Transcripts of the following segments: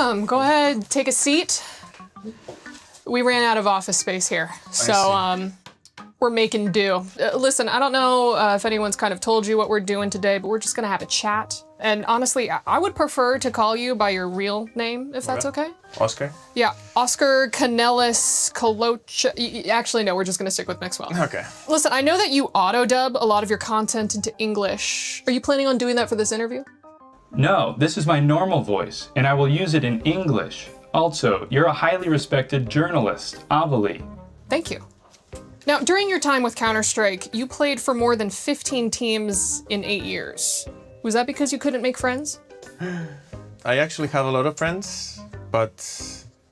welcome. Go ahead, take a seat. We ran out of office space here, so we're making do. Listen, I don't know if anyone's kind of told you what we're doing today, but we're just gonna have a chat. And honestly, I would prefer to call you by your real name, if that's okay. Oscar? Yeah, Oscar Canelis Colocha. Actually, no, we're just gonna stick with Maxwell. Okay. Listen, I know that you auto-dub a lot of your content into English. Are you planning on doing that for this interview? No, this is my normal voice, and I will use it in English. Also, you're a highly respected journalist, Avali. Thank you. Now, during your time with Counter-Strike, you played for more than 15 teams in 8 years. Was that because you couldn't make friends? I actually have a lot of friends, but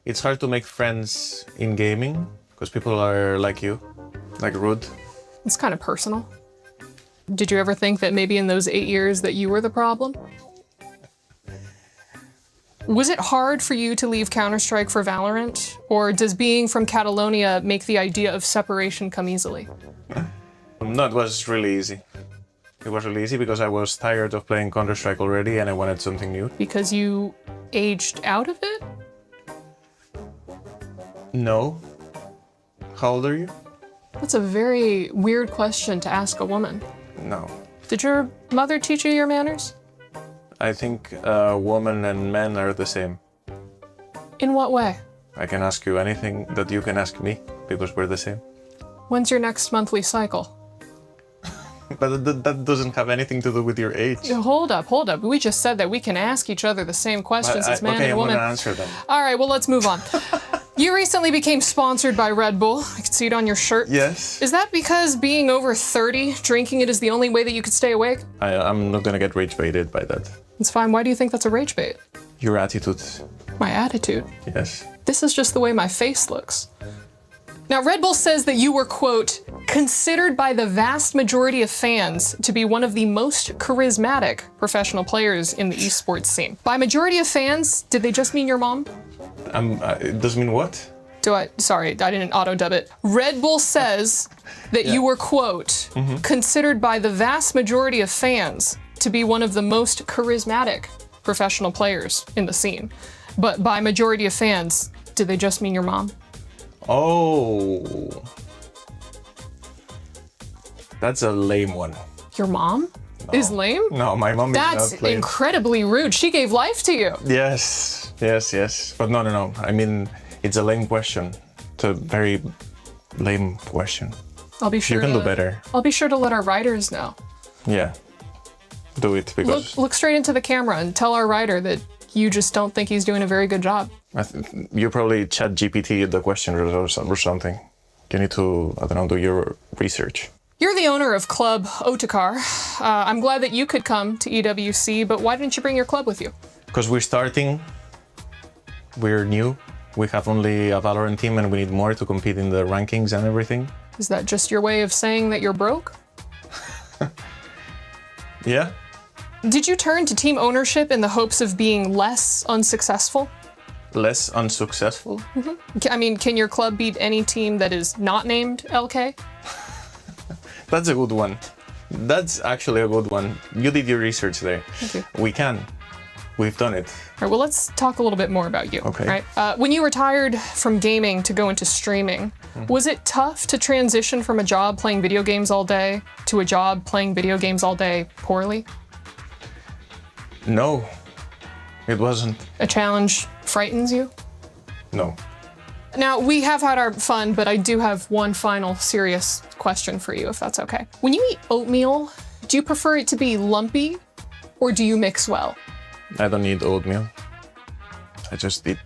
it's hard to make friends in gaming because people are like you, like rude. It's kind of personal. Did you ever think that maybe in those 8 years that you were the problem? Was it hard for you to leave Counter-Strike for Valorant? Or does being from Catalonia make the idea of separation come easily? No, it was really easy. It was really easy because I was tired of playing Counter-Strike already and I wanted something new. Because you aged out of it? No. How old are you? That's a very weird question to ask a woman. No. Did your mother teach you your manners? I think women and men are the same. In what way? I can ask you anything that you can ask me because we're the same. When's your next monthly cycle? But that doesn't have anything to do with your age. Hold up. We just said that we can ask each other the same questions as man and woman. Okay, I'm gonna answer them. All right, well, let's move on. You recently became sponsored by Red Bull. I can see it on your shirt. Yes. Is that because being over 30, drinking it is the only way that you could stay awake? I'm not gonna get rage baited by that. It's fine. Why do you think that's a rage bait? Your attitude. My attitude? Yes. This is just the way my face looks. Now, Red Bull says that you were, quote, considered by the vast majority of fans to be one of the most charismatic professional players in the esports scene. By majority of fans, did they just mean your mom? It does mean what? Sorry, I didn't auto-dub it. Red Bull says that you were, quote, considered by the vast majority of fans to be one of the most charismatic professional players in the scene. But by majority of fans, did they just mean your mom? Oh. That's a lame one. Your mom is lame? No, my mom is not That's lame. incredibly rude. She gave life to you. Yes. But no. I mean, it's a lame question. It's a very lame question. I'll be sure you can do better. I'll be sure to let our writers know. Yeah. Do it because... Look straight into the camera and tell our writer that you just don't think he's doing a very good job. You probably chat GPT the question or something. You need to, I don't know, do your research. You're the owner of Club Otakar. I'm glad that you could come to EWC, but why didn't you bring your club with you? Because we're starting. We're new. We have only a Valorant team and we need more to compete in the rankings and everything. Is that just your way of saying that you're broke? Yeah. Did you turn to team ownership in the hopes of being less unsuccessful? Less unsuccessful? I mean, can your club beat any team that is not named LK? That's a good one. That's actually a good one. You did your research there. Thank you. We can. We've done it. All right, well, let's talk a little bit more about you. Okay. Right? When you retired from gaming to go into streaming, was it tough to transition from a job playing video games all day to a job playing video games all day poorly? No, it wasn't. A challenge frightens you? No. Now, we have had our fun, but I do have one final serious question for you, if that's okay. When you eat oatmeal, do you prefer it to be lumpy or do you mix well? I don't eat oatmeal. I just eat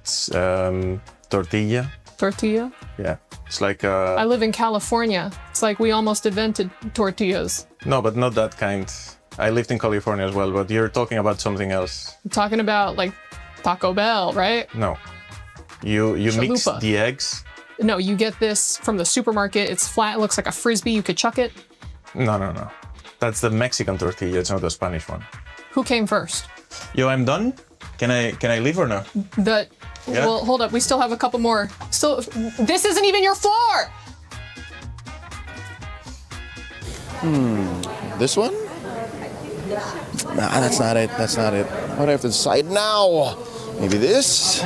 tortilla. Tortilla? Yeah, it's like I live in California. It's like we almost invented tortillas. No, but not that kind. I lived in California as well, but you're talking about something else. I'm talking about like Taco Bell, right? No. You mix Chalupa. the eggs. No, you get this from the supermarket. It's flat, it looks like a Frisbee, you could chuck it. No. That's the Mexican tortilla, it's not the Spanish one. Who came first? Yo, I'm done? Can I leave or no? Yeah. Well, hold up, we still have a couple more. This isn't even your floor! This one? Nah, that's not it. What do I have to decide now? Maybe this.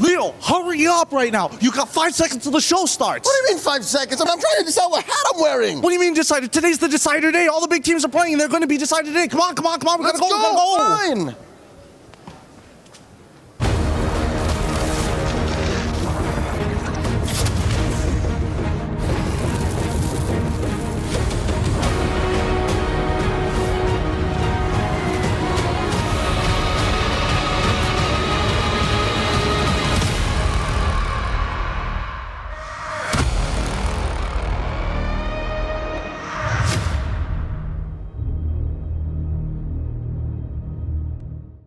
Leo, hurry up right now. You got 5 seconds till the show starts. What do you mean 5 seconds? I'm trying to decide what hat I'm wearing. What do you mean decided? Today's the decider day. All the big teams are playing. They're going to be decided today. Come on. We Let's gotta go. Fine.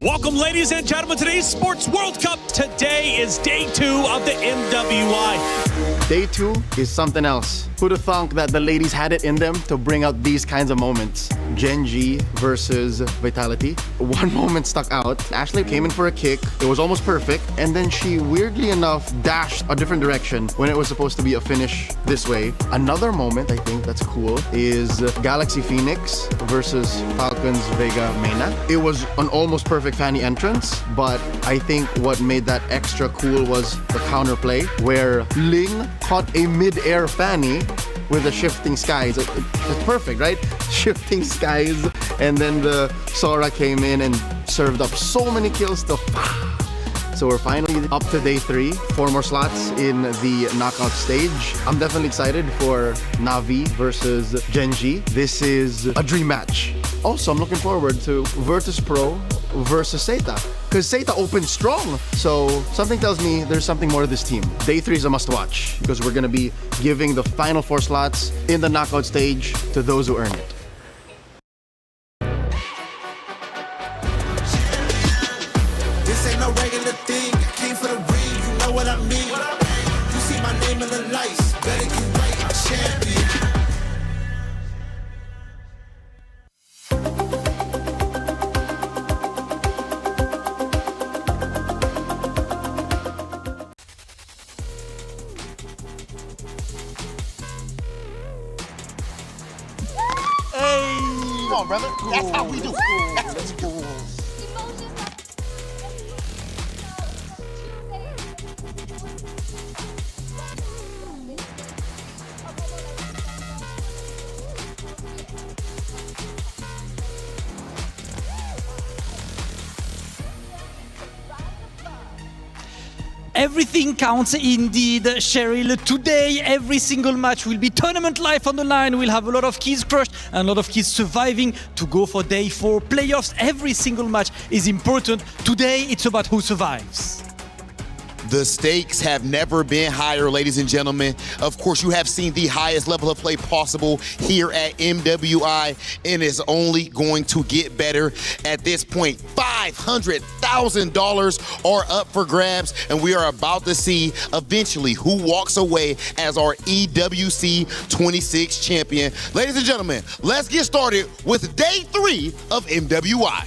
Welcome, ladies and gentlemen, to the Esports World Cup. Today is day 2 of the MWI. Day 2 is something else. Who'd have thunk that the ladies had it in them to bring out these kinds of moments? Gen.G versus Vitality. One moment stuck out. Ashley came in for a kick. It was almost perfect. And then she, weirdly enough, dashed a different direction when it was supposed to be a finish this way. Another moment, I think, that's cool is Galaxy Phoenix versus Falcons Vega Mena. It was an almost perfect Fanny entrance, but I think what made that extra cool was the counterplay, where Ling caught a mid-air Fanny with the shifting skies. It's perfect, right? Shifting skies. And then the Sora came in and served up so many kills to... So we're finally up to day 3. 4 more slots in the knockout stage. I'm definitely excited for Na'Vi versus Gen.G. This is a dream match. Also, I'm looking forward to Virtus Pro versus Seita, because Seita opened strong. So something tells me there's something more to this team. Day 3 is a must watch, because we're going to be giving the final 4 slots in the knockout stage to those who earn it. This ain't no regular thing. I came for the ring, you know what I mean. You see my name in the lights, better get right, I'm champion. Come on, brother. That's how we do. Let's go. Everything counts indeed, Cheryl. Today, every single match will be tournament life on the line. We'll have a lot of keys crushed and a lot of keys surviving to go for day 4 playoffs. Every single match is important. Today, it's about who survives. The stakes have never been higher, ladies and gentlemen. Of course, you have seen the highest level of play possible here at MWI, and it's only going to get better at this point. $500,000 are up for grabs, and we are about to see eventually who walks away as our EWC26 champion. Ladies and gentlemen, let's get started with day 3 of MWI.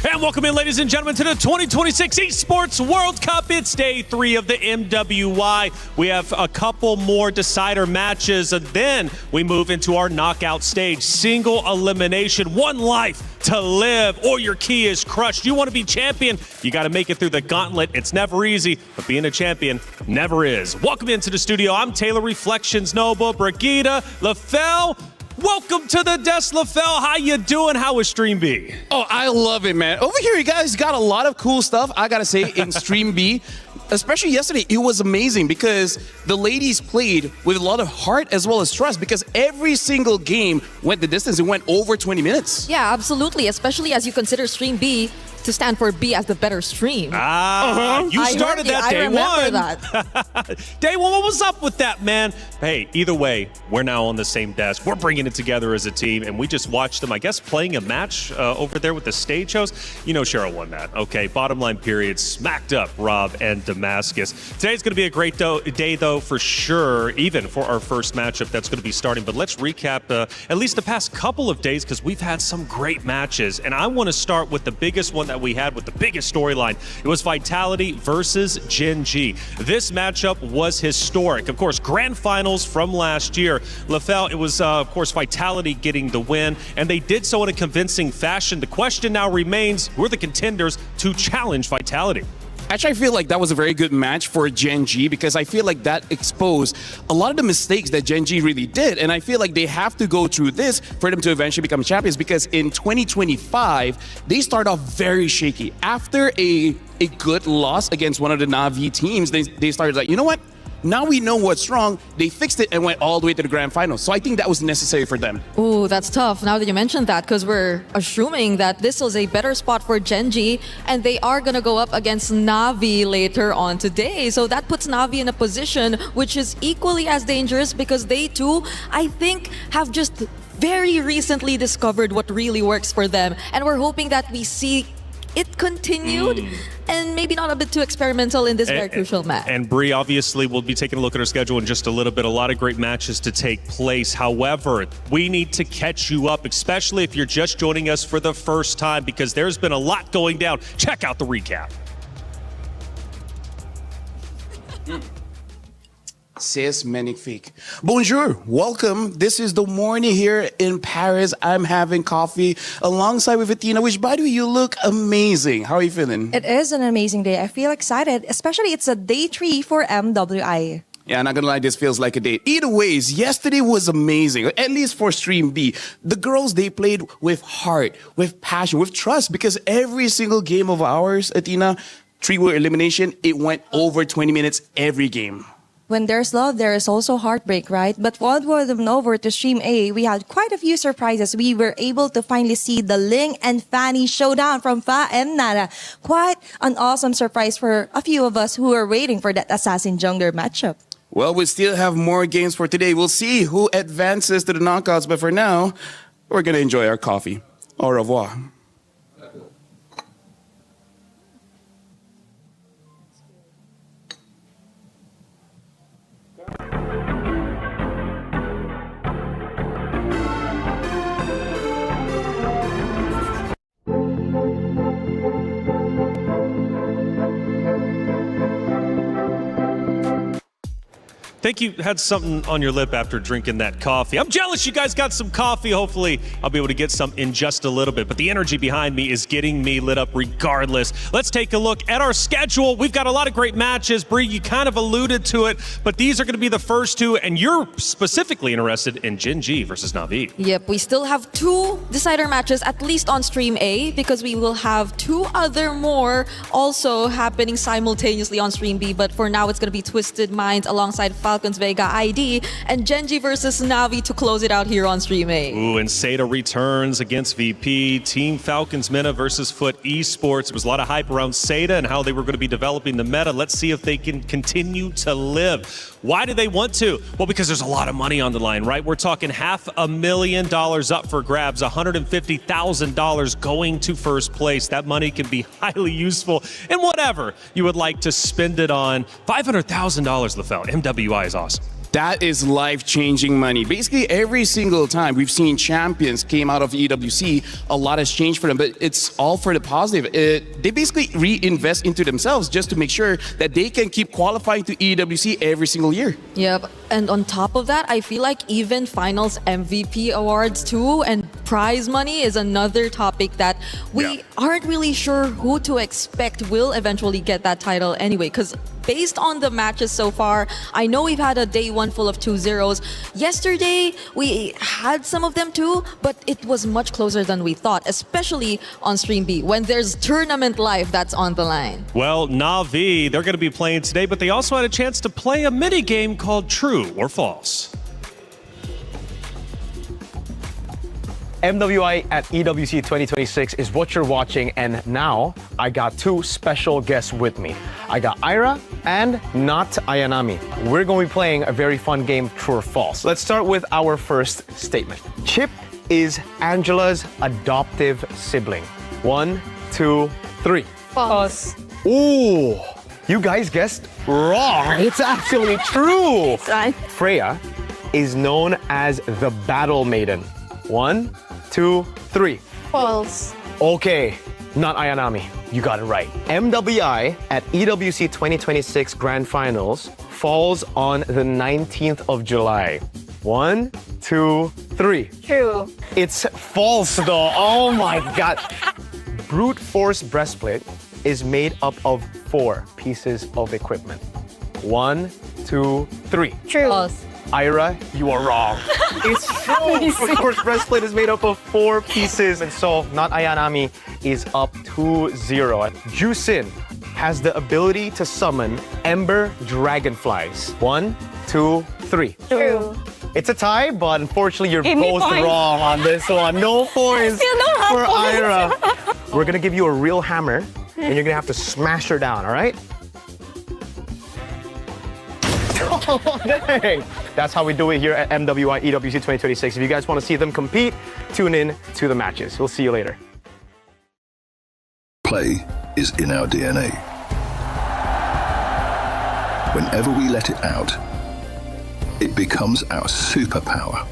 And welcome in, ladies and gentlemen, to the 2026 Esports World Cup. It's day 3 of the MWI. We have a couple more decider matches, and then we move into our knockout stage. Single elimination, 1 life to live, or your key is crushed. You want to be champion, you got to make it through the gauntlet. It's never easy, but being a champion never is. Welcome into the studio. I'm Taylor Reflections Noble, Brigitte, LaFell. Welcome to the desk, LaFell. How you doing? How is Stream B? Oh, I love it, man. Over here, you guys got a lot of cool stuff, I gotta say, in Stream B. Especially yesterday, it was amazing because the ladies played with a lot of heart as well as trust, because every single game went the distance. It went over 20 minutes. Yeah, absolutely. Especially as you consider Stream B to stand for B as the better stream. You started that day 1. I remember that. Day 1, what was up with that, man? Hey, either way, we're now on the same desk. We're bringing it together as a team, and we just watched them, I guess, playing a match over there with the stage host. You know Cheryl won that, okay? Bottom line period, smacked up Rob and Damascus. Today's going to be a great day, though, for sure, even for our first matchup that's going to be starting. But let's recap at least the past couple of days, because we've had some great matches, and I want to start with the biggest one that that we had with the biggest storyline. It was Vitality versus Gen G. This matchup was historic. Of course, grand finals from last year. LaFell, it was, of course, Vitality getting the win, and they did so in a convincing fashion. The question now remains, who are the contenders to challenge Vitality? Actually, I feel like that was a very good match for Gen G because I feel like that exposed a lot of the mistakes that Gen G really did. And I feel like they have to go through this for them to eventually become champions because in 2025, they start off very shaky. After a good loss against one of the Na'Vi teams, they started like, you know what? Now we know what's wrong. They fixed it and went all the way to the grand final. So I think that was necessary for them. Ooh, that's tough now that you mentioned that because we're assuming that this was a better spot for Gen G and they are going to go up against Na'Vi later on today. So that puts Na'Vi in a position which is equally as dangerous because they too, I think, have just very recently discovered what really works for them. And we're hoping that we see it continued and maybe not a bit too experimental in this very crucial match. And Bree, obviously, we'll be taking a look at our schedule in just a little bit. A lot of great matches to take place. However, we need to catch you up, especially if you're just joining us for the first time, because there's been a lot going down. Check out the recap. C'est magnifique. Bonjour, welcome. This is the morning here in Paris. I'm having coffee alongside with Athena, which by the way, you look amazing. How are you feeling? It is an amazing day. I feel excited, especially it's a day 3 for MWI. Yeah, I'm not gonna lie, this feels like a date. Either ways, yesterday was amazing, at least for Stream B. The girls, they played with heart, with passion, with trust, because every single game of ours, Athena, 3-way elimination, it went over 20 minutes every game. When there's love, there is also heartbreak, right? But while we're over to Stream A, we had quite a few surprises. We were able to finally see the Ling and Fanny showdown from Fa and Nara. Quite an awesome surprise for a few of us who are waiting for that Assassin Jungler matchup. Well, we still have more games for today. We'll see who advances to the knockouts, but for now, we're gonna enjoy our coffee. Au revoir. Think you had something on your lip after drinking that coffee. I'm jealous you guys got some coffee. Hopefully, I'll be able to get some in just a little bit. But the energy behind me is getting me lit up regardless. Let's take a look at our schedule. We've got a lot of great matches. Bree, you kind of alluded to it, but these are going to be the first two, and you're specifically interested in Gen G versus Na'Vi. Yep, we still have 2 decider matches, at least on Stream A, because we will have 2 other more also happening simultaneously on Stream B. But for now, it's going to be Twisted Minds alongside Falcons Vega ID and Gen G versus Na'Vi to close it out here on Stream A. Ooh, and Seda returns against VP. Team Falcons Meta versus Foot Esports. There was a lot of hype around Seda and how they were going to be developing the meta. Let's see if they can continue to live. Why do they want to? Well, because there's a lot of money on the line, right? We're talking $500,000 up for grabs, $150,000 going to first place. That money can be highly useful in whatever you would like to spend it on. $500,000, LaFell. MWI is awesome. That is life-changing money. Basically, every single time we've seen champions came out of EWC, a lot has changed for them, but it's all for the positive. They basically reinvest into themselves just to make sure that they can keep qualifying to EWC every single year. Yep, and on top of that, I feel like even finals MVP awards too and prize money is another topic that we aren't really sure who to expect will eventually get that title anyway, because based on the matches so far, I know we've had a day 1 full of 2-0s. Yesterday, we had some of them too, but it was much closer than we thought, especially on Stream B, when there's tournament life that's on the line. Well, Na'Vi, they're going to be playing today, but they also had a chance to play a mini game called True or False. MWI at EWC26 is what you're watching, and now I got 2 special guests with me. I got Ira and Not Ayanami. We're going to be playing a very fun game, True or False. Let's start with our first statement. Chip is Angela's adoptive sibling. 1, 2, 3. False. Ooh, you guys guessed wrong. It's actually true. Freya is known as the Battle Maiden. 1, 2, 3. False. Okay, not Ayanami. You got it right. MWI at EWC 2026 Grand Finals falls on the 19th of July. 1, 2, 3. True. It's false though. Oh my God. Brute force breastplate is made up of 4 pieces of equipment. 1, 2, 3. True. False. Ira, you are wrong. It's true. Brute force breastplate is made up of 4 pieces, and so not Ayanami is up 2-0. Jusin has the ability to summon Ember Dragonflies. 1, 2, 3. True. It's a tie, but unfortunately you're Give me both points. wrong on this one. No points Still don't have for points. Ira. We're gonna give you a real hammer, and you're gonna have to smash her down, all right? Oh, dang. That's how we do it here at MWI EWC 2026. If you guys want to see them compete, tune in to the matches. We'll see you later. Play is in our DNA. Whenever we let it out, it becomes our superpower.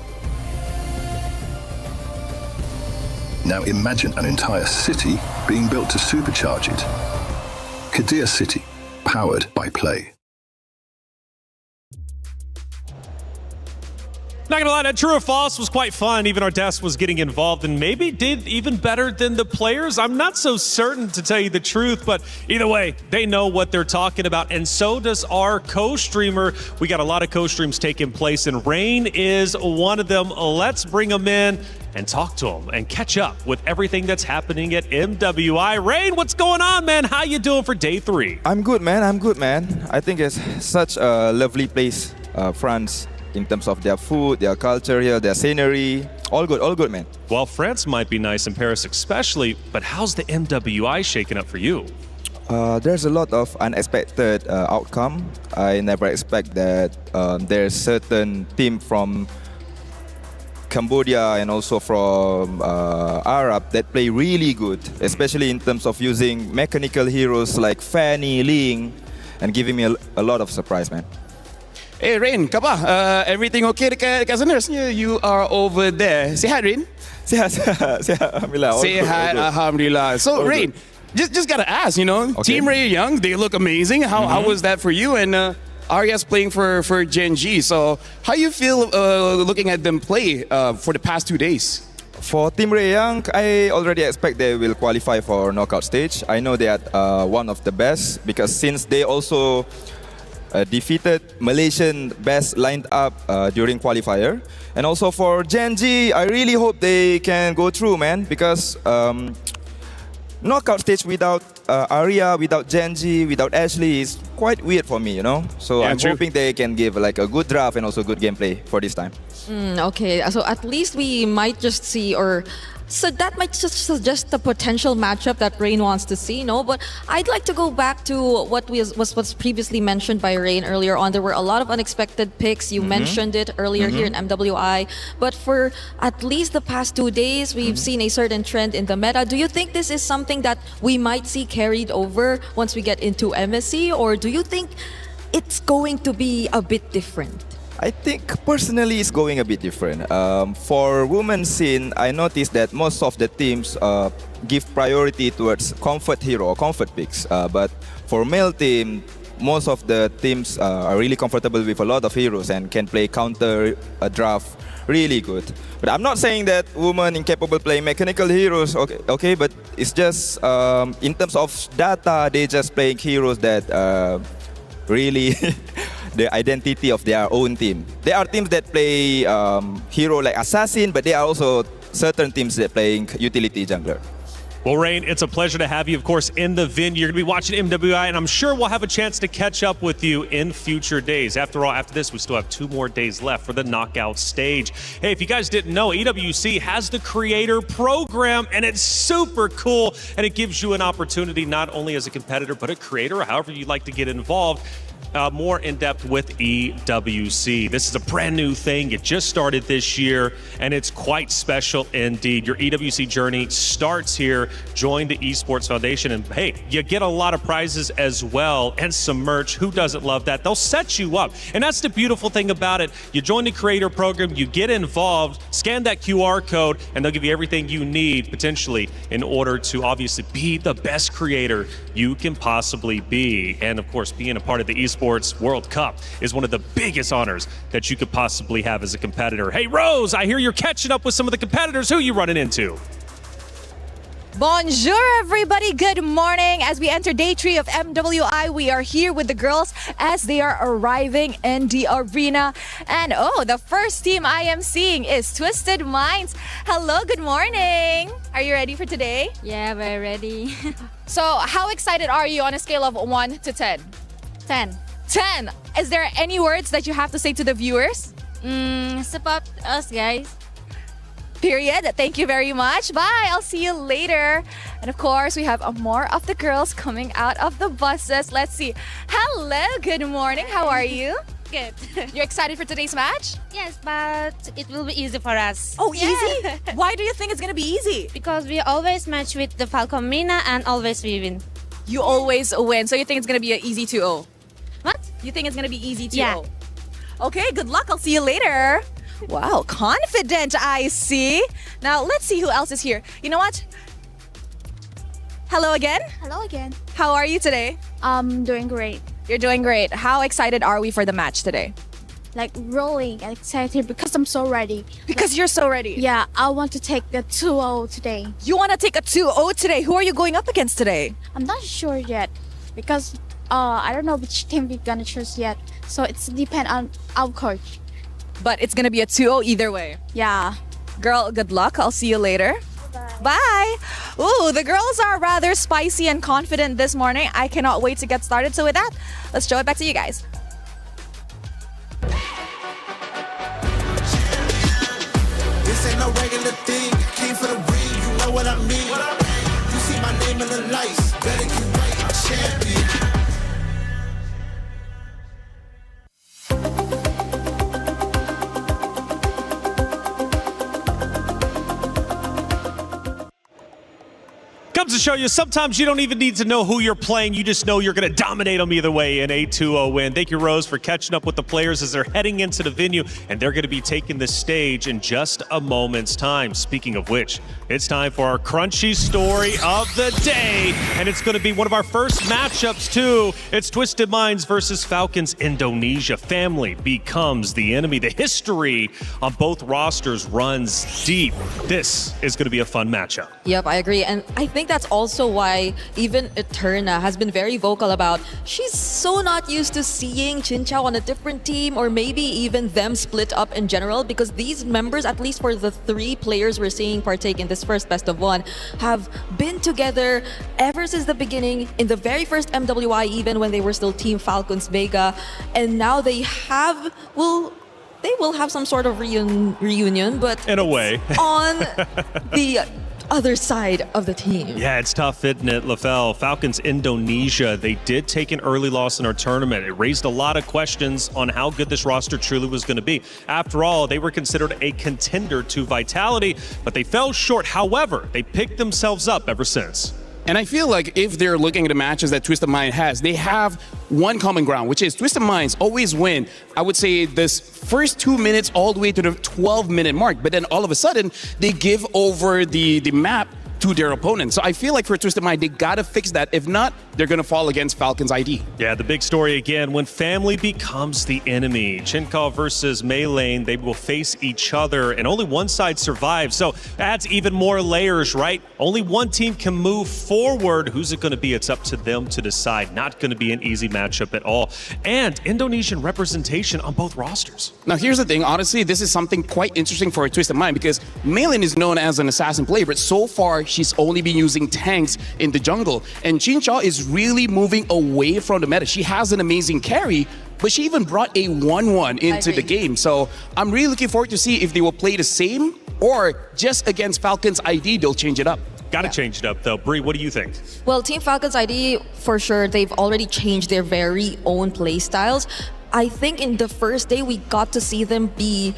Now imagine an entire city being built to supercharge it. Kadir City, powered by Play. Not gonna lie, that true or false was quite fun. Even our desk was getting involved and maybe did even better than the players. I'm not so certain, to tell you the truth, but either way, they know what they're talking about, and so does our co-streamer. We got a lot of co-streams taking place, and Rain is one of them. Let's bring him in and talk to him and catch up with everything that's happening at MWI. Rain, what's going on, man? How you doing for day 3? I'm good, man. I think it's such a lovely place, France, in terms of their food, their culture here, their scenery. All good, man. Well, France might be nice in Paris especially, but how's the MWI shaking up for you? There's a lot of unexpected outcome. I never expect that there's certain team from Cambodia and also from Arab that play really good, especially in terms of using mechanical heroes like Fanny, Ling, and giving me a lot of surprise, man. Hey Rain, kapa? Everything okay dekat sana? Rasanya you are over there. Sihat Rain? Sihat, alhamdulillah. Sihat, alhamdulillah. So Rain, just gotta ask, you know, Team Ray Young, they look amazing. How was that for you? And Arya's playing for Gen G. So how you feel looking at them play for the past 2 days? For Team Ray Young, I already expect they will qualify for knockout stage. I know they are one of the best because since they also defeated Malaysian best lined up during qualifier. And also for Gen G, I really hope they can go through, man, because knockout stage without Arya, without Gen G, without Ashley is quite weird for me, you know? So Yeah, I'm true. hoping they can give like a good draft and also good gameplay for this time. Okay, so at least we might just see, or so that might just suggest the potential matchup that Rain wants to see, no? But I'd like to go back to what was previously mentioned by Rain earlier on. There were a lot of unexpected picks. You mentioned it earlier here in MWI. But for at least the past 2 days, we've seen a certain trend in the meta. Do you think this is something that we might see carried over once we get into MSC? Or do you think it's going to be a bit different? I think personally it's going a bit different. For women's scene, I noticed that most of the teams give priority towards comfort hero or comfort picks. But for male team, most of the teams are really comfortable with a lot of heroes and can play counter draft really good. But I'm not saying that women incapable playing mechanical heroes, okay, but it's just in terms of data, they just playing heroes that really the identity of their own team. There are teams that play hero like assassin, but there are also certain teams that playing utility jungler. Well, Rain, it's a pleasure to have you, of course, in the venue. You're going to be watching MWI, and I'm sure we'll have a chance to catch up with you in future days. After all, after this, we still have 2 more days left for the knockout stage. Hey, if you guys didn't know, EWC has the creator program, and it's super cool, and it gives you an opportunity not only as a competitor, but a creator, or however you'd like to get involved, more in depth with EWC. This is a brand new thing. It just started this year, and it's quite special indeed. Your EWC journey starts here. Join the Esports Foundation, and hey, you get a lot of prizes as well and some merch. Who doesn't love that? They'll set you up, and that's the beautiful thing about it. You join the creator program, you get involved, scan that QR code, and they'll give you everything you need potentially in order to obviously be the best creator you can possibly be. And of course, being a part of the Esports World Cup is one of the biggest honors that you could possibly have as a competitor. Hey Rose, I hear you're catching up with some of the competitors. Who are you running into? Bonjour, everybody. Good morning. As we enter day 3 of MWI, we are here with the girls as they are arriving in the arena. And oh, the first team I am seeing is Twisted Minds. Hello, good morning. Are you ready for today? Yeah, we're ready. So, how excited are you on a scale of 1 to 10? 10. 10. Is there any words that you have to say to the viewers? Support us, guys. Period. Thank you very much. Bye. I'll see you later. And of course, we have more of the girls coming out of the buses. Let's see. Hello. Good morning. How are you? Good. You're excited for today's match? Yes, but it will be easy for us. Oh, easy? Why do you think it's going to be easy? Because we always match with the Falcon Mina and always we win. You always win. So you think it's going to be an easy 2-0? What? You think it's going to be easy 2-0? Yeah. Okay, good luck. I'll see you later. Wow, confident, I see. Now, let's see who else is here. You know what? Hello again. Hello again. How are you today? Doing great. You're doing great. How excited are we for the match today? Like rolling and excited because I'm so ready. Because you're so ready? Yeah, I want to take the 2-0 today. You want to take a 2-0 today? Who are you going up against today? I'm not sure yet because I don't know which team we're gonna choose yet. So it's depend on our coach. But it's gonna be a 2-0 either way. Yeah. Girl, good luck. I'll see you later. Bye. Ooh, the girls are rather spicy and confident this morning. I cannot wait to get started. So with that, let's show it back to you guys. This ain't no regular thing. Came for the ring, you know what I mean. You see my name in the lights. Better get right, I'm champion. Comes to show you, sometimes you don't even need to know who you're playing. You just know you're going to dominate them either way in a 2-0 win. Thank you, Rose, for catching up with the players as they're heading into the venue, and they're going to be taking the stage in just a moment's time. Speaking of which, it's time for our crunchy story of the day, and it's going to be one of our first matchups, too. It's Twisted Minds versus Falcons Indonesia. Family becomes the enemy. The history on both rosters runs deep. This is going to be a fun matchup. Yep, I agree. And I think that's also why even Eterna has been very vocal about she's so not used to seeing Chinchao on a different team, or maybe even them split up in general, because these members, at least for the 3 players we're seeing partake in this first best of 1, have been together ever since the beginning, in the very first MWI, even when they were still Team Falcons Vega. And now they will have some sort of reunion, but in a way on the other side of the team. Yeah, it's tough, isn't it, LaFell? Falcons Indonesia, they did take an early loss in our tournament. It raised a lot of questions on how good this roster truly was going to be. After all, they were considered a contender to Vitality, but they fell short. However, they picked themselves up ever since. And I feel like if they're looking at the matches that Twisted Mind has, they have one common ground, which is Twisted Minds always win, I would say, this first 2 minutes all the way to the 12-minute mark. But then all of a sudden, they give over the map to their opponent. So I feel like for Twisted Mind, they gotta fix that. If not, they're gonna fall against Falcons ID. Yeah, the big story again, when family becomes the enemy. Chinchao versus Maylane, they will face each other and only one side survives. So adds even more layers, right? Only one team can move forward. Who's it gonna be? It's up to them to decide. Not gonna be an easy matchup at all. And Indonesian representation on both rosters. Now here's the thing, honestly, this is something quite interesting for a Twisted Mind because Maylane is known as an assassin player, but so far she's only been using tanks in the jungle. And Chinchao is really moving away from the meta. She has an amazing carry, but she even brought a 1-1 into the game. So I'm really looking forward to see if they will play the same or just against Falcons ID, they'll change it up. Got to change it up, though. Bree, what do you think? Well, Team Falcons ID, for sure, they've already changed their very own play styles. I think in the first day, we got to see them be,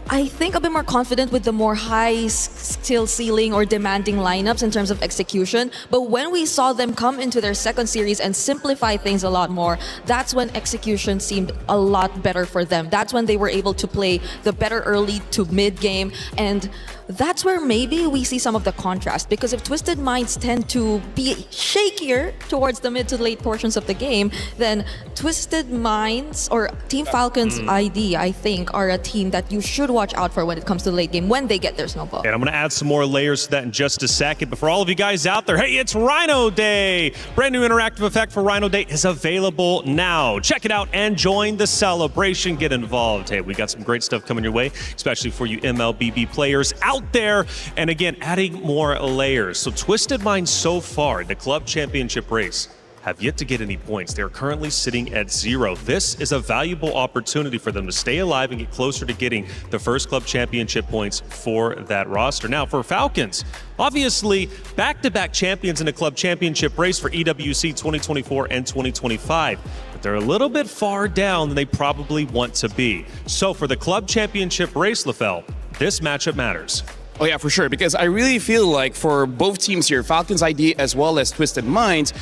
I think, a bit more confident with the more high skill ceiling or demanding lineups in terms of execution. But when we saw them come into their second series and simplify things a lot more, that's when execution seemed a lot better for them. That's when they were able to play the better early to mid game. And that's where maybe we see some of the contrast, because if Twisted Minds tend to be shakier towards the mid to late portions of the game, then Twisted Minds or Team Falcons ID, I think, are a team that you should watch out for when it comes to the late game when they get their snowball. And I'm going to add some more layers to that in just a second. But for all of you guys out there, hey, it's Rhino Day. Brand new interactive effect for Rhino Day is available now. Check it out and join the celebration. Get involved. Hey, we got some great stuff coming your way, especially for you MLBB players out there. And again, adding more layers. So Twisted Minds so far in the club championship race have yet to get any points. They're currently sitting at 0. This is a valuable opportunity for them to stay alive and get closer to getting the first club championship points for that roster. Now, for Falcons, obviously, back-to-back champions in the club championship race for EWC 2024 and 2025. But they're a little bit far down than they probably want to be. So for the club championship race, LaFell, this matchup matters. Oh yeah, for sure, because I really feel like for both teams here, Falcons ID as well as Twisted Minds,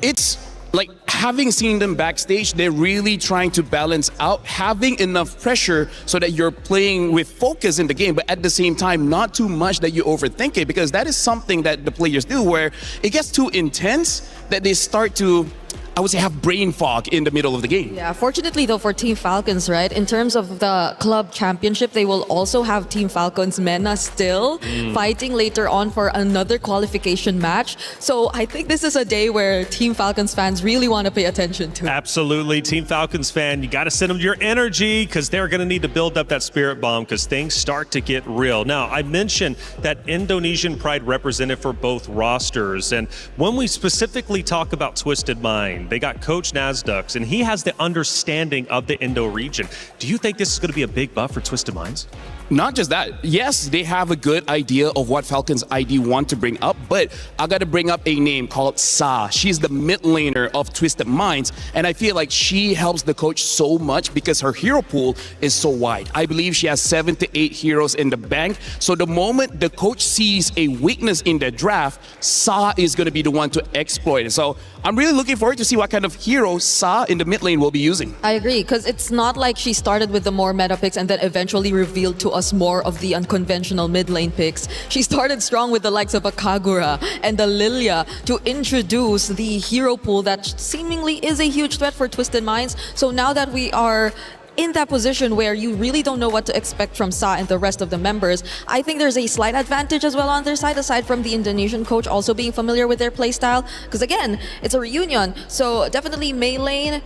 it's like having seen them backstage, they're really trying to balance out having enough pressure so that you're playing with focus in the game, but at the same time, not too much that you overthink it, because that is something that the players do where it gets too intense that they start to, I would say, have brain fog in the middle of the game. Yeah, fortunately though for Team Falcons, right, in terms of the club championship, they will also have Team Falcons MENA still fighting later on for another qualification match. So I think this is a day where Team Falcons fans really want to pay attention to. Absolutely. Team Falcons fan, you got to send them your energy because they're going to need to build up that spirit bomb because things start to get real. Now, I mentioned that Indonesian pride represented for both rosters. And when we specifically talk about Twisted Mind, they got Coach Nasdux, and he has the understanding of the Indo region. Do you think this is going to be a big buff for Twisted Minds? Not just that. Yes, they have a good idea of what Falcons ID want to bring up, but I got to bring up a name called Sa. She's the mid laner of Twisted Minds, and I feel like she helps the coach so much because her hero pool is so wide. I believe she has 7 to 8 heroes in the bank, so the moment the coach sees a weakness in the draft, Sa is going to be the one to exploit it. So I'm really looking forward to see what kind of hero Sa in the mid lane will be using. I agree, because it's not like she started with the more meta picks and then eventually revealed to us more of the unconventional mid lane picks. She started strong with the likes of a Kagura and the Lilia to introduce the hero pool that seemingly is a huge threat for Twisted Minds. So now that we are in that position where you really don't know what to expect from Sa and the rest of the members, I think there's a slight advantage as well on their side, aside from the Indonesian coach also being familiar with their playstyle. Because again, it's a reunion. So definitely Mei Lane,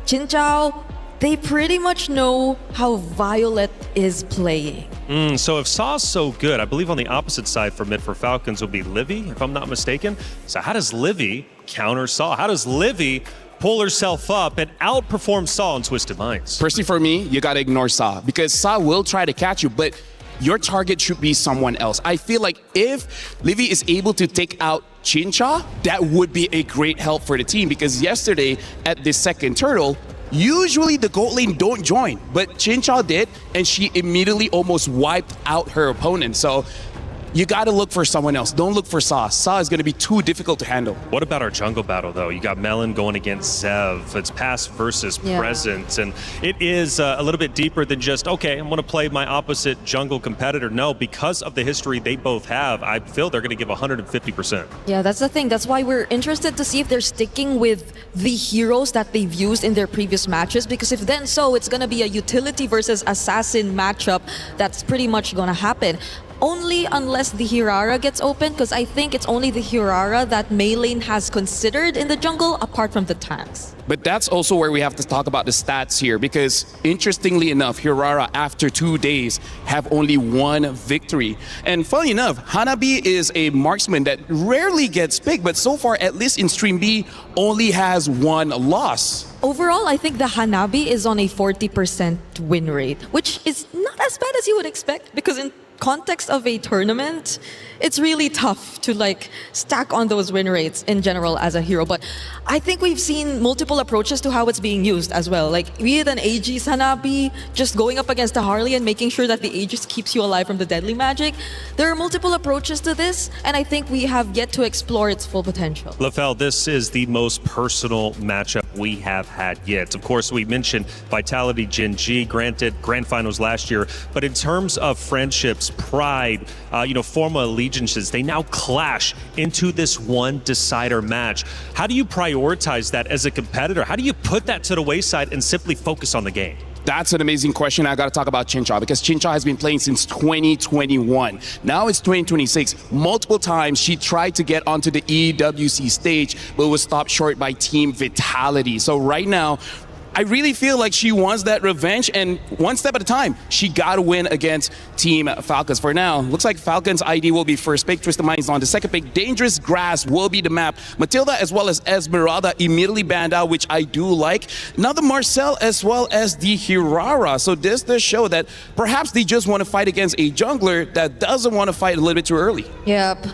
Chin Chao, they pretty much know how Violet is playing. So if Sa's so good, I believe on the opposite side for mid for Falcons will be Livy, if I'm not mistaken. So how does Livy counter Sa? How does Livy pull herself up and outperform Sa in Twisted Minds? Personally, for me, you got to ignore Sa because Sa will try to catch you, but your target should be someone else. I feel like if Livy is able to take out Chincha, that would be a great help for the team because yesterday at the second turtle, usually the gold lane don't join, but Chincha did, and she immediately almost wiped out her opponent. So you got to look for someone else. Don't look for Sa. Sa is going to be too difficult to handle. What about our jungle battle, though? You got Melon going against Zev. It's past versus present. And it is a little bit deeper than just, okay, I'm going to play my opposite jungle competitor. No, because of the history they both have, I feel they're going to give 150%. Yeah, that's the thing. That's why we're interested to see if they're sticking with the heroes that they've used in their previous matches. Because if then so, it's going to be a utility versus assassin matchup that's pretty much going to happen. Only unless the Hirara gets open, because I think it's only the Hirara that Mei Lane has considered in the jungle apart from the tanks. But that's also where we have to talk about the stats here because interestingly enough, Hirara after 2 days have only 1 victory. And funny enough, Hanabi is a marksman that rarely gets picked, but so far, at least in Stream B, only has 1 loss. Overall, I think the Hanabi is on a 40% win rate, which is not as bad as you would expect because in context of a tournament, it's really tough to like stack on those win rates in general as a hero. But I think we've seen multiple approaches to how it's being used as well. Like be it an Aegis Hanabi, just going up against a Harley and making sure that the Aegis keeps you alive from the deadly magic. There are multiple approaches to this, and I think we have yet to explore its full potential. LaFell, this is the most personal matchup we have had yet. Of course, we mentioned Vitality Gen G, granted grand finals last year, but in terms of friendships, pride, formal allegiances, they now clash into this one decider match. How do you prioritize that as a competitor? How do you put that to the wayside and simply focus on the game? That's an amazing question. I got to talk about Chincha because Chincha has been playing since 2021. Now it's 2026. Multiple times she tried to get onto the EWC stage, but was stopped short by Team Vitality. So right now, I really feel like she wants that revenge, and one step at a time, she got to win against Team Falcons. For now, looks like Falcons ID will be first pick, Twisted Minds on the second pick, Dangerous Grass will be the map. Matilda as well as Esmeralda immediately banned out, which I do like. Now the Marcel as well as the Hirara. So this does show that perhaps they just want to fight against a jungler that doesn't want to fight a little bit too early. Yep,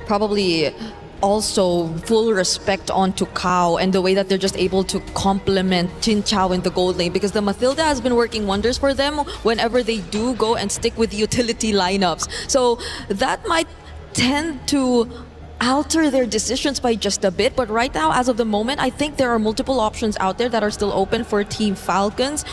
probably also full respect onto Kao and the way that they're just able to complement Jin Chao in the gold lane, because the Mathilda has been working wonders for them whenever they do go and stick with utility lineups. So that might tend to alter their decisions by just a bit, but right now, as of the moment, I think there are multiple options out there that are still open for Team Falcons.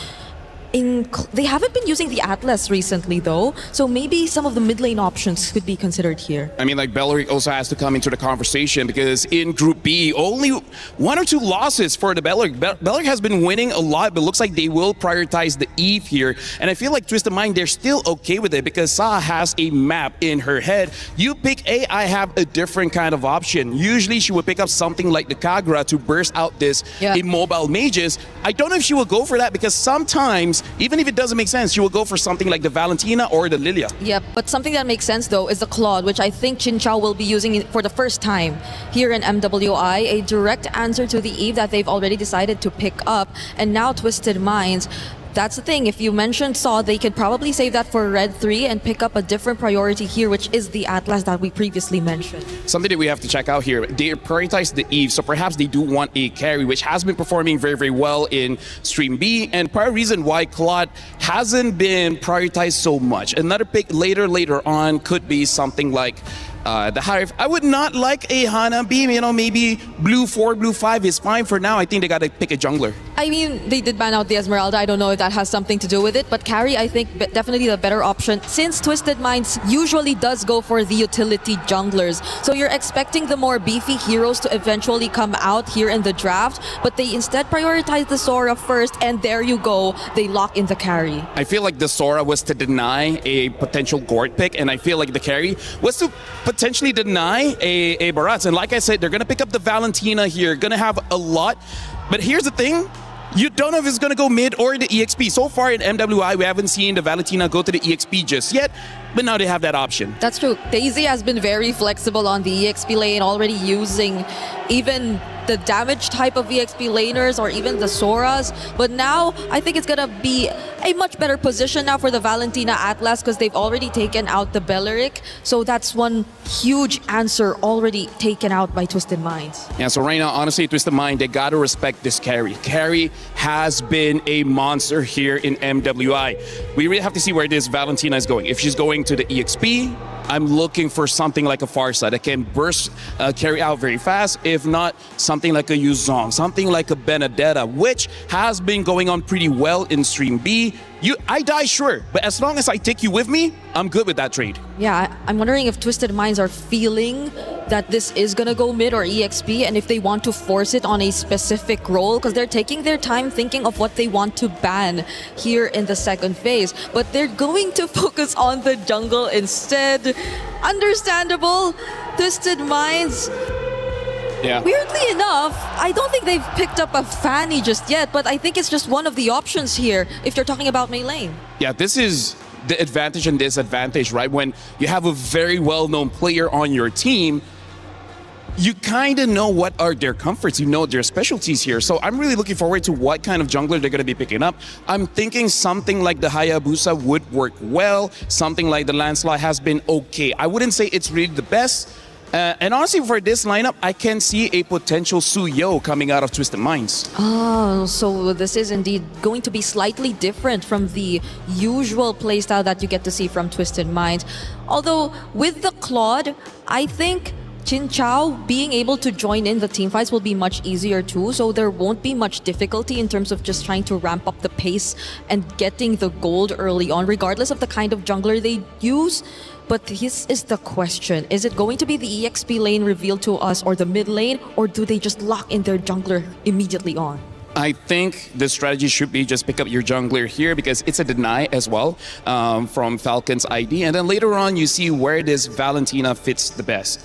They haven't been using the Atlas recently though, so maybe some of the mid lane options could be considered here. I mean, like Belleric also has to come into the conversation because in Group B, only 1 or 2 losses for the Belleric. Belleric has been winning a lot, but looks like they will prioritize the Eve here. And I feel like Twisted Mind, they're still okay with it because Sa has a map in her head. You pick A, I have a different kind of option. Usually she would pick up something like the Kagura to burst out this immobile mages. I don't know if she will go for that because sometimes, even if it doesn't make sense, she will go for something like the Valentina or the Lilia. Yep, but something that makes sense though is the Claude, which I think Chin Chao will be using for the first time here in MWI, a direct answer to the Eve that they've already decided to pick up. And now Twisted Minds, that's the thing, if you mentioned Saw, they could probably save that for Red 3 and pick up a different priority here, which is the Atlas that we previously mentioned. Something that we have to check out here, they prioritize the Eve, so perhaps they do want a carry, which has been performing very, very well in Stream B, and part of the reason why Claude hasn't been prioritized so much. Another pick later on could be something like the Harif. I would not like a Hanabi, maybe blue 4, blue 5 is fine for now. I think they gotta pick a jungler. I mean, they did ban out the Esmeralda. I don't know if that has something to do with it, but carry, I think, definitely the better option since Twisted Minds usually does go for the utility junglers. So you're expecting the more beefy heroes to eventually come out here in the draft, but they instead prioritize the Sora first, and there you go, they lock in the carry. I feel like the Sora was to deny a potential Gort pick, and I feel like the carry was to potentially deny a Barats. And like I said, they're gonna pick up the Valentina here, gonna have a lot. But here's the thing, you don't know if it's gonna go mid or the EXP. So far in MWI, we haven't seen the Valentina go to the EXP just yet, but now they have that option. That's true. Daisy has been very flexible on the EXP lane, already using even the damage type of EXP laners or even the Soras. But now, I think it's gonna be a much better position now for the Valentina Atlas because they've already taken out the Belleric. So that's one huge answer already taken out by Twisted Minds. Yeah, so right now, honestly, Twisted Mind, they gotta respect this carry. Carry has been a monster here in MWI. We really have to see where this Valentina is going. If she's going to the EXP, I'm looking for something like a Farsa that can burst carry out very fast. If not, something like a Yuzong, something like a Benedetta, which has been going on pretty well in Stream B. I die, sure, but as long as I take you with me, I'm good with that trade. Yeah, I'm wondering if Twisted Minds are feeling that this is gonna go mid or EXP, and if they want to force it on a specific role, because they're taking their time thinking of what they want to ban here in the second phase. But they're going to focus on the jungle instead. Understandable. Twisted Minds. Yeah. Weirdly enough, I don't think they've picked up a Fanny just yet, but I think it's just one of the options here if you're talking about Mei lane. Yeah, this is the advantage and disadvantage, right? When you have a very well-known player on your team, you kind of know what are their comforts, you know their specialties here. So I'm really looking forward to what kind of jungler they're going to be picking up. I'm thinking something like the Hayabusa would work well. Something like the Lancelot has been okay. I wouldn't say it's really the best. And honestly, for this lineup, I can see a potential Suyo coming out of Twisted Minds. Oh, so this is indeed going to be slightly different from the usual playstyle that you get to see from Twisted Minds. Although, with the Claude, I think Chin Chao being able to join in the team fights will be much easier too, so there won't be much difficulty in terms of just trying to ramp up the pace and getting the gold early on, regardless of the kind of jungler they use. But this is the question. Is it going to be the EXP lane revealed to us or the mid lane, or do they just lock in their jungler immediately on? I think the strategy should be just pick up your jungler here because it's a deny as well from Falcon's ID. And then later on, you see where this Valentina fits the best.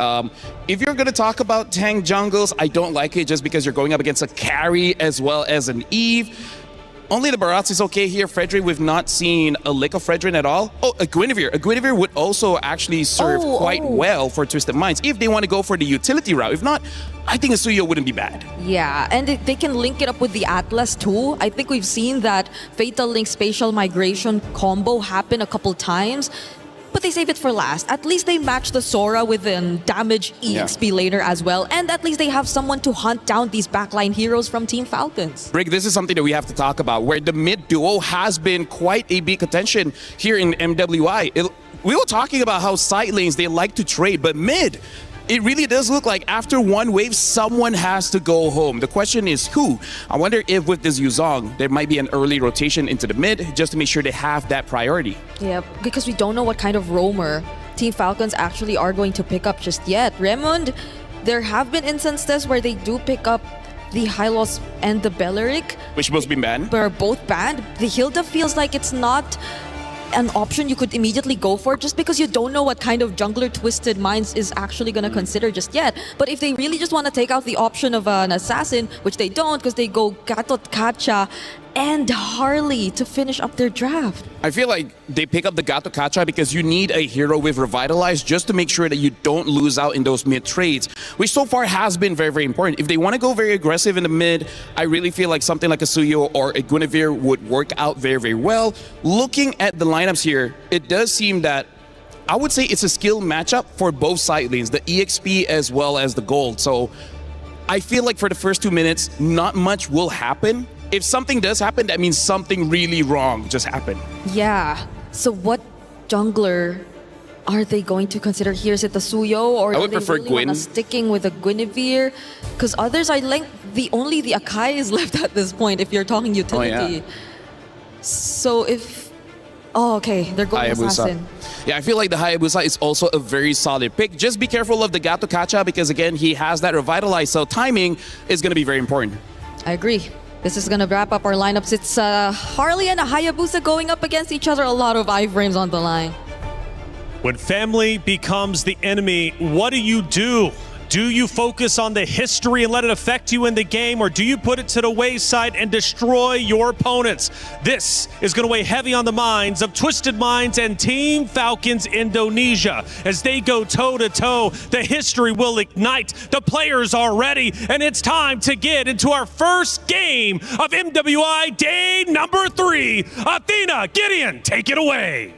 If you're going to talk about tank jungles, I don't like it just because you're going up against a carry as well as an Eve. Only the Barats is okay here. Fredrin, we've not seen a lick of Fredrin at all. Oh, a Guinevere. A Guinevere would also actually serve quite well for Twisted Minds if they want to go for the utility route. If not, I think a Suyo wouldn't be bad. Yeah, and they can link it up with the Atlas too. I think we've seen that Fatal Link Spatial Migration combo happen a couple times. But they save it for last. At least they match the Sora with an damage EXP laner as well. And at least they have someone to hunt down these backline heroes from Team Falcons. Rick, this is something that we have to talk about, where the mid duo has been quite a big contention here in MWI. We were talking about how side lanes, they like to trade, but mid, it really does look like after one wave, someone has to go home. The question is who? I wonder if with this Yuzong, there might be an early rotation into the mid just to make sure they have that priority. Yeah, because we don't know what kind of roamer Team Falcons actually are going to pick up just yet. Raymond, there have been instances where they do pick up the Hylos and the Belleric, which must be banned. But are both banned. The Hilda feels like it's not an option you could immediately go for just because you don't know what kind of jungler Twisted Minds is actually going to consider just yet. But if they really just want to take out the option of an assassin, which they don't because they go Gatot Kacha and Harley to finish up their draft. I feel like they pick up the Gato Kacha because you need a hero with Revitalize just to make sure that you don't lose out in those mid trades, which so far has been very, very important. If they want to go very aggressive in the mid, I really feel like something like a Suyo or a Guinevere would work out very, very well. Looking at the lineups here, it does seem that I would say it's a skill matchup for both side lanes, the EXP as well as the gold. So I feel like for the first 2 minutes, not much will happen. If something does happen, that means something really wrong just happened. Yeah. So what jungler are they going to consider here? Is it the Suyo or I would prefer really Gwyn. Sticking with a Guinevere? Because others are like only the Akai is left at this point if you're talking utility. Oh, yeah. So if okay, they're going Hayabusa. assassin. Yeah, I feel like the Hayabusa is also a very solid pick. Just be careful of the Gato Kacha because again, he has that Revitalize, so timing is going to be very important. I agree. This is going to wrap up our lineups. It's Harley and a Hayabusa going up against each other. A lot of iframes on the line. When family becomes the enemy, what do? Do you focus on the history and let it affect you in the game, or do you put it to the wayside and destroy your opponents? This is going to weigh heavy on the minds of Twisted Minds and Team Falcons Indonesia. As they go toe-to-toe, the history will ignite. The players are ready, and it's time to get into our first game of MWI Day number 3. Athena, Gideon, take it away.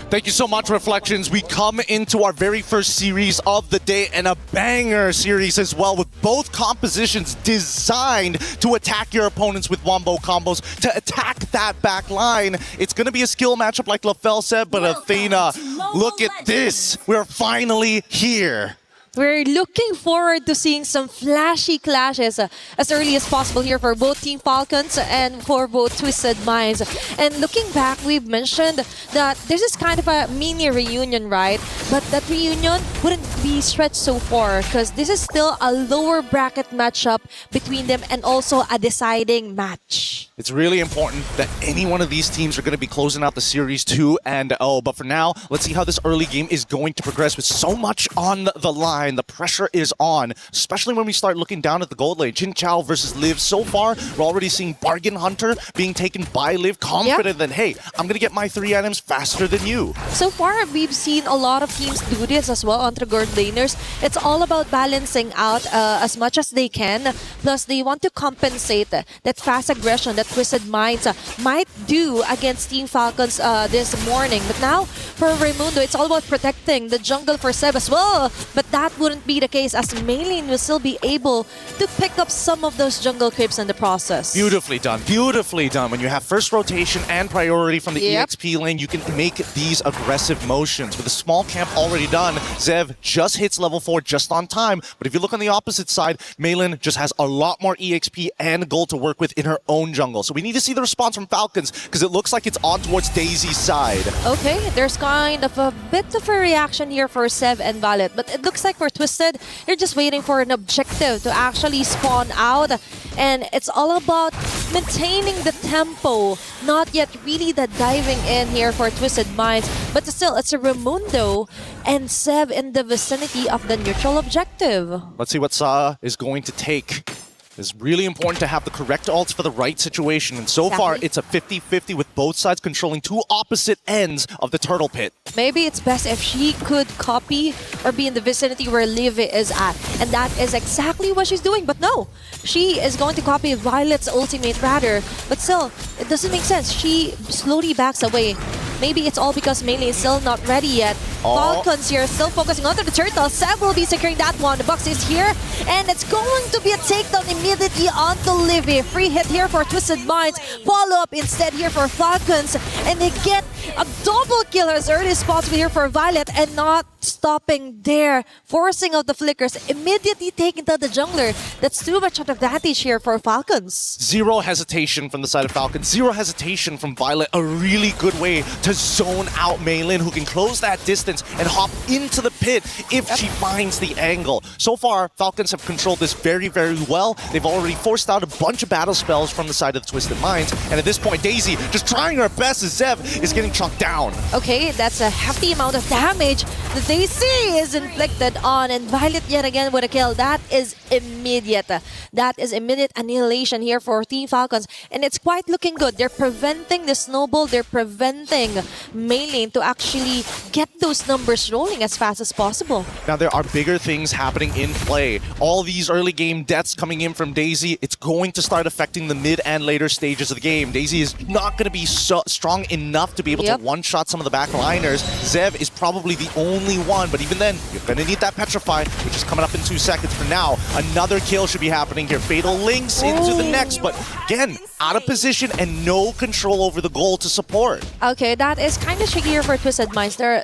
Thank you so much, Reflections. We come into our very first series of the day, and a banger series as well, with both compositions designed to attack your opponents with wombo combos, to attack that back line. It's going to be a skill matchup like LaFell said, but Athena, look at this. We're finally here. We're looking forward to seeing some flashy clashes as early as possible here for both Team Falcons and for both Twisted Minds. And looking back, we've mentioned that this is kind of a mini reunion, right? But that reunion wouldn't be stretched so far because this is still a lower bracket matchup between them and also a deciding match. It's really important that any one of these teams are going to be closing out the series 2-0. But for now, let's see how this early game is going to progress with so much on the line. behind. The pressure is on, especially when we start looking down at the gold lane. Jin Chao versus Liv. So far, we're already seeing Bargain Hunter being taken by Liv, confident that, hey, I'm going to get my 3 items faster than you. So far, we've seen a lot of teams do this as well on the gold laners. It's all about balancing out as much as they can. Plus, they want to compensate that fast aggression that Twisted Minds might do against Team Falcons this morning. But now, for Raimundo, it's all about protecting the jungle for Seb as well. But that wouldn't be the case, as Maylin will still be able to pick up some of those jungle creeps in the process. Beautifully done. Beautifully done. When you have first rotation and priority from the EXP lane, you can make these aggressive motions. With a small camp already done, Zev just hits level 4 just on time. But if you look on the opposite side, Maylin just has a lot more EXP and gold to work with in her own jungle. So we need to see the response from Falcons, because it looks like it's on towards Daisy's side. Okay, there's kind of a bit of a reaction here for Sev and Valet, but it looks like for Twisted, you're just waiting for an objective to actually spawn out, and it's all about maintaining the tempo, not yet really the diving in here for Twisted Minds, but still, it's a Raimundo and Sev in the vicinity of the neutral objective. Let's see what Sa is going to take. It's really important to have the correct ults for the right situation, and so far it's a 50-50 with both sides controlling 2 opposite ends of the turtle pit. Maybe it's best if she could copy or be in the vicinity where Liv is at, and that is exactly what she's doing. But no, she is going to copy Violet's ultimate rather, but still, it doesn't make sense. She slowly backs away. Maybe it's all because Melee is still not ready yet. Falcons here still focusing onto the turtle. Seb will be securing that one. The box is here, and it's going to be a takedown immediately onto Livy. Free hit here for Twisted Minds. Follow up instead here for Falcons, and they get a double kill as early as possible here for Violet, and not stopping there, forcing out the flickers, immediately taking down the jungler. That's too much of an advantage here for Falcons. Zero hesitation from the side of Falcons, zero hesitation from Violet. A really good way to zone out Maylin, who can close that distance and hop into the pit if she finds the angle. So far, Falcons have controlled this very, very well. They've already forced out a bunch of battle spells from the side of the Twisted Minds, and at this point, Daisy just trying her best as Zev is getting chucked down. Okay, that's a hefty amount of damage that Daisy is inflicted on, and Violet yet again with a kill. That is immediate. That is immediate annihilation here for Team Falcons, and it's quite looking good. They're preventing the snowball. They're preventing Maylin to actually get those numbers rolling as fast as possible. Now, there are bigger things happening in play. All these early game deaths coming in from Daisy, it's going to start affecting the mid and later stages of the game. Daisy is not going to be so strong enough to be able to one-shot some of the back liners. Zev is probably the only one, but even then, you're going to need that Petrify, which is coming up in 2 seconds. For now, another kill should be happening here. Fatal links into the next, but again, out of position and no control over the goal to support. Okay, that is kind of tricky here for Twisted Minds. There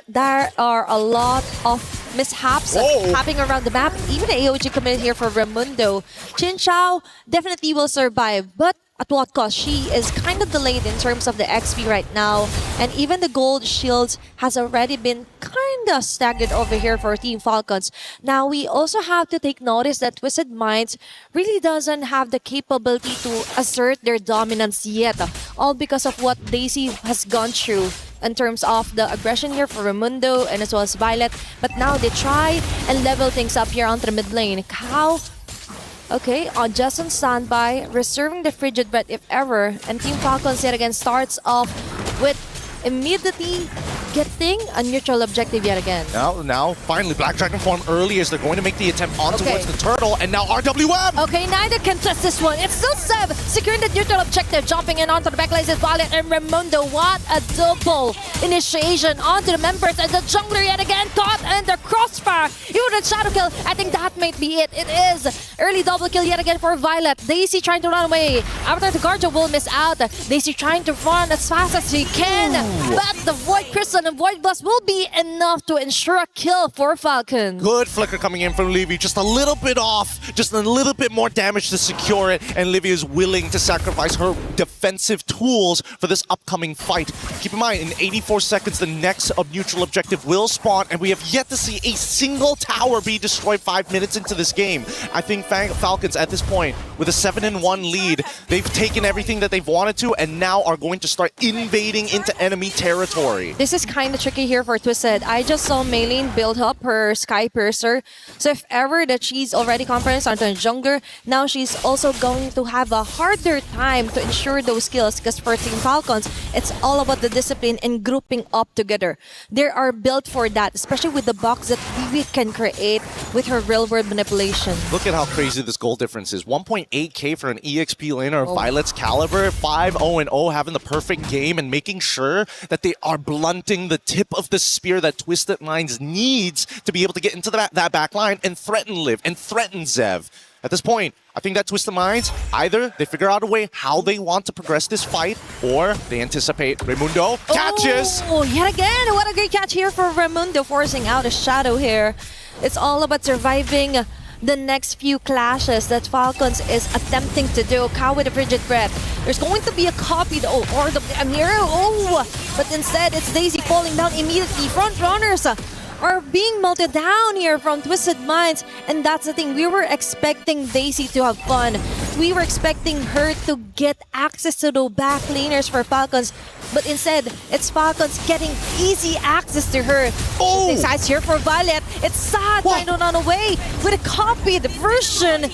are a lot of mishaps happening around the map. Even AOG committed here for Raimundo. Jin Chao definitely will survive, but at what cost? She is kind of delayed in terms of the XP right now, and even the gold shields has already been kind of staggered over here for Team Falcons. Now, we also have to take notice that Twisted Minds really doesn't have the capability to assert their dominance yet, all because of what Daisy has gone through in terms of the aggression here for Raimundo and as well as Violet. But now they try and level things up here onto the mid lane. How? Okay, just on standby, reserving the frigid breath if ever, and Team Falcons yet again starts off with immediately getting a neutral objective yet again. Now, finally, Black Dragon form early as they're going to make the attempt on towards the turtle, and now RWM! Okay, neither can test this one. It's still Seb securing the neutral objective, jumping in onto the backlines is Violet and Raimundo. What a double initiation onto the members, and the jungler yet again caught in the crossfire. Even the shadow kill, I think that might be it. It is early double kill yet again for Violet. Daisy trying to run away. After the Guardian will miss out. Daisy trying to run as fast as she can, but the Void Crystal and Void Blast will be enough to ensure a kill for Falcon. Good flicker coming in from Livy, just a little bit off, just a little bit more damage to secure it, and Livy is willing to sacrifice her defensive tools for this upcoming fight. Keep in mind, in 84 seconds, the next neutral objective will spawn, and we have yet to see a single tower be destroyed 5 minutes into this game. I think Falcons at this point, with a 7-1 lead, they've taken everything that they've wanted to, and now are going to start invading into enemy territory. This is kind of tricky here for Twisted. I just saw Maylene build up her Sky Piercer. So if ever that she's already confident onto a jungler, now she's also going to have a harder time to ensure those kills, because for Team Falcons, it's all about the discipline and grouping up together. They are built for that, especially with the box that Vivi can create with her real-world manipulation. Look at how crazy this goal difference is. 1.8k for an EXP laner of Violet's caliber. 5-0-0, having the perfect game and making sure that they are blunting the tip of the spear that Twisted Minds needs to be able to get into that back line and threaten Liv and threaten Zev. At this point, I think that Twisted Minds, either they figure out a way how they want to progress this fight, or they anticipate Raimundo catches. Oh, yet again, what a great catch here for Raimundo, forcing out a shadow here. It's all about surviving the next few clashes that Falcons is attempting to do. Cow with a frigid breath. There's going to be a copy though, or the Amira. Oh, but instead it's Daisy falling down immediately. Front runners are being melted down here from Twisted Minds, and that's the thing. We were expecting Daisy to have fun. We were expecting her to get access to the back laners for Falcons, but instead, it's Falcons getting easy access to her. Oh! Besides here for Violet, it's Sad trying to run away with a copied version,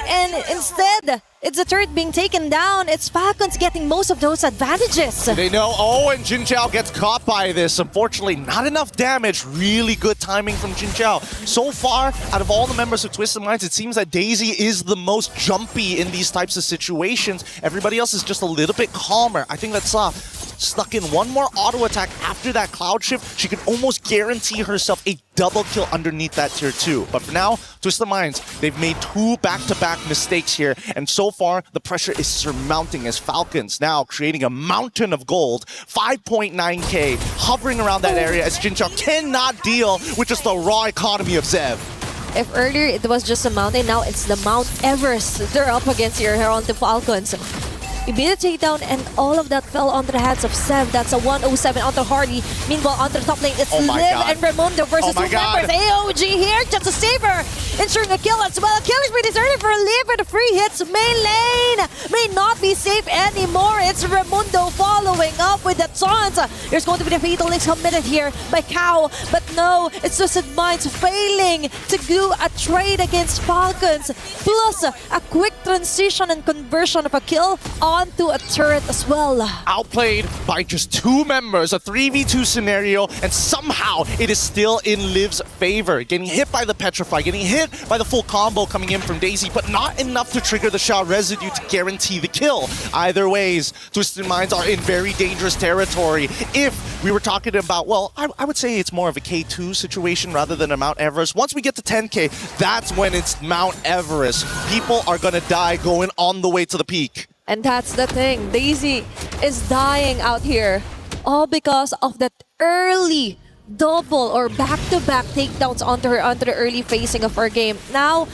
and instead, it's a turret being taken down. It's Falcons getting most of those advantages. They know, and Jin Chao gets caught by this. Unfortunately, not enough damage. Really good timing from Jin Chao. So far, out of all the members of Twisted Minds, it seems that Daisy is the most jumpy in these types of situations. Everybody else is just a little bit calmer. I think that's stuck in one more auto attack after that cloud shift. She can almost guarantee herself a double kill underneath that tier 2. But for now, Twisted Minds, they've made 2 back-to-back mistakes here, and so far the pressure is surmounting as Falcons now creating a mountain of gold. 5.9k hovering around that area as Jin Chao cannot deal with just the raw economy of Zev. If earlier it was just a mountain, now it's the Mount Everest they're up against here on the Falcons. Immediate takedown, and all of that fell onto the hands of Zev. That's a 107 onto Hardy. Meanwhile, onto the top lane, it's Liv and Raimundo versus 2 members. AOG here just to save her, ensuring a kill as well. A kill is pretty certain for Liv with the free hits. Main lane may not be safe anymore. It's Raimundo following up with the taunts. There's going to be the fatal links committed here by Cow, but no, it's Twisted Minds failing to do a trade against Falcons, plus a quick transition and conversion of a kill onto a turret as well. Outplayed by just 2 members, a 3v2 scenario, and somehow it is still in Liv's favor. Getting hit by the Petrify, getting hit by the full combo coming in from Daisy, but not enough to trigger the Shao residue to guarantee the kill. Either ways, Twisted Minds are in very dangerous territory. If we were talking about, well, I would say it's more of a K2 situation rather than a Mount Everest. Once we get to 10k, that's when it's Mount Everest. People are gonna die going on the way to the peak. And that's the thing. Daisy is dying out here, all because of that early double or back-to-back takedowns onto the early phasing of her game. Now,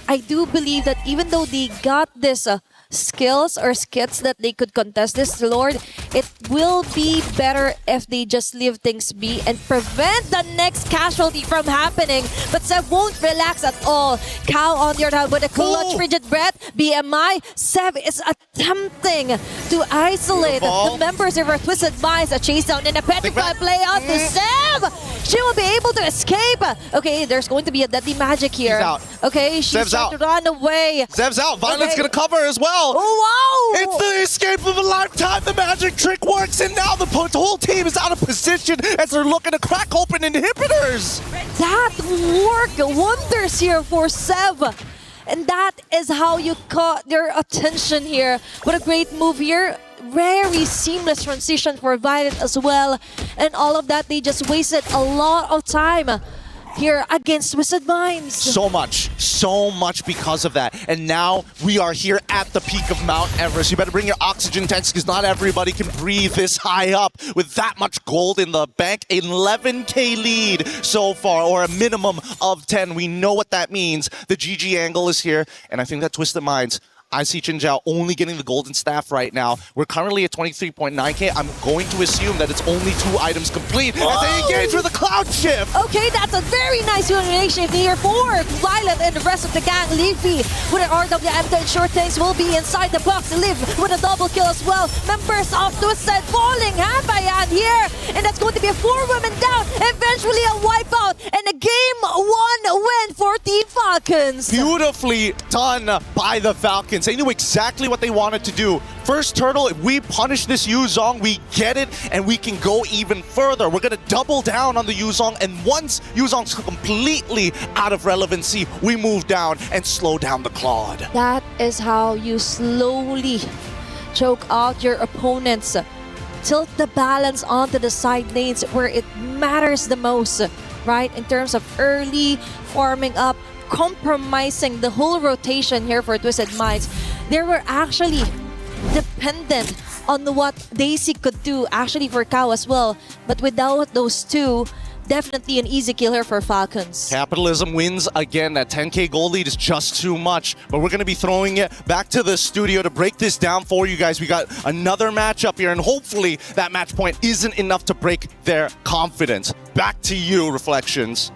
I do believe that even though they got this skills or skits that they could contest this Lord, it will be better if they just leave things be and prevent the next casualty from happening. But Zev won't relax at all. Cow on the other hand with a clutch frigid breath. BMI, Zev is attempting to isolate the members of her Twisted Minds. A chase down and a petrify play out to Zev. She will be able to escape. Okay, there's going to be a deadly magic here. She's out. Okay, she's trying to run away. Zev's out. Violet's gonna cover as well. Oh, wow! It's the escape of a lifetime. The magic trick works, and now the whole team is out of position as they're looking to crack open inhibitors. That worked wonders here for Zev. And that is how you caught their attention here. What a great move here. Very seamless transition for Violet as well. And all of that, they just wasted a lot of time here against Twisted Minds. So much because of that. And now we are here at the peak of Mount Everest. You better bring your oxygen tanks because not everybody can breathe this high up with that much gold in the bank. 11k lead so far, or a minimum of 10. We know what that means. The GG angle is here, and I think that Twisted Minds, I see Jin Zhao only getting the golden staff right now. We're currently at 23.9k. I'm going to assume that it's only 2 items complete as they engage with a cloud shift. Okay, that's a very nice combination here for Violet and the rest of the gang. Leafy with an RWM to ensure things will be inside the box. Live with a double kill as well. Members of Twisted falling hand by hand here. And that's going to be a 4 women down. Eventually a wipeout and a game 1 win for Team Falcons. Beautifully done by the Falcons. They knew exactly what they wanted to do. First turtle, if we punish this Yuzong, we get it, and we can go even further. We're going to double down on the Yuzong, and once Yuzong's completely out of relevancy, we move down and slow down the Claude. That is how you slowly choke out your opponents. Tilt the balance onto the side lanes where it matters the most, right? In terms of early farming up, compromising the whole rotation here for Twisted Minds. They were actually dependent on what Daisy could do, actually for Kao as well. But without those two, definitely an easy kill here for Falcons. Capitalism wins again. That 10k gold lead is just too much. But we're going to be throwing it back to the studio to break this down for you guys. We got another matchup here, and hopefully that match point isn't enough to break their confidence. Back to you, Reflections.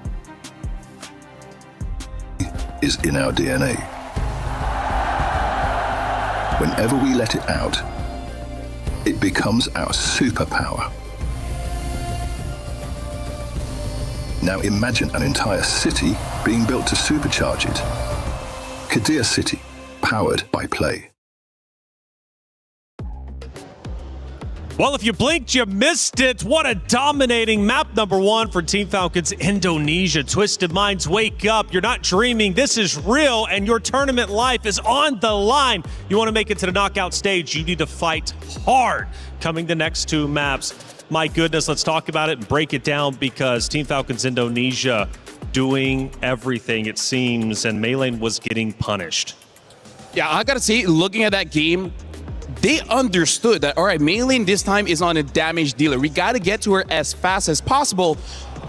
Is in our DNA. Whenever we let it out, it becomes our superpower. Now imagine an entire city being built to supercharge it. Kadir City, powered by play. Well, if you blinked, you missed it. What a dominating map number 1 for Team Falcons Indonesia. Twisted Minds, wake up. You're not dreaming. This is real, and your tournament life is on the line. You want to make it to the knockout stage, you need to fight hard. Coming the next 2 maps. My goodness, let's talk about it and break it down, because Team Falcons Indonesia doing everything, it seems, and Maylane was getting punished. Yeah, I gotta say, looking at that game, they understood that, all right, Maylane this time is on a damage dealer. We got to get to her as fast as possible.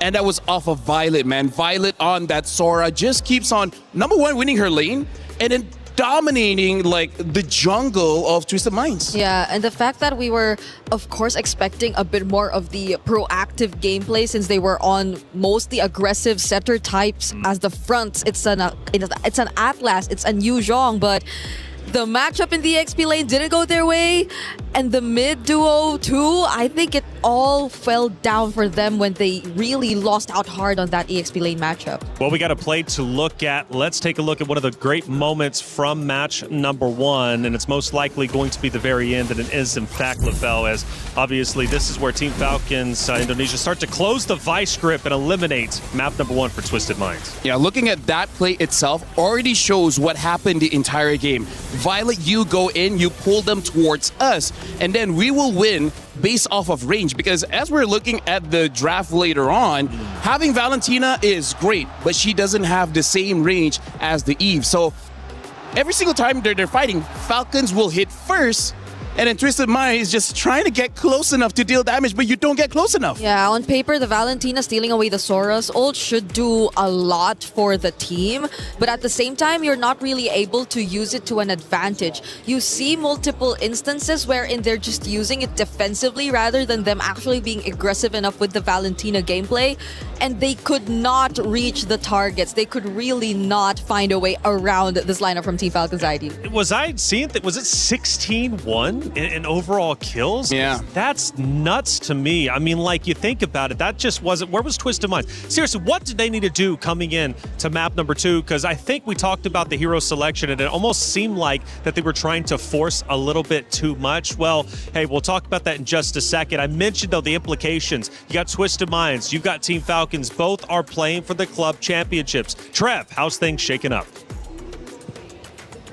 And that was off of Violet, man. Violet on that Sora just keeps on, number 1, winning her lane, and then dominating like the jungle of Twisted Minds. Yeah, and the fact that we were, of course, expecting a bit more of the proactive gameplay since they were on mostly aggressive setter types as the fronts. It's an Atlas, it's a Yu Zhong, but the matchup in the XP lane didn't go their way, and the mid duo too. I think it all fell down for them when they really lost out hard on that EXP lane matchup. Well, we got a play to look at. Let's take a look at one of the great moments from match number 1, and it's most likely going to be the very end, and it is in fact LaFell, as obviously this is where Team Falcons Indonesia start to close the vice grip and eliminate map number 1 for Twisted Minds. Yeah, looking at that play itself already shows what happened the entire game. Violet, you go in, you pull them towards us, and then we will win based off of range, because as we're looking at the draft later on, having Valentina is great, but she doesn't have the same range as the Eve. So every single time they're fighting, Falcons will hit first, and then Twisted Mind is just trying to get close enough to deal damage, but you don't get close enough. Yeah, on paper, the Valentina stealing away the Sora's ult should do a lot for the team, but at the same time, you're not really able to use it to an advantage. You see multiple instances wherein they're just using it defensively rather than them actually being aggressive enough with the Valentina gameplay, and they could not reach the targets. They could really not find a way around this lineup from Team Falcons ID. Was I seeing that? Was it 16-1 in overall kills? Yeah. That's nuts to me. I mean, like, you think about it, that just wasn't, where was Twisted Minds? Seriously, what did they need to do coming in to map number 2? Because I think we talked about the hero selection, and it almost seemed like that they were trying to force a little bit too much. Well, hey, we'll talk about that in just a second. I mentioned, though, the implications. You got Twisted Minds, you've got Team Falcons. Both are playing for the club championships. Trev, how's things shaking up?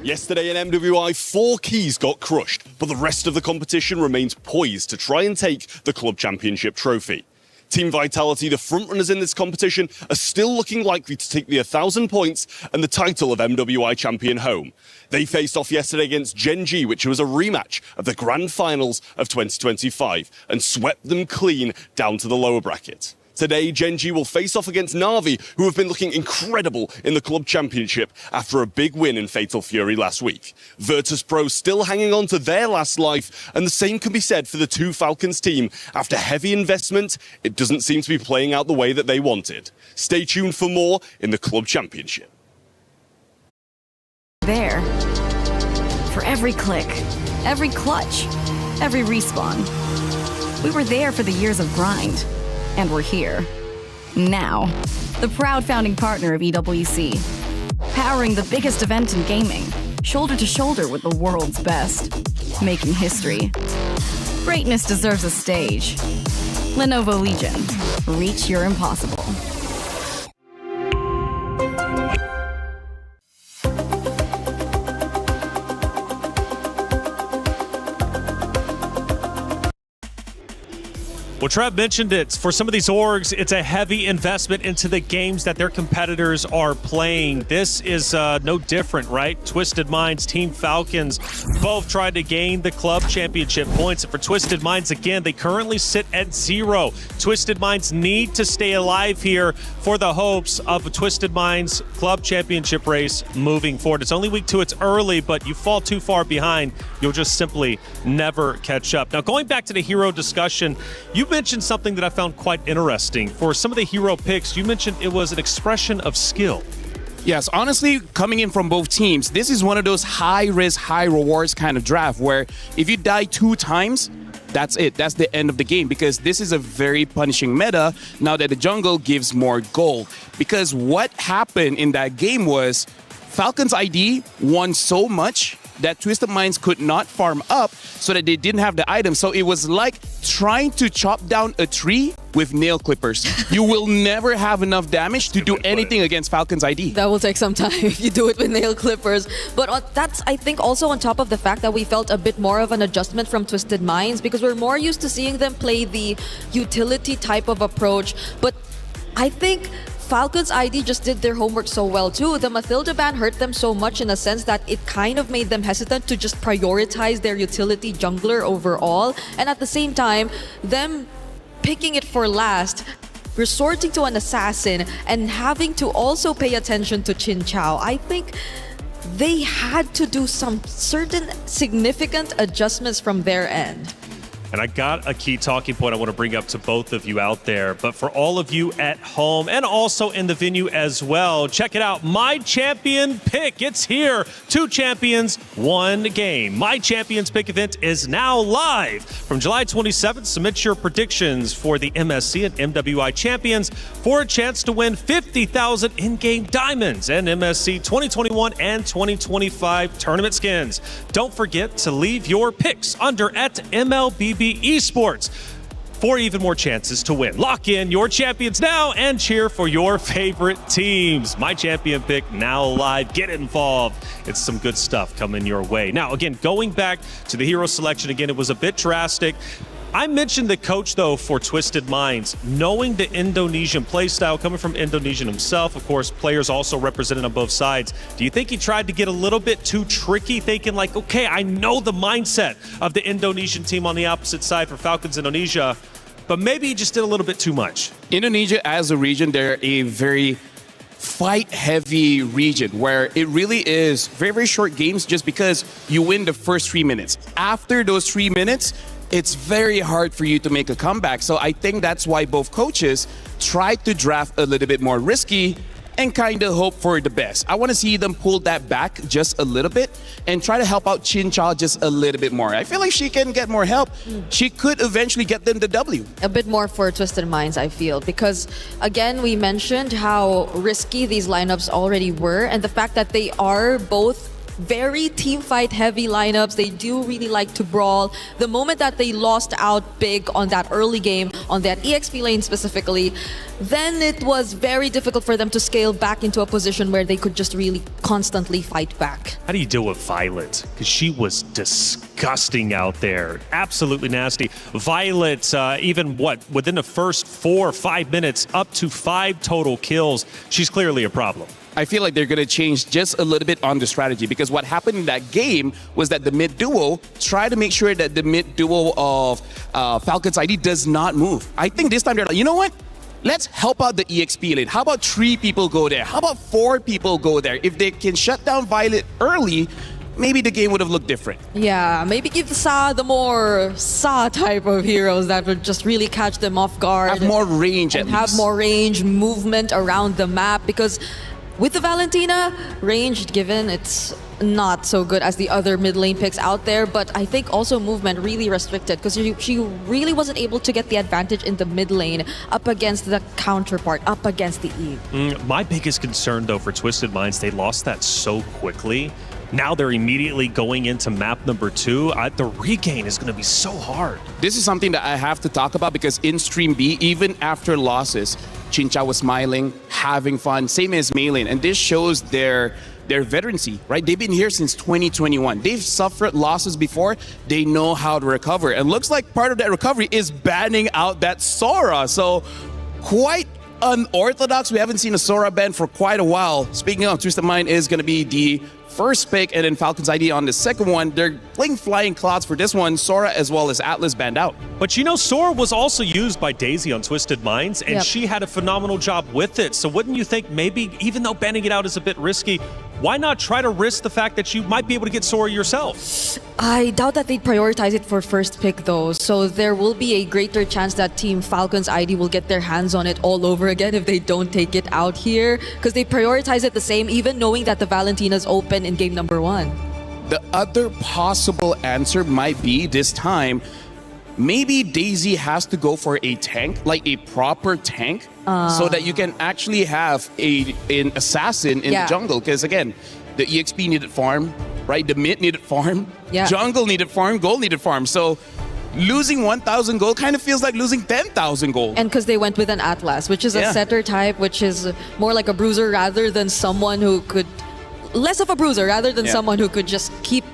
Yesterday in MWI, 4 keys got crushed, but the rest of the competition remains poised to try and take the club championship trophy. Team Vitality, the frontrunners in this competition, are still looking likely to take the 1,000 points and the title of MWI champion home. They faced off yesterday against Gen G, which was a rematch of the grand finals of 2025, and swept them clean down to the lower bracket. Today, Gen G will face off against Na'Vi, who have been looking incredible in the Club Championship after a big win in Fatal Fury last week. Virtus.pro still hanging on to their last life, and the same can be said for the two Falcons team. After heavy investment, it doesn't seem to be playing out the way that they wanted. Stay tuned for more in the Club Championship. There. For every click, every clutch, every respawn. We were there for the years of grind. And we're here. Now. The proud founding partner of EWC. Powering the biggest event in gaming. Shoulder to shoulder with the world's best. Making history. Greatness deserves a stage. Lenovo Legion. Reach your impossible. Well, Trev mentioned it. For some of these orgs, it's a heavy investment into the games that their competitors are playing. This is no different, right? Twisted Minds, Team Falcons, both tried to gain the club championship points. And for Twisted Minds, again, they currently sit at 0. Twisted Minds need to stay alive here for the hopes of a Twisted Minds club championship race moving forward. It's only week 2, it's early, but you fall too far behind, you'll just simply never catch up. Now, going back to the hero discussion, you mentioned something that I found quite interesting. For some of the hero picks, you mentioned it was an expression of skill. Yes, honestly, coming in from both teams, this is one of those high risk, high rewards kind of draft where if you die 2 times, that's it. That's the end of the game, because this is a very punishing meta now that the jungle gives more gold. Because what happened in that game was Falcons ID won so much that Twisted Minds could not farm up so that they didn't have the item. So it was like trying to chop down a tree with nail clippers. You will never have enough damage to do anything against Falcons ID. That will take some time if you do it with nail clippers. But that's, I think, also on top of the fact that we felt a bit more of an adjustment from Twisted Minds, because we're more used to seeing them play the utility type of approach. But I think Falcons ID just did their homework so well too. The Mathilda ban hurt them so much in a sense that it kind of made them hesitant to just prioritize their utility jungler overall. And at the same time, them picking it for last, resorting to an assassin, and having to also pay attention to Chin Chao, I think they had to do some certain significant adjustments from their end. And I got a key talking point I want to bring up to both of you out there. But for all of you at home and also in the venue as well, check it out. My Champion Pick. It's here. 2 champions, 1 game. My Champions Pick event is now live. From July 27th, submit your predictions for the MSC and MWI champions for a chance to win 50,000 in-game diamonds and MSC 2021 and 2025 tournament skins. Don't forget to leave your picks under at MLBB Esports for even more chances to win. Lock in your champions now and cheer for your favorite teams. My Champion Pick now live. Get involved. It's some good stuff coming your way. Now, again, going back to the hero selection, again, it was a bit drastic. I mentioned the coach, though, for Twisted Minds, knowing the Indonesian playstyle, coming from Indonesian himself, of course, players also represented on both sides. Do you think he tried to get a little bit too tricky, thinking like, okay, I know the mindset of the Indonesian team on the opposite side for Falcons Indonesia, but maybe he just did a little bit too much? Indonesia as a region, they're a very fight-heavy region where it really is very, very short games just because you win the first 3 minutes. After those 3 minutes, it's very hard for you to make a comeback. So I think that's why both coaches tried to draft a little bit more risky and kind of hope for the best. I want to see them pull that back just a little bit and try to help out Chin Chao just a little bit more. I feel like she can get more help. She could eventually get them the W. A bit more for Twisted Minds, I feel, because again, we mentioned how risky these lineups already were, and the fact that they are both very team fight heavy lineups. They do really like to brawl. The moment that they lost out big on that early game, on that EXP lane specifically, then it was very difficult for them to scale back into a position where they could just really constantly fight back. How do you deal with Violet? Because she was disgusting out there. Absolutely nasty. Violet, even within the first 4 or 5 minutes, up to 5 total kills. She's clearly a problem. I feel like they're going to change just a little bit on the strategy, because what happened in that game was that the mid duo tried to make sure that the mid duo of Falcons ID does not move. I think this time they're like, you know what? let's help out the EXP lane. How about 3 people go there? How about 4 people go there? If they can shut down Violet early, maybe the game would have looked different. Yeah, maybe give the more Sa type of heroes that would just really catch them off guard. Have more range and have more range, movement around the map, because with the Valentina, range given, it's not so good as the other mid lane picks out there, but I think also movement really restricted because she really wasn't able to get the advantage in the mid lane up against the counterpart, up against the Eve. My biggest concern though for Twisted Minds, they lost that so quickly. Now they're immediately going into map number 2. The regain is going to be so hard. This is something that I have to talk about because in Stream B, even after losses, Chincha was smiling, having fun, same as Maylin, and this shows their veterancy, right? They've been here since 2021. They've suffered losses before. They know how to recover. And looks like part of that recovery is banning out that Sora. So quite unorthodox. We haven't seen a Sora ban for quite a while. Speaking of, Twisted Mind is going to be the first pick, and then Falcon's ID on the second one. They're playing Flying Clouds for this one. Sora as well as Atlas banned out. But you know, Sora was also used by Daisy on Twisted Minds, and she had a phenomenal job with it. So wouldn't you think maybe, even though banning it out is a bit risky, why not try to risk the fact that you might be able to get Sora yourself? I doubt that they'd prioritize it for first pick though, so there will be a greater chance that Team Falcon's ID will get their hands on it all over again if they don't take it out here, because they prioritize it the same even knowing that the Valentina's open in game number 1. The other possible answer might be this time, maybe Daisy has to go for a tank, like a proper tank, so that you can actually have an assassin in the jungle. Because again, the EXP needed farm, right? The mid needed farm, jungle needed farm, gold needed farm. So losing 1,000 gold kind of feels like losing 10,000 gold. And because they went with an Atlas, which is a setter type, which is more like a bruiser rather than someone who could... Less of a bruiser rather than someone who could just keep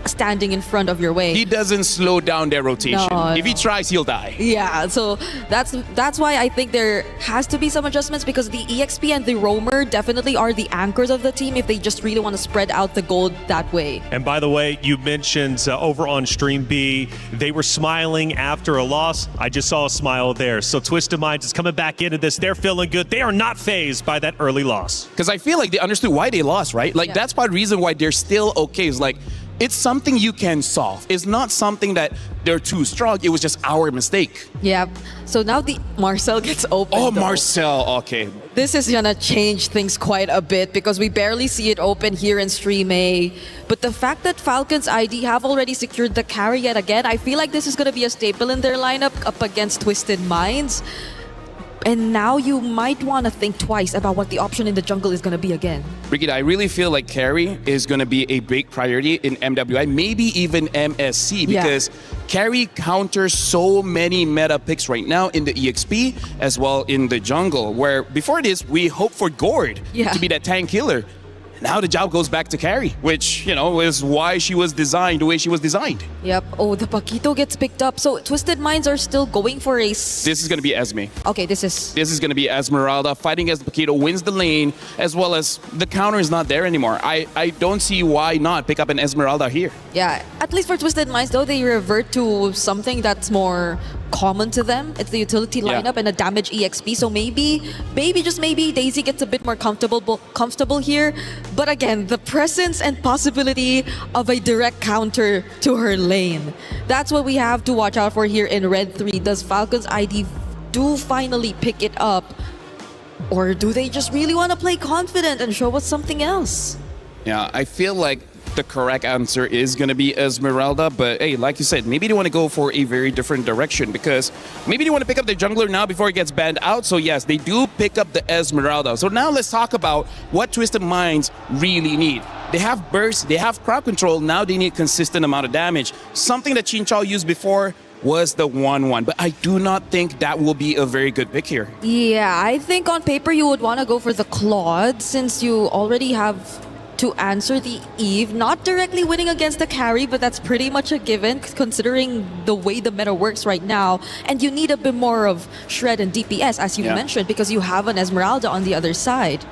standing in front of your way. He doesn't slow down their rotation. No, if he tries, he'll die. Yeah, so that's why I think there has to be some adjustments, because the EXP and the roamer definitely are the anchors of the team if they just really want to spread out the gold that way. And by the way, you mentioned over on Stream B, they were smiling after a loss. I just saw a smile there. So Twisted Minds is coming back into this. They're feeling good. They are not fazed by that early loss. Because I feel like they understood why they lost, right? Like that's part of the reason why they're still okay. It's like, it's something you can solve. It's not something that they're too strong. It was just our mistake. Yep. So now the Marcel gets open. Oh, though. Marcel. Okay. This is gonna change things quite a bit because we barely see it open here in Stream A. But the fact that Falcon's ID have already secured the carry yet again, I feel like this is gonna be a staple in their lineup up against Twisted Minds. And now you might want to think twice about what the option in the jungle is going to be again. Brigitte, I really feel like carry is going to be a big priority in MWI, maybe even MSC, because carry counters so many meta picks right now in the EXP as well in the jungle, where before this, we hoped for Gord to be that tank killer. Now the job goes back to carry, which, you know, is why she was designed the way she was designed. Yep. Oh, the Paquito gets picked up. So Twisted Minds are still going for a... This is going to be Esme. Okay, this is going to be Esmeralda fighting against Paquito, wins the lane, as well as the counter is not there anymore. I don't see why not pick up an Esmeralda here. Yeah, at least for Twisted Minds though, they revert to something that's more common to them. It's the utility lineup and a damage EXP. So maybe just maybe Daisy gets a bit more comfortable here. But again, the presence and possibility of a direct counter to her lane. That's what we have to watch out for here in Red 3. Does Falcon's ID do finally pick it up? Or do they just really want to play confident and show us something else? Yeah, I feel like the correct answer is going to be Esmeralda, but hey, like you said, maybe they want to go for a very different direction because maybe they want to pick up the jungler now before he gets banned out. So yes, they do pick up the Esmeralda. So now let's talk about what Twisted Minds really need. They have burst, they have crowd control, now they need consistent amount of damage. Something that Chinchao used before was the 1-1, but I do not think that will be a very good pick here. Yeah, I think on paper you would want to go for the Claude since you already have to answer the Eve, not directly winning against the carry, but that's pretty much a given considering the way the meta works right now. And you need a bit more of shred and DPS, as you mentioned, because you have an Esmeralda on the other side.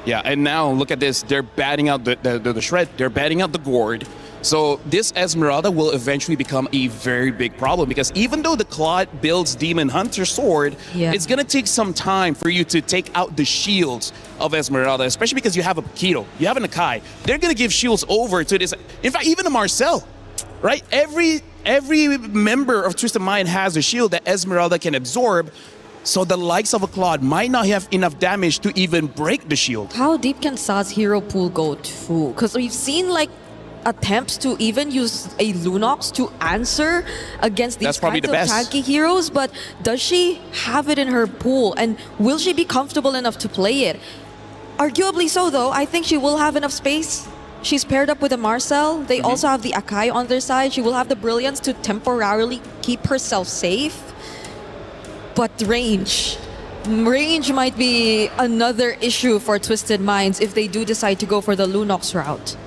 Yeah, and now look at this. They're batting out the shred. They're batting out the gourd. So this Esmeralda will eventually become a very big problem because even though the Claude builds Demon Hunter Sword, it's going to take some time for you to take out the shields of Esmeralda, especially because you have a Paquito, you have an Akai. They're going to give shields over to this. In fact, even a Marcel, right? Every member of Twisted Mind has a shield that Esmeralda can absorb. So the likes of a Claude might not have enough damage to even break the shield. How deep can Sa's hero pool go to? Because we've seen like attempts to even use a Lunox to answer against these kinds of tanky heroes, but does she have it in her pool, and will she be comfortable enough to play it? Arguably so, though. I think she will have enough space. She's paired up with a Marcel. They also have the Akai on their side. She will have the Brilliance to temporarily keep herself safe. But range might be another issue for Twisted Minds if they do decide to go for the Lunox route.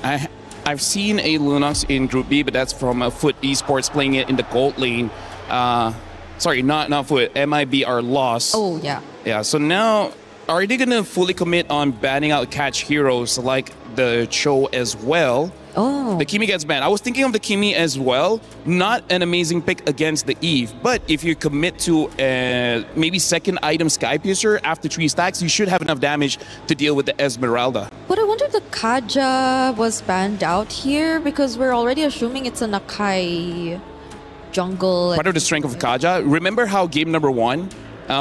I've seen a Lunox in Group B, but that's from Foot Esports playing it in the gold lane. Sorry, not Foot. MIB are lost. Oh, yeah. Yeah, so now, are they going to fully commit on banning out catch heroes like the Cho as well? Oh. The Kimi gets banned. I was thinking of the Kimi as well. Not an amazing pick against the Eve, but if you commit to maybe second item Sky Piercer after 3 stacks, you should have enough damage to deal with the Esmeralda. But I wonder if the Kaja was banned out here because we're already assuming it's an Akai jungle. Part of the strength of Kaja. Remember how game number 1,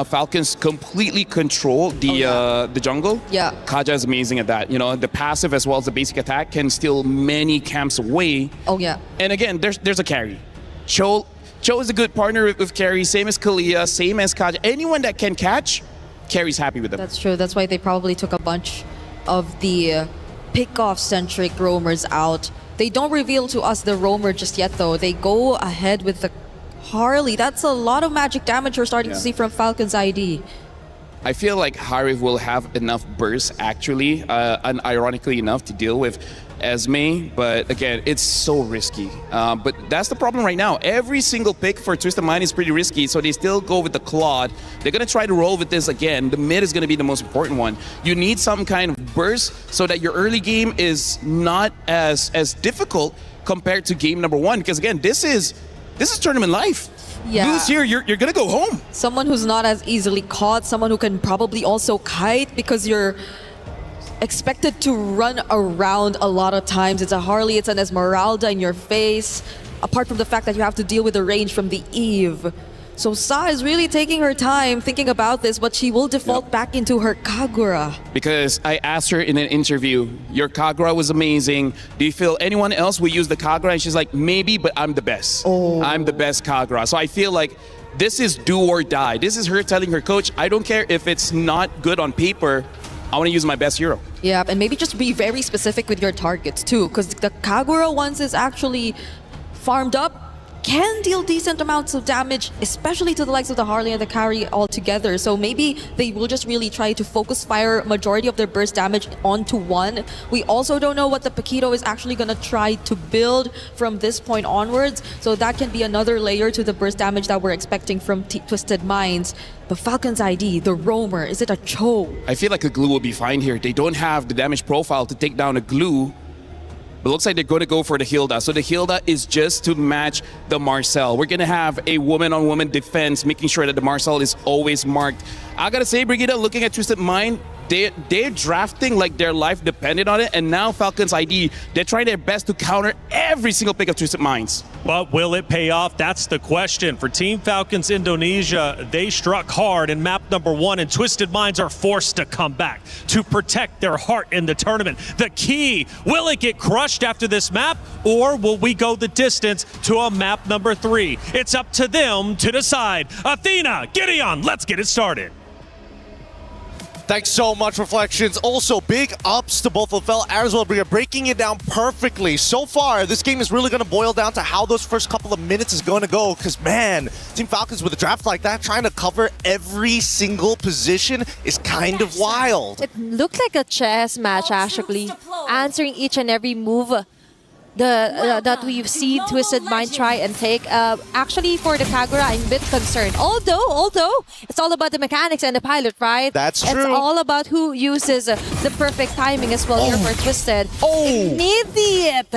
Falcons completely control the jungle? Yeah. Kaja is amazing at that. You know, the passive as well as the basic attack can steal many camps away. Oh, yeah. And again, there's a carry. Cho is a good partner with carry, same as Kalia, same as Kaja. Anyone that can catch, carry's happy with them. That's true. That's why they probably took a bunch of the pick-off-centric roamers out. They don't reveal to us the roamer just yet, though. They go ahead with the Harley. That's a lot of magic damage we're starting to see from Falcon's ID. I feel like Harif will have enough burst, actually, and ironically enough, to deal with Esme. But again, it's so risky. But that's the problem right now. Every single pick for Twisted Mind is pretty risky, so they still go with the Claude. They're going to try to roll with this again. The mid is going to be the most important one. You need some kind of burst so that your early game is not as difficult compared to game number 1. Because again, this is tournament life. Yeah. Lose here, you're gonna go home. Someone who's not as easily caught, someone who can probably also kite because you're expected to run around a lot of times. It's a Harley, it's an Esmeralda in your face, apart from the fact that you have to deal with the range from the Eve. So Sa is really taking her time thinking about this, but she will default back into her Kagura. Because I asked her in an interview, your Kagura was amazing. Do you feel anyone else will use the Kagura? And she's like, maybe, but I'm the best. I'm the best Kagura. So I feel like this is do or die. This is her telling her coach, I don't care if it's not good on paper, I want to use my best hero. Yeah, and maybe just be very specific with your targets too, because the Kagura, once is actually farmed up, can deal decent amounts of damage, especially to the likes of the Harley and the carry altogether. So maybe they will just really try to focus fire majority of their burst damage onto one. We also don't know what the Paquito is actually going to try to build from this point onwards. So that can be another layer to the burst damage that we're expecting from Twisted Minds. But Falcon's ID, the roamer, is it a Cho? I feel like a glue will be fine here. They don't have the damage profile to take down a glue. But looks like they're going to go for the Hilda. So the Hilda is just to match the Marcel. We're going to have a woman-on-woman defense, making sure that the Marcel is always marked. I got to say, Brigitte, looking at Twisted Mind, they're drafting like their life depended on it. And now Falcon's ID, they're trying their best to counter every single pick of Twisted Minds. But will it pay off? That's the question. For Team Falcons Indonesia, they struck hard in map number 1, and Twisted Minds are forced to come back to protect their heart in the tournament. The key, will it get crushed after this map, or will we go the distance to a map number 3? It's up to them to decide. Athena, Gideon, let's get it started. Thanks so much, Reflections. Also, big ups to both Lafell as well, breaking it down perfectly. So far, this game is really going to boil down to how those first couple of minutes is going to go, because, man, Team Falcons with a draft like that, trying to cover every single position is kind of wild. It looked like a chess match, actually, answering each and every move that we've seen Twisted Mind try and take. Actually, for the Kagura, I'm a bit concerned. Although it's all about the mechanics and the pilot, right? That's true. It's all about who uses the perfect timing as well here for Twisted. Immediate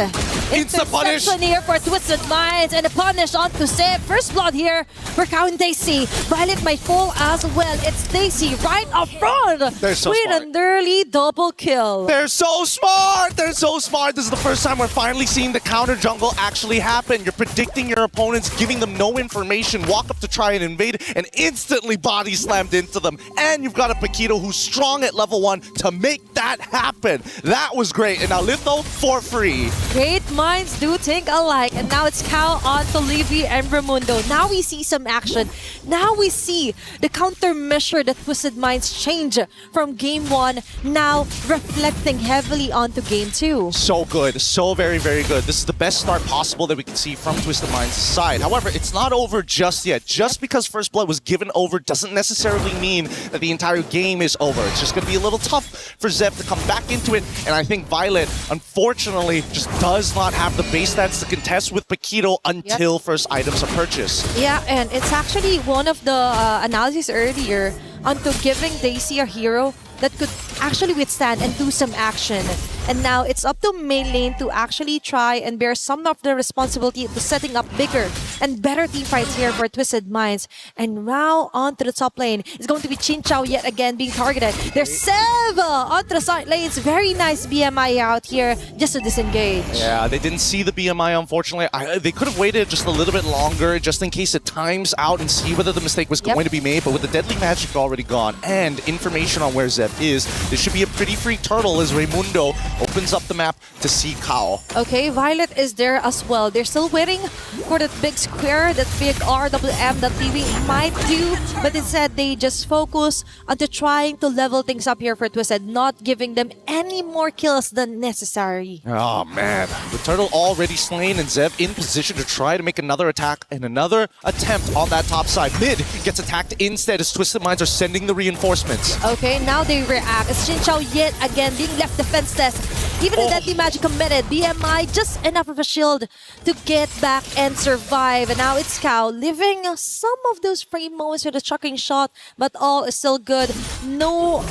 Instant punish here for Twisted Minds, and a punish onto Zeb. First blood here for Count Daisy. Violet might fall as well. It's Daisy right up front. They're so with smart. an early double kill. They're so smart! They're so smart! This is the first time we're finally seeing the counter jungle actually happen. You're predicting your opponents, giving them no information, walk up to try and invade, and instantly body slammed into them. And you've got a Paquito who's strong at level 1 to make that happen. That was great. And now Litho for free. Great minds do think alike. And now it's Cal onto Levy and Raimundo. Now we see some action. Now we see the countermeasure that Twisted Minds change from game 1, now reflecting heavily onto game 2. So good. So very, very good. This is the best start possible that we can see from Twisted Minds' side. However, it's not over just yet. Just because First Blood was given over doesn't necessarily mean that the entire game is over. It's just going to be a little tough for Zev to come back into it. And I think Violet, unfortunately, just does not have the base stats to contest with Paquito until first items are purchased. Yeah, and it's actually one of the analyses earlier onto giving Daisy a hero that could actually withstand and do some action. And now it's up to main lane to actually try and bear some of the responsibility to setting up bigger and better team fights here for Twisted Minds. And now onto the top lane is going to be Chinchao yet again being targeted. There's Sev onto the side lanes. Very nice BMI out here just to disengage. Yeah, they didn't see the BMI, unfortunately. They could have waited just a little bit longer just in case it times out and see whether the mistake was going to be made. But with the Deadly Magic already gone and information on where Zev is, this should be a pretty free turtle as Raimundo opens up the map to see Kao. Okay, Violet is there as well. They're still waiting for that big square, that big RWM that TV might do, but instead they just focus on trying to level things up here for Twisted, not giving them any more kills than necessary. Oh man, the turtle already slain and Zev in position to try to make another attack and another attempt on that top side. Mid gets attacked instead as Twisted Minds are sending the reinforcements. Okay, now they react. It's Chinchao yet again being left defenseless. Even the Deadly Magic committed. BMI just enough of a shield to get back and survive. And now it's Kao living some of those frame moments with a chucking shot, but all is still good. No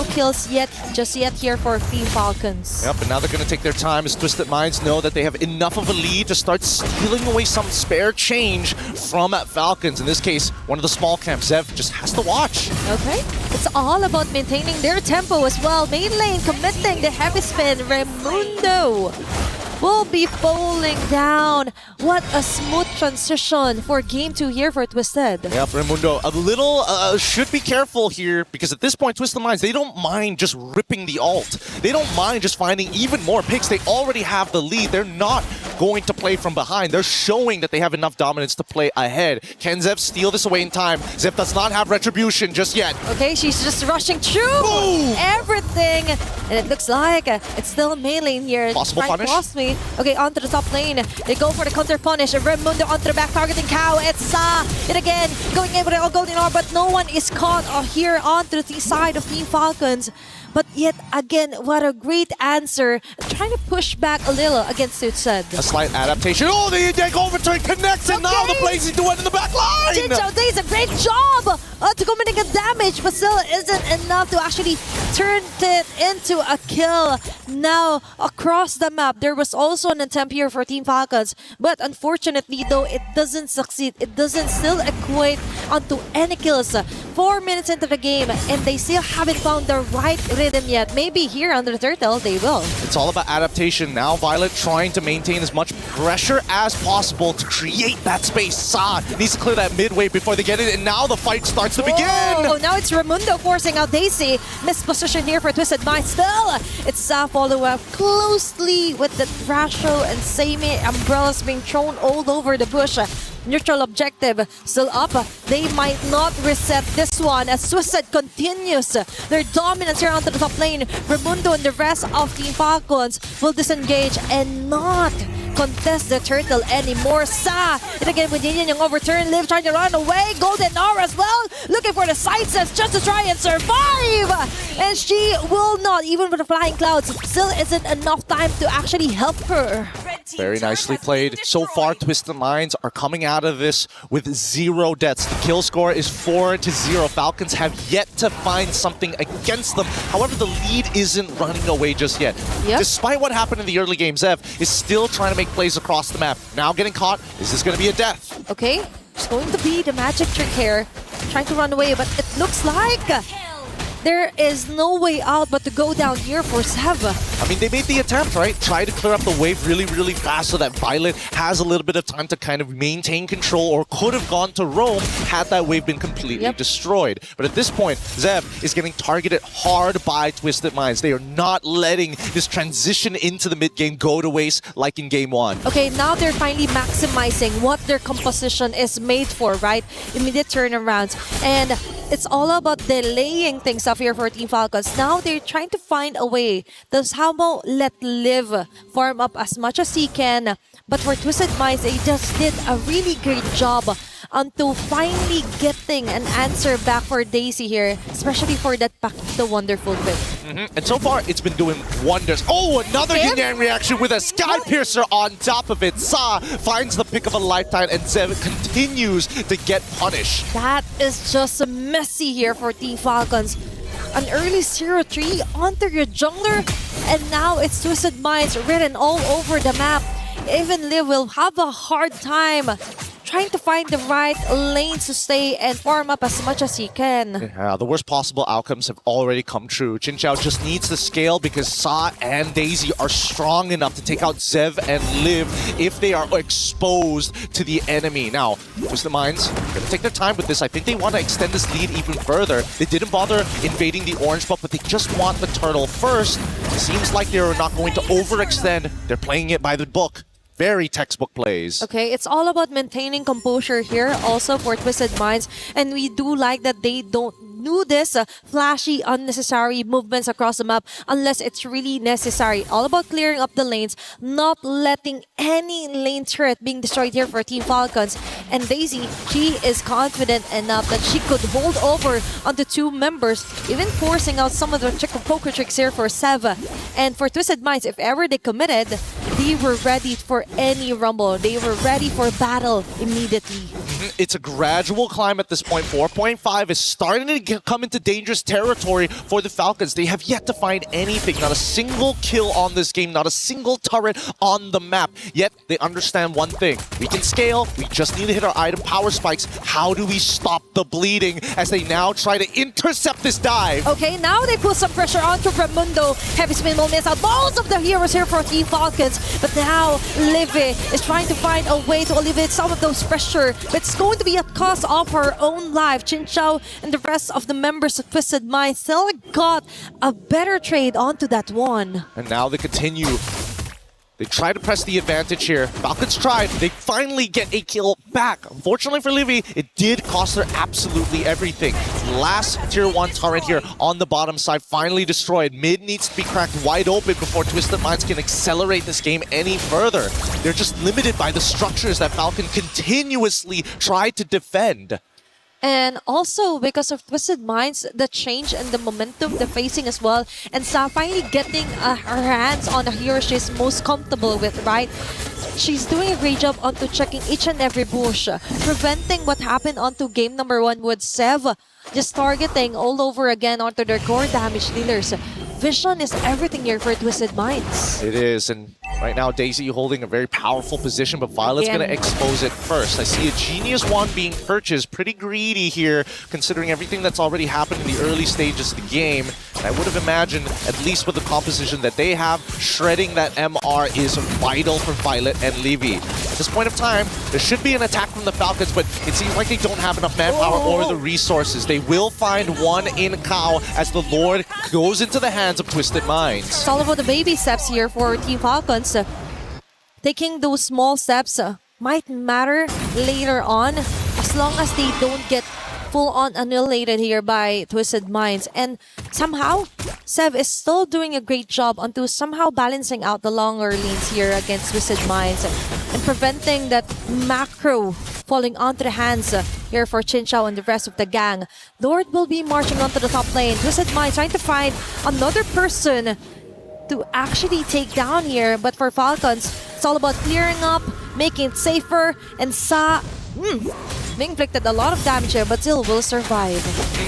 kills yet, just yet here for Team Falcons. Yep, and now they're going to take their time as Twisted Minds know that they have enough of a lead to start stealing away some spare change from Falcons. In this case, one of the small camps. Zev just has to watch. Okay, it's all about maintaining their tempo as well. Main lane committing the heavy spin. Raimundo will be falling down. What a smooth transition for game 2 here for Twisted. Yep, Raimundo a little should be careful here because at this point Twisted Minds, they don't mind just ripping the ult. They don't mind just finding even more picks. They already have the lead. They're not going to play from behind. They're showing that they have enough dominance to play ahead. Can Zev steal this away in time? Zev does not have retribution just yet. Okay, she's just rushing through everything. And it looks like it's still main lane here. Possible punish? Okay, onto the top lane. They go for the counter punish. Raimundo onto the back, targeting Kao. It's it again, going in with a golden orb, but no one is caught here onto the side of Team Falcons. But yet again, what a great answer. Trying to push back a little against Twisted. A slight adaptation. Oh, the ENG overturn connects, and now the Blazing Duet in the back line! Chinchao does a great job to committing a damage, but still isn't enough to actually turn it into a kill. Now, across the map, there was also an attempt here for Team Falcons, but unfortunately, though, it doesn't succeed. It doesn't still equate onto any kills. 4 minutes into the game, and they still haven't found the right rhythm yet. Maybe here under the turtle, they will. It's all about adaptation. Now Violet trying to maintain as much pressure as possible to create that space. Sa needs to clear that midway before they get it, and now the fight starts to begin! Oh, now it's Raimundo forcing out Daisy. Missed position here for Twisted Minds. Still, it's Sa follow up closely with the Thrasho and Seimei umbrellas being thrown all over the bush. Neutral objective still up. They might not reset this one as Twisted continues their dominance here onto the top lane. Raimundo and the rest of Team Falcons will disengage and not contest the turtle anymore. Sa, and again with Yin yung overturn, Liv trying to run away. Golden Aura as well, looking for the side steps just to try and survive. And she will not, even with the flying clouds, still isn't enough time to actually help her. Very nicely played. So far, Twisted Minds are coming out of this with 0 deaths. The kill score is 4-0. Falcons have yet to find something against them. However, the lead isn't running away just yet. Yep. Despite what happened in the early game, Zev is still trying to make plays across the map. Now getting caught. Is this going to be a death? Okay, it's going to be the magic trick here. Trying to run away, but it looks like there is no way out but to go down here for Sev. I mean, they made the attempt, right? Try to clear up the wave really, really fast so that Violet has a little bit of time to kind of maintain control, or could have gone to roam had that wave been completely destroyed. But at this point, Zev is getting targeted hard by Twisted Minds. They are not letting this transition into the mid game go to waste like in game 1. Okay, now they're finally maximizing what their composition is made for, right? Immediate turnarounds. And it's all about delaying things up here for Team Falcons. Now they're trying to find a way to somehow let Liv farm up as much as he can. But for Twisted Minds, they just did a really great job until finally getting an answer back for Daisy here, especially for that Paquito wonderful pick. And so far, it's been doing wonders. Oh, another Yin Yang reaction with a Sky Piercer on top of it. Sa finds the pick of a lifetime, and Zev continues to get punished. That is just messy here for Team Falcons. An early 0-3 onto your jungler, and now it's Twisted Minds written all over the map. Even Liv will have a hard time trying to find the right lanes to stay and farm up as much as he can. Yeah, the worst possible outcomes have already come true. Jin Xiao just needs to scale because Sa and Daisy are strong enough to take out Zev and Liv if they are exposed to the enemy. Now, Twisted Minds gonna take their time with this. I think they want to extend this lead even further. They didn't bother invading the orange buff, but they just want the turtle first. It seems like they're not going to overextend. They're playing it by the book. Very textbook plays. Okay, it's all about maintaining composure here also for Twisted Minds. And we do like that they don't do this flashy, unnecessary movements across the map unless it's really necessary. All about clearing up the lanes, not letting any lane turret being destroyed here for Team Falcons. And Daisy, she is confident enough that she could hold over on the 2 members, even forcing out some of the poker tricks here for Sev. And for Twisted Minds, if ever they committed, they were ready for any rumble. They were ready for battle immediately. It's a gradual climb at this point. 4.5 is starting to come into dangerous territory for the Falcons. They have yet to find anything. Not a single kill on this game. Not a single turret on the map. Yet they understand one thing. We can scale. We just need to hit our item power spikes. How do we stop the bleeding as they now try to intercept this dive? Okay, now they put some pressure onto Ramundo. Heavy spin will miss out most of the heroes here for Team Falcons. But now Livy is trying to find a way to alleviate some of those pressure. But it's going to be at cost of her own life. Chin Xiao and the rest of the members of Twisted Minds still got a better trade onto that one. And now they continue. They try to press the advantage here. Falcons tried. They finally get a kill back. Unfortunately for Livy, it did cost her absolutely everything. Last tier 1 turret here on the bottom side finally destroyed. Mid needs to be cracked wide open before Twisted Minds can accelerate this game any further. They're just limited by the structures that Falcon continuously tried to defend. And also because of Twisted Minds, the change and the momentum they're facing as well. And Sa finally getting her hands on the hero she's most comfortable with, right? She's doing a great job onto checking each and every bush, preventing what happened onto game number 1 with Sev just targeting all over again onto their core damage dealers. Vision is everything here for Twisted Minds. It is, and right now Daisy holding a very powerful position, but Violet's going to expose it first. I see a Genius Wand being purchased. Pretty greedy here, considering everything that's already happened in the early stages of the game. And I would have imagined, at least with the composition that they have, shredding that MR is vital for Violet and Levy. At this point of time, there should be an attack from the Falcons, but it seems like they don't have enough manpower or the resources. They will find one in Kao as the Lord goes into the hands of Twisted Minds. It's all about the baby steps here for Team Falcons. Taking those small steps might matter later on as long as they don't get full-on annihilated here by Twisted Minds. And somehow, Sev is still doing a great job onto somehow balancing out the longer lanes here against Twisted Minds and preventing that macro falling onto the hands here for Chinchao and the rest of the gang. Lord will be marching onto the top lane. Twisted Minds trying to find another person to actually take down here. But for Falcons, it's all about clearing up, making it safer, and being inflicted a lot of damage here, but still will survive.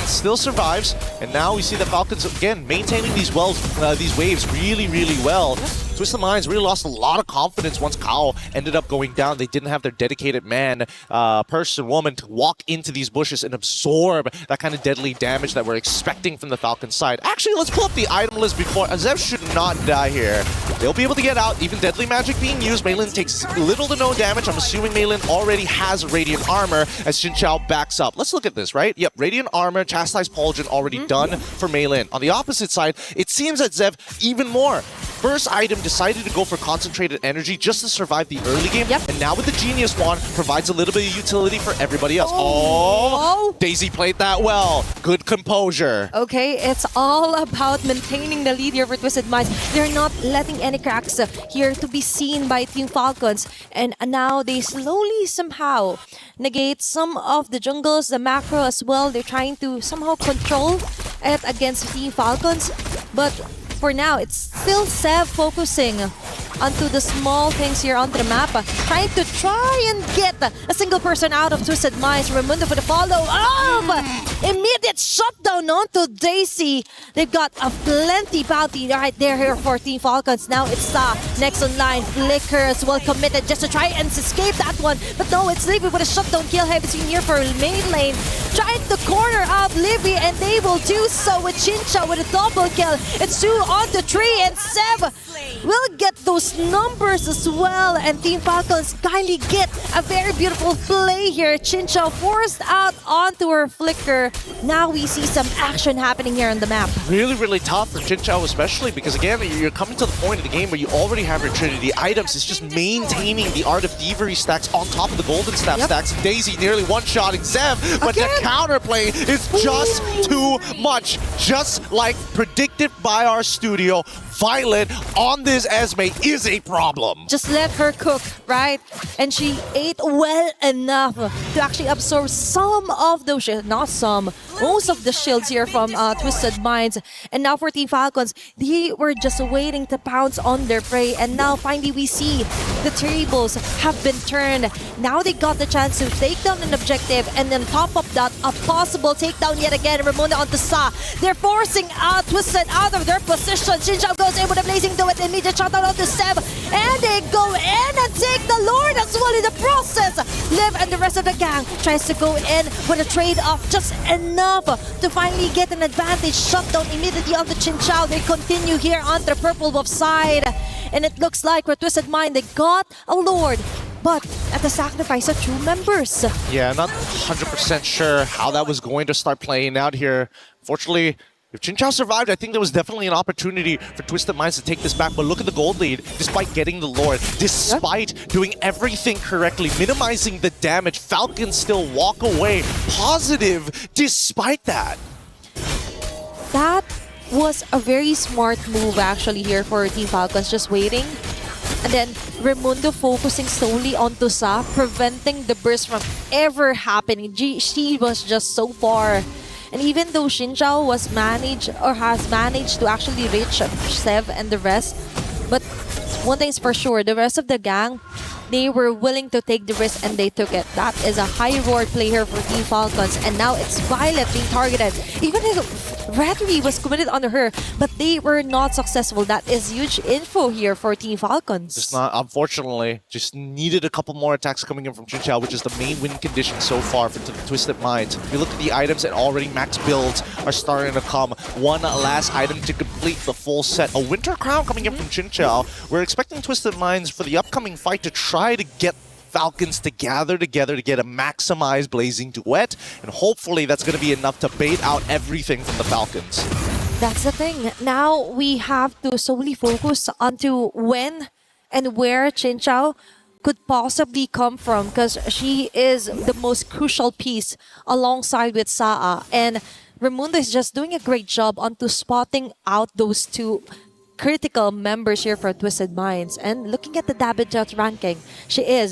Still survives, and now we see the Falcons again maintaining these waves really, really well. Twisted Minds really lost a lot of confidence once Kao ended up going down. They didn't have their dedicated man, woman to walk into these bushes and absorb that kind of deadly damage that we're expecting from the Falcon side. Actually, let's pull up the item list before. Zev should not die here. They'll be able to get out, even deadly magic being used. Maylin takes little to no damage. I'm assuming Maylin already has Radiant Armor as Xin Chao backs up. Let's look at this, right? Yep, Radiant Armor, Chastise Pauldron already done for Maylin. On the opposite side, it seems that Zev even more. First item decided to go for concentrated energy just to survive the early game. Yep. And now with the Genius Wand, provides a little bit of utility for everybody else. Oh, Daisy played that well. Good composure. Okay, it's all about maintaining the lead here for Twisted Minds. They're not letting any cracks here to be seen by Team Falcons. And now they slowly somehow negate some of the jungles, the macro as well. They're trying to somehow control it against Team Falcons. But for now, it's still Sev focusing onto the small things here onto the map, trying to and get a single person out of Twisted Minds. Raimundo for the follow up! Immediate shutdown onto Daisy. They've got a plenty bounty right there here for Team Falcons. Now it's next on line. Flicker as well committed just to try and escape that one. But no, it's Livy with a shutdown kill. Haven't seen here for main lane. Trying to corner up Livy, and they will do so with Chincha with a double kill. It's 2 onto 3, and Sev will get those numbers as well. And Team Falcons kindly get a very beautiful play here. Chincha forced out onto her Flicker. Now we see some action happening here on the map. Really, really tough for Chinchao especially because again, you're coming to the point of the game where you already have your Trinity items. It's just maintaining the Art of Thievery stacks on top of the Golden Staff stacks. Daisy nearly one-shotting Zev, but the counterplay is just too much. Just like predicted by our studio, Violet on this Esme is a problem. Just let her cook, right? And she ate well enough to actually absorb some of those shields, not some, most of the shields here from Twisted Minds. And now for Team Falcons, they were just waiting to pounce on their prey. And now finally we see the tables have been turned. Now they got the chance to take down an objective, and then top of that, a possible takedown yet again. Ramona onto Sa. They're forcing out Twisted out of their position. Xinjiao goes in with a blazing do it. Immediate shutdown onto Sev. And they go in and take the Lord as well in the process. Liv and the rest of the gang tries to go in with a trade-off just enough to finally get an advantage. Shutdown immediately onto Chinchao. They continue here on the purple buff side. And it looks like for Twisted Mind, they got a Lord, but at the sacrifice of 2 members. Yeah, not 100% sure how that was going to start playing out here. Fortunately, if Chinchao survived, I think there was definitely an opportunity for Twisted Minds to take this back. But look at the gold lead, despite getting the Lord, despite doing everything correctly, minimizing the damage, Falcons still walk away positive despite that. That was a very smart move actually here for Team Falcons, just waiting. And then Raimundo focusing solely on Sa, preventing the burst from ever happening. She was just so far. And even though Xinjiao was managed or has managed to actually reach Sev and the rest, but one thing's for sure, the rest of the gang, they were willing to take the risk and they took it. That is a high reward play here for Team Falcons. And now it's Violet being targeted. Even if Rhetoric was committed on her, but they were not successful. That is huge info here for Team Falcons. Just not, unfortunately, just needed a couple more attacks coming in from Chinchao, which is the main win condition so far for Twisted Minds. If you look at the items, and already max builds are starting to come. One last item to complete the full set. A Winter Crown coming in from Chinchao. We're expecting Twisted Minds for the upcoming fight to try to get Falcons to gather together to get a maximized Blazing Duet, and hopefully that's going to be enough to bait out everything from the Falcons. That's the thing. Now we have to solely focus onto when and where Chinchao could possibly come from, because she is the most crucial piece alongside with Saa. And Raimundo is just doing a great job onto spotting out those two critical members here for Twisted Minds. And looking at the Dabijot ranking, she is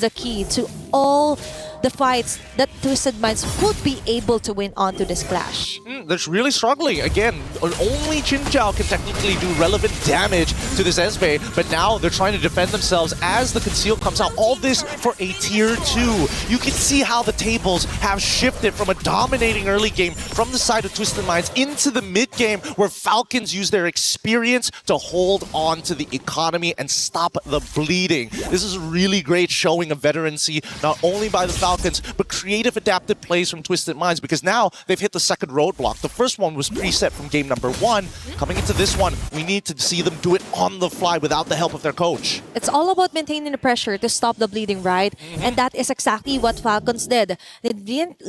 the key to all the fights that Twisted Minds would be able to win onto this clash. They're really struggling. Again, only Chin Chao can technically do relevant damage to this Esme, but now they're trying to defend themselves as the Conceal comes out. All this for a tier 2. You can see how the tables have shifted from a dominating early game from the side of Twisted Minds into the mid game, where Falcons use their experience to hold on to the economy and stop the bleeding. This is a really great showing of veterancy, not only by the Falcons, but creative adaptive plays from Twisted Minds, because now they've hit the second roadblock. The first one was preset from game number 1. Coming into this one, we need to see them do it on the fly without the help of their coach. It's all about maintaining the pressure to stop the bleeding, right? And that is exactly what Falcons did. They didn't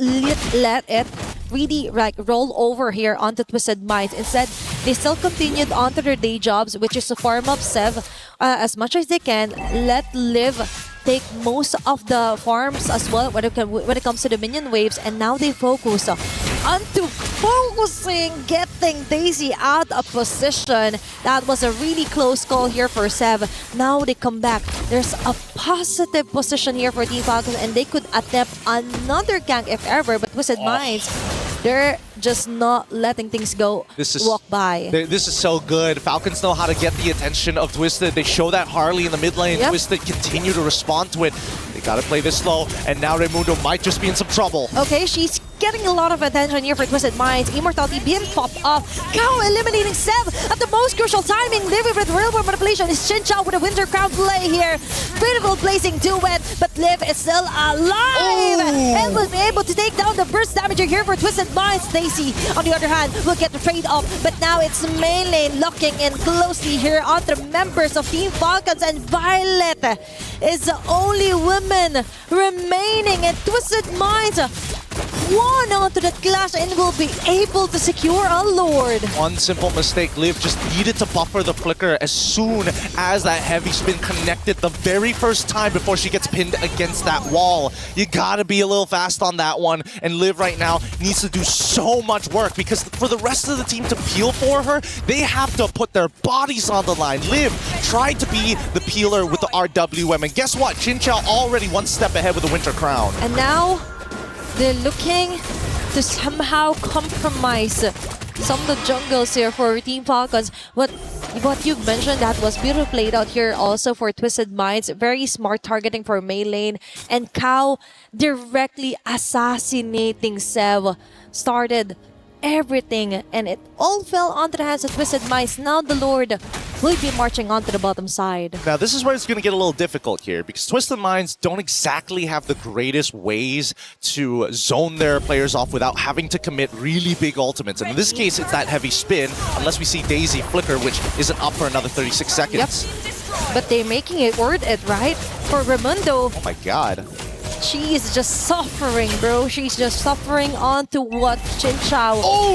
let it really roll over here onto Twisted Minds. Instead, they still continued onto their day jobs, which is to farm up Sev as much as they can. Let Liv take most of the farms as well when it comes to the minion waves, and now they focus onto getting Daisy out of position. That was a really close call here for Sev. Now they come back. There's a positive position here for Team Falcons, and they could attempt another gank if ever, but Twisted Minds, they're just not letting things go walk by. This is so good. Falcons know how to get the attention of Twisted. They show that Harley in the mid lane. Twisted continue to respond to it. They gotta play this slow, and now Raimundo might just be in some trouble. Okay, she's getting a lot of attention here for Twisted Minds. Immortality being popped off. Cow eliminating Sev at the most crucial timing. Living with real world manipulation is Chin Chao with a Winter Crown play here. Beautiful placing duet, but Liv is still alive and will be able to take down the burst damager here for Twisted Minds. Daisy, on the other hand, will get the trade-off, but now it's main lane locking in closely here on the members of Team Falcons, and Violet is the only woman remaining, and Twisted Minds one onto the clash and will be able to secure a Lord. One simple mistake. Liv just needed to buffer the flicker as soon as that heavy spin connected the very first time before she gets pinned against that wall. You gotta be a little fast on that one, and Liv right now needs to do so much work, because for the rest of the team to peel for her, they have to put their bodies on the line. Liv tried to be the peeler with the RWM, and guess what? Chin Chao already one step ahead with the Winter Crown. And now they're looking to somehow compromise some of the jungles here for Team Falcons. What you mentioned, that was beautifully played out here also for Twisted Minds. Very smart targeting for Mei lane, and Cow directly assassinating Sev started everything, and it all fell onto the hands of Twisted Minds. Now the Lord will be marching onto the bottom side. Now this is where it's going to get a little difficult here, because Twisted Minds don't exactly have the greatest ways to zone their players off without having to commit really big ultimates. And in this case, it's that heavy spin, unless we see Daisy flicker, which isn't up for another 36 seconds. Yep. But they're making it worth it, right? For Raimundo. Oh my god. She is just suffering, bro. She's just suffering onto what Chin Chao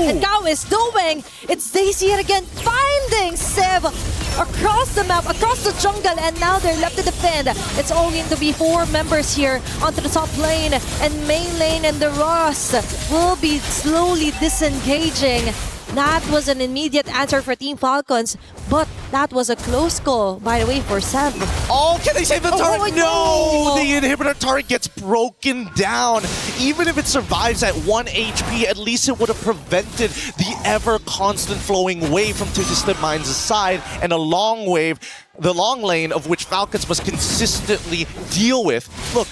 and Cow is doing. It's Daisy yet again finding Sev across the map, across the jungle, and now they're left to defend. It's only going to be 4 members here onto the top lane, and main lane and the Ross will be slowly disengaging. That was an immediate answer for Team Falcons, but that was a close call, by the way, for Sev. Oh, can they save the turret? No! The inhibitor turret gets broken down. Even if it survives at 1 HP, at least it would have prevented the ever-constant flowing wave from Twisted Minds' side, and a long wave, the long lane of which Falcons must consistently deal with. Look,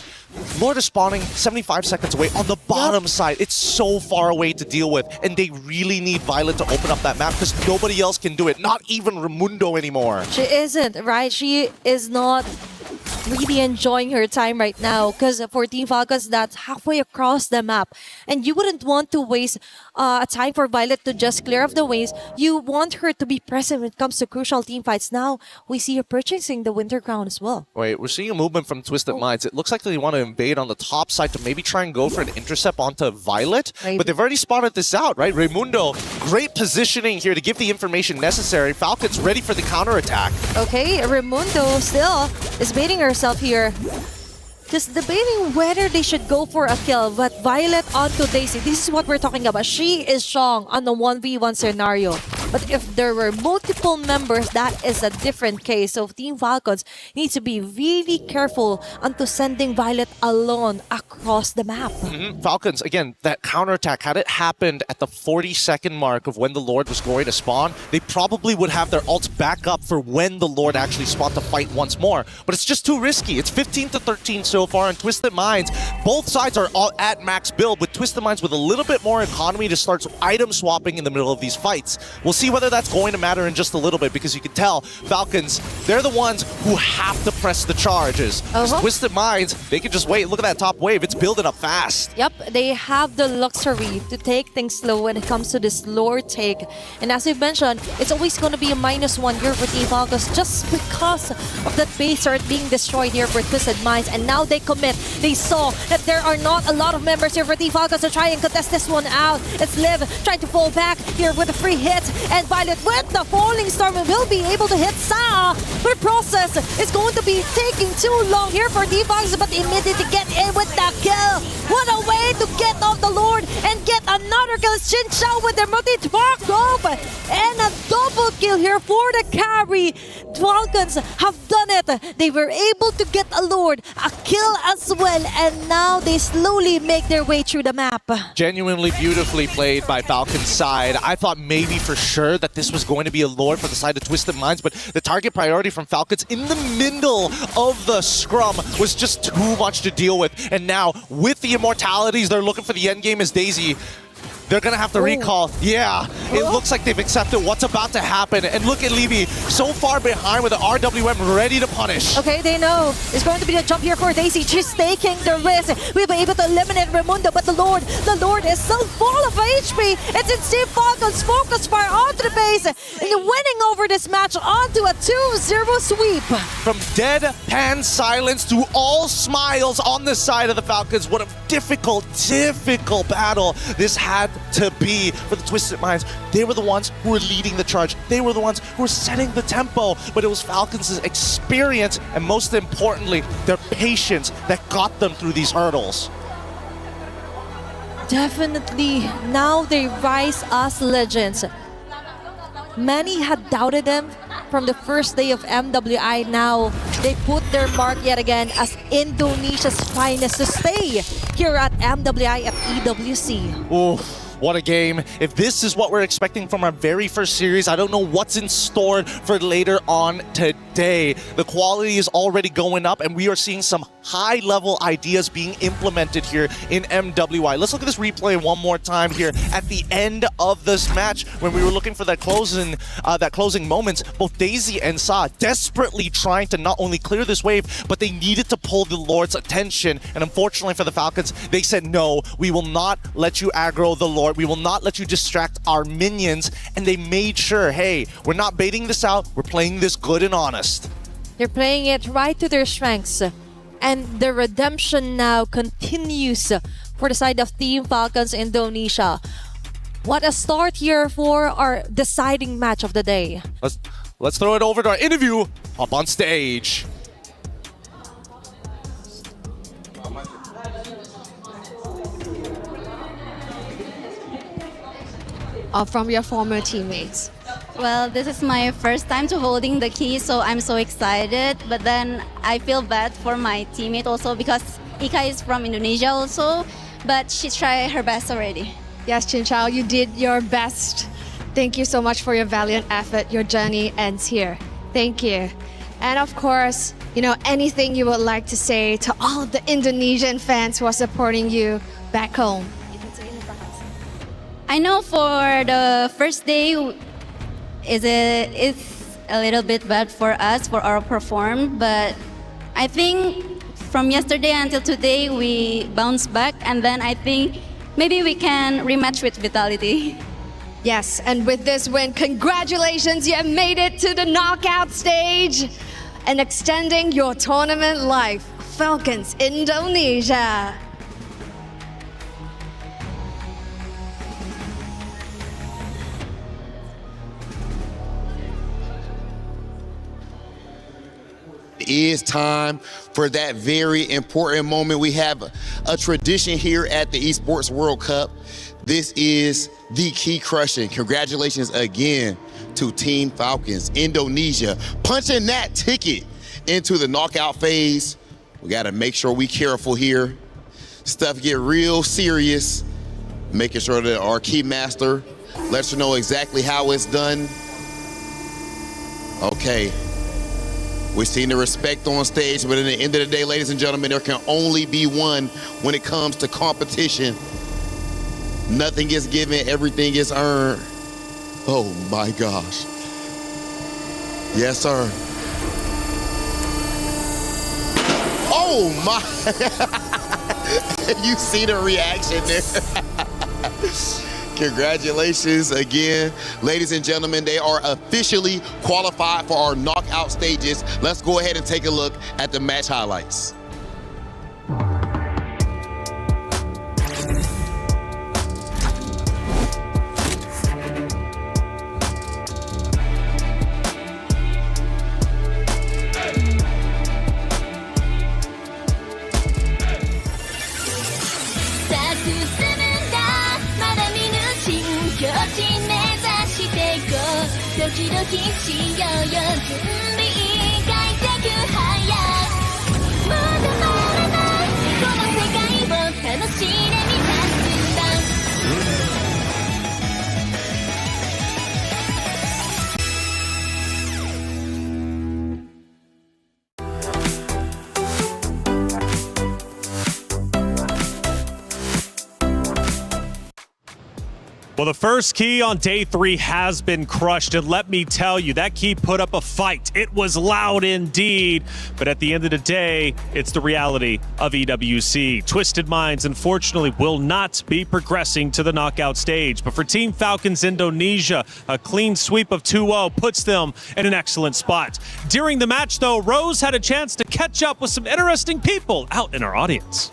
Lord is spawning 75 seconds away on the bottom side. It's so far away to deal with, and they really need Violet to open up that map, because nobody else can do it, not even Raimundo anymore. She isn't, right? She is not really enjoying her time right now, because for Team Falcons, that's halfway across the map, and you wouldn't want to waste a time for Violet to just clear off the waves. You want her to be present when it comes to crucial team fights. Now we see her purchasing the Winter Crown as well. Wait, we're seeing a movement from Twisted Minds. It looks like they want to invade on the top side to maybe try and go for an intercept onto Violet, but they've already spotted this out, right? Raimundo, great positioning here to give the information necessary. Falcons ready for the counterattack. Okay, Raimundo still is baiting her herself here. Just debating whether they should go for a kill, but Violet onto Daisy. This is what we're talking about. She is strong on the 1v1 scenario. But if there were multiple members, that is a different case. So Team Falcons needs to be really careful onto sending Violet alone across the map. Falcons, again, that counterattack, had it happened at the 40-second mark of when the Lord was going to spawn, they probably would have their ults back up for when the Lord actually spawned to fight once more. But it's just too risky. It's 15-13 so far, and Twisted Minds, both sides are all at max build, with Twisted Minds with a little bit more economy to start item swapping in the middle of these fights. We'll see whether that's going to matter in just a little bit, because you can tell Falcons, they're the ones who have to press the charges. Twisted Minds, they can just wait. Look at that top wave. It's building up fast. Yep, they have the luxury to take things slow when it comes to this Lord take. And as we mentioned, it's always going to be a -1 here for Team Falcons just because of that base art being destroyed here for Twisted Minds. And now they commit. They saw that there are not a lot of members here for Team Falcons to try and contest this one out. It's Liv trying to fall back here with a free hit. And Violet with the Falling Storm will be able to hit Sa. But the process is going to be taking too long here for Team Falcons, but immediately get in with the kill. What a way to get off the Lord and get another kill. Xin Chao with their multi-spark rope. And a double kill here for the carry. Falcons have done it. They were able to get a Lord, a kill as well, and now they slowly make their way through the map. Genuinely beautifully played by Falcon's side. I thought maybe for sure that this was going to be a Lord for the side of Twisted Minds, but the target priority from Falcons in the middle of the scrum was just too much to deal with. And now, with the immortalities, they're looking for the end game as Daisy. They're going to have to recall. Yeah, it looks like they've accepted what's about to happen. And look at Libby, so far behind with the RWM ready to punish. Okay, they know it's going to be a jump here for Daisy. She's taking the risk. We'll be able to eliminate Raimundo, but the Lord is so full of HP. It's Team Falcons focus fire onto the base and winning over this match onto a 2-0 sweep. From deadpan silence to all smiles on the side of the Falcons. What a difficult battle this had to be for the Twisted Minds. They were the ones who were leading the charge. They were the ones who were setting the tempo, but it was Falcons' experience and most importantly, their patience that got them through these hurdles. Definitely, now they rise as legends. Many had doubted them from the first day of MWI. Now they put their mark yet again as Indonesia's finest to stay here at MWI at EWC. Ooh. What a game. If this is what we're expecting from our very first series, I don't know what's in store for later on today. The quality is already going up, and we are seeing some high-level ideas being implemented here in MWI. Let's look at this replay one more time here at the end of this match when we were looking for that closing moments. Both Daisy and Sa desperately trying to not only clear this wave, but they needed to pull the Lord's attention. And unfortunately for the Falcons, they said, no, we will not let you aggro the Lord. We will not let you distract our minions. And they made sure, hey, we're not baiting this out. We're playing this good and honest. They're playing it right to their strengths. And the redemption now continues for the side of Team Falcons Indonesia. What a start here for our deciding match of the day. Let's throw it over to our interview up on stage. From your former teammates? Well, this is my first time to holding the key, so I'm so excited. But then I feel bad for my teammate also because Ika is from Indonesia also, but she tried her best already. Yes, Xin Chao, you did your best. Thank you so much for your valiant effort. Your journey ends here. Thank you. And of course, anything you would like to say to all of the Indonesian fans who are supporting you back home? I know for the first day, it's a little bit bad for us, for our perform, but I think from yesterday until today, we bounced back, and then I think maybe we can rematch with Vitality. Yes, and with this win, congratulations, you have made it to the knockout stage and extending your tournament life. Falcons Indonesia. is time for that very important moment. We have a tradition here at the Esports World Cup. This is the key crushing. Congratulations again to Team Falcons, Indonesia, punching that ticket into the knockout phase. We got to make sure we careful here. Stuff get real serious. Making sure that our key master lets you know exactly how it's done. Okay. We've seen the respect on stage, but at the end of the day, ladies and gentlemen, there can only be one when it comes to competition. Nothing is given, everything is earned. Oh my gosh. Yes, sir. Oh my. You see the reaction there. Congratulations again. Ladies and gentlemen, they are officially qualified for our knockout stages. Let's go ahead and take a look at the match highlights. Well, the first key on day 3 has been crushed, and let me tell you, that key put up a fight. It was loud indeed, but at the end of the day, it's the reality of EWC. Twisted Minds, unfortunately, will not be progressing to the knockout stage, but for Team Falcons Indonesia, a clean sweep of 2-0 puts them in an excellent spot. During the match, though, Rose had a chance to catch up with some interesting people out in our audience.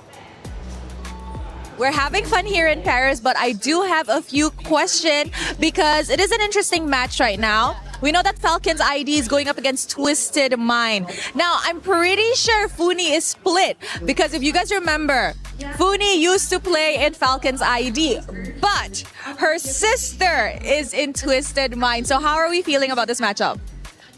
We're having fun here in Paris, but I do have a few questions because it is an interesting match right now. We know that Falcons ID is going up against Twisted Mind. Now, I'm pretty sure Funi is split because if you guys remember, Funi used to play in Falcons ID, but her sister is in Twisted Mind. So how are we feeling about this matchup?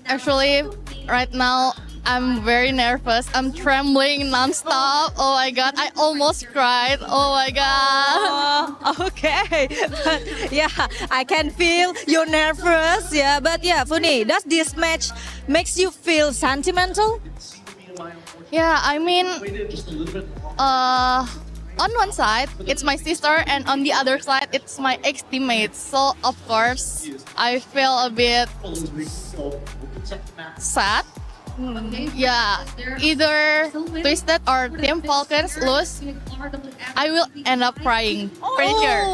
Actually, right now, I'm very nervous. I'm trembling nonstop. Oh my God, I almost cried. Oh my God. Okay, but yeah, I can feel you're nervous. Yeah, but yeah, Funi, does this match makes you feel sentimental? Yeah, I mean, on one side, it's my sister, and on the other side, it's my ex-teammate. So, of course, I feel a bit sad. Yeah, either Twisted or Team Falcons lose, I will end up crying. Pretty sure.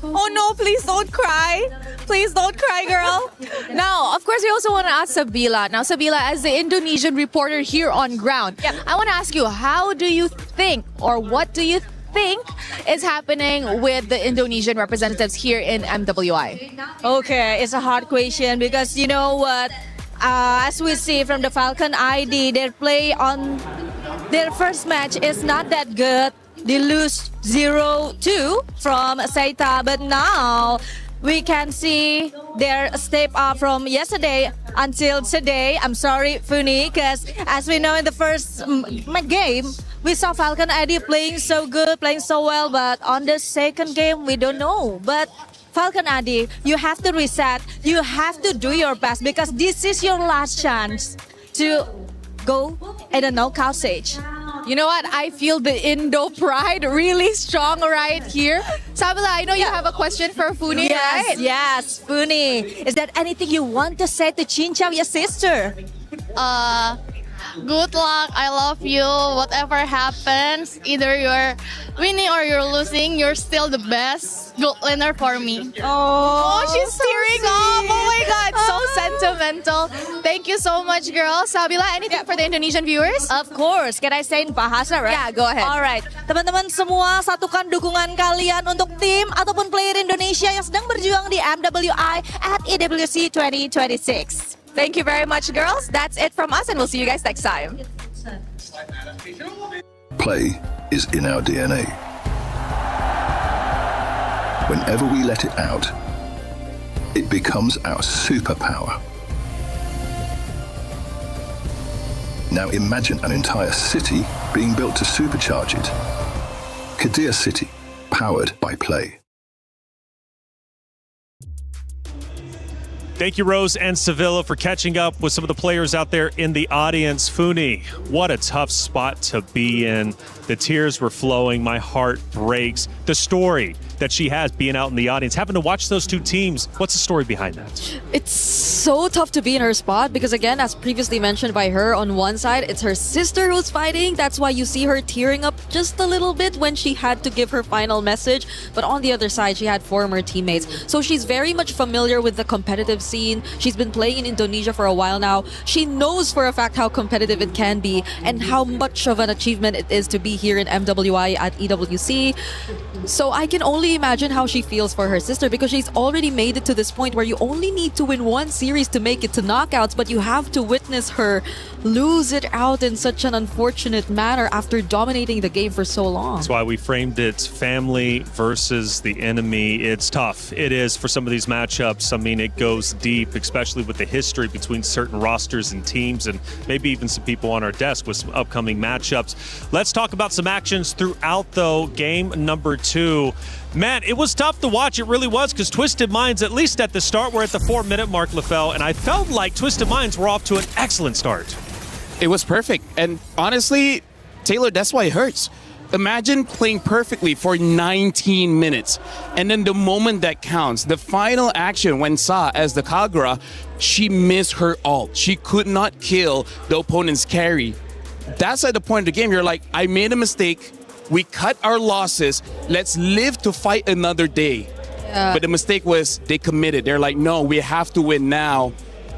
Oh no, please don't cry. Please don't cry, girl. Now, of course, we also want to ask Sabila. Now, Sabila, as the Indonesian reporter here on ground, I want to ask you, how do you think or what do you think is happening with the Indonesian representatives here in MWI? Okay, it's a hard question because you know what? As we see from the Falcon ID, their play on their first match is not that good. They lose 0-2 from Seita, but now we can see their step up from yesterday until today. I'm sorry, Funi, because as we know in the first game, we saw Falcon ID playing so good, playing so well, but on the second game, we don't know. But Falcon ID, you have to reset. You have to do your best because this is your last chance to go at the knockout stage. You know what? I feel the Indo pride really strong right here. Sabila, I know you have a question for Funi, right? Yes, Funi. Is there anything you want to say to Chinchao, your sister? Good luck. I love you. Whatever happens, either you're winning or you're losing, you're still the best gold winner for me. Oh, she's tearing up. Oh my God, so sentimental. Thank you so much, girl. Sabila, anything for the Indonesian viewers? Of course. Can I say in Bahasa, right? Yeah, go ahead. Alright. Teman-teman semua, satukan dukungan kalian untuk tim ataupun player Indonesia yang sedang berjuang di MWI at EWC26. Thank you very much, girls. That's it from us, and we'll see you guys next time. Play is in our DNA. Whenever we let it out, it becomes our superpower. Now imagine an entire city being built to supercharge it. Kadir City, powered by play. Thank you, Rose and Sevilla, for catching up with some of the players out there in the audience. Funi, what a tough spot to be in. The tears were flowing. My heart breaks. The story that she has being out in the audience, having to watch those two teams. What's the story behind that? It's so tough to be in her spot because, again, as previously mentioned by her, on one side, it's her sister who's fighting. That's why you see her tearing up just a little bit when she had to give her final message. But on the other side, she had former teammates. So she's very much familiar with the competitive scene. She's been playing in Indonesia for a while now. She knows for a fact how competitive it can be and how much of an achievement it is to be here in MWI at EWC. So I can only imagine how she feels for her sister because she's already made it to this point where you only need to win one series to make it to knockouts, but you have to witness her lose it out in such an unfortunate manner after dominating the game for so long. That's why we framed it family versus the enemy. It's tough. It is for some of these matchups. I mean, it goes deep, especially with the history between certain rosters and teams, and maybe even some people on our desk with some upcoming matchups. Let's talk about some actions throughout, though. Game number 2. Man, it was tough to watch. It really was, because Twisted Minds, at least at the start, we're at the 4-minute mark, LaFell, and I felt like Twisted Minds were off to an excellent start. It was perfect. And honestly, Taylor, that's why it hurts. Imagine playing perfectly for 19 minutes. And then the moment that counts, the final action when Sa, as the Kagura, she missed her ult. She could not kill the opponent's carry. That's at the point of the game, you're like, I made a mistake. We cut our losses. Let's live to fight another day. Yeah. But the mistake was they committed. They're like, no, we have to win now.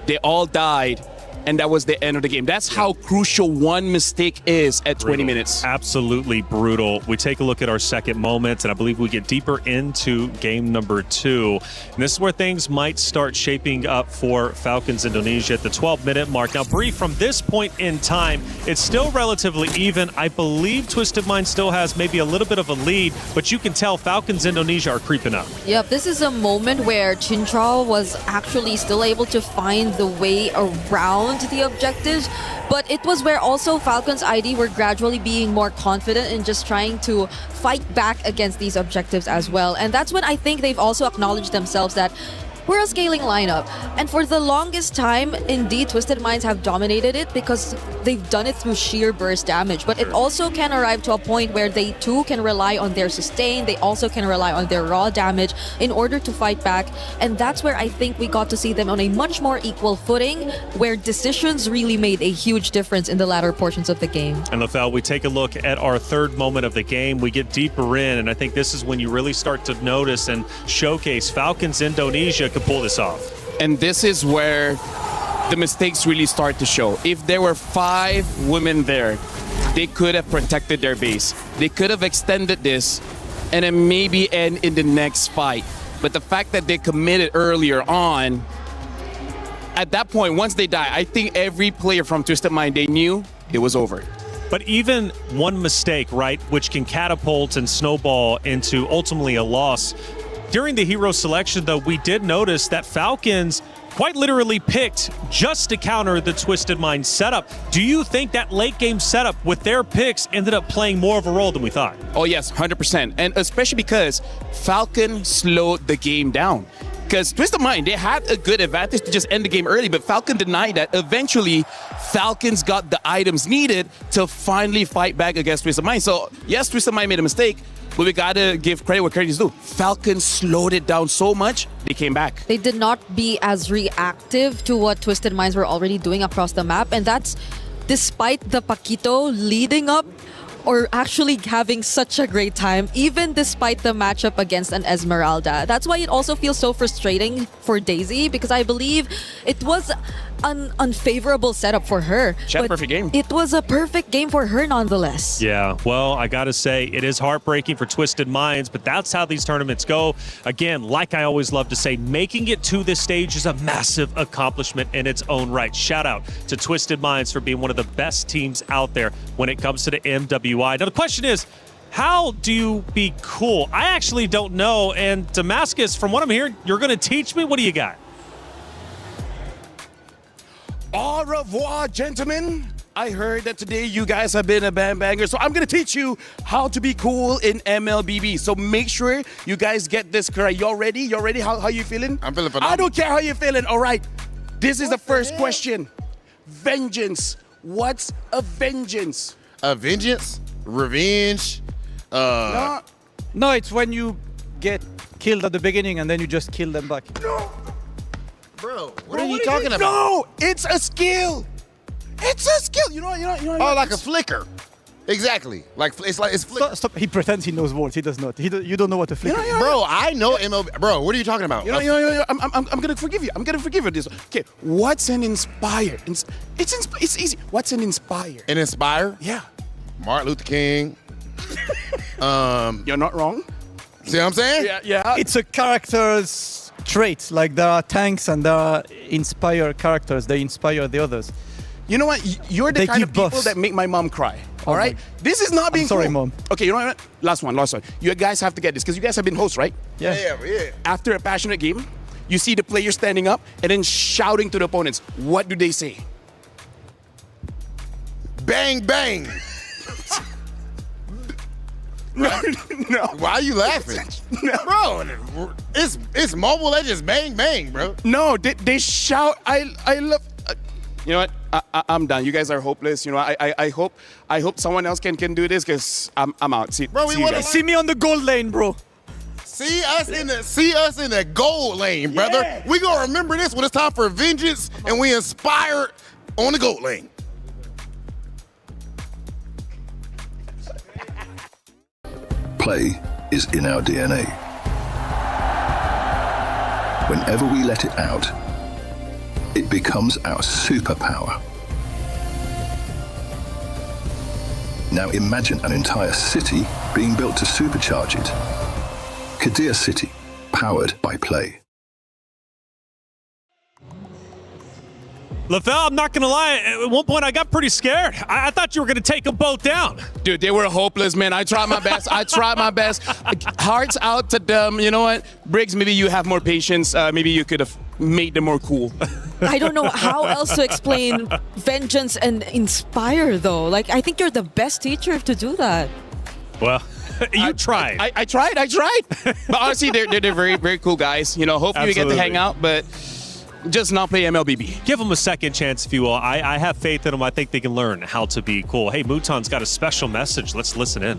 They all died. And that was the end of the game. That's how crucial one mistake is at 20 minutes. Absolutely brutal. We take a look at our second moment, and I believe we get deeper into game number 2. And this is where things might start shaping up for Falcons Indonesia at the 12-minute mark. Now, Bree, from this point in time, it's still relatively even. I believe Twisted Mind still has maybe a little bit of a lead, but you can tell Falcons Indonesia are creeping up. Yep, this is a moment where Chintrao was actually still able to find the way around the objectives, but it was where also Falcons ID were gradually being more confident in just trying to fight back against these objectives as well. And that's when I think they've also acknowledged themselves that we're a scaling lineup. And for the longest time, indeed, Twisted Minds have dominated it because they've done it through sheer burst damage. But it also can arrive to a point where they too can rely on their sustain. They also can rely on their raw damage in order to fight back. And that's where I think we got to see them on a much more equal footing, where decisions really made a huge difference in the latter portions of the game. And LaFell, we take a look at our third moment of the game. We get deeper in, and I think this is when you really start to notice and showcase Falcons Indonesia could pull this off. And this is where the mistakes really start to show. If there were 5 women there, they could have protected their base. They could have extended this and then maybe end in the next fight. But the fact that they committed earlier on, at that point, once they die, I think every player from Twisted Mind, they knew it was over. But even one mistake, right, which can catapult and snowball into ultimately a loss. During the hero selection, though, we did notice that Falcons quite literally picked just to counter the Twisted Mind setup. Do you think that late game setup with their picks ended up playing more of a role than we thought? Oh yes, 100%. And especially because Falcon slowed the game down. Because Twisted Mind, they had a good advantage to just end the game early, but Falcon denied that. Eventually, Falcons got the items needed to finally fight back against Twisted Mind. So yes, Twisted Mind made a mistake, but we gotta give credit where credit is due. Falcons slowed it down so much, they came back. They did not be as reactive to what Twisted Minds were already doing across the map, and that's despite the Paquito leading up or actually having such a great time, even despite the matchup against an Esmeralda. That's why it also feels so frustrating for Daisy, because I believe it was an unfavorable setup for her. She had a but perfect game. It was a perfect game for her nonetheless. Yeah, well, I got to say, it is heartbreaking for Twisted Minds, but that's how these tournaments go. Again, like I always love to say, making it to this stage is a massive accomplishment in its own right. Shout out to Twisted Minds for being one of the best teams out there when it comes to the MWI. Now, the question is, how do you be cool? I actually don't know, and Damascus, from what I'm hearing, you're going to teach me? What do you got? Au revoir, gentlemen. I heard that today you guys have been a banger, so I'm gonna teach you how to be cool in MLBB. So make sure you guys get this correct. Y'all ready? Y'all ready? How you feeling? I'm feeling phenomenal. I don't care how you're feeling. All right. This is the first question. Vengeance. What's a vengeance? A vengeance? Revenge? No, it's when you get killed at the beginning and then you just kill them back. Bro, what are you talking about? No, it's a skill. It's a skill. You know. Oh, like a flicker. Exactly. It's flicker. Stop. He pretends he knows words. He does not. You don't know what a flicker is. Bro, I know MLB. Bro, what are you talking about? I'm gonna forgive you. I'm gonna forgive you this. Okay, what's an inspire? It's easy. What's an inspire? An inspire? Yeah. Martin Luther King. You're not wrong. See what I'm saying? Yeah. It's a character's trait. Like there are tanks and there are inspired characters. They inspire the others. You know what? You're the They kind give of people buffs. that make my mom cry. All Oh right? my- This is not being I'm sorry, cool. Mom. Okay, you know what? Last one. You guys have to get this because you guys have been hosts, right? Yeah. After a passionate game, you see the player standing up and then shouting to the opponents. What do they say? Bang, bang. No. Why are you laughing? Bro, it's Mobile Legends bang, bang, bro. No, they shout. I love. You know what? I'm done. You guys are hopeless. You know, I hope someone else can do this because I'm out. See, Bro, see you guys. See me on the goal lane, bro. See us in the goal lane, brother. Yeah. We gonna remember this when it's time for vengeance and we inspire on the goal lane. Play is in our DNA. Whenever we let it out, it becomes our superpower. Now imagine an entire city being built to supercharge it. Kadir City, powered by play. LaFell, I'm not going to lie. At one point, I got pretty scared. I thought you were going to take them both down. Dude, they were hopeless, man. I tried my best. Hearts out to them. You know what? Briggs, maybe you have more patience. Maybe you could have made them more cool. I don't know how else to explain vengeance and inspire, though. Like, I think you're the best teacher to do that. Well, you tried. I tried. But honestly, they're very, very cool guys. You know, hopefully we get to hang out, but just not play MLBB. Give them a second chance, if you will. I have faith in them. I think they can learn how to be cool. Hey, Muton's got a special message. Let's listen in.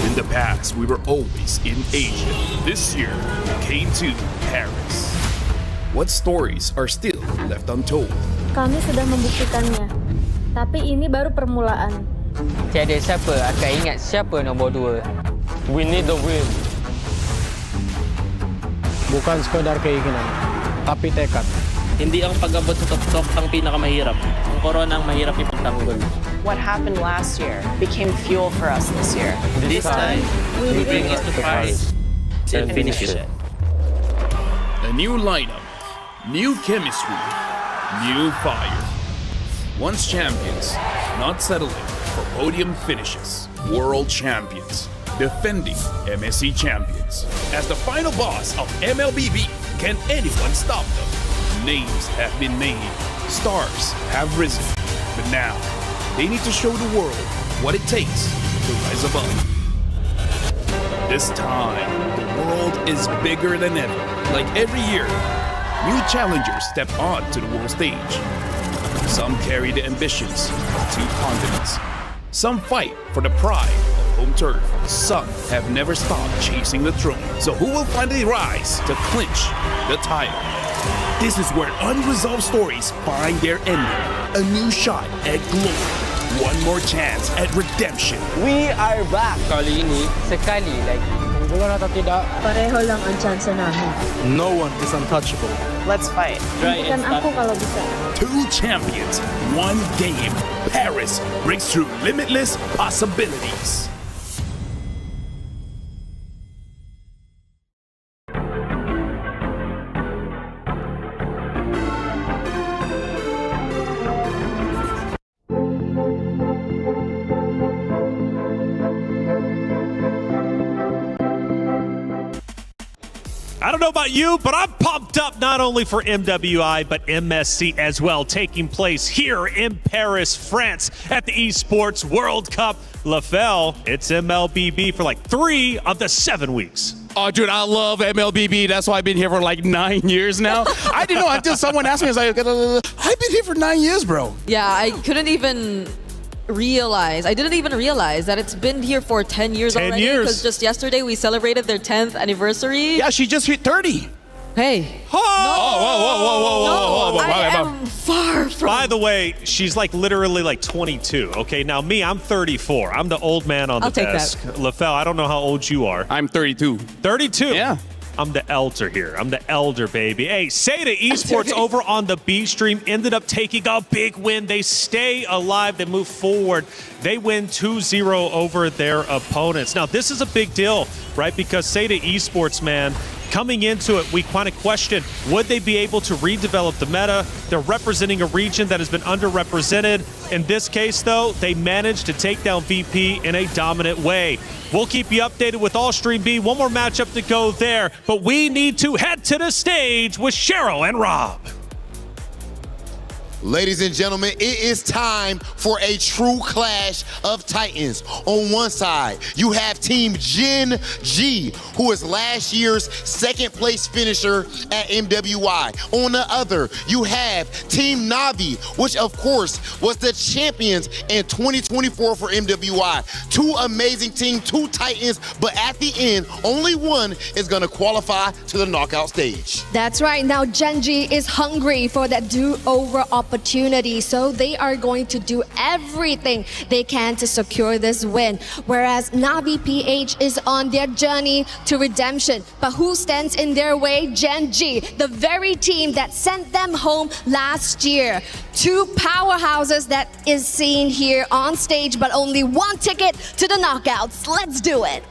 In the past, we were always in Asia. This year, we came to Paris. What stories are still left untold? Kami sudah membuktikannya, tapi ini baru permulaan. Tiada siapa akan ingat siapa nombor 2. We need the win. Bukan sekadar keinginan, tapi tekad. Hindi ang pag-abot sa tuktok ang pinakamahirap. Ang korona ang mahirap ipagtanggol. What happened last year became fuel for us this year. This time, we bring it to Paris and finish it. A new lineup, new chemistry, new fire. Once champions, not settling for podium finishes. World champions, defending MSC champions. As the final boss of MLBB, can anyone stop them? Names have been made, stars have risen, but now they need to show the world what it takes to rise above. This time, the world is bigger than ever. Like every year, new challengers step on to the world stage. Some carry the ambitions of 2 continents. Some fight for the pride of home turf. Some have never stopped chasing the throne. So who will finally rise to clinch the title? This is where unresolved stories find their ending. A new shot at glory. one more chance at redemption. We are back. Kali ini, sekali Manggulo na ta tidak. Pareho lang ang chance namin. No one is untouchable. Let's fight. Bigyan ako kalau bisa. Two champions, one game. Paris breaks through limitless possibilities. I don't know about you, but I'm pumped up not only for MWI, but MSC as well, taking place here in Paris, France at the Esports World Cup. LaFell, it's MLBB for like 3 of the 7 weeks. Oh, dude, I love MLBB. That's why I've been here for like 9 years now. I didn't know until someone asked me. I was like, I've been here for 9 years, bro. Yeah, I didn't even realize that it's been here for 10 years 10 already. years. Because just yesterday we celebrated their 10th anniversary. Yeah, she just hit 30. Hey. Oh, whoa. I am far from. By the way, she's like literally like 22. Okay, now me, I'm 34. I'm the old man on the I'll take desk. LaFell, I don't know how old you are. I'm 32. 32? Yeah. I'm the elder here. I'm the elder, baby. Hey, Seda Esports over on the B stream ended up taking a big win. They stay alive. They move forward. They win 2-0 over their opponents. Now, this is a big deal, right? Because Seda Esports, man, coming into it, we kind of question, would they be able to redevelop the meta? They're representing a region that has been underrepresented. In this case, though, they managed to take down VP in a dominant way. We'll keep you updated with all Stream B. One more matchup to go there, but we need to head to the stage with Cheryl and Rob. Ladies and gentlemen, it is time for a true clash of titans. On one side, you have Team Gen G, who is last year's second place finisher at MWI. On the other, you have Team Navi, which of course was the champions in 2024 for MWI. Two amazing teams, two titans, but at the end, only one is gonna qualify to the knockout stage. That's right. Now Gen G is hungry for that do-over opportunity, so they are going to do everything they can to secure this win. Whereas Navi PH is on their journey to redemption. But who stands in their way? Gen G, the very team that sent them home last year. Two powerhouses that is seen here on stage, but only one ticket to the knockouts. Let's do it.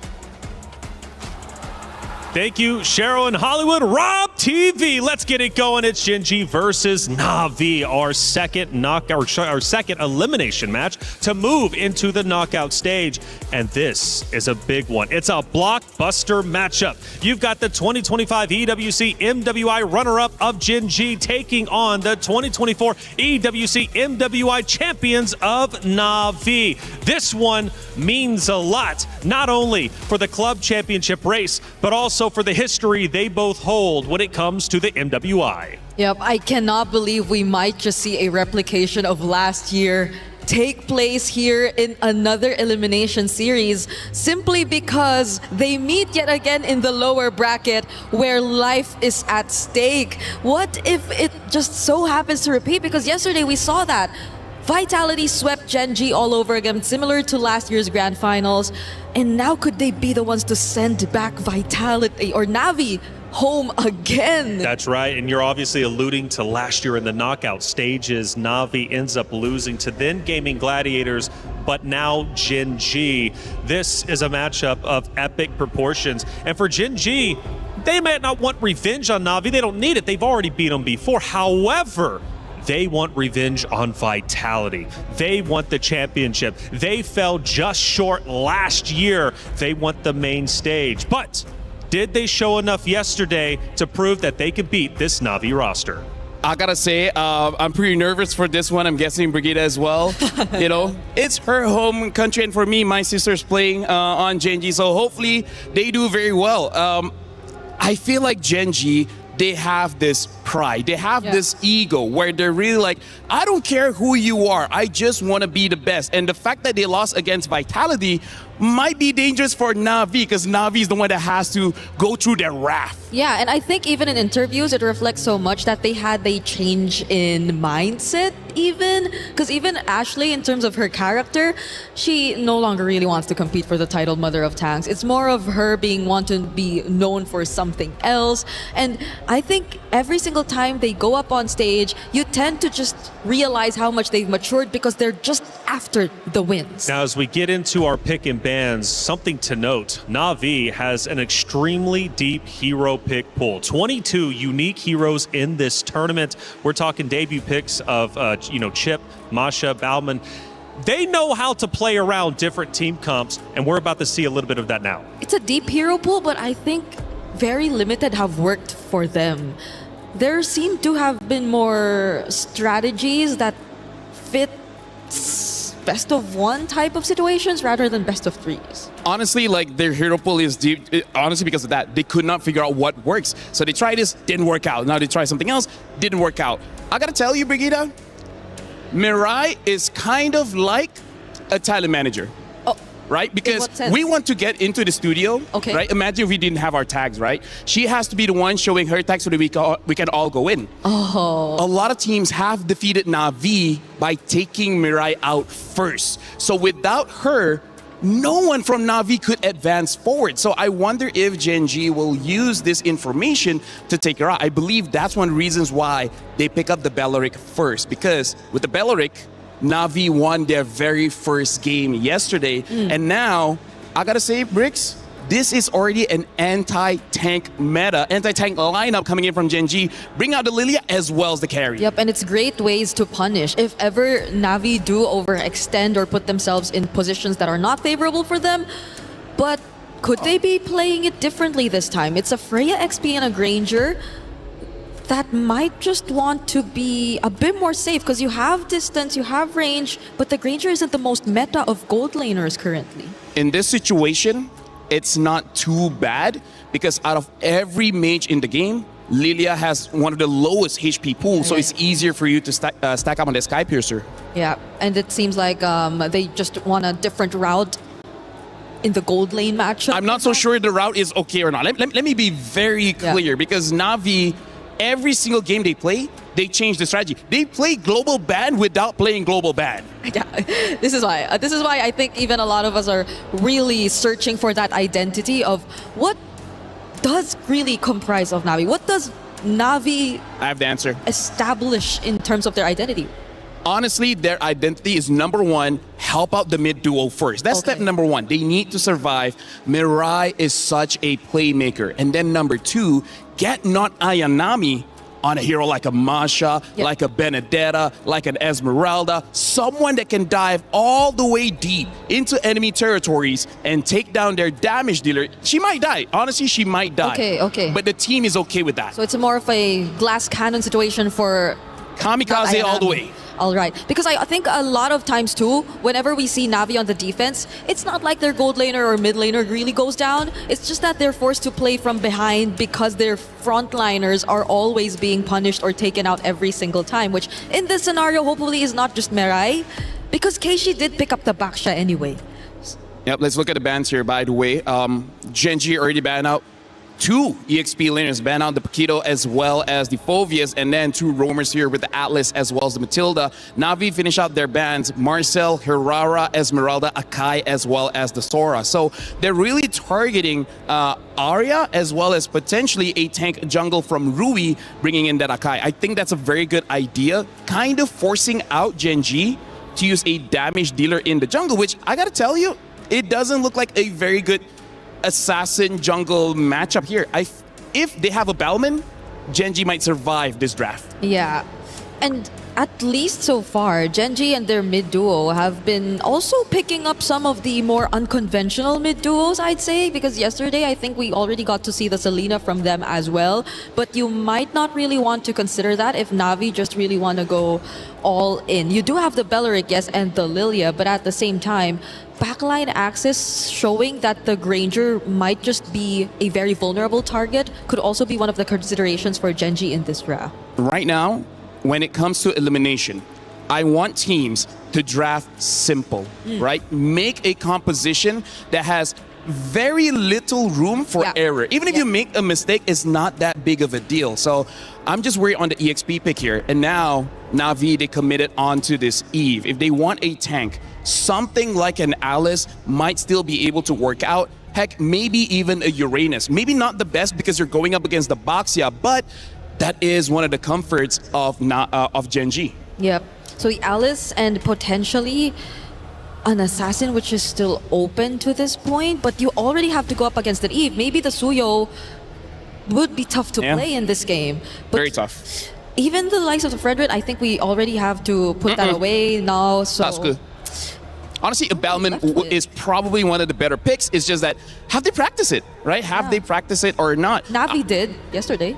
Thank you, Cheryl in Hollywood. Rob TV, let's get it going. It's Gen G versus Navi, our second elimination match to move into the knockout stage. And this is a big one. It's a blockbuster matchup. You've got the 2025 EWC MWI runner-up of Gen G taking on the 2024 EWC MWI champions of Navi. This one means a lot, not only for the club championship race, but also for the history they both hold when it comes to the MWI. Yep, I cannot believe we might just see a replication of last year take place here in another elimination series simply because they meet yet again in the lower bracket where life is at stake. What if it just so happens to repeat? Because yesterday we saw that Vitality swept Gen G all over again, similar to last year's grand finals. And now could they be the ones to send back Vitality or Navi home again? That's right, and you're obviously alluding to last year in the knockout stages. Navi ends up losing to then Gaming Gladiators, but now Gen G. This is a matchup of epic proportions. And for Gen G, they might not want revenge on Navi. They don't need it. They've already beat them before. However, they want revenge on Vitality. They want the championship. They fell just short last year. They want the main stage. But did they show enough yesterday to prove that they could beat this Navi roster? I gotta say, I'm pretty nervous for this one. I'm guessing Brigida as well. You know, it's her home country, and for me, my sister's playing on Gen G, so hopefully they do very well. I feel like Gen G, they have this pride, they have this ego where they're really like, I don't care who you are, I just want to be the best. And the fact that they lost against Vitality might be dangerous for Na'Vi because Na'Vi is the one that has to go through their wrath. Yeah, and I think even in interviews, it reflects so much that they had a change in mindset even. Because even Ashley, in terms of her character, she no longer really wants to compete for the title Mother of Tanks. It's more of her being want to be known for something else. And I think every single time they go up on stage, you tend to just realize how much they've matured because they're just after the wins. Now, as we get into our pick and bans, something to note, Na'Vi has an extremely deep hero pick pool. 22 unique heroes in this tournament. We're talking debut picks of, Chip, Masha, Bauman. They know how to play around different team comps, and we're about to see a little bit of that now. It's a deep hero pool, but I think very limited have worked for them. There seem to have been more strategies that fit best of one type of situations rather than best of threes. Honestly, like their hero pool is deep. Honestly, because of that, they could not figure out what works. So they tried this, didn't work out. Now they try something else, didn't work out. I gotta tell you, Brigitte, Mirai is kind of like a talent manager. Right? Because we want to get into the studio, right? Imagine if we didn't have our tags, right? She has to be the one showing her tags so that we can all go in. A lot of teams have defeated Na'Vi by taking Mirai out first. So without her, no one from Na'Vi could advance forward. So I wonder if Gen G will use this information to take her out. I believe that's one of the reasons why they pick up the Belleric first. Because with the Belleric, Na'Vi won their very first game yesterday. And now, I gotta say, Bricks, this is already an anti-tank meta, anti-tank lineup coming in from Gen G. Bring out the Lilia as well as the carry. Yep, and it's great ways to punish. If ever Na'Vi do overextend or put themselves in positions that are not favorable for them, but could they be playing it differently this time? It's a Freya XP and a Granger that might just want to be a bit more safe because you have distance, you have range, but the Granger isn't the most meta of gold laners currently. In this situation, it's not too bad because out of every mage in the game, Lilia has one of the lowest HP pools, so it's easier for you to stack up on the Sky Piercer. Yeah, and it seems like they just want a different route in the gold lane matchup. I'm not so sure the route is okay or not. Let me be very clear because Na'Vi, every single game they play, they change the strategy. They play global ban without playing global ban. Yeah, this is why I think even a lot of us are really searching for that identity of what does really comprise of Na'Vi. What does Na'Vi I have the answer. establish in terms of their identity? Honestly, their identity is number one, help out the mid duo first. That's step number one. They need to survive. Mirai is such a playmaker. And then number two, get not Ayanami on a hero like a Masha, like a Benedetta, like an Esmeralda, someone that can dive all the way deep into enemy territories and take down their damage dealer. She might die. Honestly, she might die. Okay. But the team is okay with that. So it's more of a glass cannon situation for Kamikaze all the way. All right. Because I think a lot of times too, whenever we see Na'Vi on the defense, it's not like their gold laner or mid laner really goes down. It's just that they're forced to play from behind because their frontliners are always being punished or taken out every single time, which in this scenario hopefully is not just Mirai, because Keishi did pick up the Baksha anyway. Yep, let's look at the bans here, by the way. Gen G already banned out 2 EXP laners, ban out the Paquito as well as the Phovius, and then 2 roamers here with the Atlas as well as the Matilda. Na'Vi finish out their bans, Marcel, Hirara, Esmeralda, Akai, as well as the Sora. So they're really targeting Arya as well as potentially a tank jungle from Rui, bringing in that Akai. I think that's a very good idea, kind of forcing out Gen G to use a damage dealer in the jungle, which I gotta tell you, it doesn't look like a very good assassin jungle matchup here. If they have a Bellman, Gen G might survive this draft. Yeah, and at least so far, Gen G and their mid duo have been also picking up some of the more unconventional mid duos, I'd say, because yesterday I think we already got to see the Selena from them as well. But you might not really want to consider that if Na'Vi just really want to go all in. You do have the Belleric, yes, and the Lilia, but at the same time, backline access showing that the Granger might just be a very vulnerable target could also be one of the considerations for Gen G in this draft. Right now, when it comes to elimination, I want teams to draft simple, right? Make a composition that has very little room for error. Even if you make a mistake, it's not that big of a deal. So I'm just worried on the EXP pick here. And now Na'Vi, they committed onto this Eve. If they want a tank, something like an Alice might still be able to work out. Heck, maybe even a Uranus. Maybe not the best because you're going up against the Baxia, but that is one of the comforts of Gen.G. Yep. So the Alice and potentially an assassin, which is still open to this point, but you already have to go up against an Eve. Maybe the Suyo would be tough to play in this game. But very tough. Even the likes of the Frederick, I think we already have to put that away now. So that's good. Honestly, a Bellman is probably one of the better picks. It's just that, have they practiced it, right? Have they practiced it or not? Na'Vi did yesterday.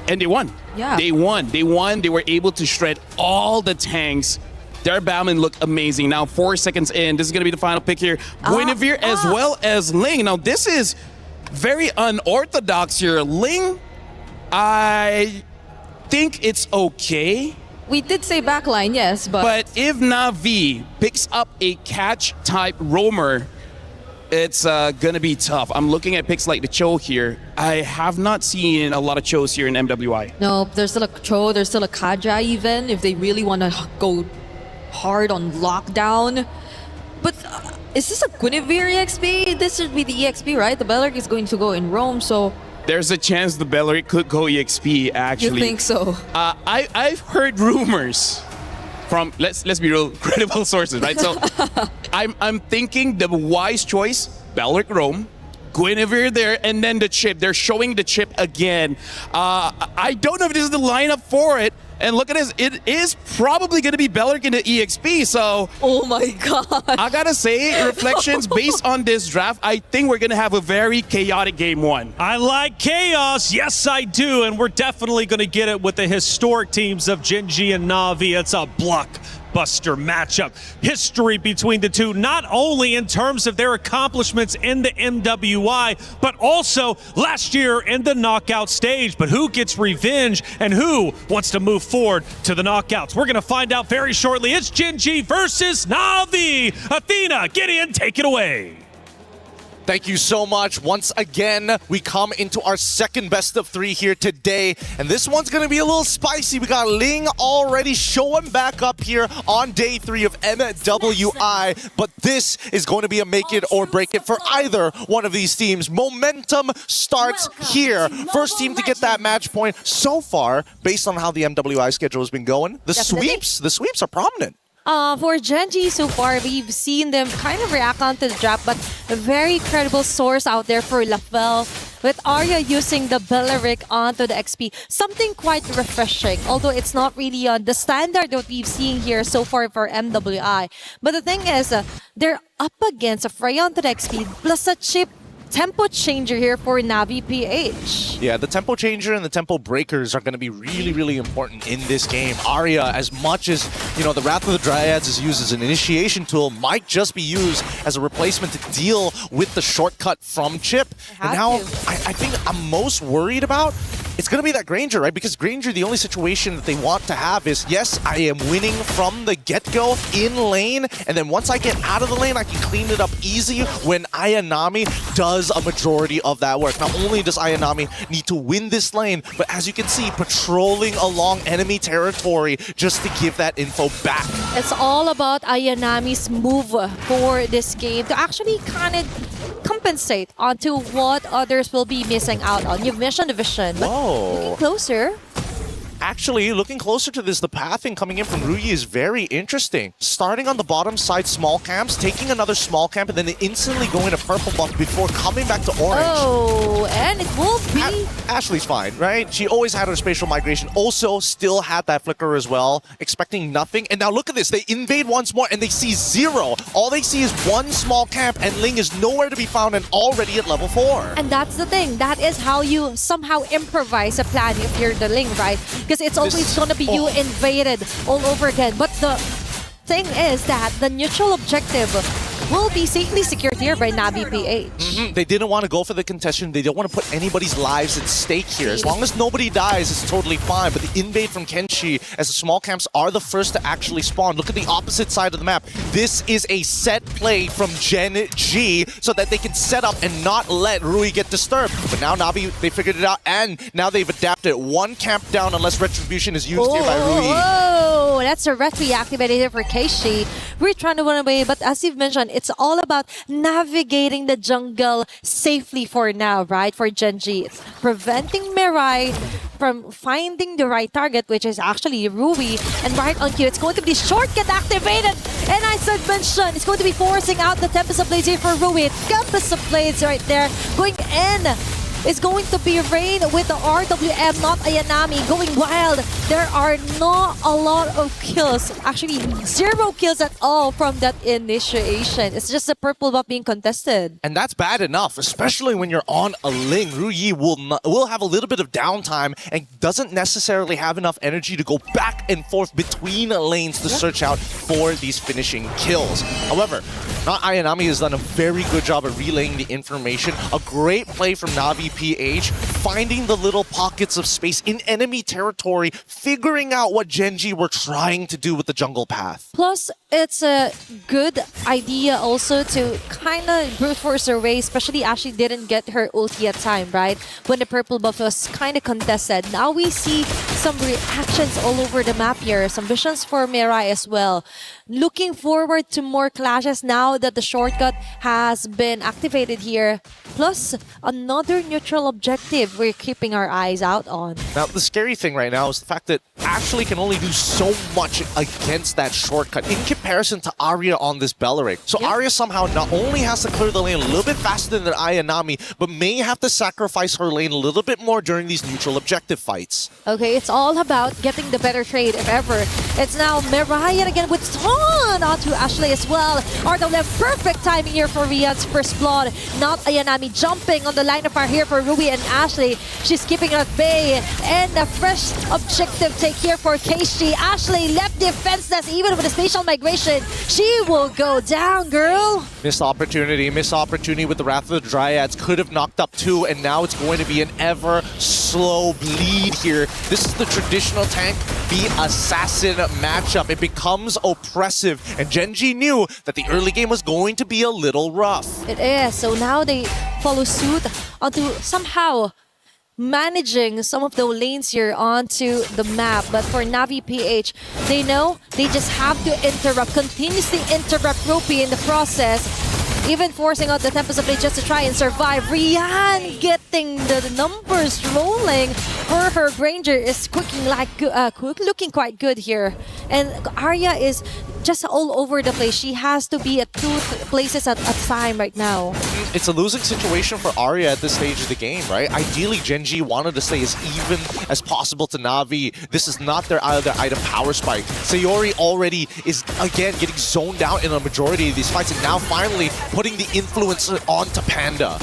And they won. Yeah. They won. They won. They were able to shred all the tanks. Their Bowman look amazing. Now, 4 seconds in, this is going to be the final pick here. Guinevere as well as Ling. Now, this is very unorthodox here. Ling, I think it's okay. We did say backline, yes, But if Na'Vi picks up a catch-type roamer, it's going to be tough. I'm looking at picks like the Cho here. I have not seen a lot of Chos here in MWI. No, there's still a Cho, there's still a Kaja even, if they really want to go hard on lockdown. But is this a Guinevere EXP? This should be the EXP, right? The Beleric is going to go in Rome, so... There's a chance the Beleric could go EXP, actually. You think so? I've heard rumors from, let's be real, credible sources, right? So I'm thinking the wise choice, Beleric Rome, Guinevere there, and then the chip. They're showing the chip again. I don't know if this is the lineup for it. And look at this, it is probably going to be Beleric in the EXP, so... Oh my god. I gotta say, reflections based on this draft, I think we're going to have a very chaotic game one. I like chaos, yes I do, and we're definitely going to get it with the historic teams of Gen.G and Na'Vi. It's a blockbuster matchup. History between the two, not only in terms of their accomplishments in the MWI, but also last year in the knockout stage. But who gets revenge and who wants to move forward to the knockouts? We're going to find out very shortly. It's Gen.G versus Na'Vi. Athena, Gideon, take it away. Thank you so much. Once again, we come into our second best of three here today. And this one's going to be a little spicy. We got Ling already showing back up here on day 3 of MWI. But this is going to be a make it or break it for either one of these teams. Momentum starts here. First team to get that match point so far, based on how the MWI schedule has been going. The sweeps are prominent. For Gen.G so far, we've seen them kind of react onto the draft, but a very credible source out there for Lafel, with Arya using the Beleric onto the XP. Something quite refreshing, although it's not really the standard that we've seen here so far for MWI. But the thing is, they're up against a Freya onto the XP, plus a chip tempo changer here for Na'Vi PH. Yeah, the tempo changer and the tempo breakers are going to be really, really important in this game. Arya, as much as, the Wrath of the Dryads is used as an initiation tool, might just be used as a replacement to deal with the shortcut from Chip. And now, I think I'm most worried about, it's going to be that Granger, right? Because Granger, the only situation that they want to have is, yes, I am winning from the get-go in lane, and then once I get out of the lane, I can clean it up easy when Ayanami does a majority of that work. Not only does Ayanami need to win this lane, but as you can see, patrolling along enemy territory just to give that info back. It's all about Ayanami's move for this game to actually kind of compensate onto what others will be missing out on. You've mentioned the vision. Whoa. Looking closer. Actually, looking closer to this, the pathing coming in from Ruyi is very interesting. Starting on the bottom side, small camps, taking another small camp, and then instantly going to purple buff before coming back to orange. Oh, and it will be... Ashley's fine, right? She always had her spatial migration. Also, still had that flicker as well, expecting nothing. And now look at this. They invade once more, and they see 0. All they see is one small camp, and Ling is nowhere to be found and already at level 4. And that's the thing. That is how you somehow improvise a plan if you're the Ling, right? Because it's always going to be you invaded all over again. But the thing is that the neutral objective will be safely secured here by Navi PH. They didn't want to go for the contestation. They don't want to put anybody's lives at stake here. As long as nobody dies, it's totally fine. But the invade from Kenshi, as the small camps are the first to actually spawn. Look at the opposite side of the map. This is a set play from Gen G so that they can set up and not let Rui get disturbed. But now Navi, they figured it out, and now they've adapted. One camp down unless Retribution is used here by Rui. Oh, that's a retry activated here for Keishi. We're trying to run away, but as you've mentioned, it's all about navigating the jungle safely for now, right? For Gen G. It's preventing Mirai from finding the right target, which is actually Rui. And right on cue, it's going to be shortcut activated. And as I mentioned, it's going to be forcing out the Tempest of Blades here for Rui. Tempest of Blades right there. Going in. Is going to be Rain with the RWM, not Ayanami, going wild. There are not a lot of kills. Actually, 0 kills at all from that initiation. It's just a purple buff being contested. And that's bad enough, especially when you're on a Ling. Rui will have a little bit of downtime and doesn't necessarily have enough energy to go back and forth between lanes to search out for these finishing kills. However, not Ayanami has done a very good job at relaying the information. A great play from Navi PH, finding the little pockets of space in enemy territory, figuring out what Gen G were trying to do with the jungle path. Plus, it's a good idea also to kind of brute force her way, especially as she didn't get her ulti at time, right? When the purple buff was kind of contested. Now we see some reactions all over the map here. Some visions for Mirai as well. Looking forward to more clashes now that the shortcut has been activated here. Plus, another neutral objective we're keeping our eyes out on. Now, the scary thing right now is the fact that Ashley can only do so much against that shortcut in comparison to Arya on this Belleric. So Arya somehow not only has to clear the lane a little bit faster than Ayanami, but may have to sacrifice her lane a little bit more during these neutral objective fights. Okay, it's all about getting the better trade if ever. It's now Mirai again with ton onto Ashley as well. RWM, perfect timing here for Rian's first blood. Not Ayanami jumping on the line of fire here for Rui and Ashley. She's keeping her at bay. And a fresh objective take here for Keishi. Ashley left defenseless even with a spatial migration. She will go down, girl. Missed opportunity with the Wrath of the Dryads. Could have knocked up 2, and now it's going to be an ever slow bleed here. This is the traditional tank v assassin matchup. It becomes oppressive, and Gen G knew that the early game was going to be a little rough. It is. So now they follow suit onto somehow managing some of the lanes here onto the map. But for Navi PH, they know they just have to continuously interrupt Ropey in the process. Even forcing out the Tempest of Blade just to try and survive. Rian getting the numbers rolling for her Granger is looking quite good here. And Arya is just all over the place. She has to be at 2 places at a time right now. It's a losing situation for Arya at this stage of the game, right? Ideally, Gen G wanted to stay as even as possible to Navi. This is not their other item power spike. Sayori already is, again, getting zoned out in a majority of these fights, and now finally putting the influence onto Panda.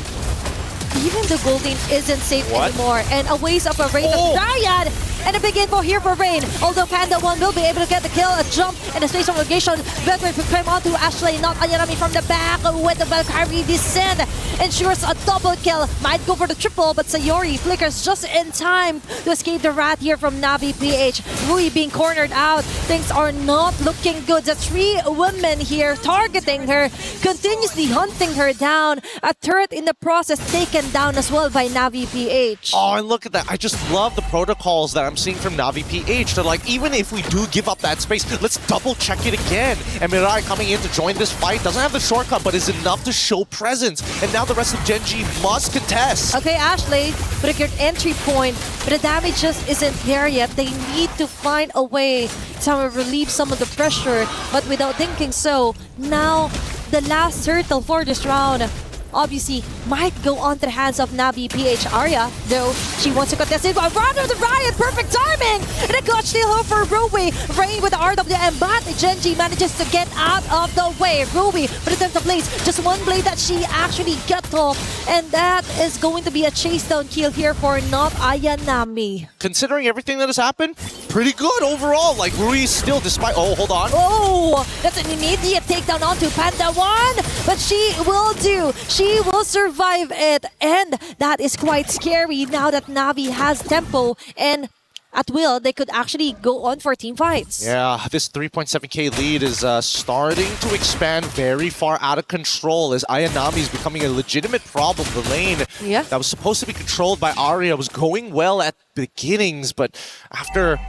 Even the gold lane isn't safe anymore. And a waste of a Rain of Dryad. And a big info here for Rain. Although Panda 1 will be able to get the kill, a jump and a space of negation. Veteran to climb onto Ashley, not Ayanami from the back with the Valkyrie descent. Ensures a double kill. Might go for the triple, but Sayori flickers just in time to escape the wrath here from Navi PH. Rui being cornered out. Things are not looking good. The 3 women here targeting her, continuously hunting her down. A turret in the process taken down as well by Navi PH. Oh, and look at that. I just love the protocols that I'm seeing from Navi PH. They're like, even if we do give up that space, let's double check it again. And Mirai coming in to join this fight doesn't have the shortcut, but is enough to show presence. And now the rest of Gen G must contest. Okay, Ashley, with a good entry point, but the damage just isn't there yet. They need to find a way to relieve some of the pressure, but without thinking so, now the last turtle for this round obviously might go onto the hands of Navi PH. Arya, though, she wants to contest it, but rather the Riot, perfect timing! And a clutch steal for Rui. Rain with the RWM, but Gen G manages to get out of the way. Rui, but in terms of blades, just one blade that she actually gets off, and that is going to be a chase down kill here for not Ayanami. Considering everything that has happened, pretty good overall. Like, Rui still, despite... Oh, hold on. Oh, that's an immediate takedown onto Panda 1, but she will do. She will survive it, and that is quite scary now that Navi has tempo, and at will, they could actually go on for team fights. Yeah, this 3.7k lead is starting to expand very far out of control as Ayanami is becoming a legitimate problem. The lane that was supposed to be controlled by Arya was going well at beginnings, but after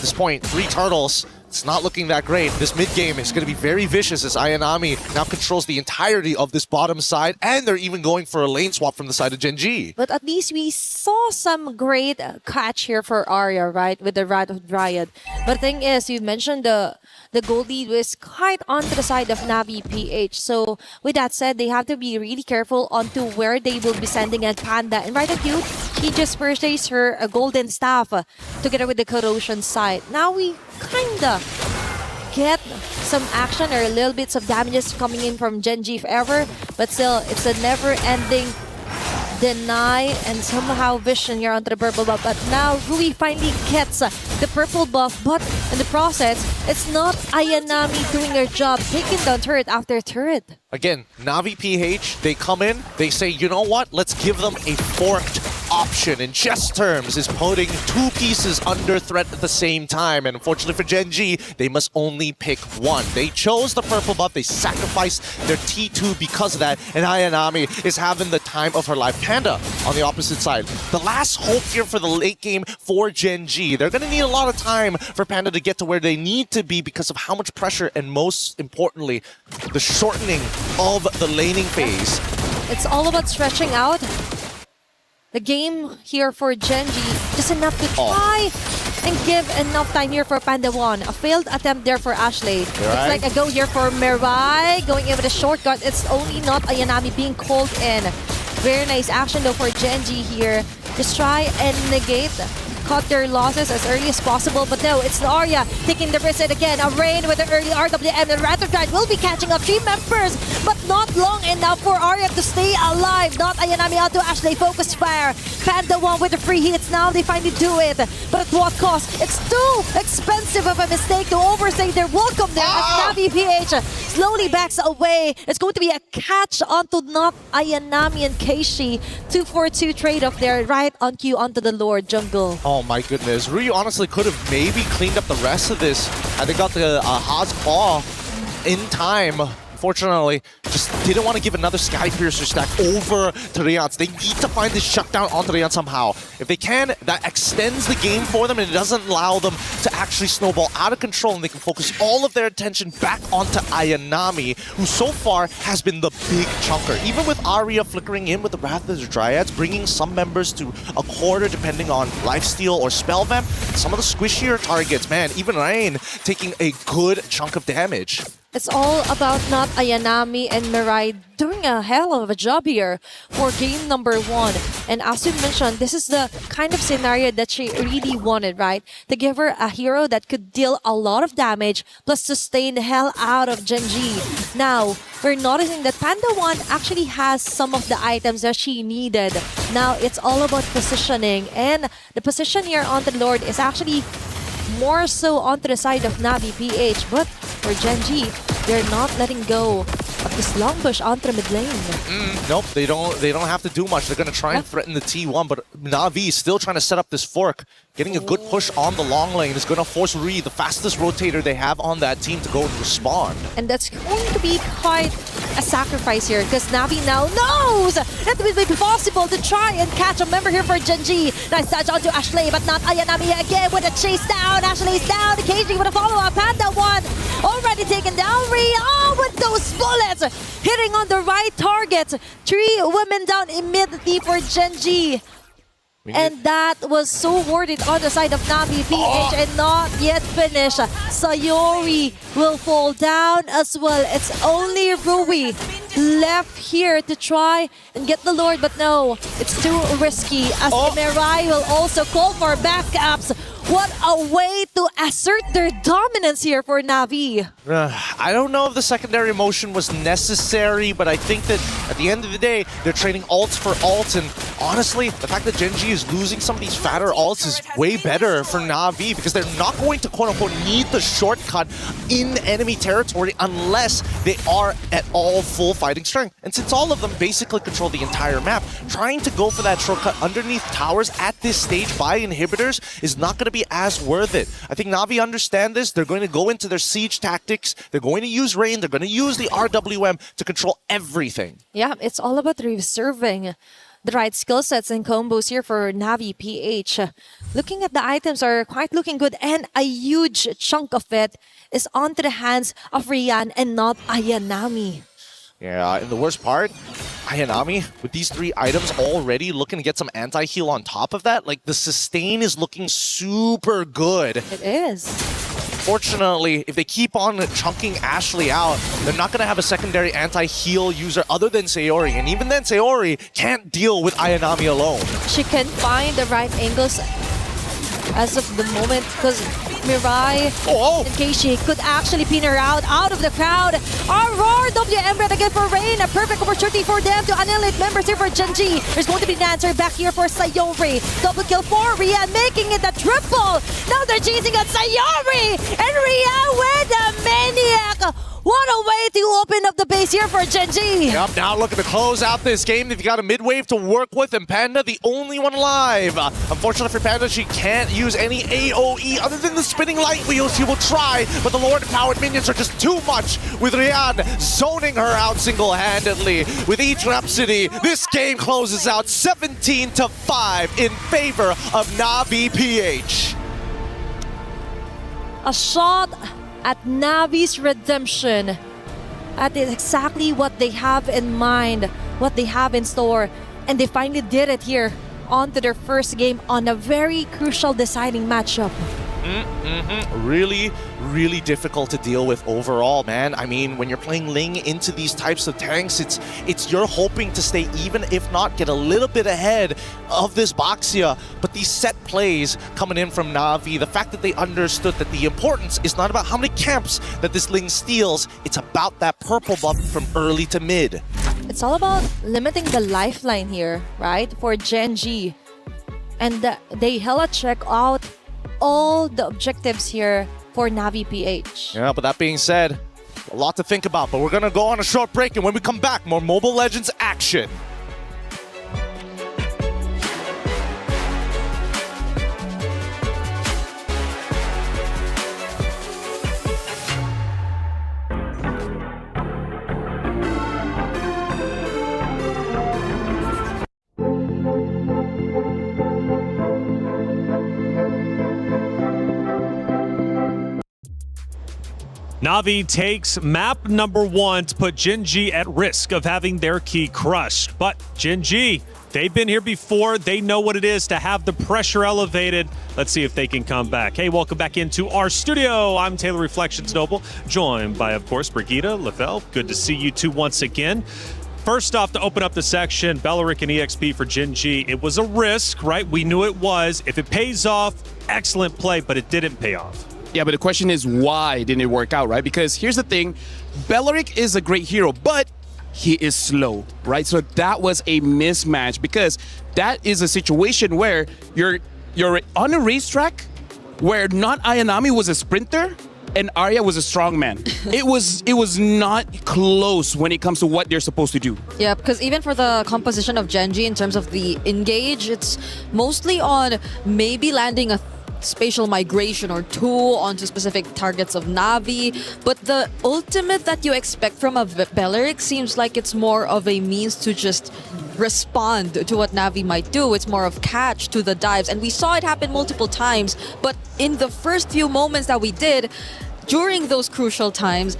this point, 3 turtles, it's not looking that great. This mid-game is going to be very vicious as Ayanami now controls the entirety of this bottom side, and they're even going for a lane swap from the side of Gen.G. But at least we saw some great catch here for Arya, right? With the Wrath of Dryad. But the thing is, you mentioned the gold lead was quite onto the side of Navi PH. So with that said, they have to be really careful onto where they will be sending at Panda. And right at you, he just purchased her a golden staff together with the corrosion side. Now we kinda get some action or little bits of damages coming in from Gen.G if ever, but still, it's a never-ending deny and somehow vision here onto the purple buff. But now Rui finally gets the purple buff, but in the process, it's not Ayanami doing their job, taking down turret after turret. Again, Navi PH, they come in, they say, you know what, let's give them a forked option. In chess terms, is putting 2 pieces under threat at the same time. And unfortunately for Gen.G, they must only pick one. They chose the purple buff, they sacrificed their T2 because of that, and Ayanami is having the time of her life. Panda on the opposite side. The last hope here for the late game for Gen.G. They're going to need a lot of time for Panda to get to where they need to be because of how much pressure and most importantly, the shortening of the laning phase. It's all about stretching out the game here for Gen.G, just enough to try and give enough time here for Panda 1. A failed attempt there for Ashley. It's like a go here for Mirai, going in with a shortcut. It's only not Ayanami being called in. Very nice action though for Gen.G here. Just try and negate, cut their losses as early as possible, but no, it's Arya taking the risk again. A Rain with the early RWM, and Wrath of Dryad will be catching up 3 members, but not long enough for Arya to stay alive. Not Ayanami out to Ashley, focus fire. Panda 1 with the free hits, now they finally do it, but at what cost? It's too expensive of a mistake to overstay their welcome there as Navi PH slowly backs away. It's going to be a catch onto not Ayanami and Keishi. 2-4-2 trade-off there, right on cue onto the Lord jungle. Oh my goodness, Ryu honestly could have maybe cleaned up the rest of this. And they got the Haas Claw in time. Unfortunately, just didn't want to give another Sky Piercer stack over to Riance. They need to find this shutdown onto Riance somehow. If they can, that extends the game for them and it doesn't allow them to actually snowball out of control, and they can focus all of their attention back onto Ayanami, who so far has been the big chunker. Even with Arya flickering in with the Wrath of the Dryads, bringing some members to a quarter depending on lifesteal or spell vamp, some of the squishier targets, man, even Rain taking a good chunk of damage. It's all about not Ayanami and Mirai doing a hell of a job here for game number 1. And as you mentioned, this is the kind of scenario that she really wanted, right? To give her a hero that could deal a lot of damage plus sustain the hell out of Gen.G. Now, we're noticing that Panda 1 actually has some of the items that she needed. Now, it's all about positioning. And the position here on the Lord is actually more so onto the side of Navi PH, but for Gen.G, they're not letting go of this long push onto the mid lane. Nope, they don't have to do much. They're gonna try and threaten the T1, but Navi is still trying to set up this fork. Getting a good push on the long lane is gonna force Rui, the fastest rotator they have on that team, to go and respond. And that's going to be quite a sacrifice here, because Navi now knows that it will be possible to try and catch a member here for Gen.G. Nice touch onto Ashley, but not Ayanami again with a chase down. Ashley's down, KG with a follow-up. Panda 1 already taken down. Ria with those bullets hitting on the right target. 3 women down immediately for Gen.G. And that was so worth it on the side of Navi PH and not yet finished. Sayori will fall down as well. It's only Rui left here to try and get the Lord, but no, it's too risky as Mirai will also call for backups. What a way to assert their dominance here for Na'Vi. I don't know if the secondary motion was necessary, but I think that at the end of the day, they're trading ults for ults, and honestly, the fact that Gen G is losing some of these fatter ults is way better for Na'Vi because they're not going to quote-unquote need the shortcut in enemy territory unless they are at all full fighting strength. And since all of them basically control the entire map, trying to go for that shortcut underneath towers at this stage by inhibitors is not going to be as worth it. I think Na'Vi understand this. They're going to go into their siege tactics. They're going to use Rain. They're going to use the RWM to control everything. Yeah, it's all about reserving the right skill sets and combos here for Na'Vi PH. Looking at the items are quite looking good, and a huge chunk of it is onto the hands of Rian and not Ayanami. Yeah, and the worst part, Ayanami, with these 3 items already looking to get some anti-heal on top of that, like the sustain is looking super good. It is. Fortunately, if they keep on chunking Ashley out, they're not going to have a secondary anti-heal user other than Sayori. And even then, Sayori can't deal with Ayanami alone. She can find the right angles as of the moment because Mirai and Keishi could actually pin her out of the crowd. Aurora WM red again for Rain. A perfect opportunity for them to annihilate members here for Gen G. There's going to be an answer back here for Sayori. Double kill for Rian, making it a triple. Now they're chasing at Sayori. And Rian with a maniac. What a way to open up the base here for Gen G. Yep, now looking to close out this game. They've got a mid-wave to work with, and Panda, the only one alive. Unfortunately for Panda, she can't use any AoE other than the spinning light wheels. She will try, but the Lord-powered minions are just too much, with Rian zoning her out single-handedly. With each Rhapsody, this game closes out 17-5 in favor of Na'Vi PH. A shot at Navi's redemption. That is exactly what they have in mind, what they have in store. And they finally did it here onto their first game on a very crucial deciding matchup. Really, really difficult to deal with overall, man. I mean, when you're playing Ling into these types of tanks, it's you're hoping to stay even, if not get a little bit ahead of this Boxia. But these set plays coming in from Na'Vi, the fact that they understood that the importance is not about how many camps that this Ling steals, it's about that purple buff from early to mid. It's all about limiting the lifeline here, right, for Gen G. And they hella check out all the objectives here for Na'Vi PH. Yeah, but that being said, a lot to think about, but we're gonna go on a short break, and when we come back, more Mobile Legends action. Na'Vi takes map number 1 to put Gen G at risk of having their key crushed. But Gen G, they've been here before. They know what it is to have the pressure elevated. Let's see if they can come back. Hey, welcome back into our studio. I'm Taylor Reflections Noble, joined by, of course, Brigitte Lefel. Good to see you two once again. First off, to open up the section, Beleric and EXP for Gen G. It was a risk, right? We knew it was. If it pays off, excellent play, but it didn't pay off. Yeah, but the question is, why didn't it work out, right? Because here's the thing, Beleric is a great hero, but he is slow, right? So that was a mismatch, because that is a situation where you're on a racetrack where not Ayanami was a sprinter and Arya was a strongman. It was not close when it comes to what they're supposed to do. Yeah, because even for the composition of Gen G in terms of the engage, it's mostly on maybe landing a spatial migration or two onto specific targets of Na'Vi, but the ultimate that you expect from a Beleric seems like it's more of a means to just respond to what Na'Vi might do. It's more of catch to the dives, and we saw it happen multiple times, but in the first few moments that we did, during those crucial times,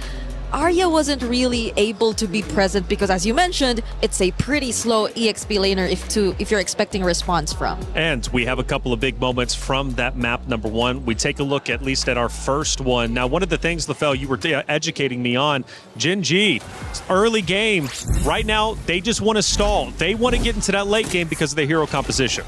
Arya wasn't really able to be present because, as you mentioned, it's a pretty slow EXP laner if you're expecting a response from. And we have a couple of big moments from that map number 1. We take a look at least at our first one. Now, one of the things, Lefel, you were educating me on, Gen G, early game, right now, they just want to stall. They want to get into that late game because of the hero composition.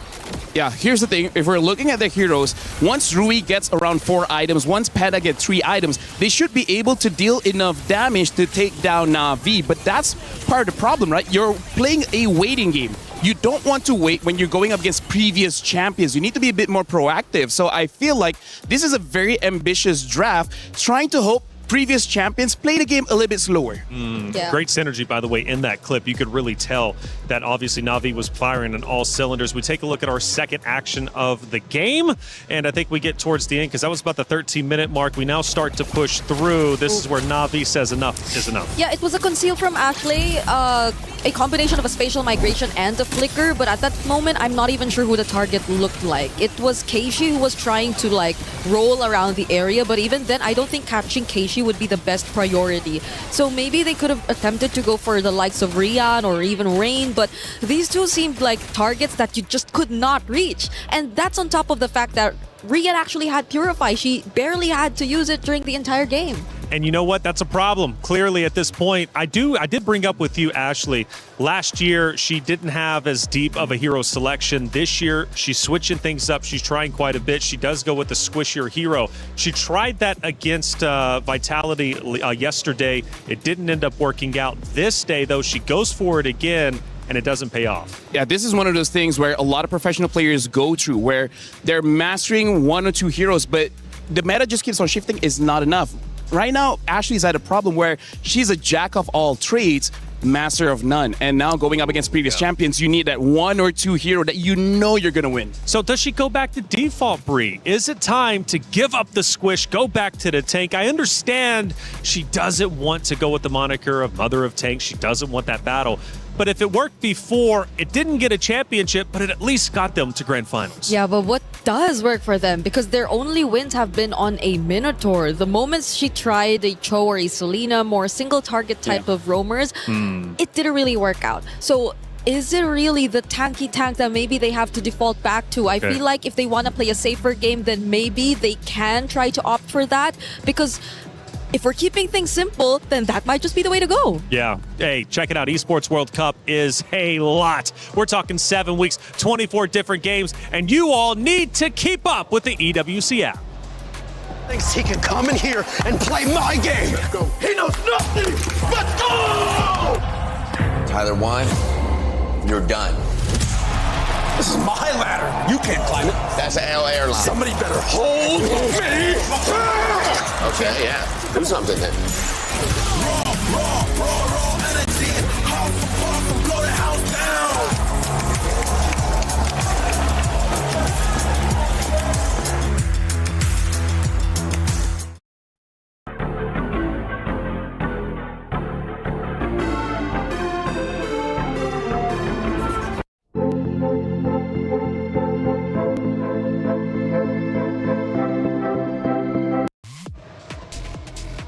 Yeah, here's the thing. If we're looking at the heroes, once Rui gets around 4 items, once Peta gets 3 items, they should be able to deal enough damage to take down Na'Vi. But that's part of the problem, right? You're playing a waiting game. You don't want to wait when you're going up against previous champions. You need to be a bit more proactive. So I feel like this is a very ambitious draft, trying to hope previous champions play the game a little bit slower. Yeah. Great synergy, by the way, in that clip. You could really tell that obviously Na'Vi was firing on all cylinders. We take a look at our second action of the game, and I think we get towards the end because that was about the 13-minute mark. We now start to push through. This is where Na'Vi says enough is enough. Yeah, it was a conceal from Ashley, a combination of a spatial migration and a flicker, but at that moment, I'm not even sure who the target looked like. It was Keishi who was trying to like roll around the area, but even then, I don't think catching Keishi would be the best priority. So maybe they could have attempted to go for the likes of Rian or even Rain, but these two seemed like targets that you just could not reach. And that's on top of the fact that Rian actually had Purify. She barely had to use it during the entire game. And you know what? That's a problem. Clearly, at this point, I did bring up with you, Ashley. Last year, she didn't have as deep of a hero selection. This year, she's switching things up. She's trying quite a bit. She does go with the squishier hero. She tried that against Vitality yesterday. It didn't end up working out. This day, though, she goes for it again, and it doesn't pay off. Yeah, this is one of those things where a lot of professional players go through, where they're mastering 1 or 2 heroes, but the meta just keeps on shifting is not enough. Right now, Ashley's at a problem where she's a jack of all trades, master of none. And now going up against previous champions, you need that 1 or 2 hero that you know you're going to win. So does she go back to default, Bree? Is it time to give up the squish, go back to the tank? I understand she doesn't want to go with the moniker of Mother of Tanks. She doesn't want that battle. But if it worked before, it didn't get a championship, but it at least got them to grand finals. Yeah, but what does work for them? Because their only wins have been on a Minotaur. The moments she tried a Cho or a Selena, more single target type of roamers, it didn't really work out. So is it really the tanky tank that maybe they have to default back to? I feel like if they want to play a safer game, then maybe they can try to opt for that. Because if we're keeping things simple, then that might just be the way to go. Yeah. Hey, check it out. Esports World Cup is a lot. We're talking 7 weeks, 24 different games, and you all need to keep up with the EWC app. Thinks he can come in here and play my game. Let's go. He knows nothing. Let's go! Tyler Wine, you're done. This is my ladder. You can't climb it. That's an L airline. Somebody better hold me. Okay, yeah. Do something then. Raw energy. House of awesome. Blow the house down.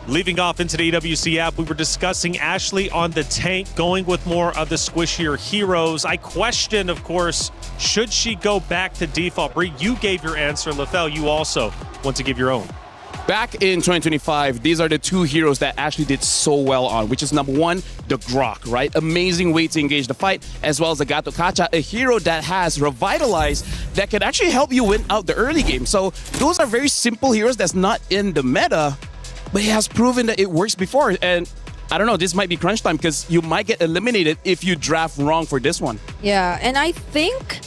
Leaving off into the EWC app, we were discussing Ashley on the tank, going with more of the squishier heroes. I question, of course, should she go back to default? Bree, you gave your answer. LaFell, you also want to give your own. Back in 2025, these are the 2 heroes that Ashley did so well on, which is number 1, the Grok, right? Amazing way to engage the fight, as well as the Gato Kacha, a hero that has revitalized that can actually help you win out the early game. So those are very simple heroes that's not in the meta, but he has proven that it works before. And I don't know, this might be crunch time because you might get eliminated if you draft wrong for this one. Yeah, and I think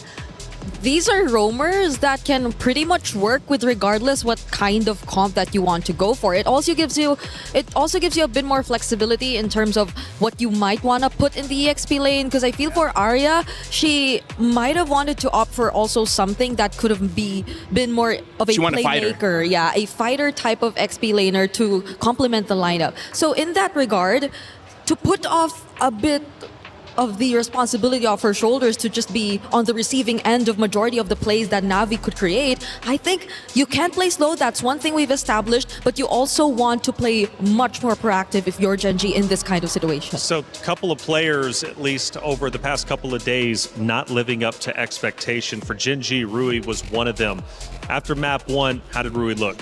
these are roamers that can pretty much work with regardless what kind of comp that you want to go for. It also gives you a bit more flexibility in terms of what you might want to put in the EXP lane, because I feel for Arya, she might have wanted to opt for also something that could have been more of a playmaker. Yeah, a fighter type of XP laner to complement the lineup. So in that regard, to put off a bit of the responsibility off her shoulders to just be on the receiving end of majority of the plays that Na'Vi could create, I think you can play slow. That's one thing we've established, but you also want to play much more proactive if you're Gen.G in this kind of situation. So a couple of players, at least over the past couple of days, not living up to expectation. For Gen.G, Rui was one of them. After map 1, how did Rui look?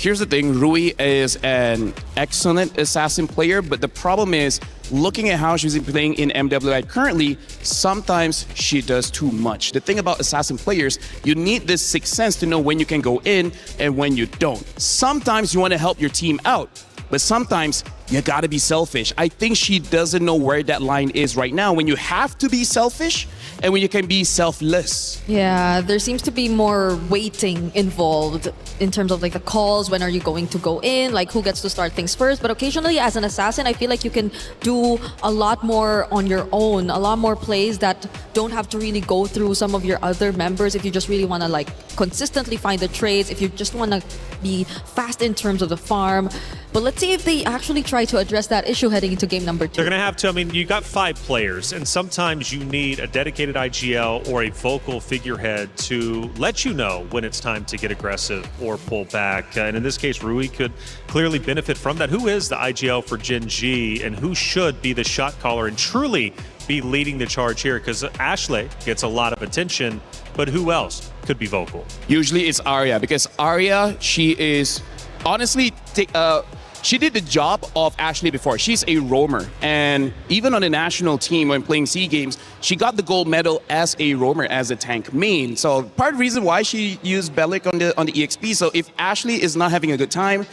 here's the thing, Rui is an excellent assassin player, but the problem is, looking at how she's been playing in MWI currently, sometimes she does too much. The thing about assassin players, you need this sixth sense to know when you can go in and when you don't. Sometimes you want to help your team out, but sometimes you gotta be selfish. I think she doesn't know where that line is right now, when you have to be selfish and when you can be selfless. Yeah, there seems to be more waiting involved in terms of like the calls, when are you going to go in, like who gets to start things first. But occasionally as an assassin, I feel like you can do a lot more on your own, a lot more plays that don't have to really go through some of your other members if you just really want to like consistently find the trades, if you just want to be fast in terms of the farm. But let's see if they actually try to address that issue heading into game number 2. They're going to have to. I mean, you got 5 players, and sometimes you need a dedicated IGL or a vocal figurehead to let you know when it's time to get aggressive or pull back. And in this case, Rui could clearly benefit from that. Who is the IGL for Gen G, and who should be the shot caller and truly be leading the charge here? Because Ashley gets a lot of attention, but who else could be vocal? Usually it's Arya, because Arya, she is honestly she did the job of Ashley before. She's a roamer, and even on the national team when playing SEA Games, she got the gold medal as a roamer, as a tank main. So part of the reason why she used Bellic on the EXP. So if Ashley is not having a good time,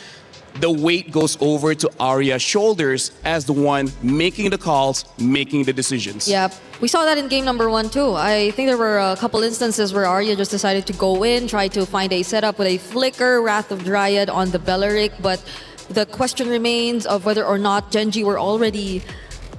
the weight goes over to Arya's shoulders as the one making the calls, making the decisions. Yep. We saw that in game number 1 too. I think there were a couple instances where Arya just decided to go in, try to find a setup with a flicker, Wrath of Dryad on the Belleric, but the question remains of whether or not Genji were already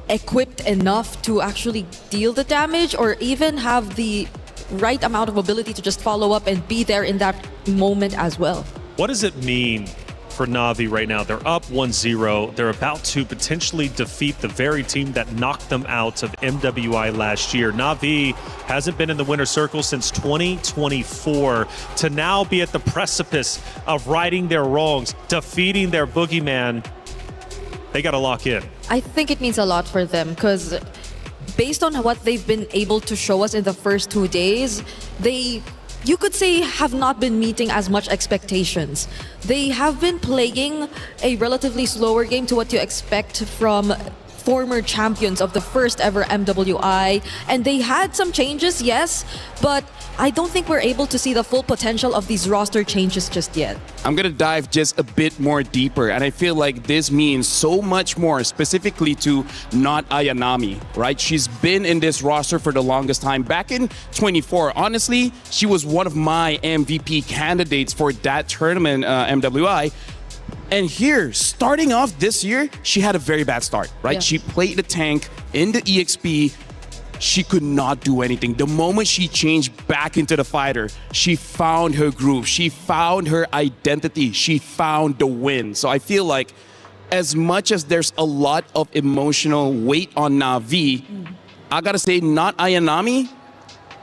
equipped enough to actually deal the damage, or even have the right amount of ability to just follow up and be there in that moment as well. What does it mean for Na'Vi right now? They're up 1-0. They're about to potentially defeat the very team that knocked them out of MWI last year. Na'Vi hasn't been in the winner's circle since 2024. To now be at the precipice of righting their wrongs, defeating their boogeyman, they got to lock in. I think it means a lot for them, because based on what they've been able to show us in the first 2 days, you could say have not been meeting as much expectations. They have been playing a relatively slower game to what you expect from former champions of the first ever MWI, and they had some changes, yes, but I don't think we're able to see the full potential of these roster changes just yet. I'm gonna dive just a bit more deeper, and I feel like this means so much more specifically to not Ayanami, right? She's been in this roster for the longest time. Back in 24, honestly, she was one of my MVP candidates for that tournament, MWI. And here, starting off this year, she had a very bad start, right? Yeah. She played the tank in the EXP. She could not do anything. The moment she changed back into the fighter, she found her groove. She found her identity. She found the win. So I feel like as much as there's a lot of emotional weight on Na'Vi, I gotta say, not Ayanami,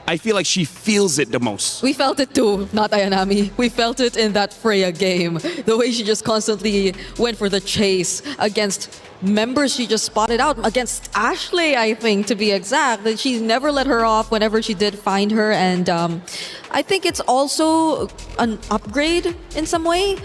I feel like she feels it the most. We felt it too, not Ayanami. We felt it in that Freya game. The way she just constantly went for the chase against members she just spotted out. Against Ashley, I think, to be exact. That she never let her off whenever she did find her. And I think it's also an upgrade in some way.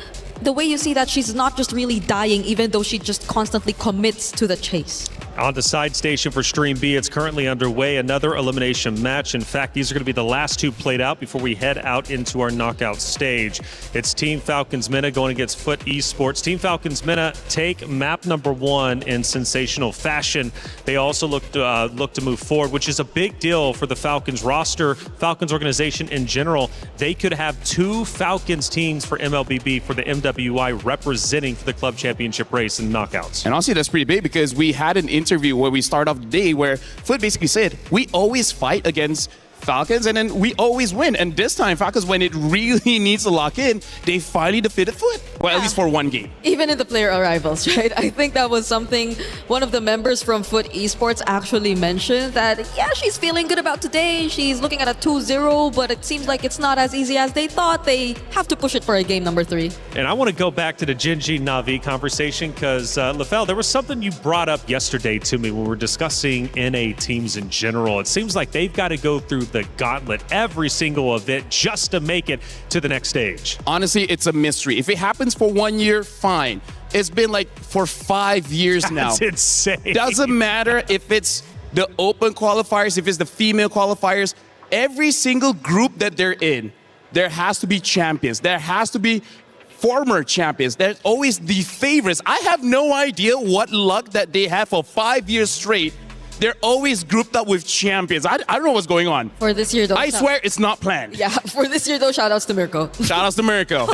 The way you see that she's not just really dying, even though she just constantly commits to the chase. On the side station for Stream B, it's currently underway. Another elimination match. In fact, these are going to be the last 2 played out before we head out into our knockout stage. It's Team Falcons Mena going against Foot Esports. Team Falcons Mena take map number 1 in sensational fashion. They also look to move forward, which is a big deal for the Falcons roster, Falcons organization in general. They could have 2 Falcons teams for MLBB for the MWI representing for the club championship race and knockouts. And honestly, that's pretty big, because we had an interview where we start off the day where Foot basically said, we always fight against Falcons and then we always win. And this time, Falcons, when it really needs to lock in, they finally defeated Foot. Well, at least for 1 game. Even in the player arrivals, right? I think that was something one of the members from Foot Esports actually mentioned, that, yeah, she's feeling good about today. She's looking at a 2-0, but it seems like it's not as easy as they thought. They have to push it for a game number 3. And I want to go back to the Gen G Na'Vi conversation, because, LaFell, there was something you brought up yesterday to me when we were discussing NA teams in general. It seems like they've got to go through the gauntlet every single event just to make it to the next stage. Honestly, it's a mystery. If it happens for 1 year, fine. It's been like for 5 years now. That's insane. Doesn't matter if it's the open qualifiers, if it's the female qualifiers. Every single group that they're in, there has to be champions. There has to be former champions. There's always the favorites. I have no idea what luck that they have for 5 years straight. They're always grouped up with champions. I don't know what's going on. For this year, though. I swear it's not planned. Yeah, for this year, though, shout outs to Mirko. Shout outs to Mirko.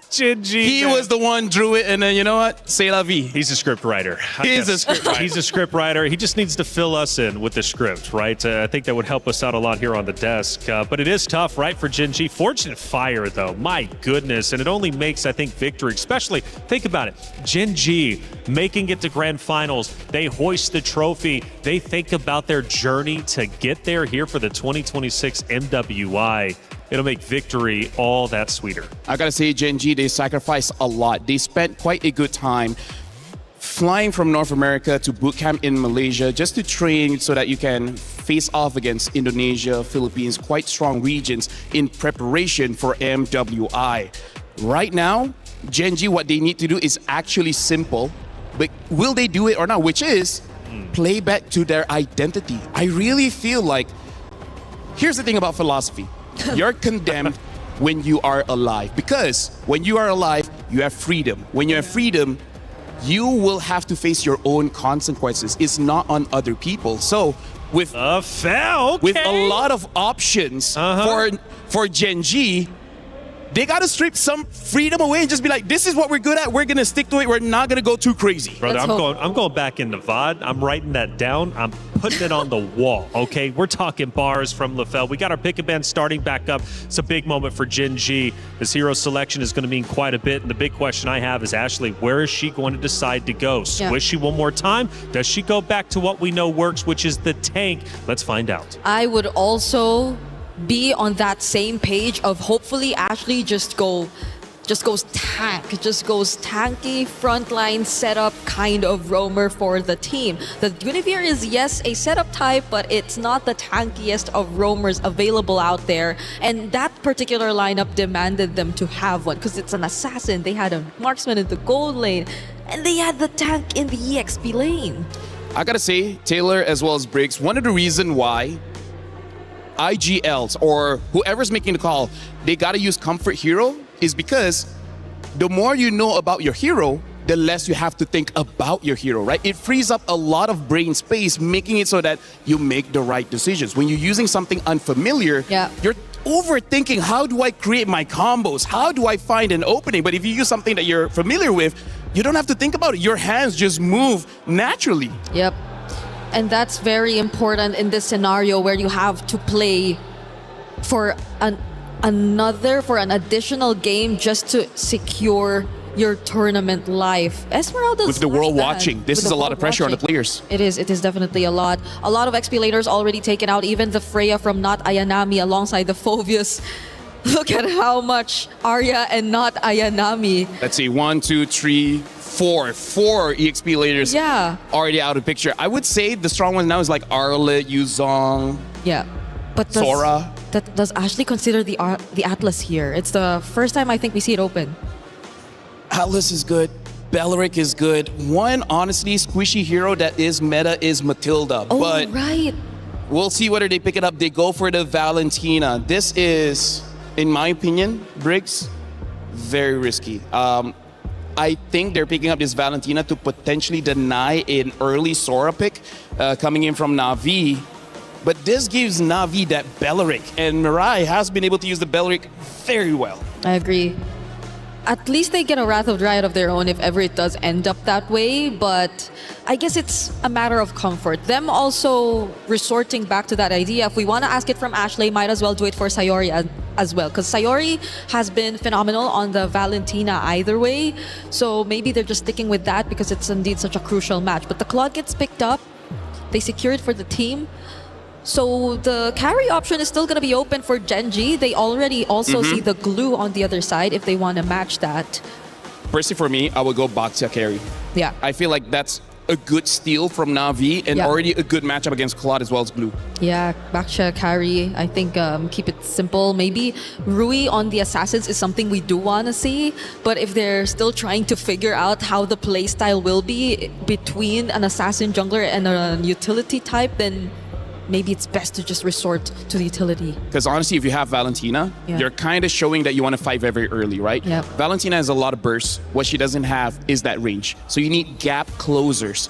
Jinji. He was the one drew it, and then you know what? C'est la vie. He's a script writer. He's a script writer. He's a script writer. He just needs to fill us in with the script, right? I think that would help us out a lot here on the desk. But it is tough, right, for Jinji. Fortunate fire, though. My goodness. And it only makes, I think, victory, especially, think about it. Jinji making it to grand finals. They hoist the trophy. They think about their journey to get there here for the 2026 MWI. It'll make victory all that sweeter. I gotta say, Gen G, they sacrificed a lot. They spent quite a good time flying from North America to boot camp in Malaysia just to train so that you can face off against Indonesia, Philippines, quite strong regions in preparation for MWI. Right now, Gen G, what they need to do is actually simple, but will they do it or not? Which is play back to their identity. I really feel like, here's the thing about philosophy. You're condemned when you are alive, because when you are alive, you have freedom. When you have freedom, you will have to face your own consequences. It's not on other people. So with with a lot of options for Gen G, they got to strip some freedom away and just be like, this is what we're good at. We're going to stick to it. We're not going to go too crazy. Brother, I'm going back into VOD. I'm writing that down. I'm putting it on the wall, okay? We're talking bars from LaFell. We got our pick a band starting back up. It's a big moment for Gen G. This hero selection is going to mean quite a bit. And the big question I have is, Ashley, where is she going to decide to go? Squish she one more time? Does she go back to what we know works, which is the tank? Let's find out. I would also be on that same page of hopefully Ashley just goes tanky frontline setup kind of roamer for the team. The Guinevere is, yes, a setup type, but it's not the tankiest of roamers available out there. And that particular lineup demanded them to have one because it's an assassin. They had a marksman in the gold lane and they had the tank in the EXP lane. I gotta say, Taylor as well as Briggs, one of the reasons why IGLs or whoever's making the call, they gotta use comfort hero is because the more you know about your hero, the less you have to think about your hero, right? It frees up a lot of brain space, making it so that you make the right decisions. When you're using something unfamiliar, you're overthinking, how do I create my combos? How do I find an opening? But if you use something that you're familiar with, you don't have to think about it. Your hands just move naturally. Yep. And that's very important in this scenario where you have to play for an additional game just to secure your tournament life. Esmeralda's with the world not bad. watching, this With is the a lot world of pressure on the watching. players. It is definitely a lot. A lot of XP laners already taken out, even the Freya from Not Ayanami alongside the Phobius. Look at how much Arya and Not Ayanami. Let's see, 1, 2, 3, 4 EXP laners already out of the picture. I would say the strong ones now is like Arlet, Yuzong, But Sora. Does Ashley consider the Atlas here? It's the first time I think we see it open. Atlas is good. Belleric is good. One, honestly, squishy hero that is meta is Matilda. Oh, but right. We'll see whether they pick it up. They go for the Valentina. This is, in my opinion, Briggs, very risky. I think they're picking up this Valentina to potentially deny an early Sora pick coming in from Na'Vi. But this gives Na'Vi that Belleric, and Mirai has been able to use the Belleric very well. I agree. At least they get a Wrath of Dryad of their own if ever it does end up that way, but I guess it's a matter of comfort. Them also resorting back to that idea, if we want to ask it from Ashley, might as well do it for Sayori as well, because Sayori has been phenomenal on the Valentina either way, so maybe they're just sticking with that because it's indeed such a crucial match. But the Claude gets picked up, they secure it for the team. So the carry option is still going to be open for Gen G. They already also see the glue on the other side if they want to match that. Personally, for me, I would go Baxia carry. Yeah. I feel like that's a good steal from Na'Vi and Yeah. already a good matchup against Claude as well as Blue. Yeah, Baksha carry. I think keep it simple. Maybe Rui on the Assassins is something we do want to see. But if they're still trying to figure out how the playstyle will be between an Assassin jungler and a utility type, then maybe it's best to just resort to the utility. Because honestly, if you have Valentina, Yeah. you're kind of showing that you want to fight very early, right? Yep. Valentina has a lot of bursts. What she doesn't have is that range. So you need gap closers.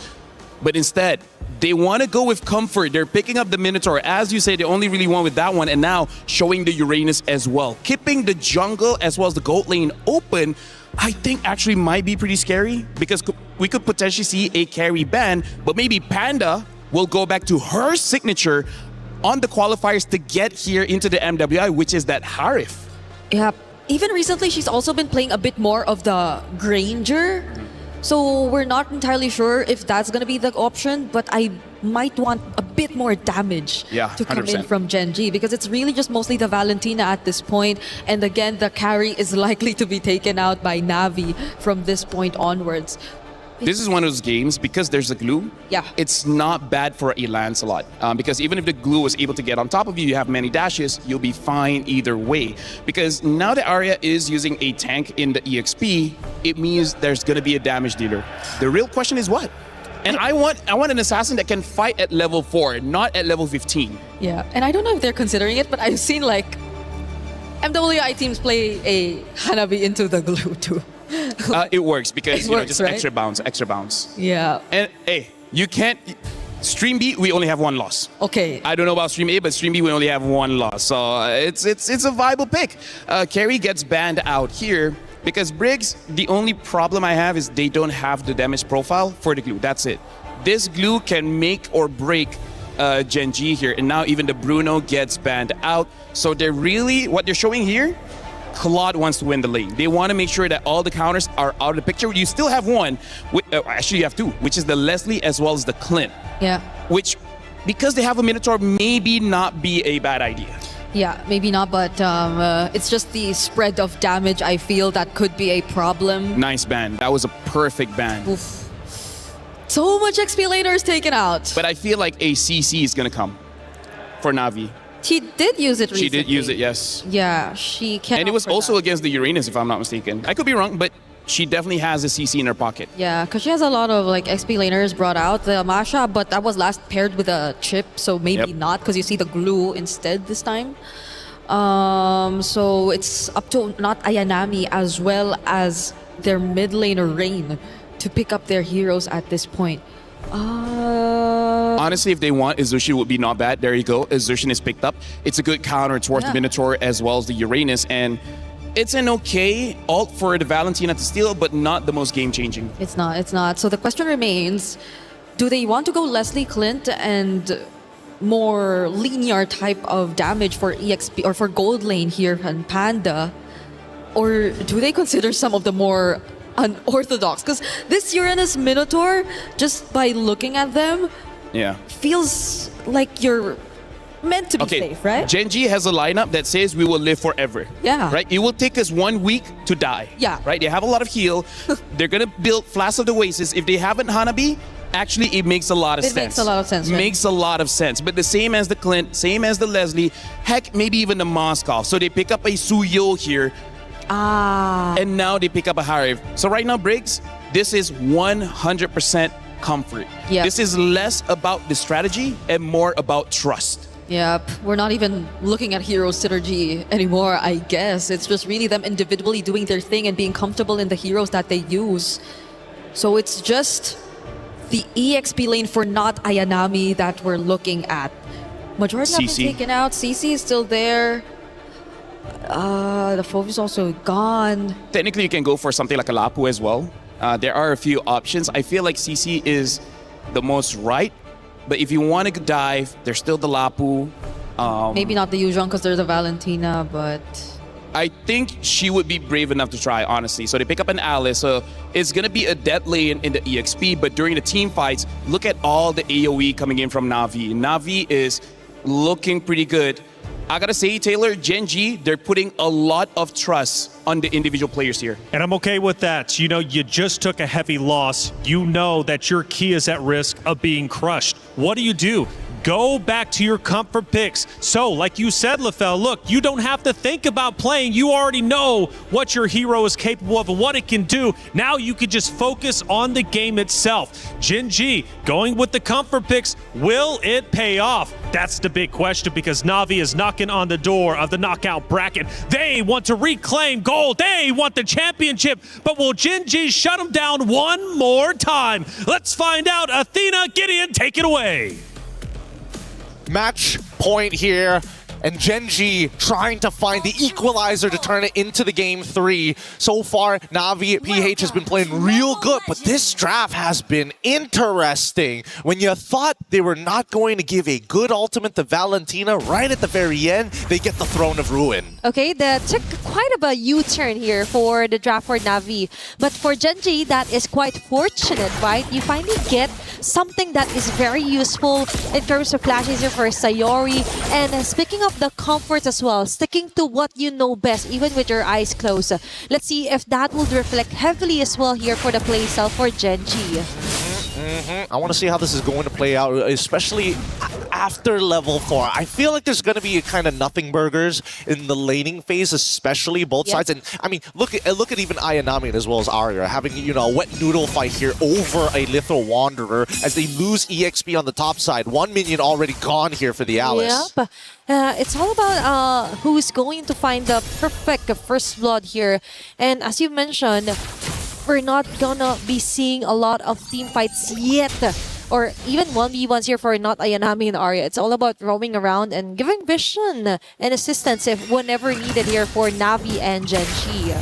But instead, they want to go with comfort. They're picking up the Minotaur. As you say, they only really won with that one, and now showing the Uranus as well. Keeping the jungle as well as the gold lane open, I think actually might be pretty scary because we could potentially see a carry ban, but maybe Panda will go back to her signature on the qualifiers to get here into the MWI, which is that Harif. Yeah. Even recently, she's also been playing a bit more of the Granger. So we're not entirely sure if that's going to be the option, but I might want a bit more damage Yeah, to come 100%. in from Gen G because it's really just mostly the Valentina at this point. And again, the carry is likely to be taken out by Na'Vi from this point onwards. This is one of those games, because there's a glue, Yeah. it's not bad for a Lancelot. Because even if the glue was able to get on top of you, you have many dashes, you'll be fine either way. Because now that Arya is using a tank in the EXP, it means there's going to be a damage dealer. The real question is what? And I want an assassin that can fight at level 4, not at level 15. Yeah, and I don't know if they're considering it, but I've seen like MWI teams play a Hanabi into the glue too. It works because, It you know, works, just right? extra bounce. Yeah. And hey, you can't... Stream B, we only have one loss. Okay. I don't know about Stream A, but Stream B, we only have one loss. So it's a viable pick. Carry gets banned out here because Briggs, the only problem I have is they don't have the damage profile for the glue. That's it. This glue can make or break Gen G here. And now even the Bruno gets banned out. So they're really, what they're showing here, Claude wants to win the lane. They want to make sure that all the counters are out of the picture. You still have one, actually you have two, which is the Leslie as well as the Clint. Yeah. Which, because they have a Minotaur, maybe not be a bad idea. Yeah, maybe not, but it's just the spread of damage I feel that could be a problem. Nice ban. That was a perfect ban. Oof. So much XP laner is taken out. But I feel like a CC is going to come for Na'Vi. She did use it recently. She did use it, yes. Yeah, she can. And it was also against the Uranus, if I'm not mistaken. I could be wrong, but she definitely has a CC in her pocket. Yeah, because she has a lot of like XP laners brought out. The Masha, but that was last paired with a chip, so maybe not, because you see the glue instead this time. So it's up to not Ayanami as well as their mid laner Rain to pick up their heroes at this point. Honestly, if they want, Azushi would be not bad. There you go. Azushi is picked up. It's a good counter towards the Minotaur as well as the Uranus. And it's an okay ult for the Valentina to steal, but not the most game-changing. It's not. So the question remains, do they want to go Leslie Clint and more linear type of damage for EXP or for gold lane here and Panda? Or do they consider some of the more unorthodox? Because this Uranus Minotaur, just by looking at them, feels like you're meant to be safe, right? Gen G has a lineup that says we will live forever. Yeah. Right? It will take us 1 week to die. Yeah. Right? They have a lot of heal. They're going to build Flask of the Oasis. If they haven't Hanabi, actually it makes a lot of sense. It makes a lot of sense, right? Makes a lot of sense. But the same as the Clint, same as the Leslie, heck, maybe even the Moskov. So they pick up a Suyo here. And now they pick up a Harif. So right now, Briggs, this is 100% comfort. Yep. This is less about the strategy and more about trust. Yep, we're not even looking at hero synergy anymore, I guess. It's just really them individually doing their thing and being comfortable in the heroes that they use. So it's just the EXP lane for not Ayanami that we're looking at. Majority have been taken out. CC is still there. The Fove is also gone. Technically, you can go for something like a Lapu as well. There are a few options. I feel like CC is the most right. But if you want to dive, there's still the Lapu. Maybe not the Yuzhong because there's a Valentina, but... I think she would be brave enough to try, honestly. So they pick up an Alice. So it's going to be a dead lane in the EXP. But during the team fights, look at all the AoE coming in from Na'Vi. Na'Vi is looking pretty good. I gotta say, Taylor, Gen G, they're putting a lot of trust on the individual players here. And I'm okay with that. You know, you just took a heavy loss. You know that your key is at risk of being crushed. What do? Go back to your comfort picks. So, like you said, LaFell, look, you don't have to think about playing. You already know what your hero is capable of and what it can do. Now you can just focus on the game itself. Gen G, going with the comfort picks, will it pay off? That's the big question because Na'Vi is knocking on the door of the knockout bracket. They want to reclaim gold. They want the championship. But will Gen G shut them down one more time? Let's find out. Athena, Gideon, take it away. Match point here, and Gen G trying to find the equalizer to turn it into the game 3. So far, Na'Vi PH has been playing real good, but this draft has been interesting. When you thought they were not going to give a good ultimate to Valentina, right at the very end, they get the Throne of Ruin. Okay, that took quite of a U-turn here for the draft for Na'Vi. But for Gen G, that is quite fortunate, right? You finally get something that is very useful in terms of flashes for Sayori. And speaking of the comfort as well, sticking to what you know best, even with your eyes closed. Let's see if that will reflect heavily as well here for the playstyle for Gen G. I want to see how this is going to play out, especially after level 4. I feel like there's going to be a kind of nothing burgers in the laning phase, especially both sides. And I mean, look at even Ayanami as well as Arya having, you know, a wet noodle fight here over a Lithal Wanderer as they lose EXP on the top side. One minion already gone here for the Alice. Yep. It's all about who's going to find the perfect first blood here. And as you mentioned, we're not gonna be seeing a lot of team fights yet, or even 1v1s here for not Ayanami and Arya. It's all about roaming around and giving vision and assistance if whenever needed here for Na'Vi and Gen G.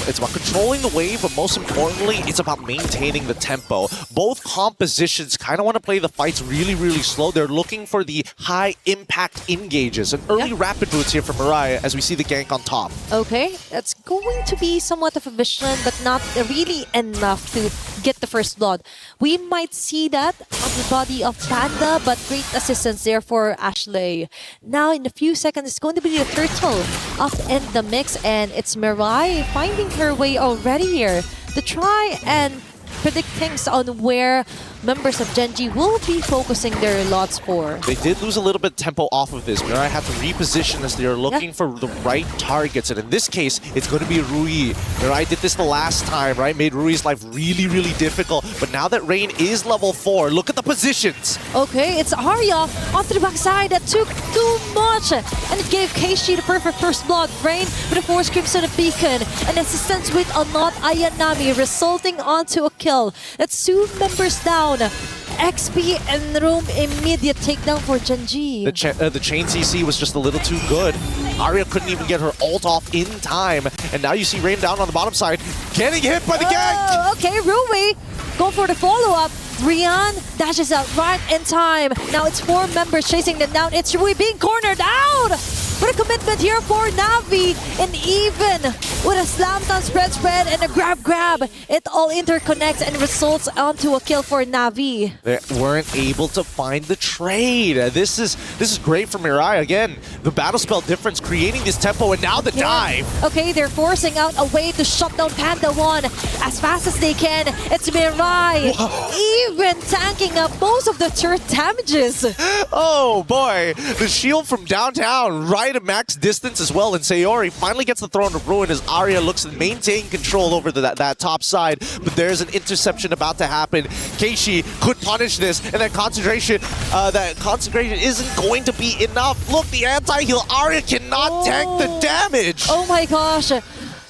It's about controlling the wave, but most importantly, it's about maintaining the tempo. Both compositions kind of want to play the fights really, really slow. They're looking for the high-impact engages. An early rapid boots here from Mariah as we see the gank on top. Okay, that's going to be somewhat of a vision, but not really enough to get the first blood. We might see that on the body of Panda, but great assistance there for Ashley. Now, in a few seconds, it's going to be the turtle up in the mix, and it's Mirai finding her way already here to try and predict things on where members of Gen G will be focusing their lots for. They did lose a little bit of tempo off of this. Mirai had to reposition as they are looking for the right targets. And in this case, it's going to be Rui. Mirai did this the last time, right? Made Rui's life really, really difficult. But now that Rain is level 4, look at the positions. Okay, it's Arya onto the backside. That took too much. And it gave Keishi the perfect first blood. Rain with a Force Crimson Beacon. And assistance with a not Ayanami, resulting onto a kill. That's 2 members down. XP and room immediate takedown for Gen G. The chain CC was just a little too good. Arya couldn't even get her ult off in time. And now you see Rain down on the bottom side, getting hit by the gank. Okay, Rui, go for the follow-up. Rian dashes out right in time. Now it's 4 members chasing them down. It's Rui being cornered out. What a commitment here for Na'Vi. And even with a slam down spread and a grab, it all interconnects and results onto a kill for Na'Vi. They weren't able to find the trade. This is great for Mirai. Again, the battle spell difference creating this tempo, and now the dive. Okay, they're forcing out a way to shut down Panda 1 as fast as they can. It's Mirai. Even tanking up most of the turret damages. Oh boy, the shield from downtown right at max distance as well, and Sayori finally gets the Throne of Ruin as Arya looks to maintain control over that top side, but there's an interception about to happen. Keishi could punish this, and that concentration isn't going to be enough. Look, the anti-heal, Arya cannot tank the damage. Oh my gosh.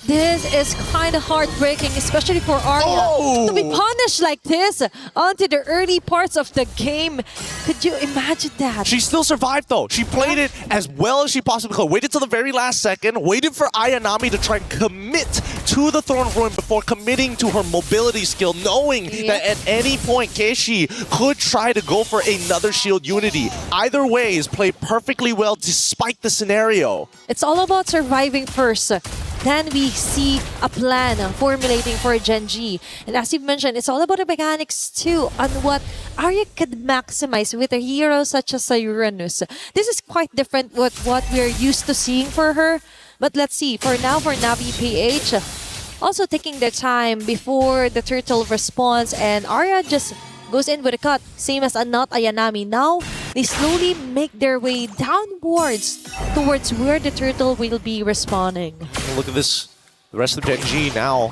This is kind of heartbreaking, especially for Arya. To be punished like this onto the early parts of the game. Could you imagine that? She still survived though. She played it as well as she possibly could. Waited till the very last second, waited for Ayanami to try and commit to the Throne of Ruin before committing to her mobility skill, knowing that at any point Keishi could try to go for another shield unity. Either way is played perfectly well despite the scenario. It's all about surviving first. then we see a plan formulating for Gen G. And as you've mentioned, it's all about the mechanics too on what Arya could maximize with a hero such as Uranus. This is quite different with what we're used to seeing for her. But let's see, for now, for Navi PH, also taking their time before the turtle responds, and Arya just goes in with a cut, same as not Ayanami. Now, they slowly make their way downwards towards where the turtle will be respawning. Look at this. The rest of Gen G now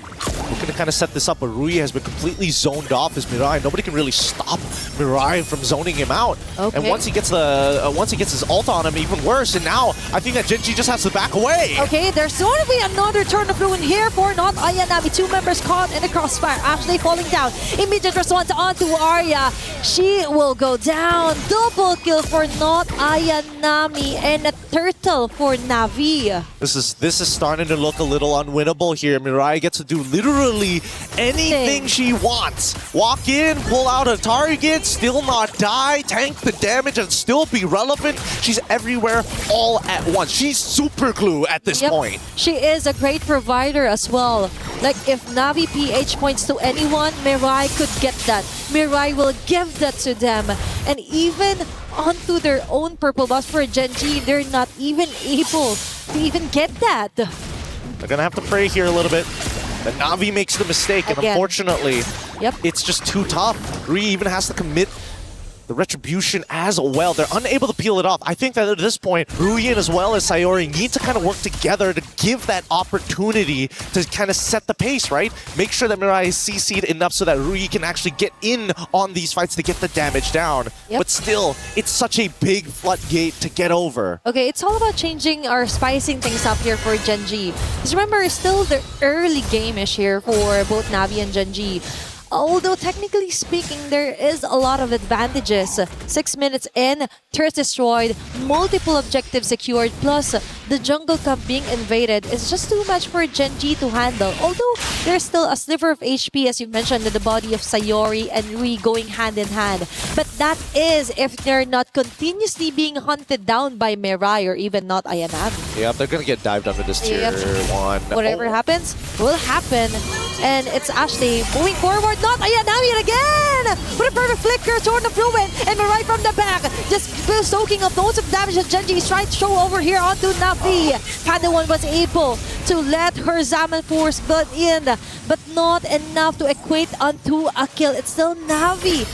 looking to kind of set this up, but Rui has been completely zoned off as Mirai. Nobody can really stop Mirai from zoning him out. Okay. And once he gets his ult on him, even worse. And now I think that Gen G just has to back away. Okay, there's going to be another turn of ruin here for not Ayanami. 2 members caught in the crossfire, actually falling down. Immediate response onto Arya. She will go down. Double kill for not Ayanami and a turtle for Navi. This is starting to look a little unwinnable here. Mirai gets to do literally anything she wants. Walk in, pull out a target, still not die, tank the damage and still be relevant. She's everywhere all at once. She's super glue at this point. She is a great provider as well. Like if Navi PH points to anyone, Mirai could get that. Mirai will give that to them. And even onto their own purple buffs for Gen G, they're not even able to even get that. They're gonna have to pray here a little bit. But Navi makes the mistake, and unfortunately, it's just too tough. Rui even has to commit the retribution as well. They're unable to peel it off. I think that at this point, Ruyin as well as Sayori need to kind of work together to give that opportunity to kind of set the pace, right? Make sure that Mirai is CC'd enough so that Rui can actually get in on these fights to get the damage down. But still, it's such a big floodgate to get over. Okay, it's all about changing or spicing things up here for Gen G. Because remember, it's still the early game-ish here for both Navi and Gen G. Although technically speaking, there is a lot of advantages. 6 minutes in, turret destroyed, multiple objectives secured, plus the jungle camp being invaded is just too much for Gen G to handle. Although there's still a sliver of HP, as you mentioned, in the body of Sayori and Rui going hand in hand. But that is if they're not continuously being hunted down by Mirai or even not Ayanami. Yeah, they're gonna get dived under this tier 1. Whatever happens, will happen. And it's actually moving forward. Not Ayanami again! With a perfect flicker, Sword of Ruin, and Mirai from the back. Just soaking up loads of damage that Gen G is trying to show over here onto Navi. Padawan was able to let her Zaman Force build in, but not enough to equate onto a kill. It's still Navi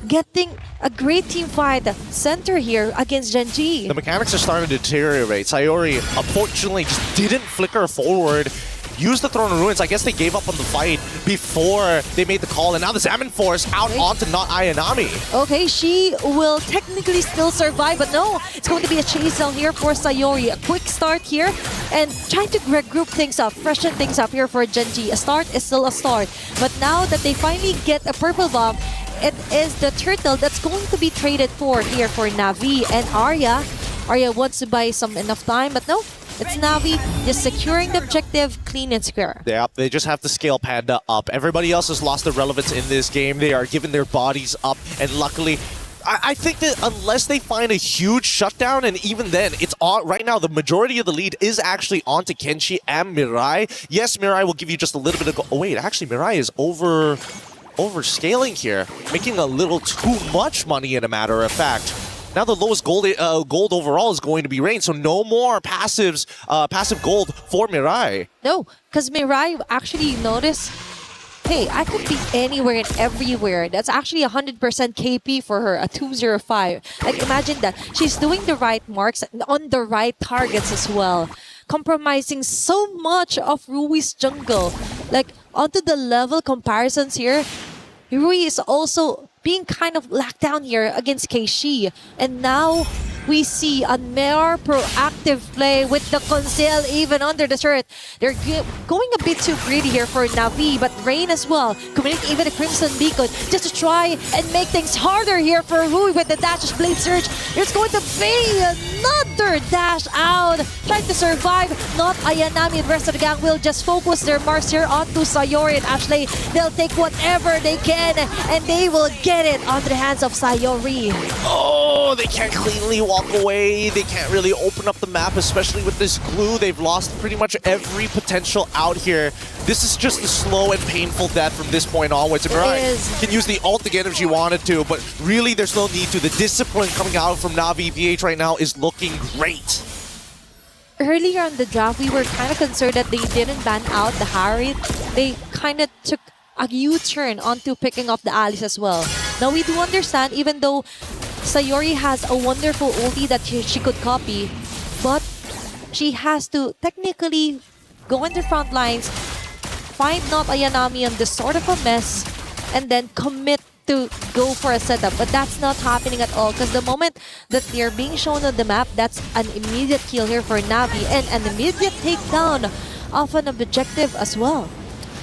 getting a great team fight center here against Gen G. The mechanics are starting to deteriorate. Sayori, unfortunately, just didn't flicker forward. Used the Throne of Ruins. I guess they gave up on the fight before they made the call, and now the Zaman Force out onto not Ayanami. Okay, she will technically still survive, but no, it's going to be a chase down here for Sayori. A quick start here, and trying to group things up, freshen things up here for Gen G. A start is still a start, but now that they finally get a purple bomb, it is the turtle that's going to be traded for here for Navi and Arya. Arya wants to buy some enough time, but no. It's Navi just securing the objective clean and square. Yeah, they just have to scale Panda up. Everybody else has lost their relevance in this game. They are giving their bodies up, and luckily, I think that unless they find a huge shutdown, and even then, it's on right now, the majority of the lead is actually onto Kenshi and Mirai. Yes, Mirai will give you just a little bit of oh wait, actually Mirai is overscaling here, making a little too much money, in a matter of fact. Now the lowest gold overall is going to be Rain, so no more passive gold for Mirai. No, because Mirai actually noticed, hey, I could be anywhere and everywhere. That's actually 100% KP for her, a 205. Like imagine that. She's doing the right marks on the right targets as well. Compromising so much of Rui's jungle. Like onto the level comparisons here, Rui is also being kind of locked down here against Keishi. And now we see a more proactive play with the Conceal even under the turret. They're going a bit too greedy here for Navi, but Rain as well, committing even a Crimson Beacon just to try and make things harder here for Rui with the dash Blade Surge. There's going to be another dash out, trying to survive. Not Ayanami and the rest of the gang will just focus their marks here onto Sayori and Ashley. They'll take whatever they can and they will get it onto the hands of Sayori. Oh, they can't cleanly walk away. They can't really open up the map, especially with this glue. They've lost pretty much every potential out here. This is just a slow and painful death from this point onwards. And Mirai can use the ult again if she wanted to, but really there's no need to. The discipline coming out from Navi PH right now is looking great. Earlier on the draft, we were kind of concerned that they didn't ban out the Harriet. They kind of took a U-turn onto picking up the Alice as well. Now we do understand, even though Sayori has a wonderful ulti that she could copy, but she has to technically go in the front lines, find not Ayanami on this sort of a mess, and then commit to go for a setup. But that's not happening at all, because the moment that they're being shown on the map, that's an immediate kill here for Navi and an immediate takedown of an objective as well.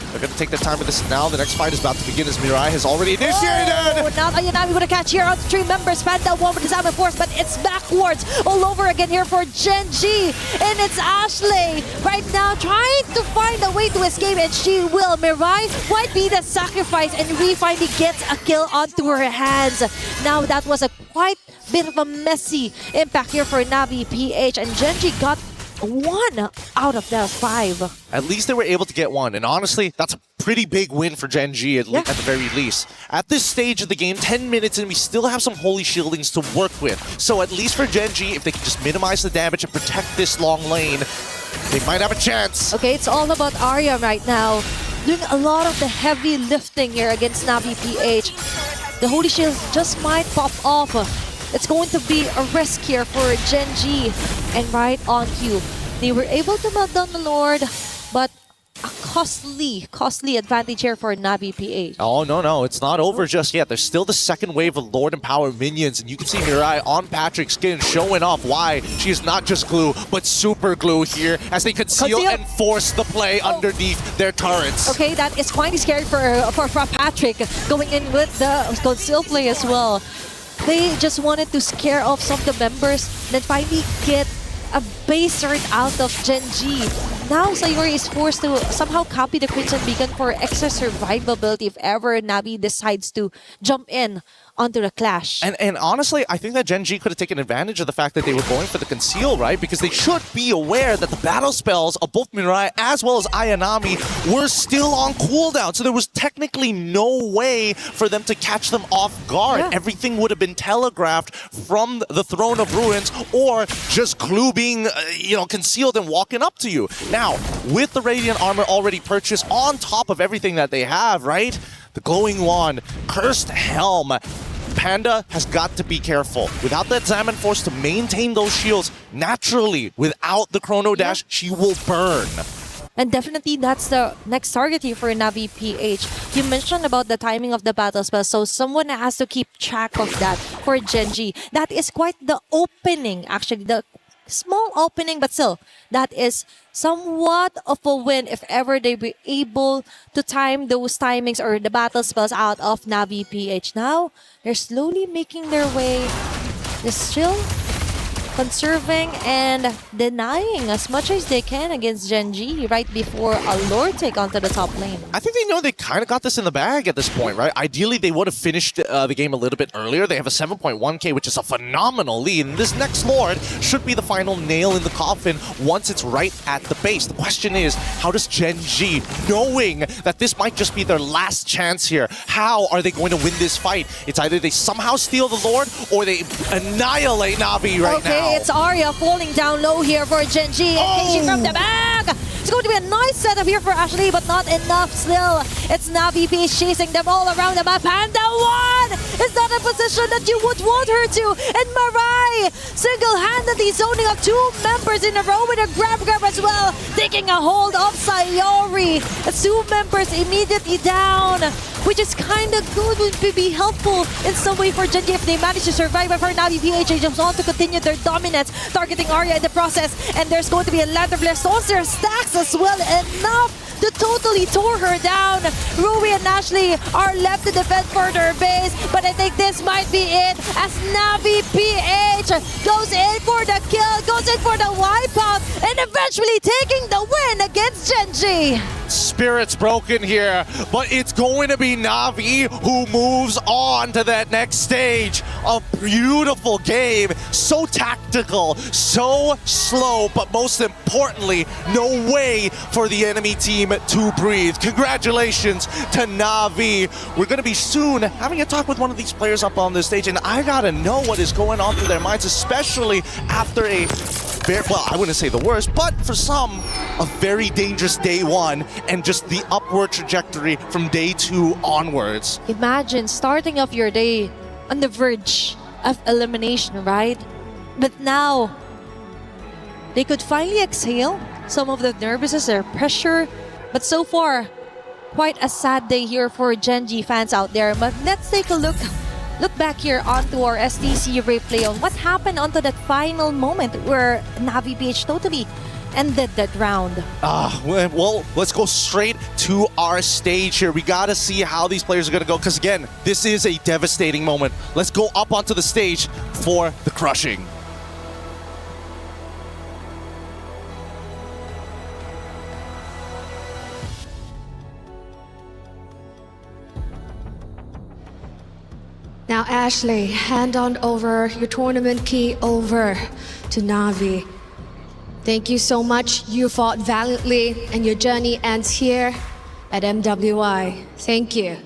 They're going to take their time with this now. The next fight is about to begin as Mirai has already initiated. Oh, now Ayanami with a catch here on 3 members. Panda one with his Diamond Force, but it's backwards all over again here for Gen G. And it's Ashley right now trying to find a way to escape, and she will. Mirai might be the sacrifice, and Ree finally gets a kill onto her hands. Now that was a quite bit of a messy impact here for Navi PH, and Gen G got 1 out of the 5. At least they were able to get 1, and honestly, that's a pretty big win for Gen G at the very least. At this stage of the game, 10 minutes and we still have some Holy Shieldings to work with. So at least for Gen G, if they can just minimize the damage and protect this long lane, they might have a chance. Okay, it's all about Arya right now, doing a lot of the heavy lifting here against Navi PH. The Holy Shield just might pop off. It's going to be a risk here for Gen G, and right on cue. They were able to melt down the Lord, but a costly advantage here for Navi PH. Oh, no, it's not over just yet. There's still the second wave of Lord and Power minions, and you can see Mirai on Patrick's skin showing off why she is not just glue, but super glue here as they conceal and force the play underneath their turrets. Okay, that is quite scary for Patrick, going in with the conceal play as well. They just wanted to scare off some of the members, then finally get a base turret out of Gen G. Now Sayori is forced to somehow copy the Crimson Beacon for extra survivability if ever Navi decides to jump in onto the clash. And honestly, I think that Gen G could have taken advantage of the fact that they were going for the conceal, right? Because they should be aware that the battle spells of both Mirai as well as Ayanami were still on cooldown. So there was technically no way for them to catch them off guard. Yeah. Everything would have been telegraphed from the Throne of Ruins, or just Glue being, concealed and walking up to you. Now, with the Radiant Armor already purchased on top of everything that they have, right? The Glowing Wand, Cursed Helm, Panda has got to be careful. Without that Diamond Force to maintain those shields, naturally, without the Chrono Dash, she will burn. And definitely that's the next target here for Navi PH. You mentioned about the timing of the battle spell, so someone has to keep track of that for Gen G. That is quite the opening, actually. The small opening, but still, that is somewhat of a win if ever they be able to time those timings or the battle spells out of Navi PH. Now, they're slowly making their way. They're still conserving and denying as much as they can against Gen G right before a Lord take onto the top lane. I think they know they kind of got this in the bag at this point, right? Ideally, they would have finished the game a little bit earlier. They have a 7.1k, which is a phenomenal lead. And this next Lord should be the final nail in the coffin once it's right at the base. The question is, how does Gen G, knowing that this might just be their last chance here, how are they going to win this fight? It's either they somehow steal the Lord or they annihilate Navi right now. It's Arya falling down low here for Gen G. Engaging from the back. It's going to be a nice setup here for Ashley, but not enough still. It's Navi PH chasing them all around the map. Panda 1 is not a position that you would want her to. And Mirai single-handedly zoning up 2 members in a row with a grab as well. Taking a hold of Sayori. It's 2 members immediately down, which is kind of good, would be helpful in some way for Gen G if they manage to survive. But for Navi PH, they just want to continue their dominance, targeting Arya in the process. And there's going to be a ladder flare. Stones their stacks as well, enough to totally tore her down. Rui and Ashley are left to defend for their base, but I think this might be it as Navi PH goes in for the kill, goes in for the wipeout, and eventually taking the win against Genji. Spirit's broken here, but it's going to be Navi who moves on to that next stage. A beautiful game, so tactical, so slow, but most importantly, no way for the enemy team to breathe. Congratulations to Navi. We're going to be soon having a talk with one of these players up on the stage, and I gotta know what is going on through their minds, especially after a well, I wouldn't say the worst, but for some, a very dangerous day one, and just the upward trajectory from day two onwards. Imagine starting off your day on the verge of elimination, right? But now, they could finally exhale some of the nervousness or pressure. But so far, quite a sad day here for Genji fans out there. But let's take a look back here onto our STC replay on what happened onto that final moment where Navi PH totally ended that round. Well, let's go straight to our stage here. We gotta see how these players are gonna go, because again, this is a devastating moment. Let's go up onto the stage for the crushing. Now, Ashley, hand on over your tournament key over to Navi. Thank you so much. You fought valiantly, and your journey ends here at MWI. Thank you.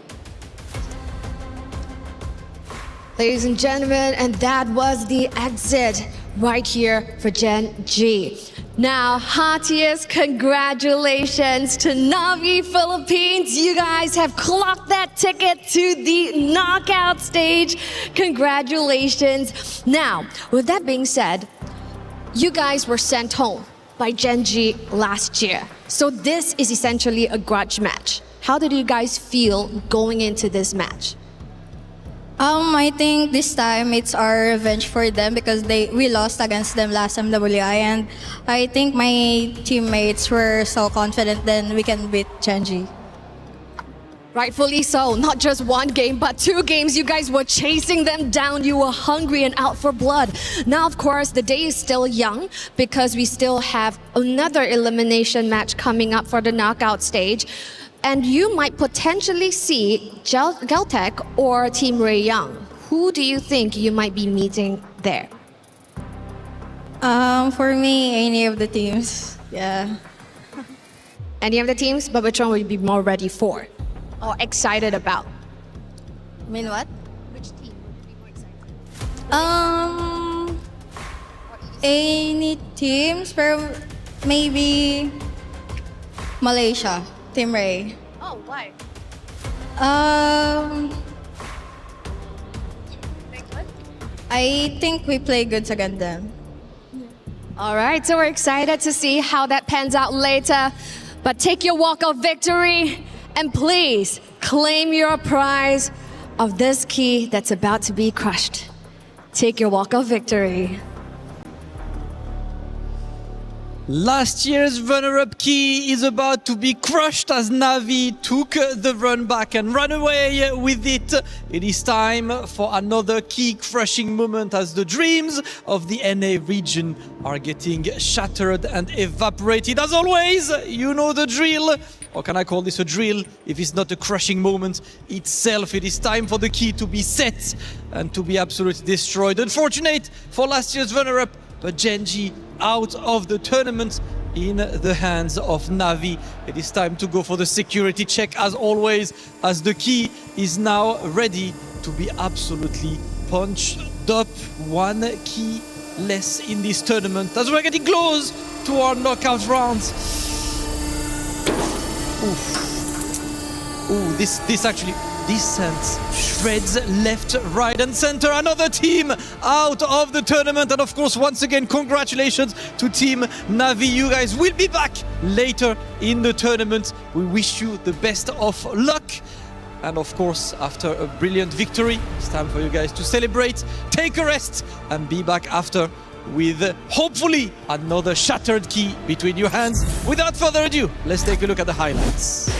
Ladies and gentlemen, and that was the exit right here for Gen G. Now, heartiest congratulations to Navi Philippines. You guys have clocked that ticket to the knockout stage. Congratulations. Now, with that being said, you guys were sent home by Gen G last year. So this is essentially a grudge match. How did you guys feel going into this match? I think this time it's our revenge for them because we lost against them last MWI, and I think my teammates were so confident then we can beat Genji. Rightfully so. Not just one game, but 2 games. You guys were chasing them down. You were hungry and out for blood. Now, of course, the day is still young because we still have another elimination match coming up for the knockout stage. And you might potentially see Geltec or Team Ray Young. Who do you think you might be meeting there? For me, any of the teams. Yeah. Any of the teams? But which one would you be more ready for? Or excited about? I mean what? Which team would you be more excited? Any teams, pero maybe Malaysia. Team Ray. Oh, why? I think we play good against them. All right, so we're excited to see how that pans out later. But take your walk of victory and please claim your prize of this key that's about to be crushed. Take your walk of victory. Last year's runner-up key is about to be crushed as Navi took the run back and ran away with it. It is time for another key crushing moment as the dreams of the NA region are getting shattered and evaporated. As always, you know the drill. Or can I call this a drill if it's not a crushing moment itself? It is time for the key to be set and to be absolutely destroyed. Unfortunate for last year's runner-up, but Genji out of the tournament in the hands of Navi. It is time to go for the security check as always, as the key is now ready to be absolutely punched up. 1 key less in this tournament as we're getting close to our knockout rounds. Ooh, this actually sends shreds left, right and center. Another team out of the tournament, and of course once again congratulations to Team Navi. You guys will be back later in the tournament. We wish you the best of luck, and of course after a brilliant victory it's time for you guys to celebrate, take a rest and be back after with hopefully another shattered key between your hands. Without further ado, let's take a look at the highlights.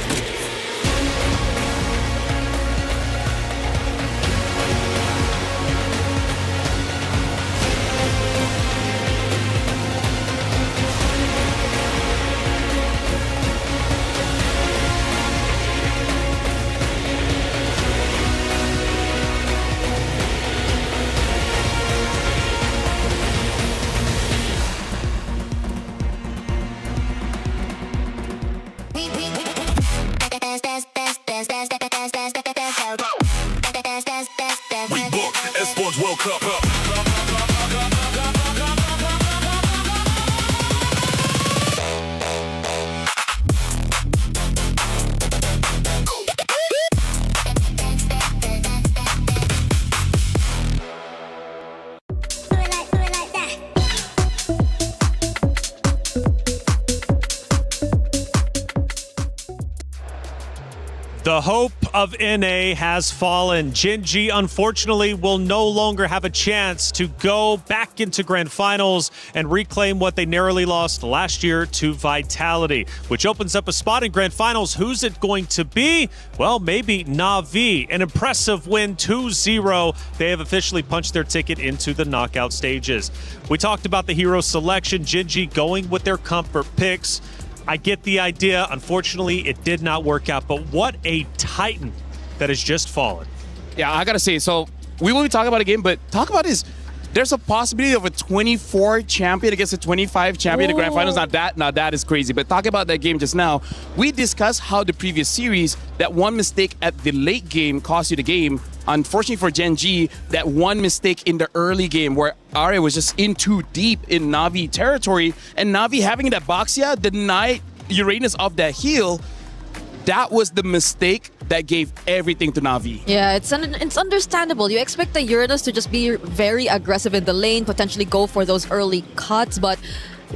Esports World Cup. The hope of NA has fallen. Gen G, unfortunately, will no longer have a chance to go back into grand finals and reclaim what they narrowly lost last year to Vitality, which opens up a spot in grand finals. Who's it going to be? Well, maybe Na'Vi. An impressive win, 2-0. They have officially punched their ticket into the knockout stages. We talked about the hero selection. Gen G going with their comfort picks. I get the idea. Unfortunately, it did not work out, but what a titan that has just fallen. Yeah, I gotta say, so we will be talking about a game, but talk about this. There's a possibility of a 24 champion against a 25 champion in grand finals. Now that is crazy. But talking about that game just now, we discussed how the previous series, that one mistake at the late game cost you the game. Unfortunately for Gen G, that one mistake in the early game where Arya was just in too deep in Na'Vi territory, and Na'Vi having that Boxia denied Uranus of that heal. That was the mistake that gave everything to Na'Vi. Yeah, it's understandable. You expect the Uranus to just be very aggressive in the lane, potentially go for those early cuts, but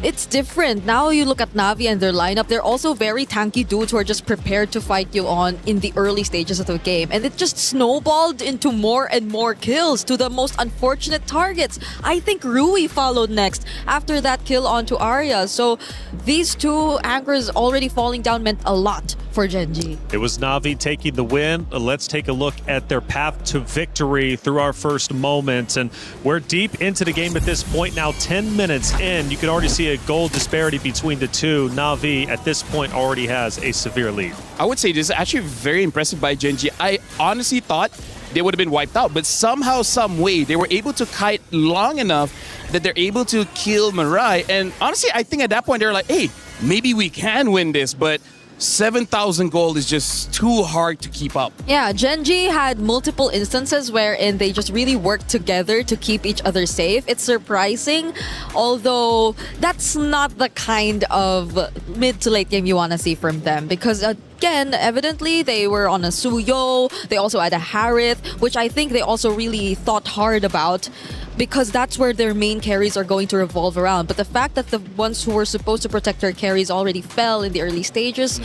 it's different. Now you look at Na'Vi and their lineup, they're also very tanky dudes who are just prepared to fight you on in the early stages of the game. And it just snowballed into more and more kills to the most unfortunate targets. I think Rui followed next after that kill onto Arya. So these two anchors already falling down meant a lot for Gen G. It was Na'Vi taking the win. Let's take a look at their path to victory through our first moment. And we're deep into the game at this point now, 10 minutes in. You can already see a goal disparity between the two. Na'Vi at this point already has a severe lead. I would say this is actually very impressive by Gen G. I honestly thought they would have been wiped out, but somehow, some way, they were able to kite long enough that they're able to kill Mirai. And honestly, I think at that point, they're like, hey, maybe we can win this, but 7,000 gold is just too hard to keep up. Yeah, Gen G had multiple instances wherein they just really worked together to keep each other safe. It's surprising, although that's not the kind of mid to late game you want to see from them, because again, evidently they were on a Suyo, they also had a Harith, which I think they also really thought hard about, because that's where their main carries are going to revolve around. But the fact that the ones who were supposed to protect their carries already fell in the early stages,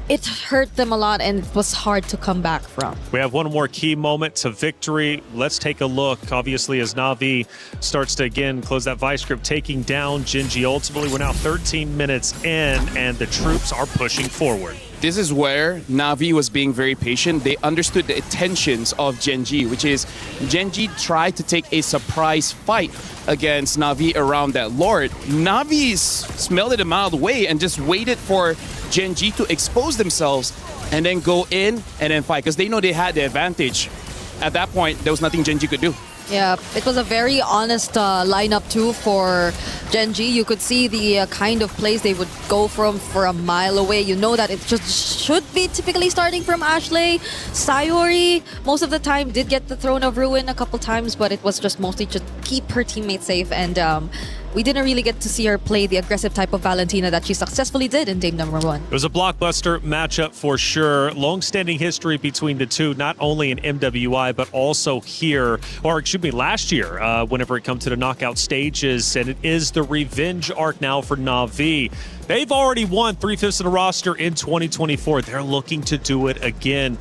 it hurt them a lot and it was hard to come back from. We have one more key moment to victory. Let's take a look, obviously, as Na'Vi starts to again close that vice grip, taking down Gen G. Ultimately, we're now 13 minutes in and the troops are pushing forward. This is where Na'Vi was being very patient. They understood the intentions of Gen G, which is Gen G tried to take a surprise fight against Na'Vi around that Lord. Na'Vi smelled it a mile away and just waited for Gen G to expose themselves and then go in and then fight, because they know they had the advantage. At that point, there was nothing Gen G could do. Yeah, it was a very honest lineup too for Gen G. You could see the kind of plays they would go from for a mile away. You know that it just should be typically starting from Ashley. Sayori, most of the time, did get the Throne of Ruin a couple times, but it was just mostly just keep her teammates safe. And we didn't really get to see her play the aggressive type of Valentina that she successfully did in Dame #1. It was a blockbuster matchup for sure. Long-standing history between the two, not only in MWI, but also here, or excuse me, last year, whenever it comes to the knockout stages. And it is the revenge arc now for Na'Vi. They've already won 3/5 of the roster in 2024. They're looking to do it again.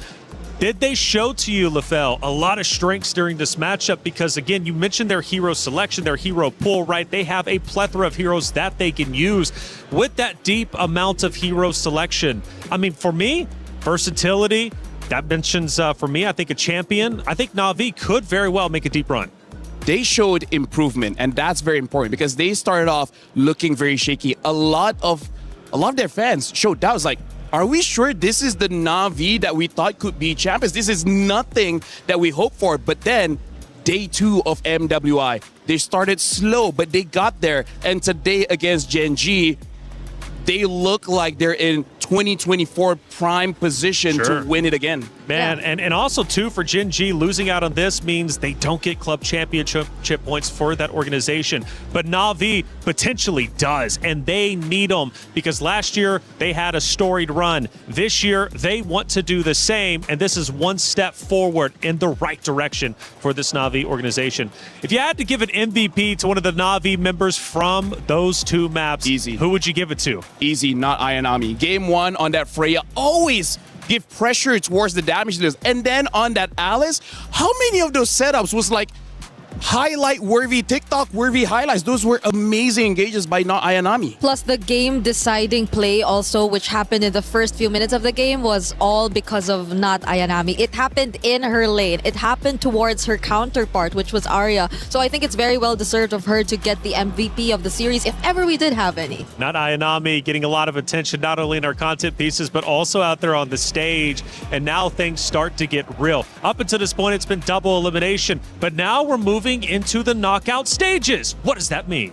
Did they show to you, LaFell, a lot of strengths during this matchup? Because, again, you mentioned their hero selection, their hero pool, right? They have a plethora of heroes that they can use. With that deep amount of hero selection, I mean, for me, versatility, that mentions, for me, I think a champion. I think Na'Vi could very well make a deep run. They showed improvement, and that's very important because they started off looking very shaky. A lot of their fans showed doubts, like, are we sure this is the Na'Vi that we thought could be champions? This is nothing that we hoped for. But then, day 2 of MWI, they started slow, but they got there. And today against Gen G, they look like they're in 2024 prime position to win it again. Man, and also, too, for Gen G, losing out on this means they don't get club championship points for that organization. But Na'Vi potentially does, and they need them because last year they had a storied run. This year, they want to do the same, and this is one step forward in the right direction for this Na'Vi organization. If you had to give an MVP to one of the Na'Vi members from those 2 maps, easy. Who would you give it to? Easy, not Ayanami. Game 1 on that Freya, always give pressure towards the damage dealers. And then on that Alice, how many of those setups was like highlight-worthy, TikTok-worthy highlights? Those were amazing engages by not Ayanami. Plus the game-deciding play also, which happened in the first few minutes of the game, was all because of not Ayanami. It happened in her lane. It happened towards her counterpart, which was Arya. So I think it's very well-deserved of her to get the MVP of the series, if ever we did have any. Not Ayanami getting a lot of attention, not only in our content pieces, but also out there on the stage. And now things start to get real. Up until this point, it's been double elimination, but now we're moving into the knockout stages. What does that mean?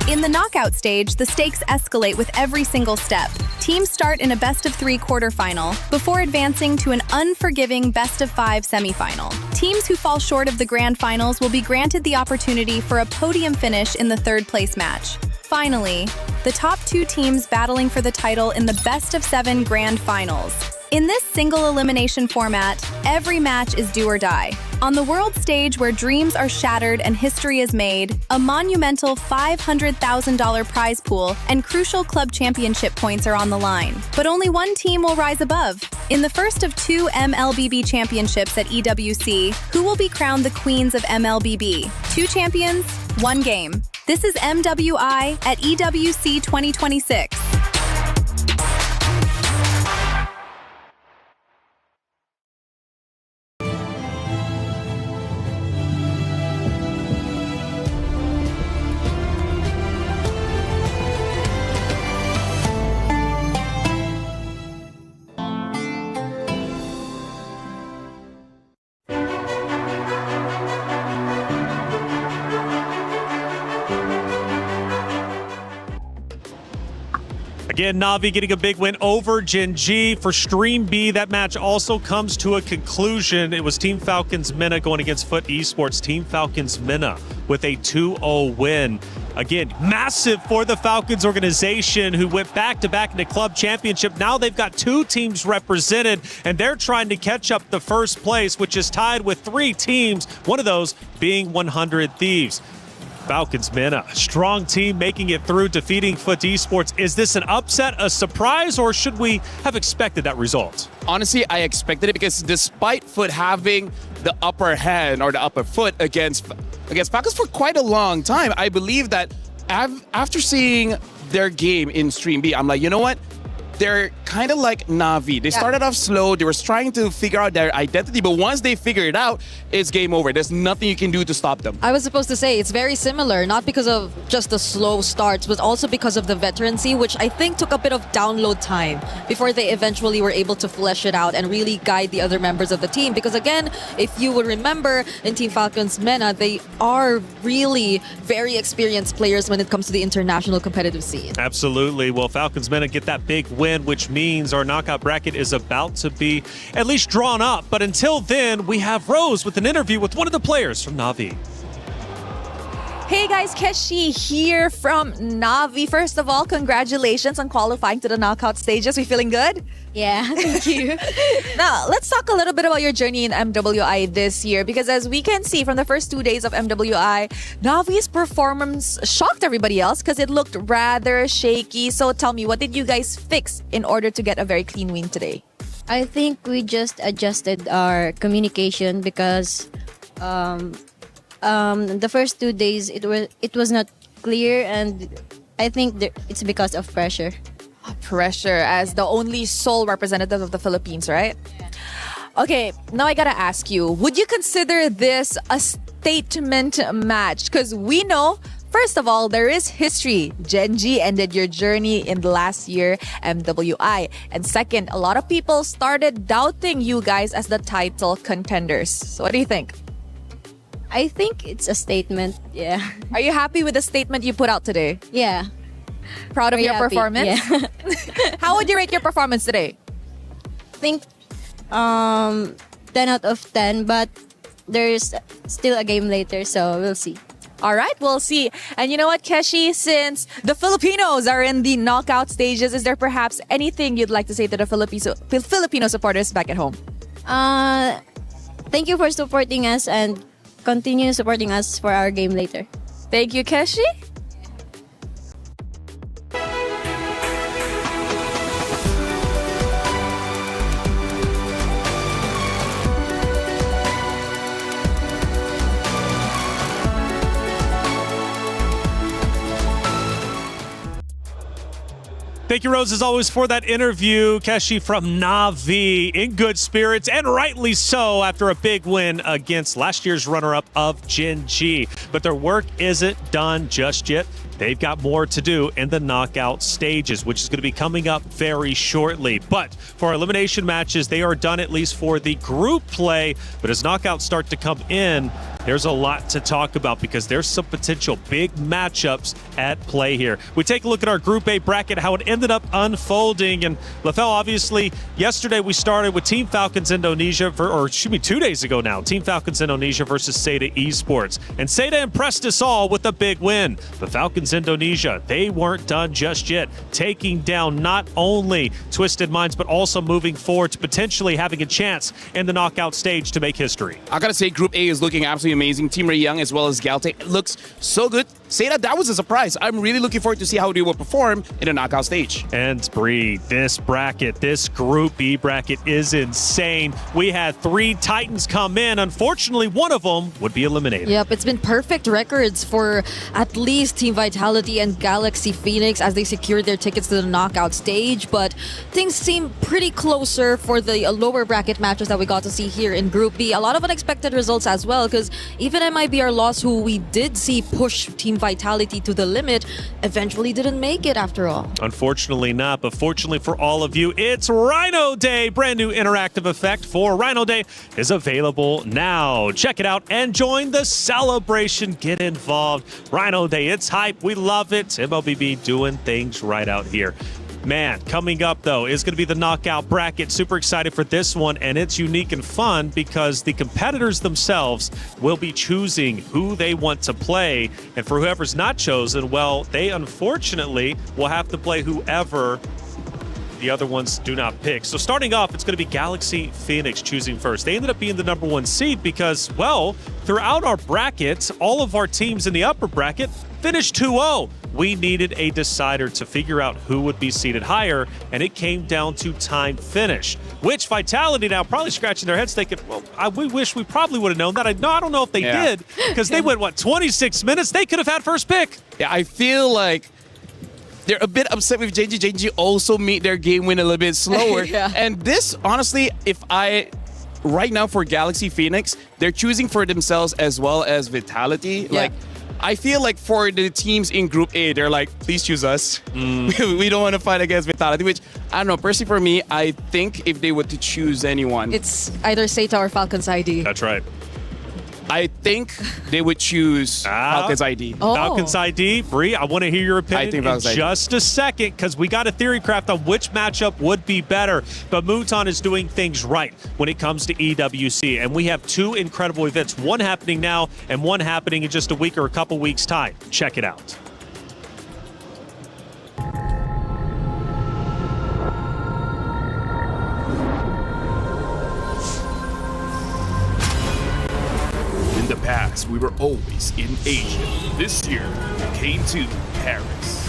In the knockout stage, the stakes escalate with every single step. Teams start in a best-of-3 quarterfinal before advancing to an unforgiving best-of-5 semifinal. Teams who fall short of the grand finals will be granted the opportunity for a podium finish in the third-place match. Finally, the top 2 teams battling for the title in the best-of-7 grand finals. In this single elimination format, every match is do or die. On the world stage where dreams are shattered and history is made, a monumental $500,000 prize pool and crucial club championship points are on the line. But only one team will rise above. In the first of 2 MLBB championships at EWC, who will be crowned the queens of MLBB? 2 champions, 1 game. This is MWI at EWC26. Again, Na'Vi getting a big win over Gen G. For Stream B, that match also comes to a conclusion. It was Team Falcons Mena going against Foot Esports. Team Falcons Mena with a 2-0 win. Again, massive for the Falcons organization who went back-to-back in the club championship. Now they've got 2 teams represented, and they're trying to catch up the first place, which is tied with 3 teams, one of those being 100 Thieves. Falcons Mena, strong team making it through, defeating Foot Esports. Is this an upset, a surprise, or should we have expected that result? Honestly, I expected it because despite Foot having the upper hand or the upper foot against Falcons for quite a long time, I believe that after seeing their game in Stream B, I'm like, you know what? They're kind of like Na'Vi. They started off slow. They were trying to figure out their identity, but once they figure it out, it's game over. There's nothing you can do to stop them. I was supposed to say it's very similar, not because of just the slow starts, but also because of the veterancy, which I think took a bit of download time before they eventually were able to flesh it out and really guide the other members of the team. Because again, if you would remember in Team Falcons Mena, they are really very experienced players when it comes to the international competitive scene. Absolutely. Well, Falcons Mena get that big win, which means our knockout bracket is about to be at least drawn up. But until then, we have Rose with an interview with one of the players from Na'Vi. Hey guys, Keshi here from Na'Vi. First of all, congratulations on qualifying to the knockout stages. We feeling good? Yeah, thank you. Now, let's talk a little bit about your journey in MWI this year, because as we can see from the first 2 days of MWI, Na'Vi's performance shocked everybody else because it looked rather shaky. So tell me, what did you guys fix in order to get a very clean win today? I think we just adjusted our communication because the first 2 days it was not clear, and I think it's because of pressure. Pressure as the only sole representative of the Philippines, right? Okay, now I gotta ask you, would you consider this a statement match? Because we know, first of all, there is history. Gen G ended your journey in the last year, MWI. And second, a lot of people started doubting you guys as the title contenders. So what do you think? I think it's a statement, yeah. Are you happy with the statement you put out today? Yeah. Proud of Very your happy, performance? yeah. How would you rate your performance today? I think 10 out of 10, but there's still a game later, so we'll see. All right, we'll see. And you know what, Keshi, since the Filipinos are in the knockout stages, is there perhaps anything you'd like to say to the Filipino supporters back at home? Thank you for supporting us and continue supporting us for our game later. Thank you, Keshi. Thank you, Rose, as always, for that interview. Keshi from Navi in good spirits, and rightly so, after a big win against last year's runner-up of Gen G. But their work isn't done just yet. They've got more to do in the knockout stages, which is going to be coming up very shortly. But for our elimination matches, they are done at least for the group play. But as knockouts start to come in, there's a lot to talk about because there's some potential big matchups at play here. We take a look at our Group A bracket, how it ended up unfolding. And LaFell, obviously, yesterday we started with Team Falcons Indonesia, 2 days ago now, Team Falcons Indonesia versus Seda Esports. And Seda impressed us all with a big win. The Falcons Indonesia, they weren't done just yet, taking down not only Twisted Minds, but also moving forward to potentially having a chance in the knockout stage to make history. I gotta say, Group A is looking absolutely amazing. Team Ray Young as well as Galte looks so good. Say that was a surprise. I'm really looking forward to see how they will perform in the knockout stage. And Bree, this bracket, this Group B bracket is insane. We had 3 Titans come in. Unfortunately, one of them would be eliminated. Yep, it's been perfect records for at least Team Vitality and Galaxy Phoenix as they secured their tickets to the knockout stage. But things seem pretty closer for the lower bracket matches that we got to see here in Group B. A lot of unexpected results as well, because even MIBR Lost, who we did see push Team Vitality to the limit, eventually didn't make it after all. Unfortunately not, but fortunately for all of you, it's Rhino Day. Brand new interactive effect for Rhino Day is available now. Check it out and join the celebration. Get involved. Rhino Day, it's hype. We love it. MLBB doing things right out here. Man, coming up, though, is going to be the knockout bracket. Super excited for this one, and it's unique and fun because the competitors themselves will be choosing who they want to play. And for whoever's not chosen, well, they unfortunately will have to play whoever the other ones do not pick. So starting off, it's going to be Galaxy Phoenix choosing first. They ended up being the #1 seed because, well, throughout our bracket, all of our teams in the upper bracket finished 2-0. We needed a decider to figure out who would be seated higher, and it came down to time finish, which Vitality now probably scratching their heads thinking, well, we wish we probably would have known that. I don't know if they did, because they went, 26 minutes? They could have had first pick. Yeah, I feel like they're a bit upset with JG. JG also made their game win a little bit slower. Yeah. And this, honestly, right now for Galaxy Phoenix, they're choosing for themselves as well as Vitality. Yeah. Like, I feel like for the teams in Group A, they're like, please choose us. We don't want to fight against Vitality, which, I don't know, personally for me, I think if they were to choose anyone, It's either Seta or Falcons ID. That's right. I think they would choose Falcons ID. Oh. Falcons ID. Bree, I want to hear your opinion in Falcons ID. just a second because we got a theory craft on which matchup would be better. But Muton is doing things right when it comes to EWC. And we have 2 incredible events, one happening now and one happening in just a week or a couple weeks' time. Check it out. In the past, we were always in Asia. This year, we came to Paris.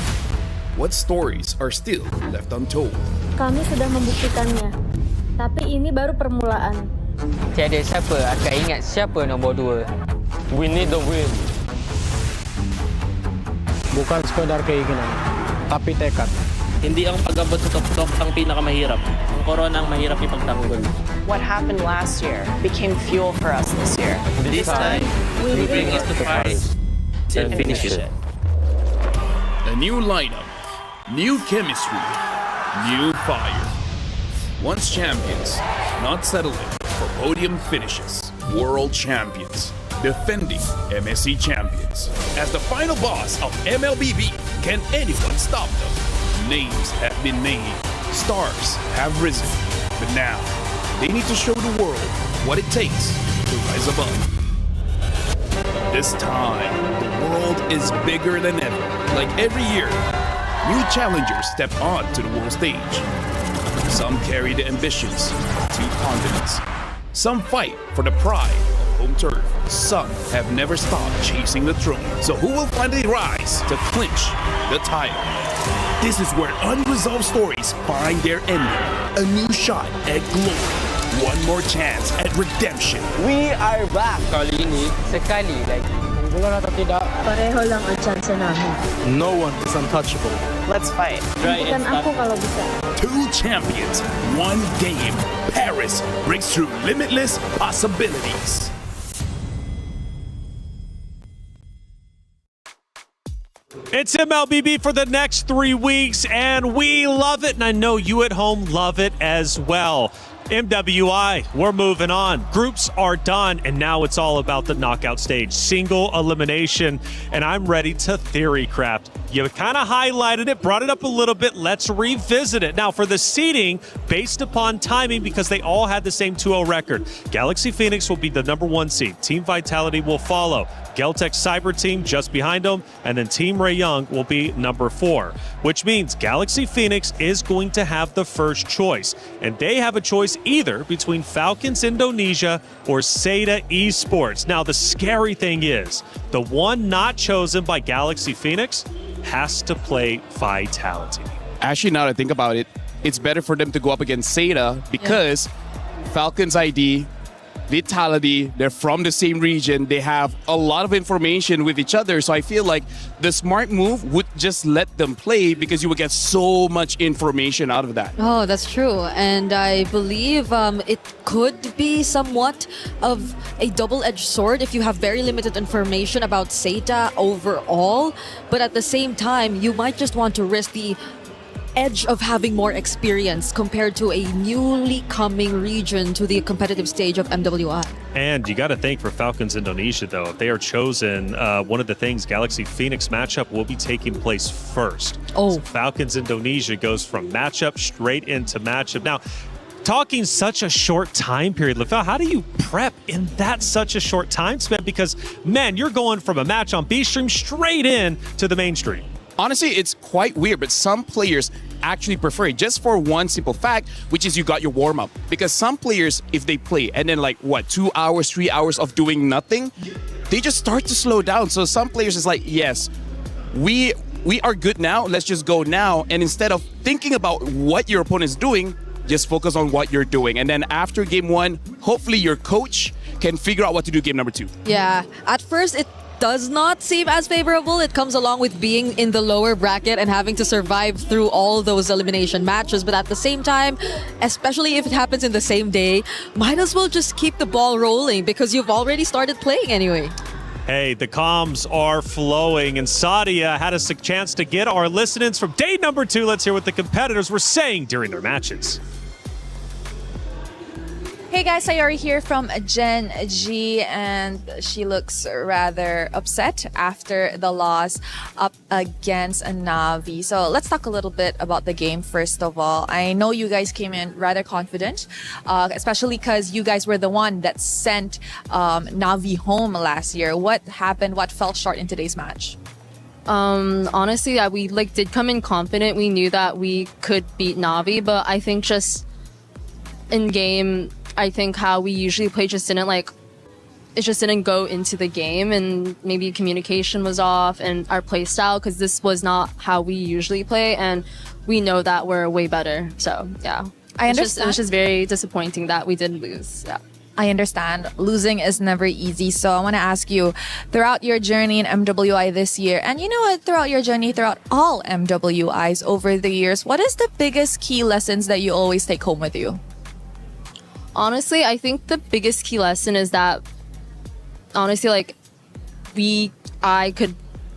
What stories are still left untold? Kami sudah membuktikannya. Tapi ini baru permulaan. Tiada siapa akan ingat siapa nombor 2. We need the win. Bukan sekedar keinginan, tapi tekad. Hindi ang pag-abot sa tuktok ang pinakamahirap. Ang corona ang mahirap ipagtanggol. What happened last year became fuel for us this year. This time, we bring it to prize and finish it. A new lineup, new chemistry, new fire. Once champions, not settling for podium finishes. World champions, defending MSC champions. As the final boss of MLBB, can anyone stop them? Names have been made, stars have risen, but now they need to show the world what it takes to rise above. This time, the world is bigger than ever. Like every year, new challengers step on to the world stage. Some carry the ambitions of 2 continents. Some fight for the pride of home turf. Some have never stopped chasing the throne. So who will finally rise to clinch the title? This is where unresolved stories find their ending. A new shot at glory. One more chance at redemption. We are back. Kali ini, sekali lagi. Bukan atau tidak, Pareho lang ang chance namin. no one is untouchable. Let's fight. Bukan ako kalau bisa. 2 champions, 1 game. Paris breaks through limitless possibilities. It's MLBB for the next 3 weeks, and we love it, and I know you at home love it as well. MWI, we're moving on. Groups are done, and now it's all about the knockout stage. Single elimination, and I'm ready to theory craft. You kind of highlighted it, brought it up a little bit. Let's revisit it. Now, for the seeding, based upon timing, because they all had the same 2-0 record, Galaxy Phoenix will be the #1 seed. Team Vitality will follow. Geltec Cyber Team just behind them, and then Team Ray Young will be number 4, which means Galaxy Phoenix is going to have the first choice, and they have a choice either between Falcons Indonesia or Seda Esports. Now, the scary thing is, the one not chosen by Galaxy Phoenix has to play Vitality. Actually, now that I think about it, it's better for them to go up against Seda because Falcons ID, Vitality, they're from the same region. They have a lot of information with each other. So I feel like the smart move would just let them play because you would get so much information out of that. Oh, that's true. And I believe it could be somewhat of a double-edged sword if you have very limited information about Seda overall. But at the same time, you might just want to risk the edge of having more experience compared to a newly coming region to the competitive stage of MWI. And you got to think for Falcons Indonesia, though, if they are chosen, one of the things, Galaxy Phoenix matchup will be taking place first. Oh. So Falcons Indonesia goes from matchup straight into matchup. Now, talking such a short time period, Lefel, how do you prep in that such a short time span? Because, man, you're going from a match on B stream straight in to the mainstream. Honestly, it's quite weird, but some players actually prefer it just for one simple fact, which is you got your warm-up. Because some players, if they play and then 2 hours, 3 hours of doing nothing, they just start to slow down. So some players is like, yes, we are good now, let's just go now. And instead of thinking about what your opponent is doing, just focus on what you're doing. And then after game 1, hopefully your coach can figure out what to do game number 2. Yeah, at first it does not seem as favorable. It comes along with being in the lower bracket and having to survive through all those elimination matches. But at the same time, especially if it happens in the same day, might as well just keep the ball rolling because you've already started playing anyway. Hey, the comms are flowing, and Sadia had a chance to get our listenings from day number 2. Let's hear what the competitors were saying during their matches. Hey guys, Sayori here from Gen G, and she looks rather upset after the loss up against Navi. So let's talk a little bit about the game first of all. I know you guys came in rather confident, especially because you guys were the one that sent Navi home last year. What happened? What fell short in today's match? Honestly, we did come in confident. We knew that we could beat Navi, but I think just in game, I think how we usually play just didn't it just didn't go into the game, and maybe communication was off and our play style, because this was not how we usually play, and we know that we're way better. So yeah. I It was understand. just very disappointing that we did lose. Yeah. I understand. Losing is never easy. So I want to ask you, throughout your journey in MWI this year, and you know what, throughout your journey, throughout all MWIs over the years, what is the biggest key lessons that you always take home with you? Honestly, I think the biggest key lesson is that, honestly, like,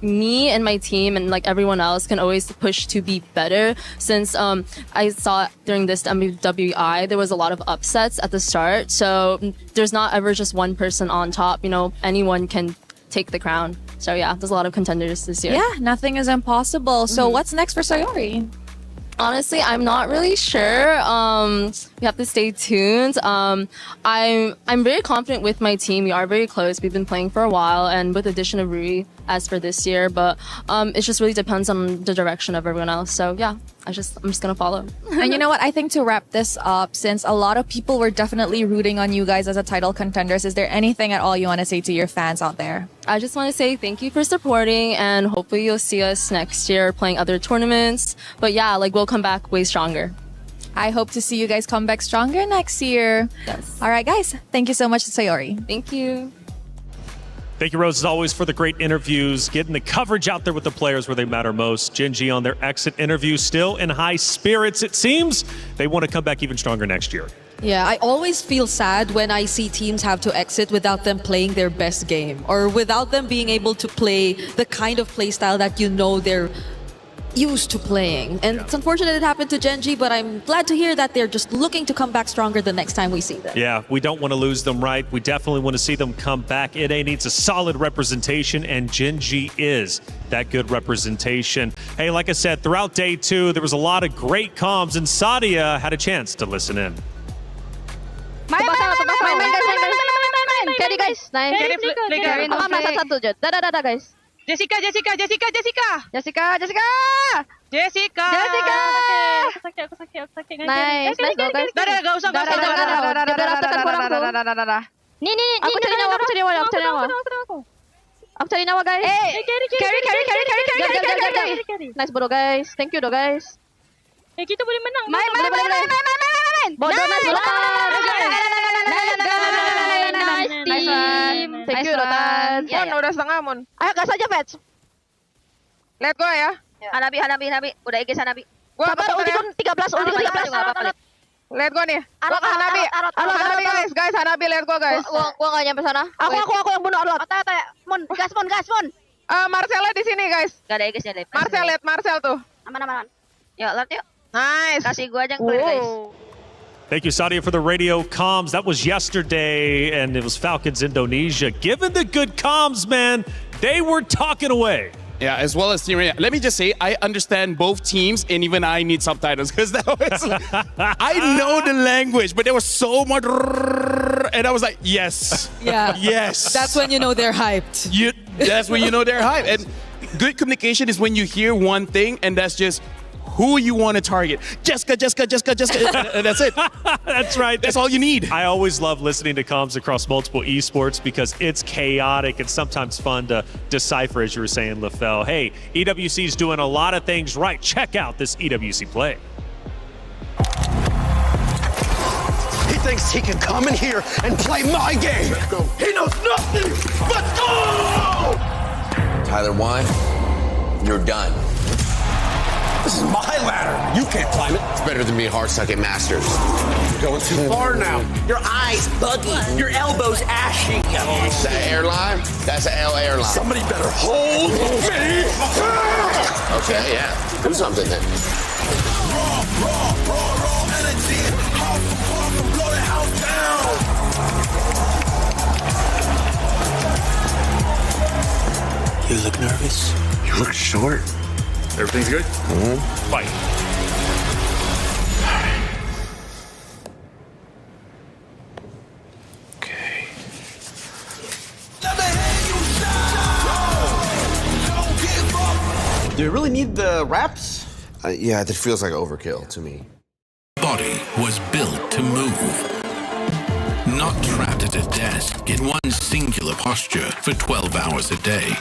me and my team and like everyone else can always push to be better. Since I saw during this MWI, there was a lot of upsets at the start. So there's not ever just one person on top. You know, anyone can take the crown. So yeah, there's a lot of contenders this year. Yeah, nothing is impossible. So what's next for Sayori? Honestly, I'm not really sure. We have to stay tuned. I'm very confident with my team. We are very close. We've been playing for a while, and with the addition of Rui as for this year, but it just really depends on the direction of everyone else. So yeah, I'm just gonna follow. And you know what? I think to wrap this up, since a lot of people were definitely rooting on you guys as a title contenders, is there anything at all you want to say to your fans out there? I just want to say thank you for supporting, and hopefully you'll see us next year playing other tournaments. But yeah, like we'll come back way stronger. I hope to see you guys come back stronger next year. Yes. All right, guys. Thank you so much, Sayori. Thank you. Thank you, Rose, as always, for the great interviews, getting the coverage out there with the players where they matter most. Gen.G on their exit interview, still in high spirits, it seems. They want to come back even stronger next year. Yeah, I always feel sad when I see teams have to exit without them playing their best game or without them being able to play the kind of play style that you know they're used to playing. And it's unfortunate it happened to Gen.G, but I'm glad to hear that they're just looking to come back stronger the next time we see them. Yeah, we don't want to lose them, right? We definitely want to see them come back. NA needs a solid representation, and Gen.G is that good representation. Hey, like I said, throughout day 2, there was a lot of great comms, and Sadia had a chance to listen in. Main guys, nice. Carry no nasa satu Jod. Dadah guys. Jessica. Nice go guys. Dadah, gak usah. Nih. Aku cari nyawa. Aku cari nyawa guys. Carry. Nice bro guys. Thank you do guys. Kita boleh menang. Main. Bodoh nice bro. Nice team. Thank you Rotan. Mon udah setengah Mon. Ayo gas aja Vets. Let go ya. Hanabi. Udah IG Hanabi. Sabar ulti kun 13. Let go nih. Gua ke Hanabi. Hanabi guys. Hanabi let go guys. Gua enggak nyampe sana. Aku yang bunuh Arlot. Mon, gas Mon. Marcella di sini guys. Gak ada IG-nya deh. Marcel tuh. Aman. Yuk, Lord yuk. Nice. Kasih gua aja yang clear guys. Thank you, Sadia, for the radio comms. That was yesterday, and it was Falcons Indonesia. Given the good comms, man, they were talking away. Yeah, as well as Team Arena. Let me just say, I understand both teams, and even I need subtitles because that was I know the language, but there was so much, and I was like, yes, Yeah. yes. That's when you know they're hyped. That's when you know they're hyped. And good communication is when you hear one thing, and that's just who you want to target. Jessica. And that's it. That's right. That's all you need. I always love listening to comms across multiple esports because it's chaotic and sometimes fun to decipher, as you were saying, LaFell. Hey, EWC is doing a lot of things right. Check out this EWC play. He thinks he can come in here and play my game. He knows nothing but go! Tyler Wine, you're done. This is my ladder. You can't climb it. It's better than being hard-suck at Masters. You're going too far now. Your eyes buggy. Your elbows ashy. Is that airline? That's an L airline. Somebody better hold me. Okay, yeah. Do something then. Raw energy. Blow the house down. You look nervous. You look short. Everything's good? Fight. Okay. Do you really need the wraps? Yeah, it feels like overkill to me. Body was built to move. Not trapped at a desk in one singular posture for 12 hours a day.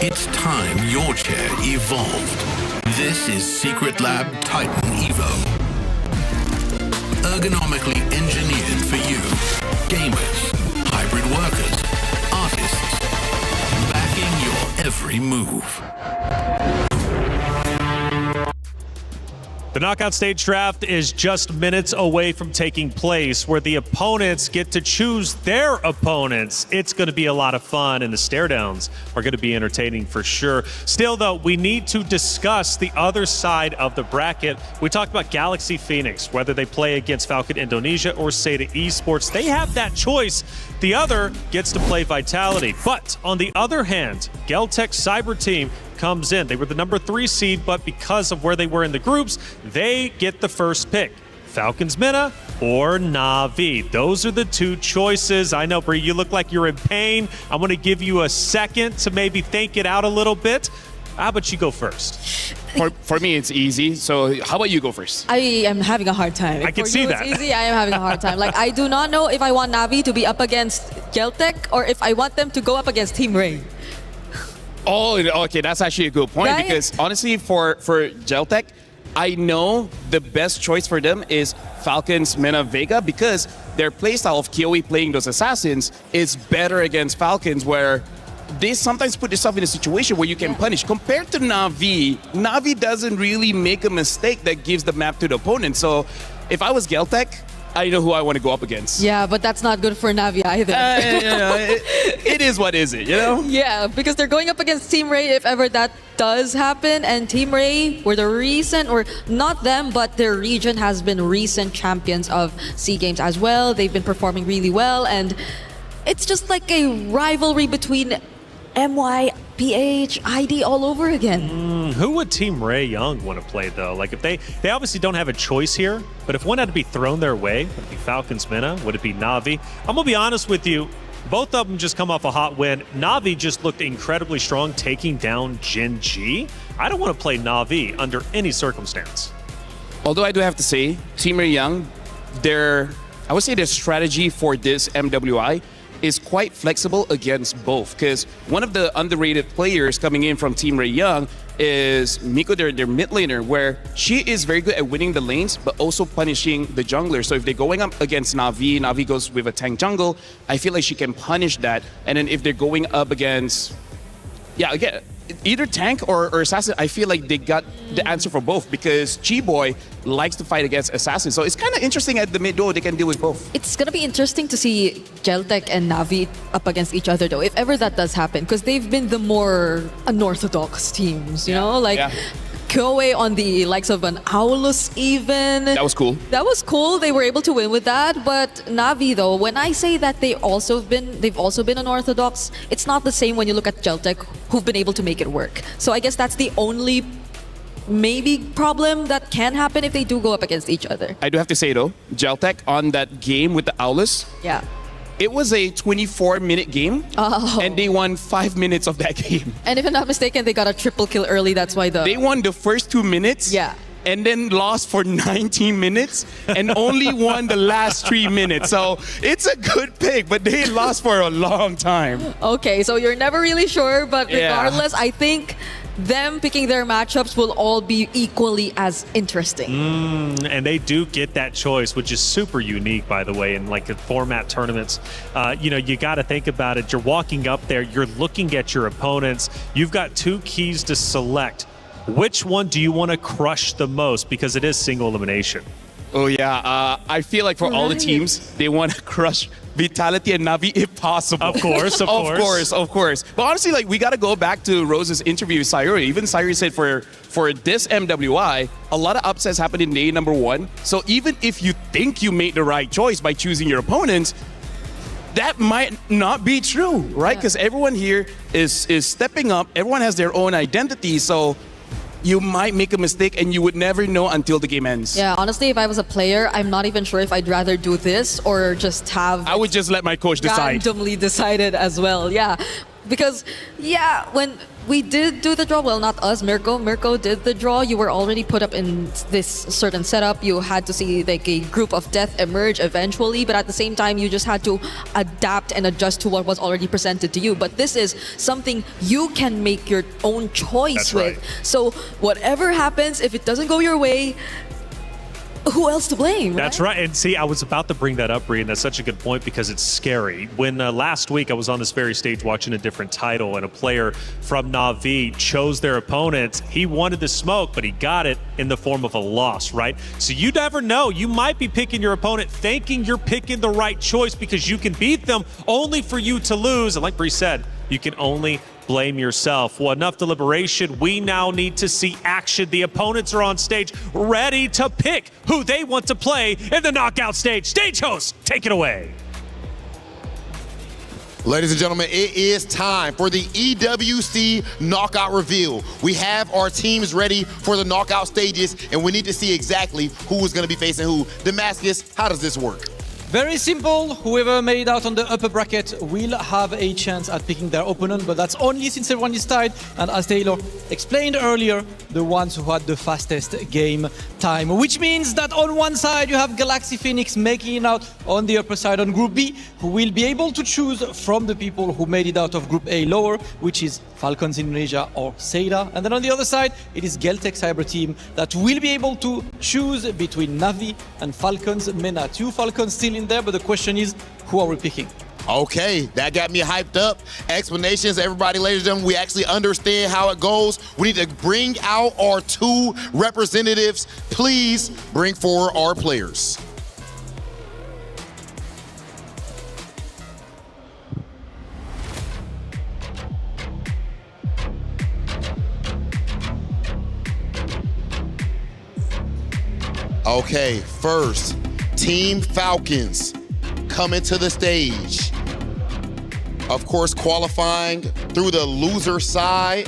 It's time your chair evolved. This is Secret Lab Titan Evo. Ergonomically engineered for you, gamers, hybrid workers, artists, backing your every move. The knockout stage draft is just minutes away from taking place, where the opponents get to choose their opponents. It's going to be a lot of fun, and the stare downs are going to be entertaining for sure. Still, though, we need to discuss the other side of the bracket. We talked about Galaxy Phoenix, whether they play against Falcon Indonesia or Seda Esports. They have that choice. The other gets to play Vitality. But on the other hand, Geltec Cyber Team comes in. They were the number 3 seed, but because of where they were in the groups, they get the first pick. Falcons Mina or Na'Vi. Those are the two choices. I know, Bree, you look like you're in pain. I'm going to give you a second to maybe think it out a little bit. How about you go first? For me, it's easy. So how about you go first? I am having a hard time. I can For see you that. It's easy. I am having a hard time. Like, I do not know if I want Na'Vi to be up against Geltec or if I want them to go up against Team Ray. Oh, okay, that's actually a good point, Right? because honestly, for Geltec, I know the best choice for them is Falcons Mina Vega, because their playstyle of KOE playing those assassins is better against Falcons, where they sometimes put yourself in a situation where you can punish. Compared to Na'Vi, Na'Vi doesn't really make a mistake that gives the map to the opponent. So if I was Geltec, I know who I want to go up against. Yeah, but that's not good for Na'Vi either. It is what is it, you know? Yeah, because they're going up against Team Ray if ever that does happen. And Team Ray were the recent, or not them, but their region has been recent champions of SEA Games as well. They've been performing really well. And it's just like a rivalry between MY, PH, ID all over again. Who would Team Ray Young want to play, though? Like, if they obviously don't have a choice here, but if one had to be thrown their way, would it be Falcons Mina? Would it be Na'Vi? I'm going to be honest with you. Both of them just come off a hot win. Na'Vi just looked incredibly strong, taking down Gen G. I don't want to play Na'Vi under any circumstance. Although I do have to say, Team Ray Young, I would say their strategy for this MWI is quite flexible against both, because one of the underrated players coming in from Team Ray Young is Miko, their mid laner, where she is very good at winning the lanes, but also punishing the jungler. So if they're going up against Na'Vi, Na'Vi goes with a tank jungle, I feel like she can punish that. And then if they're going up against, again, either tank or assassin, I feel like they got the answer for both, because Chi-Boy likes to fight against assassins. So it's kind of interesting at the mid duo, they can deal with both. It's going to be interesting to see Geltec and Na'Vi up against each other, though, if ever that does happen, because they've been the more unorthodox teams, you know? Like, Kyoe on the likes of an Aulus even. That was cool. That was cool. They were able to win with that. But Na'Vi, though, when I say that they've also been unorthodox, it's not the same when you look at Geltec, who've been able to make it work. So I guess that's the only maybe problem that can happen if they do go up against each other. I do have to say, though, Geltec on that game with the Aulus, it was a 24-minute game, and they won 5 minutes of that game. And if I'm not mistaken, they got a triple kill early. That's why they won the first 2 minutes. And then lost for 19 minutes and only won the last 3 minutes. So it's a good pick, but they lost for a long time. Okay, so you're never really sure, but regardless, I think them picking their matchups will all be equally as interesting. And they do get that choice, which is super unique, by the way, in like the format tournaments. You got to think about it. You're walking up there, you're looking at your opponents. You've got 2 keys to select. Which one do you want to crush the most? Because it is single elimination. Oh, yeah. I feel like for all the teams, they want to crush Vitality and Na'Vi if possible. Of course, of course. Of course. But honestly, like, we got to go back to Rose's interview with Sayuri. Even Sayuri said for this MWI, a lot of upsets happened in day number 1. So even if you think you made the right choice by choosing your opponents, that might not be true, right? Because everyone here is stepping up. Everyone has their own identity. So you might make a mistake and you would never know until the game ends. Yeah, honestly, if I was a player, I'm not even sure if I'd rather do this or just have... I would just let my coach decide. Randomly decided as well, yeah. Because, yeah, when we did do the draw, well, not us, Mirko did the draw. You were already put up in this certain setup. You had to see like a group of death emerge eventually, but at the same time, you just had to adapt and adjust to what was already presented to you. But this is something you can make your own choice That's with. right. So whatever happens, if it doesn't go your way, who else to blame? That's right. And see, I was about to bring that up, Bree, and that's such a good point because it's scary. When last week I was on this very stage watching a different title and a player from Na'Vi chose their opponent, he wanted the smoke, but he got it in the form of a loss, right? So you never know. You might be picking your opponent thinking you're picking the right choice because you can beat them only for you to lose. And like Bree said, you can only blame yourself. Well, enough deliberation. We now need to see action. The opponents are on stage ready to pick who they want to play in the knockout stage. Stage host, take it away. Ladies and gentlemen, it is time for the EWC knockout reveal. We have our teams ready for the knockout stages, and we need to see exactly who is going to be facing who. Damascus, how does this work? Very simple. Whoever made it out on the upper bracket will have a chance at picking their opponent, but that's only since everyone is tied. And as Taylor explained earlier, the ones who had the fastest game time, which means that on one side you have Galaxy Phoenix making it out on the upper side on Group B, who will be able to choose from the people who made it out of Group A lower, which is Falcons Indonesia or Seda. And then on the other side, it is Geltec Cyber Team that will be able to choose between Na'Vi and Falcons MENA. Two Falcons still in there, but the question is, who are we picking? Okay, that got me hyped up. Explanations, everybody, ladies and gentlemen, we actually understand how it goes. We need to bring out our two representatives. Please bring forward our players. Okay, first, Team Falcons coming to the stage. Of course, qualifying through the loser side,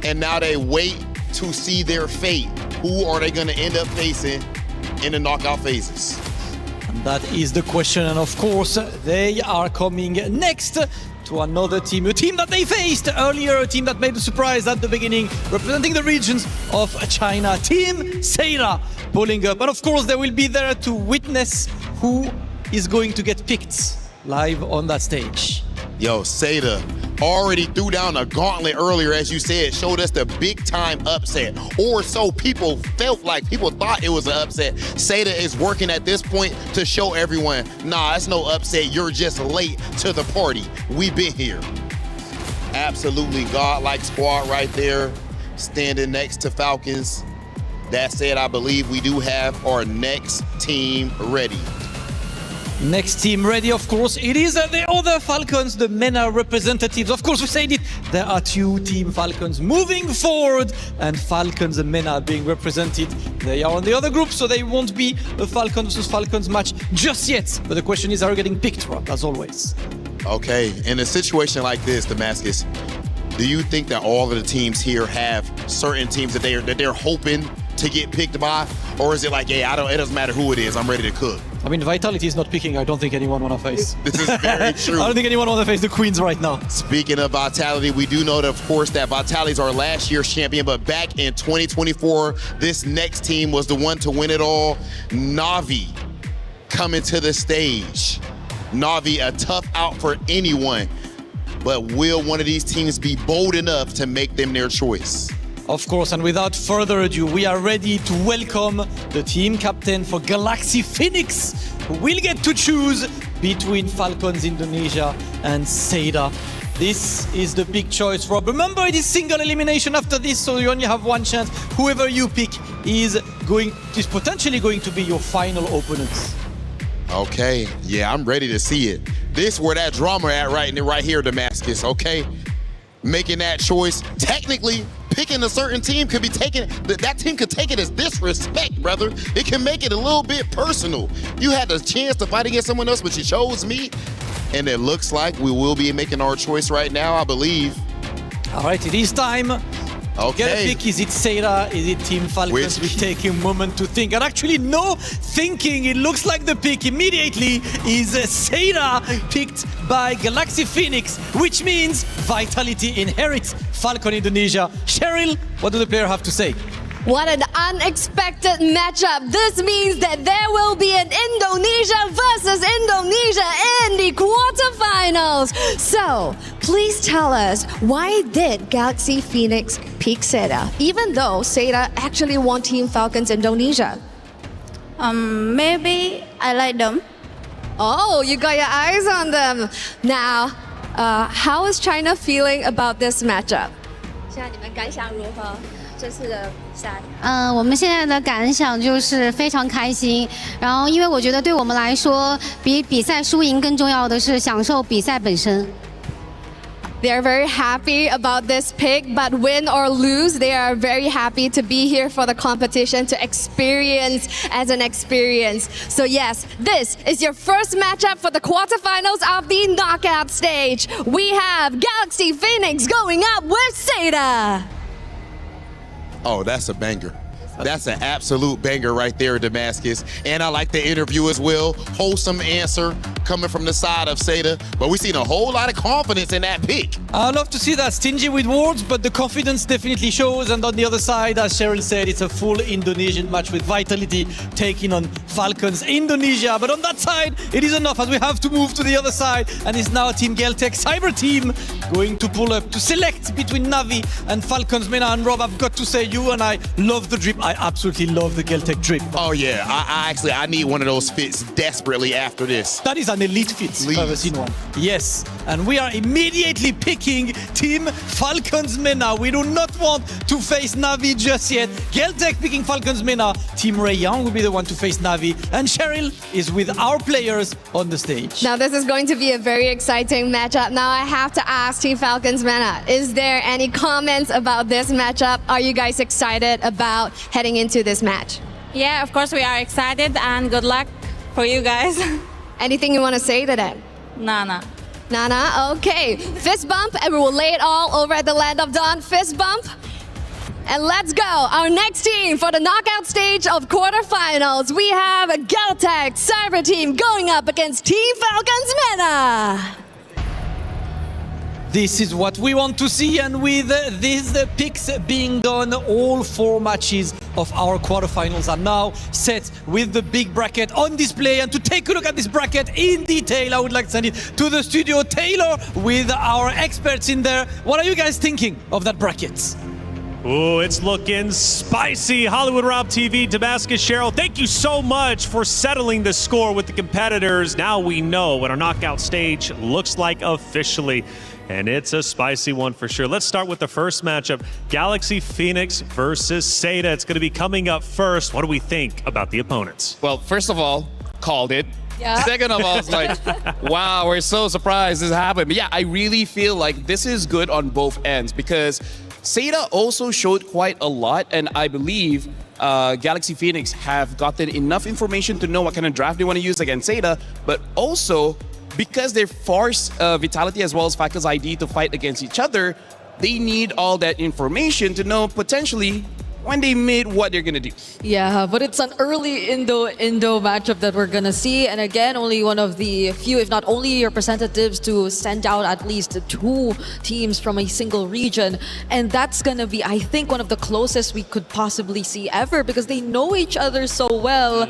and now they wait to see their fate. Who are they going to end up facing in the knockout phases? And that is the question, and of course, they are coming next to another team, a team that they faced earlier, a team that made a surprise at the beginning, representing the regions of China, Team Seda, pulling up. And of course, they will be there to witness who is going to get picked live on that stage. Yo, Seda already threw down a gauntlet earlier, as you said, showed us the big time upset, or so people felt like. People thought it was an upset. Seda is working at this point to show everyone, nah, that's no upset. You're just late to the party. We've been here. Absolutely godlike squad right there, standing next to Falcons. That said, I believe we do have our next team ready. Next team ready, of course, it is the other Falcons, the MENA representatives. Of course, we said it, there are two Team Falcons moving forward, and Falcons and MENA being represented. They are on the other group, so they won't be a Falcons versus Falcons match just yet. But the question is, are we getting picked, Rob, as always? Okay, in a situation like this, Damascus, do you think that all of the teams here have certain teams that they're hoping to get picked by? Or is it like, yeah, it doesn't matter who it is, I'm ready to cook? I mean, Vitality is not picking. I don't think anyone want to face. This is very true. I don't think anyone want to face the Queens right now. Speaking of Vitality, we do know, that, of course, that Vitality is our last year's champion, but back in 2024, this next team was the one to win it all. Na'Vi coming to the stage. Na'Vi, a tough out for anyone, but will one of these teams be bold enough to make them their choice? Of course, and without further ado, we are ready to welcome the team captain for Galaxy Phoenix, who will get to choose between Falcons Indonesia and Seda. This is the big choice, Rob. Remember, it is single elimination after this, so you only have one chance. Whoever you pick is potentially going to be your final opponent. Okay, yeah, I'm ready to see it. This where that drama at right here, Damascus, okay? Making that choice, technically, picking a certain team could be taken, that team could take it as disrespect, brother. It can make it a little bit personal. You had the chance to fight against someone else, but you chose me. And it looks like we will be making our choice right now, I believe. All right, it is time Okay. Get a pick. Is it Seda? Is it Team Falcons? We take a moment to think. And actually, no thinking. It looks like the pick immediately is Seda, picked by Galaxy Phoenix, which means Vitality inherits Falcon Indonesia. Cheryl, what do the players have to say? What an unexpected matchup. This means that there will be an Indonesia versus Indonesia in the quarterfinals. So, please tell us, why did Galaxy Phoenix pick Seda, even though Seda actually won Team Falcons Indonesia? Maybe I like them. Oh, you got your eyes on them. Now, how is China feeling about this matchup? 现在你们感想如何？这次的赛？我们现在的感想就是非常开心。然后，因为我觉得对我们来说，比比赛输赢更重要的是享受比赛本身。 They're very happy about this pick, but win or lose, they are very happy to be here for the competition, to experience as an experience. So yes, this is your first matchup for the quarterfinals of the knockout stage. We have Galaxy Phoenix going up with Seda. Oh, that's a banger. That's an absolute banger right there, Damascus. And I like the interview as well. Wholesome answer coming from the side of Seda. But we've seen a whole lot of confidence in that pick. I love to see that, stingy with words, but the confidence definitely shows. And on the other side, as Cheryl said, it's a full Indonesian match with Vitality taking on Falcons Indonesia. But on that side, it is enough as we have to move to the other side. And it's now Team Geltec Cyber Team going to pull up to select between Navi and Falcons. Mena and Rob, I've got to say, you and I love the drip. I absolutely love the Geltec drip. Oh yeah, I need one of those fits desperately after this. That is an elite fit. I've ever seen one. Yes, and we are immediately picking Team Falcons Mena. We do not want to face Navi just yet. Geltec picking Falcons Mena. Team Ray Young will be the one to face Navi. And Cheryl is with our players on the stage. Now this is going to be a very exciting matchup. Now I have to ask Team Falcons Mena, is there any comments about this matchup? Are you guys excited about heading into this match? Yeah, of course we are excited and good luck for you guys. Anything you want to say to them? Nana. Nana, okay. Fist bump, and we will lay it all over at the Land of Dawn. Fist bump. And let's go. Our next team for the knockout stage of quarterfinals. We have a Geltec Cyber Team going up against Team Falcons Mena. This is what we want to see, and with these picks being done, all 4 matches of our quarterfinals are now set with the big bracket on display. And to take a look at this bracket in detail, I would like to send it to the studio. Taylor with our experts in there. What are you guys thinking of that bracket? Ooh, it's looking spicy. Hollywood Rob TV, Damascus, Cheryl, thank you so much for settling the score with the competitors. Now we know what our knockout stage looks like officially. And it's a spicy one for sure. Let's start with the first matchup, Galaxy Phoenix versus Seda. It's going to be coming up first. What do we think about the opponents? Well, first of all, called it. Yeah. Second of all, it's like, wow, we're so surprised this happened. But yeah, I really feel like this is good on both ends because Seda also showed quite a lot, and I believe Galaxy Phoenix have gotten enough information to know what kind of draft they want to use against Seda, but also because they force Vitality as well as Falcons ID to fight against each other, they need all that information to know potentially when they made what they're gonna do. Yeah, but it's an early Indo matchup that we're gonna see, and again, only one of the few, if not only representatives, to send out at least 2 teams from a single region, and that's gonna be, I think, one of the closest we could possibly see ever because they know each other so well,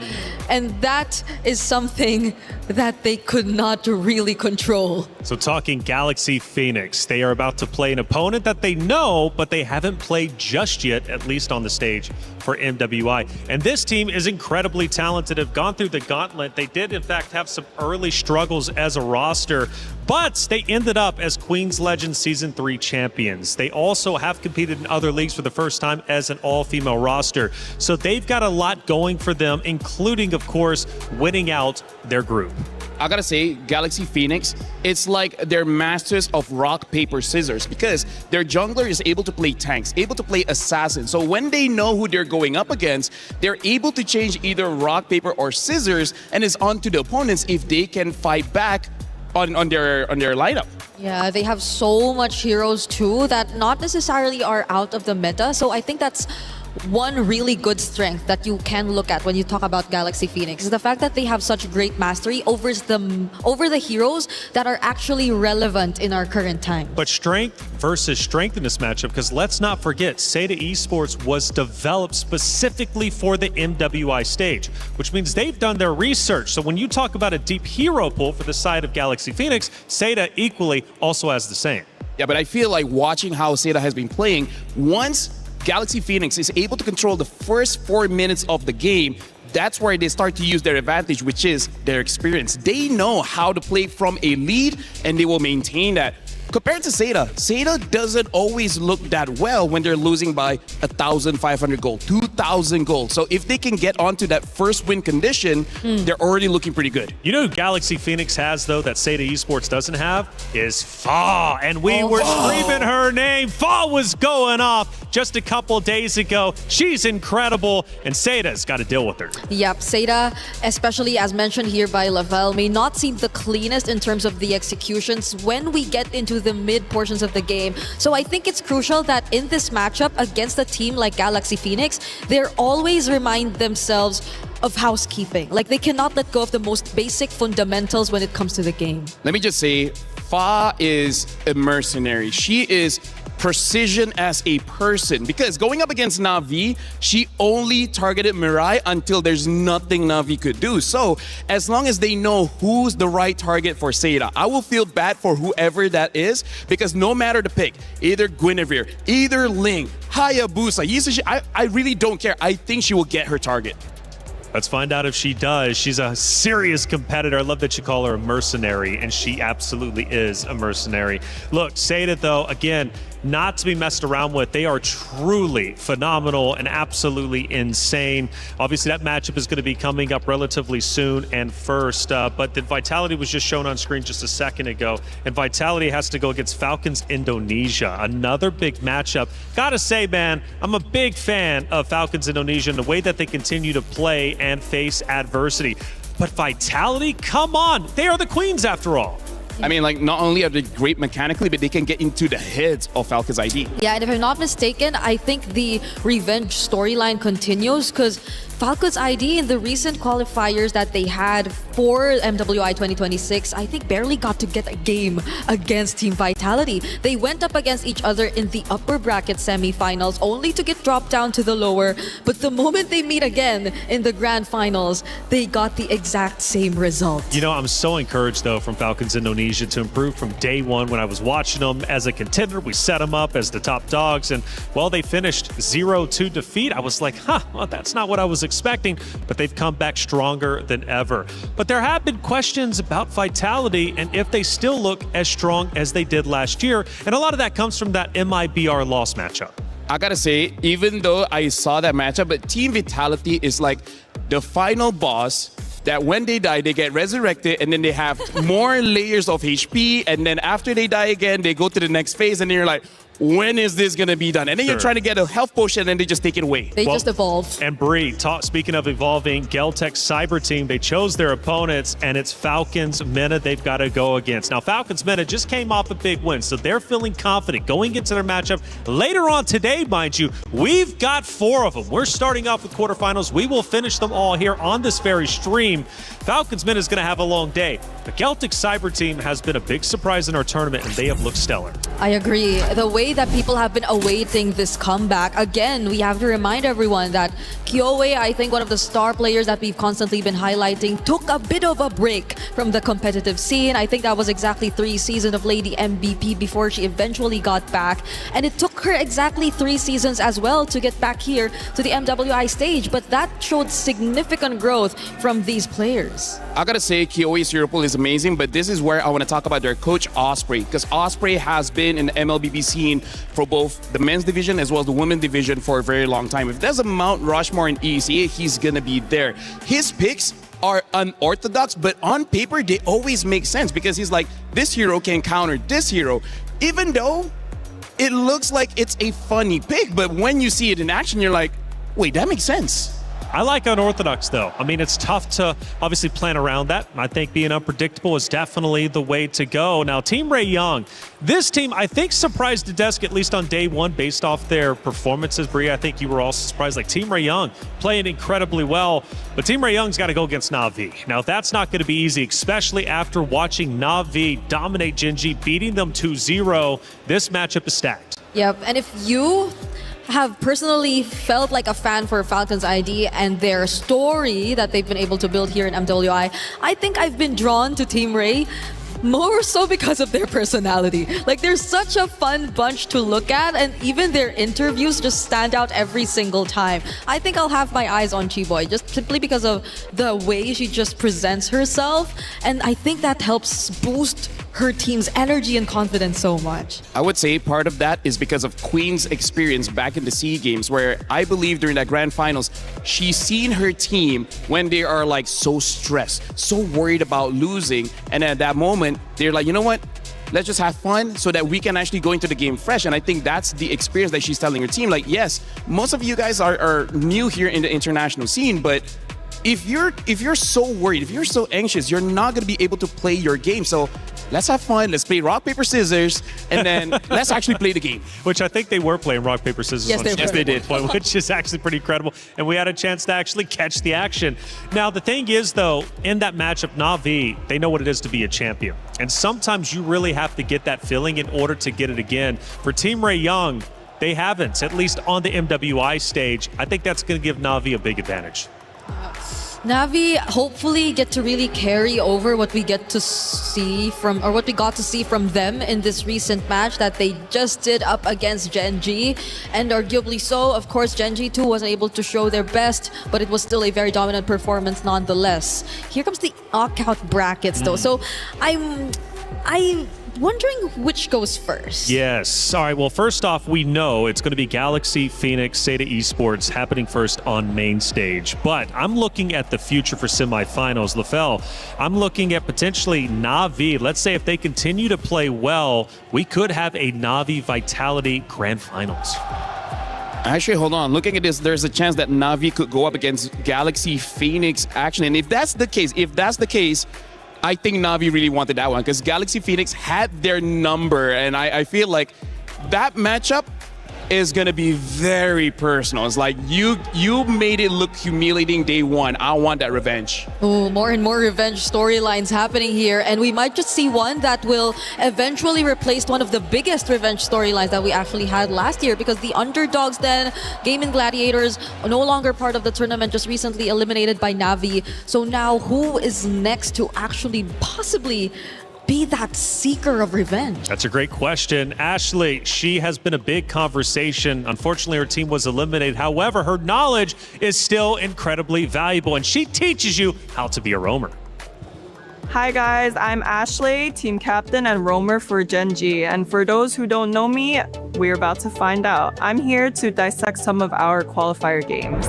and that is something that they could not really control. So talking Galaxy Phoenix, they are about to play an opponent that they know, but they haven't played just yet, at least on the stage for MWI. And this team is incredibly talented, have gone through the gauntlet. They did, in fact, have some early struggles as a roster, but they ended up as Queen's Legend Season 3 champions. They also have competed in other leagues for the first time as an all-female roster. So they've got a lot going for them, including, of course, winning out their group. I gotta say, Galaxy Phoenix, it's like they're masters of rock, paper, scissors because their jungler is able to play tanks, able to play assassins. So when they know who they're going up against, they're able to change either rock, paper, or scissors, and it's on to the opponents if they can fight back on their lineup. Yeah, they have so much heroes too that not necessarily are out of the meta. So I think that's one really good strength that you can look at when you talk about Galaxy Phoenix is the fact that they have such great mastery over the heroes that are actually relevant in our current time. But strength versus strength in this matchup, because let's not forget, Seda Esports was developed specifically for the MWI stage, which means they've done their research. So when you talk about a deep hero pool for the side of Galaxy Phoenix, Seda equally also has the same. Yeah, but I feel like watching how Seda has been playing, once Galaxy Phoenix is able to control the first 4 minutes of the game, that's where they start to use their advantage, which is their experience. They know how to play from a lead, and they will maintain that. Compared to Seda doesn't always look that well when they're losing by 1,500 gold, 2,000 gold. So if they can get onto that first win condition, they're already looking pretty good. You know who Galaxy Phoenix has, though, that Seda Esports doesn't have? Is Fa. And we were screaming her name. Fa was going off just a couple days ago. She's incredible, and Seda's got to deal with her. Yep, Seda, especially as mentioned here by Lavelle, may not seem the cleanest in terms of the executions when we get into the mid portions of the game. So I think it's crucial that in this matchup against a team like Galaxy Phoenix, they're always remind themselves of housekeeping. Like they cannot let go of the most basic fundamentals when it comes to the game. Let me just say, Fa is a mercenary. She is precision as a person, because going up against Na'Vi, she only targeted Mirai until there's nothing Na'Vi could do. So as long as they know who's the right target for Seda, I will feel bad for whoever that is, because no matter the pick, either Guinevere, either Ling, Hayabusa, Yisashi, I really don't care. I think she will get her target. Let's find out if she does. She's a serious competitor. I love that you call her a mercenary, and she absolutely is a mercenary. Look, Seda, though, again, not to be messed around with. They are truly phenomenal and absolutely insane. Obviously, that matchup is going to be coming up relatively soon and first, but the Vitality was just shown on screen just a second ago, and Vitality has to go against Falcons Indonesia, another big matchup. Gotta say, man, I'm a big fan of Falcons Indonesia and the way that they continue to play and face adversity. But Vitality, come on, they are the queens after all. I mean, like, not only are they great mechanically, but they can get into the heads of Falcons ID. Yeah, and if I'm not mistaken, I think the revenge storyline continues because Falcons ID in the recent qualifiers that they had for MWI 2026, I think barely got to get a game against Team Vitality. They went up against each other in the upper bracket semifinals only to get dropped down to the lower. But the moment they meet again in the grand finals, they got the exact same result. You know, I'm so encouraged, though, from Falcons Indonesia to improve from day one. When I was watching them as a contender, we set them up as the top dogs. And while they finished 0-2 defeat, I was like, well, that's not what I was expecting. But they've come back stronger than ever. But there have been questions about Vitality and if they still look as strong as they did last year. And a lot of that comes from that MIBR loss matchup. I gotta say, even though I saw that matchup, but Team Vitality is like the final boss that when they die, they get resurrected, and then they have more layers of HP, and then after they die again, they go to the next phase, and then you're like, when is this going to be done? And then you're trying to get a health potion, and then they just take it away. They just evolve. And Bree, speaking of evolving, Geltech Cyber Team, they chose their opponents, and it's Falcons Mena they've got to go against. Now, Falcons Mena just came off a big win, so they're feeling confident going into their matchup. Later on today, mind you, we've got 4 of them. We're starting off with quarterfinals. We will finish them all here on this very stream. Falcons Mena is going to have a long day. The Geltech Cyber Team has been a big surprise in our tournament, and they have looked stellar. I agree. The way that people have been awaiting this comeback, again, we have to remind everyone that Kyoe, I think one of the star players that we've constantly been highlighting, took a bit of a break from the competitive scene. I think that was exactly 3 seasons of Lady MVP before she eventually got back. And it took her exactly 3 seasons as well to get back here to the MWI stage. But that showed significant growth from these players. I gotta say, Kyoe's hero pool is amazing, but this is where I want to talk about their coach, Osprey, because Osprey has been in the MLBB scene for both the men's division as well as the women's division for a very long time. If there's a Mount Rushmore in ECA, he's gonna be there. His picks are unorthodox, but on paper, they always make sense because he's like, this hero can counter this hero, even though it looks like it's a funny pick, but when you see it in action, you're like, wait, that makes sense. I like unorthodox, though. I mean, it's tough to obviously plan around that. I think being unpredictable is definitely the way to go. Now, Team Ray Young, this team, I think, surprised the desk, at least on day one, based off their performances. Bria, I think you were also surprised. Like, Team Ray Young playing incredibly well, but Team Ray Young's got to go against Na'Vi. Now, that's not going to be easy, especially after watching Na'Vi dominate Gen G, beating them 2-0. This matchup is stacked. Yep, and if you have personally felt like a fan for Falcons ID and their story that they've been able to build here in MWI, I think I've been drawn to Team Ray more so because of their personality. Like, they're such a fun bunch to look at, and even their interviews just stand out every single time. I think I'll have my eyes on Chiboy just simply because of the way she just presents herself, and I think that helps boost her team's energy and confidence so much. I would say part of that is because of Queen's experience back in the SEA Games, where I believe during that grand finals, she's seen her team when they are like so stressed, so worried about losing. And at that moment, they're like, you know what? Let's just have fun so that we can actually go into the game fresh. And I think that's the experience that she's telling her team. Like, yes, most of you guys are new here in the international scene, but if you're so worried, if you're so anxious, you're not going to be able to play your game. So let's have fun. Let's play rock, paper, scissors, and then let's actually play the game. Which I think they were playing rock, paper, scissors. Yes, they did, which is actually pretty incredible. And we had a chance to actually catch the action. Now, the thing is, though, in that matchup, Na'Vi, they know what it is to be a champion. And sometimes you really have to get that feeling in order to get it again. For Team Ray Young, they haven't, at least on the MWI stage. I think that's going to give Na'Vi a big advantage. Na'Vi hopefully get to really carry over what we get to see from, or what we got to see from them in this recent match that they just did up against Gen G. And arguably so, of course, Gen G too wasn't able to show their best, but it was still a very dominant performance nonetheless. Here comes the knockout brackets though. So I'm wondering which goes first. Yes. All right. Well, first off, we know it's going to be Galaxy, Phoenix, Seda Esports happening first on main stage. But I'm looking at the future for semifinals. LaFell, I'm looking at potentially Na'Vi. Let's say if they continue to play well, we could have a Na'Vi Vitality Grand Finals. Actually, hold on. Looking at this, there's a chance that Na'Vi could go up against Galaxy, Phoenix, actually. And if that's the case, I think Na'Vi really wanted that one because Galaxy Phoenix had their number, and I feel like that matchup is going to be very personal. It's like you made it look humiliating day one. I want that revenge. Oh, more and more revenge storylines happening here, and we might just see one that will eventually replace one of the biggest revenge storylines that we actually had last year, because the underdogs then, Gaming Gladiators, no longer part of the tournament, just recently eliminated by Na'Vi. So now who is next to actually possibly be that seeker of revenge? That's a great question. Ashley, she has been a big conversation. Unfortunately, her team was eliminated. However, her knowledge is still incredibly valuable, and she teaches you how to be a roamer. Hi guys, I'm Ashley, team captain and roamer for Gen G. And for those who don't know me, we're about to find out. I'm here to dissect some of our qualifier games.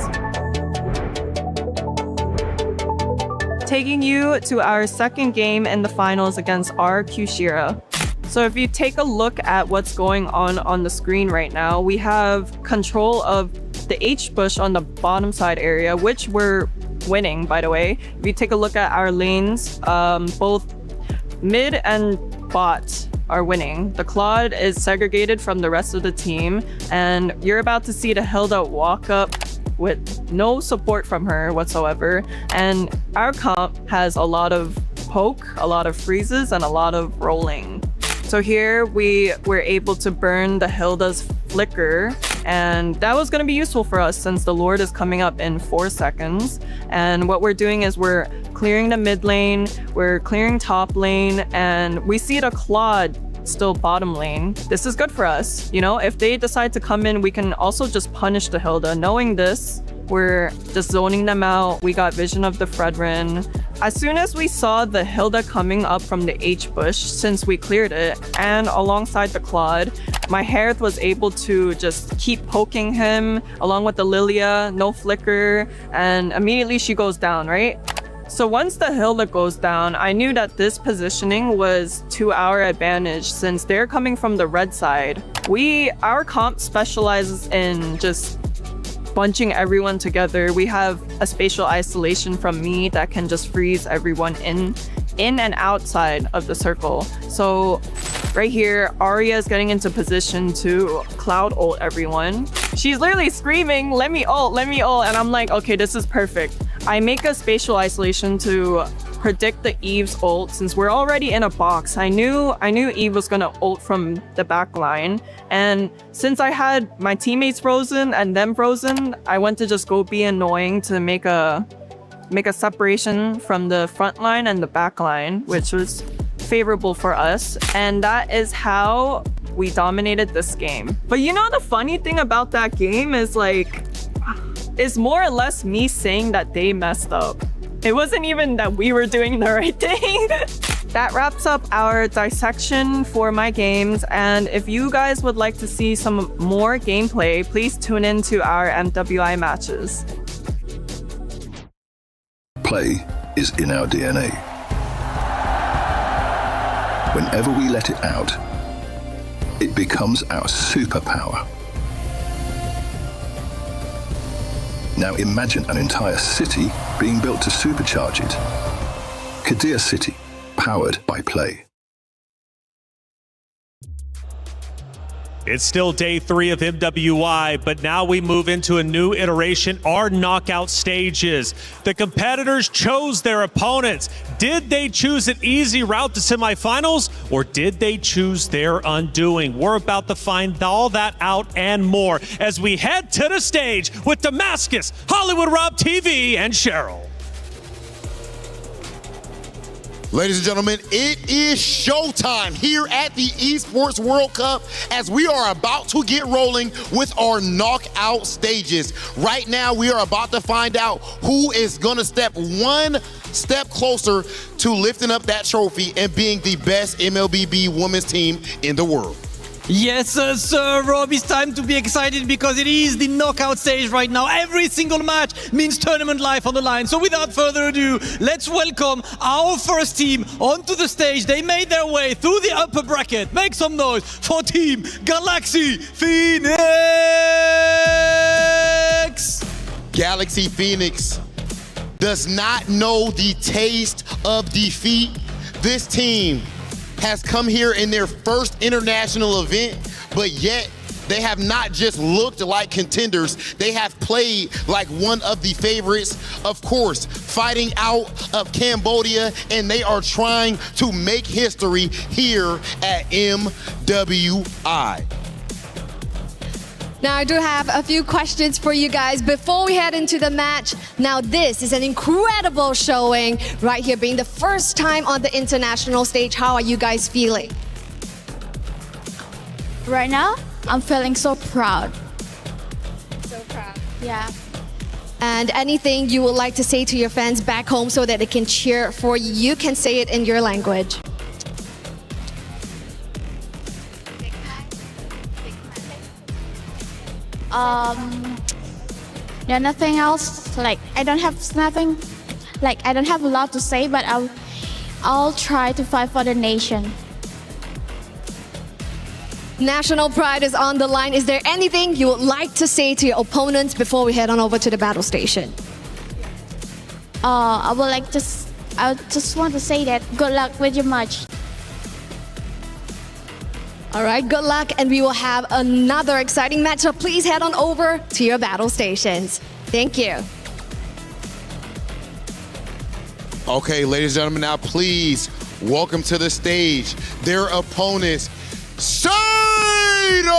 Taking you to our second game in the finals against RQ Shira. So if you take a look at what's going on the screen right now, we have control of the H bush on the bottom side area, which we're winning, by the way. If you take a look at our lanes, both mid and bot are winning. The Claude is segregated from the rest of the team, and you're about to see the Hilda walk up with no support from her whatsoever. And our comp has a lot of poke, a lot of freezes, and a lot of rolling. So here we were able to burn the Hilda's flicker, and that was going to be useful for us since the Lord is coming up in 4 seconds. And what we're doing is we're clearing the mid lane, we're clearing top lane, and we see the Claude still bottom lane. This is good for us. You know, if they decide to come in, we can also just punish the Hilda. Knowing this, we're just zoning them out. We got vision of the Fredrin. As soon as we saw the Hilda coming up from the H bush, since we cleared it, and alongside the Claude, my Herth was able to just keep poking him along with the Lilia, no flicker, and immediately she goes down, right? So once the Hilda goes down, I knew that this positioning was to our advantage since they're coming from the red side. Our comp specializes in just bunching everyone together. We have a spatial isolation from me that can just freeze everyone in and outside of the circle. So right here, Arya is getting into position to cloud ult everyone. She's literally screaming, let me ult, and I'm like, okay, this is perfect. I make a spatial isolation to predict the Eve's ult. Since we're already in a box, I knew Eve was gonna ult from the back line, and since I had my teammates frozen and them frozen, I went to just go be annoying to make a separation from the front line and the back line, which was favorable for us, and that is how we dominated this game. But you know, the funny thing about that game is like, it's more or less me saying that they messed up. It wasn't even that we were doing the right thing. That wraps up our dissection for my games, and if you guys would like to see some more gameplay, please tune in to our MWI matches. Play is in our DNA. Whenever we let it out, it becomes our superpower. Now imagine an entire city being built to supercharge it. Kadir City, powered by Play. It's still day 3 of MWI, but now we move into a new iteration, our knockout stages. The competitors chose their opponents. Did they choose an easy route to semifinals, or did they choose their undoing? We're about to find all that out and more as we head to the stage with Damascus, Hollywood Rob TV, and Cheryl. Ladies and gentlemen, it is showtime here at the Esports World Cup as we are about to get rolling with our knockout stages. Right now, we are about to find out who is going to step one step closer to lifting up that trophy and being the best MLBB women's team in the world. Yes, sir, Rob, it's time to be excited because it is the knockout stage right now. Every single match means tournament life on the line. So without further ado, let's welcome our first team onto the stage. They made their way through the upper bracket. Make some noise for Team Galaxy Phoenix! Galaxy Phoenix does not know the taste of defeat. This team has come here in their first international event, but yet they have not just looked like contenders, they have played like one of the favorites, of course, fighting out of Cambodia, and they are trying to make history here at MWI. Now, I do have a few questions for you guys before we head into the match. Now, this is an incredible showing right here, being the first time on the international stage. How are you guys feeling? Right now, I'm feeling so proud. So proud. Yeah. And anything you would like to say to your fans back home so that they can cheer for you, you can say it in your language. Yeah, nothing else. Like I don't have nothing. Like I don't have a lot to say, but I'll try to fight for the nation. National pride is on the line. Is there anything you would like to say to your opponents before we head on over to the battle station? I just want to say that good luck with your match. All right, good luck, and we will have another exciting match, so please head on over to your battle stations. Thank you. Okay, ladies and gentlemen, now please welcome to the stage their opponents, Saito!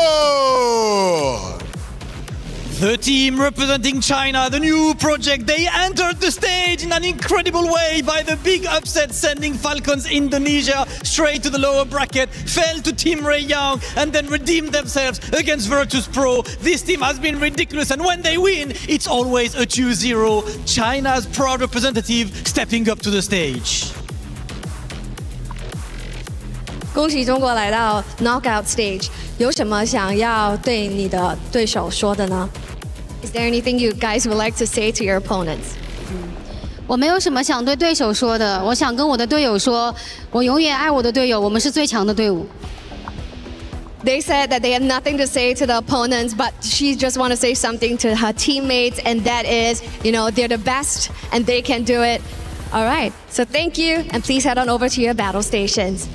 The team representing China, the new project, they entered the stage in an incredible way by the big upset, sending Falcons Indonesia straight to the lower bracket, fell to Team Ray Young, and then redeemed themselves against Virtus Pro. This team has been ridiculous, and when they win, it's always a 2-0. China's proud representative stepping up to the stage. 恭喜中国来到 knockout stage， 有什么想要对你的对手说的呢？ Is there anything you guys would like to say to your opponents? 我没有什么想对对手说的，我想跟我的队友说，我永远爱我的队友，我们是最强的队伍。They said that they have nothing to say to the opponents, but she just want to say something to her teammates, and that is, they're the best and they can do it. All right, so thank you, and please head on over to your battle stations.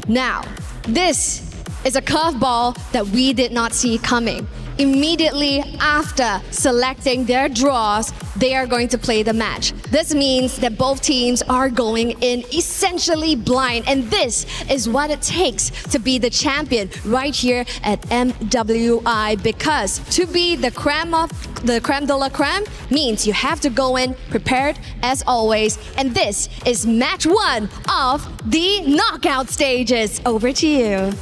Now, this is a curveball that we did not see coming. Immediately after selecting their draws, they are going to play the match. This means that both teams are going in essentially blind, and this is what it takes to be the champion right here at MWI, because to be the creme de la creme means you have to go in prepared as always, and this is match 1 of the knockout stages. Over to you.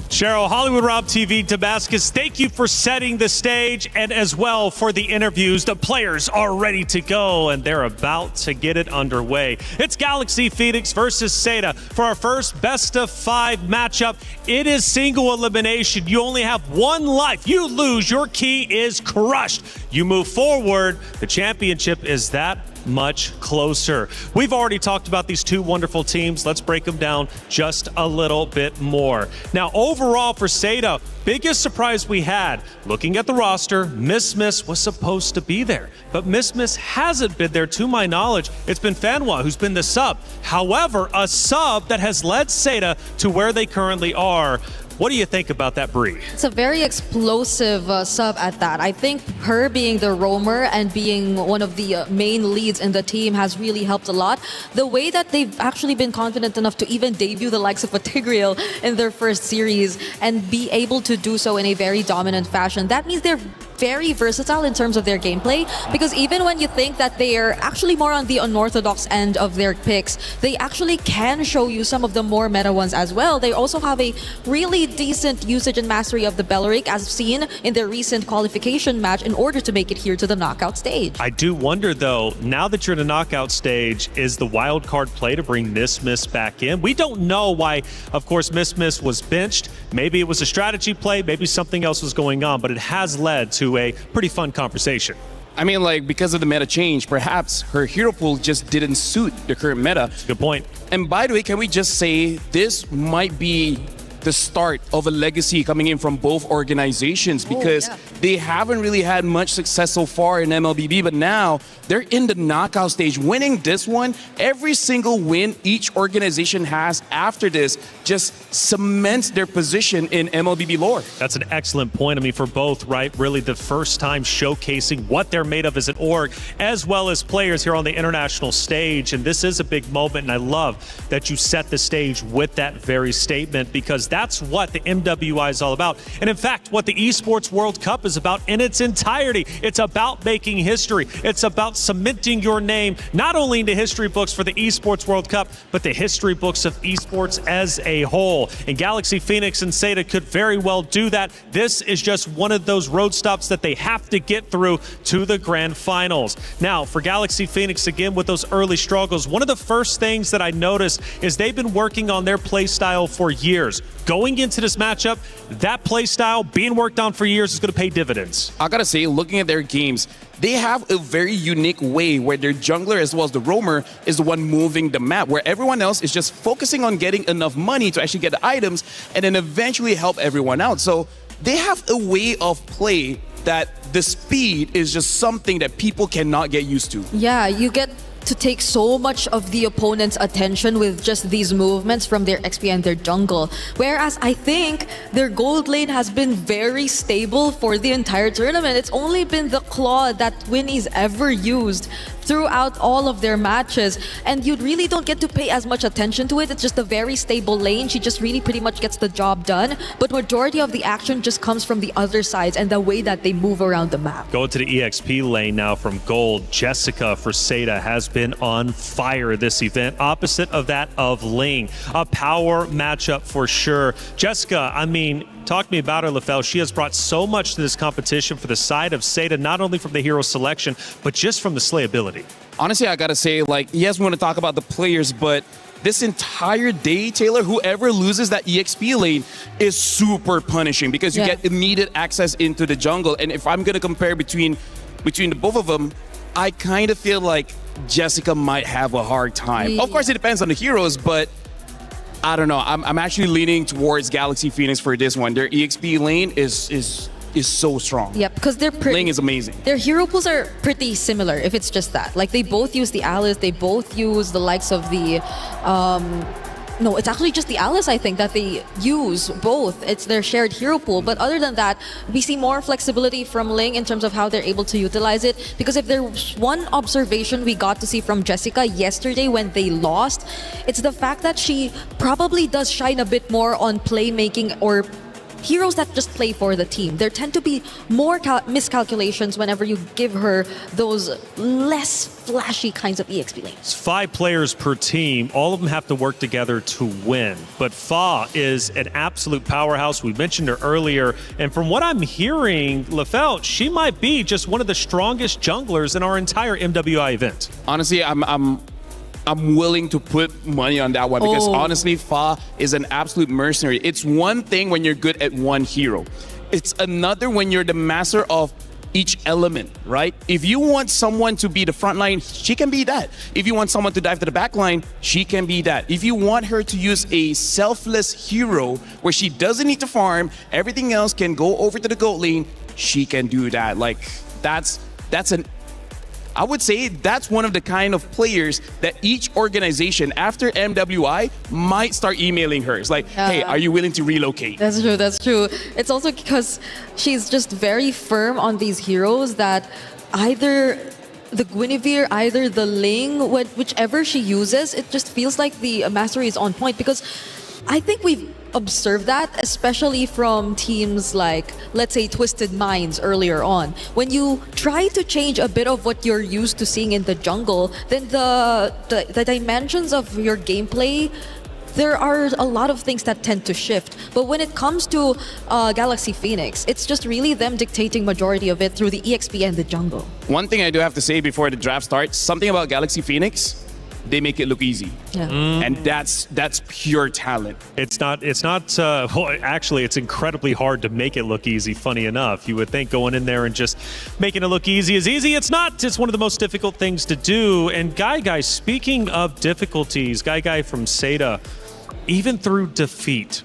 Cheryl, Hollywood Rob TV, Damascus, thank you for setting the stage and as well for the interviews. The players are ready to go and they're about to get it underway. It's Galaxy Phoenix versus Seda for our first best of 5 matchup. It is single elimination. You only have 1 life. You lose, your key is crushed. You move forward, the championship is that much closer. We've already talked about these 2 wonderful teams. Let's break them down just a little bit more. Now, overall for Seda, biggest surprise we had, looking at the roster, Miss was supposed to be there, but Miss hasn't been there to my knowledge. It's been Fanwa who's been the sub. However, a sub that has led Seda to where they currently are. What do you think about that, Bree? It's a very explosive sub at that. I think her being the roamer and being one of the main leads in the team has really helped a lot. The way that they've actually been confident enough to even debut the likes of a Tigreal in their first series and be able to do so in a very dominant fashion, that means they're very versatile in terms of their gameplay, because even when you think that they are actually more on the unorthodox end of their picks, they actually can show you some of the more meta ones as well. They also have a really decent usage and mastery of the Belleric, as seen in their recent qualification match, in order to make it here to the knockout stage. I do wonder though, now that you're in the knockout stage, is the wild card play to bring Miss back in? We don't know why, of course, Miss was benched. Maybe it was a strategy play, maybe something else was going on, but it has led to a pretty fun conversation. I mean, like, because of the meta change, perhaps her hero pool just didn't suit the current meta. That's a good point. And by the way, can we just say this might be the start of a legacy coming in from both organizations, because they haven't really had much success so far in MLBB, but now they're in the knockout stage. Winning this one, every single win each organization has after this just cements their position in MLBB lore. That's an excellent point. I mean, for both, right? Really the first time showcasing what they're made of as an org, as well as players here on the international stage. And this is a big moment, and I love that you set the stage with that very statement, because that's what the MWI is all about. And in fact, what the Esports World Cup is about in its entirety. It's about making history. It's about cementing your name, not only in the history books for the Esports World Cup, but the history books of esports as a whole. And Galaxy Phoenix and Seda could very well do that. This is just one of those road stops that they have to get through to the grand finals. Now, for Galaxy Phoenix, again, with those early struggles, one of the first things that I noticed is they've been working on their play style for years. Going into this matchup, that play style being worked on for years is going to pay dividends. I gotta say, looking at their games, they have a very unique way where their jungler as well as the roamer is the one moving the map, where everyone else is just focusing on getting enough money to actually get the items and then eventually help everyone out. So they have a way of play that the speed is just something that people cannot get used to. Yeah, you get to take so much of the opponent's attention with just these movements from their XP and their jungle. Whereas I think their gold lane has been very stable for the entire tournament. It's only been the claw that Winnie's ever used throughout all of their matches, and you really don't get to pay as much attention to it. It's just a very stable lane. She just really pretty much gets the job done, but majority of the action just comes from the other sides and the way that they move around the map. Going to the EXP lane now from Gold, Jessica for Seda has been on fire this event, opposite of that of Ling. A power matchup for sure. Jessica, I mean, talk to me about her, LaFell. She has brought so much to this competition for the side of Seda, not only from the hero selection, but just from the slayability. Honestly, I gotta say, like, yes, we want to talk about the players, but this entire day, Taylor, whoever loses that EXP lane is super punishing, because you get immediate access into the jungle. And if I'm gonna compare between the both of them, I kind of feel like Jessica might have a hard time. Of course, it depends on the heroes, but I don't know. I'm actually leaning towards Galaxy Phoenix for this one. Their EXP lane is so strong. Yep, because their lane is amazing. Their hero pools are pretty similar. If it's just that, like they both use the Alice, they both use the likes of the. No, it's actually just the Alice, I think, that they use both. It's their shared hero pool. But other than that, we see more flexibility from Ling in terms of how they're able to utilize it. Because if there's one observation we got to see from Jessica yesterday when they lost, it's the fact that she probably does shine a bit more on playmaking or heroes that just play for the team. There tend to be more miscalculations whenever you give her those less flashy kinds of EXP lanes. It's 5 players per team. All of them have to work together to win. But Fa is an absolute powerhouse. We mentioned her earlier. And from what I'm hearing, Lefelt, she might be just one of the strongest junglers in our entire MWI event. Honestly, I'm willing to put money on that one because honestly, Fa is an absolute mercenary. It's one thing when you're good at one hero. It's another when you're the master of each element, right? If you want someone to be the front line, she can be that. If you want someone to dive to the back line, she can be that. If you want her to use a selfless hero where she doesn't need to farm, everything else can go over to the goat lane, she can do that. Like, I would say that's one of the kind of players that each organization after MWI might start emailing her. It's like, hey, are you willing to relocate? That's true, that's true. It's also because she's just very firm on these heroes that either the Guinevere, either the Ling, whichever she uses, it just feels like the mastery is on point because I think we've observed that, especially from teams like, let's say, Twisted Minds earlier on. When you try to change a bit of what you're used to seeing in the jungle, then the dimensions of your gameplay, there are a lot of things that tend to shift. But when it comes to Galaxy Phoenix, it's just really them dictating majority of it through the EXP and the jungle. One thing I do have to say before the draft starts, something about Galaxy Phoenix, they make it look easy. Yeah. And that's pure talent. It's not, well, actually, it's incredibly hard to make it look easy, funny enough. You would think going in there and just making it look easy is easy. It's not. It's one of the most difficult things to do. And Guy, speaking of difficulties, Guy from Seda, even through defeat,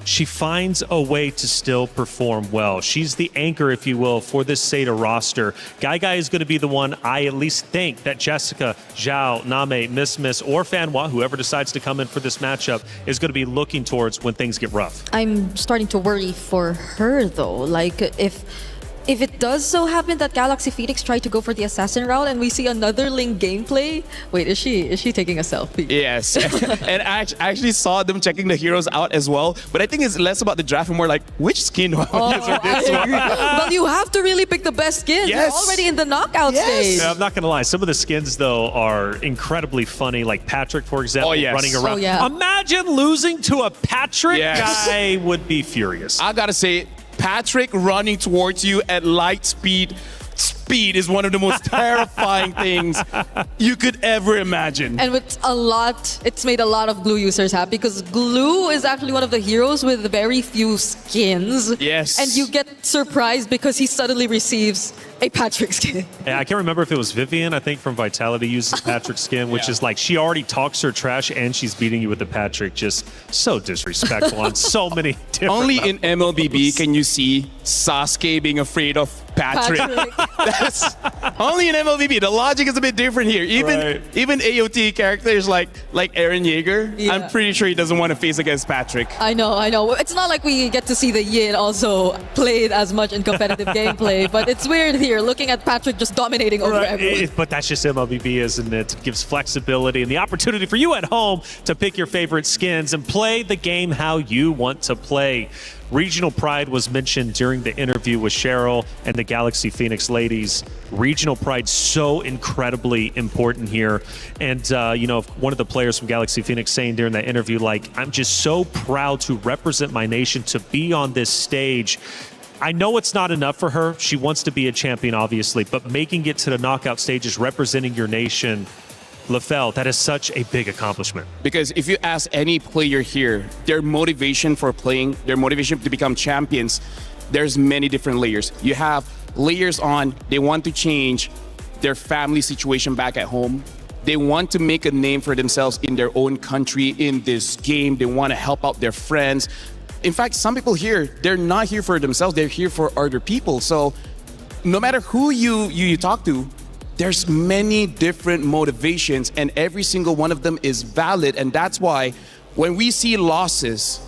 she finds a way to still perform well. She's the anchor, if you will, for this Seda roster. Guy is going to be the one I at least think that Jessica, Zhao, Name, Miss, or Fanwa, whoever decides to come in for this matchup, is going to be looking towards when things get rough. I'm starting to worry for her, though. Like, if it does so happen that Galaxy Phoenix tried to go for the assassin route and we see another Ling gameplay, wait, is she taking a selfie? Yes, and I actually saw them checking the heroes out as well. But I think it's less about the draft and more like, which skin do I use for this one? Well, you have to really pick the best skin. Yes. You're already in the knockout stage. Yeah, I'm not going to lie. Some of the skins, though, are incredibly funny. Like Patrick, for example, running around. Oh, yeah. Imagine losing to a Patrick. Guy would be furious. I got to say, Patrick running towards you at light speed is one of the most terrifying things you could ever imagine. And it's made a lot of Glue users happy because Glue is actually one of the heroes with very few skins. Yes. And you get surprised because he suddenly receives a Patrick skin. Yeah, I can't remember if it was Vivian, I think, from Vitality uses Patrick's skin, which is like she already talks her trash and she's beating you with the Patrick. Just so disrespectful on so many different Only levels. in MLBB can you see Sasuke being afraid of Patrick. That's only in MLBB. The logic is a bit different here. Even AOT characters like Eren Yeager, I'm pretty sure he doesn't want to face against Patrick. I know. It's not like we get to see the Yin also played as much in competitive gameplay, but it's weird here looking at Patrick just dominating over everyone. But that's just MLBB, isn't it? It gives flexibility and the opportunity for you at home to pick your favorite skins and play the game how you want to play. Regional pride was mentioned during the interview with Cheryl and the Galaxy Phoenix ladies. Regional pride so incredibly important here. And, one of the players from Galaxy Phoenix saying during that interview, like, I'm just so proud to represent my nation, to be on this stage. I know it's not enough for her. She wants to be a champion, obviously, but making it to the knockout stages, representing your nation, Lefel, that is such a big accomplishment. Because if you ask any player here, their motivation for playing, their motivation to become champions, there's many different layers. You have layers on, they want to change their family situation back at home. They want to make a name for themselves in their own country, in this game. They want to help out their friends. In fact, some people here, they're not here for themselves. They're here for other people. So no matter who you talk to, there's many different motivations, and every single one of them is valid. And that's why when we see losses,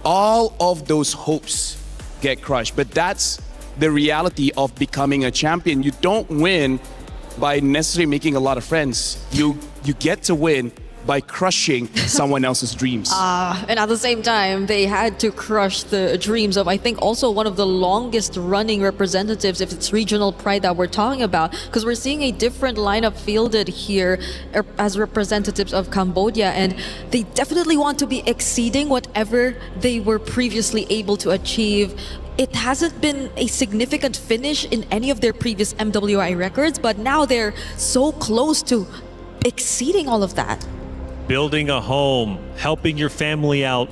all of those hopes get crushed. But that's the reality of becoming a champion. You don't win by necessarily making a lot of friends. You get to win by crushing someone else's dreams. And at the same time, they had to crush the dreams of, I think, also one of the longest running representatives, if it's regional pride that we're talking about, because we're seeing a different lineup fielded here as representatives of Cambodia, and they definitely want to be exceeding whatever they were previously able to achieve. It hasn't been a significant finish in any of their previous MWI records, but now they're so close to exceeding all of that. Building a home, helping your family out,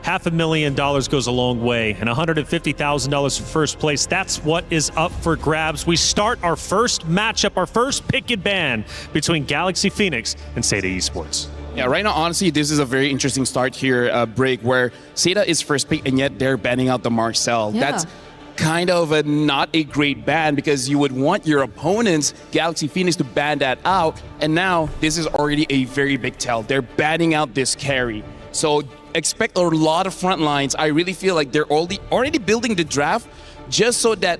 $500,000 goes a long way, and $150,000 for first place. That's what is up for grabs. We start our first matchup, our first pick and ban between Galaxy Phoenix and Seda Esports. Yeah, right now, honestly, this is a very interesting start here, break, where Seda is first pick, and yet they're banning out the Marcel. Yeah. That's kind of not a great ban, because you would want your opponents, Galaxy Phoenix, to ban that out. And now this is already a very big tell. They're banning out this carry. So expect a lot of front lines. I really feel like they're already building the draft just so that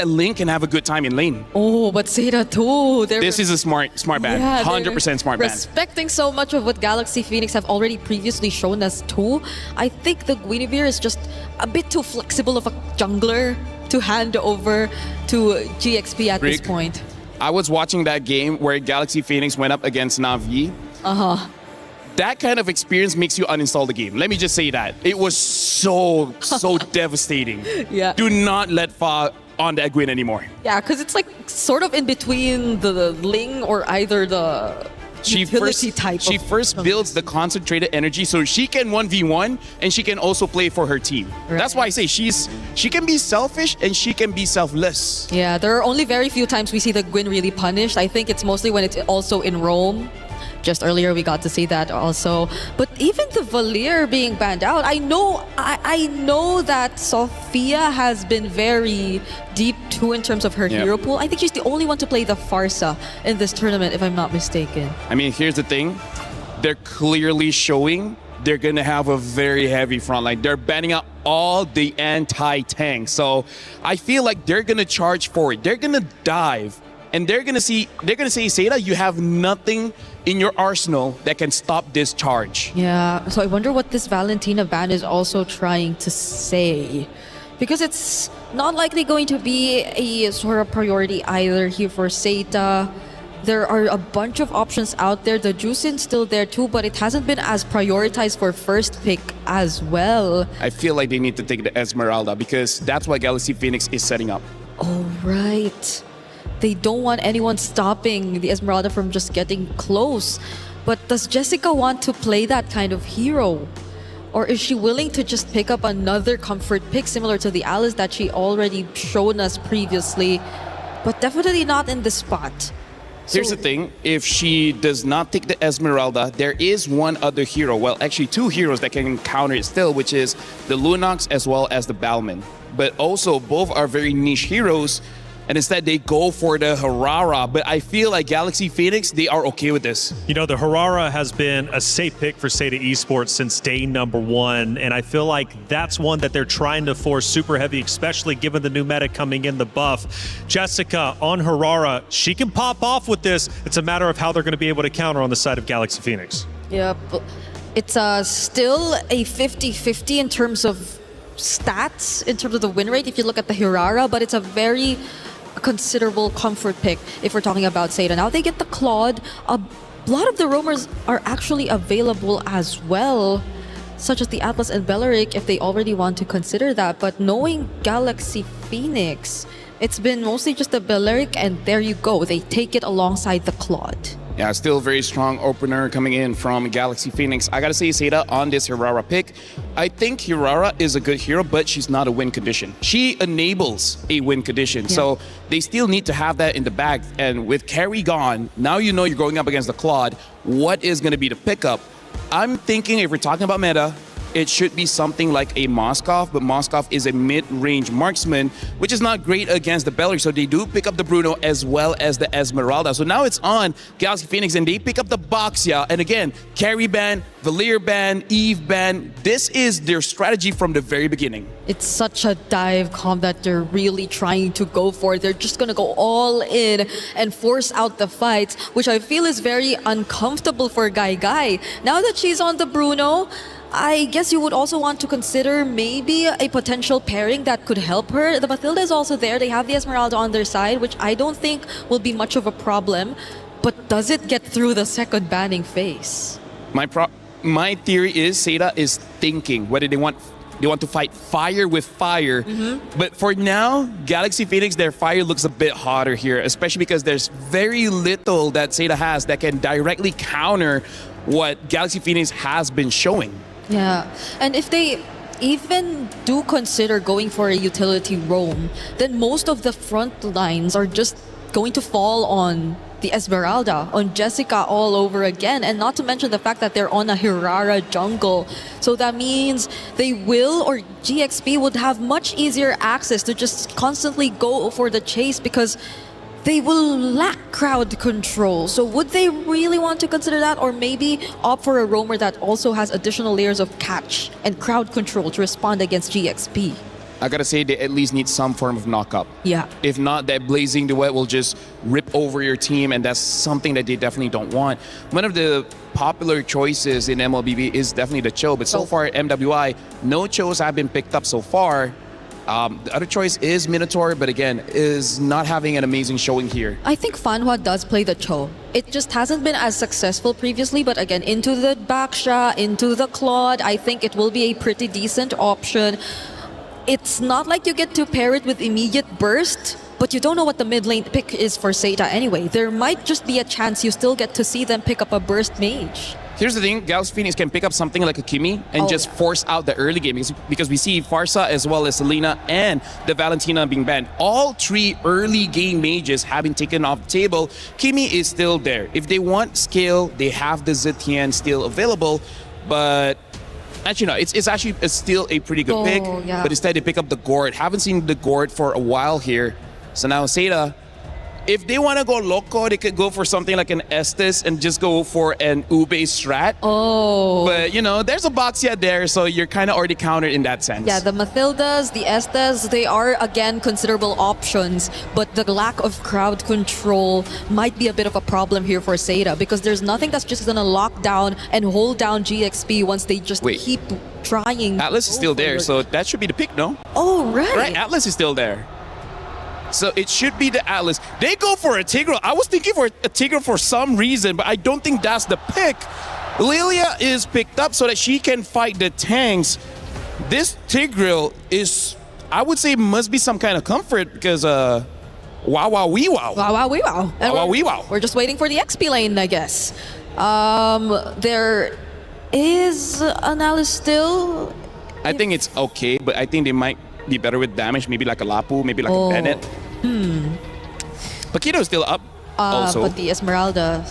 Link can have a good time in lane. Oh, but Seda too. This is a smart ban. Yeah, 100% smart ban. Respecting so much of what Galaxy Phoenix have already previously shown us too. I think the Guinevere is just a bit too flexible of a jungler to hand over to GXP at this point. I was watching that game where Galaxy Phoenix went up against Na'Vi. That kind of experience makes you uninstall the game. Let me just say that. It was so devastating. Yeah. Do not let Fa on that Gwyn anymore. Yeah, because it's like sort of in between the Ling or either the utility type. She first builds the concentrated energy so she can 1v1 and she can also play for her team. Right. That's why I say she can be selfish and she can be selfless. Yeah, there are only very few times we see the Gwyn really punished. I think it's mostly when it's also in Rome. Just earlier we got to see that also. But even the Valier being banned out, I know that Sophia has been very deep too in terms of her hero pool. I think she's the only one to play the Farsa in this tournament, if I'm not mistaken. I mean, here's the thing. They're clearly showing they're going to have a very heavy front line. They're banning out all the anti-tank. So I feel like they're going to charge forward. They're going to dive. And they're gonna say, Seda, you have nothing in your arsenal that can stop this charge. Yeah, so I wonder what this Valentina ban is also trying to say. Because it's not likely going to be a sort of priority either here for Seda. There are a bunch of options out there. The Juicein's still there too, but it hasn't been as prioritized for first pick as well. I feel like they need to take the Esmeralda because that's what Galaxy Phoenix is setting up. Oh, right. They don't want anyone stopping the Esmeralda from just getting close. But does Jessica want to play that kind of hero? Or is she willing to just pick up another comfort pick similar to the Alice that she already shown us previously? But definitely not in this spot. Here's the thing, if she does not take the Esmeralda, there is one other hero, well actually two heroes that can counter it still, which is the Lunox as well as the Balman. But also both are very niche heroes, and instead they go for the Harara. But I feel like Galaxy Phoenix, they are okay with this. You know, the Harara has been a safe pick for Seda Esports since day number one, and I feel like that's one that they're trying to force super heavy, especially given the new meta coming in, the buff. Jessica on Harara, she can pop off with this. It's a matter of how they're going to be able to counter on the side of Galaxy Phoenix. Yep. It's still a 50-50 in terms of stats, in terms of the win rate, if you look at the Hirara, but it's a very considerable comfort pick if we're talking about Seda. Now they get the Claude. A lot of the roamers are actually available as well, such as the Atlas and Belleric if they already want to consider that. But knowing Galaxy Phoenix, it's been mostly just the Belleric, and there you go. They take it alongside the Claude. Yeah, still very strong opener coming in from Galaxy Phoenix. I gotta say, Seda on this Hirara pick, I think Hirara is a good hero, but she's not a win condition. She enables a win condition. So they still need to have that in the bag. And with carry gone, now you know you're going up against the Claude. What is going to be the pickup? I'm thinking if we're talking about meta, it should be something like a Moskov, but Moskov is a mid-range marksman, which is not great against the Bellary. So they do pick up the Bruno as well as the Esmeralda. So now it's on Galaxy Phoenix, and they pick up the Boxia. And again, carry ban, Valir ban, Eve ban. This is their strategy from the very beginning. It's such a dive comp that they're really trying to go for. They're just going to go all in and force out the fights, which I feel is very uncomfortable for Guy. Now that she's on the Bruno, I guess you would also want to consider maybe a potential pairing that could help her. The Mathilda is also there. They have the Esmeralda on their side, which I don't think will be much of a problem. But does it get through the second banning phase? My theory is Seda is thinking whether they want to fight fire with fire. But for now, Galaxy Phoenix, their fire looks a bit hotter here, especially because there's very little that Seda has that can directly counter what Galaxy Phoenix has been showing. Yeah, and if they even do consider going for a utility roam, then most of the front lines are just going to fall on the Esmeralda, on Jessica all over again, and not to mention the fact that they're on a Hirara jungle. So that means they will, or GXP would have much easier access to just constantly go for the chase because they will lack crowd control. So would they really want to consider that, or maybe opt for a roamer that also has additional layers of catch and crowd control to respond against GXP? I gotta say, they at least need some form of knockup. Yeah. If not, that Blazing Duet will just rip over your team, and that's something that they definitely don't want. One of the popular choices in MLBB is definitely the Cho, but so far at MWI, no Chos have been picked up so far. The other choice is Minotaur, but again, is not having an amazing showing here. I think Fanhua does play the Cho. It just hasn't been as successful previously, but again, into the Baksha, into the Claude, I think it will be a pretty decent option. It's not like you get to pair it with immediate burst, but you don't know what the mid lane pick is for Seda anyway. There might just be a chance you still get to see them pick up a burst mage. Here's the thing, Galaxy Phoenix can pick up something like a Kimi and just force out the early game because we see Farsa as well as Selena and the Valentina being banned. All three early game mages have been taken off the table. Kimi is still there. If they want scale, they have the Zetian still available, but actually no, it's actually still a pretty good pick, but instead they pick up the Gord. Haven't seen the Gord for a while here. So now Seda, if they want to go loco, they could go for something like an Estes and just go for an Ube strat. But, you know, there's a Boxia there, so you're kind of already countered in that sense. Yeah, the Mathildas, the Estes, they are, again, considerable options. But the lack of crowd control might be a bit of a problem here for Seda because there's nothing that's just going to lock down and hold down GXP once they just keep trying. Atlas is still there, so that should be the pick, no? Oh, right. Right, Atlas is still there. So it should be the Atlas. They go for a Tigreal. I was thinking for a Tigreal for some reason, but I don't think that's the pick. Lilia is picked up so that she can fight the tanks. This Tigreal is, I would say, must be some kind of comfort because wow, wow, wee, wow. Wow, wow, wee, wow. Wow, wow, wee, wow. We're just waiting for the XP lane, I guess. There is an Alice still. I think it's okay, but I think they might be better with damage, maybe like a Lapu, maybe like a Bennett. Paquito is still up also. But the Esmeralda,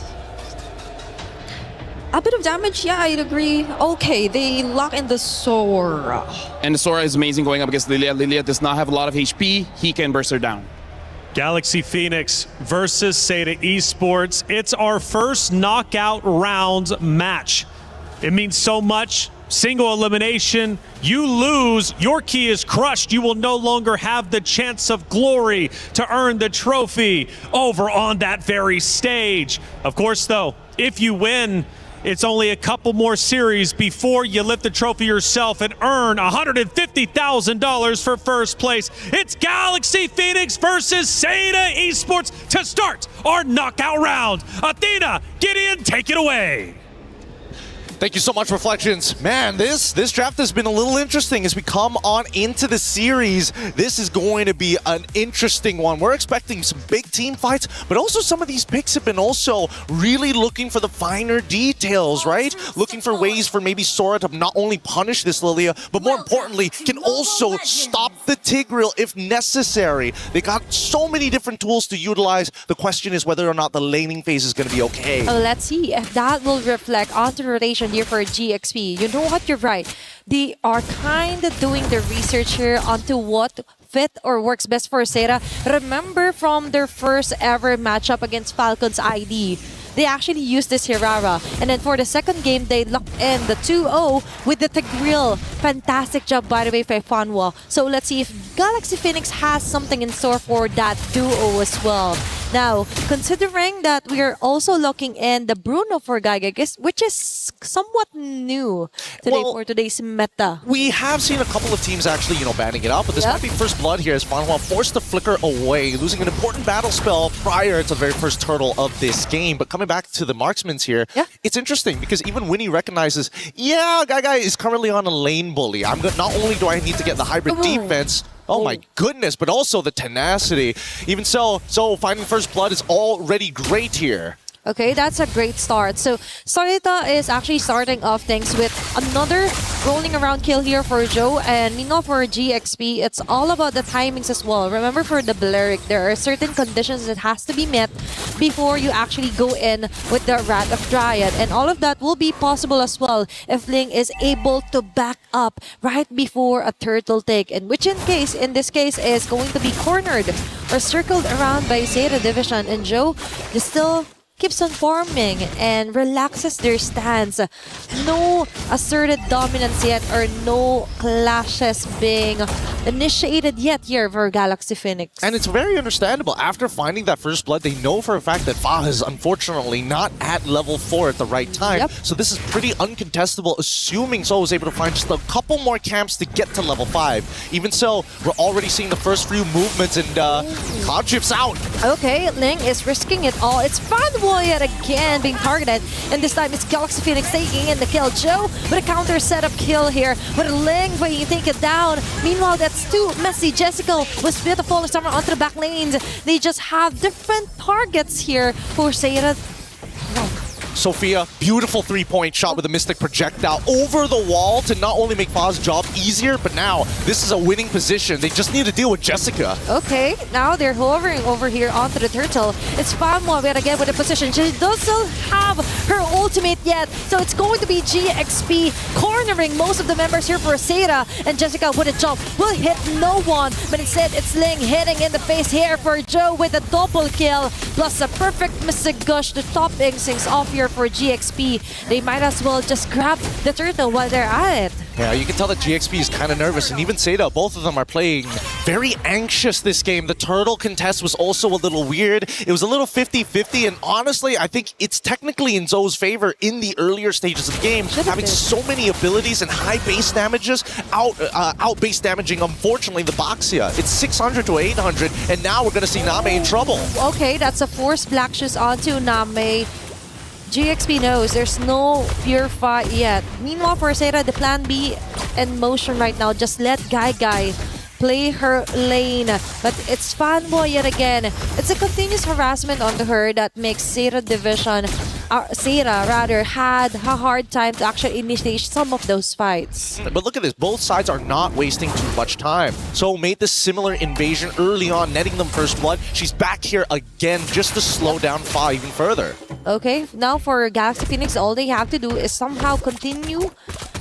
a bit of damage, yeah, I'd agree. Okay, they lock in the Sora. And the Sora is amazing going up against Lilia. Lilia does not have a lot of HP. He can burst her down. Galaxy Phoenix versus Seda Esports. It's our first knockout round match. It means so much. Single elimination, you lose, your key is crushed. You will no longer have the chance of glory to earn the trophy over on that very stage. Of course, though, if you win, it's only a couple more series before you lift the trophy yourself and earn $150,000 for first place. It's Galaxy Phoenix versus Seda Esports to start our knockout round. Athena, Gideon, take it away. Thank you so much, Reflections. Man, this draft has been a little interesting as we come on into the series. This is going to be an interesting one. We're expecting some big team fights, but also some of these picks have been also really looking for the finer details, right? Looking for ways for maybe Sora to not only punish this Lilia, but more importantly, can also stop the Tigreal if necessary. They got so many different tools to utilize. The question is whether or not the laning phase is going to be okay. Oh, let's see if that will reflect onto rotation here for GXP. You know what? You're right. They are kind of doing the research here onto what fit or works best for Sera. Remember from their first ever matchup against Falcons ID, they actually used this Hirara. And then for the second game, they locked in the 2-0 with the Tigreal. Fantastic job, by the way, by Fanwa. So let's see if Galaxy Phoenix has something in store for that duo as well. Now, considering that we are also locking in the Bruno for Gaiga, which is somewhat new today for today's meta. We have seen a couple of teams actually, banning it out, but this might be first blood here as Fanwa forced to flicker away, losing an important battle spell prior to the very first turtle of this game. But coming back to the marksmans here, it's interesting because even Winnie recognizes, Gaiga is currently on a lane bully. Not only do I need to get the hybrid defense, oh my goodness, but also the tenacity. Even so finding first blood is already great here. Okay, that's a great start. So Sarita is actually starting off things with another rolling around kill here for Joe, and meanwhile for GXP, it's all about the timings as well. Remember for the Balearic, there are certain conditions that has to be met before you actually go in with the Wrath of Dryad, and all of that will be possible as well if Ling is able to back up right before a turtle take, and which in this case is going to be cornered or circled around by Zeta Division, and Joe is still keeps on farming and relaxes their stance. No asserted dominance yet or no clashes being initiated yet here for Galaxy Phoenix. And it's very understandable. After finding that first blood, they know for a fact that Fa is unfortunately not at level 4 at the right time. So this is pretty uncontestable, assuming Soul was able to find just a couple more camps to get to level 5. Even so, we're already seeing the first few movements, and Cloud Chip's out. Okay, Ling is risking it all. It's Fanboy yet again being targeted, and this time it's Galaxy Phoenix taking in the kill. Joe with a counter setup kill here, with Ling being taken down. Meanwhile, that's too messy. Jessica was beautiful somewhere onto the back lanes. They just have different targets here for Zeta. Sophia, beautiful three-point shot with a Mystic Projectile over the wall to not only make Fa's job easier, but now this is a winning position. They just need to deal with Jessica. Okay, now they're hovering over here onto the turtle. It's Fanwa yet again with the position. She doesn't have her ultimate yet, so it's going to be GXP cornering most of the members here for Zeta, and Jessica with a jump will hit no one, but instead it's Ling hitting in the face here for Joe with a double kill, plus a perfect Mystic Gush to top things off here for GXP. They might as well just grab the turtle while they're at it. Yeah, you can tell that GXP is kind of nervous, and even Zeta, both of them are playing very anxious this game. The turtle contest was also a little weird. It was a little 50-50, and honestly, I think it's technically in Zoe's favor in the earlier stages of the game, having so many abilities and high base damages, out base damaging, unfortunately, the Baxia. It's 600 to 800, and now we're going to see Name in trouble. Okay, that's a forced black shoes onto Name. GXP knows there's no pure fight yet. Meanwhile, for Zeta, the plan B in motion right now. Just let Guy play her lane. But it's Fanboy yet again. It's a continuous harassment onto her that makes Zeta Division, Zeta rather, had a hard time to actually initiate some of those fights. But look at this, both sides are not wasting too much time. So made this similar invasion early on, netting them first blood. She's back here again just to slow down Fa even further. Okay, now for Galaxy Phoenix, all they have to do is somehow continue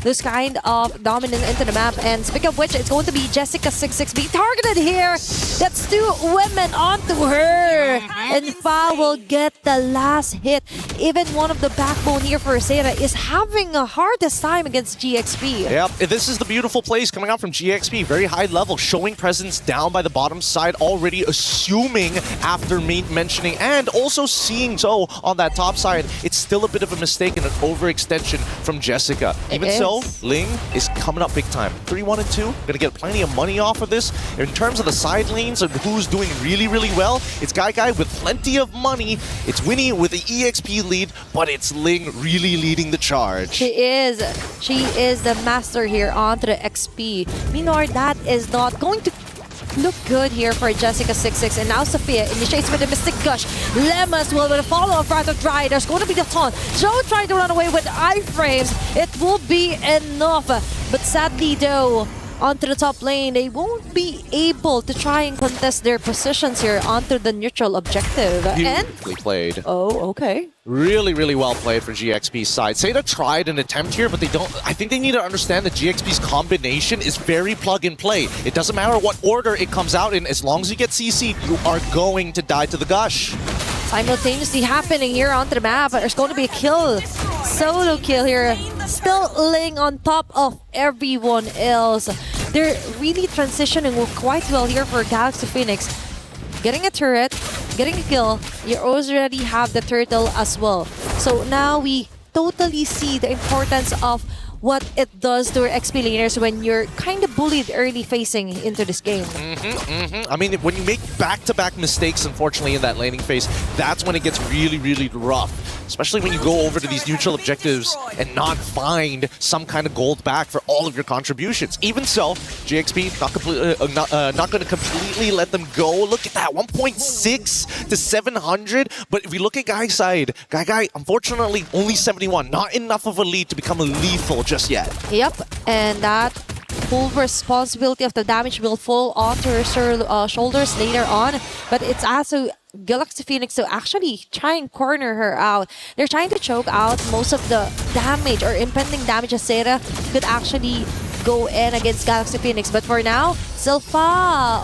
this kind of dominance into the map. And speaking of which, it's going to be Jessica66 being targeted here. That's two women onto her. And Fa will get the last hit. Even one of the backbone here for Zeta is having a hardest time against GXP. Yep, this is the beautiful plays coming out from GXP. Very high level, showing presence down by the bottom side, already assuming after mentioning and also seeing Zoe on that top side. It's still a bit of a mistake and an overextension from Jessica. Even so, though, Ling is coming up big time. 3-1 and 2, gonna get plenty of money off of this. In terms of the side lanes and who's doing really, really well, it's Guy with plenty of money. It's Winnie with the EXP lead, but it's Ling really leading the charge. She is the master here onto the XP. Meanwhile, that is not going to look good here for Jessica26, and now Sophia initiates with the Mystic Gush. Lemas will follow up right of Dry. There's going to be the taunt. Joe trying to run away with iframes. It will be enough, but sadly though, onto the top lane, they won't be able to try and contest their positions here onto the neutral objective. Beautifully played. Oh, okay. Really, really well played for GXP's side. Seda tried an attempt here, but they don't. I think they need to understand that GXP's combination is very plug and play. It doesn't matter what order it comes out in, as long as you get CC'd, you are going to die to the Gush. Simultaneously happening here onto the map, but there's going to be a kill. Solo kill here. Still Ling on top of everyone else. They're really transitioning quite well here for Galaxy Phoenix. Getting a turret, getting a kill, you already have the turtle as well. So now we totally see the importance of what it does to our XP laners when you're kind of bullied early facing into this game. I mean, when you make back-to-back mistakes, unfortunately, in that laning phase, that's when it gets really, really rough. Especially when you go over to these neutral objectives and not find some kind of gold back for all of your contributions. Even so, GXP not going to completely let them go. Look at that, 1.6 to 700. But if we look at Guy's side, Guy, unfortunately, only 71. Not enough of a lead to become lethal just yet. Yep, and that full responsibility of the damage will fall onto her shoulders later on. But it's also Galaxy Phoenix to actually try and corner her out. They're trying to choke out most of the damage or impending damage as Sarah could actually go in against Galaxy Phoenix. But for now, Silpha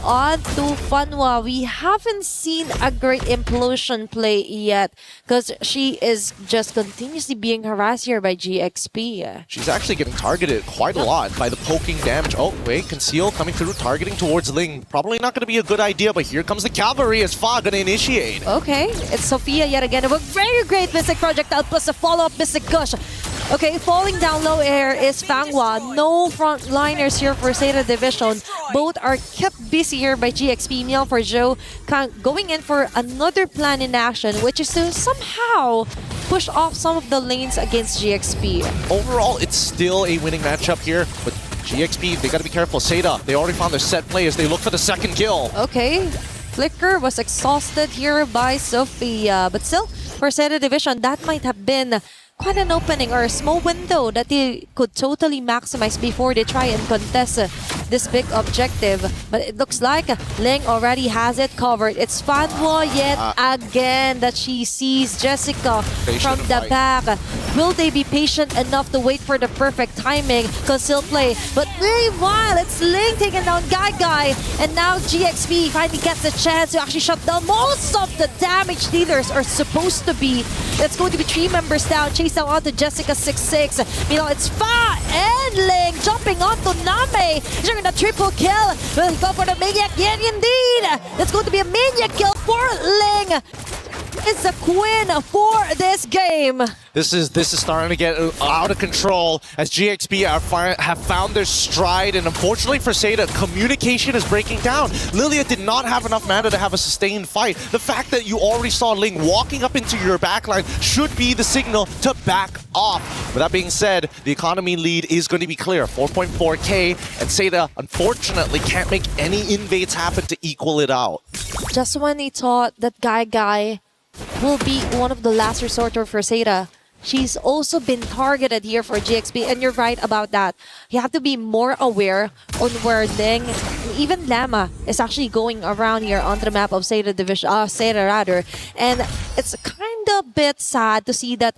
on to Fanwa. We haven't seen a great implosion play yet because she is just continuously being harassed here by GXP. She's actually getting targeted quite a lot by the poking damage. Oh, wait, Conceal coming through, targeting towards Ling. Probably not going to be a good idea, but here comes the cavalry as Fa going to initiate. Okay, it's Sophia yet again. A very great Mystic Projectile plus a follow-up Mystic Gush. Okay, falling down low air is Fanghua. No frontliners here for Seda Division. Both are kept busy here by GXP. Meal for Joe going in for another plan in action, which is to somehow push off some of the lanes against GXP. Overall, it's still a winning matchup here, but GXP, they got to be careful. Seda, they already found their set play as they look for the second kill. Okay, Flicker was exhausted here by Sophia, but still, for Seda Division, that might have been quite an opening or a small window that they could totally maximize before they try and contest this big objective. But it looks like Ling already has it covered. It's Fanwa yet again that she sees Jessica from the back. Will they be patient enough to wait for the perfect timing? Conceal play. But meanwhile, it's Ling taking down Guy. And now GXP finally gets a chance to actually shut down most of the damage dealers are supposed to be. That's going to be 3 members down. Chase down onto Jessica26. Meanwhile, it's Fa and Ling jumping onto Name. During the triple kill. Will go for the Maniac? Yeah, indeed. That's going to be a Maniac kill for Ling. It's a queen for this game. This is starting to get out of control as GXP have found their stride, and unfortunately for Seda, communication is breaking down. Lilia did not have enough mana to have a sustained fight. The fact that you already saw Ling walking up into your backline should be the signal to back off. With that being said, the economy lead is going to be clear, 4.4k, and Seda unfortunately can't make any invades happen to equal it out. Just when he thought that Guy will be one of the last resort for Seda, she's also been targeted here for GXP, and you're right about that. You have to be more aware on where Ling, even Lama, is actually going around here onto the map of Seda Division, Seda rather, and it's kind of bit sad to see that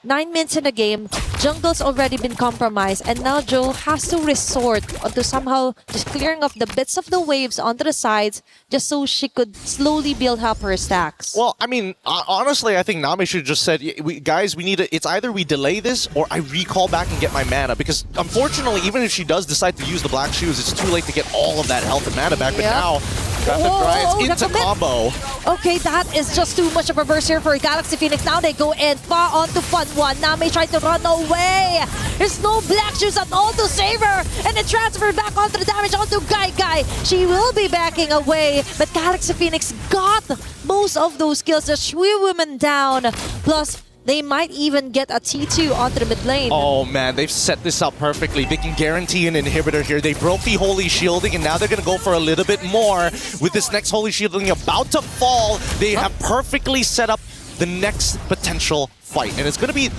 9 minutes in the game, jungle's already been compromised, and now Joe has to resort to somehow just clearing up the bits of the waves onto the sides just so she could slowly build up her stacks. Well, I mean, honestly, I think Nami should have just said, guys, we need to, it's either we delay this or I recall back and get my mana, because unfortunately, even if she does decide to use the black shoes, it's too late to get all of that health and mana back. But now, Rapid Grinds the into commit. combo. Okay, that is just too much of a burst here for Galaxy Phoenix. Now they go in far onto Fun1. Nami trying to run away. There's no black shoes at all to save her. And it transferred back onto the damage onto Guy. She will be backing away. But Galaxy Phoenix got most of those kills. The Shui women down. Plus, they might even get a T2 onto the mid lane. Oh man, they've set this up perfectly. They can guarantee an inhibitor here. They broke the Holy Shielding, and now they're going to go for a little bit more. With this next Holy Shielding about to fall, they have perfectly set up the next potential fight. And it's going to be,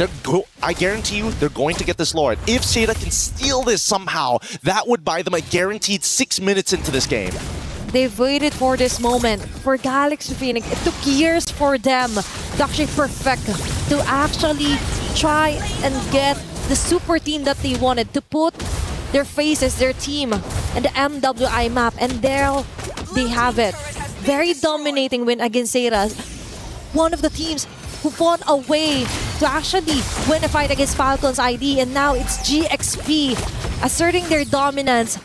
I guarantee you, they're going to get this Lord. If Seda can steal this somehow, that would buy them a guaranteed 6 minutes into this game. They've waited for this moment. For Galaxy Phoenix, it took years for them to actually perfect, to actually try and get the super team that they wanted, to put their faces, their team, and the MWI map. And there they have it. Very dominating win against Seda. One of the teams who fought a way to actually win a fight against Falcons ID. And now it's GXP asserting their dominance.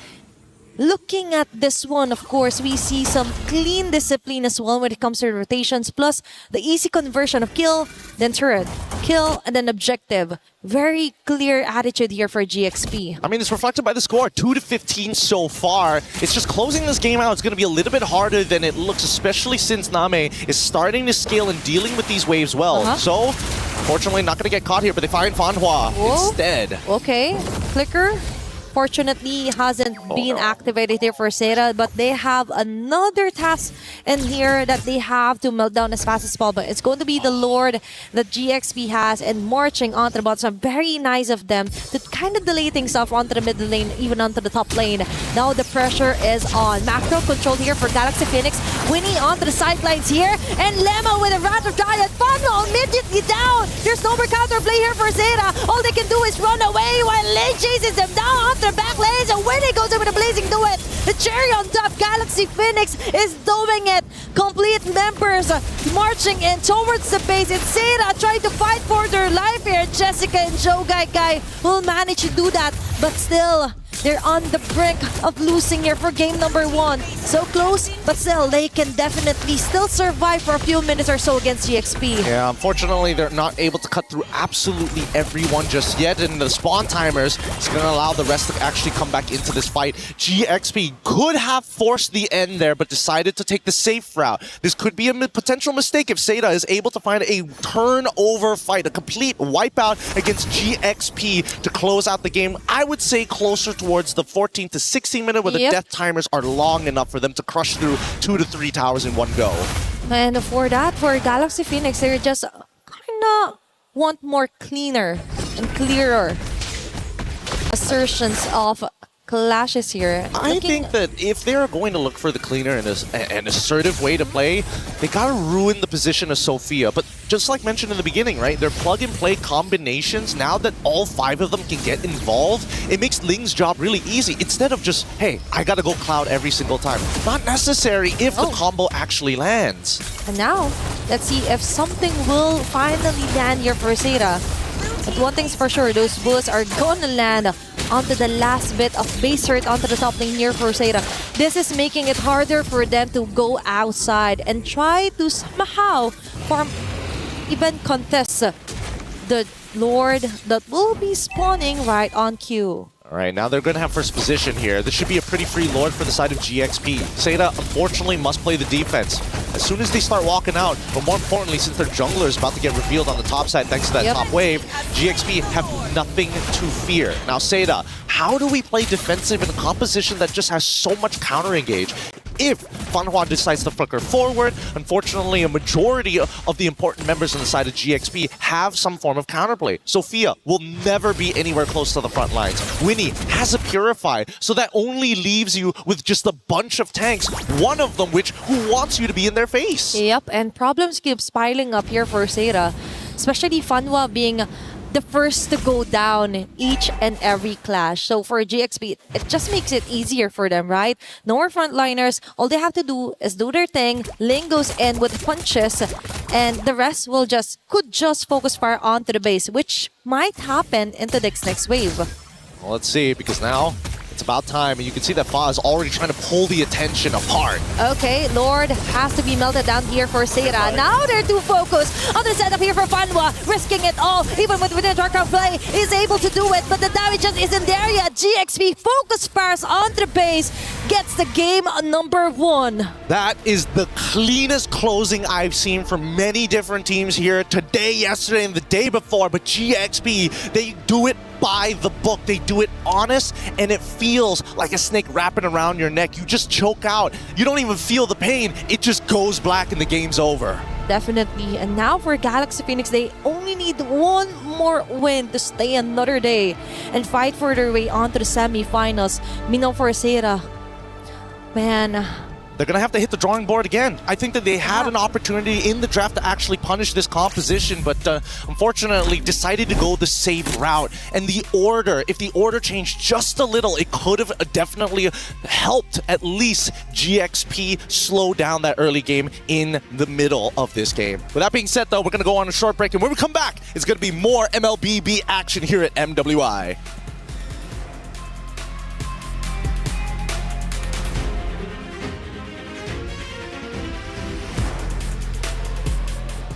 Looking at this one, of course, we see some clean discipline as well when it comes to rotations, plus the easy conversion of kill, then turret, kill, and then objective. Very clear attitude here for GXP. I mean, it's reflected by the score, 2-15 so far. It's just closing this game out. It's going to be a little bit harder than it looks, especially since Name is starting to scale and dealing with these waves well. So, fortunately, not going to get caught here, but they find Fanhua instead. Okay, Flicker. Fortunately, hasn't been activated here for Seda, but they have another task in here that they have to melt down as fast as possible. But it's going to be the Lord that GXP has and marching onto the bottom. Very nice of them to kind of delay things off onto the mid lane, even onto the top lane. Now the pressure is on. Macro control here for Galaxy Phoenix. Winnie onto the sidelines here. And Lemma with a Rat of Giant. Funnel immediately down. There's no more counterplay here for Zeta. All they can do is run away while Lane chases them down onto the back lanes. And Winnie goes in with a blazing duet. The cherry on top. Galaxy Phoenix is doing it. Complete members marching in towards the base. It's Zeta trying to fight for their life here. Jessica and Joe Guy will manage to do that. But still, they're on the brink of losing here for game number 1. So close, but still, they can definitely still survive for a few minutes or so against GXP. Yeah, unfortunately, they're not able to cut through absolutely everyone just yet. And the spawn timers is going to allow the rest to actually come back into this fight. GXP could have forced the end there, but decided to take the safe route. This could be a potential mistake if Seda is able to find a turnover fight, a complete wipeout against GXP to close out the game. I would say closer towards the 14 to 16 minute where the death timers are long enough for them to crush through 2 to 3 towers in one go. And for that, for Galaxy Phoenix, they just kinda want more cleaner and clearer assertions of clashes here. I think that if they're going to look for the cleaner and an assertive way to play, they gotta ruin the position of Sophia. But just like mentioned in the beginning, right? Their plug-and-play combinations, now that all 5 of them can get involved, it makes Ling's job really easy. Instead of just, hey, I gotta go Cloud every single time. Not necessary if the combo actually lands. And now, let's see if something will finally land here for Zeta. But one thing's for sure, those bullets are gonna land onto the last bit of base hurt onto the top lane here for Zeta. This is making it harder for them to go outside and try to somehow farm, even contest the Lord that will be spawning right on cue. All right, now they're going to have first position here. This should be a pretty free Lord for the side of GXP. Zeta, unfortunately, must play the defense. As soon as they start walking out, but more importantly, since their jungler is about to get revealed on the top side thanks to that top wave, GXP have nothing to fear. Now, Zeta, how do we play defensive in a composition that just has so much counter-engage? If Fanhua decides to flicker forward, unfortunately, a majority of the important members on the side of GXP have some form of counterplay. Sophia will never be anywhere close to the front lines. Winnie has a Purify, so that only leaves you with just a bunch of tanks, one of them who wants you to be in their face. Yep, and problems keep piling up here for Zeta, especially Fanhua being the first to go down each and every clash. So for GXP, it just makes it easier for them, right? No more frontliners. All they have to do is do their thing. Ling goes in with punches, and the rest could just focus fire onto the base, which might happen into the next wave. Well, let's see, because now It's about time, and you can see that Fa is already trying to pull the attention apart. Okay, Lord has to be melted down here for Seira. Now they're too focused on the setup here for Fanwa, risking it all, even with the dark round play, is able to do it, but the damage just isn't there yet. GXP focus fires onto the base, gets the game number 1. That is the cleanest closing I've seen from many different teams here today, yesterday, and the day before, but GXP, they do it by the book. They do it honest, and it feels like a snake wrapping around your neck. You just choke out. You don't even feel the pain. It just goes black and the game's over. Definitely. And now for Galaxy Phoenix, they only need one more win to stay another day and fight for their way onto the semifinals. Meanwhile for Seira, man, they're going to have to hit the drawing board again. I think that they had an opportunity in the draft to actually punish this composition, but unfortunately decided to go the safe route. And the order, if the order changed just a little, it could have definitely helped at least GXP slow down that early game in the middle of this game. With that being said, though, we're going to go on a short break, and when we come back, it's going to be more MLBB action here at MWI.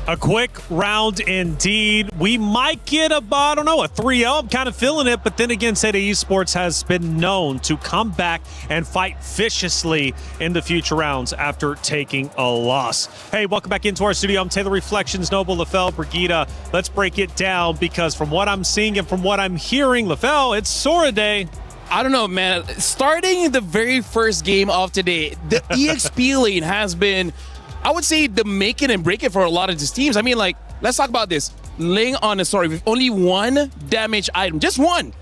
A quick round indeed. We might get a 3-0. I'm kind of feeling it, but then again, Seda Esports has been known to come back and fight viciously in the future rounds after taking a loss. Hey, welcome back into our studio. I'm Taylor Reflections, Noble, Lafelle, Brigida. Let's break it down, because from what I'm seeing and from what I'm hearing, Lafelle, it's Sora Day. I don't know, man. Starting the very first game of today, the EXP lane has been, I would say, the make it and break it for a lot of these teams. I mean, like, let's talk about this. Ling on a story with only one damage item. Just one.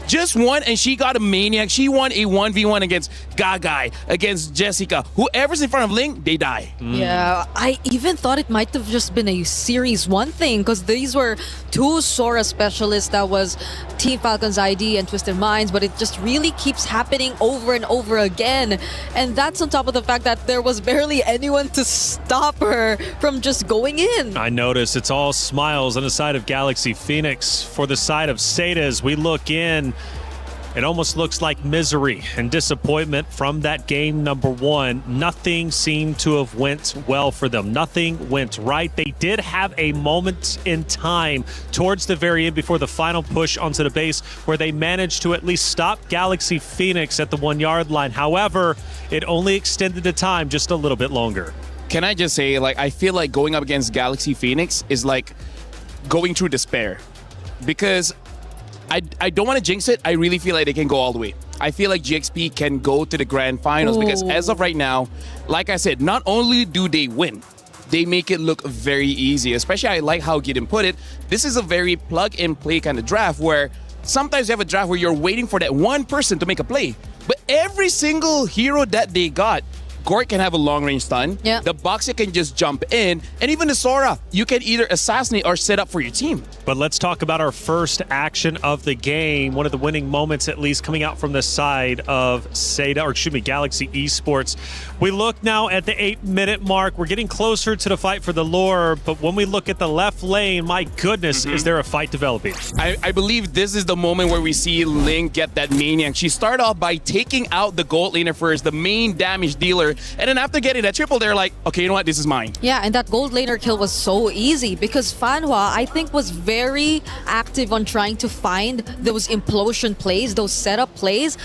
Just one, and she got a Maniac. She won a 1v1 against Gagai, against Jessica. Whoever's in front of Ling, they die. Yeah, I even thought it might have just been a Series 1 thing, because these were two Sora specialists. That was Team Falcon's ID and Twisted Minds, but it just really keeps happening over and over again. And that's on top of the fact that there was barely anyone to stop her from just going in. I notice it's all smiles on the side of Galaxy Phoenix. For the side of Seda, as we look in, it almost looks like misery and disappointment from that game number 1. Nothing seemed to have went well for them. Nothing went right. They did have a moment in time towards the very end before the final push onto the base where they managed to at least stop Galaxy Phoenix at the 1-yard line. However, it only extended the time just a little bit longer. Can I just say, like, I feel like going up against Galaxy Phoenix is like going through despair, because I don't want to jinx it. I really feel like they can go all the way. I feel like GXP can go to the grand finals, because as of right now, like I said, not only do they win, they make it look very easy. Especially, I like how Gideon put it. This is a very plug-and-play kind of draft, where sometimes you have a draft where you're waiting for that one person to make a play. But every single hero that they got, Gort can have a long-range stun. Yeah. The Boxer can just jump in. And even the Sora, you can either assassinate or set up for your team. But let's talk about our first action of the game. One of the winning moments, at least, coming out from the side of Galaxy Esports. We look now at the 8-minute mark. We're getting closer to the fight for the lore. But when we look at the left lane, my goodness, is there a fight developing? I believe this is the moment where we see Ling get that Maniac. She started off by taking out the gold laner first, the main damage dealer. And then after getting that triple, they're like, okay, you know what? This is mine. Yeah, and that gold laner kill was so easy, because Fanhua, I think, was very active on trying to find those implosion plays, those setup plays.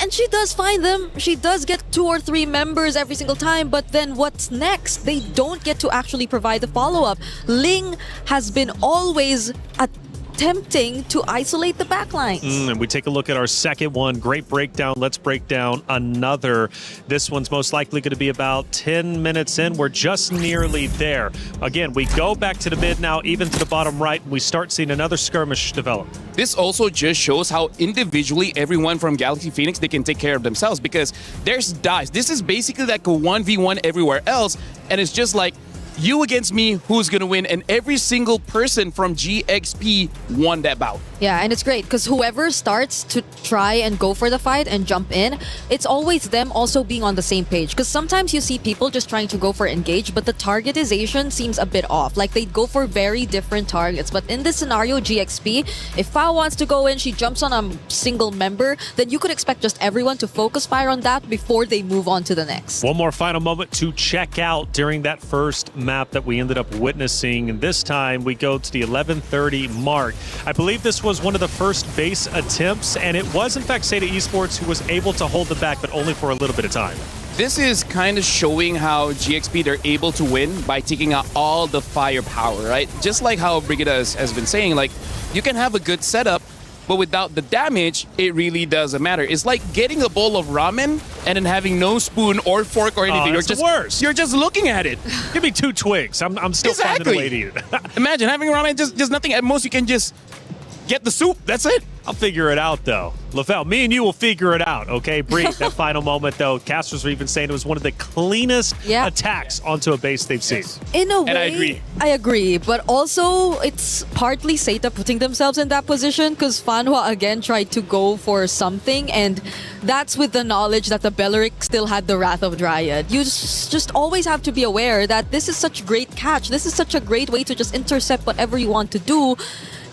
And she does find them. She does get 2 or 3 members every single time, but then what's next? They don't get to actually provide the follow-up. Ling has been always attempting to isolate the backlines. And we take a look at our second one. Great breakdown. Let's break down another. This one's most likely going to be about 10 minutes in. We're just nearly there. Again, we go back to the mid now, even to the bottom right. We start seeing another skirmish develop. This also just shows how individually everyone from Galaxy Phoenix, they can take care of themselves, because there's dives. This is basically like a 1v1 everywhere else, and it's just like you against me, who's gonna win? And every single person from GXP won that bout. Yeah, and it's great because whoever starts to try and go for the fight and jump in, it's always them also being on the same page. Because sometimes you see people just trying to go for engage, but the targetization seems a bit off. Like they go for very different targets. But in this scenario, GXP, if Fa wants to go in, she jumps on a single member, then you could expect just everyone to focus fire on that before they move on to the next. One more final moment to check out during that first map that we ended up witnessing. And this time we go to the 11:30 mark. I believe this was one of the first base attempts, and it was in fact Seda Esports who was able to hold it back, but only for a little bit of time. This is kind of showing how GXP, they're able to win by taking out all the firepower, right? Just like how Brigida has been saying, like, you can have a good setup, but without the damage, it really doesn't matter. It's like getting a bowl of ramen and then having no spoon or fork or anything. That's the worst. You're just looking at it. Give me 2 twigs. I'm still finding a way to eat it. Imagine having ramen, just nothing. At most, you can just get the soup. That's it. I'll figure it out, though. LaFell, me and you will figure it out, okay? Bree, that final moment, though, casters were even saying it was one of the cleanest attacks onto a base they've seen. In a way, And I agree. But also, it's partly Seta putting themselves in that position because Fanhua again tried to go for something, and that's with the knowledge that the Belleric still had the Wrath of Dryad. You just always have to be aware that this is such a great catch. This is such a great way to just intercept whatever you want to do.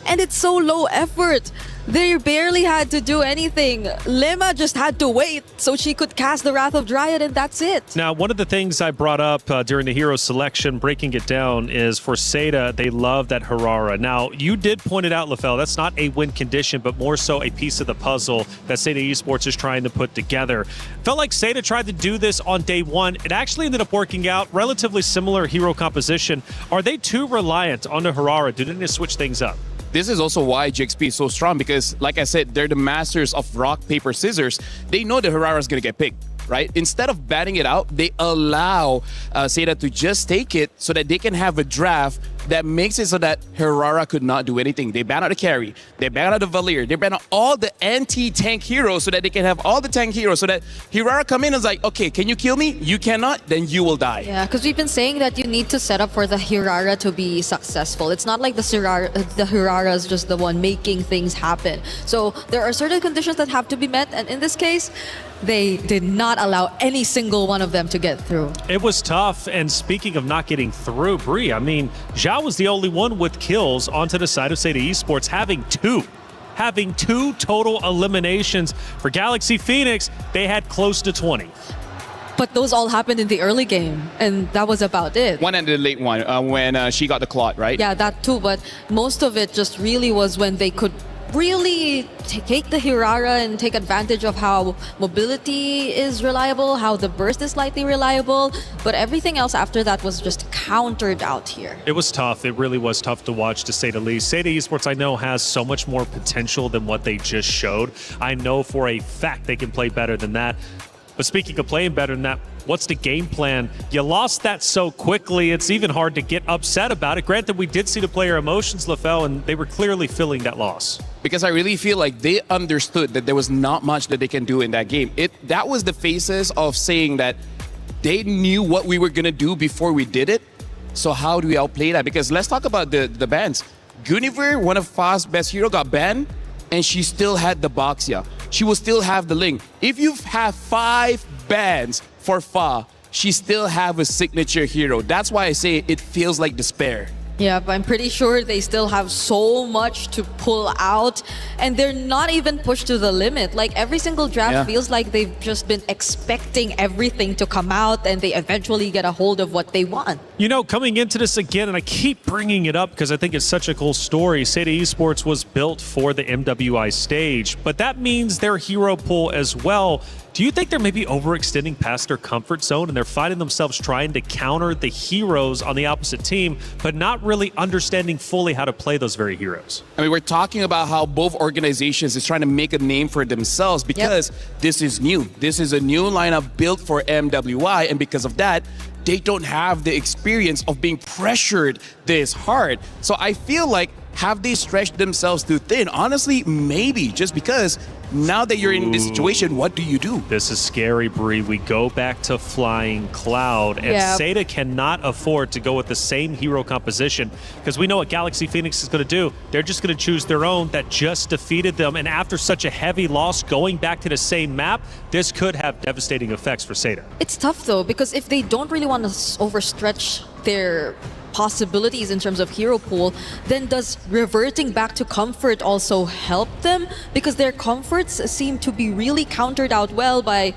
And it's so low effort. They barely had to do anything. Lema just had to wait so she could cast the Wrath of Dryad, and that's it. Now, one of the things I brought up during the hero selection, breaking it down, is for Seda, they love that Harara. Now, you did point it out, LaFell, that's not a win condition, but more so a piece of the puzzle that Seda Esports is trying to put together. Felt like Seda tried to do this on day one. It actually ended up working out. Relatively similar hero composition. Are they too reliant on the Harara? Do they need to switch things up? This is also why GXP is so strong because, like I said, they're the masters of rock, paper, scissors. They know the Harara is going to get picked, right? Instead of batting it out, they allow Seda to just take it so that they can have a draft that makes it so that Harara could not do anything. They ban out the carry, they ban out the Valir, they ban out all the anti-tank heroes so that they can have all the tank heroes so that Harara come in and is like, okay, can you kill me? You cannot, then you will die. Yeah, because we've been saying that you need to set up for the Hirara to be successful. It's not like the Hirara is just the one making things happen. So there are certain conditions that have to be met, and in this case, they did not allow any single one of them to get through. It was tough, and speaking of not getting through, Bree, I mean, Zhao was the only one with kills onto the side of Seda Esports, having two total eliminations. For Galaxy Phoenix, they had close to 20. But those all happened in the early game, and that was about it. One ended the late one when she got the clot, right? Yeah, that too, but most of it just really was when they could really take the Hirara and take advantage of how mobility is reliable, how the burst is slightly reliable, but everything else after that was just countered out here. It was tough. It really was tough to watch, to say the least. Seda Esports, I know, has so much more potential than what they just showed. I know for a fact they can play better than that. But speaking of playing better than that, what's the game plan? You lost that so quickly, it's even hard to get upset about it. Granted, we did see the player emotions, LaFell, and they were clearly feeling that loss. Because I really feel like they understood that there was not much that they can do in that game. That was the phases of saying that they knew what we were going to do before we did it. So how do we outplay that? Because let's talk about the bans. Guinevere, one of Fa's best hero, got banned, and she still had the Boxia. She will still have the Ling. If you have 5 bans for Fa, she still have a signature hero. That's why I say it feels like despair. Yeah, but I'm pretty sure they still have so much to pull out, and they're not even pushed to the limit. Like every single draft feels like they've just been expecting everything to come out, and they eventually get a hold of what they want. You know, coming into this again, and I keep bringing it up because I think it's such a cool story, Seda Esports was built for the MWI stage, but that means their hero pool as well. Do you think they're maybe overextending past their comfort zone and they're finding themselves trying to counter the heroes on the opposite team, but not really understanding fully how to play those very heroes? I mean, we're talking about how both organizations is trying to make a name for themselves because this is new. This is a new lineup built for MWI, and because of that, they don't have the experience of being pressured this hard. So I feel like have they stretched themselves too thin? Honestly, maybe, just because now that you're in this situation, what do you do? This is scary, Bree. We go back to Flying Cloud, and Seda cannot afford to go with the same hero composition, because we know what Galaxy Phoenix is going to do. They're just going to choose their own that just defeated them, and after such a heavy loss, going back to the same map, this could have devastating effects for Seda. It's tough though, because if they don't really want to overstretch their possibilities in terms of hero pool, then does reverting back to comfort also help them? Because their comforts seem to be really countered out well by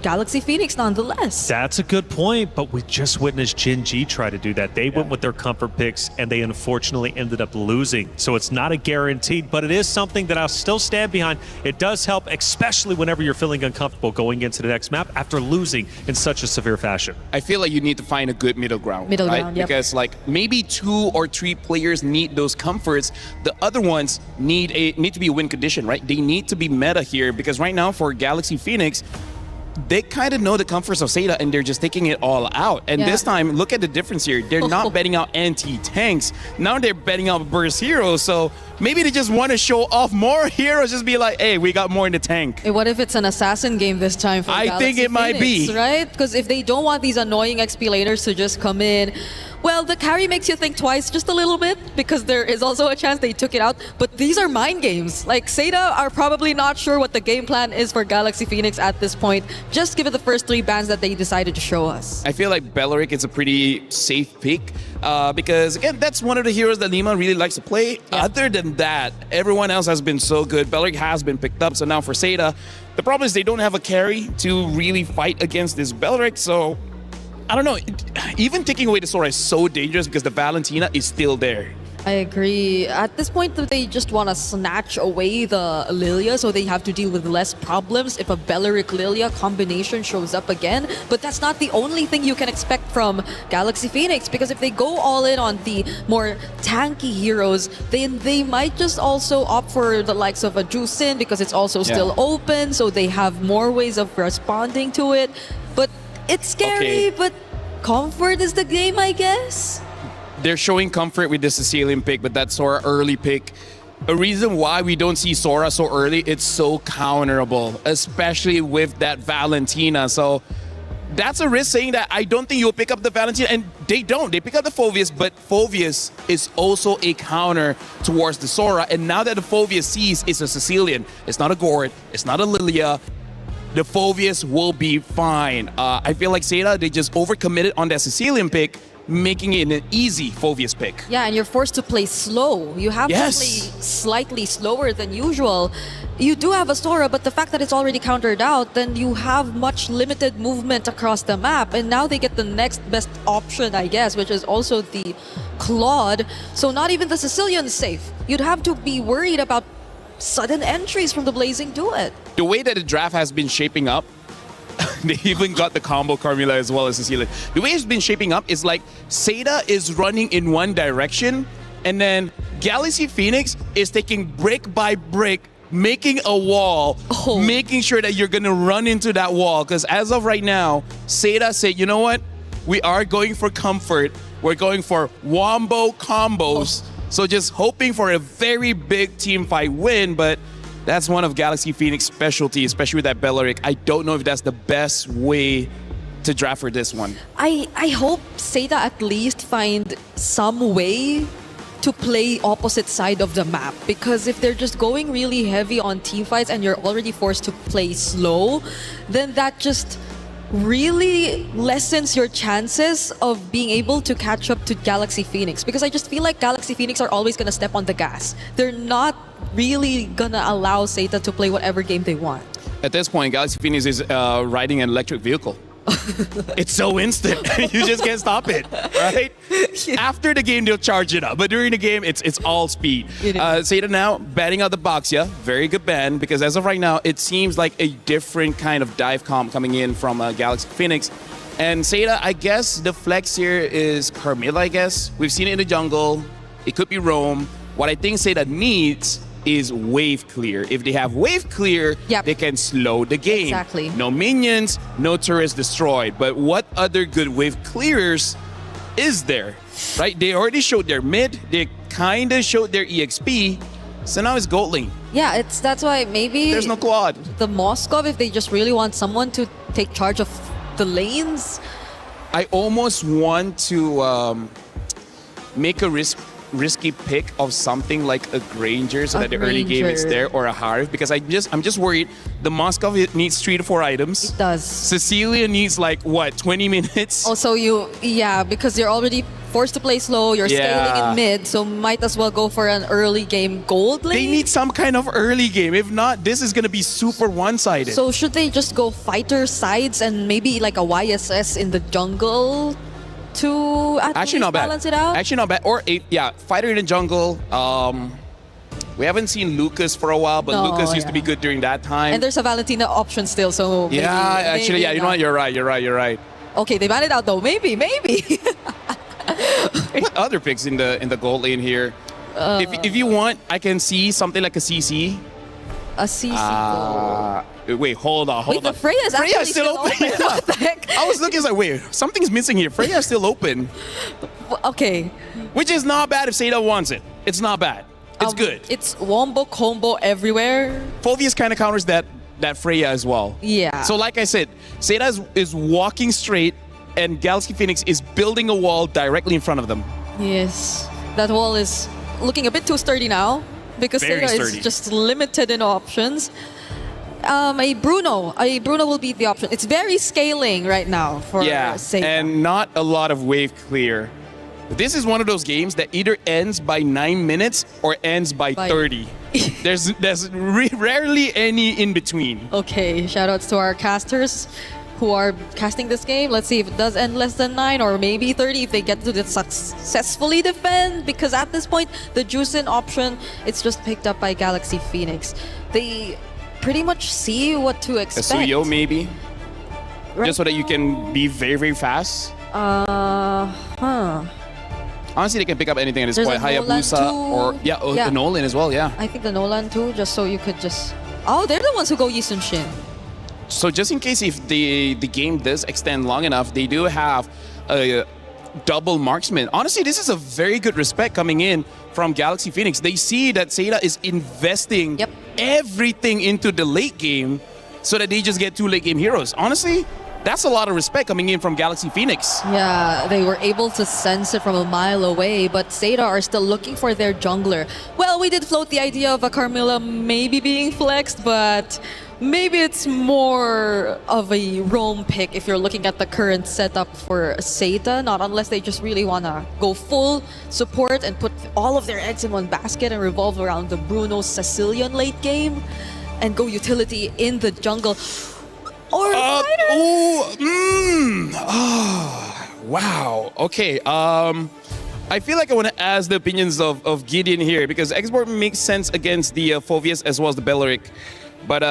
Galaxy Phoenix nonetheless. That's a good point, but we just witnessed Gen G try to do that. They went with their comfort picks, and they unfortunately ended up losing. So it's not a guaranteed, but it is something that I'll still stand behind. It does help, especially whenever you're feeling uncomfortable going into the next map after losing in such a severe fashion. I feel like you need to find a good middle ground. Yep. Because like maybe 2 or 3 players need those comforts. The other ones need to be a win condition, right? They need to be meta here, because right now for Galaxy Phoenix, they kind of know the comforts of Seda, and they're just taking it all out. And this time, look at the difference here. They're not betting out anti-tanks. Now they're betting out burst heroes. So maybe they just want to show off more heroes. Just be like, hey, we got more in the tank. Hey, what if it's an assassin game this time for Galaxy think it might Phoenix, be. right? Because if they don't want these annoying XP laners to just come in, well, the carry makes you think twice just a little bit, because there is also a chance they took it out. But these are mind games. Like, Seda are probably not sure what the game plan is for Galaxy Phoenix at this point. Just give it the first 3 bans that they decided to show us. I feel like Belleric is a pretty safe pick, because, again, that's one of the heroes that Nima really likes to play. Other than that, everyone else has been so good. Belleric has been picked up, so now for Seda, the problem is they don't have a carry to really fight against this Belleric, so I don't know. Even taking away the Sora is so dangerous because the Valentina is still there. I agree. At this point, they just want to snatch away the Lilia, so they have to deal with less problems if a Belleric Lilia combination shows up again. But that's not the only thing you can expect from Galaxy Phoenix, because if they go all in on the more tanky heroes, then they might just also opt for the likes of a Jusin, because it's also still open, so they have more ways of responding to it. But it's scary, but comfort is the game, I guess. They're showing comfort with the Sicilian pick, but that Sora early pick. A reason why we don't see Sora so early, it's so counterable, especially with that Valentina. So that's a risk, saying that I don't think you'll pick up the Valentina, and they don't. They pick up the Phoveus, but Phoveus is also a counter towards the Sora. And now that the Phoveus sees it's a Sicilian, it's not a Gord, it's not a Lilia, the Phoveus will be fine. I feel like Seda, they just overcommitted on that Sicilian pick, making it an easy Phoveus pick. Yeah, and you're forced to play slow. You have to play slightly slower than usual. You do have a Sora, but the fact that it's already countered out, then you have much limited movement across the map. And now they get the next best option, I guess, which is also the Claude. So not even the Sicilian's safe. You'd have to be worried about sudden entries from the Blazing Duet. The way that the draft has been shaping up, they even got the combo Carmilla as well as Cecilia. The way it's been shaping up is like Seda is running in one direction, and then Galaxy Phoenix is taking brick by brick, making a wall, making sure that you're gonna run into that wall. Because as of right now, Seda said, you know what? We are going for comfort. We're going for wombo combos. So just hoping for a very big team fight win, but that's one of Galaxy Phoenix specialty, especially with that Belleric. I don't know if that's the best way to draft for this one. I hope Seda at least find some way to play opposite side of the map, because if they're just going really heavy on team fights and you're already forced to play slow, then that just really lessens your chances of being able to catch up to Galaxy Phoenix, because I just feel like Galaxy Phoenix are always gonna step on the gas. They're not really gonna allow Seda to play whatever game they want. At this point, Galaxy Phoenix is riding an electric vehicle. It's so instant. You just can't stop it, right? After the game, they'll charge it up. But during the game, it's all speed. Seda now banning out the Boxia. Very good ban, because as of right now, it seems like a different kind of dive comp coming in from Galaxy Phoenix. And Seda, I guess the flex here is Carmilla, I guess. We've seen it in the jungle. It could be Roam. What I think Seda needs is wave clear. If they have wave clear, they can slow the game. Exactly. No minions, no turrets destroyed. But what other good wave clearers is there? Right? They already showed their mid. They kind of showed their EXP. So now it's gold lane. Yeah, that's why maybe There's no quad. the Moskov, if they just really want someone to take charge of the lanes. I almost want to make a risky pick of something like a Granger so that the early game is there, or a Harv, because I'm just worried the Moskov needs 3 to 4 items. It does. Cecilia needs like what, 20 minutes? Also, because you're already forced to play slow, you're scaling in mid, so might as well go for an early game gold lane. They need some kind of early game. If not, this is gonna be super one-sided. So should they just go fighter sides and maybe like a YSS in the jungle to actually not bad. balance it out? Actually not bad. Or fighter in the jungle. We haven't seen Lucas for a while, but Lucas used to be good during that time. And there's a Valentina option still, so maybe, actually, you know what? You're right. Okay, they ban it out though. Maybe. What other picks in the gold lane here? If you want, I can see something like a CC. A CC. Wait, hold on. Wait, the Freya's actually still open. What the heck? I was looking, like, wait, something's missing here. Freya's still open. Okay. Which is not bad if Seda wants it. It's not bad. It's good. It's wombo combo everywhere. Phoveus kind of counters that Freya as well. Yeah. So like I said, Seda is walking straight, and Galaxy Phoenix is building a wall directly in front of them. Yes. That wall is looking a bit too sturdy now, because Seda is just limited in options. A Bruno will be the option. It's very scaling right now for Seda. And not a lot of wave clear. This is one of those games that either ends by 9 minutes or ends by 30. There's rarely any in between. Okay, shoutouts to our casters who are casting this game. Let's see if it does end less than 9 or maybe 30 if they get to successfully defend, because at this point the Juicin option, it's just picked up by Galaxy Phoenix. They pretty much see what to expect. A Suyo maybe? Just so that you can be very, very fast? Honestly, they can pick up anything at this point. Hayabusa or the Nolan as well, yeah. I think the Nolan too, just so you could just... Oh, they're the ones who go Yi Sun-shin. So just in case if the game does extend long enough, they do have a double marksman. Honestly, this is a very good respect coming in from Galaxy Phoenix. They see that Seda is investing everything into the late game so that they just get 2 late game heroes. Honestly, that's a lot of respect coming in from Galaxy Phoenix. Yeah, they were able to sense it from a mile away, but Seda are still looking for their jungler. Well, we did float the idea of a Carmilla maybe being flexed, but maybe it's more of a roam pick if you're looking at the current setup for Seda, not unless they just really want to go full support and put all of their eggs in one basket and revolve around the Bruno Sicilian late game and go utility in the jungle. Or wow. Okay. I feel like I want to ask the opinions of Gideon here, because Export makes sense against the Phoveus as well as the Belleric. But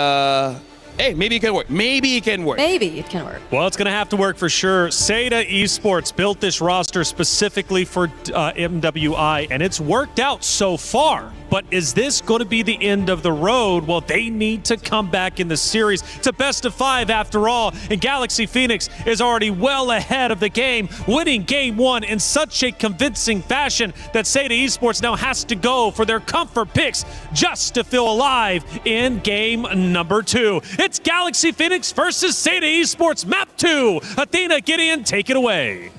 hey, maybe it can work. Maybe it can work. Maybe it can work. Well, it's going to have to work for sure. Seda Esports built this roster specifically for MWI, and it's worked out so far. But is this going to be the end of the road? Well, they need to come back in the series. It's a best of 5 after all, and Galaxy Phoenix is already well ahead of the game, winning game 1 in such a convincing fashion that Seda Esports now has to go for their comfort picks just to feel alive in game number 2. It's Galaxy Phoenix versus Seda Esports Map 2. Athena, Gideon, take it away.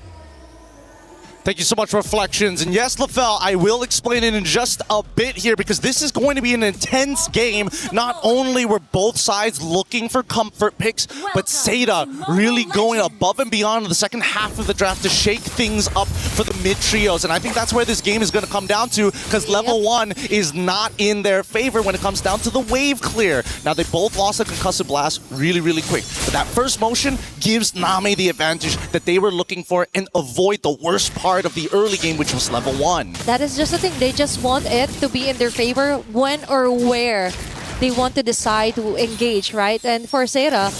Thank you so much for Reflections. And yes, LaFell, I will explain it in just a bit here, because this is going to be an intense game. Not only were both sides looking for comfort picks, but Seda really going above and beyond in the second half of the draft to shake things up for the mid trios. And I think that's where this game is going to come down to, because level 1 is not in their favor when it comes down to the wave clear. Now, they both lost a concussive blast really, really quick. But that first motion gives Name the advantage that they were looking for and avoid the worst part of the early game, which was level 1. That is just the thing. They just want it to be in their favor when or where they want to decide to engage, right? And for Seda,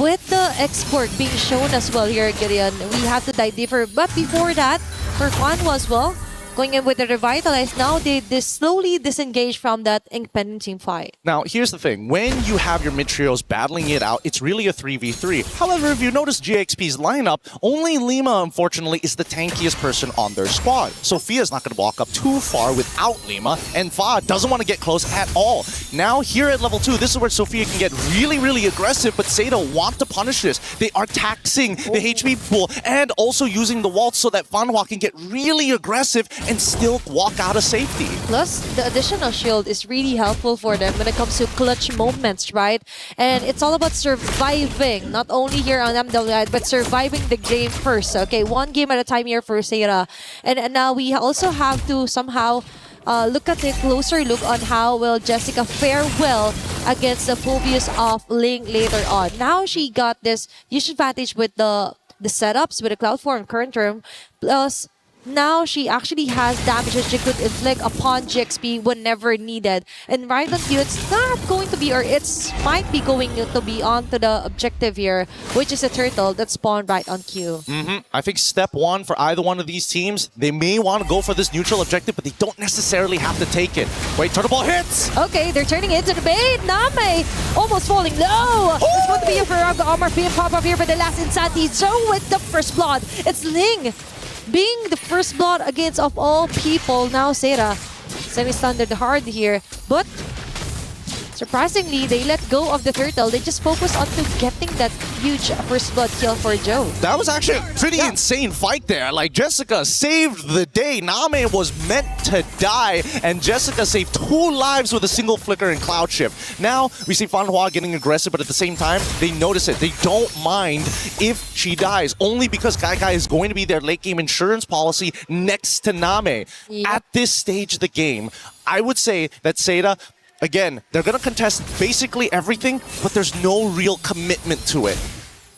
with the export being shown as well here, Gideon, we have to dive deeper. But before that, for Kwanwa as well, going in with the Revitalize. Now they slowly disengage from that independent team fight. Now, here's the thing. When you have your mid-trios battling it out, it's really a 3v3. However, if you notice GXP's lineup, only Lima, unfortunately, is the tankiest person on their squad. Sophia's not going to walk up too far without Lima, and Fa doesn't want to get close at all. Now, here at level 2, this is where Sophia can get really, really aggressive, but Seda want to punish this. They are taxing the HP pool and also using the waltz so that Fanhua can get really aggressive and still walk out of safety. Plus, the additional shield is really helpful for them when it comes to clutch moments, right? And it's all about surviving, not only here on MWI, but surviving the game first. Okay, one game at a time here for Seda. And now we also have to somehow look at a closer look on how will Jessica fare well against the Phobius of Ling later on. Now she got this huge advantage with the setups with the Cloud Form current term, plus now she actually has damages she could inflict upon GXP whenever needed. And right on cue, it's not going to be, or it's might be going to be onto the objective here, which is a turtle that spawned right on cue. I think step one for either one of these teams, they may want to go for this neutral objective, but they don't necessarily have to take it. Wait, turtle ball hits! Okay, they're turning into the bait. Name almost falling low. It's going to be a Farag armor being pop up here, but the last Insanity. So with the first blood, it's Ling being the first blood against, of all people, now Seda. Semi-standard hard here, but surprisingly, they let go of the turtle. They just focus on to getting that huge first blood kill for Joe. That was actually a pretty insane fight there. Like, Jessica saved the day. Name was meant to die, and Jessica saved 2 lives with a single flicker and Cloud Shift. Now, we see Fanhua getting aggressive, but at the same time, they notice it. They don't mind if she dies, only because Kai is going to be their late game insurance policy next to Name. Yep. At this stage of the game, I would say that Seda, again, they're going to contest basically everything, but there's no real commitment to it.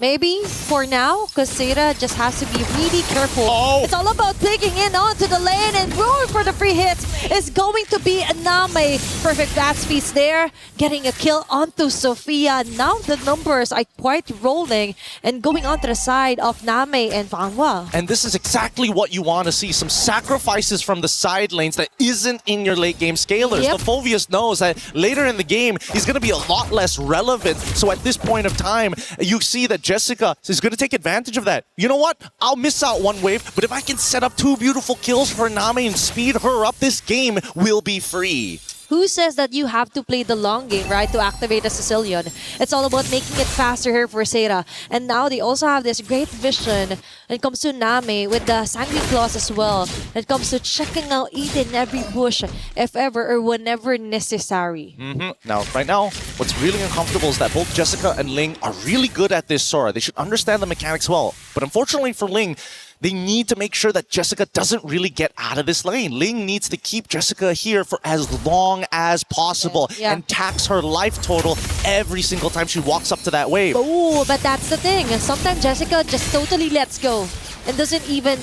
Maybe for now, because Seda just has to be really careful. It's all about digging in onto the lane and going for the free hits. Is going to be Name. Perfect bat speeds there, getting a kill onto Sophia. Now the numbers are quite rolling and going onto the side of Name and Fanhua. And this is exactly what you want to see. Some sacrifices from the side lanes that isn't in your late game scalers. Yep. The Phobius knows that later in the game, he's going to be a lot less relevant. So at this point of time, you see that Jessica is going to take advantage of that. You know what? I'll miss out one wave, but if I can set up 2 beautiful kills for Name and speed her up, this game will be free. Who says that you have to play the long game, right, to activate a Sicilian? It's all about making it faster here for Seda. And now they also have this great vision when it comes to Name with the Sanguine Claws as well. When it comes to checking out each and every bush, if ever or whenever necessary. Now, right now, what's really uncomfortable is that both Jessica and Ling are really good at this Sora. They should understand the mechanics well. But unfortunately for Ling, they need to make sure that Jessica doesn't really get out of this lane. Ling needs to keep Jessica here for as long as possible and tax her life total every single time she walks up to that wave. Oh, but that's the thing. Sometimes Jessica just totally lets go and doesn't even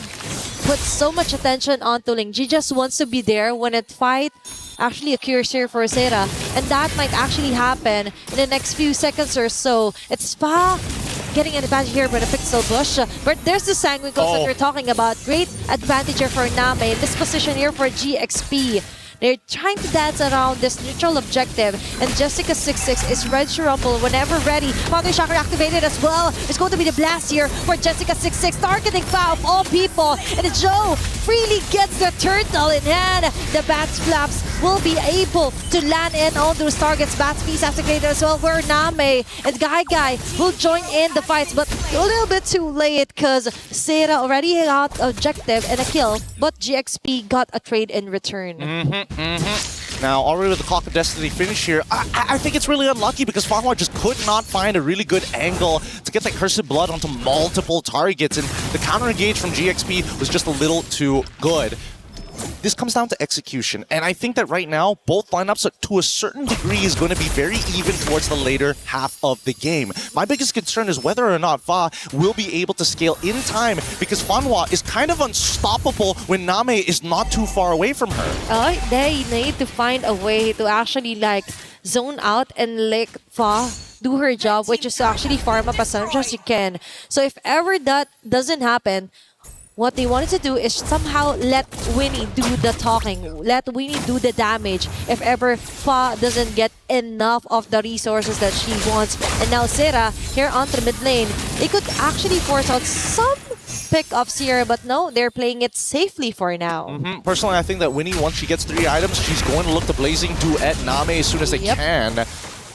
put so much attention onto Ling. She just wants to be there when a fight actually occurs here for Seda. And that might actually happen in the next few seconds or so. It's Spa getting an advantage here by the Pixel Bush. But there's the Sanguine Claws that we're talking about. Great advantage here for Name. In this position here for GXP. They're trying to dance around this neutral objective, and Jessica26 is ready to rumble whenever ready. Foundry Shocker activated as well. It's going to be the blast here for Jessica26, targeting Fa of all people. And Joe freely gets the turtle in hand. The bat flaps will be able to land in on those targets. Bat piece activated as well for Name. And Guy will join in the fights, but a little bit too late because Seda already got objective and a kill, but GXP got a trade in return. Now, already with the Clock of Destiny finish here, I think it's really unlucky because Fanhua just could not find a really good angle to get that Cursed Blood onto multiple targets, and the counter engage from GXP was just a little too good. This comes down to execution, and I think that right now, both lineups to a certain degree is going to be very even towards the later half of the game. My biggest concern is whether or not Va will be able to scale in time, because Fanhua is kind of unstoppable when Name is not too far away from her. They need to find a way to actually like zone out and let Va do her job, which is to actually farm up as much as you can. So if ever that doesn't happen, what they wanted to do is somehow let Winnie do the talking, let Winnie do the damage if ever Fa doesn't get enough of the resources that she wants. And now Sera, here on the mid lane, they could actually force out some pickups here, but no, they're playing it safely for now. Personally, I think that Winnie, once she gets 3 items, she's going to look to Blazing Duet Name as soon as they can.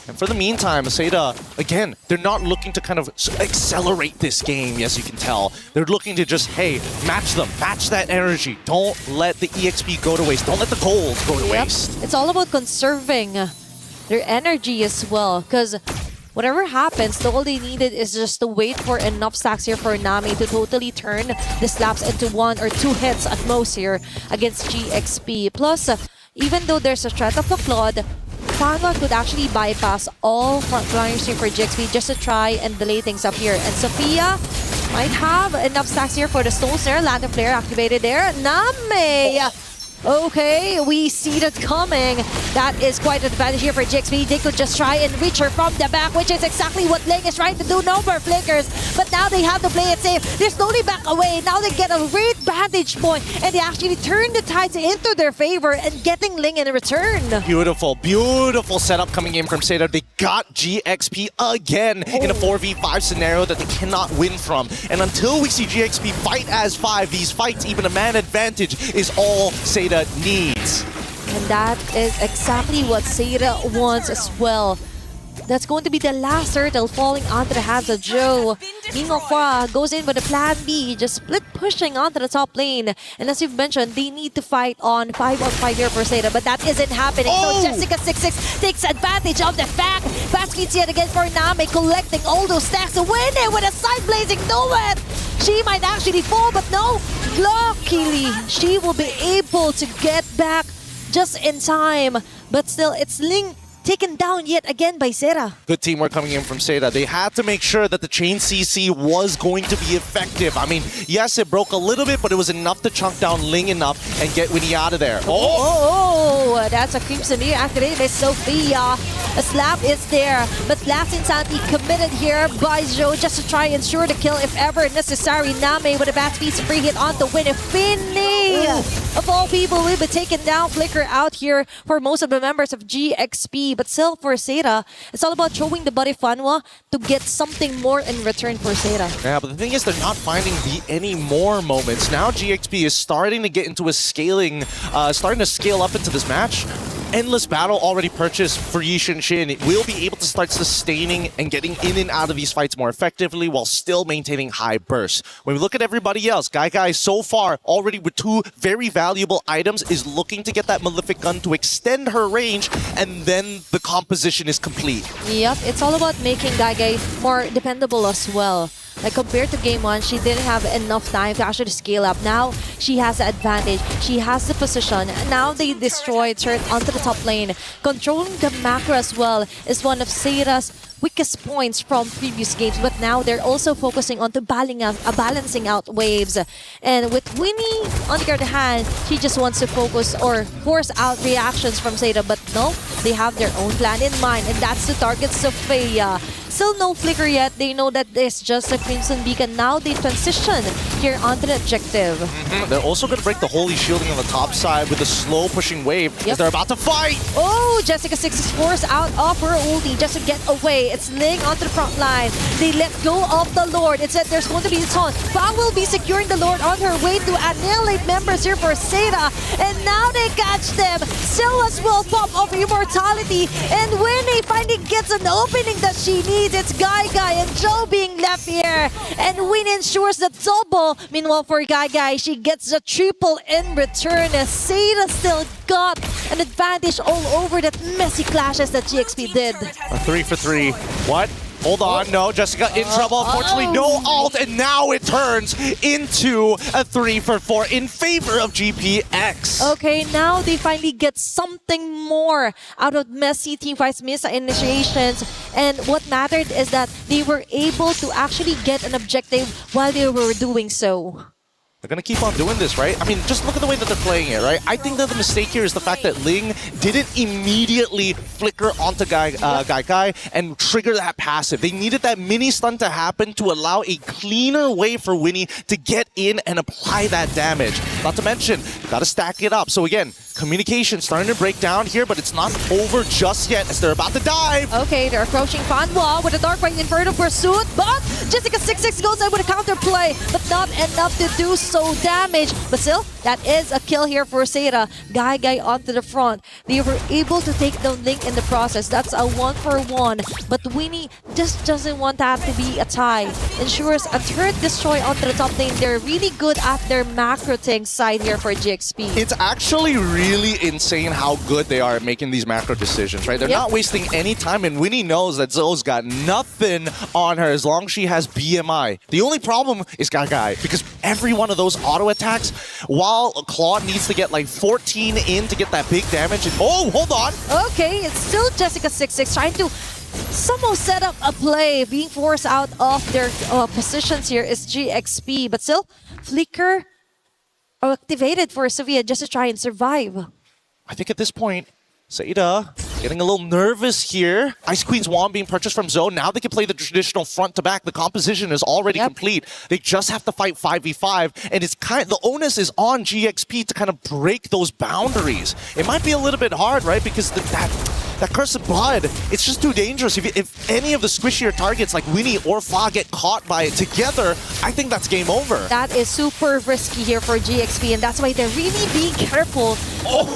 And for the meantime, Seda, again, they're not looking to kind of accelerate this game, as you can tell. They're looking to just, hey, match them, match that energy. Don't let the EXP go to waste. Don't let the gold go to waste. It's all about conserving their energy as well, because whatever happens, all they needed is just to wait for enough stacks here for Nami to totally turn the slaps into 1 or 2 hits at most here against GXP. Plus, even though there's a threat of a Claude, Fanwa could actually bypass all frontliners here for GXP just to try and delay things up here. And Sophia might have enough stacks here for the Stone Snare. Lantern Flare activated there. Name! Okay, we see that coming. That is quite an advantage here for GXP. They could just try and reach her from the back, which is exactly what Ling is trying to do. No more flickers, but now they have to play it safe. They're slowly back away. Now they get a great vantage point, and they actually turn the tides into their favor and getting Ling in return. Beautiful, beautiful setup coming in from Seda. They got GXP again in a 4v5 scenario that they cannot win from. And until we see GXP fight as 5, these fights, even a man advantage, is all Seda needs. And that is exactly what Seda wants as well. That's going to be the last turtle falling onto the hands of Joe. Fa goes in with a plan B, just split pushing onto the top lane. And as you've mentioned, they need to fight on 5-on-5 here for Seda, but that isn't happening. So Jessica26 takes advantage of the fact. Fast meets yet again for Name, collecting all those stacks to win it with a side blazing duet. She might actually fall, but no. Luckily, she will be able to get back just in time. But still, it's Ling taken down yet again by Sera. Good teamwork coming in from Seda. They had to make sure that the chain CC was going to be effective. I mean, yes, it broke a little bit, but it was enough to chunk down Ling enough and get Winnie out of there. Oh, that's a Crimson Mirror activated by Sophia. A slap is there, but last insanity committed here by Joe just to try and ensure the kill if ever necessary. Name with a bad speed free hit on the win. Finny, of all people, will be taken down. Flicker out here for most of the members of GXP. But still, for Seda, it's all about throwing the body Fanwa to get something more in return for Seda. Yeah, but the thing is, they're not finding any more moments. Now GXP is starting to get into a scaling, starting to scale up into this match. Endless Battle already purchased for Yi Shin. It will be able to start sustaining and getting in and out of these fights more effectively while still maintaining high bursts. When we look at everybody else, Guy so far already with 2 very valuable items is looking to get that Malefic Gun to extend her range, and then the composition is complete. Yep, it's all about making Guy more dependable as well. Like compared to game 1, she didn't have enough time to actually scale up. Now she has the advantage. She has the position. Now they destroyed her onto the top lane. Controlling the macro as well is one of Seda's weakest points from previous games, but now they're also focusing on balancing out waves. And with Winnie, on the other hand, she just wants to focus or force out reactions from Seda, but no, they have their own plan in mind, and that's to target Sophia. Still no flicker yet. They know that it's just a Crimson Beacon. Now they transition here onto the objective. They're also going to break the Holy Shielding on the top side with a slow pushing wave as they're about to fight. Oh, Jessica6 is forced out of her ulti just to get away. It's Ling onto the front line. They let go of the Lord. It said there's going to be a taunt. Fa will be securing the Lord on her way to annihilate members here for Seda. And now they catch them. Silas will pop of immortality. And when they finally gets an opening that she needs, it's Guy and Joe being left here. And Win ensures the double. Meanwhile, for Guy, she gets the triple in return. As Seda still got an advantage all over that messy clashes that GXP did. A 3 for 3. What? Hold on, no, Jessica in trouble. Unfortunately, no ult, and now it turns into a 3 for 4 in favor of GPX. Okay, now they finally get something more out of messy teamfights, miss initiations, and what mattered is that they were able to actually get an objective while they were doing so. They're going to keep on doing this, right? I mean, just look at the way that they're playing it, right? I think that the mistake here is the fact that Ling didn't immediately flicker onto Gai and trigger that passive. They needed that mini stun to happen to allow a cleaner way for Winnie to get in and apply that damage. Not to mention, got to stack it up. So again, communication starting to break down here, but it's not over just yet as they're about to dive. Okay, they're approaching Fanwa with a Dark Right Inferno pursuit, but Jessica26 goes in with a counterplay, but not enough to do so damage. But still, that is a kill here for Seda. Gai onto the front. They were able to take down Link in the process. That's a 1-for-1, but Winnie just doesn't want that to be a tie. Ensures a turret destroy onto the top lane. They're really good at their macro tank side here for GXP. It's actually really insane how good they are at making these macro decisions, right? They're not wasting any time, and Winnie knows that Zoe's got nothing on her as long as she has BMI. The only problem is Gai, because every one of those auto attacks, while Claude needs to get like 14 in to get that big damage, and oh, hold on! Okay, it's still Jessica26 trying to somehow set up a play. Being forced out of their positions here is GXP, but still, Flicker activated for Sevilla just to try and survive. I think at this point, Seda getting a little nervous here. Ice Queen's wand being purchased from Zoe. Now they can play the traditional front to back. The composition is already complete. They just have to fight 5v5, and it's the onus is on GXP to kind of break those boundaries. It might be a little bit hard, right? Because that cursed blood, it's just too dangerous. If any of the squishier targets like Winnie or Fa get caught by it together, I think that's game over. That is super risky here for GXP, and that's why they're really being careful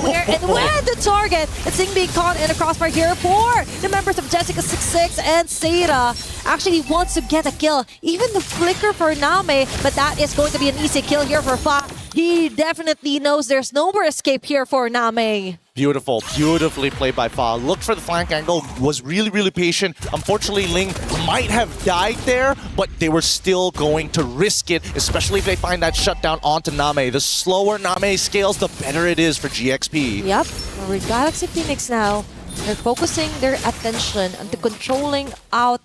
where and when the target. It's being caught in a crossfire here for the members of Jessica26 and Seda. Actually wants to get a kill. Even the flicker for Name, but that is going to be an easy kill here for Fa. He definitely knows there's no more escape here for Name. Beautiful, beautifully played by Fa. Looked for the flank angle, was really, really patient. Unfortunately, Ling might have died there, but they were still going to risk it, especially if they find that shutdown onto Name. The slower Name scales, the better it is for GXP. Yep, with Galaxy Phoenix now, they're focusing their attention onto controlling out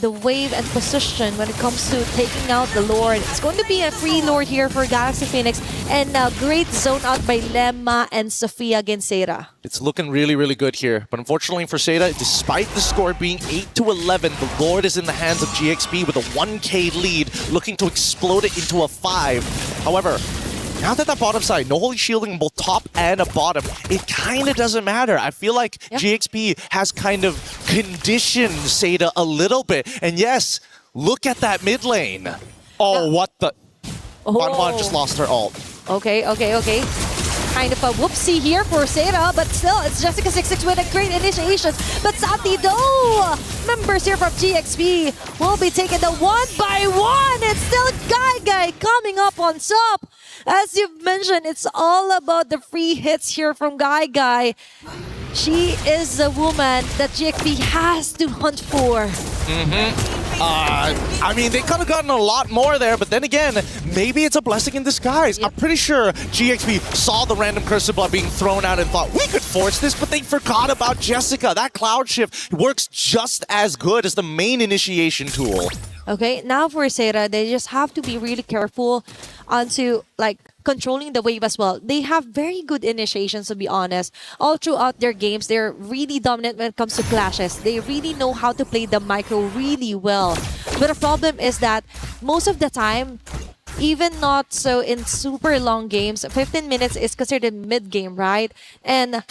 the wave and position when it comes to taking out the Lord. It's going to be a free Lord here for Galaxy Phoenix, and now great zone out by Lemma and Sofia against Seda. It's looking really, really good here. But unfortunately for Seda, despite the score being 8-11, the Lord is in the hands of GXP with a 1k lead, looking to explode it into a 5. However, now that bottom side, no holy shielding both top and a bottom, it kind of doesn't matter. I feel like GXP has kind of conditioned Seda a little bit. And yes, look at that mid lane. Oh, what the... Fanwan just lost her ult. Okay. Kind of a whoopsie here for Seda, but still, it's Jessica26 with a great initiation. But sadly, though, members here from GXP will be taking the 1-by-1. It's still Gai coming up on top. As you've mentioned, it's all about the free hits here from Gai. She is the woman that GXP has to hunt for. I mean, they could have gotten a lot more there, but then again, maybe it's a blessing in disguise. I'm pretty sure GXP saw the random Curse of Blood being thrown out and thought, we could force this, but they forgot about Jessica. That Cloud Shift works just as good as the main initiation tool. Okay, now for Seda, they just have to be really careful onto, like, controlling the wave as well. They have very good initiations, to be honest. All throughout their games, they're really dominant when it comes to clashes. They really know how to play the micro really well. But the problem is that most of the time, even not so in super long games, 15 minutes is considered mid-game, right? And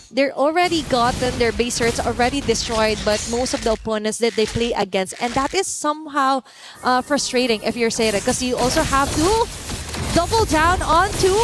they're already gotten their base turrets already destroyed, but most of the opponents that they play against. And that is somehow frustrating if you're Seda, because you also have to double down onto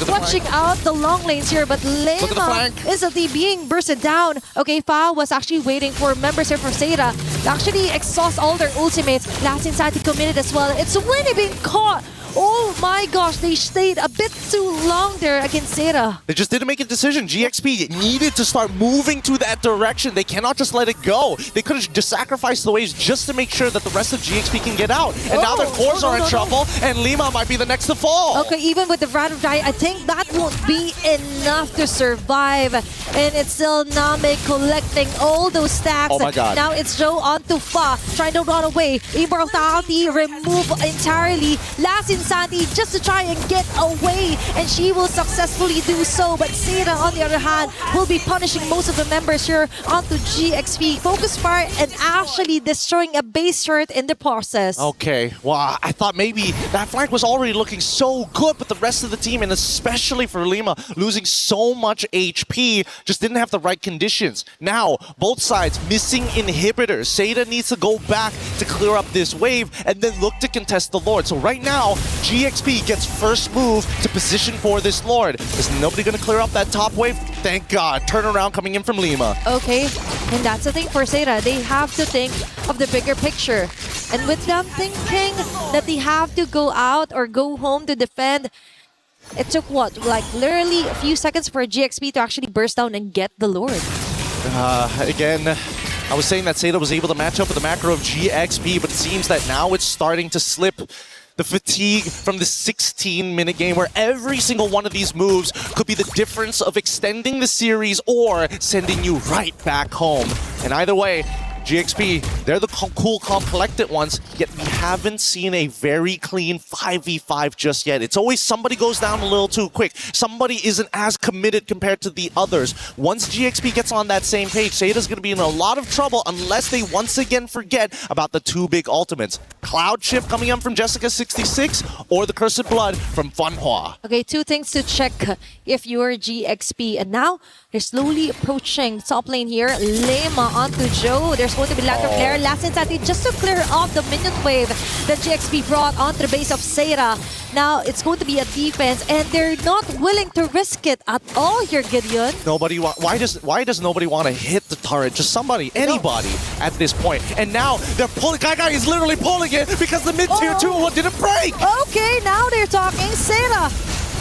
watching out the long lanes here, but Lema instantly being bursted down. Okay, Fa was actually waiting for members here from Seda to actually exhaust all their ultimates. Last Insanity committed as well. It's Winnie being caught. Oh my gosh, they stayed a bit too long there against Seda. They just didn't make a decision. GXP needed to start moving to that direction. They cannot just let it go. They could have just sacrificed the waves just to make sure that the rest of GXP can get out. And now their cores are in trouble, and Lima might be the next to fall. Okay, even with the random die, I think that won't be enough to survive. And it's still Name collecting all those stacks. Oh my god. Now it's Joe onto Fa, trying to run away. Immortality removed entirely. Last Santi just to try and get away, and she will successfully do so. But Seda, on the other hand, will be punishing most of the members here onto GXP. Focus fire and actually destroying a base turret in the process. Okay, wow, I thought maybe that flank was already looking so good, but the rest of the team, and especially for Lima, losing so much HP, just didn't have the right conditions. Now, both sides missing inhibitors. Seda needs to go back to clear up this wave and then look to contest the Lord. So right now, GXP gets first move to position for this Lord. Is nobody going to clear up that top wave? Thank God. Turnaround coming in from Lima. Okay, and that's the thing for Seda. They have to think of the bigger picture. And with them thinking that they have to go out or go home to defend, it took what? Like literally a few seconds for GXP to actually burst down and get the Lord. Again, I was saying that Seda was able to match up with the macro of GXP, but it seems that now it's starting to slip. The fatigue from the 16-minute game where every single one of these moves could be the difference of extending the series or sending you right back home. And either way, GXP, they're the cool, calm, collected ones, yet we haven't seen a very clean 5v5 just yet. It's always somebody goes down a little too quick. Somebody isn't as committed compared to the others. Once GXP gets on that same page, Seda's going to be in a lot of trouble unless they once again forget about the two big ultimates. Cloud Shift coming up from Jessica26 or the Cursed Blood from Fanhua. Okay, two things to check if you're GXP. And now, they're slowly approaching top lane here. Lema onto Joe. There's going to be lack of flare. Last Santi just to clear off the minion wave that GXP brought onto the base of Seda. Now, it's going to be a defense, and they're not willing to risk it at all here, Gideon. Why does nobody want to hit the turret? Just somebody, anybody at this point. And now they're pulling. Guy is literally pulling it because the mid-tier 2 didn't break. Okay, now they're talking. Seda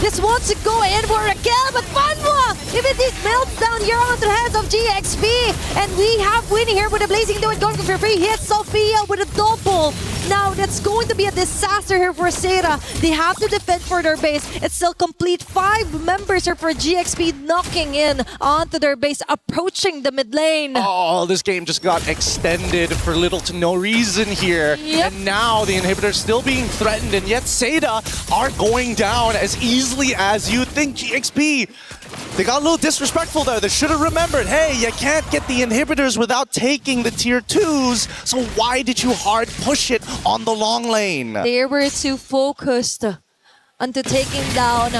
just wants to go in for a kill, but Fanhua immediately melts down here onto the hands of GXP. And we have winning here with a Blazing Duet going for free hit. Sophia with a double. Now that's going to be a disaster here for Seda. They have to defend for their base. It's still complete 5 members here for GXP knocking in onto their base, approaching the mid lane. Oh, this game just got extended for little to no reason here. Yep. And now the inhibitor's still being threatened, and yet Seda are going down as easily as you think. GXP, they got a little disrespectful there. They should have remembered, hey, you can't get the inhibitors without taking the tier 2s, so why did you hard push it on the long lane? They were too focused onto taking down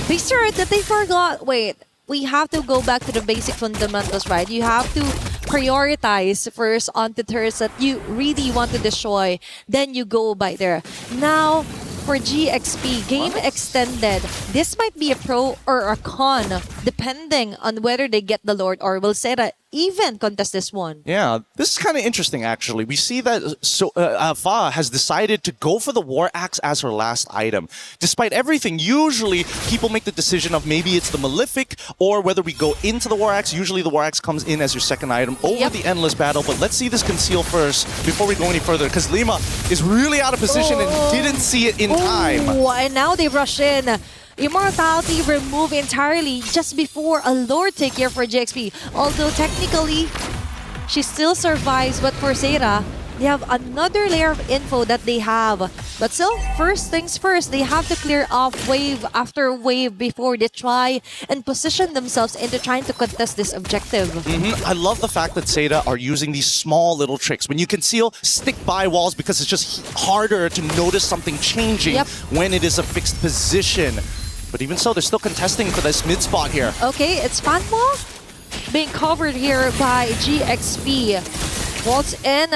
base turret that they forgot. Wait, we have to go back to the basic fundamentals, right? You have to prioritize first on the turrets that you really want to destroy, then you go by there. Now, for GXP, game extended. This might be a pro or a con, depending on whether they get the Lord or will Seda even contest this one. Yeah, this is kind of interesting, actually. We see that Fa has decided to go for the War Axe as her last item. Despite everything, usually people make the decision of maybe it's the Malefic or whether we go into the War Axe. Usually the War Axe comes in as your second item over the Endless Battle. But let's see this conceal first before we go any further, because Lima is really out of position and didn't see it in time. And now they rush in. Immortality removed entirely just before a Lord take here for GXP. Although technically, she still survives, but for Seda, they have another layer of info that they have. But still, first things first, they have to clear off wave after wave before they try and position themselves into trying to contest this objective. I love the fact that Seda are using these small little tricks. When you conceal, stick by walls because it's just harder to notice something changing when it is a fixed position. But even so, they're still contesting for this mid spot here. Okay, it's Fanhua being covered here by GXP. Waltz in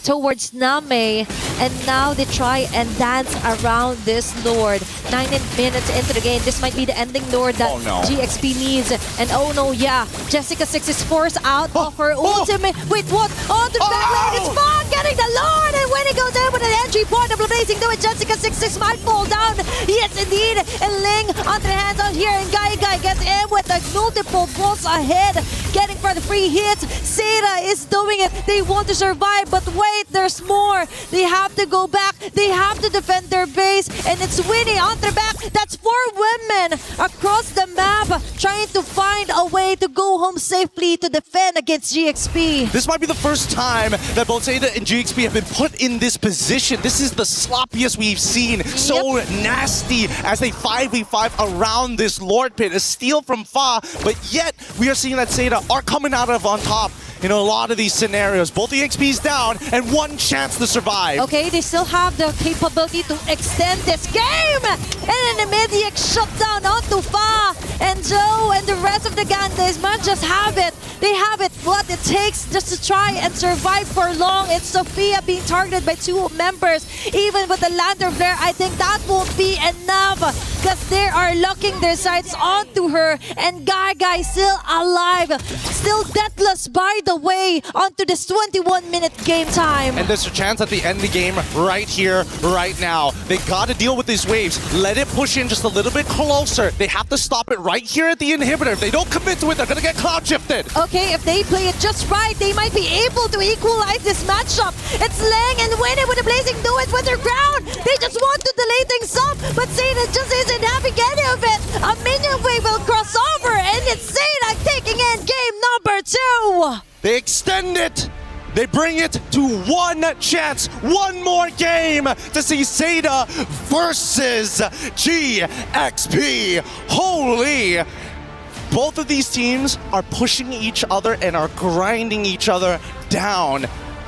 towards Name, and now they try and dance around this Lord. 9 minutes into the game, this might be the ending Lord that GXP needs. And oh no, Jessica6 is forced out of her ultimate. Wait, what? On the back lane, it's Fon getting the Lord, and when he goes in with an entry point of Blazing Duet, Jessica6 might fall down. Yes, indeed. And Ling onto the hands out here, and Guy gets in with the multiple balls ahead, getting for the free hits. Seda is doing it. They want to survive, but wait, there's more. They have to go back. They have to defend their base, and it's Winnie on their back. That's 4 women across the map trying to find a way to go home safely to defend against GXP. This might be the first time that both Seda and GXP have been put in this position. This is the sloppiest we've seen. So nasty as they 5v5 around this Lord Pit. A steal from Fa, but yet we are seeing that Seda are coming out of on top in a lot of these scenarios. Both the XP's down and one chance to survive. Okay, they still have the capability to extend this game! And an immediate shutdown onto Fa and Joe and the rest of the gang. They might just have it. They have it, what it takes just to try and survive for long. It's Sophia being targeted by 2 members. Even with the Lander Flare, I think that won't be enough because they are locking their sights onto her. And Gaga is still alive, still deathless by the way, onto this 21-minute game time. And there's a chance at the end of the game right here, right now. They got to deal with these waves. Let it push in just a little bit closer. They have to stop it right here at the inhibitor. If they don't commit to it, they're going to get cloud shifted. Okay, if they play it just right, they might be able to equalize this matchup. It's Leng and Winnie with the Blazing Do It with their ground. They just want to delay things up, but Seda just isn't having any of it. A minion wave will cross over, and it's Seda taking in game number 2. They extend it. They bring it to one chance, one more game to see Seda versus GXP. Holy! Both of these teams are pushing each other and are grinding each other down.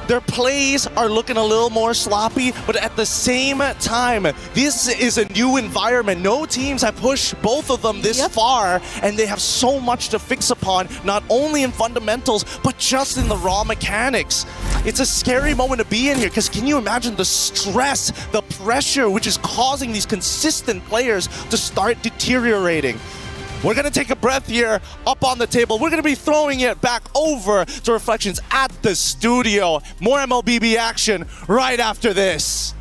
Their plays are looking a little more sloppy, but at the same time, this is a new environment. No teams have pushed both of them this far, and they have so much to fix upon, not only in fundamentals, but just in the raw mechanics. It's a scary moment to be in here, because can you imagine the stress, the pressure, which is causing these consistent players to start deteriorating? We're going to take a breath here up on the table. We're going to be throwing it back over to Reflections at the studio. More MLBB action right after this.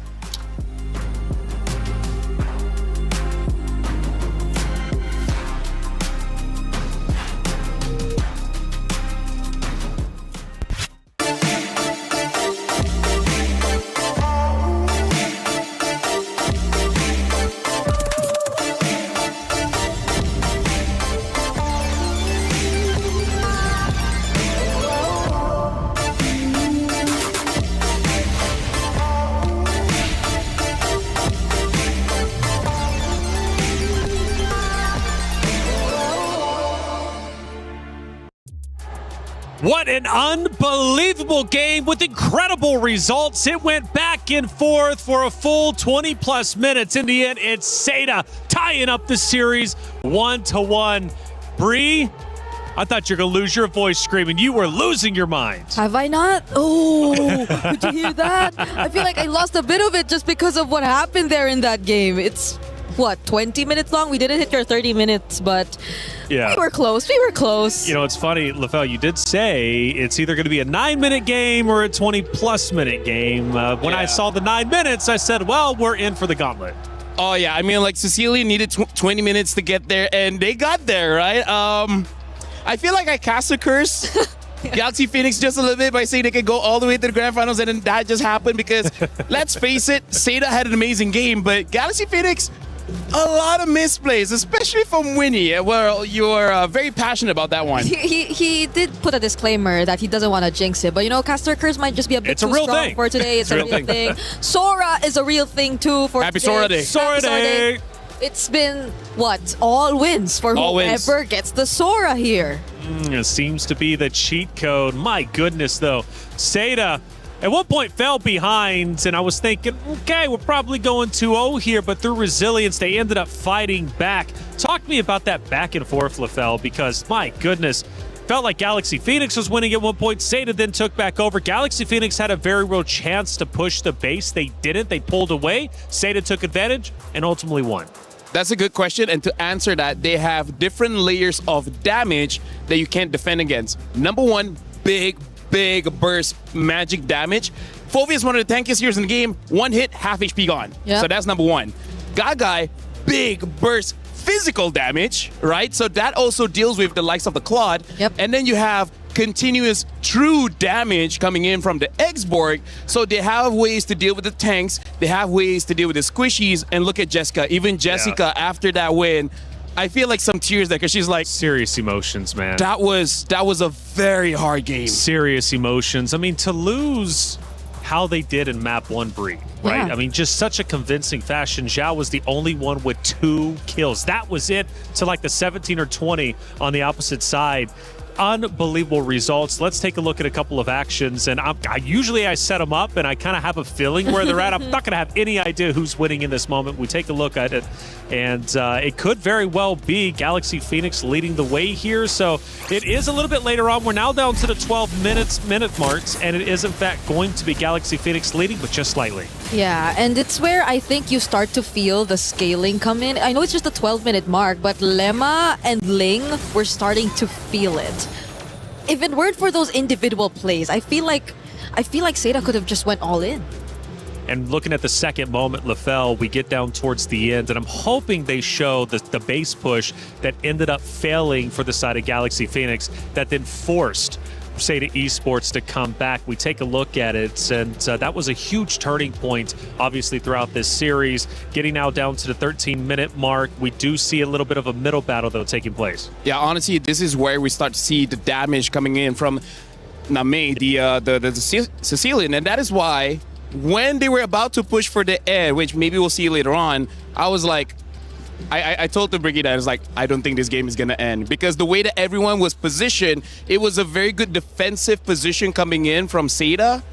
What an unbelievable game with incredible results. It went back and forth for a full 20-plus minutes. In the end, it's Seda tying up the series 1-1. Bree, I thought you were going to lose your voice screaming. You were losing your mind. Have I not? Oh, did you hear that? I feel like I lost a bit of it just because of what happened there in that game. It's, what, 20 minutes long? We didn't hit your 30 minutes, but yeah, we were close. We were close. You know, it's funny, Lefel, you did say it's either going to be a 9-minute game or a 20-plus minute game. When I saw the 9 minutes, I said, well, we're in for the gauntlet. Oh, yeah. I mean, like, Cecilia needed 20 minutes to get there, and they got there, right? I feel like I cast a curse Galaxy Phoenix just a little bit by saying they could go all the way to the grand finals, and then that just happened because, let's face it, Seda had an amazing game, but Galaxy Phoenix, a lot of misplays, especially from Winnie. Well, you're very passionate about that one. He did put a disclaimer that he doesn't want to jinx it, but you know, Caster Curse might just be a bit too strong for today. It's a real thing. Sora is a real thing too for Happy today. Sora Day. Sora Day. It's been, what, all wins for whoever gets the Sora here. It seems to be the cheat code. My goodness, though. Seda at one point fell behind, and I was thinking, okay, we're probably going 2-0 here, but through resilience, they ended up fighting back. Talk to me about that back and forth, Lefel, because, my goodness, felt like Galaxy Phoenix was winning at one point. Seda then took back over. Galaxy Phoenix had a very real chance to push the base. They didn't. They pulled away. Seda took advantage and ultimately won. That's a good question, and to answer that, they have different layers of damage that you can't defend against. Number one, big burst magic damage. Fovia is one of the tankiest heroes in the game. One hit, half HP gone. Yep. So that's number one. Gagai, big burst physical damage, right? So that also deals with the likes of the Claude. Yep. And then you have continuous true damage coming in from the Exborg. So they have ways to deal with the tanks. They have ways to deal with the squishies. And look at Jessica. Even Jessica, after that win, I feel like some tears there because she's like, serious emotions, man. That was a very hard game. Serious emotions. I mean, to lose how they did in map 1 Bree, right? Yeah. I mean, just such a convincing fashion. Zhao was the only one with 2 kills. That was it to like the 17 or 20 on the opposite side. Unbelievable results. Let's take a look at a couple of actions. And usually I set them up and I kind of have a feeling where they're at. I'm not going to have any idea who's winning in this moment. We take a look at it, and it could very well be Galaxy Phoenix leading the way here. So it is a little bit later on. We're now down to the 12 minute marks, and it is in fact going to be Galaxy Phoenix leading, but just slightly. Yeah, and it's where I think you start to feel the scaling come in. I know it's just a 12-minute mark, but Lemma and Ling were starting to feel it. If it weren't for those individual plays, I feel like Seda could have just went all in. And looking at the second moment, LaFell, we get down towards the end, and I'm hoping they show the base push that ended up failing for the side of Galaxy Phoenix that then forced Seda Esports to come back. We take a look at it, and that was a huge turning point, obviously, throughout this series. Getting now down to the 13-minute mark, we do see a little bit of a middle battle, though, taking place. Yeah, honestly, this is where we start to see the damage coming in from Name, the Sicilian, and that is why when they were about to push for the air, which maybe we'll see later on, I was like, I told the Brigida, I was like, I don't think this game is going to end. Because the way that everyone was positioned, it was a very good defensive position coming in from Seda.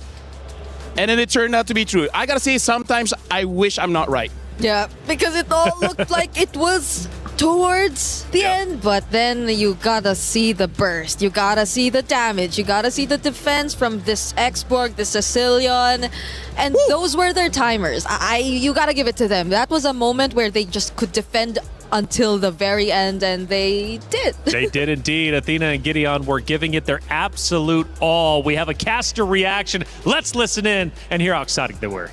And then it turned out to be true. I got to say, sometimes I wish I'm not right. Yeah, because it all looked like it was towards the end, but then you gotta see the burst, you gotta see the damage, you gotta see the defense from this Expo, the Sicilian, and those were their timers. You gotta give it to them. That was a moment where they just could defend until the very end, and they did. They did indeed. Athena and Gideon were giving it their absolute all. We have a caster reaction. Let's listen in and hear how excited they were.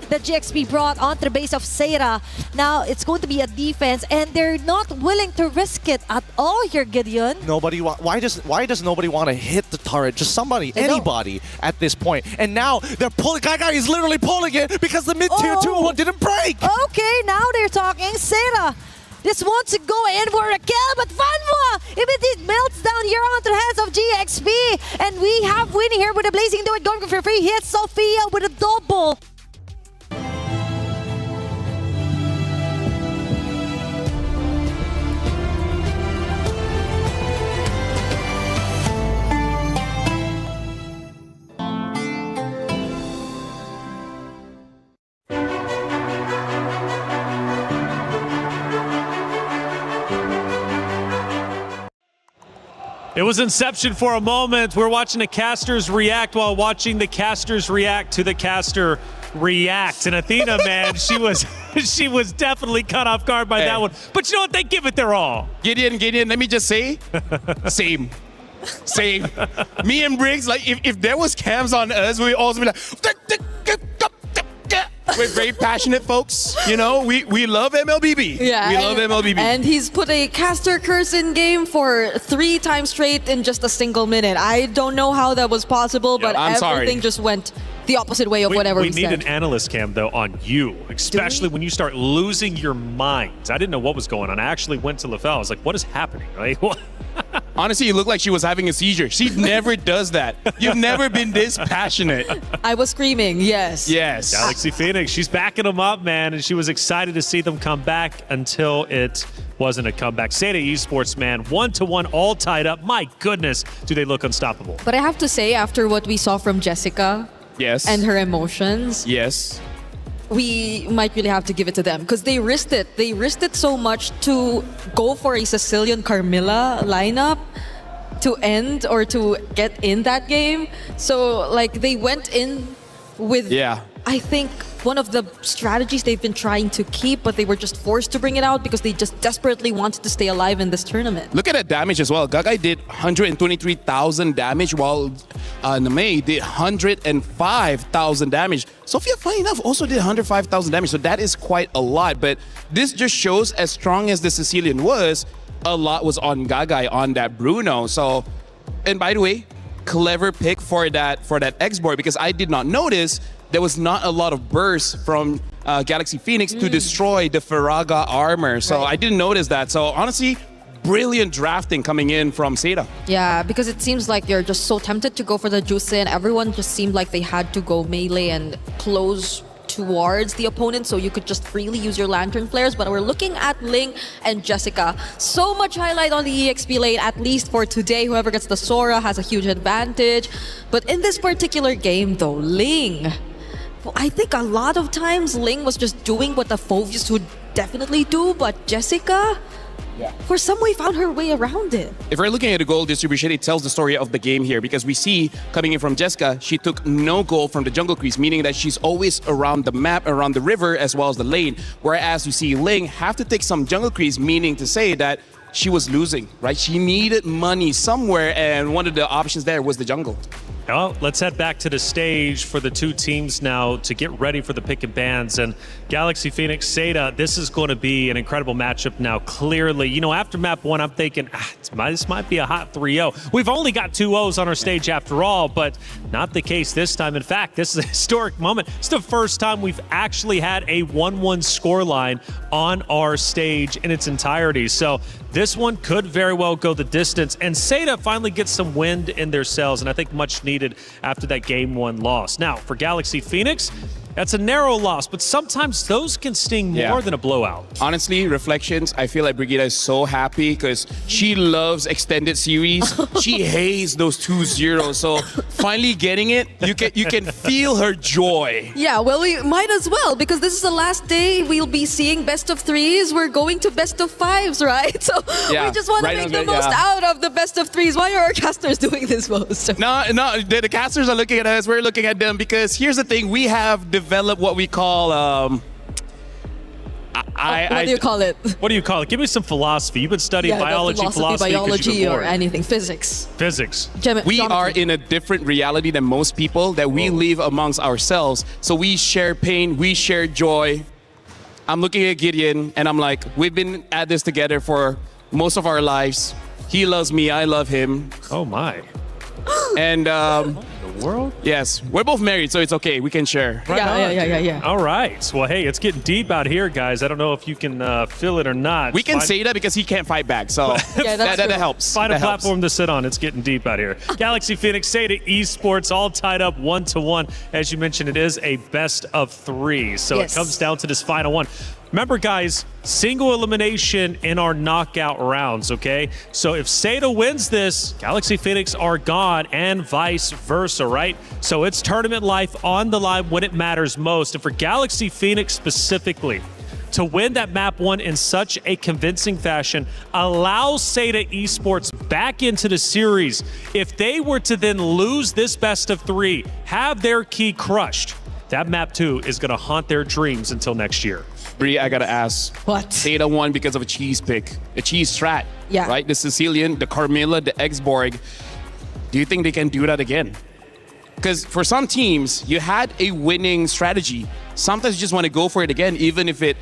The GXP brought onto the base of Seda. Now it's going to be a defense, and they're not willing to risk it at all here, Gideon. Why does nobody want to hit the turret? Just somebody, anybody at this point. And now they're pulling. Gaga is literally pulling it because the mid tier 2 didn't break. Okay, now they're talking. Seda just wants to go in for a kill, but Fanwa immediately melts down here onto the hands of GXP, and we have winning here with a blazing do it going for free hit. Sophia with a double. It was Inception for a moment. We're watching the casters react while watching the casters react to the caster react. And Athena, man, she was definitely caught off guard by that one. But you know what? They give it their all. Gideon, let me just say, same. Me and Briggs, like, if there was cams on us, we'd also be like, we're very passionate folks. You know, we love MLBB. Yeah, we love MLBB. And he's put a caster curse in game for 3 times straight in just a single minute. I don't know how that was possible, but everything just went the opposite way of whatever we said. We need an analyst cam, though, on you, especially when you start losing your minds. I didn't know what was going on. I actually went to LaFell. I was like, what is happening? Like, what? Honestly, it looked like she was having a seizure. She never does that. You've never been this passionate. I was screaming, yes. Yes. Galaxy Phoenix, she's backing them up, man, and she was excited to see them come back until it wasn't a comeback. Seda Esports, man, 1-1, all tied up. My goodness, do they look unstoppable. But I have to say, after what we saw from Jessica, yes, and her emotions, yes, we might really have to give it to them because they risked it. They risked it so much to go for a Sicilian Carmilla lineup to end or to get in that game. So, like, they went in with, I think, one of the strategies they've been trying to keep, but they were just forced to bring it out because they just desperately wanted to stay alive in this tournament. Look at that damage as well. Gagai did 123,000 damage while Name did 105,000 damage. Sophia, funny enough, also did 105,000 damage, so that is quite a lot. But this just shows, as strong as the Sicilian was, a lot was on Gagai on that Bruno. So, and by the way, clever pick for that X-board, because I did not notice there was not a lot of bursts from Galaxy Phoenix to destroy the Faraga armor. So I didn't notice that. So honestly, brilliant drafting coming in from Seda. Yeah, because it seems like you're just so tempted to go for the Jusin. Everyone just seemed like they had to go melee and close towards the opponent so you could just freely use your lantern flares. But we're looking at Ling and Jessica. So much highlight on the EXP lane, at least for today. Whoever gets the Sora has a huge advantage. But in this particular game though, Ling, I think a lot of times Ling was just doing what the Phoveus would definitely do, but Jessica, for some way, found her way around it. If we're looking at the gold distribution, it tells the story of the game here because we see coming in from Jessica, she took no gold from the jungle crease, meaning that she's always around the map, around the river, as well as the lane. Whereas you see Ling have to take some jungle crease, meaning to say that she was losing, right? She needed money somewhere, and one of the options there was the jungle. Well, let's head back to the stage for the two teams now to get ready for the pick and bans. And Galaxy Phoenix, Seda, this is going to be an incredible matchup now, clearly. You know, after map 1, I'm thinking, this might be a hot 3-0. We've only got 2 O's on our stage after all, but not the case this time. In fact, this is a historic moment. It's the first time we've actually had a 1-1 scoreline on our stage in its entirety. So this one could very well go the distance. And Seda finally gets some wind in their sails, and I think much needed after that game 1 loss. Now, for Galaxy Phoenix, that's a narrow loss, but sometimes those can sting more than a blowout. Honestly, reflections, I feel like Brigitte is so happy because she loves extended series. She hates those 2-0. So finally getting it, you can feel her joy. Yeah, well, we might as well, because this is the last day we'll be seeing best of 3s. We're going to best of 5s, right? So we just want to make the most out of the best of 3s. Why are our casters doing this most? No, the casters are looking at us. We're looking at them because here's the thing. We have develop what we call what do you call it? What do you call it? Give me some philosophy. You've been studying philosophy, biology, or anything, physics. We are in a different reality than most people that we live amongst ourselves. So we share pain, we share joy. I'm looking at Gideon and I'm like, we've been at this together for most of our lives. He loves me, I love him. Oh my. And world? Yes, we're both married, so it's okay. We can share. Yeah. All right. Well, hey, it's getting deep out here, guys. I don't know if you can feel it or not. We can say that because he can't fight back, so that helps. Find a platform to sit on. It's getting deep out here. Galaxy Phoenix, Seda Esports, all tied up 1-1. As you mentioned, it is a best of 3, so it comes down to this final one. Remember, guys, single elimination in our knockout rounds, okay? So if Seda wins this, Galaxy Phoenix are gone and vice versa, right? So it's tournament life on the line when it matters most. And for Galaxy Phoenix specifically, to win that map 1 in such a convincing fashion allows Seda Esports back into the series. If they were to then lose this best of 3, have their key crushed, that map 2 is going to haunt their dreams until next year. Bree, I gotta ask. What? Seda won because of a cheese pick, a cheese strat. Yeah. Right? The Sicilian, the Carmilla, the Exborg. Do you think they can do that again? Because for some teams, you had a winning strategy. Sometimes you just want to go for it again, even if it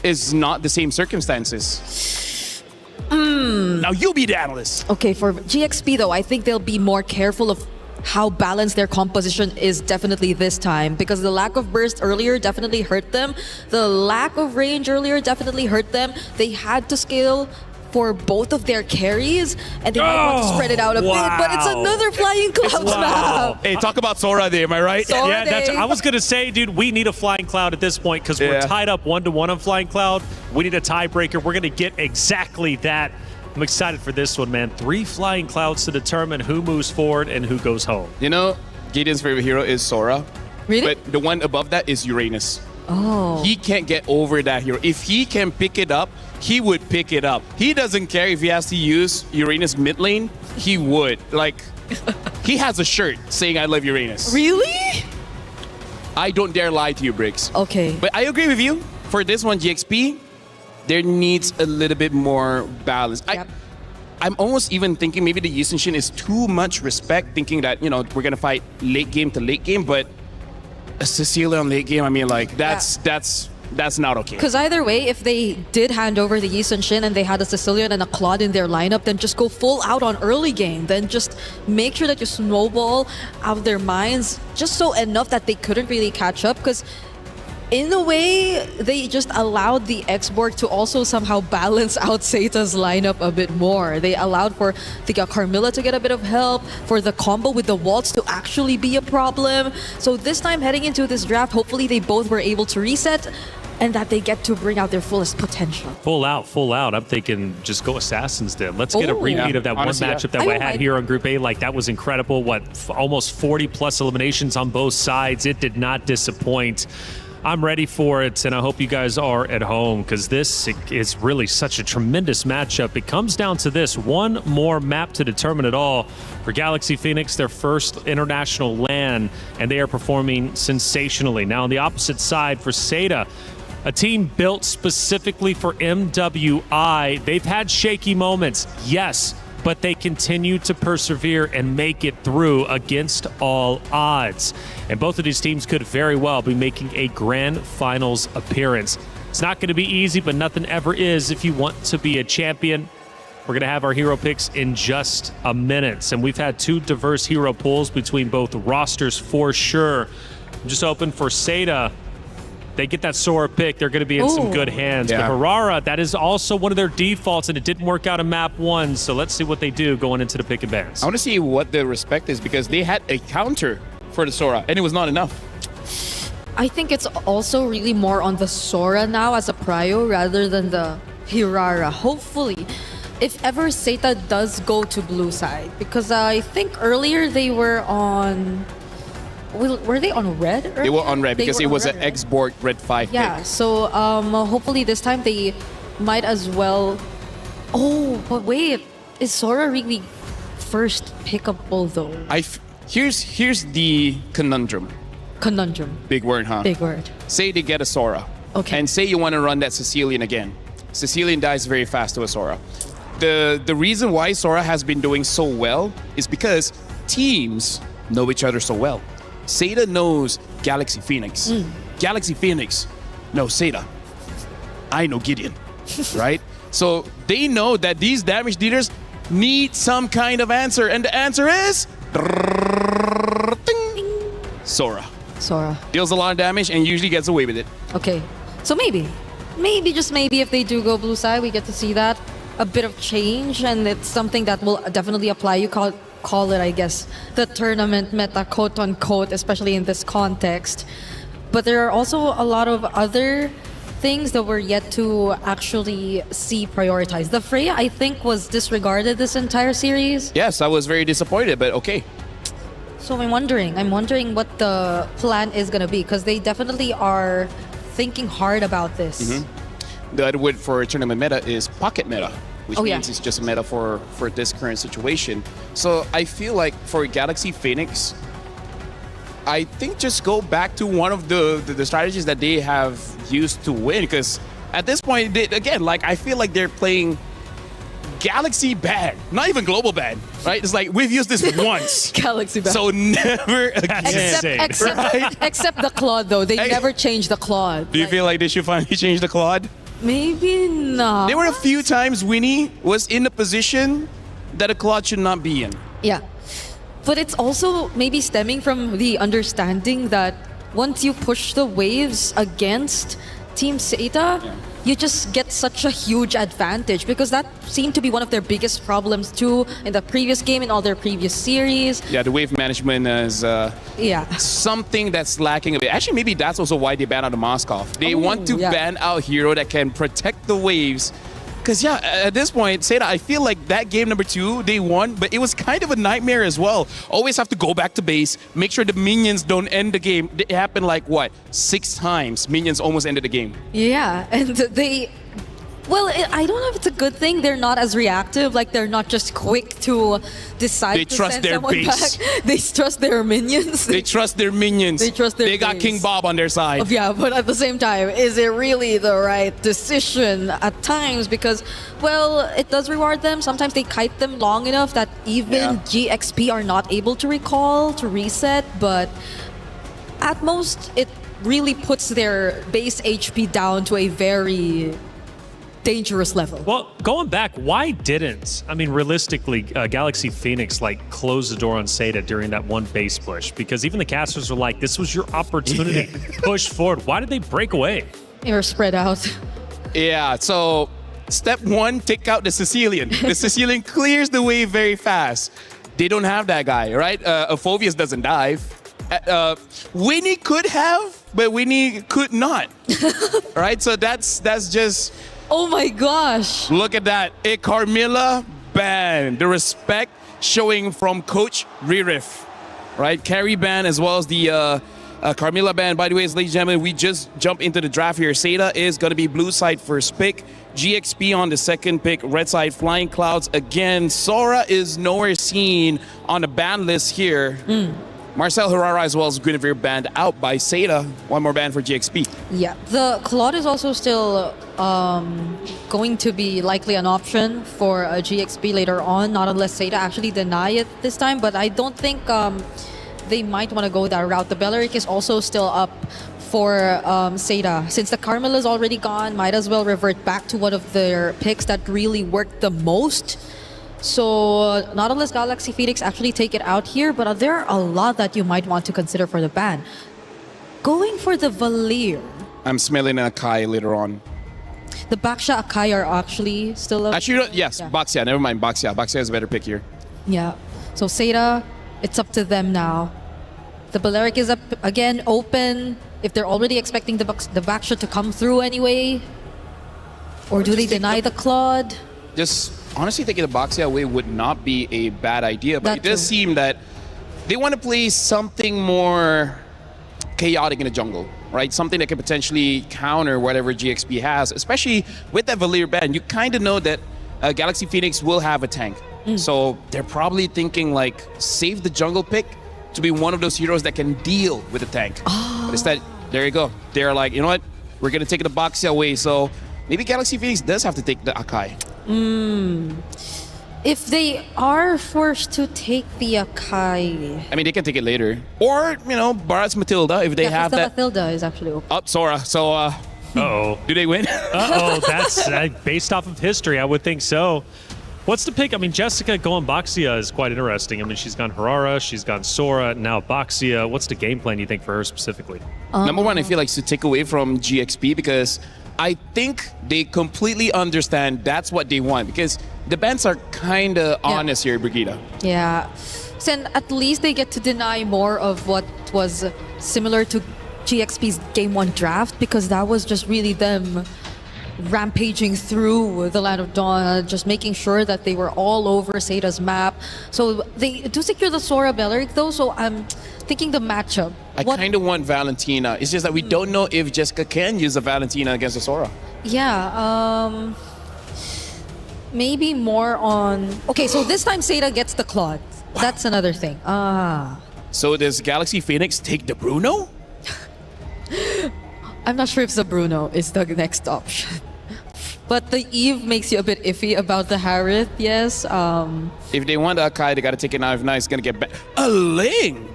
is not the same circumstances. Now you be the analyst. Okay, for GXP though, I think they'll be more careful of how balanced their composition is definitely this time, because the lack of burst earlier definitely hurt them. The lack of range earlier definitely hurt them. They had to scale for both of their carries, and they might want to spread it out a bit, but it's another Flying Clouds map. Hey, talk about Sora Day, am I right? I was going to say, dude, we need a Flying Cloud at this point because we're tied up 1-1 on Flying Cloud. We need a tiebreaker. We're going to get exactly that. I'm excited for this one, man. 3 Flying Clouds to determine who moves forward and who goes home. You know, Gideon's favorite hero is Sora. Really? But the one above that is Uranus. Oh. He can't get over that hero. If he can pick it up, he would pick it up. He doesn't care if he has to use Uranus mid lane. He would. Like, he has a shirt saying, I love Uranus. Really? I don't dare lie to you, Briggs. Okay. But I agree with you. For this one, GXP, there needs a little bit more balance. I'm almost even thinking maybe the Yusenshin is too much respect, thinking that, you know, we're going to fight late game to late game, but a Cecilia on late game, I mean, like, that's not okay. Because either way, if they did hand over the Yusenshin and they had a Sicilian and a Claude in their lineup, then just go full out on early game. Then just make sure that you snowball out of their minds just so enough that they couldn't really catch up. Because in a way, they just allowed the Esports to also somehow balance out Seita's lineup a bit more. They allowed for the Carmilla to get a bit of help, for the combo with the waltz to actually be a problem. So this time heading into this draft, hopefully they both were able to reset and that they get to bring out their fullest potential. Full out. I'm thinking just go Assassins then. Let's get a repeat of that honestly, one matchup that we had here on Group A. Like, that was incredible. Almost 40 plus eliminations on both sides. It did not disappoint. I'm ready for it, and I hope you guys are at home, because this is really such a tremendous matchup. It comes down to this. One more map to determine it all. For Galaxy Phoenix, their first international LAN, and they are performing sensationally. Now, on the opposite side, for Seita, a team built specifically for MWI. They've had shaky moments, yes, but they continue to persevere and make it through against all odds. And both of these teams could very well be making a grand finals appearance. It's not going to be easy, but nothing ever is if you want to be a champion. We're going to have our hero picks in just a minute. And we've had two diverse hero pools between both rosters for sure. I'm just hoping for Seita, they get that Sora pick, they're going to be in some good hands. Yeah. But Harara, that is also one of their defaults, and it didn't work out in map 1. So let's see what they do going into the pick and bans. I want to see what the respect is, because they had a counter for the Sora, and it was not enough. I think it's also really more on the Sora now as a prio rather than the Hirara. Hopefully, if ever Seita does go to blue side, because I think earlier they were on... Were they on red earlier? They were on red because it was red, an Export red 5 Yeah, pick. so hopefully this time they might as well... Oh, but wait, is Sora really first pickable though? Here's the conundrum. Conundrum. Big word, huh? Big word. Say they get a Sora. Okay. And say you want to run that Sicilian again. Sicilian dies very fast to a Sora. The reason why Sora has been doing so well is because teams know each other so well. Seita knows Galaxy Phoenix. Galaxy Phoenix knows Seita. I know Gideon, right? So they know that these damage dealers need some kind of answer, and the answer is Sora. Sora. Deals a lot of damage and usually gets away with it. Okay, so maybe just maybe if they do go blue side, we get to see that. A bit of change, and it's something that will definitely apply. You call it, I guess, the tournament meta, quote unquote, especially in this context. But there are also a lot of other things that we're yet to actually see prioritized. The Freya, I think, was disregarded this entire series. Yes, I was very disappointed, but okay. So I'm wondering what the plan is going to be, because they definitely are thinking hard about this. The other word for tournament meta is pocket meta, which means yeah. it's just a meta for this current situation. So I feel like for Galaxy Phoenix, I think just go back to one of the strategies that they have used to win, because at this point, again, like I feel like they're playing Galaxy bad, not even global bad, right? It's like we've used this once. Galaxy bad. So never again. Except the Claude, though. They never changed the Claude. Do you feel like they should finally change the Claude? Maybe not. There were a few times Winnie was in a position that a Claude should not be in. Yeah. But it's also maybe stemming from the understanding that once you push the waves against Team Seita, you just get such a huge advantage, because that seemed to be one of their biggest problems too in the previous game, in all their previous series. Yeah, the wave management is something that's lacking a bit. Actually, maybe that's also why they banned out the Moskov. They want to ban out hero that can protect the waves. Because, yeah, at this point, Seita, I feel like that game number 2, they won, but it was kind of a nightmare as well. Always have to go back to base, make sure the minions don't end the game. It happened like, what, 6 times minions almost ended the game. Yeah, and they... Well, I don't know if it's a good thing. They're not as reactive. Like, they're not just quick to decide to send someone back. They trust their minions. They trust their minions. They trust their They got base. King Bob on their side. Yeah, but at the same time, is it really the right decision at times? Because, well, it does reward them. Sometimes they kite them long enough that even GXP are not able to recall, to reset. But at most, it really puts their base HP down to a very dangerous level. Well, going back, why didn't, I mean, realistically, Galaxy Phoenix, like, close the door on Seda during that one base push? Because even the casters were like, this was your opportunity. Push forward. Why did they break away? They were spread out. Yeah, so step one, take out the Sicilian. The Sicilian clears the way very fast. They don't have that guy, right? Aphovius doesn't dive. Winnie could have, but Winnie could not. Right? So that's just... Oh my gosh. Look at that. A Carmilla ban. The respect showing from Coach Ririf. Right? Carry ban as well as the Carmilla ban. By the way, ladies and gentlemen, we just jump into the draft here. Seda is going to be blue side first pick. GXP on the second pick. Red side Flying Clouds again. Sora is nowhere seen on the ban list here. Marcel Herrera as well as Guinevere banned out by Seda. One more ban for GXP. Yeah, the Claude is also still going to be likely an option for a GXP later on, not unless Seda actually deny it this time, but I don't think they might want to go that route. The Belleric is also still up for Seda. Since the Carmel is already gone, might as well revert back to one of their picks that really worked the most. So not unless Galaxy Phoenix actually take it out here, but there are a lot that you might want to consider for the ban. Going for the Valir. I'm smelling an Akai later on. The Baksha Akai are actually still up. Actually, yes, yeah. Baxia. Never mind, Baxia. Baxia is a better pick here. Yeah. So Seda, it's up to them now. The Balearic is up again, open. If they're already expecting the Baksha to come through anyway. Or do they deny the Claude? Just honestly taking the Baxia away would not be a bad idea, but it does seem that they want to play something more chaotic in the jungle, right? Something that can potentially counter whatever GXP has, especially with that Valir ban. You kind of know that Galaxy Phoenix will have a tank. So they're probably thinking like, save the jungle pick to be one of those heroes that can deal with the tank. But instead, there you go. They're like, you know what? We're going to take the Baxia away. So maybe Galaxy Phoenix does have to take the Akai. If they are forced to take the Akai... I mean, they can take it later. Or, you know, Barat's Matilda, if they have that... Matilda is actually open. Up Sora. So, Uh-oh. Do they win? Uh-oh, that's based off of history, I would think so. What's the pick? I mean, Jessica going Baxia is quite interesting. I mean, she's gone Herrera, she's gone Sora, now Baxia. What's the game plan, you think, for her specifically? Number one, I feel like to take away from GXP because I think they completely understand that's what they want because the bans are kind of honest here, Brigida. Yeah. So at least they get to deny more of what was similar to GXP's Game 1 draft because that was just really them rampaging through the Land of Dawn, just making sure that they were all over Seda's map. So they do secure the Sora Belleric though, so I'm thinking the matchup. I kind of want Valentina. It's just that we don't know if Jessica can use a Valentina against a Sora. Yeah, maybe more on... Okay, so this time Seda gets the Claude. That's another thing. So does Galaxy Phoenix take the Bruno? I'm not sure if the Bruno is the next option. But the Eve makes you a bit iffy about the Harith, yes. If they want the Akai, they got to take it now. If not, it's going to get back. A Ling!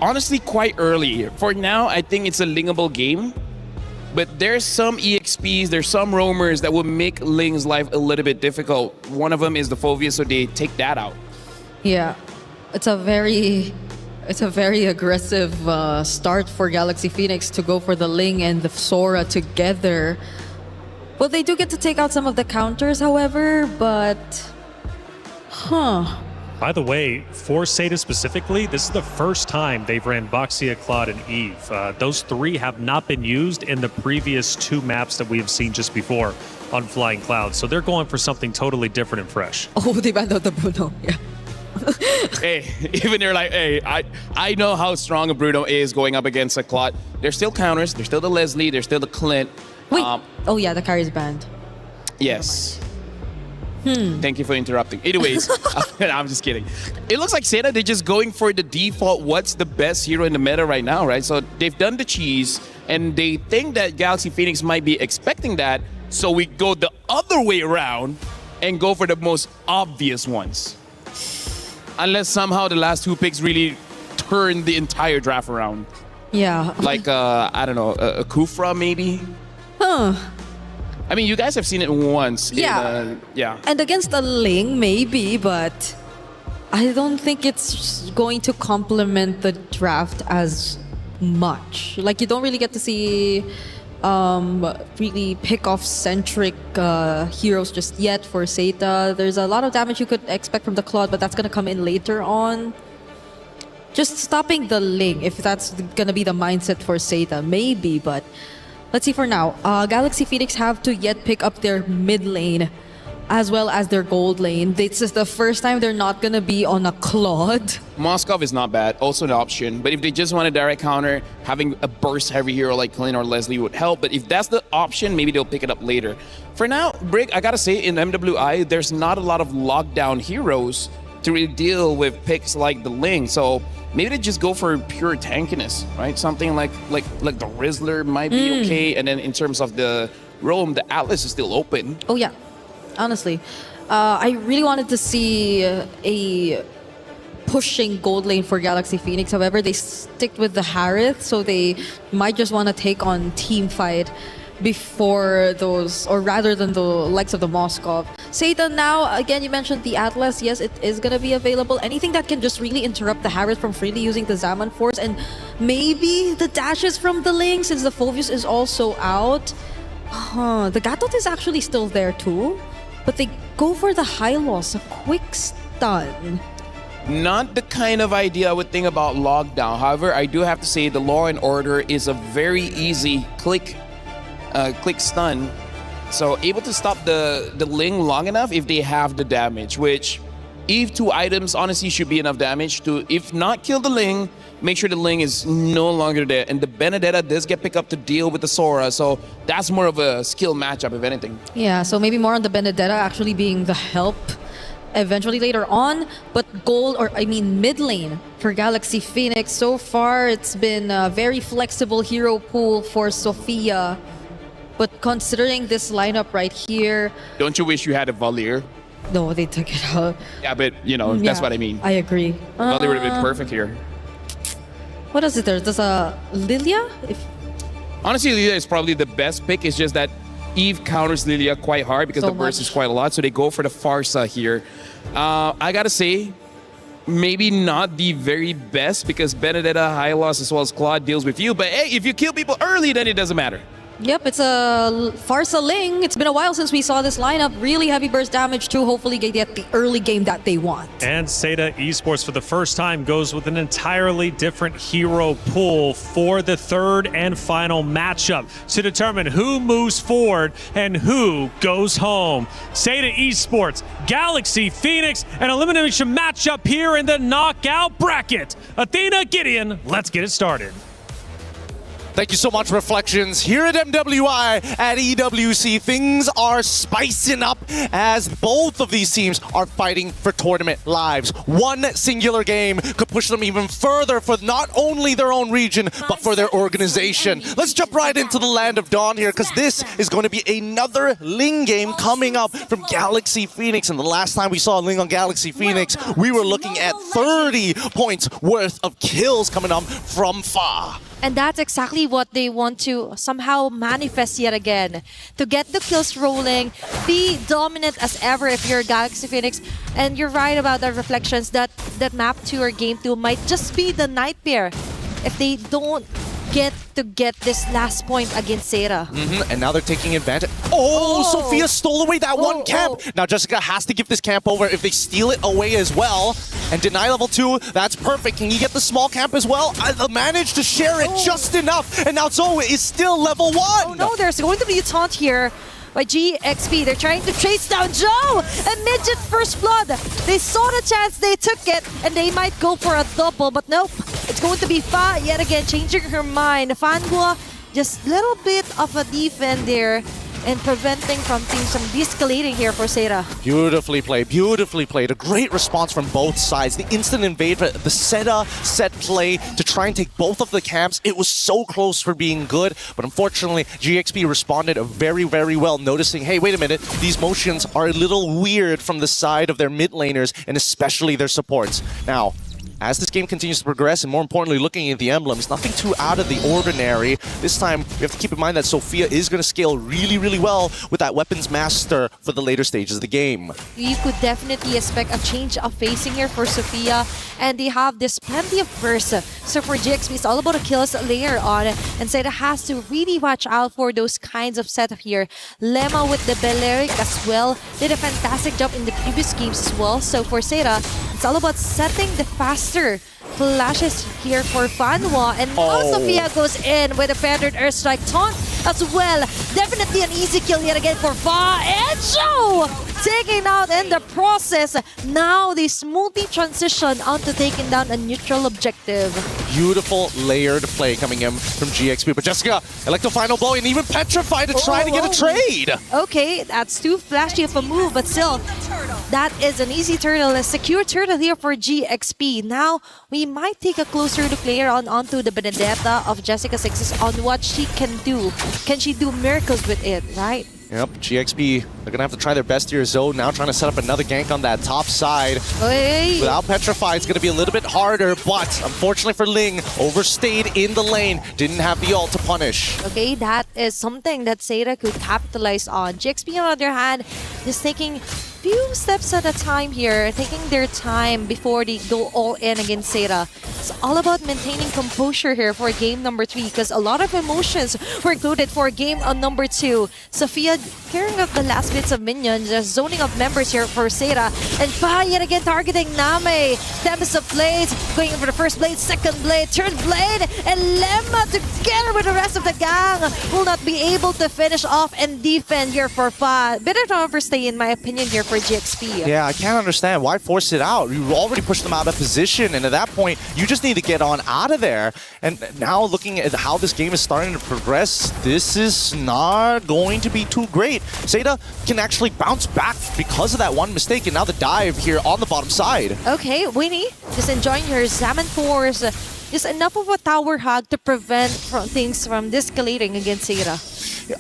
Honestly, quite early. For now, I think it's a Lingable game. But there's some EXPs, there's some roamers that will make Ling's life a little bit difficult. One of them is the Phobia, so they take that out. Yeah, it's a very aggressive start for Galaxy Phoenix to go for the Ling and the Sora together. Well, they do get to take out some of the counters, however, but... By the way, for Seda specifically, this is the first time they've ran Baxia, Claude, and Eve. Those three have not been used in the previous two maps that we have seen just before on Flying Clouds. So they're going for something totally different and fresh. Oh, they banned out the Bruno, yeah. Hey, even they're like, hey, I know how strong a Bruno is going up against a Claude. There's still counters. There's still the Leslie. There's still the Clint. Wait. Oh, yeah, the carry's banned. Yes. Thank you for interrupting. Anyways, I'm just kidding. It looks like Seda, they're just going for the default, what's the best hero in the meta right now, right? So they've done the cheese, and they think that Galaxy Phoenix might be expecting that, so we go the other way around and go for the most obvious ones. Unless somehow the last two picks really turn the entire draft around. Yeah. Like, I don't know, a Kufra maybe? Huh. I mean, you guys have seen it once. Yeah. Yeah. And against a Ling, maybe, but I don't think it's going to complement the draft as much. Like, you don't really get to see really pick-off centric heroes just yet for Zeta. There's a lot of damage you could expect from the Claude, but that's gonna come in later on. Just stopping the Ling, if that's gonna be the mindset for Zeta, maybe, but let's see for now. Galaxy Phoenix have to yet pick up their mid lane as well as their gold lane. This is the first time they're not gonna be on a Claude. Moskov is not bad, also an option. But if they just want a direct counter, having a burst heavy hero like Clint or Leslie would help. But if that's the option, maybe they'll pick it up later. For now, Brick, I gotta say, in MWI, there's not a lot of lockdown heroes to really deal with picks like the Ling. So maybe they just go for pure tankiness, right? Something like the Rizzler might be okay. And then in terms of the roam, the Atlas is still open. Oh yeah, honestly. I really wanted to see a pushing gold lane for Galaxy Phoenix. However, they stick with the Harith, so they might just want to take on team fight before those, or rather than the likes of the Moskov. Zeta now, again, you mentioned the Atlas. Yes, it is going to be available. Anything that can just really interrupt the Harith from freely using the Zaman Force, and maybe the dashes from the Ling, since the Phoveus is also out. The Gatot is actually still there too, but they go for the high loss, a quick stun. Not the kind of idea I would think about lockdown. However, I do have to say the Law and Order is a very easy click stun. So able to stop the Ling long enough if they have the damage, which if 2 items honestly should be enough damage to, if not kill the Ling, make sure the Ling is no longer there. And the Benedetta does get picked up to deal with the Sora, so that's more of a skill matchup if anything. Yeah, so maybe more on the Benedetta actually being the help eventually later on, but mid lane for Galaxy Phoenix. So far, it's been a very flexible hero pool for Sophia. But considering this lineup right here... Don't you wish you had a Valier? No, they took it out. Yeah, but, you know, that's what I mean. I agree. Valier would have been perfect here. What is it there? There's a Lilia? Honestly, Lilia is probably the best pick. It's just that Eve counters Lilia quite hard because the burst is quite a lot. So they go for the Farsa here. I gotta say, maybe not the very best because Benedetta, Hylos, as well as Claude deals with you. But hey, if you kill people early, then it doesn't matter. Yep, it's a Farsa Ling. It's been a while since we saw this lineup. Really heavy burst damage too. Hopefully they get the early game that they want. And Zeta Esports for the first time goes with an entirely different hero pool for the third and final matchup to determine who moves forward and who goes home. Zeta Esports, Galaxy Phoenix, an elimination matchup here in the knockout bracket. Athena, Gideon, let's get it started. Thank you so much, Reflections. Here at MWI at EWC, things are spicing up as both of these teams are fighting for tournament lives. One singular game could push them even further for not only their own region, but for their organization. Let's jump right into the Land of Dawn here, because this is going to be another Ling game coming up from Galaxy Phoenix. And the last time we saw Ling on Galaxy Phoenix, we were looking at 30 points worth of kills coming up from Fa. And that's exactly what they want to somehow manifest yet again. To get the kills rolling, be dominant as ever if you're Galaxy Phoenix. And you're right about the Reflections that map 2 or game 2 might just be the nightmare if they don't get this last point against Zeta. And now they're taking advantage. Oh, Sophia stole away that one camp. Now Jessica has to give this camp over if they steal it away as well. And deny level 2, that's perfect. Can you get the small camp as well? I managed to share it just enough. And now Zoe is still level 1. Oh no, there's going to be a taunt here by GXP. They're trying to chase down Joe and Midget First Blood. They saw the chance, they took it, and they might go for a double, but nope. It's going to be Fa yet again, changing her mind. Fangua, just a little bit of a defend there and preventing from things from de-escalating here for Zeta. Beautifully played, beautifully played. A great response from both sides. The instant invade, the set play to try and take both of the camps. It was so close for being good, but unfortunately, GXP responded very, very well, noticing, hey, wait a minute, these motions are a little weird from the side of their mid laners and especially their supports. Now, as this game continues to progress, and more importantly, looking at the emblems, nothing too out of the ordinary. This time, we have to keep in mind that Sophia is going to scale really, really well with that weapons master for the later stages of the game. You could definitely expect a change of facing here for Sophia, and they have this plenty of burst. So for GXP, it's all about the kills later on, and Seda has to really watch out for those kinds of setup here. Lemma with the Balearic as well did a fantastic job in the previous games as well. So for Seda, it's all about setting the faster flashes here for Fanwa, and now Sophia goes in with a feathered airstrike taunt as well. Definitely an easy kill yet again for Fa, and Joe taking out in the process. Now they smoothly transition onto taking down a neutral objective. Beautiful layered play coming in from GXP, but Jessica, Electro final blow and even Petrified to try to get a trade. Okay, that's too flashy of a move, but still, that is an easy turtle, a secure turtle here for GXP. Now, we might take a closer look later on onto the Benedetta of Jessica 6 on what she can do. Can she do miracles with it, right? Yep, GXP, they're going to have to try their best here. Zoe now trying to set up another gank on that top side. Hey. Without Petrified, it's going to be a little bit harder, but unfortunately for Ling, overstayed in the lane, didn't have the ult to punish. Okay, that is something that Seda could capitalize on. GXP, on the other hand, is taking few steps at a time here, taking their time before they go all in against Seda. It's all about maintaining composure here for game number 3, because a lot of emotions were included for game on number 2. Sophia carrying up the last bits of minions, just zoning up members here for Seda, and Fa yet again targeting Name. Tempest of Blades, going in for the first blade, second blade, third blade, and Lemma together with the rest of the gang will not be able to finish off and defend here for Fa. Bit of an overstay in my opinion here for GXP. Yeah, I can't understand. Why force it out? You already pushed them out of position, and at that point, you just need to get on out of there. And now looking at how this game is starting to progress, this is not going to be too great. Seda can actually bounce back because of that one mistake, and now the dive here on the bottom side. Okay, Winnie, just enjoying her Zaman Force. Just enough of a tower hug to prevent things from escalating against Seda.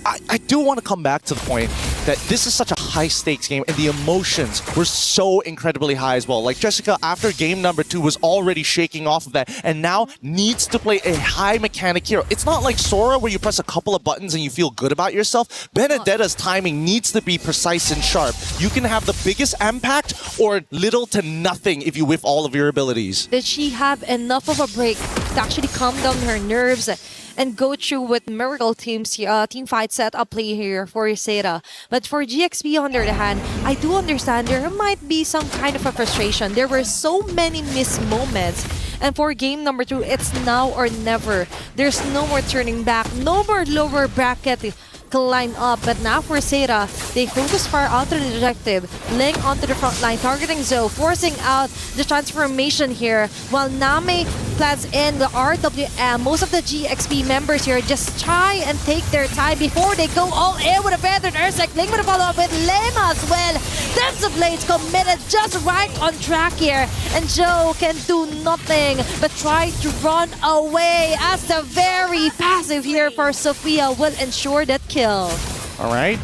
I do want to come back to the point that this is such a high-stakes game, and the emotions were so incredibly high as well. Like Jessica, after game number 2, was already shaking off of that, and now needs to play a high mechanic hero. It's not like Sora, where you press a couple of buttons and you feel good about yourself. Benedetta's timing needs to be precise and sharp. You can have the biggest impact or little to nothing if you whiff all of your abilities. Did she have enough of a break to actually calm down her nerves and go through with Miracle Team's team fight setup play here for Seda? But for GXP, on the other hand, I do understand there might be some kind of a frustration. There were so many missed moments. And for game number 2, it's now or never. There's no more turning back, no more lower bracket line up, but now for Seda, they focus fire onto the objective, laying onto the front line, targeting Zoe, forcing out the transformation here, while Name plans in the RWM. Most of the GXP members here just try and take their time before they go all in with a feathered Ursak. Ling with a follow-up with Lemma as well. That's the Blades committed just right on track here, and Joe can do nothing but try to run away, as the very passive here for Sophia will ensure that kill. All right.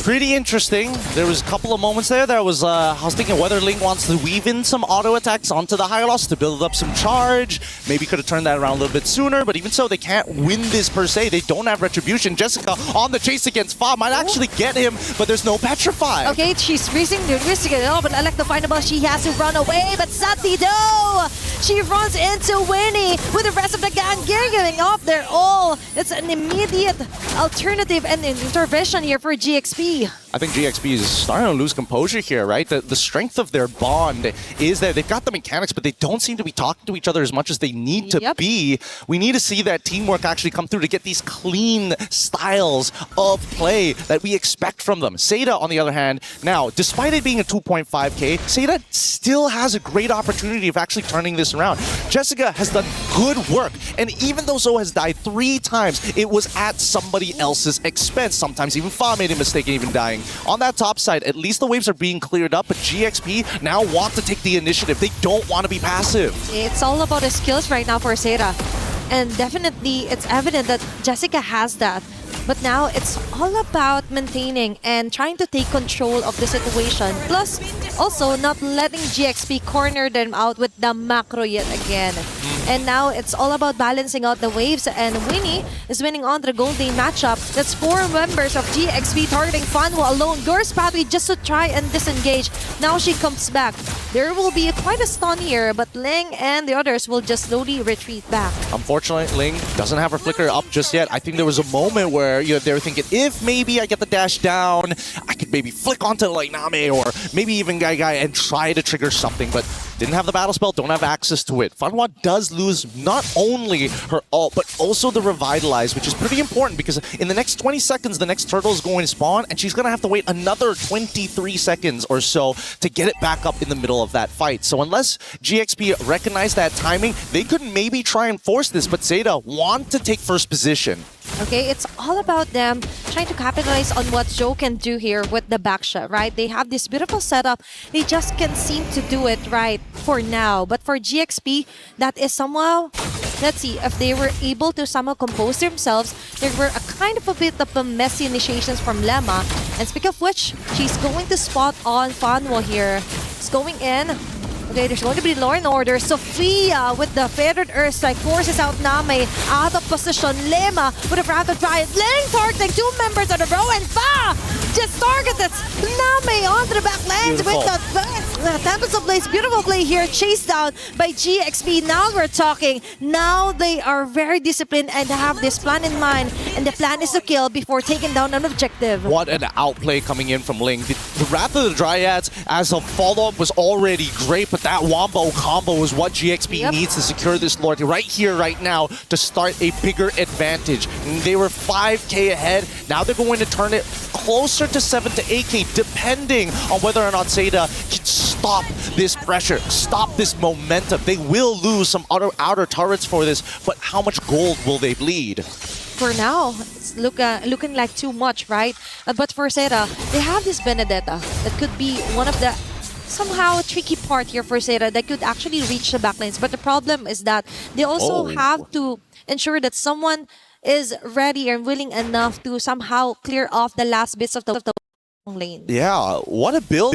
Pretty interesting. There was a couple of moments there that was, I was thinking whether Ling wants to weave in some auto attacks onto the Hylos to build up some charge. Maybe could have turned that around a little bit sooner, but even so, they can't win this per se. They don't have Retribution. Jessica on the chase against Fa might actually get him, but there's no Petrify. Okay, she's risking it all, but Electofindable, she has to run away, but Satido! She runs into Winnie with the rest of the gang giving off their all. It's an immediate alternative and intervention here for GXP. I think GXP is starting to lose composure here, right? The strength of their bond is that they've got the mechanics, but they don't seem to be talking to each other as much as they need to be. We need to see that teamwork actually come through to get these clean styles of play that we expect from them. Seda, on the other hand, now, despite it being a 2.5k, Seda still has a great opportunity of actually turning this around. Jessica has done good work, and even though Zoe has died 3 times, it was at somebody else's expense. Sometimes even Fa made a mistake and even dying. On that top side, at least the waves are being cleared up, but GXP now want to take the initiative. They don't want to be passive. It's all about the skills right now for Seda. And definitely, it's evident that Jessica has that. But now it's all about maintaining and trying to take control of the situation. Plus, also not letting GXP corner them out with the macro yet again. And now it's all about balancing out the waves, and Winnie is winning on the Gold Day matchup. That's 4 members of GXP targeting Fanwa alone. Girls Pathway just to try and disengage. Now she comes back. There will be quite a stun here, but Ling and the others will just slowly retreat back. Unfortunately, Ling doesn't have her flicker up just yet. I think there was a moment where they were thinking, if maybe I get the dash down, I could maybe flick onto like Name or maybe even Guy and try to trigger something, but didn't have the battle spell, don't have access to it. Fanwa does lose not only her ult, but also the Revitalize, which is pretty important because in the next 20 seconds, the next turtle is going to spawn, and she's going to have to wait another 23 seconds or so to get it back up in the middle of that fight. So unless GXP recognize that timing, they could maybe try and force this, but Zeta want to take first position. Okay, it's all about them trying to capitalize on what Joe can do here with the backshot, right? They have this beautiful setup. They just can't seem to do it right for now. But for GXP, that is somehow... Let's see, if they were able to somehow compose themselves, there were a kind of a bit of a messy initiations from Lemma. And speaking of which, she's going to spot on Fanwa here. It's going in. Okay, there's going to be Law and Order. Sophia with the Feathered Earth Strike forces out Name out of position. Lema with a Rapid Riot. Ling targeting 2 members in a row, and Fa just targeted Name onto the back lanes with the Tempest of Blaze. Beautiful play here, chased down by GXP. Now we're talking. Now they are very disciplined and have this plan in mind, and the plan is to kill before taking down an objective. What an outplay coming in from Ling. The Wrath of the Dryads as a follow-up was already great, but that Wombo combo is what GXP needs to secure this Lord right here, right now, to start a bigger advantage. And they were 5k ahead. Now they're going to turn it closer to 7 to 8k, depending on whether or not Zeta can stop this pressure, stop this momentum. They will lose some outer turrets for this, but how much gold will they bleed? For now, it's looking like too much, right? But for Zeta, they have this Benedetta that could be one of the somehow tricky part here for Zeta that could actually reach the backlines. But the problem is that they also have to ensure that someone is ready and willing enough to somehow clear off the last bits of the lane. Yeah, what a build.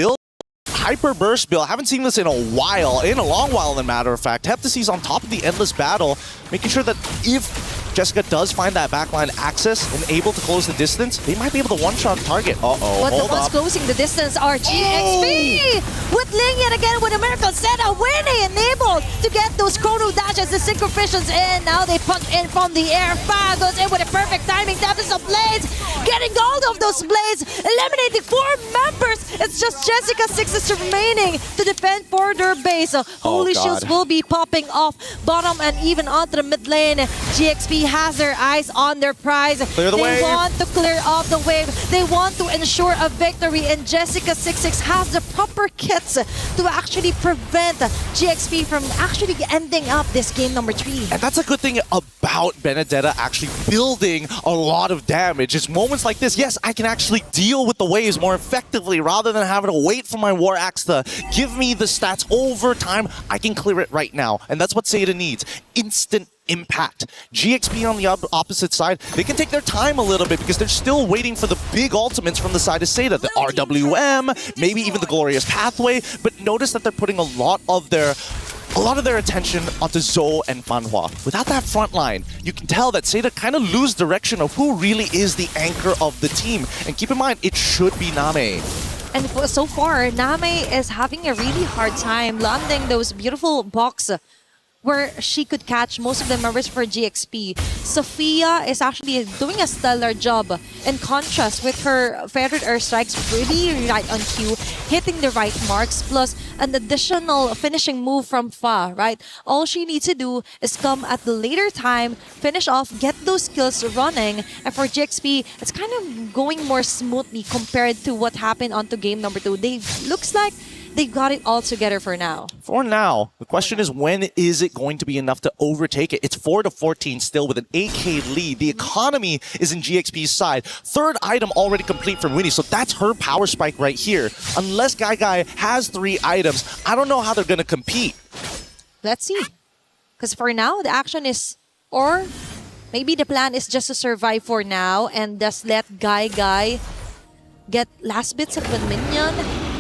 Hyper burst build. I haven't seen this in a long while, as a matter of fact. Heptacy's on top of the endless battle, making sure that if Jessica does find that backline access and able to close the distance, they might be able to one-shot target. But the ones closing the distance are GXP! With Ling yet again with a miracle setup, Winnie enabled to get those chrono dashes, the synchrovisions in. Now they punch in from the air. Fa goes in with a perfect timing. Tempest of Blades, getting all of those blades, eliminating 4 members. It's just Jessica 6 is remaining to defend for their base. Holy Shields will be popping off bottom and even onto the mid lane. GXP has their eyes on their prize. Clear the wave. They want to clear off the wave. They want to ensure a victory, and Jessica 66 has the proper kits to actually prevent GXP from actually ending up this game number 3. And that's a good thing about Benedetta actually building a lot of damage. It's moments like this, yes, I can actually deal with the waves more effectively rather than having to wait for my War Axe to give me the stats over time. I can clear it right now. And that's what Zeta needs. Instant impact. GXP on the opposite side, they can take their time a little bit because they're still waiting for the big ultimates from the side of Zeta. The RWM, maybe even the Glorious Pathway, but notice that they're putting a lot of their attention onto Zoe and Fanhua. Without that front line, you can tell that Zeta kind of lose direction of who really is the anchor of the team. And keep in mind, it should be Name. And so far, Name is having a really hard time landing those beautiful blocks where she could catch most of the members for GXP. Sophia is actually doing a stellar job. In contrast with her Feathered Earth Strikes, really right on cue, hitting the right marks, plus an additional finishing move from Fa, right? All she needs to do is come at the later time, finish off, get those skills running, and for GXP, it's kind of going more smoothly compared to what happened onto game number 2. Looks like they've got it all together for now. For now. The question is, when is it going to be enough to overtake it? It's 4-14 still with an 8k lead. The economy is in GXP's side. 3rd item already complete from Winnie, so that's her power spike right here. Unless Guy has 3 items, I don't know how they're going to compete. Let's see. Because for now, the action is or maybe the plan is just to survive for now and just let Guy get last bits of the minion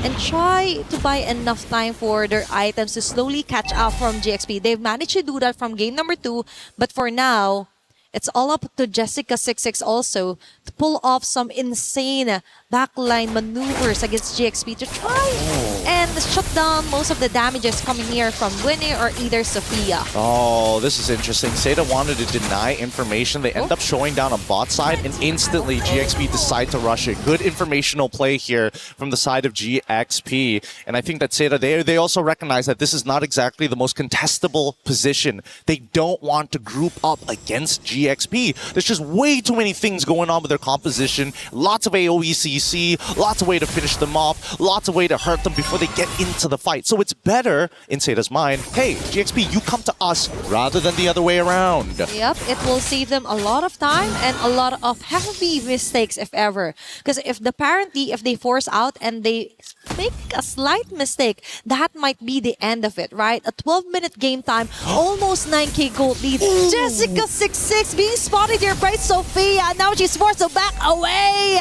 and try to buy enough time for their items to slowly catch up from GXP. They've managed to do that from game number 2, but for now, it's all up to Jessica26 also to pull off some insane backline maneuvers against GXP to try and shut down most of the damages coming here from Winnie or either Sophia. Oh, this is interesting. Seda wanted to deny information. They end up showing down on bot side, and instantly GXP decide to rush it. Good informational play here from the side of GXP. And I think that Seda, they also recognize that this is not exactly the most contestable position. They don't want to group up against GXP. There's just way too many things going on with their composition. Lots of AoE CC, lots of way to finish them off, lots of way to hurt them before they get into the fight. So it's better, in Seda's mind, hey, GXP, you come to us rather than the other way around. Yep, it will save them a lot of time and a lot of heavy mistakes, if ever. Because if they force out and they make a slight mistake, that might be the end of it, right? A 12-minute game time, almost 9k gold lead. Jessica26 being spotted here by Sophia. Now she's forced to back away.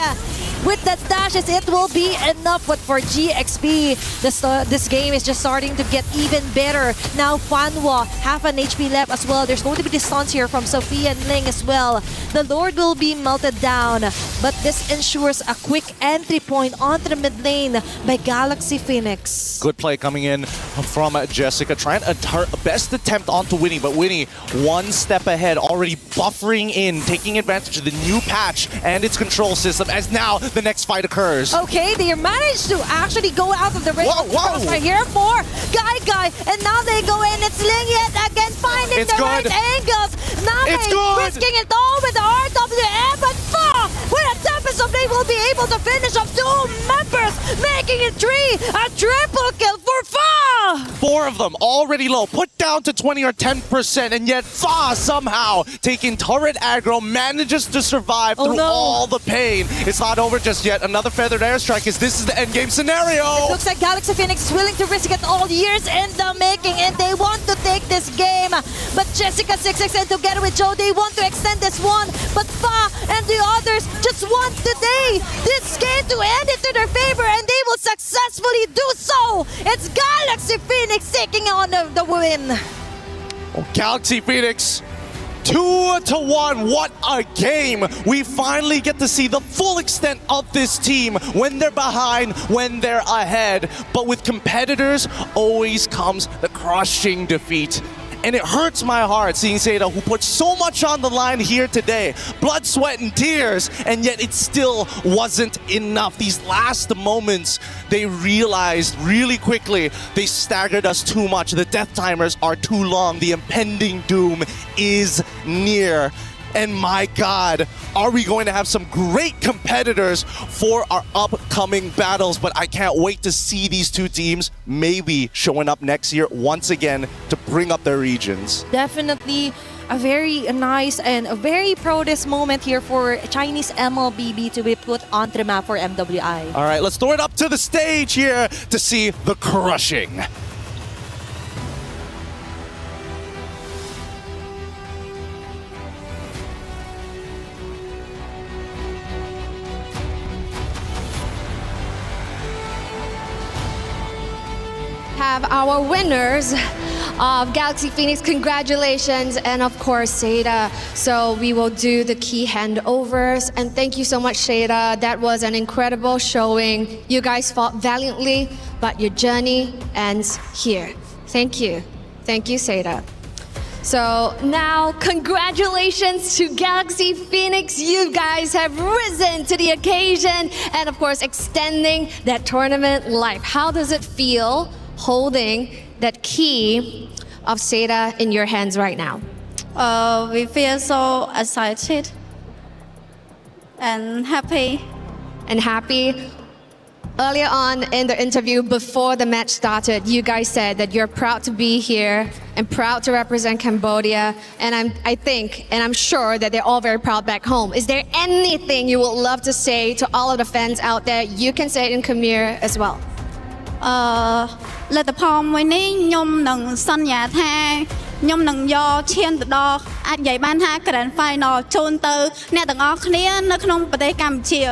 With the dashes, it will be enough. But for GXP, this game is just starting to get even better. Now Fanwa, half an HP left as well. There's going to be the stuns here from Sophia and Ling as well. The Lord will be melted down, but this ensures a quick entry point onto the mid lane by Galaxy Phoenix. Good play coming in from Jessica, trying her best attempt onto Winnie, but Winnie one step ahead, already buffering in, taking advantage of the new patch and its control system as now the next fight occurs. Okay, they managed to actually go out of the range right here for Guy, and now they go in. It's Ling yet again finding the right angles. Now they're risking it all with the RWM, but with a Tempest of they will be able to finish off 2 members, making it 3, a triple kill for Fa! 4 of them already low, put down to 20 or 10%, and yet Fa somehow taking turret aggro manages to survive through all the pain. It's not over just yet. Another feathered airstrike as this is the endgame scenario. It looks like Galaxy Phoenix is willing to risk it all, years in the making, and they want to take this game. But Jessica26 and together with Joe, they want to extend this one, but Fa and the others just want today this game to end it to their favor, and they will successfully do so. It's Galaxy Phoenix taking on the win. Oh, Galaxy Phoenix 2-1, what a game! We finally get to see the full extent of this team when they're behind, when they're ahead. But with competitors, always comes the crushing defeat. And it hurts my heart seeing Seda, who put so much on the line here today. Blood, sweat, and tears, and yet it still wasn't enough. These last moments, they realized really quickly they staggered us too much. The death timers are too long. The impending doom is near. And my God, are we going to have some great competitors for our upcoming battles. But I can't wait to see these two teams maybe showing up next year once again to bring up their regions. Definitely a very nice and a very proudest moment here for Chinese MLBB to be put onto the map for MWI. All right, let's throw it up to the stage here to see the crushing. Have our winners of Galaxy Phoenix. Congratulations, and of course Seda. So we will do the key handovers, and thank you so much, Seda. That was an incredible showing. You guys fought valiantly, but your journey ends here. Thank you, Seda. So now, congratulations to Galaxy Phoenix. You guys have risen to the occasion, and of course extending that tournament life. How does it feel holding that key of Seda in your hands right now? We feel so excited and happy. Earlier on in the interview, before the match started, you guys said that you're proud to be here and proud to represent Cambodia. And I think, and I'm sure that they're all very proud back home. Is there anything you would love to say to all of the fans out there? You can say it in Khmer as well. លទ្ធផលមួយនេះខ្ញុំនឹងសន្យាថា ខ្ញុំនឹងយកឈានទៅដល់អាចនិយាយបានថា Grand Final ជូនទៅអ្នកទាំងអស់គ្នានៅក្នុងប្រទេសកម្ពុជា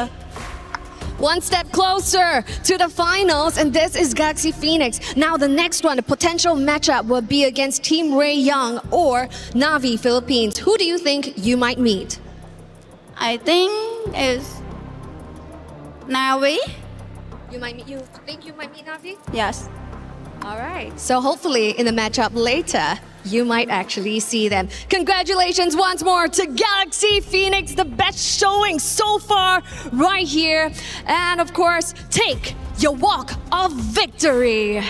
One step closer to the finals, and this is Galaxy Phoenix. Now the next one, the potential matchup will be against Team Ray Young or Navi Philippines. Who do you think you might meet? I think is Navi. You think you might meet Navi? Yes. All right. So hopefully in the matchup later, you might actually see them. Congratulations once more to Galaxy Phoenix, the best showing so far right here. And of course, take your walk of victory.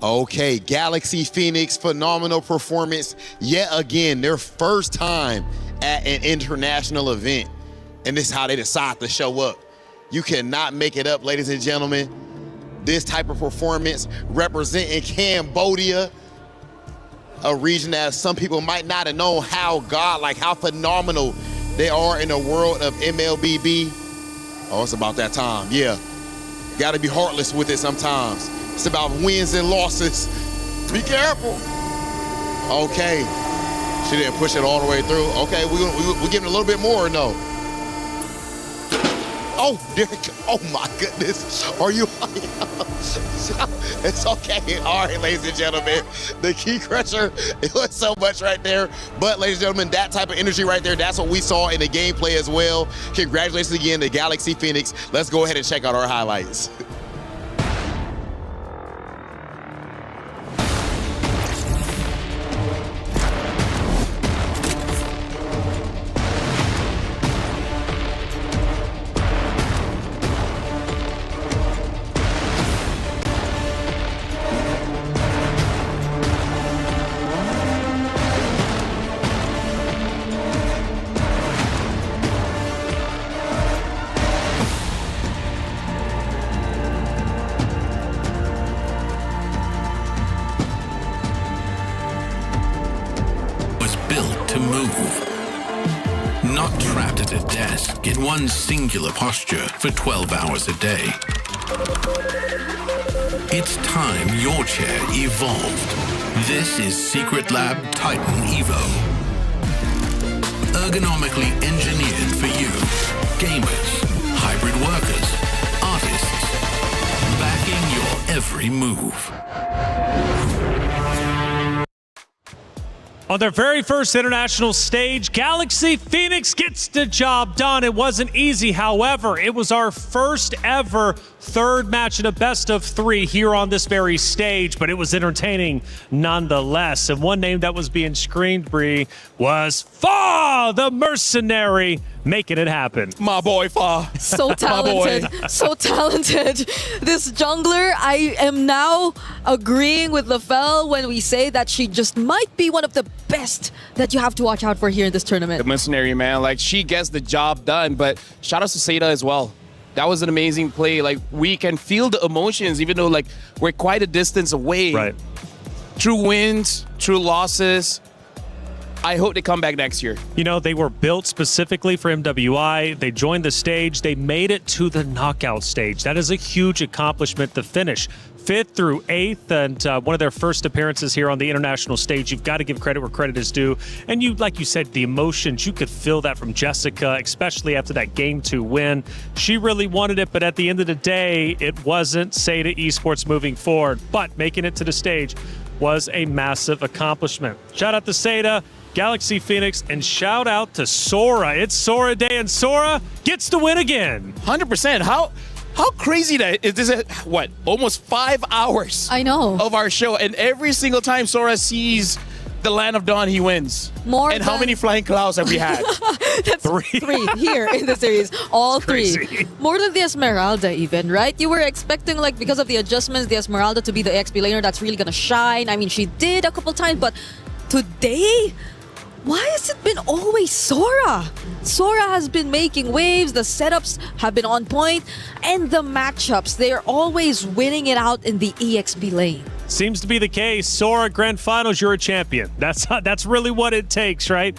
Okay, Galaxy Phoenix, phenomenal performance yet again, their first time at an international event. And this is how they decide to show up. You cannot make it up, ladies and gentlemen. This type of performance representing Cambodia, a region that some people might not have known how godlike, how phenomenal they are in the world of MLBB. Oh, it's about that time, yeah. Gotta be heartless with it sometimes. It's about wins and losses. Be careful. Okay, she didn't push it all the way through. Okay, we giving a little bit more or no? Oh, Derek, oh my goodness. Are you? It's okay. All right, ladies and gentlemen. The key crusher, it was so much right there. But ladies and gentlemen, that type of energy right there, that's what we saw in the gameplay as well. Congratulations again to Galaxy Phoenix. Let's go ahead and check out our highlights. Not trapped at a desk in one singular posture for 12 hours a day. It's time your chair evolved. This is Secret Lab Titan Evo. Ergonomically engineered for you, gamers, hybrid workers, artists, backing your every move. On their very first international stage, Galaxy Phoenix gets the job done. It wasn't easy, however, it was our first ever third match in a best of three here on this very stage, but it was entertaining nonetheless. And one name that was being screamed, Bree, was Fa, the mercenary, making it happen. My boy, Fa. So talented. So talented. This jungler, I am now agreeing with Lafell when we say that she just might be one of the best that you have to watch out for here in this tournament. The mercenary, man. Like, she gets the job done, but shout out to Seda as well. That was an amazing play. Like, we can feel the emotions, even though, like, we're quite a distance away. Right. True wins, true losses. I hope they come back next year. You know, they were built specifically for MWI. They joined the stage. They made it to the knockout stage. That is a huge accomplishment to finish 5th through 8th, and one of their first appearances here on the international stage. You've got to give credit where credit is due. And you, like you said, the emotions, you could feel that from Jessica, especially after that Game 2 win. She really wanted it, but at the end of the day, it wasn't Seda Esports moving forward. But making it to the stage was a massive accomplishment. Shout out to Seda, Galaxy Phoenix, and shout out to Sora. It's Sora Day, and Sora gets the win again. 100%. How crazy that is this? What, almost 5 hours? I know. Of our show, and every single time Sora sees the Land of Dawn, he wins. More and how many flying clouds have we had? That's three here in the series. All three. More than the Esmeralda even, right? You were expecting, like, because of the adjustments, the Esmeralda to be the XP laner that's really gonna shine. I mean, she did a couple times, but today, why has it been always Sora? Sora has been making waves, the setups have been on point, and the matchups, they're always winning it out in the EXP lane. Seems to be the case. Sora, grand finals, you're a champion. That's really what it takes, right?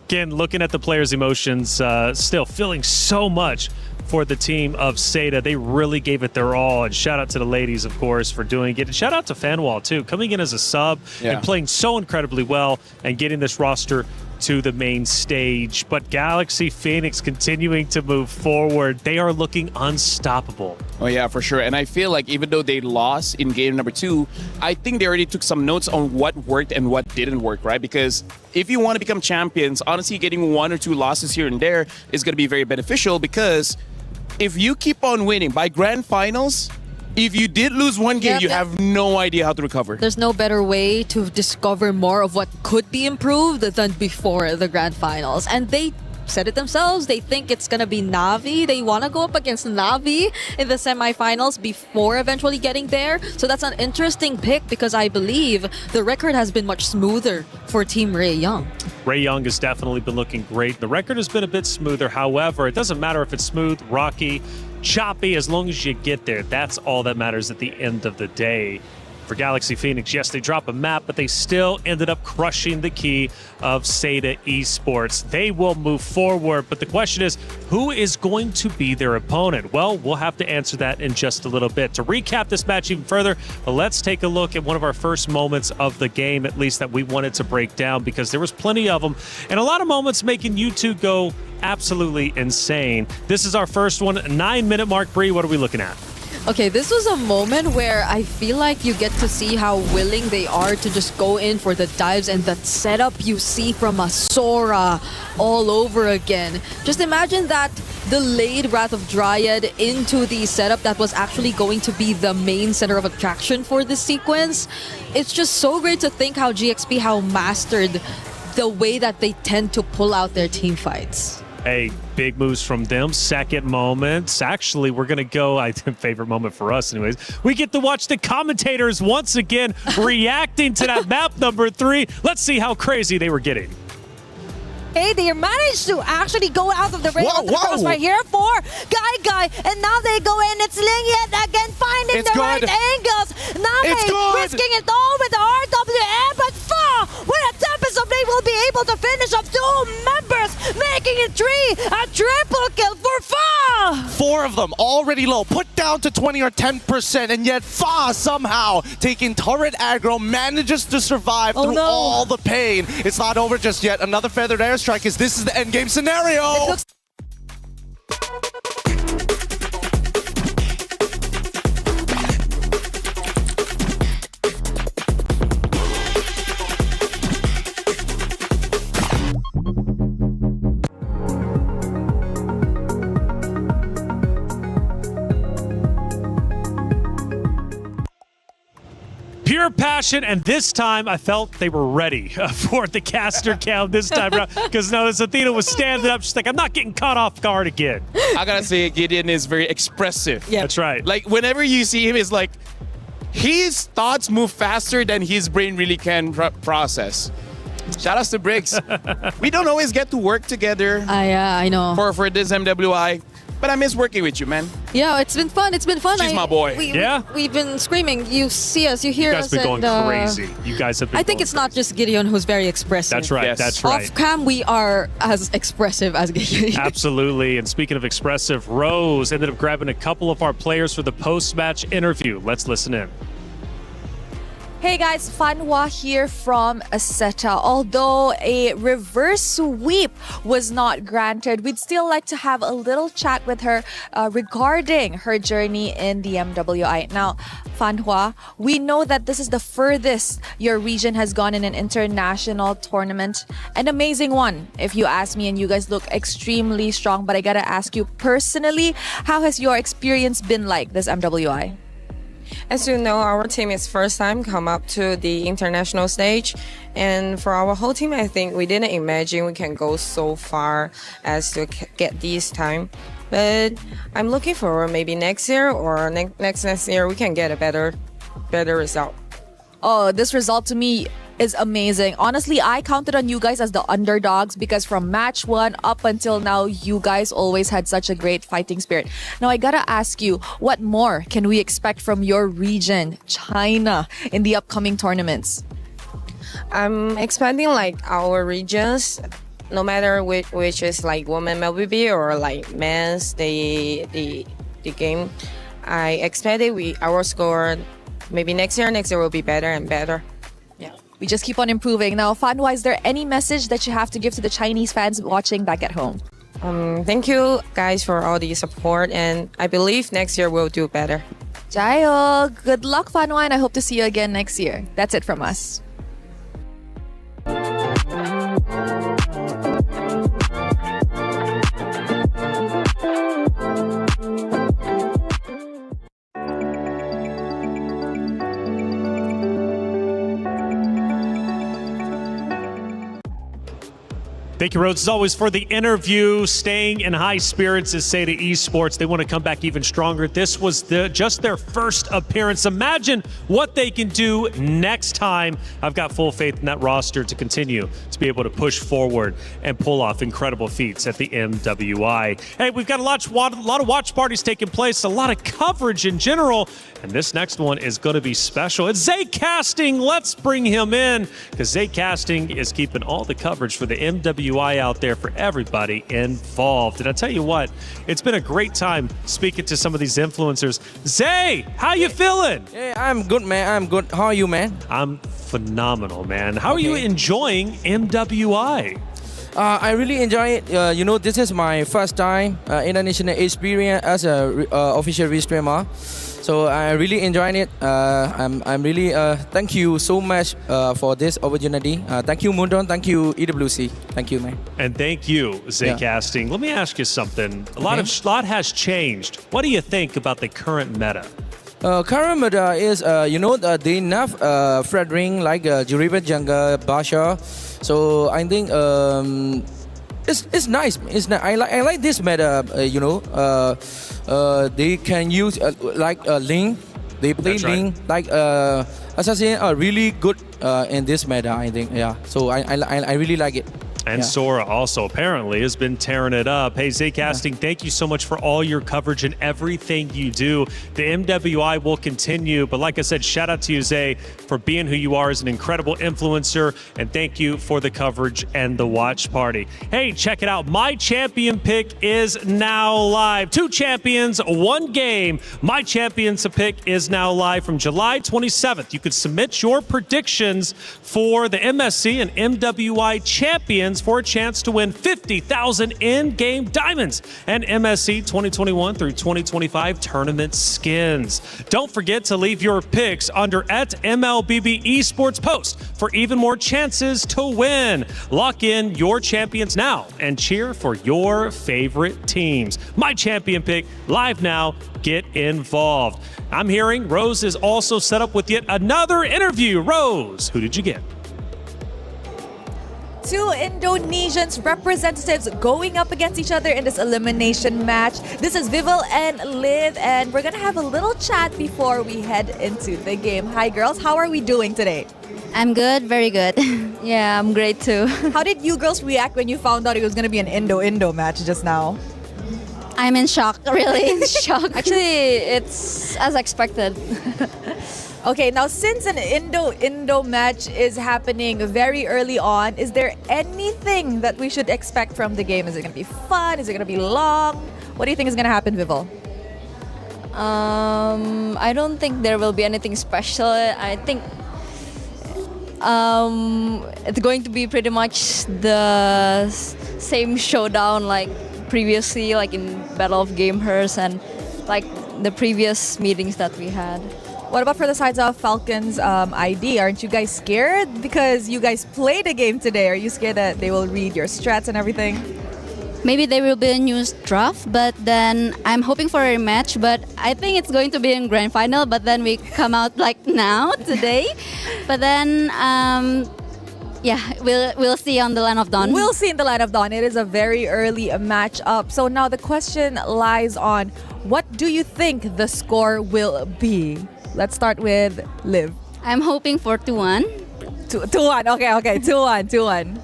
Again, looking at the players' emotions, still feeling so much for the team of Seda. They really gave it their all. And shout out to the ladies, of course, for doing it. And shout out to Fanwall, too, coming in as a sub and playing so incredibly well and getting this roster to the main stage. But Galaxy Phoenix continuing to move forward. They are looking unstoppable. Oh, yeah, for sure. And I feel like even though they lost in game number 2, I think they already took some notes on what worked and what didn't work, right? Because if you want to become champions, honestly, getting 1 or 2 losses here and there is going to be very beneficial, because if you keep on winning by grand finals, if you did lose one game, you have no idea how to recover. There's no better way to discover more of what could be improved than before the grand finals. And they said it themselves. They think it's going to be Na'Vi. They want to go up against Na'Vi in the semifinals before eventually getting there. So that's an interesting pick, because I believe the record has been much smoother for Team Ray Young. Ray Young has definitely been looking great. The record has been a bit smoother. However, it doesn't matter if it's smooth, rocky, choppy, as long as you get there. That's all that matters at the end of the day. For Galaxy Phoenix, yes, they drop a map, but they still ended up crushing the key of Seda Esports. They will move forward, but the question is, who is going to be their opponent? Well, we'll have to answer that in just a little bit. To recap this match even further, let's take a look at one of our first moments of the game, at least that we wanted to break down, because there was plenty of them, and a lot of moments making you two go absolutely insane. This is our first one, 9-minute mark. Bree, what are we looking at? Okay, this was a moment where I feel like you get to see how willing they are to just go in for the dives and the setup you see from a Sora all over again. Just imagine that delayed Wrath of Dryad into the setup that was actually going to be the main center of attraction for this sequence. It's just so great to think how GXP mastered the way that they tend to pull out their team fights. Hey, big moves from them. Second moments. Actually, we're going to go, I think, favorite moment for us anyways. We get to watch the commentators once again reacting to that map number 3. Let's see how crazy they were getting. Hey, they managed to actually go out of the ring of the crossfire here for Guy, and now they go in. It's Ling yet again finding the right angles. Name risking it all with the RWM, but Fa with a Tempest of Blade will be able to finish off 2 members, making it 3. A triple kill for Fa. 4 of them already low, put down to 20 or 10%, and yet Fa somehow taking turret aggro manages to survive through all the pain. It's not over just yet. Another feathered airstrike. This is the endgame scenario. Pure passion, and this time I felt they were ready for the caster count this time around, because notice Athena was standing up. She's like, I'm not getting caught off guard again. I gotta say, Gideon is very expressive. Yeah, that's right. Like, whenever you see him, it's like his thoughts move faster than his brain really can process. Shout outs to Briggs. We don't always get to work together. Yeah, I know. For this MWI. But I miss working with you, man. Yeah, it's been fun. It's been fun. She's my boy. We've been screaming. You see us, you hear us. You guys have been going crazy. You guys have been I think it's not just Gideon who's very expressive. That's right. Yes. That's right. Off cam, we are as expressive as Gideon. Absolutely. And speaking of expressive, Rose ended up grabbing a couple of our players for the post-match interview. Let's listen in. Hey guys, Fanwa here from Aseta. Although a reverse sweep was not granted, we'd still like to have a little chat with her regarding her journey in the MWI. Now, Fanwa, we know that this is the furthest your region has gone in an international tournament. An amazing one, if you ask me, and you guys look extremely strong. But I gotta ask you personally, how has your experience been like this MWI? As you know, our team is first time come up to the international stage, and for our whole team, I think we didn't imagine we can go so far as to get this time. But I'm looking forward maybe next year or next year we can get a better result. Oh, this result to me is amazing. Honestly, I counted on you guys as the underdogs because from match 1 up until now, you guys always had such a great fighting spirit. Now, I gotta ask you, what more can we expect from your region, China, in the upcoming tournaments? I'm expecting like our regions, no matter which is like women MLBB or like men's the game. I expected our score maybe next year will be better and better. Yeah, we just keep on improving. Now, Fanwa, is there any message that you have to give to the Chinese fans watching back at home? Thank you guys for all the support, and I believe next year we'll do better. Jayo, good luck, Fanwa, and I hope to see you again next year. That's it from us. Thank you, Rhodes, as always, for the interview. Staying in high spirits is Seda Esports. They want to come back even stronger. This was just their first appearance. Imagine what they can do next time. I've got full faith in that roster to continue to be able to push forward and pull off incredible feats at the MWI. Hey, we've got a lot of watch parties taking place, a lot of coverage in general, and this next one is going to be special. It's Zay Casting. Let's bring him in because Zay Casting is keeping all the coverage for the MWI out there for everybody involved. And I tell you what, it's been a great time speaking to some of these influencers. Zay, how you feeling? Yeah, I'm good, man. I'm good. How are you, man? I'm phenomenal, man. How are you enjoying MWI? I really enjoy it. This is my first time international experience as a official restreamer. So I really enjoyed it. I'm really thank you so much for this opportunity. Thank you, Mundon. Thank you, EWC. Thank you, man. And thank you, Zay Casting. Let me ask you something. A lot has changed. What do you think about the current meta? Current meta is, they enough Fred Ring like Juriba Jungle, Basha. So I think it's nice. I like this meta. They can use like Link. They play Link like Assassin are really good in this meta. I think So I really like it. And Sora also apparently has been tearing it up. Hey, Zay Casting, thank you so much for all your coverage and everything you do. The MWI will continue, but like I said, shout out to you, Zay, for being who you are as an incredible influencer, and thank you for the coverage and the watch party. Hey, check it out. My champion pick is now live. 2 champions, 1 game. My champions pick is now live from July 27th. You could submit your predictions for the MSC and MWI champions for a chance to win 50,000 in-game diamonds and MSC 2021 through 2025 tournament skins. Don't forget to leave your picks under @MLBB Esports post for even more chances to win. Lock in your champions now and cheer for your favorite teams. My champion pick live now. Get involved. I'm hearing Rose is also set up with yet another interview. Rose, who did you get? 2 Indonesians representatives going up against each other in this elimination match. This is Vival and Liv, and we're gonna have a little chat before we head into the game. Hi girls, how are we doing today? I'm good, very good. Yeah, I'm great too. How did you girls react when you found out it was gonna be an Indo-Indo match just now? I'm in shock, really in shock. Actually, it's as expected. Okay, now since an Indo-Indo match is happening very early on, is there anything that we should expect from the game? Is it going to be fun? Is it going to be long? What do you think is going to happen, Vival? I don't think there will be anything special. I think it's going to be pretty much the same showdown like previously, like in Battle of Gamers and like the previous meetings that we had. What about for the sides of Falcons ID? Aren't you guys scared? Because you guys played a game today. Are you scared that they will read your strats and everything? Maybe there will be a new draft, but then I'm hoping for a rematch, but I think it's going to be in grand final, but then we come out like now, today. But then, we'll see on the Line of Dawn. We'll see in the Line of Dawn. It is a very early matchup. So now the question lies on, what do you think the score will be? Let's start with Liv. I'm hoping for 2-1. 2-1. Okay. 2-1.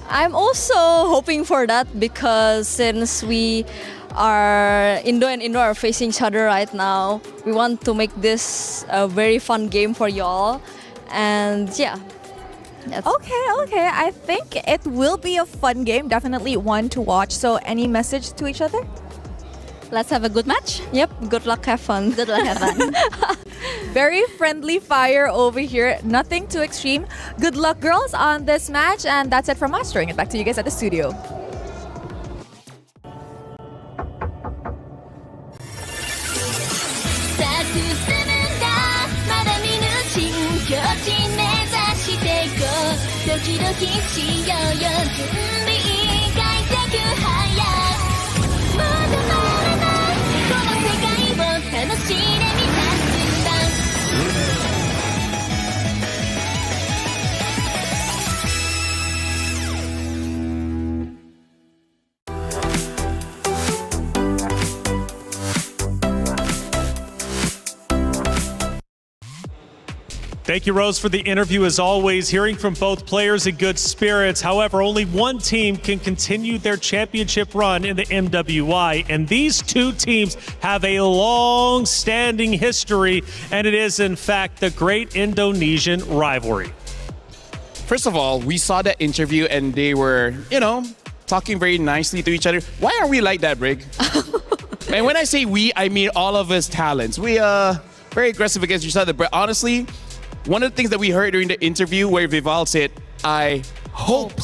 I'm also hoping for that because since we are Indo and Indo are facing each other right now, we want to make this a very fun game for y'all. And yeah. Okay. I think it will be a fun game, definitely one to watch. So any message to each other? Let's have a good match. Yep, good luck, have fun. Good luck, have fun. Very friendly fire over here, nothing too extreme. Good luck, girls, on this match. And that's it from us. Throwing it back to you guys at the studio. Thank you, Rose, for the interview. As always, hearing from both players in good spirits. However, only one team can continue their championship run in the MWI, and these two teams have a long-standing history, and it is, in fact, the great Indonesian rivalry. First of all, we saw that interview and they were, talking very nicely to each other. Why are we like that, Brig? And when I say we, I mean all of us talents. We are very aggressive against each other, but honestly, one of the things that we heard during the interview where Vival said, I hope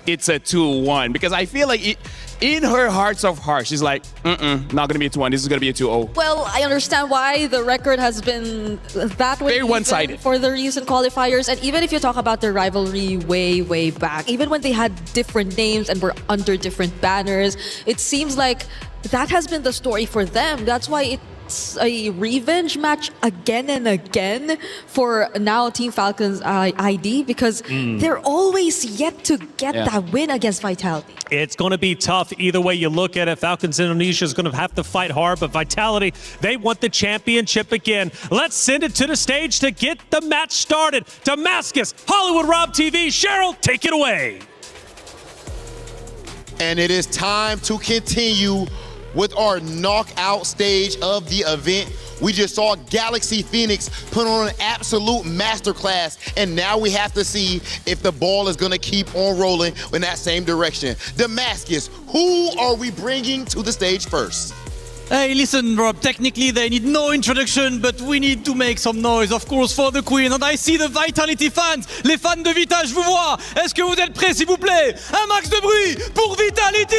it's a 2-1, because I feel like in her hearts of hearts, she's like, not going to be a 2-1, this is going to be a 2-0. Well, I understand why the record has been that way. Very one-sided. For the recent qualifiers. And even if you talk about the rivalry way back, even when they had different names and were under different banners, it seems like that has been the story for them. That's why it's a revenge match again and again for now Team Falcons ID, because they're always yet to get that win against Vitality. It's going to be tough either way you look at it. Falcons Indonesia is going to have to fight hard, but Vitality, they want the championship again. Let's send it to the stage to get the match started. Damascus, Hollywood Rob TV. Cheryl, take it away. And it is time to continue with our knockout stage of the event. We just saw Galaxy Phoenix put on an absolute masterclass, and now we have to see if the ball is gonna keep on rolling in that same direction. Damascus, who are we bringing to the stage first? Hey, listen, Rob, technically they need no introduction, but we need to make some noise, of course, for the Queen. And I see the Vitality fans. Les fans de Vita, je vous vois. Est-ce que vous êtes prêts, s'il vous plaît? Un max de bruit pour Vitality!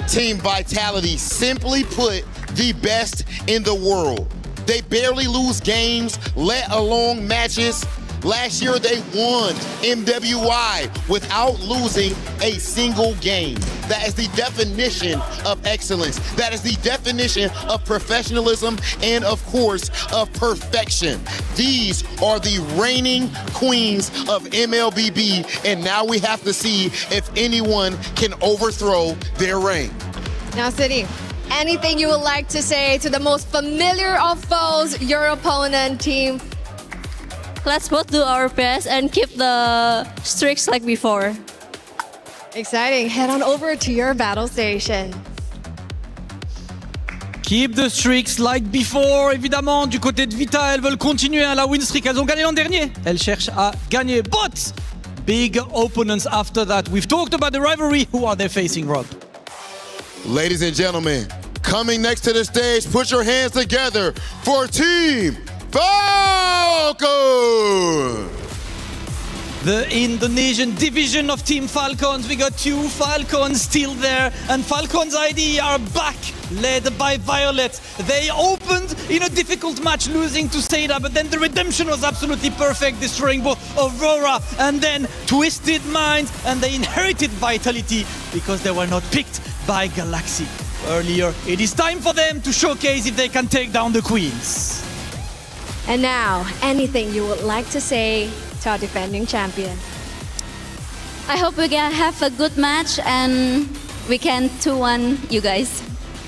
Team Vitality, simply put, the best in the world. They barely lose games, let alone matches. Last year they won MWI without losing a single game. That is the definition of excellence. That is the definition of professionalism and, of course, of perfection. These are the reigning queens of MLBB, and now we have to see if anyone can overthrow their reign. Now, City, anything you would like to say to the most familiar of foes, your opponent team? Let's both do our best and keep the streaks like before. Exciting. Head on over to your battle station. Keep the streaks like before, évidemment. Du côté de Vita, elles veulent continuer la win streak. Elles ont gagné l'an dernier. Elles cherchent à gagner. But big opponents after that. We've talked about the rivalry. Who are they facing, Rob? Ladies and gentlemen, coming next to the stage, put your hands together for Team Falcon! The Indonesian division of Team Falcons. We got two Falcons still there, and Falcons ID are back, led by Violet. They opened in a difficult match, losing to Seda, but then the redemption was absolutely perfect, destroying both Aurora and then Twisted Minds, and they inherited Vitality because they were not picked by Galaxy earlier. It is time for them to showcase if they can take down the Queens. And now, anything you would like to say to our defending champion? I hope we can have a good match and we can 2-1 you guys.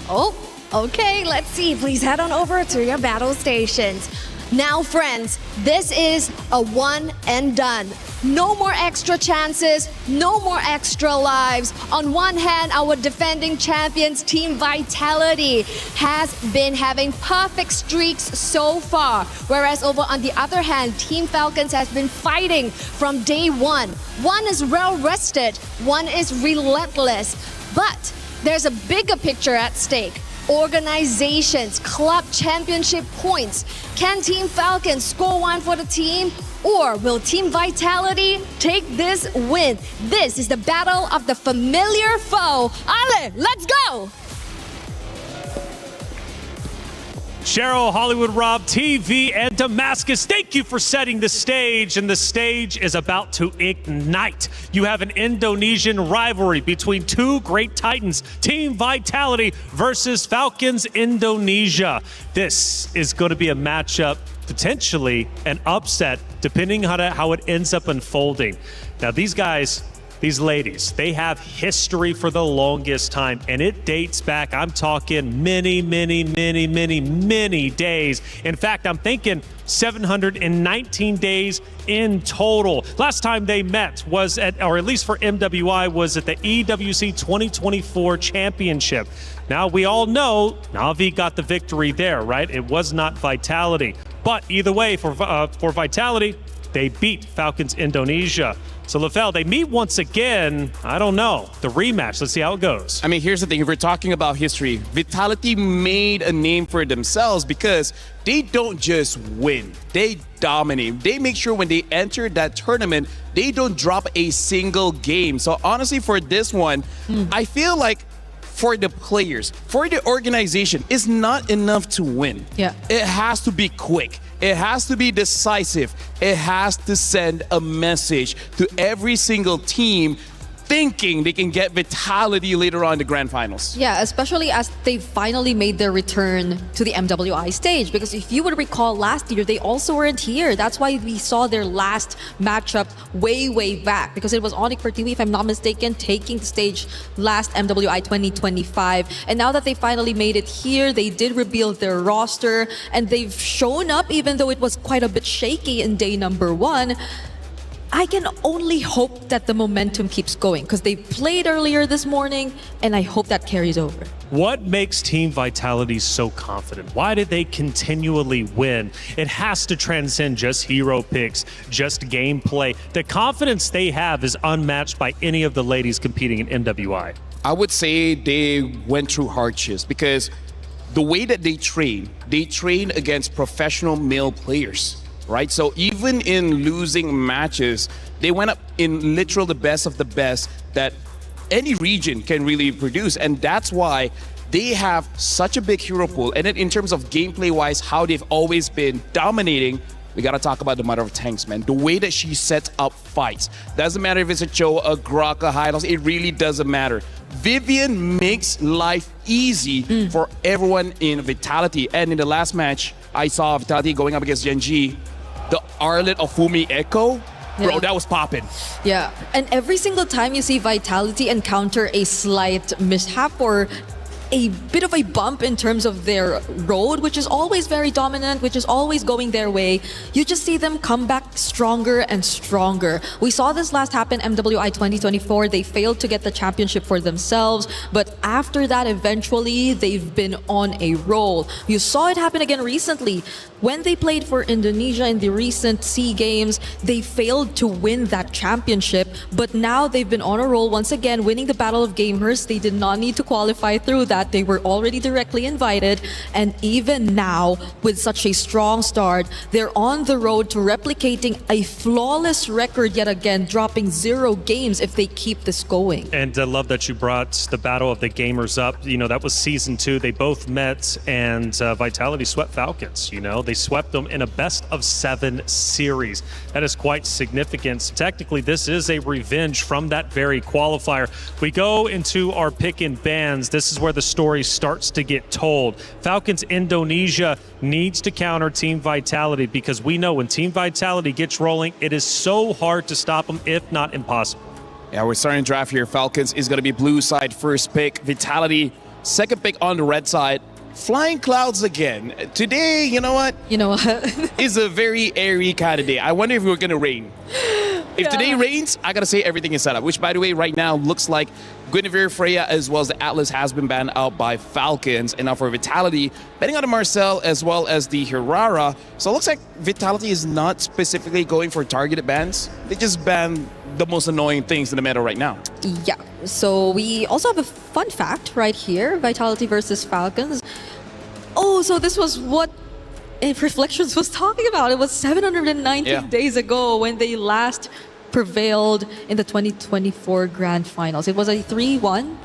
Oh, Okay, let's see. Please head on over to your battle stations. Now, friends, this is a one and done. No more extra chances, no more extra lives. On one hand, our defending champions, Team Vitality, has been having perfect streaks so far. Whereas over on the other hand, Team Falcons has been fighting from day one. One is well rested, one is relentless. But there's a bigger picture at stake. Organizations, club championship points. Can Team Falcons score one for the team? Or will Team Vitality take this win? This is the battle of the familiar foe. Ale, let's go! Cheryl, Hollywood Rob, TV, and Damascus, thank you for setting the stage, and the stage is about to ignite. You have an Indonesian rivalry between two great titans, Team Vitality versus Falcons Indonesia. This is going to be a matchup, potentially an upset, depending on how it ends up unfolding. Now, these guys, these ladies, they have history for the longest time, and it dates back, I'm talking many days. In fact, I'm thinking 719 days in total. Last time they met was or at least for MWI, was at the EWC26 championship. Now, we all know Na'Vi got the victory there, right? It was not Vitality. But either way, for Vitality, they beat Falcons Indonesia. So, LaFell, they meet once again. I don't know. The rematch. Let's see how it goes. I mean, here's the thing. If we're talking about history, Vitality made a name for themselves because they don't just win. They dominate. They make sure when they enter that tournament, they don't drop a single game. So, honestly, for this one, I feel like for the players, for the organization, it's not enough to win. Yeah. It has to be quick. It has to be decisive. It has to send a message to every single team thinking they can get Vitality later on in the grand finals. Yeah, especially as they finally made their return to the MWI stage. Because if you would recall last year, they also weren't here. That's why we saw their last matchup way back. Because it was Onyx for TV, if I'm not mistaken, taking the stage last MWI 2025. And now that they finally made it here, they did rebuild their roster. And they've shown up even though it was quite a bit shaky in day number one. I can only hope that the momentum keeps going because they played earlier this morning, and I hope that carries over. What makes Team Vitality so confident? Why did they continually win? It has to transcend just hero picks, just gameplay. The confidence they have is unmatched by any of the ladies competing in MWI. I would say they went through hardships because the way that they train against professional male players. Right? So even in losing matches, they went up in literal the best of the best that any region can really produce. And that's why they have such a big hero pool. And then in terms of gameplay-wise, how they've always been dominating, we got to talk about the Mother of Tanks, man. The way that she sets up fights. Doesn't matter if it's a Cho, a Grok, a Hylos, it really doesn't matter. Vivian makes life easy for everyone in Vitality. And in the last match, I saw Vitality going up against Genji. The Arlet of Fumi Echo, bro, that was popping. Yeah, and every single time you see Vitality encounter a slight mishap or a bit of a bump in terms of their road, which is always very dominant, which is always going their way, you just see them come back stronger and stronger. We saw this last happen MWI 2024. They failed to get the championship for themselves, but after that, eventually, they've been on a roll. You saw it happen again recently. When they played for Indonesia in the recent SEA Games, they failed to win that championship, but now they've been on a roll once again, winning the Battle of Gamers. They did not need to qualify through that. They were already directly invited, and even now, with such a strong start, they're on the road to replicating a flawless record yet again, dropping 0 games if they keep this going. And I love that you brought the Battle of the Gamers up. You know, that was season 2. They both met, and Vitality swept Falcons. You know, they swept them in a best-of-7 series. That is quite significant. So technically, this is a revenge from that very qualifier. We go into our pick and bans. This is where the story starts to get told. Falcons Indonesia needs to counter Team Vitality because we know when Team Vitality gets rolling, it is so hard to stop them, if not impossible. Yeah, we're starting to draft here. Falcons is going to be blue side first pick. Vitality second pick on the red side. flying clouds again. Today, you know what? You know what? is a very airy kind of day. I wonder if we're going to rain. If today rains, I gotta say everything is set up, which by the way, right now looks like Guinevere, Freya, as well as the Atlas has been banned out by Falcons. And now for Vitality, betting on the Marcel as well as the Hirara. So it looks like Vitality is not specifically going for targeted bans. They just ban the most annoying things in the meta right now. Yeah, so we also have a fun fact right here, Vitality versus Falcons. Oh, so this was what Reflections was talking about. It was 719 days ago when they last prevailed in the 2024 Grand Finals. It was a 3-1,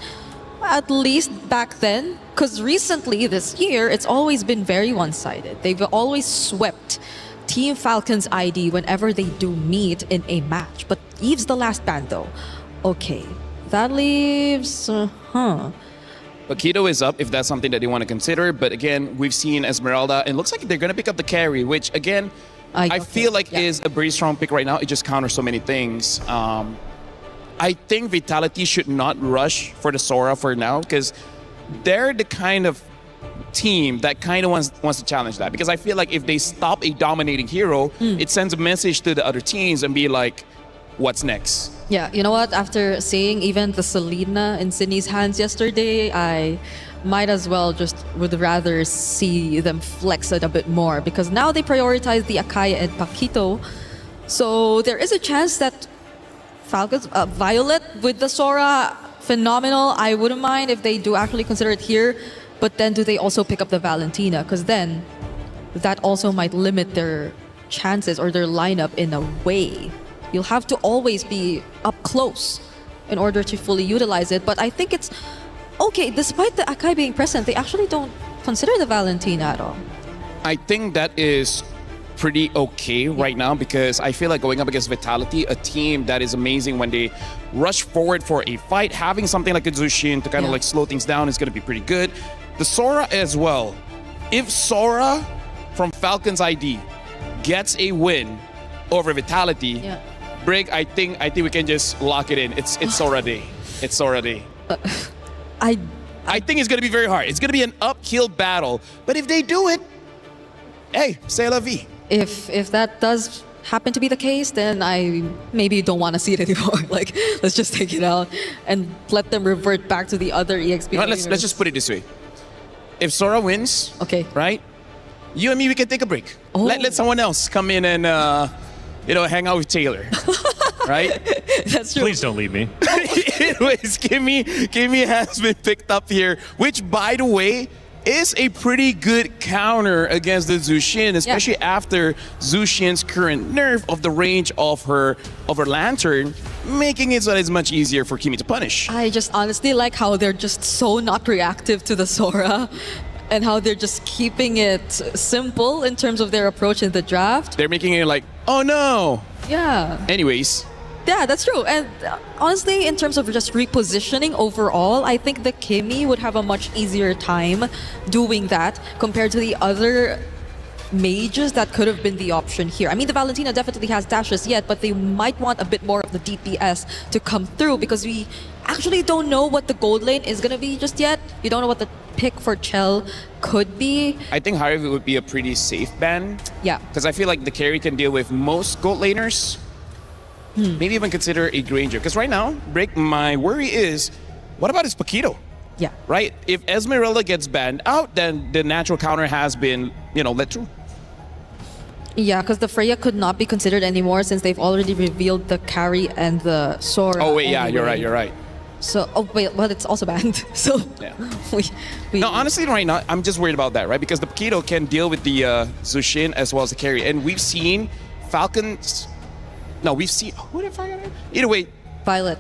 at least back then, because recently this year, it's always been very one-sided. They've always swept Team Falcons ID whenever they do meet in a match. But Eve's the last ban though. Okay, that leaves... Paquito is up if that's something that they want to consider. But again, we've seen Esmeralda, and it looks like they're going to pick up the carry, which again, I feel like is a very strong pick right now. It just counters so many things. I think Vitality should not rush for the Sora for now because they're the kind of team that kind of wants to challenge that. Because I feel like if they stop a dominating hero, it sends a message to the other teams and be like, what's next? Yeah, you know what? After seeing even the Selena in Sydney's hands yesterday, I might as well just would rather see them flex it a bit more because now they prioritize the Akaya and Paquito. So there is a chance that Falcons, Violet with the Sora, phenomenal. I wouldn't mind if they do actually consider it here. But then do they also pick up the Valentina? Because then that also might limit their chances or their lineup in a way. You'll have to always be up close in order to fully utilize it. But I think it's okay, despite the Akai being present, they actually don't consider the Valentina at all. I think that is pretty okay right now because I feel like going up against Vitality, a team that is amazing when they rush forward for a fight, having something like a Zushin to kind of like slow things down is going to be pretty good. The Sora as well. If Sora from Falcons ID gets a win over Vitality, Brig, I think we can just lock it in. It's Sora day. It's Sora day. I think it's going to be very hard. It's going to be an uphill battle. But if they do it, hey, c'est la vie. If that does happen to be the case, then I maybe don't want to see it anymore. Like, let's just take it out and let them revert back to the other EXP. No, let's just put it this way. If Sora wins, right? You and me, we can take a break. Let someone else come in and hang out with Taylor. Right? That's true. Please don't leave me. Anyways, Kimmy has been picked up here, which, by the way, is a pretty good counter against the Zushin, especially after Zushin's current nerf of the range of her lantern, making it so that it's much easier for Kimmy to punish. I just honestly like how they're just so not reactive to the Sora and how they're just keeping it simple in terms of their approach in the draft. They're making it like, oh no. Yeah. Anyways. Yeah, that's true. And honestly, in terms of just repositioning overall, I think the Kimmy would have a much easier time doing that compared to the other mages that could have been the option here. I mean, the Valentina definitely has dashes yet, but they might want a bit more of the DPS to come through because we actually don't know what the gold lane is going to be just yet. You don't know what the pick for Chell could be. I think Harvey would be a pretty safe ban. Yeah. Because I feel like the carry can deal with most gold laners. Maybe even consider a Granger. Because right now, Brick, my worry is, what about his Paquito? Yeah. Right? If Esmeralda gets banned out, then the natural counter has been, let through. Yeah, because the Freya could not be considered anymore since they've already revealed the carry and the Sora. Oh, wait, yeah, you're right. So, but it's also banned. So, No, honestly, right now, I'm just worried about that, right? Because the Paquito can deal with the Zushin as well as the carry. And we've seen Falcons... No, we've seen... Who did I forget? Either way... Violet.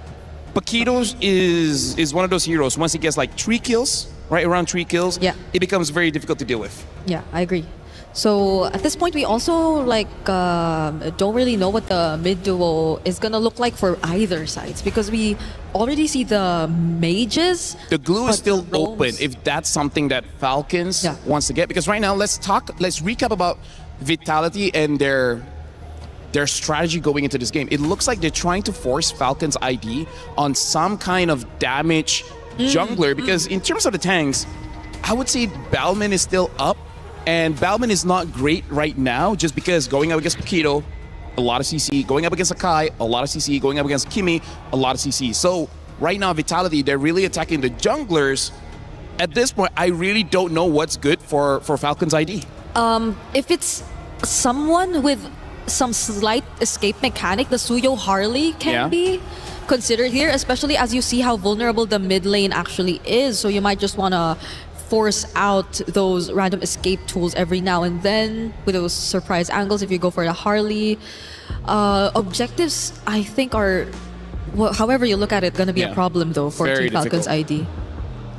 Paquito is one of those heroes. Once he gets like 3 kills, right around 3 kills, it becomes very difficult to deal with. Yeah, I agree. So at this point, we also don't really know what the mid duo is gonna look like for either sides because we already see the mages. The glue is still open if that's something that Falcons wants to get. Because right now, let's recap about Vitality and their strategy going into this game. It looks like they're trying to force Falcons ID on some kind of damage jungler because in terms of the tanks, I would say Balman is still up, and Balman is not great right now just because going up against Paquito, a lot of CC, going up against Akai, a lot of CC, going up against Kimi, a lot of CC. So right now, Vitality, they're really attacking the junglers. At this point, I really don't know what's good for Falcons ID. If it's someone with some slight escape mechanic, the Suyo Harley can be considered here, especially as you see how vulnerable the mid lane actually is. So you might just want to force out those random escape tools every now and then with those surprise angles if you go for the Harley. Objectives, I think, are, well, however you look at it, going to be a problem though for Team Falcons ID.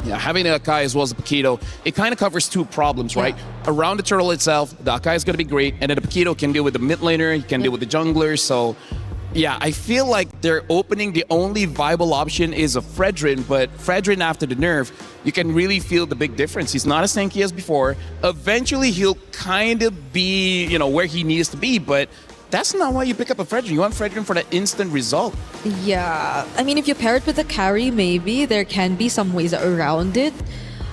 Yeah, having the Akai as well as the Paquito, it kind of covers two problems, right? Around the turtle itself, the Akai is going to be great, and then the Paquito can deal with the mid laner, he can deal with the junglers, so yeah, I feel like they're opening the only viable option is a Fredrin, but Fredrin after the nerf, you can really feel the big difference. He's not as tanky as before. Eventually, he'll kind of be, you know, where he needs to be, but that's not why you pick up a Fredrin. You want Fredrin for that instant result. Yeah, I mean, if you pair it with a carry, maybe there can be some ways around it.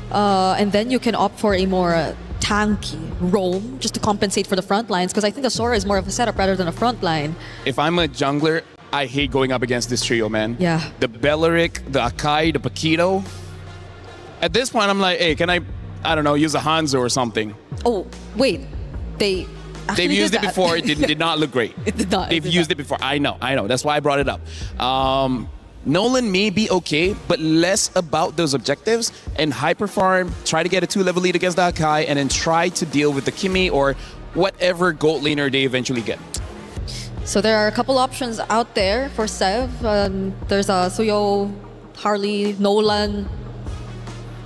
And then you can opt for a more tanky roam just to compensate for the front lines, because I think the Sora is more of a setup rather than a front line. If I'm a jungler, I hate going up against this trio, man. Yeah. The Belleric, the Akai, the Paquito. At this point, I'm like, hey, can I don't know, use a Hanzo or something? Oh, wait. They've used it before. It did not look great. It did not. They've used it before. I know. That's why I brought it up. Nolan may be okay, but less about those objectives and hyper farm, try to get a 2-level lead against the Akai, and then try to deal with the Kimi or whatever gold laner they eventually get. So there are a couple options out there for Sev. There's a Suyo, Harley, Nolan,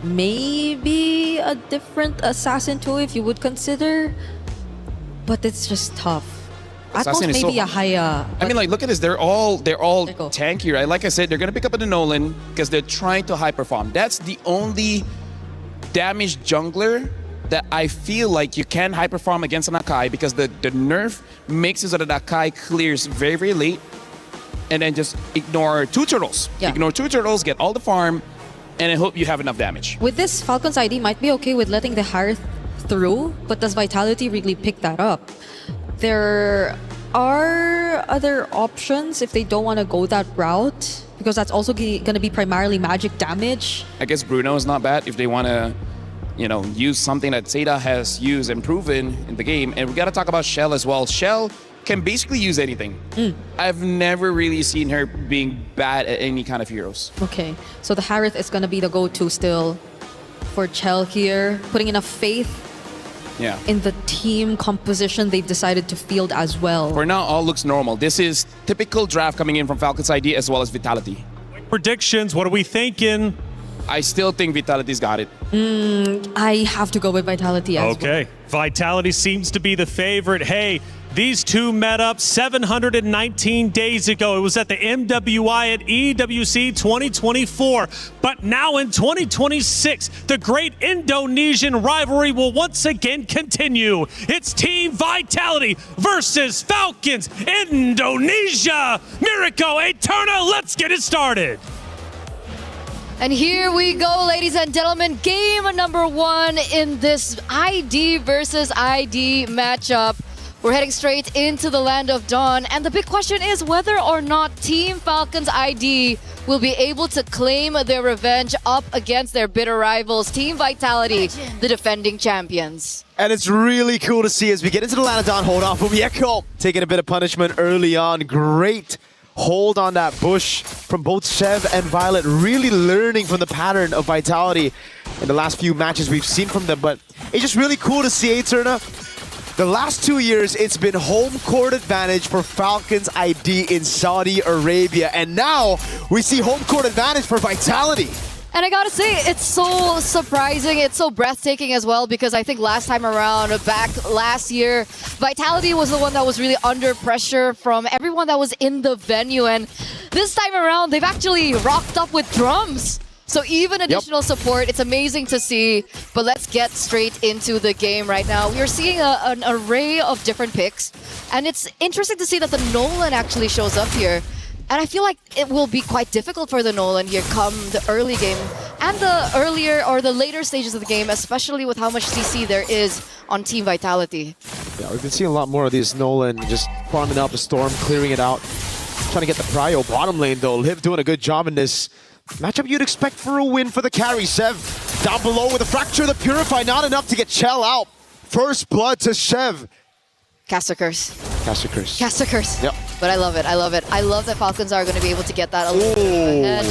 maybe a different assassin too if you would consider, but it's just tough. At most maybe a Haya. I mean, like, look at this. They're all tanky, right? Like I said, they're gonna pick up the Nolan because they're trying to hyper farm. That's the only damaged jungler that I feel like you can hyper farm against an Akai, because the nerf makes it so that Akai clears very, very late, and then just ignore 2 turtles. Yeah. Ignore 2 turtles, get all the farm, and I hope you have enough damage. With this, Falcons ID might be okay with letting the Hearth through, but does Vitality really pick that up? There are other options if they don't want to go that route, because that's also going to be primarily magic damage. I guess Bruno is not bad if they want to, you know, use something that Zeta has used and proven in the game. And we got to talk about Shell as well. Shell can basically use anything. I've never really seen her being bad at any kind of heroes. Okay, so the Harith is going to be the go-to still for Chell here, putting enough faith in the team composition they've decided to field as well. For now, all looks normal. This is typical draft coming in from Falcons ID as well as Vitality. Predictions, what are we thinking? I still think Vitality's got it. I have to go with Vitality as well. Okay, Vitality seems to be the favorite. Hey, these two met up 719 days ago. It was at the MWI at EWC26. But now in 2026, the great Indonesian rivalry will once again continue. It's Team Vitality versus Falcons Indonesia. Miracle Eterna, let's get it started. And here we go, ladies and gentlemen. Game number 1 in this ID versus ID matchup. We're heading straight into the land of Dawn. And the big question is whether or not Team Falcons ID will be able to claim their revenge up against their bitter rivals, Team Vitality, the defending champions. And it's really cool to see as we get into the land of Dawn. Hold on from Yeko, taking a bit of punishment early on. Great hold on that bush from both Sev and Violet, really learning from the pattern of Vitality in the last few matches we've seen from them. But it's just really cool to see Eterna. The last 2 years, it's been home court advantage for Falcons ID in Saudi Arabia. And now we see home court advantage for Vitality. And I gotta say, it's so surprising, it's so breathtaking as well, because I think last time around, back last year, Vitality was the one that was really under pressure from everyone that was in the venue. And this time around, they've actually rocked up with drums. So even additional support, it's amazing to see. But let's get straight into the game right now. We are seeing an array of different picks. And it's interesting to see that the Nolan actually shows up here. And I feel like it will be quite difficult for the Nolan here come the early game and the earlier or the later stages of the game, especially with how much CC there is on Team Vitality. Yeah, we've been seeing a lot more of these Nolan just farming out the Storm, clearing it out, trying to get the prio. Bottom lane though, Liv doing a good job in this matchup you'd expect for a win for the carry. Sev down below with a fracture, the Purify, not enough to get Chell out. First blood to Sev. Cast a curse. Cast a curse. Cast a curse. Yep. But I love it. I love it. I love that Falcons are going to be able to get that a little bit ahead.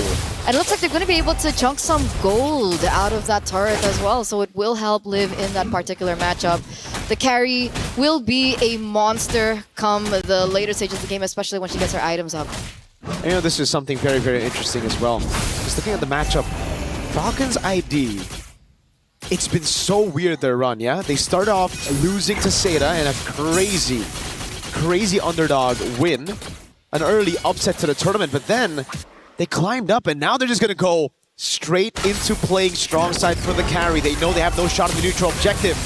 And it looks like they're going to be able to chunk some gold out of that turret as well. So it will help Liv in that particular matchup. The carry will be a monster come the later stages of the game, especially when she gets her items up. You know, this is something very, very interesting as well. Just looking at the matchup, Falcons ID, it's been so weird their run, yeah? They start off losing to Seda in a crazy underdog win. An early upset to the tournament, but then they climbed up and now they're just gonna go straight into playing strong side for the carry. They know they have no shot at the neutral objective.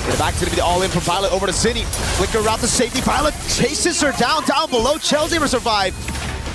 In the back, it's gonna be the all-in from Violet over to Zinni. Flicker route to safety. Violet chases her down below. Chelsea will survive.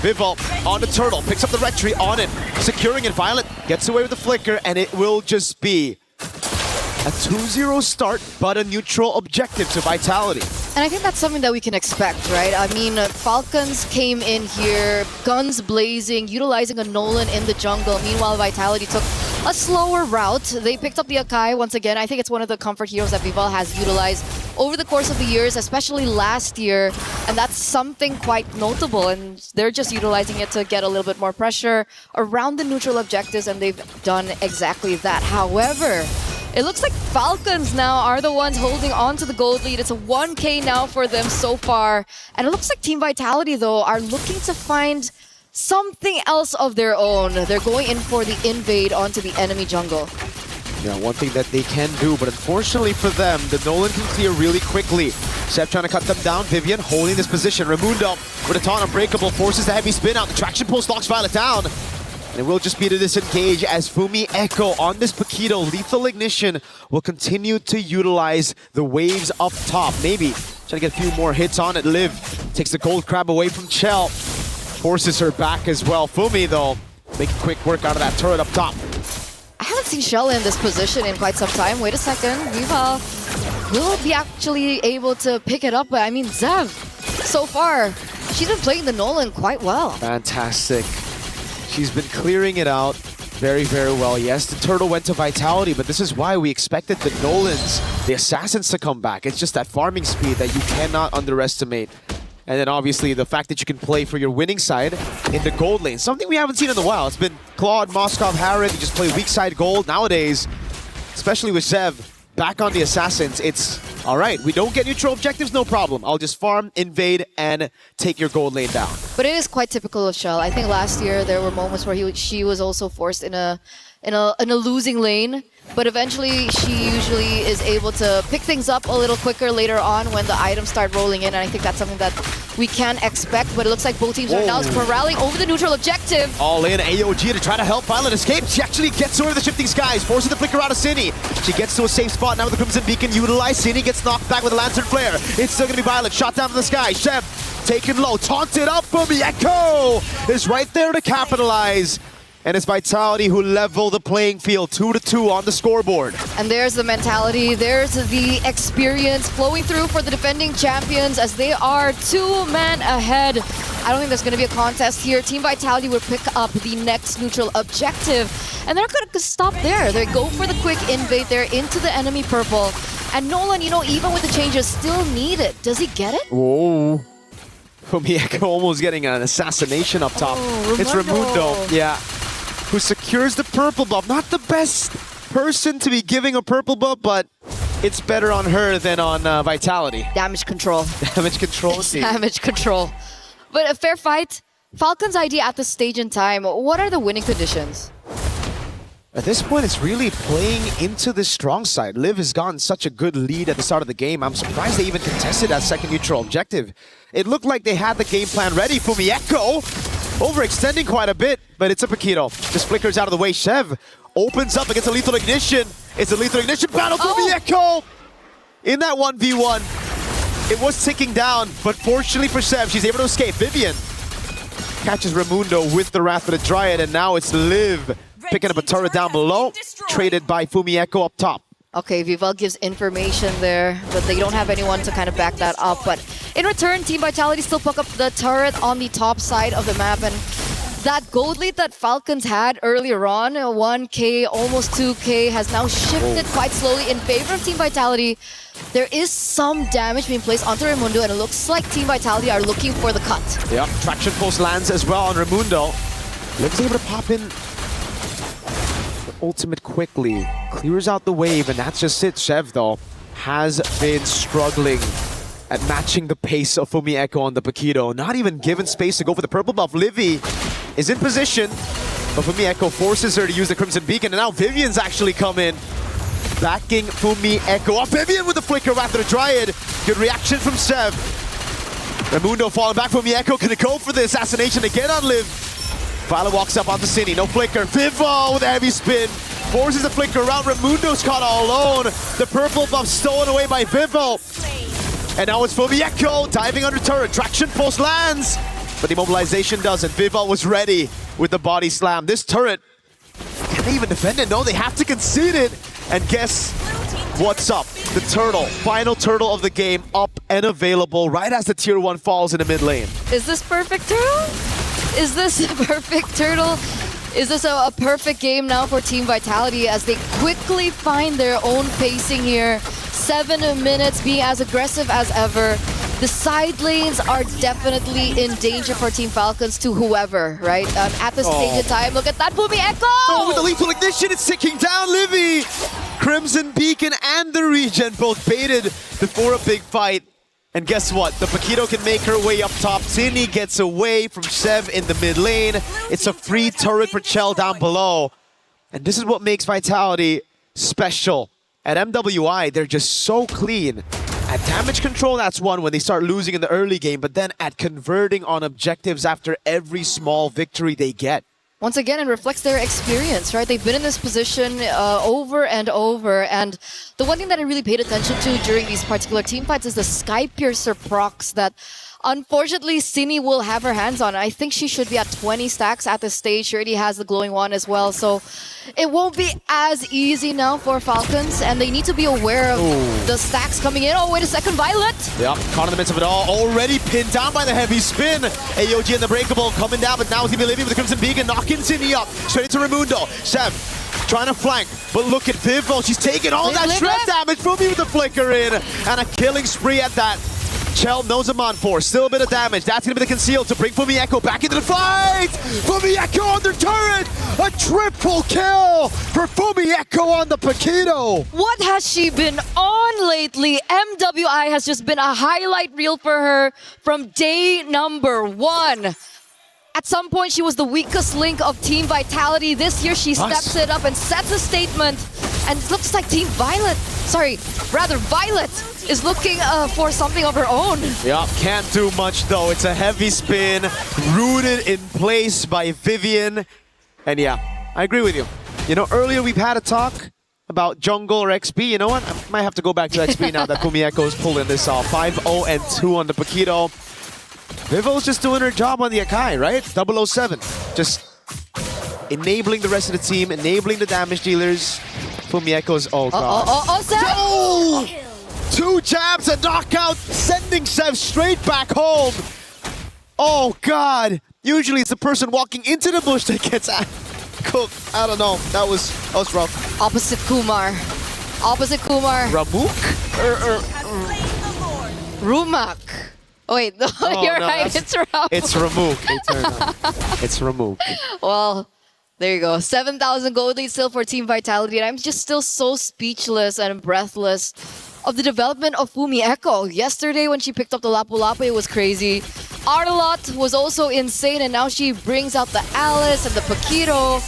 Bivol on the turtle, picks up the red tree on it, securing it. Violet gets away with the flicker, and it will just be a 2-0 start, but a neutral objective to Vitality. And I think that's something that we can expect, right? I mean, Falcons came in here, guns blazing, utilizing a Nolan in the jungle. Meanwhile, Vitality took a slower route. They picked up the Akai once again. I think it's one of the comfort heroes that Vival has utilized over the course of the years, especially last year. And that's something quite notable. And they're just utilizing it to get a little bit more pressure around the neutral objectives, and they've done exactly that. However, it looks like Falcons now are the ones holding on to the gold lead. It's a 1K now for them so far. And it looks like Team Vitality, though, are looking to find something else of their own. They're going in for the invade onto the enemy jungle. Yeah, one thing that they can do, but unfortunately for them, the Nolan can clear really quickly. Seb trying to cut them down. Vivian holding this position. Raimundo with a taunt unbreakable, forces the heavy spin out. The traction pulse locks Violet down. And it will just be to disengage as Fumi Echo on this Paquito. Lethal Ignition will continue to utilize the waves up top. Maybe trying to get a few more hits on it. Liv takes the gold crab away from Chell. Forces her back as well. Fumi, though, making quick work out of that turret up top. I haven't seen Shell in this position in quite some time. Wait a second. Vival will be actually able to pick it up. But I mean, Zev, so far, she's been playing the Nolan quite well. Fantastic. She's been clearing it out very, very well. Yes, the turtle went to Vitality, but this is why we expected the Nolans, the Assassins, to come back. It's just that farming speed that you cannot underestimate. And then obviously the fact that you can play for your winning side in the gold lane. Something we haven't seen in a while. It's been Claude, Moskov, Harrod. You just play weak side gold. Nowadays, especially with Zev back on the Assassins, it's all right. We don't get neutral objectives, no problem. I'll just farm, invade, and take your gold lane down. But it is quite typical of Shell. I think last year there were moments where she was also forced in a losing lane. But eventually, she usually is able to pick things up a little quicker later on when the items start rolling in. And I think that's something that we can expect. But it looks like both teams are now corralling over the neutral objective. All in, AOG to try to help Violet escape. She actually gets over the shifting skies, forcing the flicker out of Zinni. She gets to a safe spot now with the Crimson Beacon utilized. Zinni gets knocked back with a Lantern Flare. It's still going to be Violet, shot down from the sky. Shev taken low, taunted up from the Echo is right there to capitalize. And it's Vitality who level the playing field, 2-2 on the scoreboard. And there's the mentality, there's the experience flowing through for the defending champions as they are 2 men ahead. I don't think there's going to be a contest here. Team Vitality will pick up the next neutral objective. And they're going to stop there. They go for the quick invade there into the enemy purple. And Nolan, you know, even with the changes, still need it. Does he get it? Whoa. Fumieko almost getting an assassination up top. It's Raimundo. Yeah. Who secures the purple buff. Not the best person to be giving a purple buff, but it's better on her than on Vitality. Damage control. Damage control. Damage control. But a fair fight. Falcons ID at this stage in time. What are the winning conditions? At this point, it's really playing into the strong side. Liv has gotten such a good lead at the start of the game. I'm surprised they even contested that second neutral objective. It looked like they had the game plan ready. Fumieko overextending quite a bit, but it's a Paquito. Just flickers out of the way. Shev opens up against a Lethal Ignition. It's a Lethal Ignition battle. Fumieko in that 1v1. It was ticking down, but fortunately for Shev, she's able to escape. Vivian Catches Raimundo with the Wrath of the Dryad, and now it's Liv picking up a turret down below, traded by Fumieko up top. Okay, Vival gives information there, but they don't have anyone to kind of back that up. But in return, Team Vitality still pick up the turret on the top side of the map. And that gold lead that Falcons had earlier on, 1K, almost 2K, has now shifted quite slowly in favor of Team Vitality. There is some damage being placed onto Raimundo, and it looks like Team Vitality are looking for the cut. Yep, traction pulse lands as well on Raimundo. Liv's able to pop in ultimate quickly, clears out the wave, and that's just it. Chev, though, has been struggling at matching the pace of Fumieko on the Paquito. Not even given space to go for the purple buff. Livy is in position, but Fumieko forces her to use the Crimson Beacon, and now Vivian's actually come in, backing Fumieko up. Vivian with the flicker after the Dryad. Good reaction from Chev. Raimundo falling back. Fumieko gonna go for the assassination again on Liv. Violet walks up onto Cine, no flicker. Vivo with a heavy spin. Forces the flicker around. Raimundo's caught all alone. The purple buff stolen away by Vivo. And now it's Fumieko diving under turret. Traction pulse lands, but the immobilization doesn't. Vivo was ready with the body slam. This turret, can they even defend it? No, they have to concede it. And guess what's up? The turtle, final turtle of the game, up and available right as the tier 1 falls in the mid lane. Is this perfect turtle? Is this a perfect turtle? Is this a perfect game now for Team Vitality as they quickly find their own pacing here? 7 minutes being as aggressive as ever. The side lanes are definitely in danger for Team Falcons to whoever, right? At this stage in time, look at that Fumieko! Oh, with the lethal ignition, it's ticking down Livy! Crimson Beacon and the Regen both baited before a big fight. And guess what? The Paquito can make her way up top. Tini gets away from Chev in the mid lane. It's a free turret for Chell down below. And this is what makes Vitality special. At MWI, they're just so clean. At damage control, that's one when they start losing in the early game, but then at converting on objectives after every small victory they get. Once again, it reflects their experience, right? They've been in this position over and over. And the one thing that I really paid attention to during these particular team fights is the Sky Piercer procs that unfortunately Cine will have her hands on. I think she should be at 20 stacks at this stage. She already has the glowing one as well. So it won't be as easy now for Falcons. And they need to be aware of the stacks coming in. Oh, wait a second, Violet! Yep, caught in the midst of it all. Already pinned down by the heavy spin. AOG and the Breakable coming down, but now it's gonna be Livy with the Crimson Beacon, knocking Cine up. Straight into Raimundo. Chev trying to flank, but look at Vivo. She's taking all that shred damage from me with the flicker in. And a killing spree at that. Chell knows him on for. Still a bit of damage. That's going to be the conceal to bring Fumieko back into the fight. Fumieko on their turret. A triple kill for Fumieko on the Paquito. What has she been on lately? MWI has just been a highlight reel for her from day number 1. At some point, she was the weakest link of Team Vitality. This year, she steps it up and sets a statement. And it looks like Violet is looking for something of her own. Yep, can't do much though. It's a heavy spin, rooted in place by Vivian. And yeah, I agree with you. You know, earlier we've had a talk about jungle or XP. You know what? I might have to go back to XP now that Fumieko's pulling this off. 5-0-2 on the Paquito. Vivo's just doing her job on the Akai, right? 007. Just enabling the rest of the team, enabling the damage dealers. Fumieko's, oh god. Sev! 2 jabs, a knockout, sending Sev straight back home. Oh god. Usually it's the person walking into the bush that gets cooked. I don't know. That was rough. Opposite Kumar. Ramuk? Rumak. Oh wait, no, you're right, it's Ramuk. It's Ramuk. It's Ramuk. Well, there you go. 7,000 gold lead still for Team Vitality. And I'm just still so speechless and breathless of the development of Fumieko. Yesterday when she picked up the Lapu Lapu, it was crazy. Arlot was also insane, and now she brings out the Alice and the Paquito.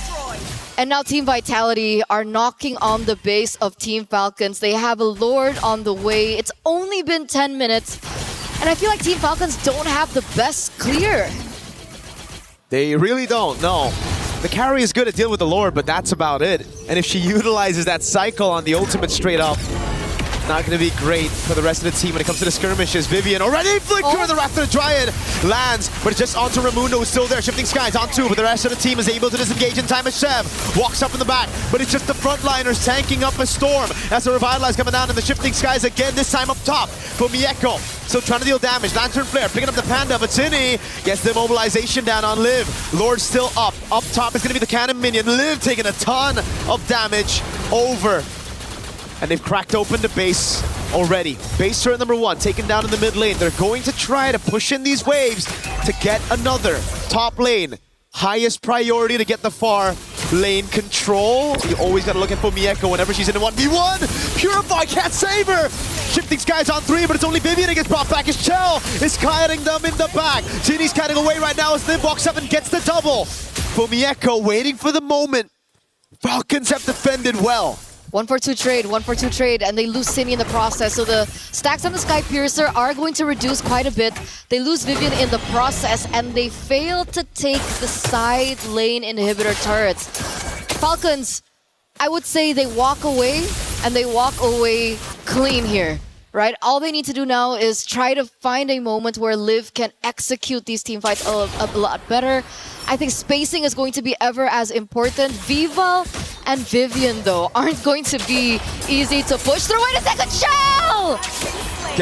And now Team Vitality are knocking on the base of Team Falcons. They have a Lord on the way. It's only been 10 minutes. And I feel like Team Falcons don't have the best clear. They really don't, no. The carry is good at dealing with the Lord, but that's about it. And if she utilizes that cycle on the ultimate straight up, Not going to be great for the rest of the team when it comes to the skirmishes. Vivian already flicker, the Raptor Dryad lands, but it's just onto Raimundo, who's still there. Shifting Skies on 2, but the rest of the team is able to disengage in time as Chev walks up in the back, but it's just the frontliners tanking up a storm as the Revitalize coming down, and the Shifting Skies again, this time up top for Mieko. So trying to deal damage. Lantern Flare picking up the Panda, but Tini gets the mobilization down on Liv. Lord still up. Up top is going to be the Cannon Minion. Liv taking a ton of damage over. And they've cracked open the base already. Base turret number 1 taken down in the mid lane. They're going to try to push in these waves to get another top lane. Highest priority to get the far lane control. You always got to look at Mieko whenever she's in a 1v1. Purify can't save her. Shifting Skies on 3, but it's only Vivian that gets brought back as Chell is kiting them in the back. Tini's kiting away right now as Liv walks up and gets the double. Mieko waiting for the moment. Falcons have defended well. 1-for-2 trade, 1-for-2 trade, and they lose Cindy in the process. So the stacks on the Sky Piercer are going to reduce quite a bit. They lose Vivian in the process, and they fail to take the side lane inhibitor turrets. Falcons, I would say they walk away, and they walk away clean here, right? All they need to do now is try to find a moment where Liv can execute these team fights a lot better. I think spacing is going to be ever as important. Viva and Vivian, though, aren't going to be easy to push through. Wait a second, Shell!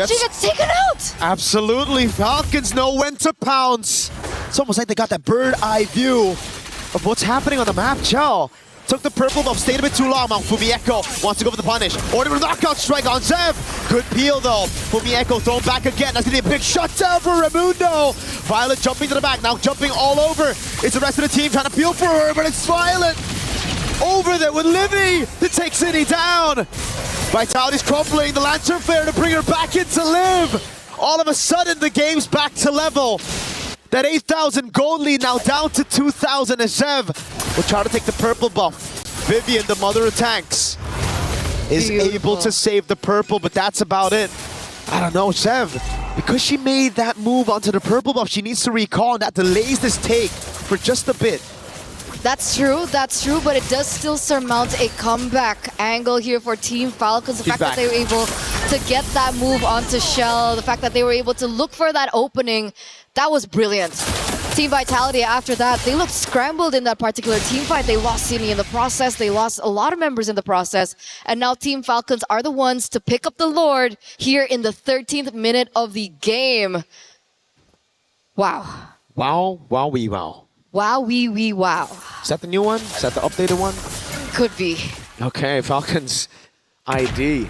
She gets taken out! Absolutely, Falcons know when to pounce. It's almost like they got that bird eye view of what's happening on the map. Chell took the purple buff, stayed a bit too long. Fumieko wants to go for the punish. Order a knockout strike on Zev. Good peel though. Fumieko thrown back again. That's gonna be a big shutdown for Raimundo. Violet jumping to the back, now jumping all over. It's the rest of the team trying to peel for her, but it's Violet over there with Livy to take City down. Vitality's crumbling, the Lantern Flare to bring her back into Liv. All of a sudden, the game's back to level. That 8,000 gold lead now down to 2,000 as Zev will try to take the purple buff. Vivian, the mother of tanks, is able to save the purple, but that's about it. I don't know, Zev, because she made that move onto the purple buff, she needs to recall, and that delays this take for just a bit. That's true, but it does still surmount a comeback angle here for Team Falcons. The fact that they were able to get that move onto Shell, the fact that they were able to look for that opening, that was brilliant. Team Vitality, after that, they looked scrambled in that particular team fight. They lost Sini in the process, they lost a lot of members in the process, and now Team Falcons are the ones to pick up the Lord here in the 13th minute of the game. Wow. Wow, wow, wee, wow. Wow, wee, wow. Is that the new one? Is that the updated one? Could be. Okay, Falcons ID.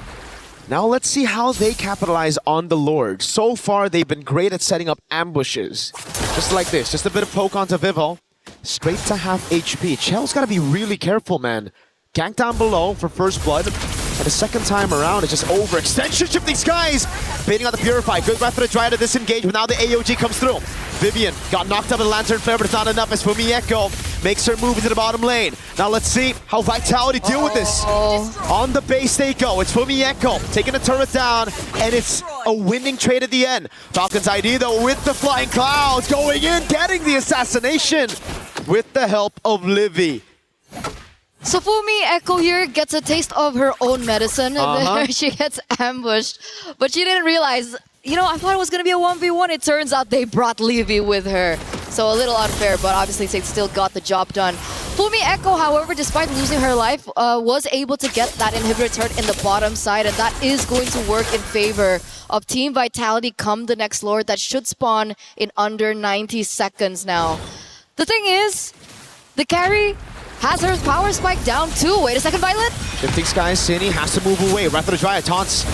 Now let's see how they capitalize on the Lord. So far, they've been great at setting up ambushes. Just like this, just a bit of poke onto Vivo. Straight to half HP. Chell's got to be really careful, man. Gank down below for first blood. And the second time around, it's just overextension. Shifting Skies, baiting on the Purify. Good breath for the Dryad to disengage, but now the AOG comes through. Vivian got knocked up in the Lantern Flare, but it's not enough as Fumieko makes her move into the bottom lane. Now let's see how Vitality deal with this. On the base they go. It's Fumieko taking the turret down, and it's a winning trade at the end. Falcons ID though with the Flying Clouds going in, getting the assassination with the help of Livy. So Fumieko here gets a taste of her own medicine, and then she gets ambushed. But she didn't realize, you know, I thought it was going to be a 1v1. It turns out they brought Livy with her. So a little unfair, but obviously they still got the job done. Fumieko, however, despite losing her life, was able to get that inhibitor turret in the bottom side, and that is going to work in favor of Team Vitality come the next Lord. That should spawn in under 90 seconds now. The thing is, the carry has her power spike down too. Wait a second, Violet. Shifting Skies, Cini has to move away. Wrath of the Dryad taunts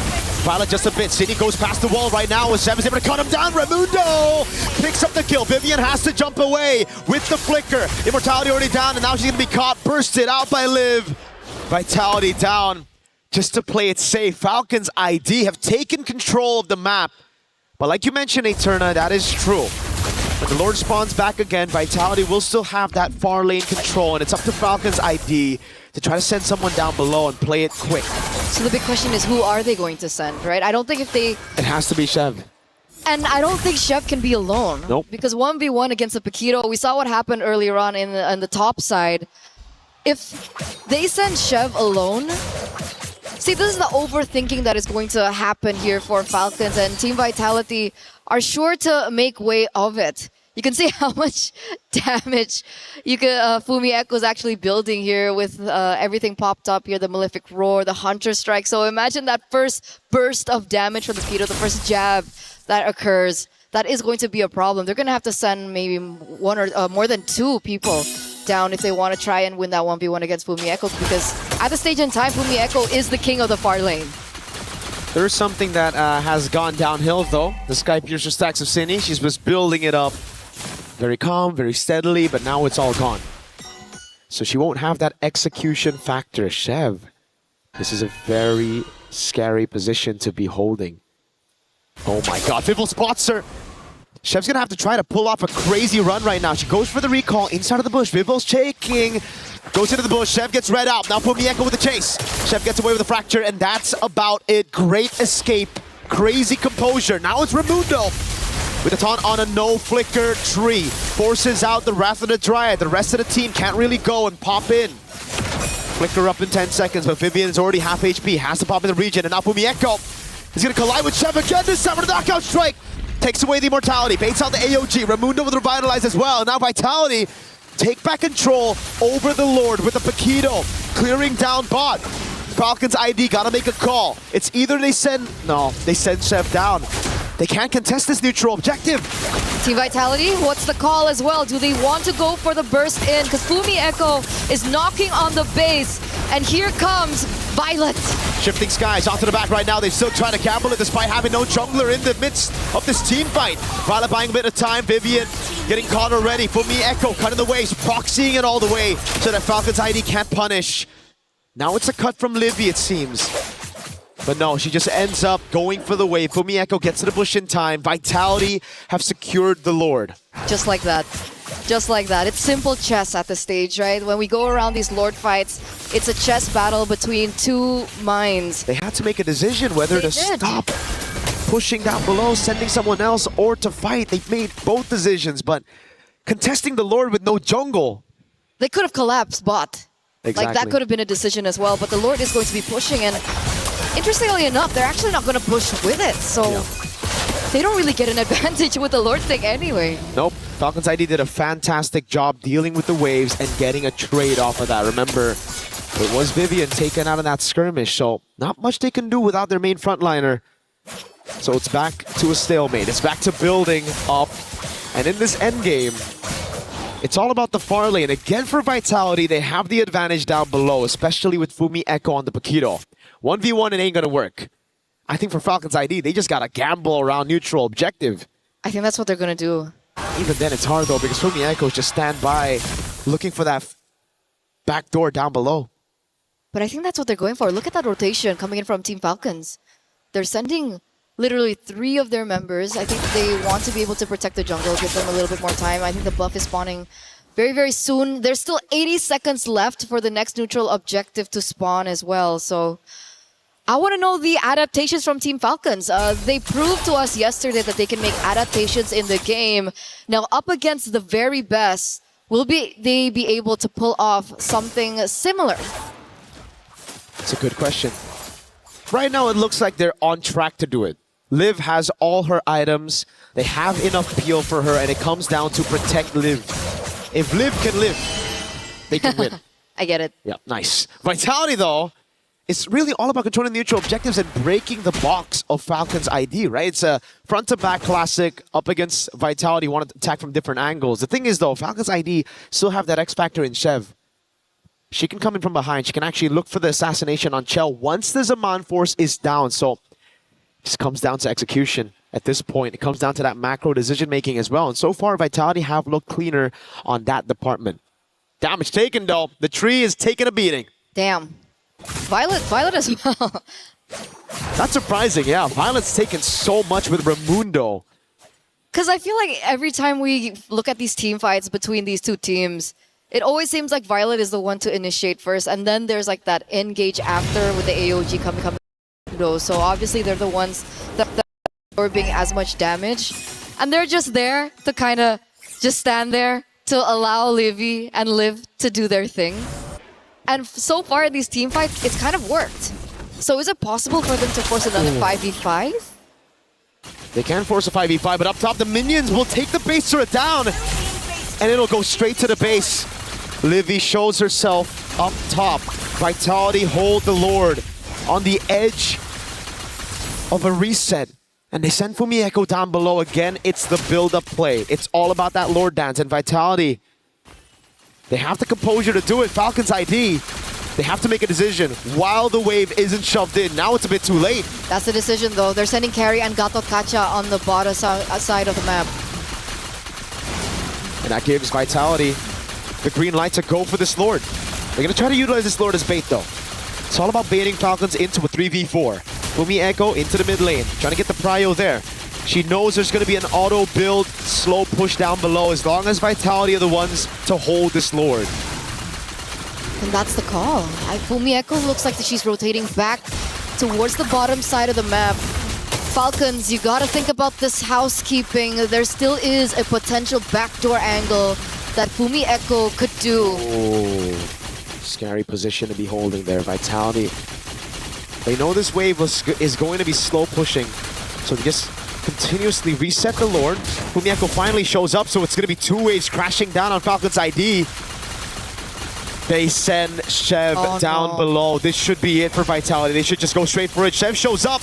Violet just a bit. Cini goes past the wall right now as Zev is able to cut him down. Raimundo picks up the kill. Vivian has to jump away with the flicker. Immortality already down, and now she's going to be caught. Bursted out by Liv. Vitality down just to play it safe. Falcons ID have taken control of the map. But like you mentioned, Eterna, that is true. When the Lord spawns back again, Vitality will still have that far lane control, and it's up to Falcons ID to try to send someone down below and play it quick. So the big question is, who are they going to send, right? I don't think if they... It has to be Chev. And I don't think Chev can be alone. Nope. Because 1v1 against a Paquito, we saw what happened earlier on in the top side. If they send Chev alone, See, this is the overthinking that is going to happen here for Falcons, and Team Vitality are sure to make way of it. You can see how much damage Fumi Echo is actually building here with everything popped up here, the Malefic Roar, the Hunter Strike. So imagine that first burst of damage from the Pito, the first jab that occurs. That is going to be a problem. They're going to have to send maybe one or more than two people down if they want to try and win that 1v1 against Fumi Echo, because at the stage in time, Fumi Echo is the king of the far lane. There's something that has gone downhill though. The Sky Piercer stacks of Cine, she's just building it up very calm, very steadily, but now it's all gone. So she won't have that execution factor. Chev, this is a very scary position to be holding. Oh my god, Vivel spots her. Chev's gonna have to try to pull off a crazy run right now. She goes for the recall inside of the bush. Vivel's shaking. Goes into the bush. Chev gets read out. Now Fumi Echo with the chase. Chev gets away with the fracture, and that's about it. Great escape. Crazy composure. Now it's Raimundo with a taunt on a no flicker tree. Forces out the Wrath of the Dryad. The rest of the team can't really go and pop in. Flicker up in 10 seconds, but Vivian is already half HP. Has to pop in the region, and now Fumi Echo is gonna collide with Chev again. This time with a knockout strike. Takes away the immortality, baits out the AOG. Raimundo with Revitalize as well. Now Vitality take back control over the Lord with the Paquito, clearing down bot. Falcons ID gotta make a call. It's either they send Chev down. They can't contest this neutral objective. Team Vitality, what's the call as well? Do they want to go for the burst in? Because Fumi Echo is knocking on the base, and here comes Violet. Shifting skies onto the back right now. They're still trying to gamble it despite having no jungler in the midst of this team fight. Violet buying a bit of time. Vivian getting caught already. Fumi Echo cutting the waves, proxying it all the way so that Falcons ID can't punish. Now it's a cut from Livy, it seems. But no, she just ends up going for the wave. Fumi Echo gets to the bush in time. Vitality have secured the Lord. Just like that. Just like that. It's simple chess at this stage, right? When we go around these Lord fights, it's a chess battle between two minds. They had to make a decision whether to stop pushing down below, sending someone else, or to fight. They made both decisions, but contesting the Lord with no jungle. They could have collapsed bot. Exactly. Like that could have been a decision as well, but the Lord is going to be pushing, and interestingly enough, they're actually not going to push with it, so they don't really get an advantage with the Lord thing anyway. Nope. Falcons ID did a fantastic job dealing with the waves and getting a trade off of that. Remember, it was Vivian taken out in that skirmish, so not much they can do without their main frontliner. So it's back to a stalemate. It's back to building up. And in this endgame, it's all about the far lane. Again, for Vitality, they have the advantage down below, especially with Fumi Echo on the Paquito. 1v1, it ain't gonna work. I think for Falcons ID, they just gotta gamble around neutral objective. I think that's what they're gonna do. Even then, it's hard though, because Fumi Echoes just stand by, looking for that back door down below. But I think that's what they're going for. Look at that rotation coming in from Team Falcons. They're sending literally 3 of their members. I think they want to be able to protect the jungle, give them a little bit more time. I think the buff is spawning very, very soon. There's still 80 seconds left for the next neutral objective to spawn as well. So I want to know the adaptations from Team Falcons. They proved to us yesterday that they can make adaptations in the game. Now, up against the very best, will they be able to pull off something similar? That's a good question. Right now, it looks like they're on track to do it. Liv has all her items. They have enough peel for her, and it comes down to protect Liv. If Liv can live, they can win. I get it. Yeah, nice. Vitality, though, it's really all about controlling the neutral objectives and breaking the box of Falcons ID, right? It's a front-to-back classic up against Vitality, want to attack from different angles. The thing is, though, Falcons ID still have that X factor in Chev. She can come in from behind. She can actually look for the assassination on Chell once the Zaman force is down. So it just comes down to execution at this point. It comes down to that macro decision-making as well. And so far, Vitality have looked cleaner on that department. Damage taken, though. The tree is taking a beating. Damn. Violet as well. Not surprising, yeah. Violet's taken so much with Raimundo. Because I feel like every time we look at these team fights between these two teams, it always seems like Violet is the one to initiate first, and then there's like that engage after with the AOG coming. So obviously they're the ones that are absorbing as much damage, and they're just there to kind of just stand there to allow Livy and Liv to do their thing. And so far in these team fights, it's kind of worked. So is it possible for them to force another 5v5? They can force a 5v5, but up top, the minions will take the base turret down, and it'll go straight to the base. Livy shows herself up top. Vitality hold the Lord on the edge of a reset. And they send Fumieko down below again. It's the build-up play. It's all about that Lord dance. And Vitality, they have the composure to do it. Falcons ID, they have to make a decision while the wave isn't shoved in. Now it's a bit too late. That's the decision though. They're sending Carry and Gato Kacha on the bottom side of the map. And that gives Vitality the green light to go for this Lord. They're going to try to utilize this Lord as bait though. It's all about baiting Falcons into a 3v4. Fumieko into the mid lane, trying to get the prio there. She knows there's going to be an auto build, slow push down below, as long as Vitality are the ones to hold this Lord. And that's the call. Fumieko looks like she's rotating back towards the bottom side of the map. Falcons, you gotta think about this housekeeping. There still is a potential backdoor angle that Fumieko could do. Oh, scary position to be holding there. Vitality, they know this wave is going to be slow pushing, so they just continuously reset the Lord. Fumieko finally shows up, so it's going to be two waves crashing down on Falcons ID. They send Chev down below. This should be it for Vitality. They should just go straight for it. Chev shows up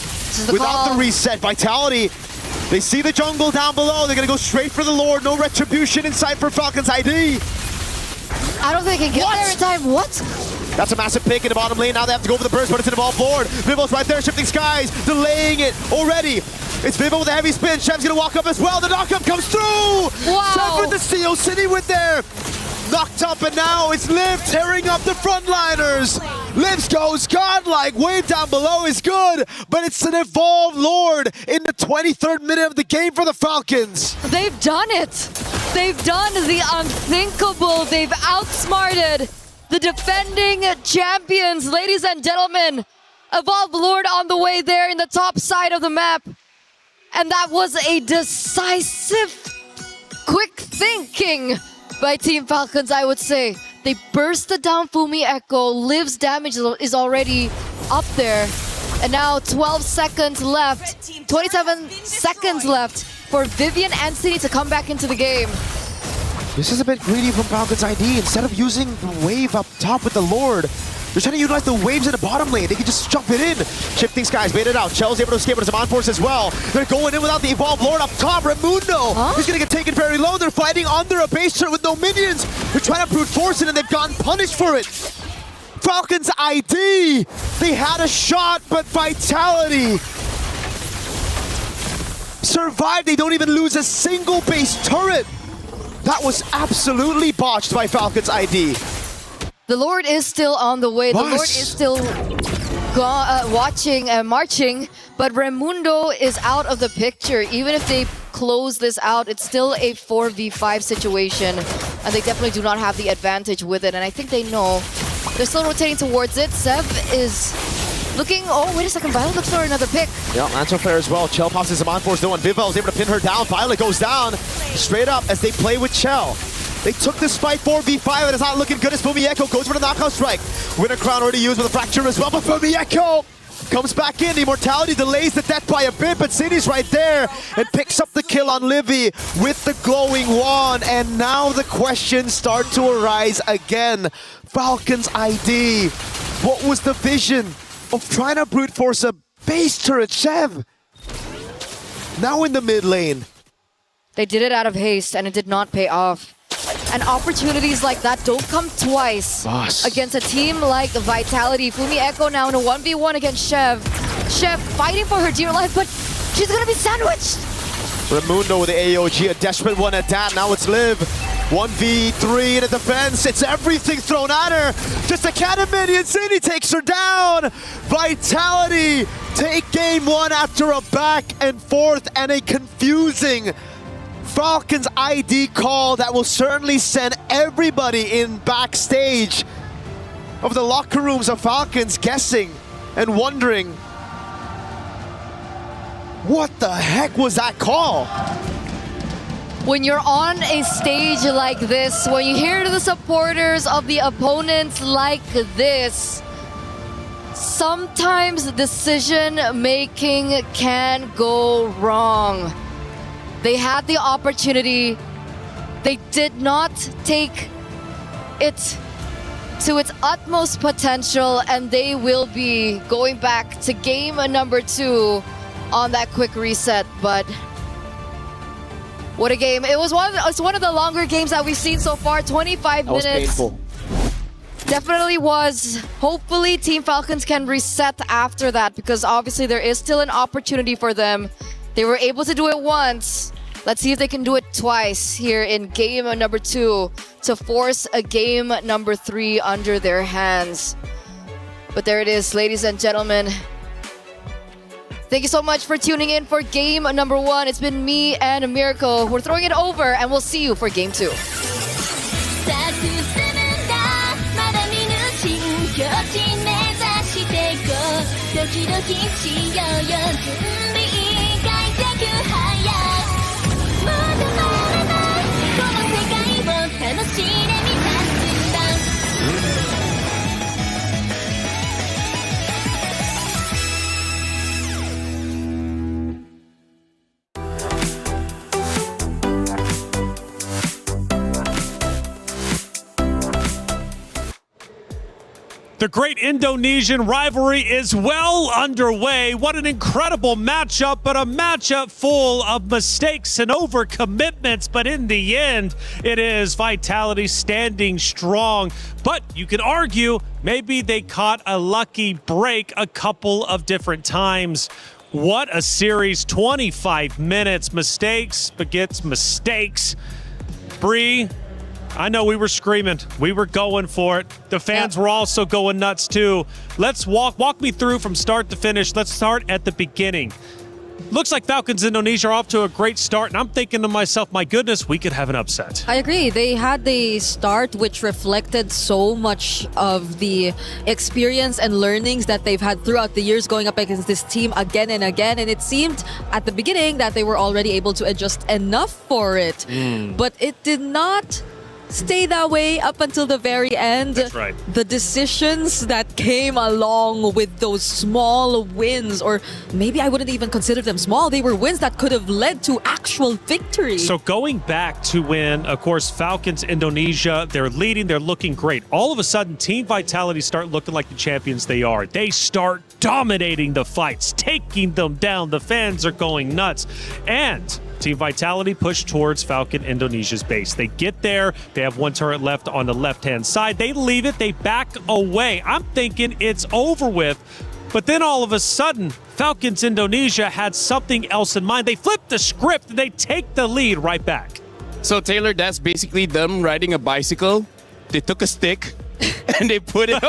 without the reset. Vitality, they see the jungle down below. They're going to go straight for the Lord. No retribution in sight for Falcons ID. I don't think he can get there in time. What? That's a massive pick in the bottom lane. Now they have to go for the burst, but it's an evolved Lord. Vivo's right there, shifting skies, delaying it already. It's Vivo with a heavy spin. Chev's going to walk up as well. The knockup comes through. Wow. Chev with the seal, City with there. Knocked up, and now it's Liv tearing up the frontliners. Liv goes godlike. Wave down below is good, but it's an evolved Lord in the 23rd minute of the game for the Falcons. They've done it. They've done the unthinkable. They've outsmarted the defending champions. Ladies and gentlemen, evolved Lord on the way there in the top side of the map. And that was a decisive, quick thinking by Team Falcons, I would say. They bursted down Fumieko. Liv's damage is already up there. And now 12 seconds left, 27 seconds left for Vivian and City to come back into the game. This is a bit greedy from Falcons ID. Instead of using the wave up top with the Lord, they're trying to utilize the waves in the bottom lane. They can just jump it in. Shifting skies, bait it out. Chell's able to escape with his on force as well. They're going in without the evolved Lord up top. Raimundo is going to get taken very low. They're fighting under a base turret with no minions. They're trying to brute force it, and they've gotten punished for it. Falcons ID, they had a shot, but Vitality survived. They don't even lose a single base turret. That was absolutely botched by Falcons ID. The Lord is still on the way. The Lord is still watching and marching, but Raimundo is out of the picture. Even if they close this out, it's still a 4v5 situation, and they definitely do not have the advantage with it, and I think they know. They're still rotating towards it. Sev is looking... Oh, wait a second. Violet looks for another pick. Yeah, Lancer Flare as well. Chell pops his on force though, and Vivel is able to pin her down. Violet goes down straight up as they play with Chell. They took this fight 4v5, and it's not looking good as Fumieko goes for the knockout strike. Winter Crown already used with a fracture as well, but Fumieko comes back in. Immortality delays the death by a bit, but City's right there and picks up the kill on Livy with the glowing wand. And now the questions start to arise again. Falcons ID, what was the vision of trying to brute force a base turret Chev? Now in the mid lane. They did it out of haste, and it did not pay off. And opportunities like that don't come twice against a team like Vitality. Fumieko now in a 1v1 against Chev. Chev fighting for her dear life, but she's gonna be sandwiched. Raimundo with the AOG, a desperate one at that. Now it's Liv. 1v3 in a defense. It's everything thrown at her. Just a cannon minion. City takes her down. Vitality take game one after a back and forth and a confusing Falcons ID call that will certainly send everybody in backstage of the locker rooms of Falcons guessing and wondering, what the heck was that call? When you're on a stage like this, when you hear the supporters of the opponents like this, Sometimes decision making can go wrong. They had the opportunity. They did not take it to its utmost potential, and they will be going back to game number 2 on that quick reset. But what a game. It's one of the longer games that we've seen so far, 25 minutes. That was painful. Definitely was. Hopefully Team Falcons can reset after that, because obviously there is still an opportunity for them. They were able to do it once. Let's see if they can do it twice here in game number 2 to force a game number 3 under their hands. But there it is, ladies and gentlemen. Thank you so much for tuning in for game number 1. It's been me and Miracle. We're throwing it over, and we'll see you for game 2. The great Indonesian rivalry is well underway. What an incredible matchup, but a matchup full of mistakes and overcommitments. But in the end, it is Vitality standing strong. But you could argue maybe they caught a lucky break a couple of different times. What a series, 25 minutes, mistakes begets mistakes. Bree, I know we were screaming. We were going for it. The fans were also going nuts too. Let's walk me through from start to finish. Let's start at the beginning. Looks like Falcons Indonesia are off to a great start, and I'm thinking to myself, my goodness, we could have an upset. I agree. They had the start which reflected so much of the experience and learnings that they've had throughout the years going up against this team again and again, and it seemed at the beginning that they were already able to adjust enough for it. But it did not stay that way up until the very end. That's right. The decisions that came along with those small wins, or maybe I wouldn't even consider them small, they were wins that could have led to actual victory. So going back to when, of course, Falcons Indonesia, they're leading, they're looking great. All of a sudden, Team Vitality start looking like the champions they are. They start dominating the fights, taking them down. The fans are going nuts. And Team Vitality push towards Falcon Indonesia's base. They get there. They have one turret left on the left-hand side. They leave it. They back away. I'm thinking it's over with. But then all of a sudden, Falcons Indonesia had something else in mind. They flip the script and they take the lead right back. So Taylor, that's basically them riding a bicycle. They took a stick and they put it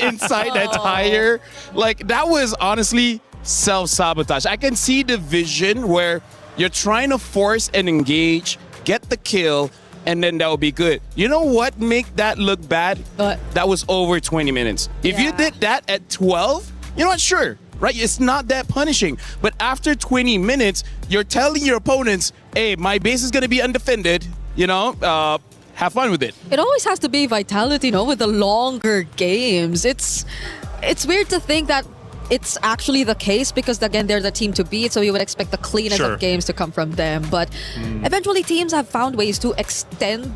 inside that tire. Like, that was honestly self-sabotage. I can see the vision where you're trying to force and engage, get the kill, and then that will be good. You know what make that look bad? That was over 20 minutes. If you did that at 12, you know what, sure, right? It's not that punishing. But after 20 minutes, you're telling your opponents, hey, my base is going to be undefended, you know, have fun with it. It always has to be Vitality, you know, with the longer games. It's weird to think that it's actually the case, because again, they're the team to beat, so you would expect the cleanest of games to come from them. But eventually teams have found ways to extend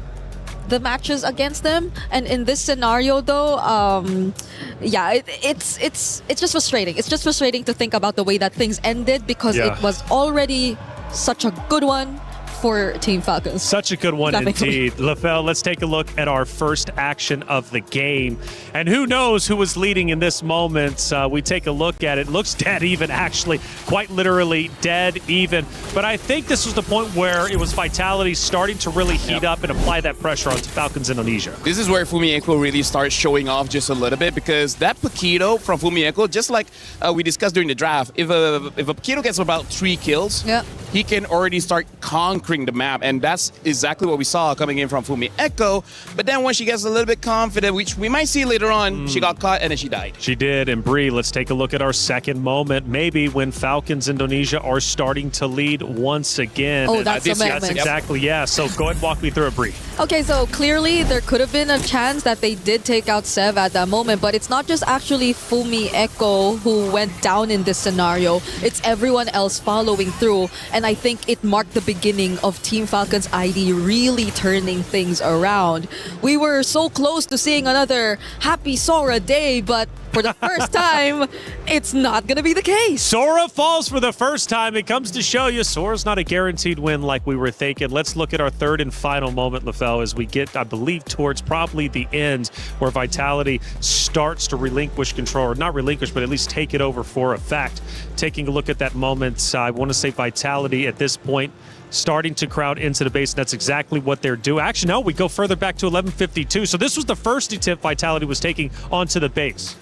the matches against them, and in this scenario though, it's just frustrating. It's just frustrating to think about the way that things ended, because it was already such a good one for Team Falcons. Such a good one indeed. LaFell, let's take a look at our first action of the game. And who knows who was leading in this moment. We take a look at it. Looks dead even, actually. Quite literally dead even. But I think this was the point where it was Vitality starting to really heat up and apply that pressure onto Falcons Indonesia. This is where Fumieko really starts showing off just a little bit, because that Paquito from Fumieko, just like we discussed during the draft, if a Paquito gets about 3 kills, he can already start conquering conquering the map, and that's exactly what we saw coming in from Fumi Echo. But then when she gets a little bit confident, which we might see later on, she got caught and then she died. She did. And Bree, let's take a look at our second moment, maybe when Falcons Indonesia are starting to lead once again. Oh, that's the moment. That's exactly, yeah. So go ahead and walk me through it, Bree. Okay, so clearly there could have been a chance that they did take out Sev at that moment, but it's not just actually Fumi Echo who went down in this scenario. It's everyone else following through, and I think it marked the beginning of Team Falcon's ID really turning things around. We were so close to seeing another happy Sora day, but for the first time, it's not going to be the case. Sora falls for the first time. It comes to show you Sora's not a guaranteed win like we were thinking. Let's look at our third and final moment, LaFell, as we get, I believe, towards probably the end where Vitality starts to relinquish control, or not relinquish, but at least take it over for a fact. Taking a look at that moment, I want to say Vitality at this point starting to crowd into the base. That's exactly what they're doing. Actually, no, we go further back to 11:52. So this was the first attempt Vitality was taking onto the base.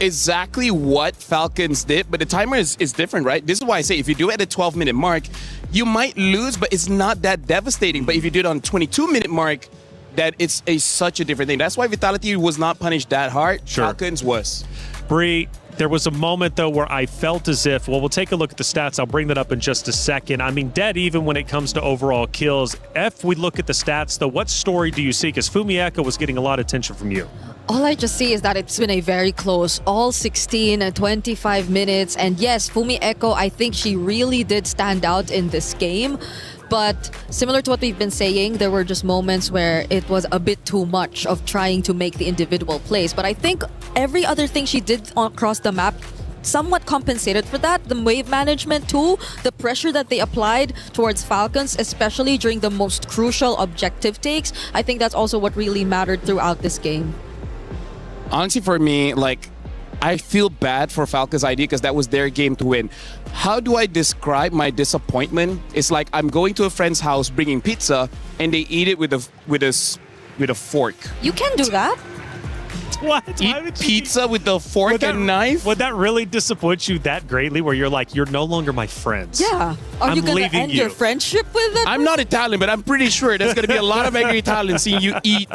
Exactly what Falcons did, but the timer is different, right? This is why I say if you do it at the 12-minute mark, you might lose, but it's not that devastating. But if you do it on 22-minute mark, that it's such a different thing. That's why Vitality was not punished that hard. Sure. Falcons was. Bree, there was a moment, though, where I felt as if, well, we'll take a look at the stats. I'll bring that up in just a second. I mean, dead even when it comes to overall kills. If we look at the stats, though, what story do you see? Because Fumi Echo was getting a lot of attention from you. All I just see is that it's been a very close, all 16 and 25 minutes. And yes, Fumi Echo, I think she really did stand out in this game. But similar to what we've been saying, there were just moments where it was a bit too much of trying to make the individual plays. But I think every other thing she did across the map somewhat compensated for that. The wave management too, the pressure that they applied towards Falcons, especially during the most crucial objective takes, I think that's also what really mattered throughout this game. Honestly, for me, like, I feel bad for Falcons ID because that was their game to win. How do I describe my disappointment? It's like I'm going to a friend's house bringing pizza and they eat it with a fork. You can do that. What? Eat pizza with a fork and knife? Would that really disappoint you that greatly where you're like, you're no longer my friends? Yeah. Are you going to end your friendship with it? I'm not Italian, but I'm pretty sure there's going to be a lot of angry Italians seeing you eat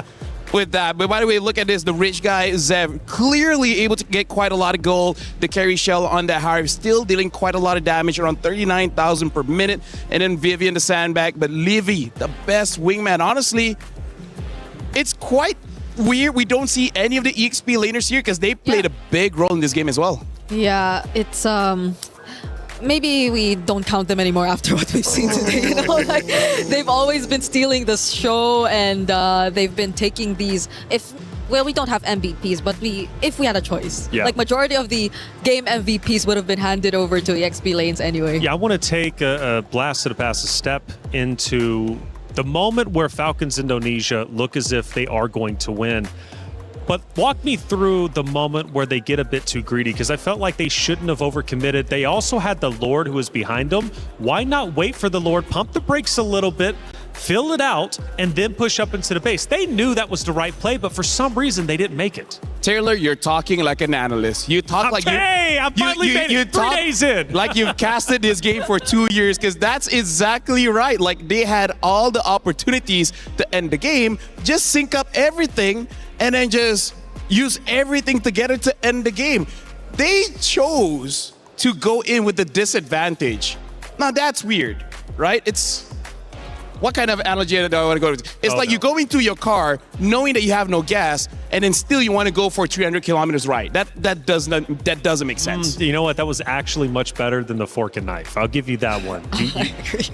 with that. But by the way, look at this. The rich guy, Zev, clearly able to get quite a lot of gold. The carry shell on that Harv still dealing quite a lot of damage, around 39,000 per minute. And then Vivian the sandbag. But Livy, the best wingman. Honestly, it's quite weird we don't see any of the EXP laners here because they played a big role in this game as well. Yeah, it's maybe we don't count them anymore after what we've seen today. You know, like they've always been stealing the show, and they've been taking these. Well, we don't have MVPs, but if we had a choice, like majority of the game MVPs would have been handed over to EXP lanes anyway. Yeah, I want to take a blast to the past, a step into the moment where Falcons Indonesia look as if they are going to win. But walk me through the moment where they get a bit too greedy, because I felt like they shouldn't have overcommitted. They also had the Lord who was behind them. Why not wait for the Lord, pump the brakes a little bit, fill it out, and then push up into the base? They knew that was the right play, but for some reason they didn't make it. Taylor, you're talking like an analyst. You talk like I'm finally made it 3 days in. Like you've casted this game for 2 years, because that's exactly right. Like they had all the opportunities to end the game, just sync up everything, and then just use everything together to end the game. They chose to go in with the disadvantage. Now that's weird, right? It's what kind of analogy do I want to go to? It's like you go into your car knowing that you have no gas, and then still you want to go for 300 kilometers right. That doesn't make sense. You know what? That was actually much better than the fork and knife. I'll give you that one.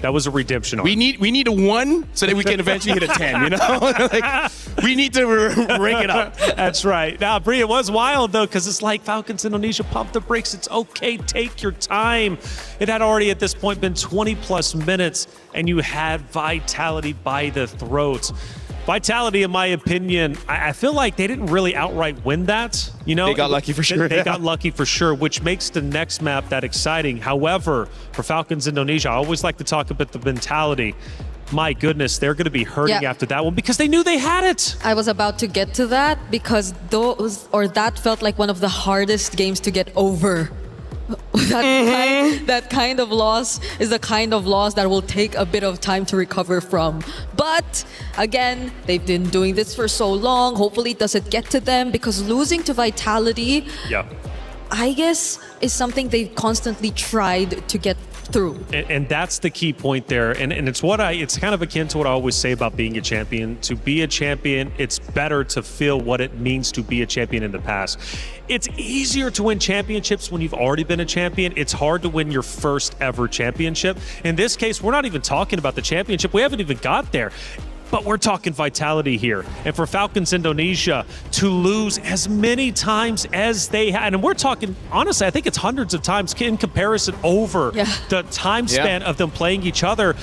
That was a redemption arc. We need a 1 so that we can eventually hit a 10. You know, like, we need to ring it up. That's right. Now, Bree, it was wild though, because it's like Falcons Indonesia, pump the brakes. It's okay. Take your time. It had already at this point been 20 plus minutes, and you had Vitality by the throat. Vitality, in my opinion, I feel like they didn't really outright win that. You know, they got lucky for sure. They got lucky for sure, which makes the next map that exciting. However, for Falcons Indonesia, I always like to talk about the mentality. My goodness, they're going to be hurting after that one because they knew they had it. I was about to get to that because that felt like one of the hardest games to get over that kind of loss is the kind of loss that will take a bit of time to recover from. But again, they've been doing this for so long. Hopefully it doesn't get to them, because losing to Vitality, I guess, is something they've constantly tried to get through. And that's the key point there. And it's kind of akin to what I always say about being a champion. To be a champion, it's better to feel what it means to be a champion in the past. It's easier to win championships when you've already been a champion. It's hard to win your first ever championship. In this case, we're not even talking about the championship. We haven't even got there. But we're talking Vitality here. And for Falcons Indonesia to lose as many times as they had, and we're talking, honestly, I think it's hundreds of times in comparison over the time span of them playing each other.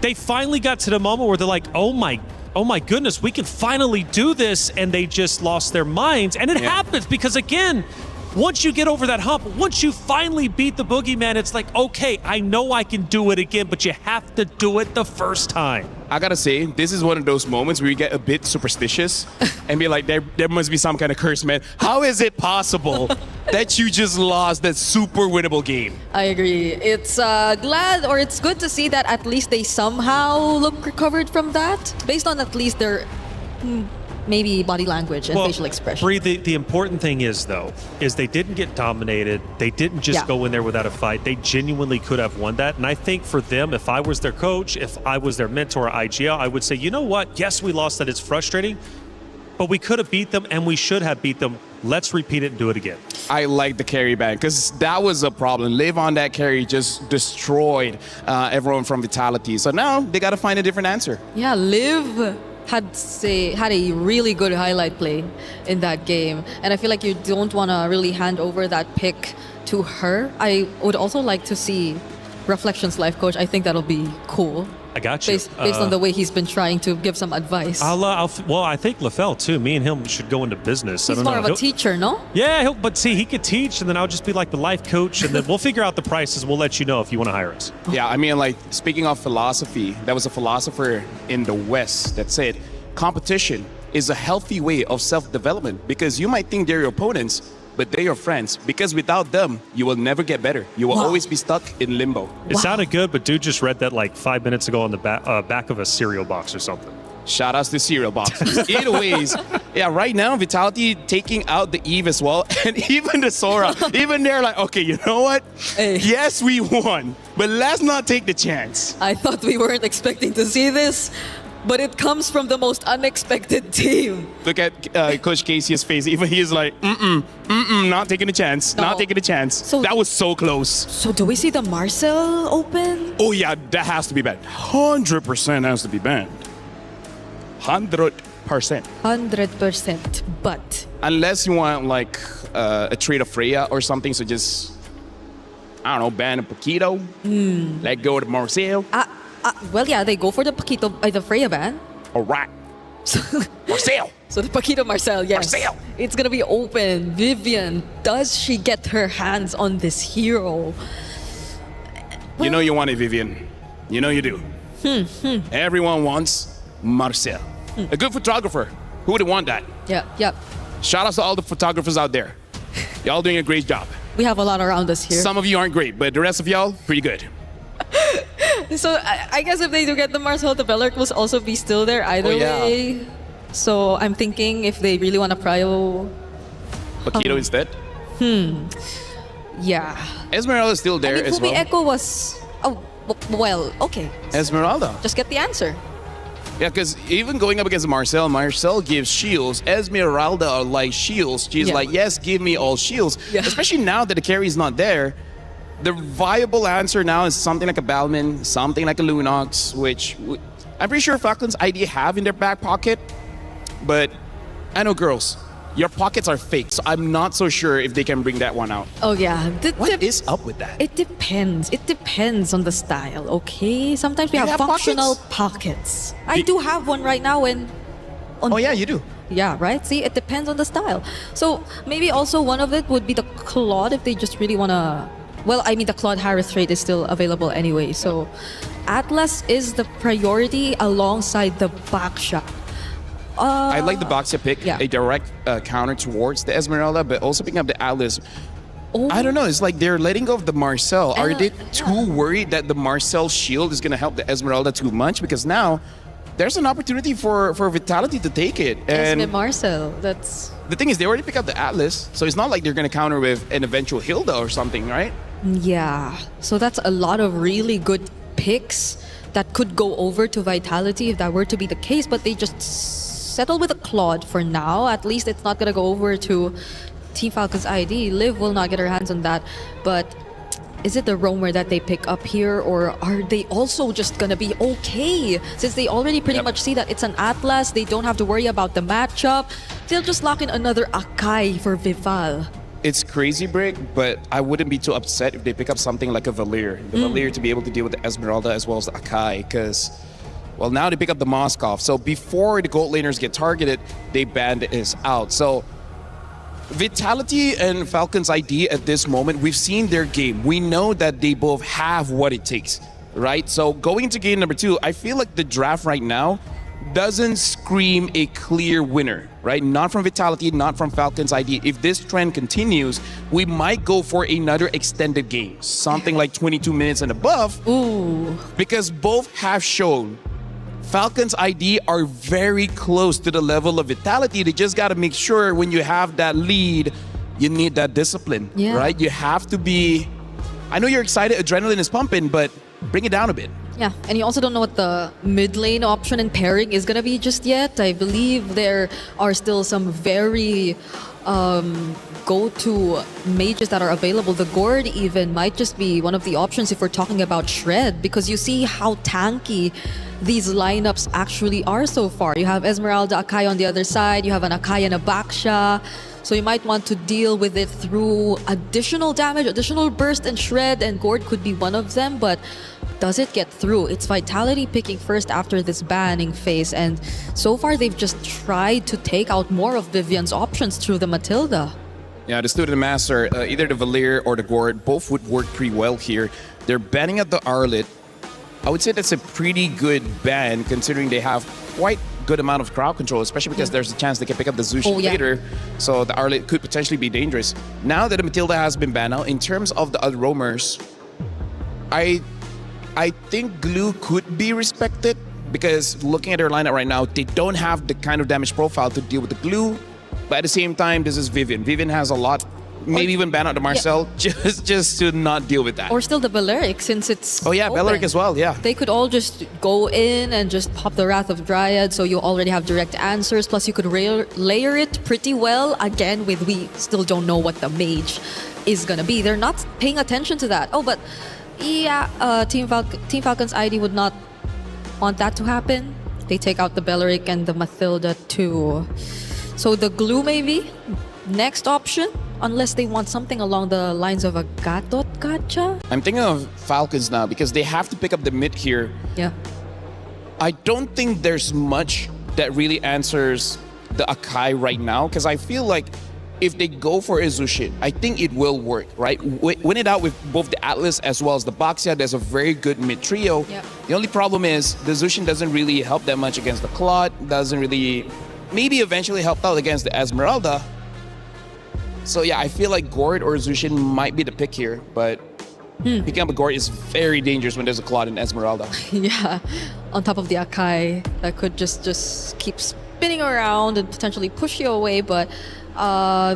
They finally got to the moment where they're like, oh my goodness, we can finally do this. And they just lost their minds. And it happens because, again, once you get over that hump, once you finally beat the boogeyman, it's like, okay, I know I can do it again, but you have to do it the first time. I gotta say, this is one of those moments where you get a bit superstitious and be like, there must be some kind of curse, man. How is it possible that you just lost that super winnable game? I agree. It's it's good to see that at least they somehow look recovered from that, based on at least their maybe body language and facial expression. Bree, the important thing is, though, is they didn't get dominated. They didn't just go in there without a fight. They genuinely could have won that. And I think for them, if I was their coach, if I was their mentor at IGL, I would say, you know what? Yes, we lost that. It's frustrating, but we could have beat them and we should have beat them. Let's repeat it and do it again. I like the carry ban because that was a problem. Live on that carry just destroyed everyone from Vitality. So now they got to find a different answer. Yeah, Liv had a really good highlight play in that game, and I feel like you don't want to really hand over that pick to her. I would also like to see Reflections life coach. I think that'll be cool. I got you. Based on the way he's been trying to give some advice. Well, I think LaFell too. Me and him should go into business. He's more of a teacher, no? Yeah, but see, he could teach, and then I'll just be like the life coach, and then we'll figure out the prices. We'll let you know if you want to hire us. Yeah, I mean, like, speaking of philosophy, there was a philosopher in the West that said competition is a healthy way of self-development, because you might think they're your opponents, but they're your friends, because without them, you will never get better. You will always be stuck in limbo. It sounded good, but dude just read that like 5 minutes ago on the back of a cereal box or something. Shout outs to cereal boxes. Either ways, yeah, right now, Vitality taking out the Eve as well, and even the Sora, even they're like, okay, you know what? Yes, we won, but let's not take the chance. I thought we weren't expecting to see this, but it comes from the most unexpected team. Look at Coach Casey's face. Even he is like, not taking a chance, not taking a chance. So that was so close. So do we see the Marcel open? Oh yeah, that has to be banned. 100% has to be banned. 100%. 100%, but unless you want like a trade of Freya or something, so just, I don't know, ban a Paquito, let go of Marcel. Well, yeah, they go for the Paquito, the Freya ban. All right. Marcel. So the Paquito Marcel, yes. Marcel. It's going to be open. Vivian, does she get her hands on this hero? You know you want it, Vivian. You know you do. Everyone wants Marcel. A good photographer. Who would want that? Yeah. Shout out to all the photographers out there. Y'all doing a great job. We have a lot around us here. Some of you aren't great, but the rest of y'all, pretty good. So I guess if they do get the Marcel, the Bellark will also be still there either way. So I'm thinking if they really want to prio Paquito instead. Yeah. Esmeralda is still there as well. Echo was well, okay. Esmeralda. Just get the answer. Yeah, because even going up against Marcel gives shields. Esmeralda are like shields. She's like, yes, give me all shields. Especially now that the carry is not there. The viable answer now is something like a Balman, something like a Lunox, which I'm pretty sure Falcons ID have in their back pocket. But I know, girls, your pockets are fake, so I'm not so sure if they can bring that one out. Oh, yeah. What is up with that? It depends. It depends on the style, okay? Sometimes we have functional pockets. I do have one right now. Oh, yeah, you do. Yeah, right? See, it depends on the style. So maybe also one of it would be the Claude if they just really want to... Well, I mean, the Claude Harris trade is still available anyway. So Atlas is the priority alongside the Baksha. I like the Baksha pick, a direct counter towards the Esmeralda, but also picking up the Atlas. I don't know. It's like they're letting go of the Marcel. Are they too worried that the Marcel shield is going to help the Esmeralda too much? Because now there's an opportunity for Vitality to take it. And Marcel, that's... The thing is, they already picked up the Atlas, so it's not like they're going to counter with an eventual Hilda or something, right? Yeah, so that's a lot of really good picks that could go over to Vitality if that were to be the case, but they just settle with a Claude for now. At least it's not going to go over to Team Falcon's ID. Liv will not get her hands on that, but is it the roamer that they pick up here, or are they also just gonna be okay? Since they already pretty much see that it's an Atlas, they don't have to worry about the matchup. They'll just lock in another Akai for Vival. It's crazy, Brick, but I wouldn't be too upset if they pick up something like a Valir. The Valir to be able to deal with the Esmeralda as well as the Akai, because, well, now they pick up the Moskov. So before the gold laners get targeted, they banned is out. So Vitality and Falcon's ID at this moment, we've seen their game. We know that they both have what it takes, right? So going into game number 2, I feel like the draft right now doesn't scream a clear winner, right? Not from Vitality, not from Falcon's ID. If this trend continues, we might go for another extended game, something like 22 minutes and above. Ooh. Because both have shown Falcon's ID are very close to the level of Vitality. They just got to make sure when you have that lead, you need that discipline, right? You have to be... I know you're excited, adrenaline is pumping, but bring it down a bit. Yeah, and you also don't know what the mid lane option and pairing is going to be just yet. I believe there are still some very go-to mages that are available. The Gourd even might just be one of the options if we're talking about Shred, because you see how tanky these lineups actually are so far. You have Esmeralda, Akai on the other side, you have an Akai and a Baksha, so you might want to deal with it through additional damage, additional burst and Shred, and Gourd could be one of them, but does it get through? It's Vitality picking first after this banning phase, and so far they've just tried to take out more of Vivian's options through the Matilda. Yeah, the Student Master, either the Valir or the Gourd, both would work pretty well here. They're banning at the Arlet. I would say that's a pretty good ban considering they have quite good amount of crowd control, especially because there's a chance they can pick up the Zushi later. So the Arlet could potentially be dangerous. Now that the Matilda has been banned out, in terms of the other roamers, I think Glue could be respected because looking at their lineup right now, they don't have the kind of damage profile to deal with the Glue. But at the same time, this is Vivian. Vivian has a lot, maybe even ban out the Marcel just to not deal with that. Or still the Balearic, since it's open. Balearic as well, yeah. They could all just go in and just pop the Wrath of Dryad, so you already have direct answers. Plus, you could layer it pretty well. Again, we still don't know what the mage is gonna be. They're not paying attention to that. Oh, but yeah, Team Falcon's ID would not want that to happen. They take out the Balearic and the Matilda too. So the Glue maybe next option, unless they want something along the lines of a Gadot Gacha. I'm thinking of Falcons now because they have to pick up the mid here. Yeah. I don't think there's much that really answers the Akai right now because I feel like if they go for Izushin, I think it will work, right? Win it out with both the Atlas as well as the Baxia. There's a very good mid trio. Yep. The only problem is the Zushin doesn't really help that much against the Claude, doesn't really... maybe eventually helped out against the Esmeralda. So yeah, I feel like Gourd or Zushin might be the pick here, but picking up a Gourd is very dangerous when there's a Claude and Esmeralda. Yeah, on top of the Akai that could just keep spinning around and potentially push you away, but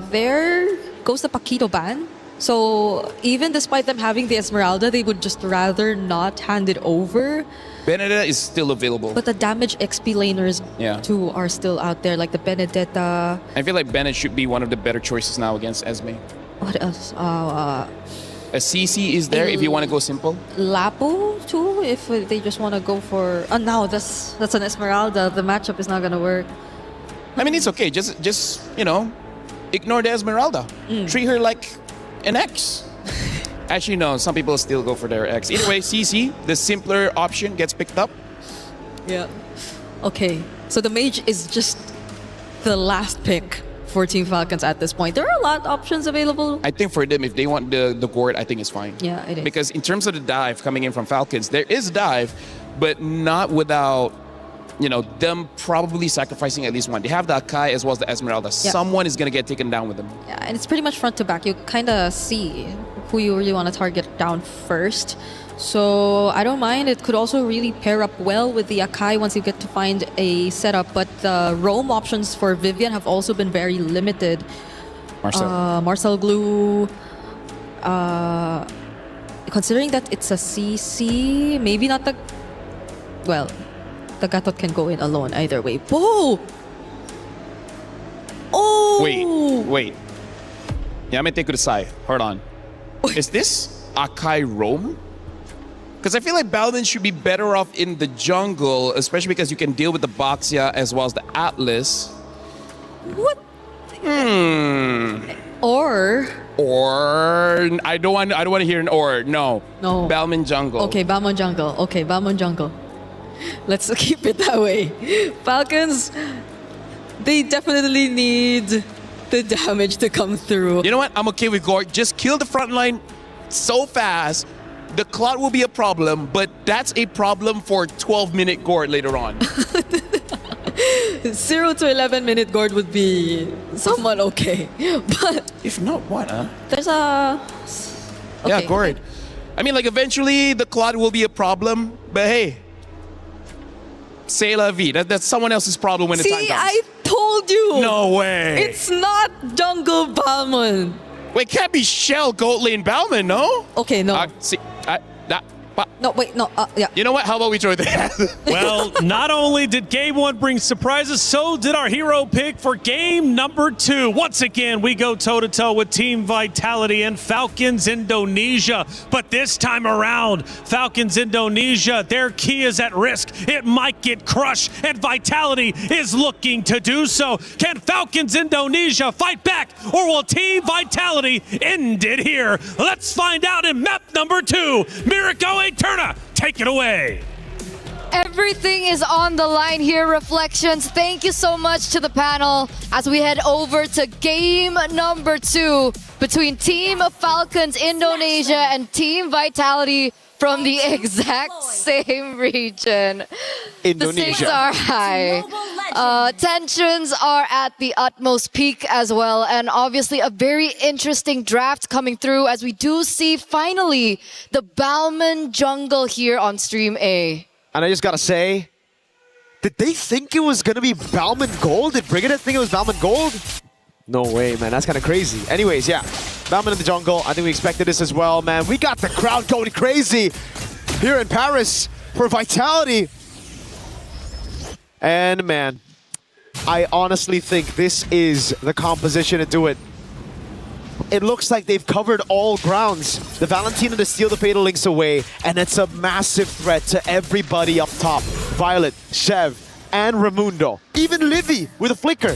there goes the Paquito ban. So even despite them having the Esmeralda, they would just rather not hand it over. Benedetta is still available. But the damage XP laners too are still out there, like the Benedetta. I feel like Bennett should be one of the better choices now against Esme. What else? A CC is there if you want to go simple. Lapo too, if they just want to go for... Oh no, that's an Esmeralda. The matchup is not going to work. I mean, it's okay. Just you know, ignore the Esmeralda. Treat her like an X. Actually, no, some people still go for their X. Either way, CC, the simpler option, gets picked up. Yeah. Okay, so the mage is just the last pick for Team Falcons at this point. There are a lot of options available. I think for them, if they want the Gourd, I think it's fine. Yeah, it is. Because in terms of the dive coming in from Falcons, there is dive, but not without you know, them probably sacrificing at least one. They have the Akai as well as the Esmeralda. Yeah. Someone is going to get taken down with them. Yeah, and it's pretty much front to back. You kind of see who you really want to target down first. So I don't mind. It could also really pair up well with the Akai once you get to find a setup. But the roam options for Vivian have also been very limited. Marcel Glue. Considering that it's a CC, maybe not the... Well, the Gatot can go in alone either way. Whoa! Oh! Wait. Yamete Kudasai, hold on. Is this Akai roam? Because I feel like Balvin should be better off in the jungle, especially because you can deal with the Boxia as well as the Atlas. What? Or I don't want to hear an or. No. Balmain jungle. Okay, Balmain jungle. Okay, Balmain jungle. Let's keep it that way. Falcons, they definitely need the damage to come through. You know what? I'm okay with Gord. Just kill the front line so fast. The cloud will be a problem, but that's a problem for 12-minute Gord later on. 0 to 11-minute Gord would be somewhat okay. But if not, what, huh? There's a... Yeah, Gord. I mean, like, eventually the cloud will be a problem, but hey, c'est la vie. That's someone else's problem when the time comes. See, I told you! No way! It's not Jungle Balmain. Wait, can't be Shell, Goat Lane, Balmain, no? Okay, no. No, wait, no, yeah. You know what? How about we throw that? Well, not only did Game 1 bring surprises, so did our hero pick for Game number 2. Once again, we go toe-to-toe with Team Vitality and Falcons Indonesia. But this time around, Falcons Indonesia, their key is at risk. It might get crushed, and Vitality is looking to do so. Can Falcons Indonesia fight back, or will Team Vitality end it here? Let's find out in map number 2. Mirko Eterna, take it away. Everything is on the line here, Reflections. Thank you so much to the panel as we head over to game number 2 between Team Falcons Indonesia and Team Vitality from the exact same region. Indonesia. The stakes are high. Tensions are at the utmost peak as well. And obviously a very interesting draft coming through as we do see finally the Balmain jungle here on Stream A. And I just gotta say, did they think it was gonna be Balmain Gold? Did Brigadier think it was Balmain Gold? No way, man. That's kind of crazy. Anyways, yeah. Balmain in the jungle. I think we expected this as well, man. We got the crowd going crazy here in Paris for Vitality. And, man, I honestly think this is the composition to do it. It looks like they've covered all grounds. The Valentina to steal the Fatal Links away, and it's a massive threat to everybody up top. Violet, Chev, and Raimundo. Even Livy with a flicker.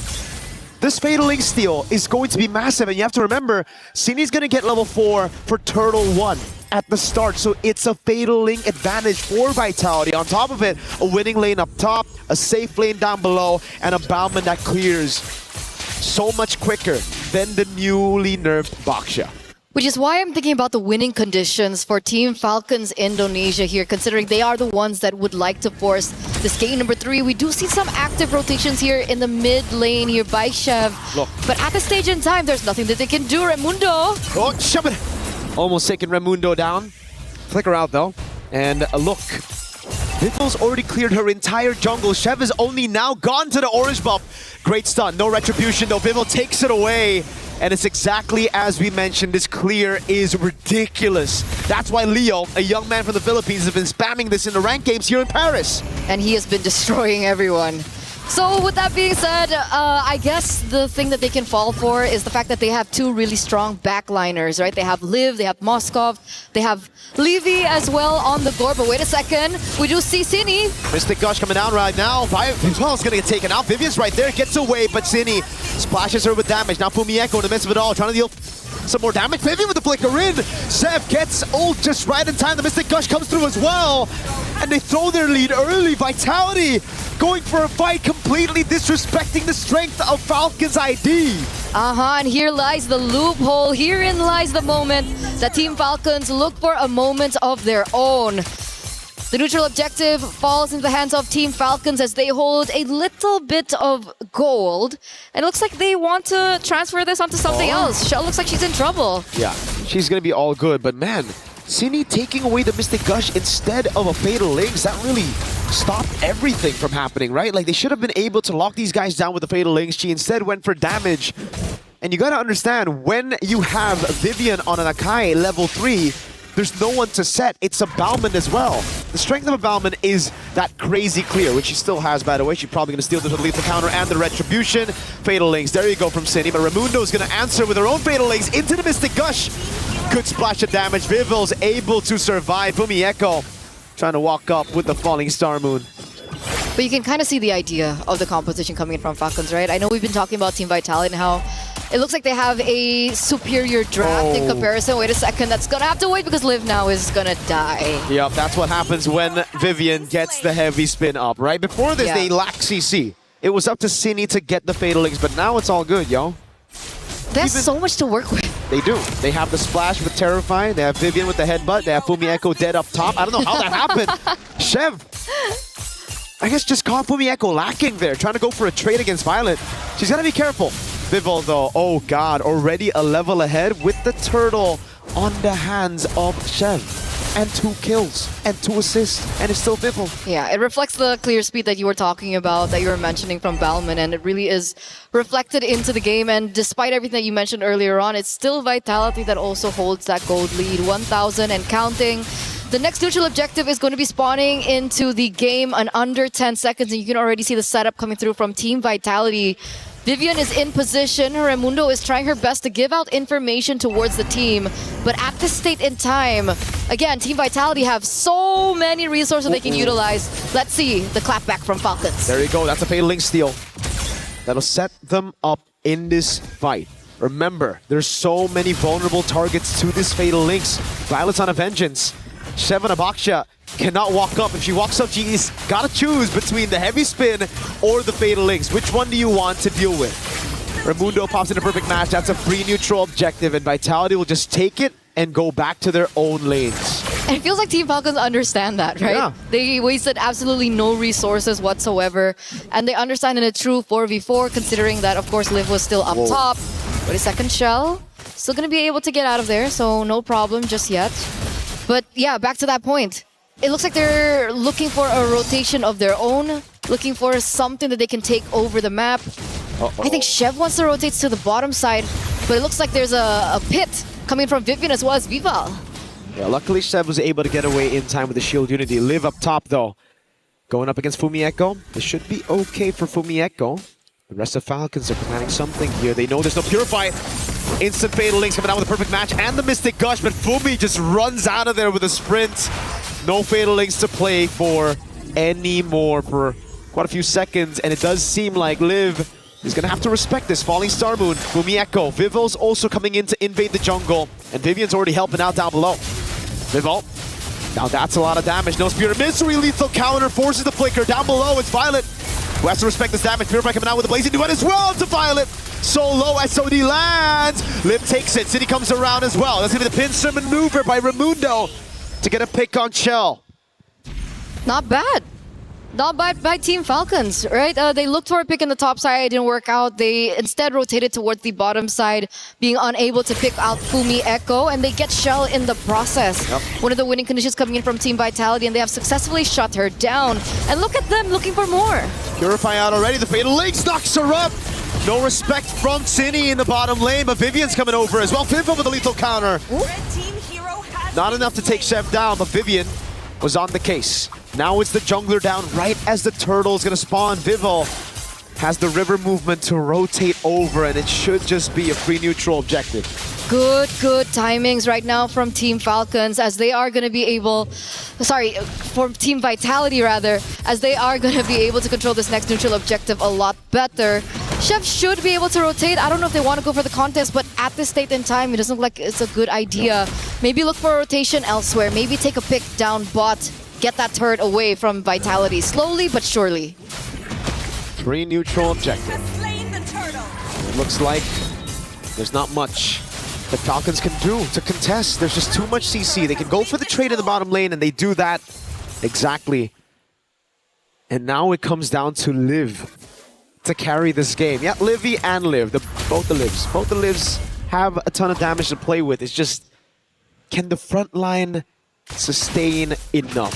This Fatal Link steal is going to be massive, and you have to remember, Cini's going to get level 4 for Turtle 1 at the start, so it's a Fatal Link advantage for Vitality. On top of it, a winning lane up top, a safe lane down below, and a Balmain that clears so much quicker than the newly nerfed Boxia. Which is why I'm thinking about the winning conditions for Team Falcons Indonesia here, considering they are the ones that would like to force this game number 3. We do see some active rotations here in the mid lane here by Chev. Look. But at this stage in time, there's nothing that they can do. Raimundo! Oh, shove it! Almost taking Raimundo down. Flicker out though. And look. Vital's already cleared her entire jungle. Chev is only now gone to the orange buff. Great stun, no retribution though. Vital takes it away. And it's exactly as we mentioned, this clear is ridiculous. That's why Leo, a young man from the Philippines, has been spamming this in the ranked games here in Paris. And he has been destroying everyone. So with that being said, I guess the thing that they can fall for is the fact that they have 2 really strong backliners, right? They have Liv, they have Moskov, they have Levy as well on the board. But wait a second, we do see Cini. Mystic Gush coming down right now. Vital's gonna get taken out. Vivian's right there, gets away, but Cini splashes her with damage. Now Fumieko in the midst of it all, trying to deal some more damage. Vivian with the flicker in. Zev gets ult just right in time. The Mystic Gush comes through as well. And they throw their lead early. Vitality going for a fight, completely disrespecting the strength of Falcon's ID. And here lies the loophole. Herein lies the moment that Team Falcons look for a moment of their own. The neutral objective falls into the hands of Team Falcons as they hold a little bit of gold. And it looks like they want to transfer this onto something else. Shell looks like she's in trouble. Yeah, she's going to be all good. But man, Cindy taking away the Mystic Gush instead of a Fatal Links, that really stopped everything from happening, right? Like, they should have been able to lock these guys down with the Fatal Links. She instead went for damage. And you got to understand, when you have Vivian on an Akai level 3, there's no one to set. It's a Bauman as well. The strength of a Bauman is that crazy clear, which she still has, by the way. She's probably going to steal the lethal counter and the retribution. Fatal Links, there you go from Cindy. But Raimundo is going to answer with her own Fatal Links into the Mystic Gush. Good splash of damage. Vivil's able to survive. Fumi Echo trying to walk up with the Falling Star Moon. But you can kind of see the idea of the composition coming in from Falcons, right? I know we've been talking about Team Vitality and how it looks like they have a superior draft in comparison. Wait a second, that's gonna have to wait because Liv now is gonna die. Yep, that's what happens when Vivian gets the heavy spin up, right? Before this, they lacked CC. It was up to Cine to get the Fatal Links, but now it's all good, yo. There's so much to work with. They do. They have the splash with Terrify. They have Vivian with the headbutt. They have Fumi Echo dead up top. I don't know how that happened. Chev, I guess just caught Fumi Echo lacking there, trying to go for a trade against Violet. She's gotta be careful. Vivol though, oh god, already a level ahead with the turtle on the hands of Chev. And 2 kills and 2 assists, and it's still Vivol. Yeah, it reflects the clear speed that you were talking about, that you were mentioning from Bauman, and it really is reflected into the game. And despite everything that you mentioned earlier on, it's still Vitality that also holds that gold lead, 1,000 and counting. The next neutral objective is going to be spawning into the game in under 10 seconds, and you can already see the setup coming through from Team Vitality. Vivian is in position. Raimundo is trying her best to give out information towards the team. But at this state in time, again, Team Vitality have so many resources they can utilize. Let's see the clapback from Falcons. There you go. That's a Fatal Link steal. That'll set them up in this fight. Remember, there's so many vulnerable targets to this Fatal Links. Violet's on a vengeance. Shevan Abaksha cannot walk up. If she walks up, she's got to choose between the heavy spin or the Fatal Links. Which one do you want to deal with? Raimundo pops in a perfect match. That's a free neutral objective, and Vitality will just take it and go back to their own lanes. And it feels like Team Falcons understand that, right? Yeah. They wasted absolutely no resources whatsoever, and they understand in a true 4v4, considering that, of course, Liv was still up top. But a second shell, still going to be able to get out of there, so no problem just yet. But yeah, back to that point. It looks like they're looking for a rotation of their own, looking for something that they can take over the map. I think Chev wants to rotate to the bottom side, but it looks like there's a pit coming from Vivian as well as Vival. Yeah, luckily Chev was able to get away in time with the Shield Unity. Liv up top though, going up against Fumi Echo. This should be okay for Fumi Echo. The rest of Falcons are planning something here. They know there's no Purify. Instant Fatal Links coming out with a perfect match and the Mystic Gush, but Fumi just runs out of there with a sprint. No Fatal Links to play for anymore for quite a few seconds, and it does seem like Liv is going to have to respect this. Falling Star Moon, Fumi Echo. Vivol's also coming in to invade the jungle, and Vivian's already helping out down below. Vivol, now that's a lot of damage. No Spirit Misery, lethal counter, forces the flicker. Down below, it's Violet, who has to respect this damage. Purify coming out with a Blazing Duet as well to Violet. So low, SOD lands. Liv takes it. City comes around as well. That's going to be the pincer maneuver by Raimundo to get a pick on Shell. Not bad. Not bad by Team Falcons, right? They looked for a pick in the top side, it didn't work out. They instead rotated towards the bottom side, being unable to pick out Fumi Echo, and they get Shell in the process. One of the winning conditions coming in from Team Vitality, and they have successfully shut her down. And look at them looking for more. Purify out already. The Fatal Links knocks her up. No respect from Cine in the bottom lane, but Vivian's coming over as well. Vivian with a lethal counter. Not enough to take Chev down, but Vivian was on the case. Now it's the jungler down right as the turtle is going to spawn. Vivol has the river movement to rotate over, and it should just be a free neutral objective. Good timings right now from Team Falcons, as they are going to be able, for Team Vitality rather, as they are going to be able to control this next neutral objective a lot better. Chev should be able to rotate. I don't know if they want to go for the contest, but at this state in time, it doesn't look like it's a good idea. Maybe look for a rotation elsewhere. Maybe take a pick down bot. Get that turret away from Vitality. Slowly but surely. Free neutral objective. It looks like there's not much that Falcons can do to contest. There's just too much CC. They can go for the trade in the bottom lane, and they do that. Exactly. And now it comes down to Liv to carry this game. Yeah, Livy and Liv, both the Livs. Both the Livs have a ton of damage to play with. It's just, can the front line sustain enough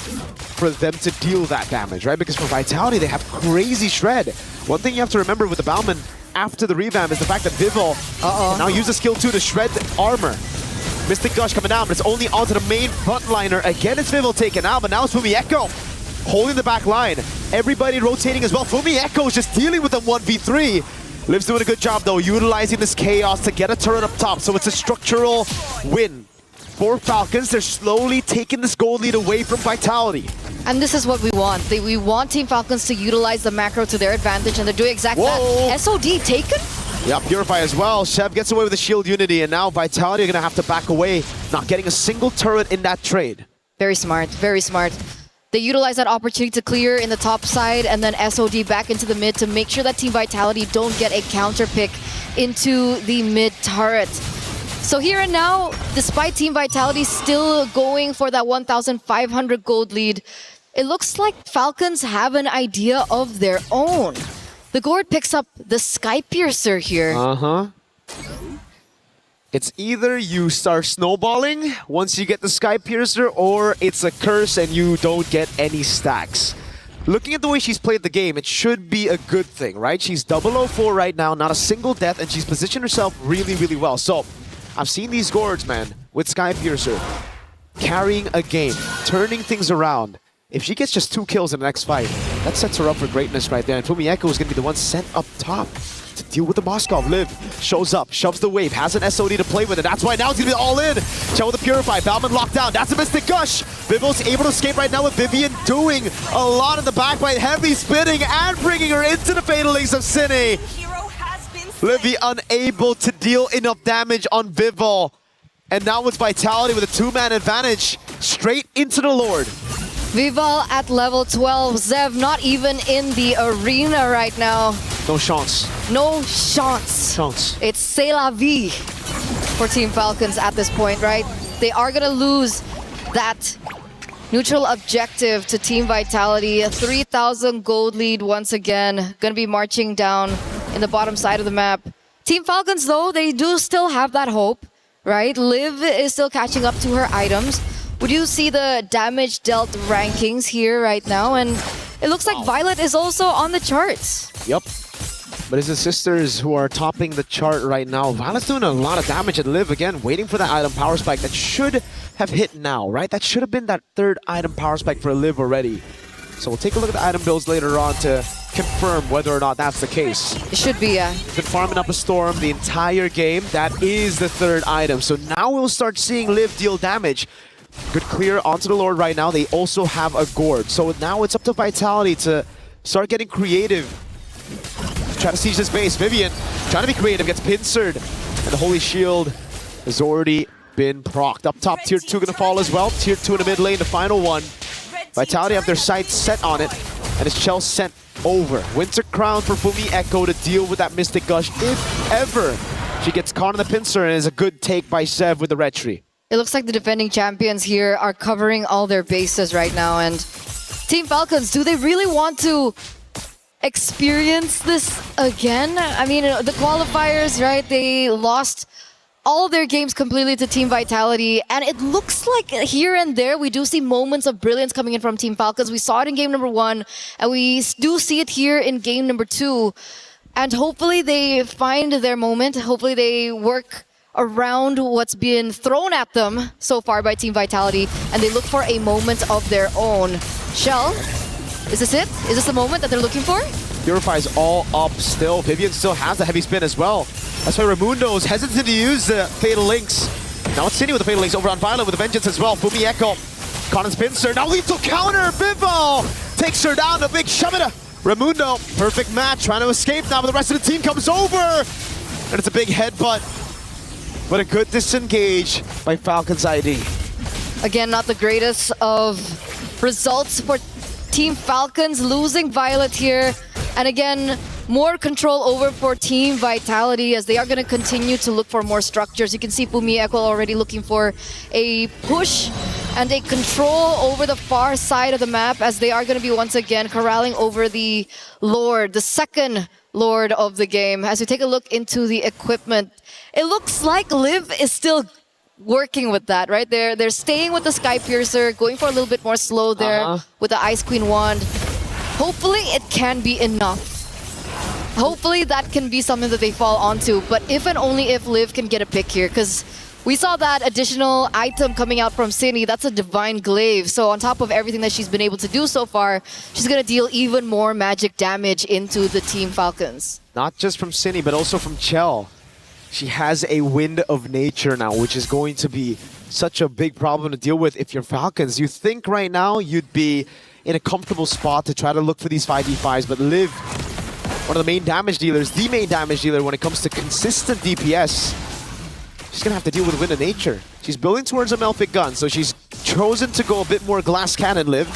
for them to deal that damage, right? Because for Vitality, they have crazy shred. One thing you have to remember with the Bauman after the revamp is the fact that Vival can now use the skill 2 to shred the armor. Mystic Gush coming down, but it's only onto the main frontliner. Again, it's Vival taken out, but now it's Fumi Echo holding the back line. Everybody rotating as well. Fumi Echo is just dealing with them 1v3. Liv's doing a good job though, utilizing this chaos to get a turret up top. So it's a structural win for Falcons. They're slowly taking this gold lead away from Vitality. And this is what we want. We want Team Falcons to utilize the macro to their advantage, and they're doing exactly that. SOD taken? Yeah, Purify as well. Shev gets away with the shield unity, and now Vitality are going to have to back away, not getting a single turret in that trade. Very smart, very smart. They utilize that opportunity to clear in the top side, and then SOD back into the mid to make sure that Team Vitality don't get a counter pick into the mid turret. So here and now, despite Team Vitality still going for that 1,500 gold lead, it looks like Falcons have an idea of their own. The Gord picks up the Sky Piercer here. It's either you start snowballing once you get the Sky Piercer, or it's a curse and you don't get any stacks. Looking at the way she's played the game, it should be a good thing, right? She's 004 right now, not a single death, and she's positioned herself really, really well. So, I've seen these Gords, man, with Sky Piercer, carrying a game, turning things around. If she gets just 2 kills in the next fight, that sets her up for greatness right there. And Fumi Echo is going to be the one sent up top to deal with the Moskov. Liv shows up, shoves the wave, has an SOD to play with it. That's why now it's going to be all in. Chell with the Purify, Bauman locked down. That's a Mystic Gush. Vival's able to escape right now with Vivian doing a lot in the backfight. Heavy spinning and bringing her into the Fatal Links of Cine. Livy unable to deal enough damage on Vival. And now with Vitality with a 2-man advantage, straight into the Lord. Vival at level 12. Zev not even in the arena right now. No chance. No chance. It's c'est la vie for Team Falcons at this point, right? They are going to lose that neutral objective to Team Vitality. A 3,000 gold lead once again. Going to be marching down in the bottom side of the map. Team Falcons, though, they do still have that hope, right? Liv is still catching up to her items. Would you see the damage dealt rankings here right now? And it looks like Violet is also on the charts. Yep. But it's the sisters who are topping the chart right now. Violet's doing a lot of damage at Liv again, waiting for that item power spike that should have hit now, right? That should have been that 3rd item power spike for Liv already. So we'll take a look at the item builds later on to confirm whether or not that's the case. It should be, yeah. Been farming up a Storm the entire game. That is the 3rd item. So now we'll start seeing Liv deal damage. Good clear onto the Lord right now. They also have a Gord. So now it's up to Vitality to start getting creative. Try to siege this base. Vivian trying to be creative, gets pincered. And the Holy Shield has already been procced. Up top, Tier 2 gonna fall as well. Tier 2 in the mid lane, the final one. Vitality have their sights set on it. And it's Chell sent over. Winter Crown for Fumi Echo to deal with that Mystic Gush if ever she gets caught in the pincer, and is a good take by Sev with the red tree. It looks like the defending champions here are covering all their bases right now. And Team Falcons, do they really want to experience this again? I mean, the qualifiers, right? They lost all their games completely to Team Vitality. And it looks like here and there, we do see moments of brilliance coming in from Team Falcons. We saw it in game number 1, and we do see it here in game number 2. And hopefully they find their moment. Hopefully they work around what's been thrown at them so far by Team Vitality, and they look for a moment of their own. Shell, is this it? Is this the moment that they're looking for? Purify's all up still. Vivian still has a heavy spin as well. That's why Raimundo's hesitant to use the Fatal Links. Now it's Cine with the Fatal Links over on Violet with the Vengeance as well. Fumi Echo, Conan's pincer. Now lethal counter. Vival takes her down. A big shove it. Raimundo, perfect match. Trying to escape now, but the rest of the team comes over. And it's a big headbutt. But a good disengage by Falcons ID. Again, not the greatest of results for Team Falcons, losing Violet here. And again, more control over for Team Vitality as they are going to continue to look for more structures. You can see Fumi Echo already looking for a push and a control over the far side of the map as they are going to be once again corralling over the Lord, the second Lord of the game. As we take a look into the equipment, it looks like Liv is still working with that, right? They're staying with the Sky Piercer, going for a little bit more slow there with the Ice Queen wand. Hopefully it can be enough. Hopefully that can be something that they fall onto, but if and only if Liv can get a pick here, because we saw that additional item coming out from Cini. That's a Divine Glaive. So on top of everything that she's been able to do so far, she's going to deal even more magic damage into the Team Falcons. Not just from Cini, but also from Chell. She has a Wind of Nature now, which is going to be such a big problem to deal with if you're Falcons. You think right now you'd be in a comfortable spot to try to look for these 5v5s, but Liv, one of the main damage dealers, the main damage dealer when it comes to consistent DPS, she's going to have to deal with Wind of Nature. She's building towards a Melfic gun, so she's chosen to go a bit more glass cannon, Liv.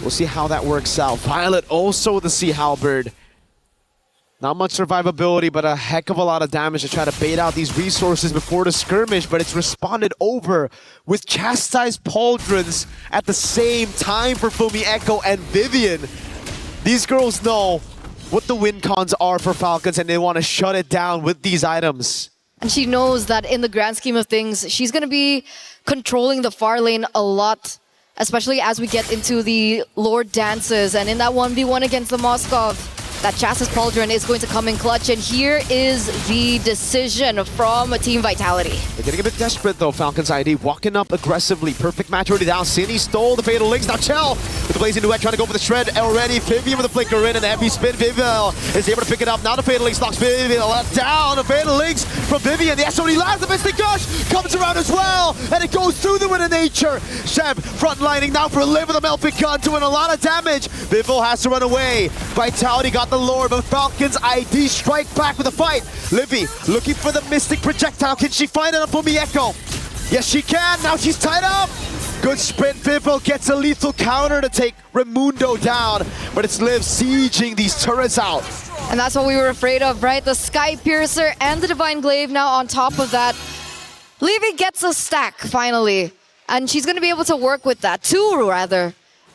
We'll see how that works out. Violet also with the Sea Halberd. Not much survivability, but a heck of a lot of damage to try to bait out these resources before the skirmish, but it's responded over with Chastised Pauldrons at the same time for Fumi Echo and Vivian. These girls know what the win cons are for Falcons, and they want to shut it down with these items. And she knows that in the grand scheme of things, she's going to be controlling the far lane a lot, especially as we get into the Lord dances. And in that 1v1 against the Moskov, that Chassis Pauldron is going to come in clutch, and here is the decision from Team Vitality. They're getting a bit desperate though, Falcons ID, walking up aggressively. Perfect match already down. Cini stole the Fatal Links. Now Chell with the Blazing Duet trying to go for the shred already. Vivian with the flicker in and the heavy spin. Vivian is able to pick it up. Now the Fatal Links knocks Vivian down. The Fatal Links from Vivian. The SOD lands the Mystic Gush. Comes around as well, and it goes through the Wind of Nature. Shev frontlining now for Liv with a Melfic gun, doing a lot of damage. Vivo has to run away. Vitality got the Lord, but Falcons ID strike back with a fight. Livy looking for the Mystic Projectile. Can she find it on Fumi Echo? Yes, she can. Now she's tied up. Good sprint. Vivo gets a lethal counter to take Raimundo down, but it's Liv sieging these turrets out. And that's what we were afraid of, right? The Sky Piercer and the Divine Glaive now on top of that. Livy gets a stack finally, and she's going to be able to work with that. Two, rather.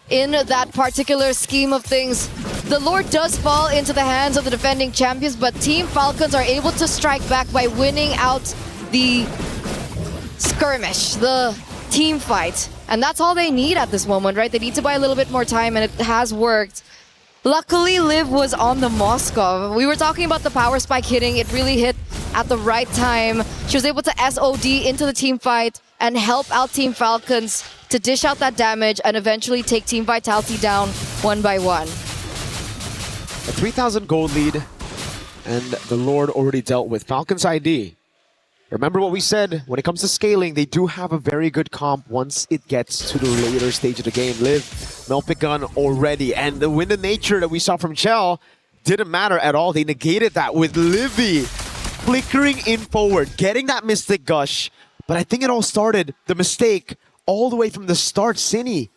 In that particular scheme of things, the Lord does fall into the hands of the defending champions, but Team Falcons are able to strike back by winning out the skirmish, the team fight. And that's all they need at this moment, right? They need to buy a little bit more time, and it has worked. Luckily, Liv was on the Moskov. We were talking about the power spike hitting. It really hit at the right time. She was able to SOD into the team fight and help out Team Falcons to dish out that damage and eventually take Team Vitality down one by one. A 3,000 gold lead, and the Lord already dealt with. Falcons ID. Remember what we said, when it comes to scaling, they do have a very good comp once it gets to the later stage of the game. Liv, Melfic gun already, and the Wind of Nature that we saw from Chell didn't matter at all. They negated that with Livy flickering in forward, getting that Mystic Gush. But I think it all started, the mistake, all the way from the start. Cini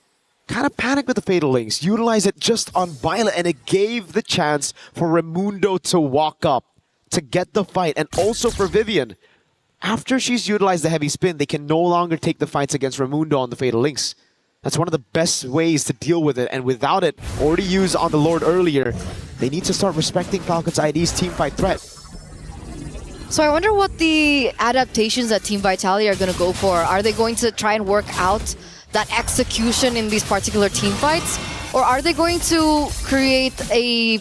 kind of panicked with the Fatal Links, utilized it just on Violet, and it gave the chance for Raimundo to walk up, to get the fight, and also for Vivian. After she's utilized the heavy spin, they can no longer take the fights against Raimundo on the Fatal Links. That's one of the best ways to deal with it, and without it, already used on the Lord earlier, they need to start respecting Falcons ID's teamfight threat. So I wonder what the adaptations that Team Vitality are going to go for. Are they going to try and work out that execution in these particular team fights? Or are they going to create a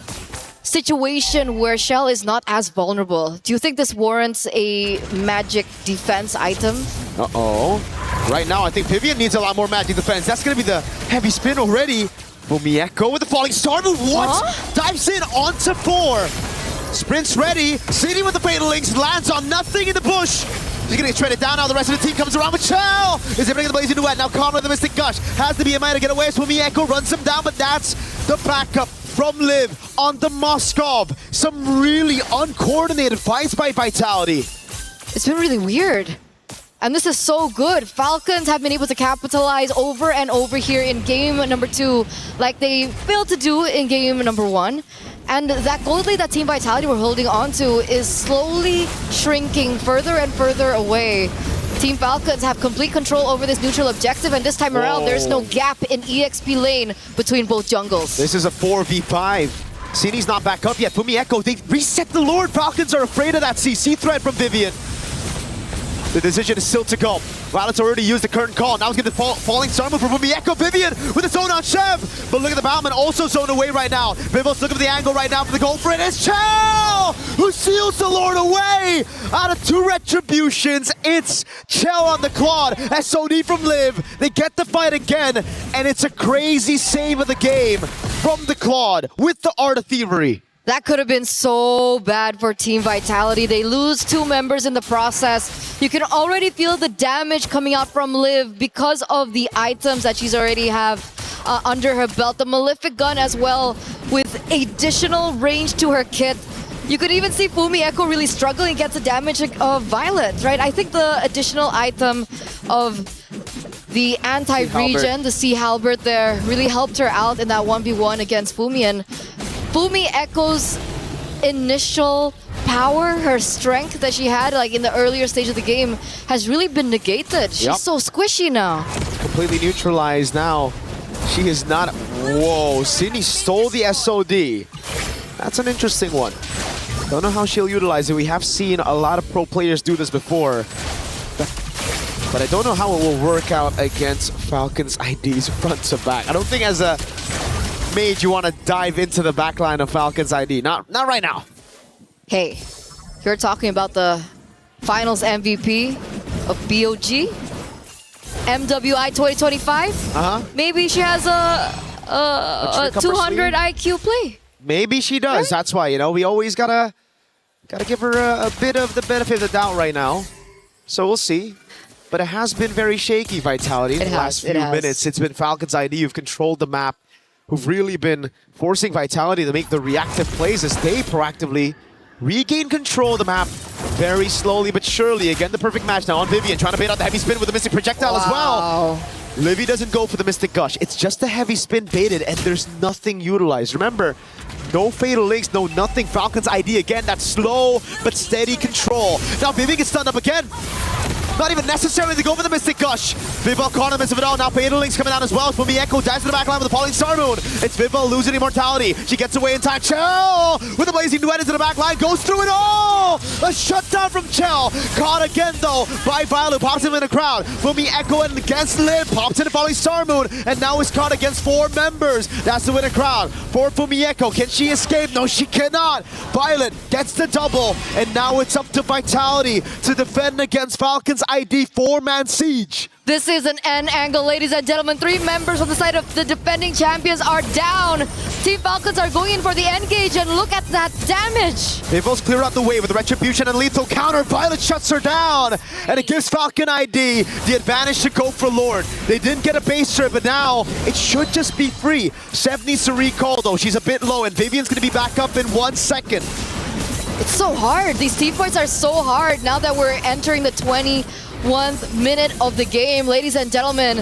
situation where Shell is not as vulnerable? Do you think this warrants a magic defense item? Uh-oh. Right now, I think Vivian needs a lot more magic defense. That's going to be the heavy spin already. Fumi Echo with the falling star move. What? Dives in onto 4. Sprints ready. Cini with the Fatal Links lands on nothing in the bush. He's gonna get shredded down now. The rest of the team comes around with Chell. Is able to get the Blazing Duet. Now Conrad the Mystic Gush has the BMI to get away. Fumi Echo runs him down, but that's the backup from Liv on the Moskov. Some really uncoordinated fights by Vitality. It's been really weird. And this is so good. Falcons have been able to capitalize over and over here in game number 2, like they failed to do in game number 1. And that gold lead that Team Vitality were holding on to is slowly shrinking further and further away. Team Falcons have complete control over this neutral objective, and this time around, there's no gap in EXP lane between both jungles. This is a 4v5. Sini's not back up yet. Fumi Echo, they reset the Lord. Falcons are afraid of that CC threat from Vivian. The decision is still to go. Violet's already used the current call. Now he's going to falling star move for Fumi Echo. Vivian with a zone on Chev. But look at the Batman also zoned away right now. Vivos looking for the angle right now for the goal for it. It's Chell who seals the Lord away. Out of 2 retributions, it's Chell on the Claude. SOD from Liv. They get the fight again. And it's a crazy save of the game from the Claude with the Art of Thievery. That could have been so bad for Team Vitality. They lose 2 members in the process. You can already feel the damage coming out from Liv because of the items that she's already have under her belt. The Malefic Gun as well with additional range to her kit. You could even see Fumi Echo really struggling against the damage of Violet, right? I think the additional item of the anti-regen, the Sea Halberd there, really helped her out in that 1v1 against Fumi. And Fumi Echo's initial power, her strength that she had like in the earlier stage of the game has really been negated. She's so squishy now. Completely neutralized now. She is not... Whoa, Sini stole the SOD. That's an interesting one. Don't know how she'll utilize it. We have seen a lot of pro players do this before. But I don't know how it will work out against Falcons IDs front to back. I don't think as a mage you want to dive into the backline of Falcons ID. Not right now. Hey, you're talking about the finals MVP of BOG? MWI 2025? Maybe she has a 200 IQ play. Maybe she does. Right? That's why, you know, we always gotta give her a bit of the benefit of the doubt right now. So we'll see. But it has been very shaky, Vitality, in the last few minutes. It's been Falcons ID who've controlled the map, who've really been forcing Vitality to make the reactive plays as they proactively regain control of the map very slowly but surely. Again, the perfect match now on Vivian, trying to bait out the heavy spin with the Mystic Projectile as well. Livy doesn't go for the Mystic Gush. It's just the heavy spin baited, and there's nothing utilized. Remember, no Fatal Links, no nothing. Falcons ID again, that slow but steady control. Now Vivian gets stunned up again. Not even necessary to go for the Mystic Gush. Vivol caught him of it all. Now Fatal Link's coming out as well. Fumi Echo dives to the back line with the Falling Star Moon. It's Vivol losing immortality. She gets away in time. Chell with the Blazing Duet into the back line. Goes through it all. A shutdown from Chell. Caught again though by Violet. Pops him in the crowd. Fumi Echo and against Liv. Pops in the Falling Star Moon. And now is caught against 4 members. That's the winner crowd for Fumi Echo. Can she escape? No, she cannot. Violet gets the double. And now it's up to Vitality to defend against Falcons ID 4-man siege. This is an N angle, ladies and gentlemen. 3 members on the side of the defending champions are down. Team Falcons are going in for the engage, and look at that damage. They both clear out the way with the Retribution and lethal counter. Violet shuts her down, and it gives Falcon ID the advantage to go for Lord. They didn't get a base trip, but now it should just be free. Sev needs to recall though. She's a bit low, and Vivian's going to be back up in 1 second. It's so hard. These team fights are so hard now that we're entering the 21st minute of the game. Ladies and gentlemen,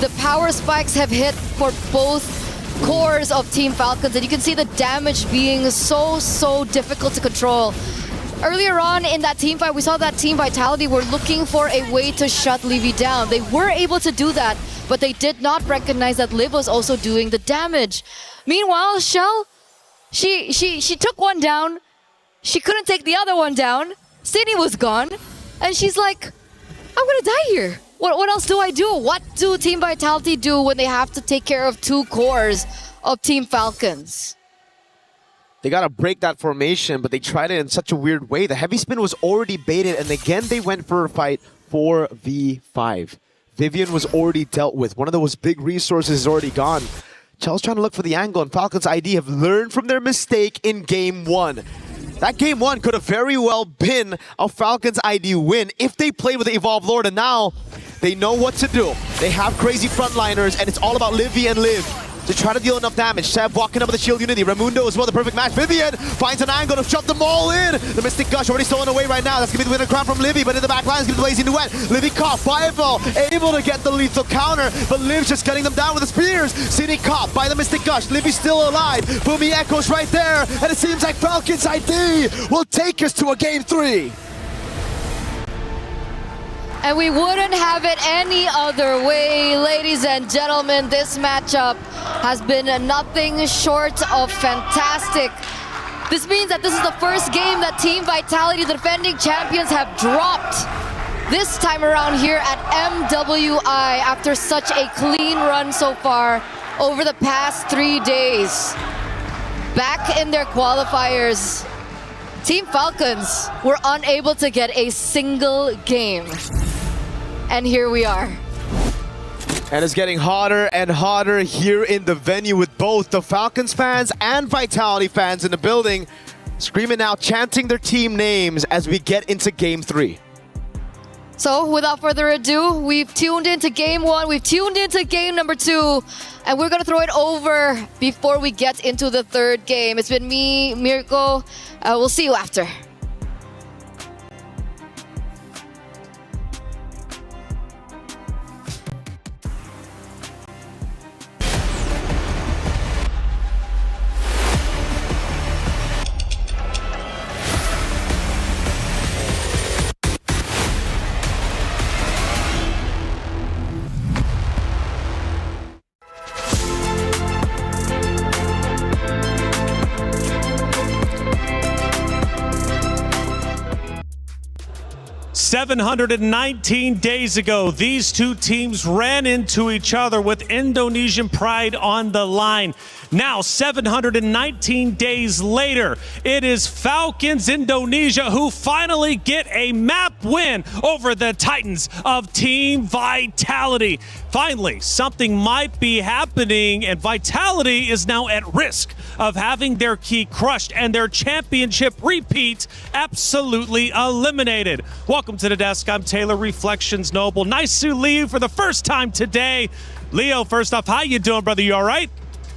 the power spikes have hit for both cores of Team Falcons, and you can see the damage being so difficult to control. Earlier on in that team fight, we saw that Team Vitality were looking for a way to shut Livy down. They were able to do that, but they did not recognize that Liv was also doing the damage. Meanwhile, Shell, she took one down. She couldn't take the other one down. Sydney was gone. And she's like, I'm gonna die here. What else do I do? What do Team Vitality do when they have to take care of 2 cores of Team Falcons? They gotta break that formation, but they tried it in such a weird way. The heavy spin was already baited, and again they went for a fight 4v5. Vivian was already dealt with. One of those big resources is already gone. Chell's trying to look for the angle, and Falcons ID have learned from their mistake in Game 1. That Game 1 could have very well been a Falcons ID win if they played with the Evolved Lord, and now they know what to do. They have crazy frontliners, and it's all about Livy and Liv. to try to deal enough damage. Seb walking up with the shield unity. Raimundo as well, the perfect match. Vivian finds an angle to shove them all in. The Mystic Gush already stolen away right now. That's going to be the winner crown from Livy, but in the back line is going to be Blazing Duet. Livy caught, Fireball, able to get the lethal counter, but Liv's just cutting them down with the spears. City caught by the Mystic Gush. Livy still alive. Boomy Echoes right there, and it seems like Falcons ID will take us to a Game 3. And we wouldn't have it any other way, ladies and gentlemen. This matchup has been nothing short of fantastic. This means that this is the first game that Team Vitality, the defending champions, have dropped this time around here at MWI after such a clean run so far over the past 3 days. Back in their qualifiers, Team Falcons were unable to get a single game. And here we are. And it's getting hotter and hotter here in the venue with both the Falcons fans and Vitality fans in the building, screaming out, chanting their team names as we get into Game 3. So without further ado, we've tuned into Game 1, we've tuned into Game number 2, and we're gonna throw it over before we get into the third game. It's been me, Mirko. We'll see you after. $719 days ago, these two teams ran into each other with Indonesian pride on the line. Now, 719 days later, it is Falcons Indonesia who finally get a map win over the Titans of Team Vitality. Finally, something might be happening, and Vitality is now at risk of having their key crushed and their championship repeat absolutely eliminated. Welcome to the desk. I'm Taylor Reflections Noble. Nice to leave for the first time today. Leo, first off, how you doing, brother? You all right?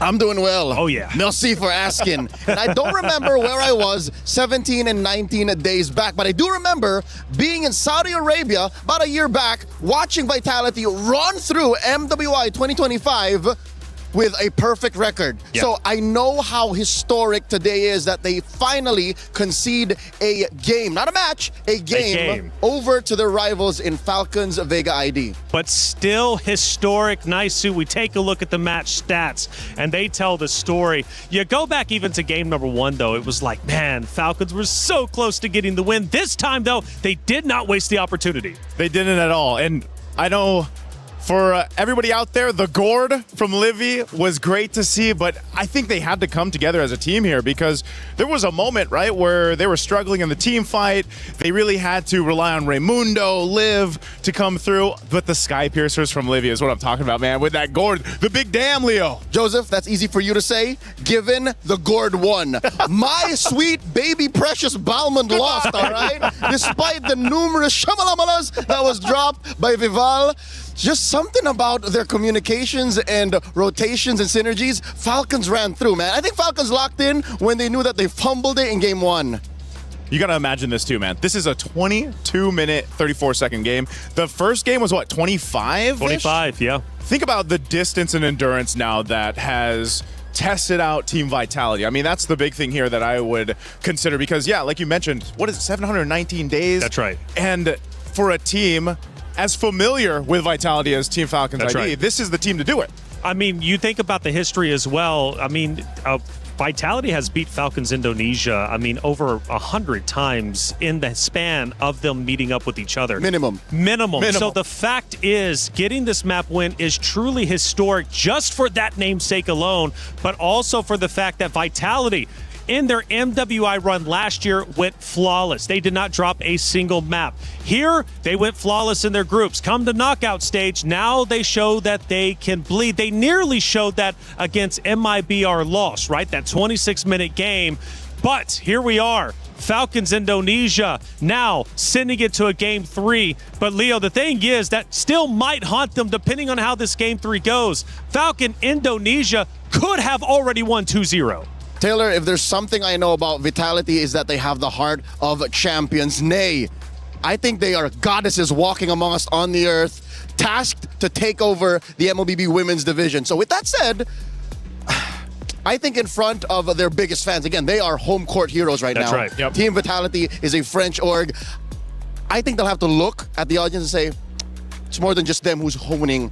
I'm doing well. Oh, yeah. Merci for asking. And I don't remember where I was 17 and 19 days back, but I do remember being in Saudi Arabia about a year back, watching Vitality run through MWI 2025 with a perfect record. Yep. So I know how historic today is that they finally concede a game, not a match, a game over to their rivals in Falcons Vega ID. But still historic. Naisu, we take a look at the match stats and they tell the story. You go back even to game number 1 though, it was like, man, Falcons were so close to getting the win. This time though, they did not waste the opportunity. They didn't at all. And I know for everybody out there, the gourd from Livy was great to see, but I think they had to come together as a team here because there was a moment, right, where they were struggling in the team fight. They really had to rely on Raimundo, Liv to come through, but the Sky Piercers from Livy is what I'm talking about, man, with that gourd. The big damn, Leo. Joseph, that's easy for you to say, given the gourd won. My sweet baby precious Balmond lost, all right? Despite the numerous shamalamalas that was dropped by Vival, just something about their communications and rotations and synergies, Falcons ran through, man. I think Falcons locked in when they knew that they fumbled it in game 1. You got to imagine this too, man. This is a 22-minute, 34-second game. The first game was what, 25? 25, yeah. Think about the distance and endurance now that has tested out Team Vitality. I mean, that's the big thing here that I would consider because, yeah, like you mentioned, what is it, 719 days? That's right. And for a team as familiar with Vitality as Team Falcons ID, right. This is the team to do it. I mean, you think about the history as well. I mean, Vitality has beat Falcons Indonesia, I mean, over 100 times in the span of them meeting up with each other. Minimum. So the fact is, getting this map win is truly historic just for that namesake alone, but also for the fact that Vitality, in their MWI run last year, went flawless. They did not drop a single map. Here, they went flawless in their groups. Come to knockout stage, now they show that they can bleed. They nearly showed that against MIBR loss, right? That 26-minute game. But here we are. Falcons Indonesia now sending it to a game 3. But Leo, the thing is that still might haunt them depending on how this game 3 goes. Falcon Indonesia could have already won 2-0. Taylor, if there's something I know about Vitality is that they have the heart of champions. Nay, I think they are goddesses walking among us on the earth, tasked to take over the MLBB women's division. So with that said, I think in front of their biggest fans, again, they are home court heroes right now. That's right. Yep. Team Vitality is a French org. I think they'll have to look at the audience and say, it's more than just them who's hoping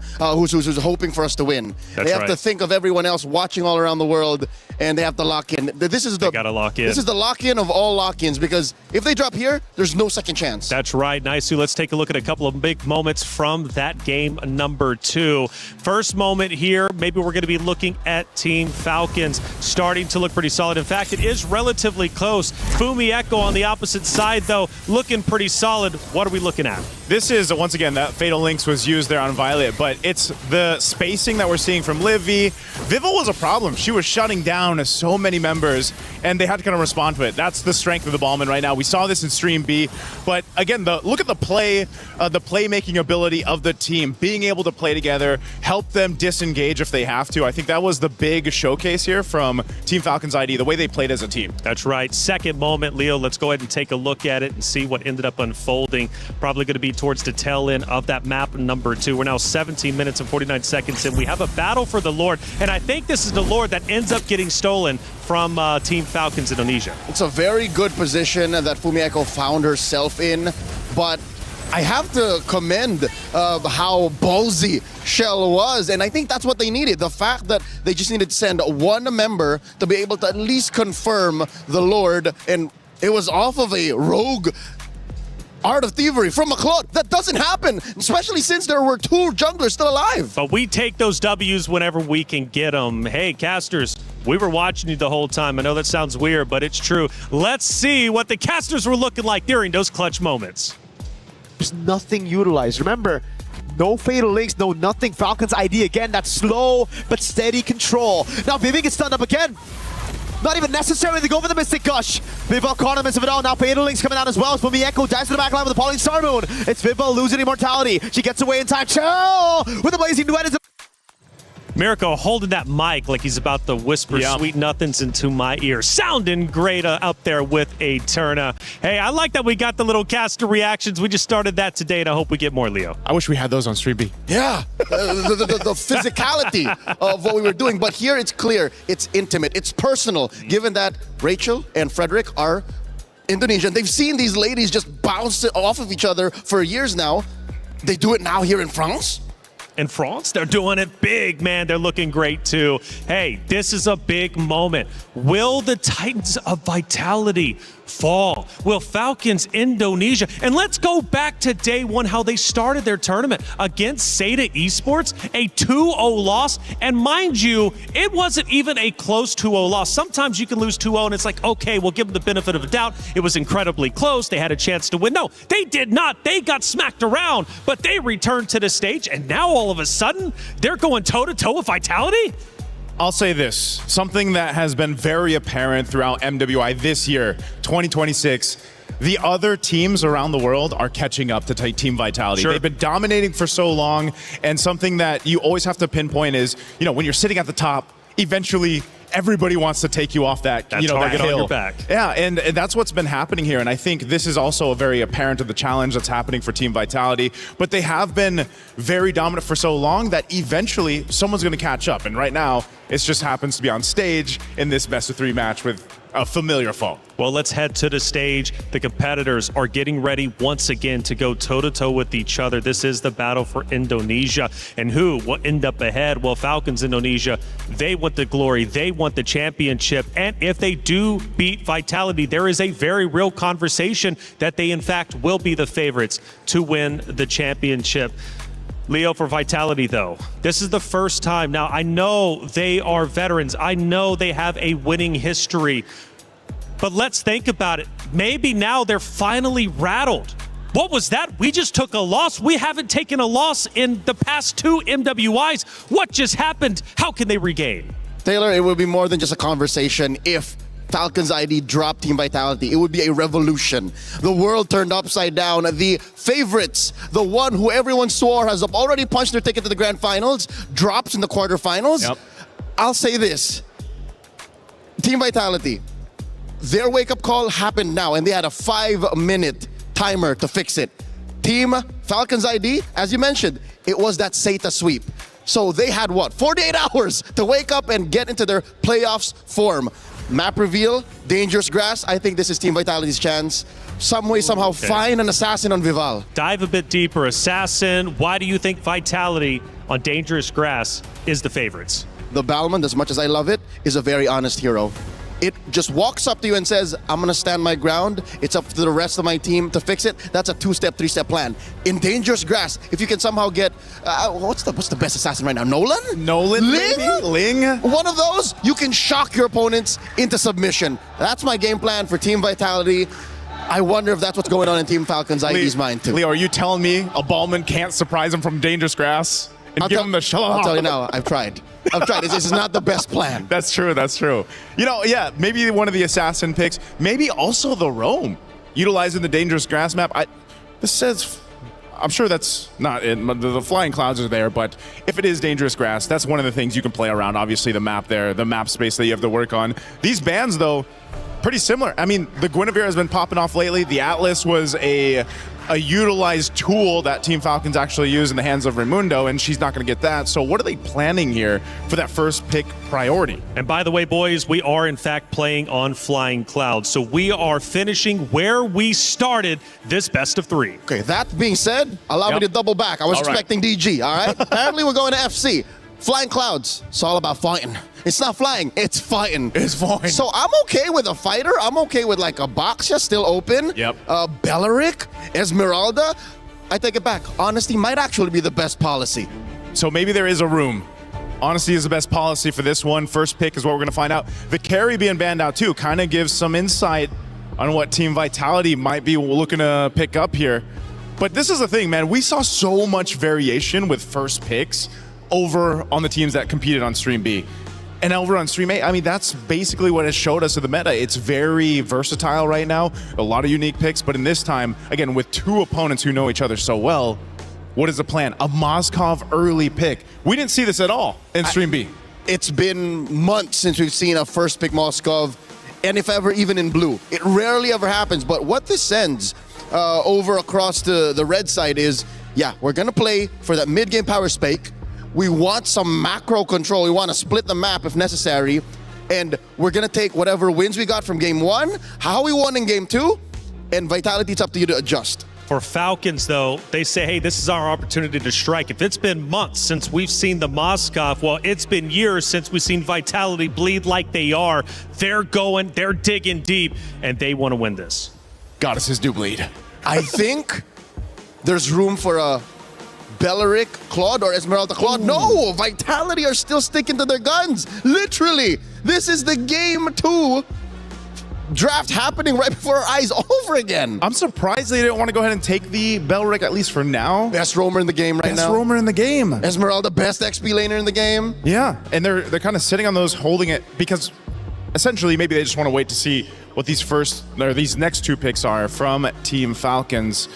for us to win. They have to think of everyone else watching all around the world, and they have to lock in. This is the lock-in of all lock-ins, because if they drop here, there's no second chance. That's right. Nice. Let's take a look at a couple of big moments from that game number 2. First moment here, maybe we're going to be looking at Team Falcons starting to look pretty solid. In fact, it is relatively close. Fumi Echo on the opposite side, though, looking pretty solid. What are we looking at? This is, once again, that Fatal Links was used there on Violet, but it's the spacing that we're seeing from Livy. Vival was a problem. She was shutting down so many members, and they had to kind of respond to it. That's the strength of the Ballman right now. We saw this in Stream B, but again, look at the playmaking ability of the team, being able to play together, help them disengage if they have to. I think that was the big showcase here from Team Falcons ID, the way they played as a team. That's right. Second moment, Leo, let's go ahead and take a look at it and see what ended up unfolding. Probably going to be towards the tail end of that map number 2. We're now 17 minutes and 49 seconds in. We have a battle for the Lord, and I think this is the Lord that ends up getting stolen from Team Falcons Indonesia. It's a very good position that Fumi Echo found herself in, but I have to commend how ballsy Shell was, and I think that's what they needed. The fact that they just needed to send one member to be able to at least confirm the Lord, and it was off of a rogue Art of Thievery from McLeod. That doesn't happen, especially since there were 2 junglers still alive. But we take those W's whenever we can get them. Hey, casters, we were watching you the whole time. I know that sounds weird, but it's true. Let's see what the casters were looking like during those clutch moments. There's nothing utilized. Remember, no Fatal Links, no nothing. Falcons ID again, that slow but steady control. Now Vivi gets stunned up again. Not even necessary to go for the Mystic Gush. Vival caught him of it all. Now Fatal Links coming out as well. Fumi Echo dives to the back line with the Pauline Star Moon. It's Vival losing immortality. She gets away in time. Chill with the Blazing Duet. Mirko holding that mic like he's about to whisper sweet nothings into my ear. Sounding great out there with a Turna. Hey, I like that we got the little caster reactions. We just started that today, and I hope we get more, Leo. I wish we had those on Stream B. Yeah, the physicality of what we were doing. But here it's clear, it's intimate, it's personal, given that Rachel and Frederick are Indonesian. They've seen these ladies just bounce off of each other for years now. They do it now here in France. In France, they're doing it big, man. They're looking great, too. Hey, this is a big moment. Will the Titans of Vitality fall? Will Falcons Indonesia? And let's go back to day 1, how they started their tournament against Seda Esports, a 2-0 loss. And mind you, it wasn't even a close 2-0 loss. Sometimes you can lose 2-0 and it's like, okay, we'll give them the benefit of the doubt. It was incredibly close. They had a chance to win. No, they did not. They got smacked around, but they returned to the stage, and now all of a sudden, they're going toe-to-toe with Vitality? I'll say this, something that has been very apparent throughout MWI this year, 2026, the other teams around the world are catching up to Team Vitality. Sure. They've been dominating for so long, and something that you always have to pinpoint is, when you're sitting at the top, eventually everybody wants to take you off that, target that hill. on your back. Yeah, and that's what's been happening here. And I think this is also a very apparent of the challenge that's happening for Team Vitality. But they have been very dominant for so long that eventually someone's going to catch up. And right now, it just happens to be on stage in this best-of-3 match with a familiar foe. Well, let's head to the stage. The competitors are getting ready once again to go toe-to-toe with each other. This is the battle for Indonesia. And who will end up ahead? Well, Falcons Indonesia, they want the glory. They want the championship. And if they do beat Vitality, there is a very real conversation that they, in fact, will be the favorites to win the championship. Leo, for Vitality, though, this is the first time. Now, I know they are veterans. I know they have a winning history. But let's think about it. Maybe now they're finally rattled. What was that? We just took a loss. We haven't taken a loss in the past 2 MWIs. What just happened? How can they regain? Taylor, it would be more than just a conversation if Falcons ID drop Team Vitality, it would be a revolution. The world turned upside down. The favorites, the one who everyone swore has already punched their ticket to the grand finals, drops in the quarterfinals. Yep. I'll say this. Team Vitality, their wake-up call happened now, and they had a 5-minute timer to fix it. Team Falcons ID, as you mentioned, it was that Seta sweep. So they had, 48 hours to wake up and get into their playoffs form. Map reveal, dangerous grass. I think this is Team Vitality's chance. Some way, somehow, find an assassin on Vival. Dive a bit deeper. Assassin, why do you think Vitality on dangerous grass is the favorites? The Balmond, as much as I love it, is a very honest hero. It just walks up to you and says, I'm going to stand my ground. It's up to the rest of my team to fix it. That's a 2-step, 3-step plan. In dangerous grass, if you can somehow get, what's the best assassin right now? Nolan? Nolan, Ling? maybe? Ling? One of those, you can shock your opponents into submission. That's my game plan for Team Vitality. I wonder if that's what's going on in Team Falcons ID's mind too. Leo, are you telling me a Ballman can't surprise him from dangerous grass and give him the shell? I'll tell you now, I've tried. This is not the best plan. That's true, that's true. You know, yeah, maybe one of the assassin picks, maybe also the roam, utilizing the dangerous grass map. This says, I'm sure that's not it. The flying clouds are there, but if it is dangerous grass, that's one of the things you can play around. Obviously, the map there, the map space that you have to work on. These bans, though, pretty similar. I mean, the Guinevere has been popping off lately. The Atlas was a utilized tool that Team Falcons actually use in the hands of Raimundo, and she's not going to get that. So what are they planning here for that first pick priority? And by the way, boys, we are in fact playing on Flying Clouds. So we are finishing where we started this best of 3. Okay, that being said, allow me to double back. I was expecting DG, all right? Apparently we're going to FC. Flying Clouds, it's all about fighting. It's not flying, it's fighting. It's fine. So I'm okay with a fighter. I'm okay with like a Boxia still open. Yep. Belleric, Esmeralda. I take it back. Honesty might actually be the best policy. So maybe there is a room. Honesty is the best policy for this one. First pick is what we're going to find out. The carry being banned out too kind of gives some insight on what Team Vitality might be looking to pick up here. But this is the thing, man. We saw so much variation with first picks over on the teams that competed on Stream B. And over on Stream A, I mean, that's basically what it showed us of the meta. It's very versatile right now, a lot of unique picks, but in this time, again, with 2 opponents who know each other so well, what is the plan? A Moskov early pick. We didn't see this at all in Stream B. It's been months since we've seen a first pick Moskov, and if ever, even in blue. It rarely ever happens, but what this sends over across the red side is, yeah, we're going to play for that mid-game power spike. We want some macro control. We want to split the map if necessary. And we're going to take whatever wins we got from game 1, how we won in game 2, and Vitality, it's up to you to adjust. For Falcons, though, they say, hey, this is our opportunity to strike. If it's been months since we've seen the Moskov, well, it's been years since we've seen Vitality bleed like they are. They're going, they're digging deep, and they want to win this. Goddesses do bleed. I think there's room for a Belleric Claude or Esmeralda Claude. No, Vitality are still sticking to their guns. Literally, this is the game 2 draft happening right before our eyes over again. I'm surprised they didn't want to go ahead and take the Belleric, at least for now. Best roamer in the game right now. Best roamer in the game. Esmeralda, best XP laner in the game. Yeah, and they're kind of sitting on those, holding it, because essentially maybe they just want to wait to see what these next 2 picks are from Team Falcons,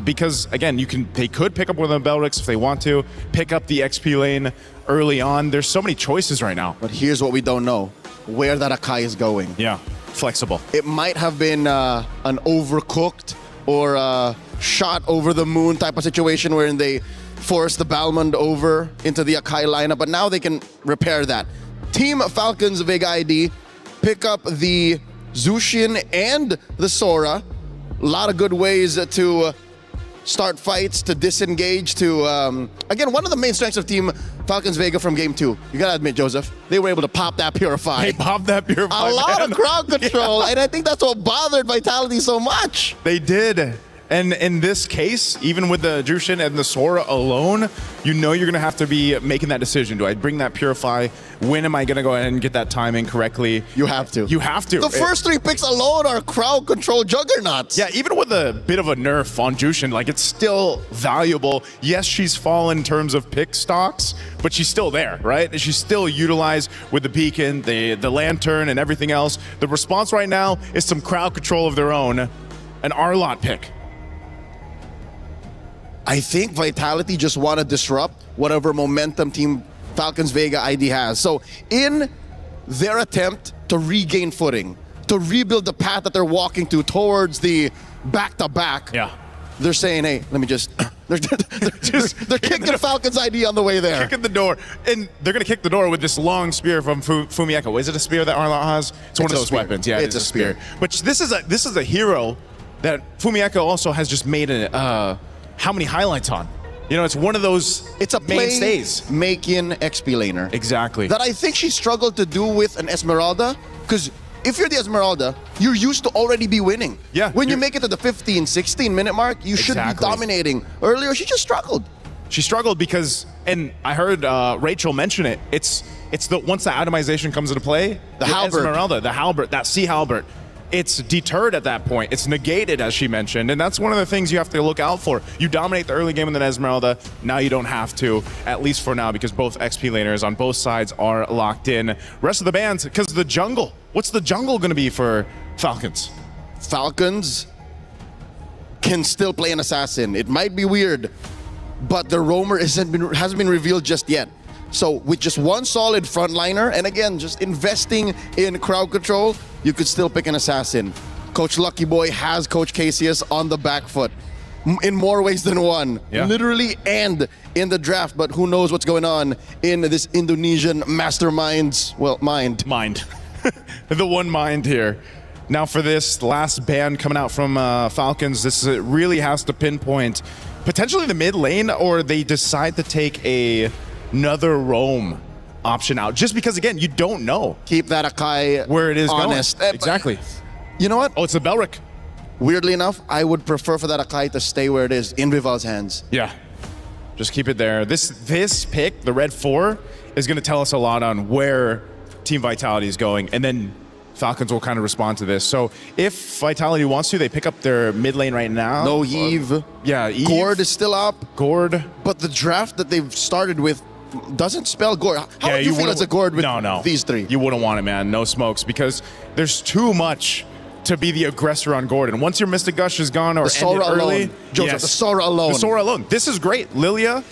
because again, they could pick up one of the Bellerics if they want to, pick up the XP lane early on. There's so many choices right now. But here's what we don't know: where that Akai is going. Yeah, flexible. It might have been an overcooked or shot over the moon type of situation wherein they forced the Balmond over into the Akai lineup, but now they can repair that. Team Falcons Vega ID pick up the Zushin and the Sora. A lot of good ways to start fights, to disengage, to, again, one of the main strengths of Team Falcons Vega from game 2. You gotta admit, Joseph, they were able to pop that Purify. They popped that Purify. A lot of crowd control, and I think that's what bothered Vitality so much. They did. And in this case, even with the Jushin and the Sora alone, you know you're going to have to be making that decision. Do I bring that Purify? When am I going to go ahead and get that timing correctly? You have to. You have to. The first 3 picks alone are crowd control juggernauts. Yeah, even with a bit of a nerf on Jushin, like it's still valuable. Yes, she's fallen in terms of pick stocks, but she's still there, right? And she's still utilized with the beacon, the lantern, and everything else. The response right now is some crowd control of their own, an Arlott pick. I think Vitality just want to disrupt whatever momentum Team Falcons Vega ID has. So in their attempt to regain footing, to rebuild the path that they're walking to towards the back-to-back, they're saying, hey, let me just... they're kicking Falcons ID on the way there. Kicking the door. And they're going to kick the door with this long spear from Fumieko. Is it a spear that Arlott has? It's one of those weapons. Yeah, it's a spear. But this is a hero that Fumieko also has just made how many highlights on? You know, it's one of those mainstays. Making XP laner. Exactly. That I think she struggled to do with an Esmeralda, because if you're the Esmeralda, you're used to already be winning. Yeah. When you make it to the 15, 16 minute mark, you should be dominating. Earlier, she just struggled. She struggled because, and I heard Rachel mention it, it's the once the atomization comes into play, the halberd. Esmeralda, the halberd, that sea halberd, it's deterred at that point. It's negated, as she mentioned, and that's one of the things you have to look out for. You dominate the early game with an Esmeralda, now you don't have to, at least for now, because both XP laners on both sides are locked in. Rest of the bands, because the jungle. What's the jungle going to be for Falcons? Falcons can still play an assassin. It might be weird, but the roamer hasn't been revealed just yet. So with just one solid frontliner, and again, just investing in crowd control, you could still pick an assassin. Coach Lucky Boy has Coach Casius on the back foot in more ways than one, literally and in the draft, but who knows what's going on in this Indonesian mastermind's, well, mind. The one mind here. Now for this last ban coming out from Falcons, this really has to pinpoint potentially the mid lane, or they decide to take another roam option out, just because again you don't know. Keep that Akai where it is honest. going. Exactly. You know what? Oh, it's a Belric. Weirdly enough, I would prefer for that Akai to stay where it is, in Vival's hands. Yeah. Just keep it there. This pick, the red 4, is going to tell us a lot on where Team Vitality is going, and then Falcons will kind of respond to this. So if Vitality wants to, they pick up their mid lane right now. No Eve. Yeah, Eve. Gord is still up. Gord. But the draft that they've started with doesn't spell Gord. How would you feel as a Gord with these 3? You wouldn't want it, man. No smokes, because there's too much to be the aggressor on Gordon. Once your Mystic Gush is gone or the Sora ended early, alone. Joseph, the Sora alone. The Sora alone. This is great. Lilia,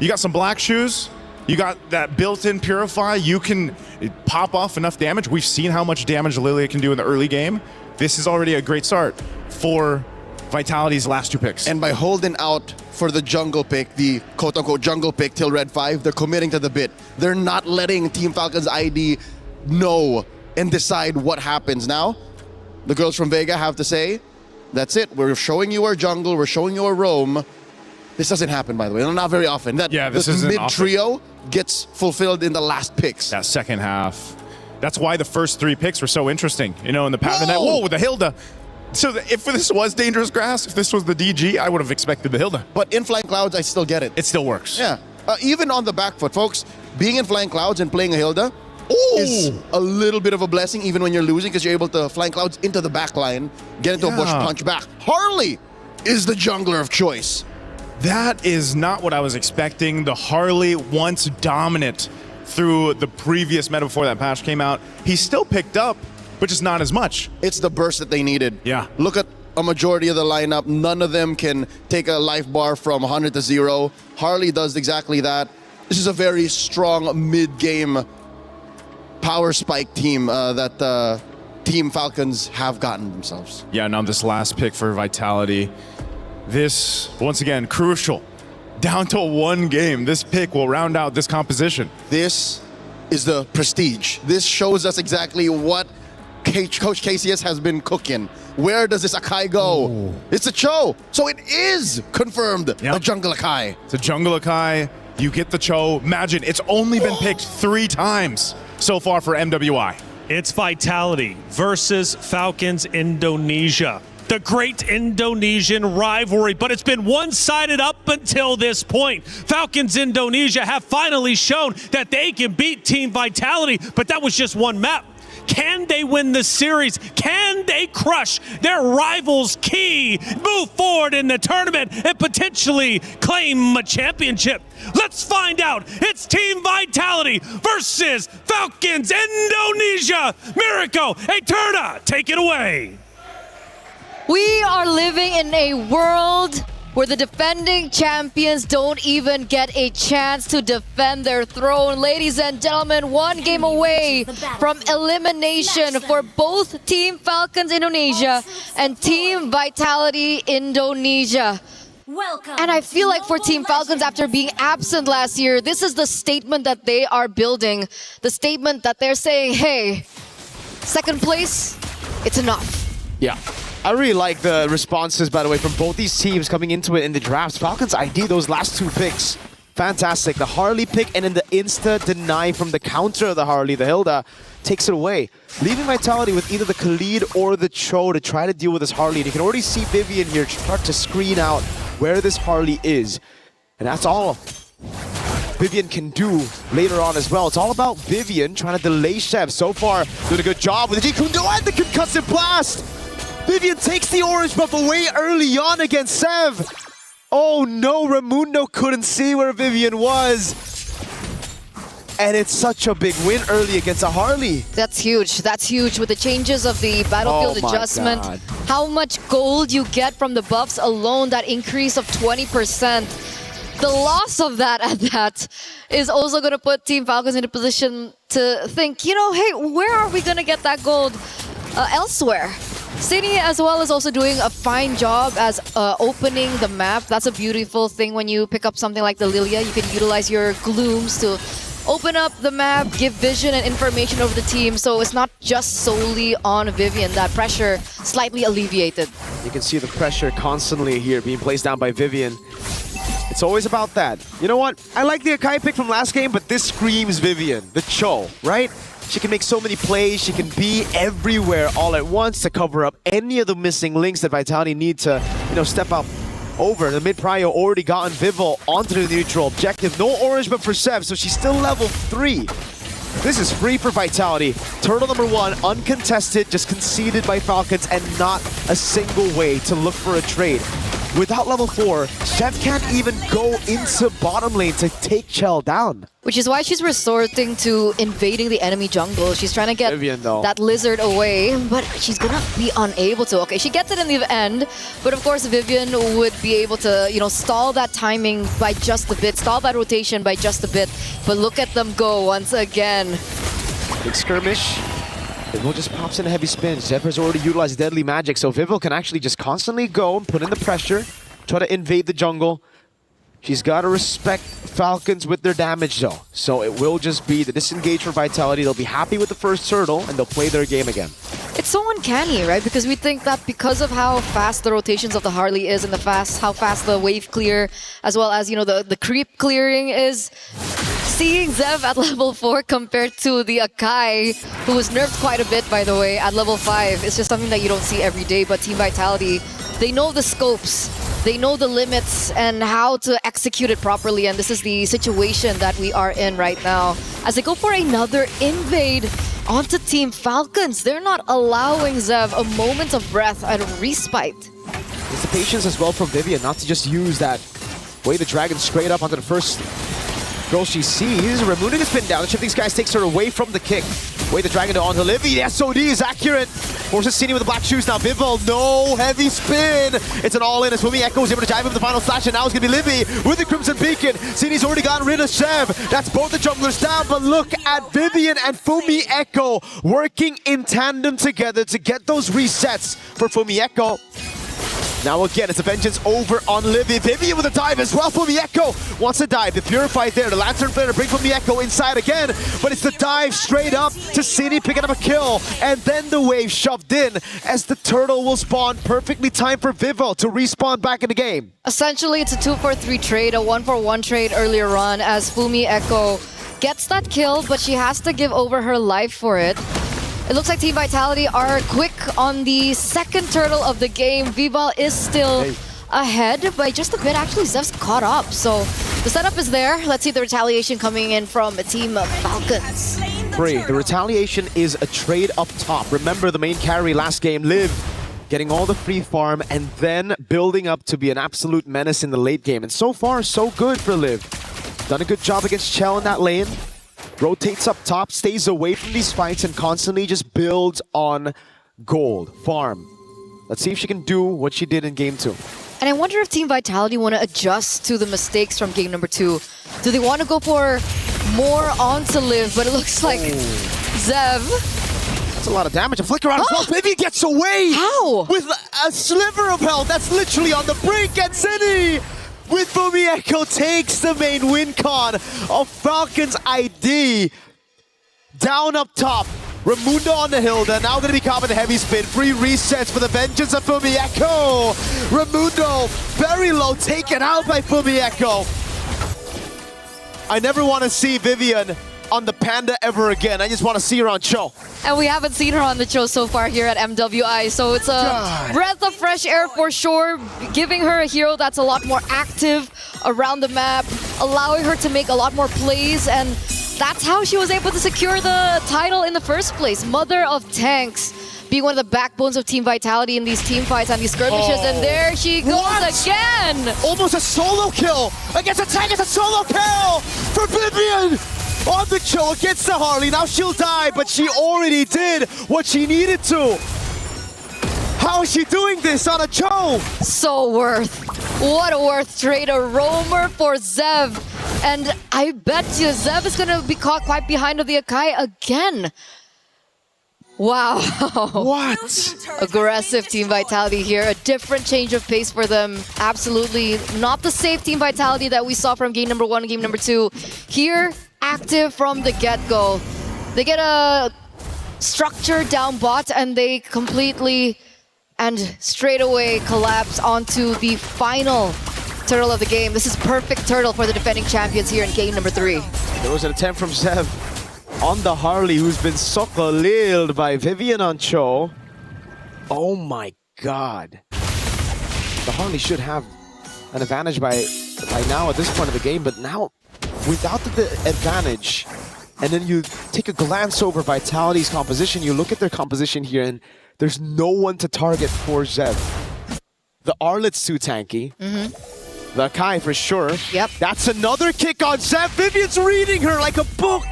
you got some black shoes. You got that built-in Purify. You can pop off enough damage. We've seen how much damage Lilia can do in the early game. This is already a great start for Vitality's last 2 picks. And by holding out for the jungle pick, the quote-unquote jungle pick till red 5, they're committing to the bit. They're not letting Team Falcons ID know and decide what happens. Now, the girls from Vega have to say, that's it. We're showing you our jungle. We're showing you our roam. This doesn't happen, by the way. Not very often. This mid-trio gets fulfilled in the last picks. That second half. That's why the first 3 picks were so interesting. You know, in the pattern. Whoa, with the Hilda. So if this was Dangerous Grass, if this was the DG, I would have expected the Hilda. But in Flying Clouds, I still get it. It still works. Yeah. Even on the back foot, folks, being in Flying Clouds and playing a Hilda is a little bit of a blessing, even when you're losing, because you're able to Flying Clouds into the back line, get into a bush, punch back. Harley is the jungler of choice. That is not what I was expecting. The Harley, once dominant through the previous meta before that patch came out, he's still picked up, but just not as much. It's the burst that they needed. Yeah. Look at a majority of the lineup. None of them can take a life bar from 100 to 0. Harley does exactly that. This is a very strong mid-game power spike team that Team Falcons have gotten themselves. Yeah, now this last pick for Vitality. This, once again, crucial. Down to 1 game. This pick will round out this composition. This is the prestige. This shows us exactly what Coach Casius has been cooking. Where does this Akai go? Ooh. It's a Cho. So it is confirmed a Jungle Akai. It's a Jungle Akai. You get the Cho. Imagine, it's only been picked 3 times so far for MWI. It's Vitality versus Falcons Indonesia. the great Indonesian rivalry. But it's been one-sided up until this point. Falcons Indonesia have finally shown that they can beat Team Vitality, but that was just one map. Can they win the series? Can they crush their rivals' key, move forward in the tournament, and potentially claim a championship? Let's find out. It's Team Vitality versus Falcons Indonesia. Mirko Eterna, take it away. We are living in a world where the defending champions don't even get a chance to defend their throne. Ladies and gentlemen, one game away from elimination for both Team Falcons Indonesia and Team Vitality Indonesia. And I feel like for Team Falcons, after being absent last year, this is the statement that they are building. The statement that they're saying, hey, second place, it's enough. Yeah. I really like the responses, by the way, from both these teams coming into it in the drafts. Falcons ID those last two picks. Fantastic. The Harley pick and then the insta-deny from the counter of the Harley, the Hilda, takes it away. Leaving Vitality with either the Khalid or the Cho to try to deal with this Harley. And you can already see Vivian here start to screen out where this Harley is. And that's all Vivian can do later on as well. It's all about Vivian trying to delay Chef. So far, doing a good job with the Jikundo and the concussive blast. Vivian takes the orange buff away early on against Sev. Oh no, Raimundo couldn't see where Vivian was. And it's such a big win early against a Harley. That's huge. That's huge with the changes of the battlefield adjustment. God. How much gold you get from the buffs alone, that increase of 20%. The loss of that is also going to put Team Falcons in a position to think, you know, hey, where are we going to get that gold elsewhere? City as well is also doing a fine job as opening the map. That's a beautiful thing when you pick up something like the Lilia. You can utilize your glooms to open up the map, give vision and information over the team. So it's not just solely on Vivian. That pressure slightly alleviated. You can see the pressure constantly here being placed down by Vivian. It's always about that. You know what? I like the Akai pick from last game, but this screams Vivian, the Cho, right? She can make so many plays, she can be everywhere all at once to cover up any of the missing links that Vitality need to, you know, step up over. The mid-prio already gotten Vivo onto the neutral objective. No orange but for Sev, so she's still level 3. This is free for Vitality. Turtle number 1, uncontested, just conceded by Falcons, and not a single way to look for a trade. Without level 4, Chef can't even go into bottom lane to take Chell down. Which is why she's resorting to invading the enemy jungle. She's trying to get Vivian, though, that lizard away, but she's gonna be unable to. Okay, she gets it in the end, but of course Vivian would be able to, you know, stall that timing by just a bit, stall that rotation by just a bit. But look at them go once again. Big skirmish. Vivo just pops in a heavy spin. Zeb has already utilized deadly magic, so Vivo can actually just constantly go and put in the pressure, try to invade the jungle. She's got to respect Falcons with their damage though. So it will just be the disengage for Vitality. They'll be happy with the first turtle and they'll play their game again. It's so uncanny, right? Because we think that because of how fast the rotations of the Harley is and how fast the wave clear, as well as, you know, the creep clearing is, seeing Zev at level 4 compared to the Akai, who was nerfed quite a bit, by the way, at level 5, it's just something that you don't see every day. But Team Vitality, they know the scopes, they know the limits and how to execute it properly. And this is the situation that we are in right now. As they go for another invade onto Team Falcons, they're not allowing Zev a moment of breath and respite. It's the patience as well from Vivian, not to just use that way the dragon straight up onto the first girl she sees. Raimundo gets pinned down. The Shifting Skies takes her away from the kick. Way the dragon onto Livy. The SOD is accurate. Forces Cini with the black shoes now. Vivo, no heavy spin. It's an all-in as Fumi Echo is able to dive in the final slash, and now it's going to be Livy with the Crimson Beacon. Cini's already gotten rid of Sev. That's both the jungglers down, but look at Vivian and Fumi Echo working in tandem together to get those resets for Fumi Echo. Now again, it's a vengeance over on Livy. Vivian with a dive as well. Fumi Echo wants to dive. The Purify there. The Lantern Flare to bring Fumi Echo inside again. But it's the dive straight up to Cini, picking up a kill. And then the wave shoved in as the turtle will spawn. Perfectly timed for Vivo to respawn back in the game. Essentially, it's a 2-for-3 trade, a 1-for-1 trade earlier on as Fumi Echo gets that kill, but she has to give over her life for it. It looks like Team Vitality are quick on the second turtle of the game. Vival is still ahead by just a bit. Actually, Zev's caught up. So the setup is there. Let's see the retaliation coming in from Team Falcons. The retaliation is a trade up top. Remember the main carry last game, Liv, getting all the free farm and then building up to be an absolute menace in the late game. And so far, so good for Liv. Done a good job against Chell in that lane. Rotates up top, stays away from these fights and constantly just builds on gold, farm. Let's see if she can do what she did in game 2. And I wonder if Team Vitality want to adjust to the mistakes from game number 2. Do they want to go for more onto Liv? But it looks like Zev. That's a lot of damage. A flicker on himself. Vivi gets away. How? With a sliver of health. That's literally on the brink. And City with Fumieko takes the main win con of Falcons ID. Down up top. Ramundo on the hill, they're now going to be caught with a heavy spin. Free resets for the vengeance of Fumieko. Ramundo, very low, taken out by Fumieko. I never want to see Vivian on the Panda ever again. I just want to see her on Cho. And we haven't seen her on the Cho so far here at MWI, so it's a breath of fresh air for sure, giving her a hero that's a lot more active around the map, allowing her to make a lot more plays, and that's how she was able to secure the title in the first place. Mother of Tanks, being one of the backbones of Team Vitality in these team fights and these skirmishes, and there she goes again! Almost a solo kill against a tank. It's a solo kill for Vivian on the Cho against the Harley. Now she'll die, but she already did what she needed to. How is she doing this on a Cho? So worth. What a worth trade. A roamer for Zev. And I bet you Zev is going to be caught quite behind of the Akai again. Wow. What? Aggressive Team Vitality here. A different change of pace for them. Absolutely not the safe Team Vitality that we saw from game number 1 and game number 2. Here, active from the get-go. They get a structure down bot and they completely and straight away collapse onto the final turtle of the game. This is perfect turtle for the defending champions here in game number 3. There was an attempt from Zev on the Harley, who's been sokoliled by Vivian on Cho. Oh my god. The Harley should have an advantage by now at this point of the game, but now without the advantage, and then you take a glance over Vitality's composition, you look at their composition here, and there's no one to target for Zev. The Arlet's too tanky. The Kai for sure. Yep. That's another kick on Zev. Vivian's reading her like a book.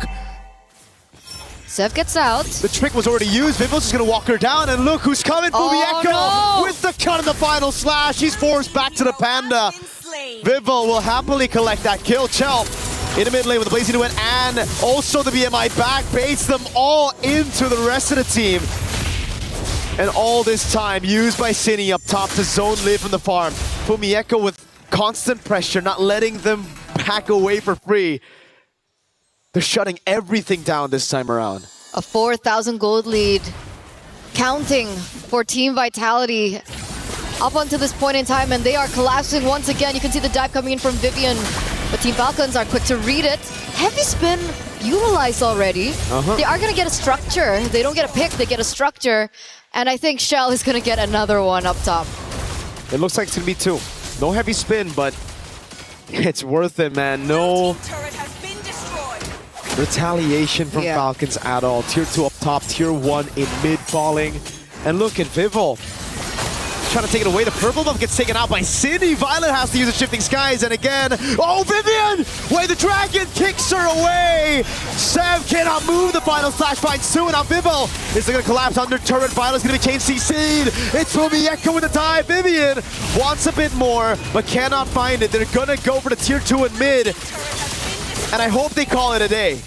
Zev gets out. The trick was already used. Vivil's just going to walk her down, and look who's coming. Fumieko with the cut in the final slash. He's forced back to the Panda. Vival will happily collect that kill. Chell in the mid lane with the Blazing Wind and also the BMI back. Baits them all into the rest of the team. And all this time used by Cine up top to zone Liv from the farm. Fumieko with constant pressure, not letting them back away for free. They're shutting everything down this time around. A 4,000 gold lead. Counting for Team Vitality up until this point in time, and they are collapsing once again. You can see the dive coming in from Vivian, but Team Falcons are quick to read it. Heavy spin utilized already. They are going to get a structure. They don't get a pick, they get a structure. And I think Shell is going to get another one up top. It looks like it's going to be 2. No heavy spin, but it's worth it, man. No retaliation from Falcons at all. Tier 2 up top, Tier 1 in mid falling. And look at Vival trying to take it away. The purple buff gets taken out by Cindy. Violet has to use the Shifting Skies, and again, oh, Vivian! Wait, the dragon kicks her away! Sev cannot move. The final slash finds Sue, and now Vival is going to collapse under turret. Violet's going to be chain CC'd. It's Fumieko with the dive. Vivian wants a bit more, but cannot find it. They're going to go for the Tier 2 in mid, and I hope they call it a day.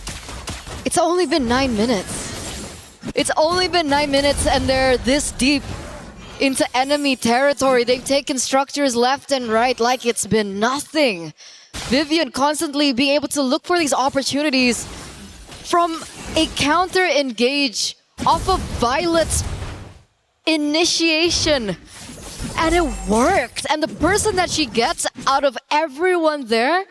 It's only been 9 minutes. It's only been 9 minutes, and they're this deep into enemy territory. They've taken structures left and right like it's been nothing. Vivian constantly being able to look for these opportunities from a counter engage off of Violet's initiation. And it worked. And the person that she gets out of everyone there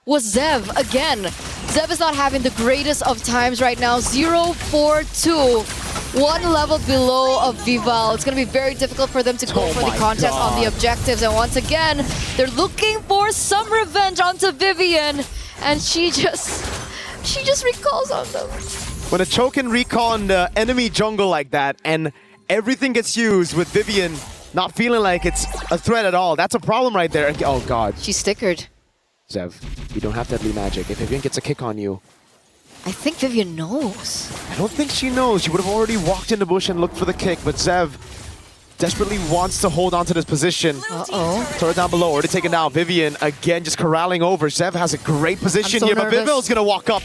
was Zev again. Zev is not having the greatest of times right now. 0-4-2. one level below of Vival. It's going to be very difficult for them to go for the contest on the objectives. And once again, they're looking for some revenge onto Vivian. And she just recalls on them. When a choke can recall on the enemy jungle like that, and everything gets used with Vivian not feeling like it's a threat at all, that's a problem right there. Oh god. She's stickered. Zev, you don't have deadly magic. If Vivian gets a kick on you. I think Vivian knows. I don't think she knows. She would have already walked in the bush and looked for the kick, but Zev desperately wants to hold on to this position. Uh-oh. Turret down below, already taken down. Vivian again just corralling over. Zev has a great position here, but Vivil's gonna walk up.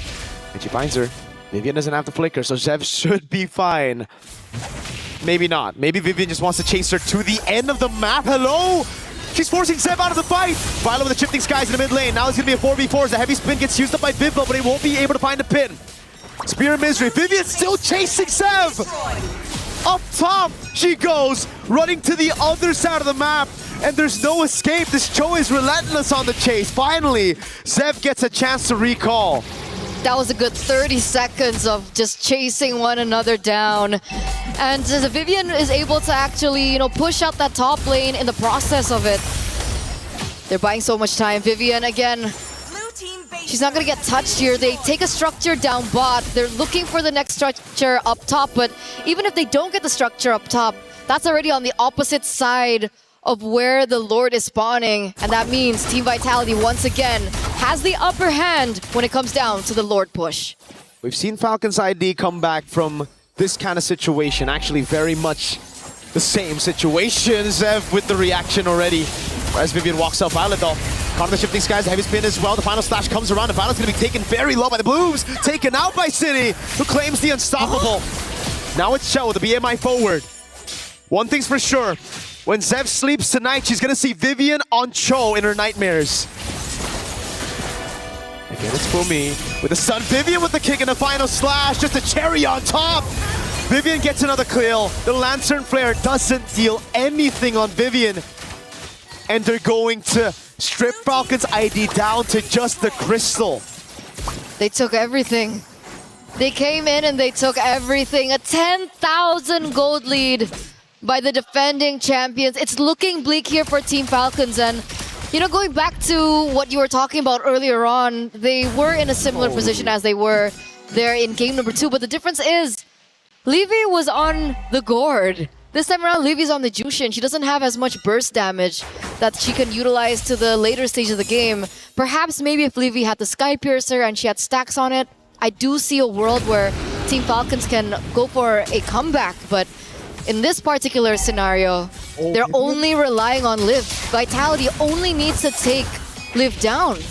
And she finds her. Vivian doesn't have to flicker, so Zev should be fine. Maybe not. Maybe Vivian just wants to chase her to the end of the map. Hello? She's forcing Zev out of the fight. Violet with the shifting skies in the mid lane. Now it's going to be a 4v4 as the heavy spin gets used up by Vivo, but he won't be able to find a pin. Spear of Misery. Vivian's still chasing Zev. Up top she goes, running to the other side of the map. And there's no escape. This Cho is relentless on the chase. Finally, Zev gets a chance to recall. That was a good 30 seconds of just chasing one another down. And Vivian is able to actually, you know, push out that top lane in the process of it. They're buying so much time. Vivian, again, she's not going to get touched here. They take a structure down bot. They're looking for the next structure up top. But even if they don't get the structure up top, that's already on the opposite side of where the Lord is spawning. And that means Team Vitality once again has the upper hand when it comes down to the Lord push. We've seen Falcons ID come back from this kind of situation. Actually very much the same situation. Zev with the reaction already. As Vivian walks up, Violet though. Caught in the shifting skies, the heavy spin as well. The final slash comes around and Violet's going to be taken very low by the Blues. Taken out by City, who claims the unstoppable. Now it's Cho, the BMI forward. One thing's for sure. When Zev sleeps tonight, she's going to see Vivian on Cho in her nightmares. Again, it's Fumi with the stun. Vivian with the kick in the final slash. Just a cherry on top. Vivian gets another kill. The Lantern Flare doesn't deal anything on Vivian. And they're going to strip Falcon's ID down to just the crystal. They took everything. They came in and they took everything. A 10,000 gold lead by the defending champions. It's looking bleak here for Team Falcons. And, you know, going back to what you were talking about earlier on, they were in a similar position as they were there in game number 2. But the difference is, Levy was on the gourd. This time around, Levy's on the Jushin. She doesn't have as much burst damage that she can utilize to the later stage of the game. Perhaps maybe if Levy had the Sky Piercer and she had stacks on it, I do see a world where Team Falcons can go for a comeback. But in this particular scenario, they're only relying on Liv. Vitality only needs to take Liv down. And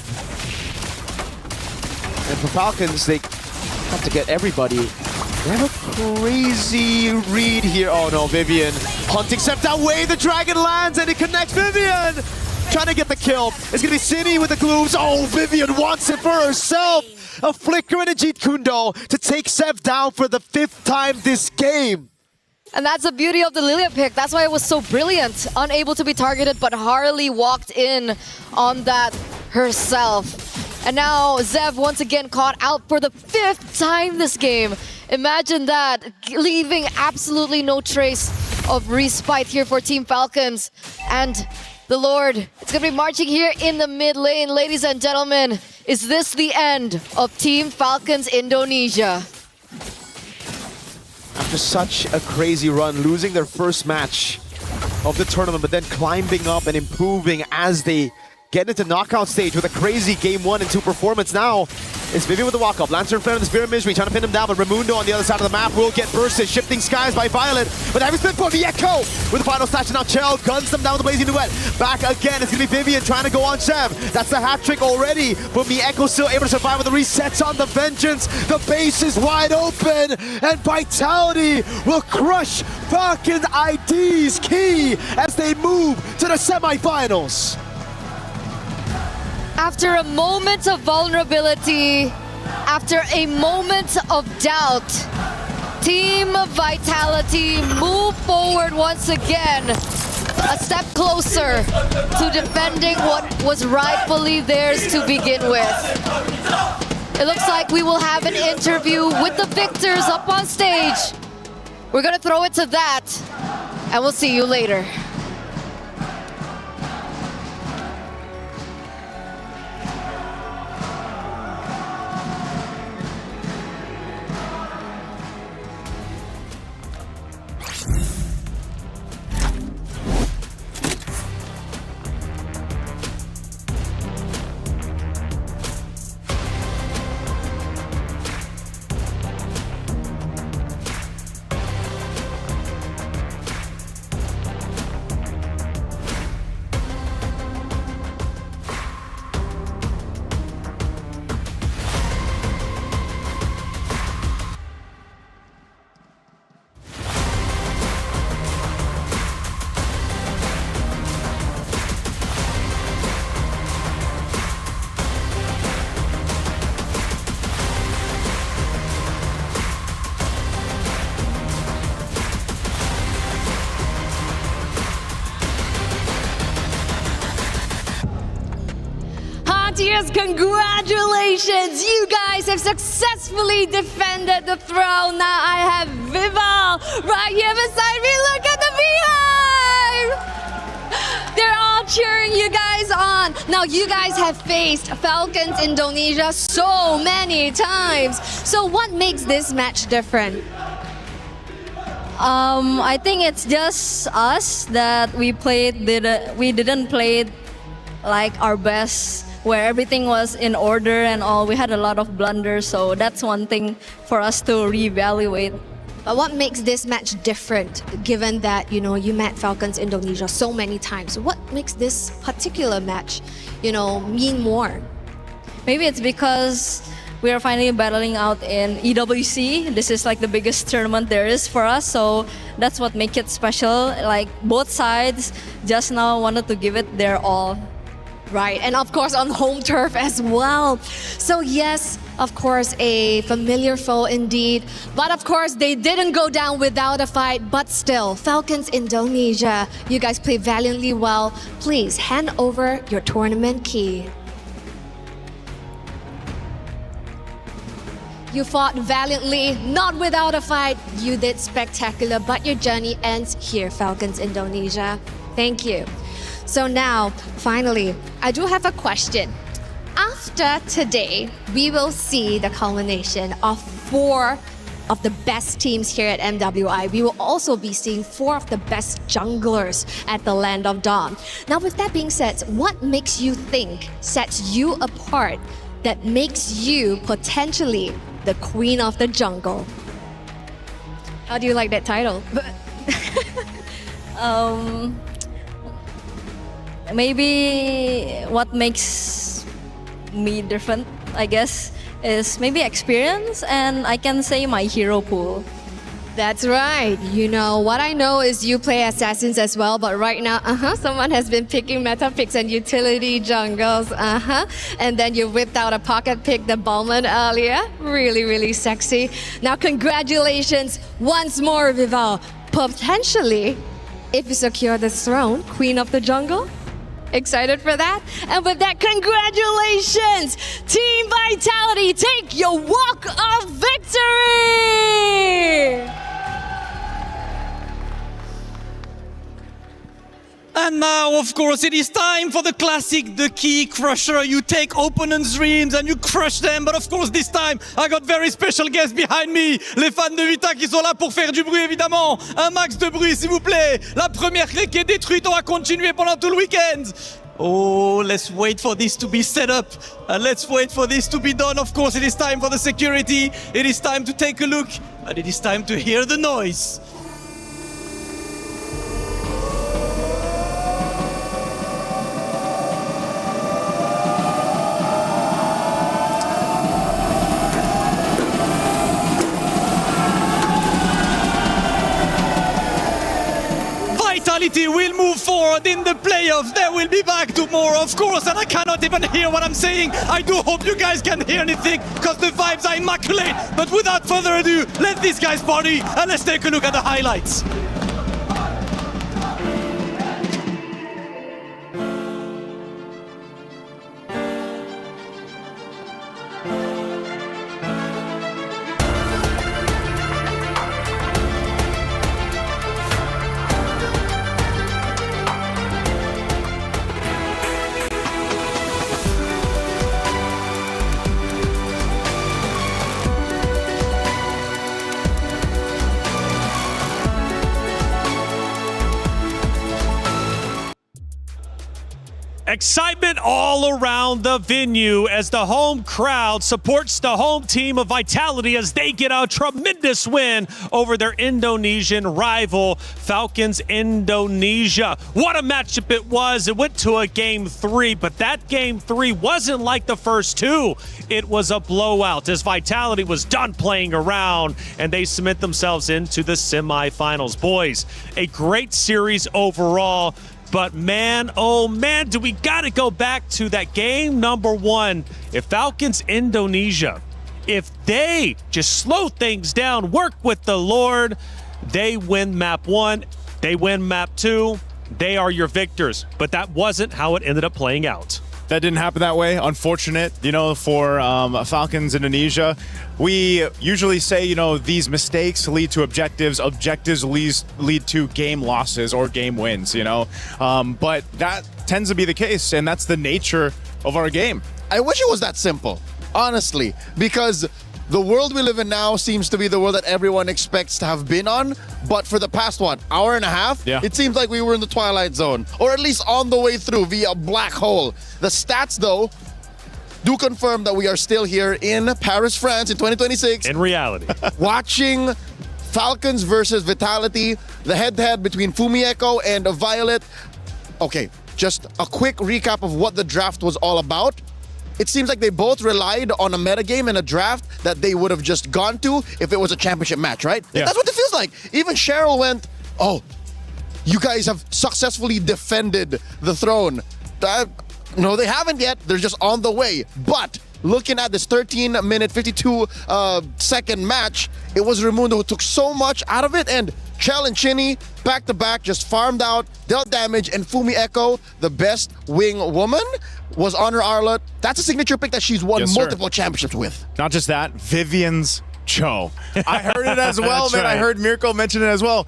for Falcons, they have to get everybody. They have a crazy read here. Oh no, Vivian hunting Sep that way. The dragon lands and it connects. Vivian trying to get the kill. It's gonna be Cini with the glooms. Oh, Vivian wants it for herself. A flicker and a Jeet Kundo to take Sep down for the 5th time this game. And that's the beauty of the Lilia pick. That's why it was so brilliant. Unable to be targeted, but Harley walked in on that herself. And now Zev once again caught out for the 5th time this game. Imagine that, leaving absolutely no trace of respite here for Team Falcons. And the Lord, it's going to be marching here in the mid lane. Ladies and gentlemen, is this the end of Team Falcons Indonesia? After such a crazy run, losing their first match of the tournament, but then climbing up and improving as they get into knockout stage with a crazy game 1 and 2 performance. Now it's Vivian with the walk-up. Lantern Flare and the Spear of Misery trying to pin him down, but Raimundo on the other side of the map will get bursted. Shifting skies by Violet, but having split for the Echo with the final slash. And now Chell guns them down with the Blazing Duet. Back again, it's going to be Vivian trying to go on Zev. That's the hat trick already, but Mieko still able to survive with the resets on the Vengeance. The base is wide open, and Vitality will crush Falcon ID's key as they move to the semifinals. After a moment of vulnerability, after a moment of doubt, Team Vitality move forward once again, a step closer to defending what was rightfully theirs to begin with. It looks like we will have an interview with the victors up on stage. We're gonna throw it to that, and we'll see you later. Dears, congratulations! You guys have successfully defended the throne. Now I have Vival right here beside me. Look at the beehive! They're all cheering you guys on. Now you guys have faced Falcons Indonesia so many times. So what makes this match different? I think it's just us that we didn't play like our best, where everything was in order and all. We had a lot of blunders, so that's one thing for us to reevaluate. But what makes this match different, given that, you know, you met Falcons Indonesia so many times? What makes this particular match, you know, mean more? Maybe it's because we are finally battling out in EWC. This is like the biggest tournament there is for us, so that's what makes it special. Like both sides just now wanted to give it their all. Right, and of course on home turf as well. So yes, of course, a familiar foe indeed. But of course, they didn't go down without a fight. But still, Falcons Indonesia, you guys play valiantly well. Please hand over your tournament key. You fought valiantly, not without a fight. You did spectacular, but your journey ends here, Falcons Indonesia. Thank you. So now, finally, I do have a question. After today, we will see the culmination of 4 of the best teams here at MWI. We will also be seeing 4 of the best junglers at the Land of Dawn. Now, with that being said, what makes you think sets you apart, that makes you potentially the Queen of the Jungle? How do you like that title? Maybe what makes me different, I guess, is maybe experience, and I can say my hero pool. That's right. You know, what I know is you play assassins as well, but right now, someone has been picking meta picks and utility jungles, and then you whipped out a pocket pick, the Bowman earlier. Really, really sexy. Now, congratulations once more, Vival. Potentially, if you secure the throne, Queen of the Jungle. Excited for that? And with that, congratulations! Team Vitality, take your walk of victory! And now, of course, it is time for the classic, the key crusher. You take opponents' dreams and you crush them. But of course, this time, I got very special guests behind me. Les fans de Vita qui sont là pour faire du bruit, évidemment. Un max de bruit, s'il vous plaît. La première clé qui est détruite, on va continuer pendant tout le week-end. Oh, let's wait for this to be set up. Let's wait for this to be done. Of course, it is time for the security. It is time to take a look. And it is time to hear the noise. Vitality will move forward in the playoffs. They will be back tomorrow, of course, and I cannot even hear what I'm saying. I do hope you guys can hear anything, because the vibes are immaculate. But without further ado, let these guys party, and let's take a look at the highlights. Excitement all around the venue as the home crowd supports the home team of Vitality as they get a tremendous win over their Indonesian rival, Falcons Indonesia. What a matchup it was. It went to a Game 3, but that Game 3 wasn't like the first two. It was a blowout as Vitality was done playing around and they cement themselves into the semifinals. Boys, a great series overall. But man, oh man, do we got to go back to that game number 1. If Falcons Indonesia, if they just slow things down, work with the Lord, they win map 1, they win map 2, they are your victors. But that wasn't how it ended up playing out. That didn't happen that way. Unfortunate, for Falcons Indonesia. We usually say, these mistakes lead to objectives. Objectives lead to game losses or game wins, But that tends to be the case, and that's the nature of our game. I wish it was that simple, honestly, because the world we live in now seems to be the world that everyone expects to have been on. But for the past, hour and a half, it seems like we were in the Twilight Zone, or at least on the way through via a black hole. The stats, though, do confirm that we are still here in Paris, France in 2026. In reality. Watching Falcons versus Vitality, the head-to-head between Fumieko and Violet. Okay, just a quick recap of what the draft was all about. It seems like they both relied on a metagame and a draft that they would have just gone to if it was a championship match, right? Yeah. That's what it feels like. Even Cheryl went, oh, you guys have successfully defended the throne. No, they haven't yet. They're just on the way. But looking at this 13-minute, 52-second match, it was Raimundo who took so much out of it, and Chell and Chinny, back-to-back, just farmed out, dealt damage, and Fumieko, the best wing woman, was on her Arlott. That's a signature pick that she's won multiple championships with. Not just that, Vivian's Cho. I heard it as well, man. Right. I heard Mirko mention it as well.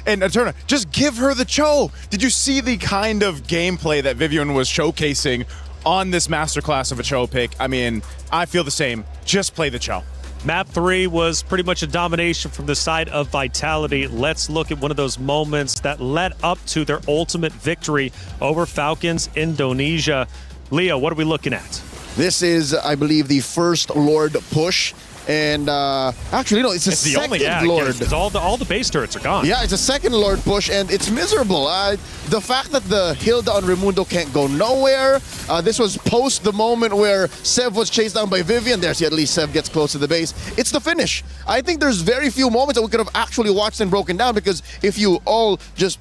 And Eterna, just give her the Cho. Did you see the kind of gameplay that Vivian was showcasing on this masterclass of a Cho pick? I mean, I feel the same. Just play the Cho. Map 3 was pretty much a domination from the side of Vitality. Let's look at one of those moments that led up to their ultimate victory over Falcons Indonesia. Leo, what are we looking at? This is, I believe, the first Lord push. And actually, no, it's the second Lord. Because all the base turrets are gone. Yeah, it's a second Lord push, and it's miserable. The fact that the Hilda on Raimundo can't go nowhere. This was post the moment where Sev was chased down by Vivian. There's at least Sev gets close to the base. It's the finish. I think there's very few moments that we could have actually watched and broken down, because if you all just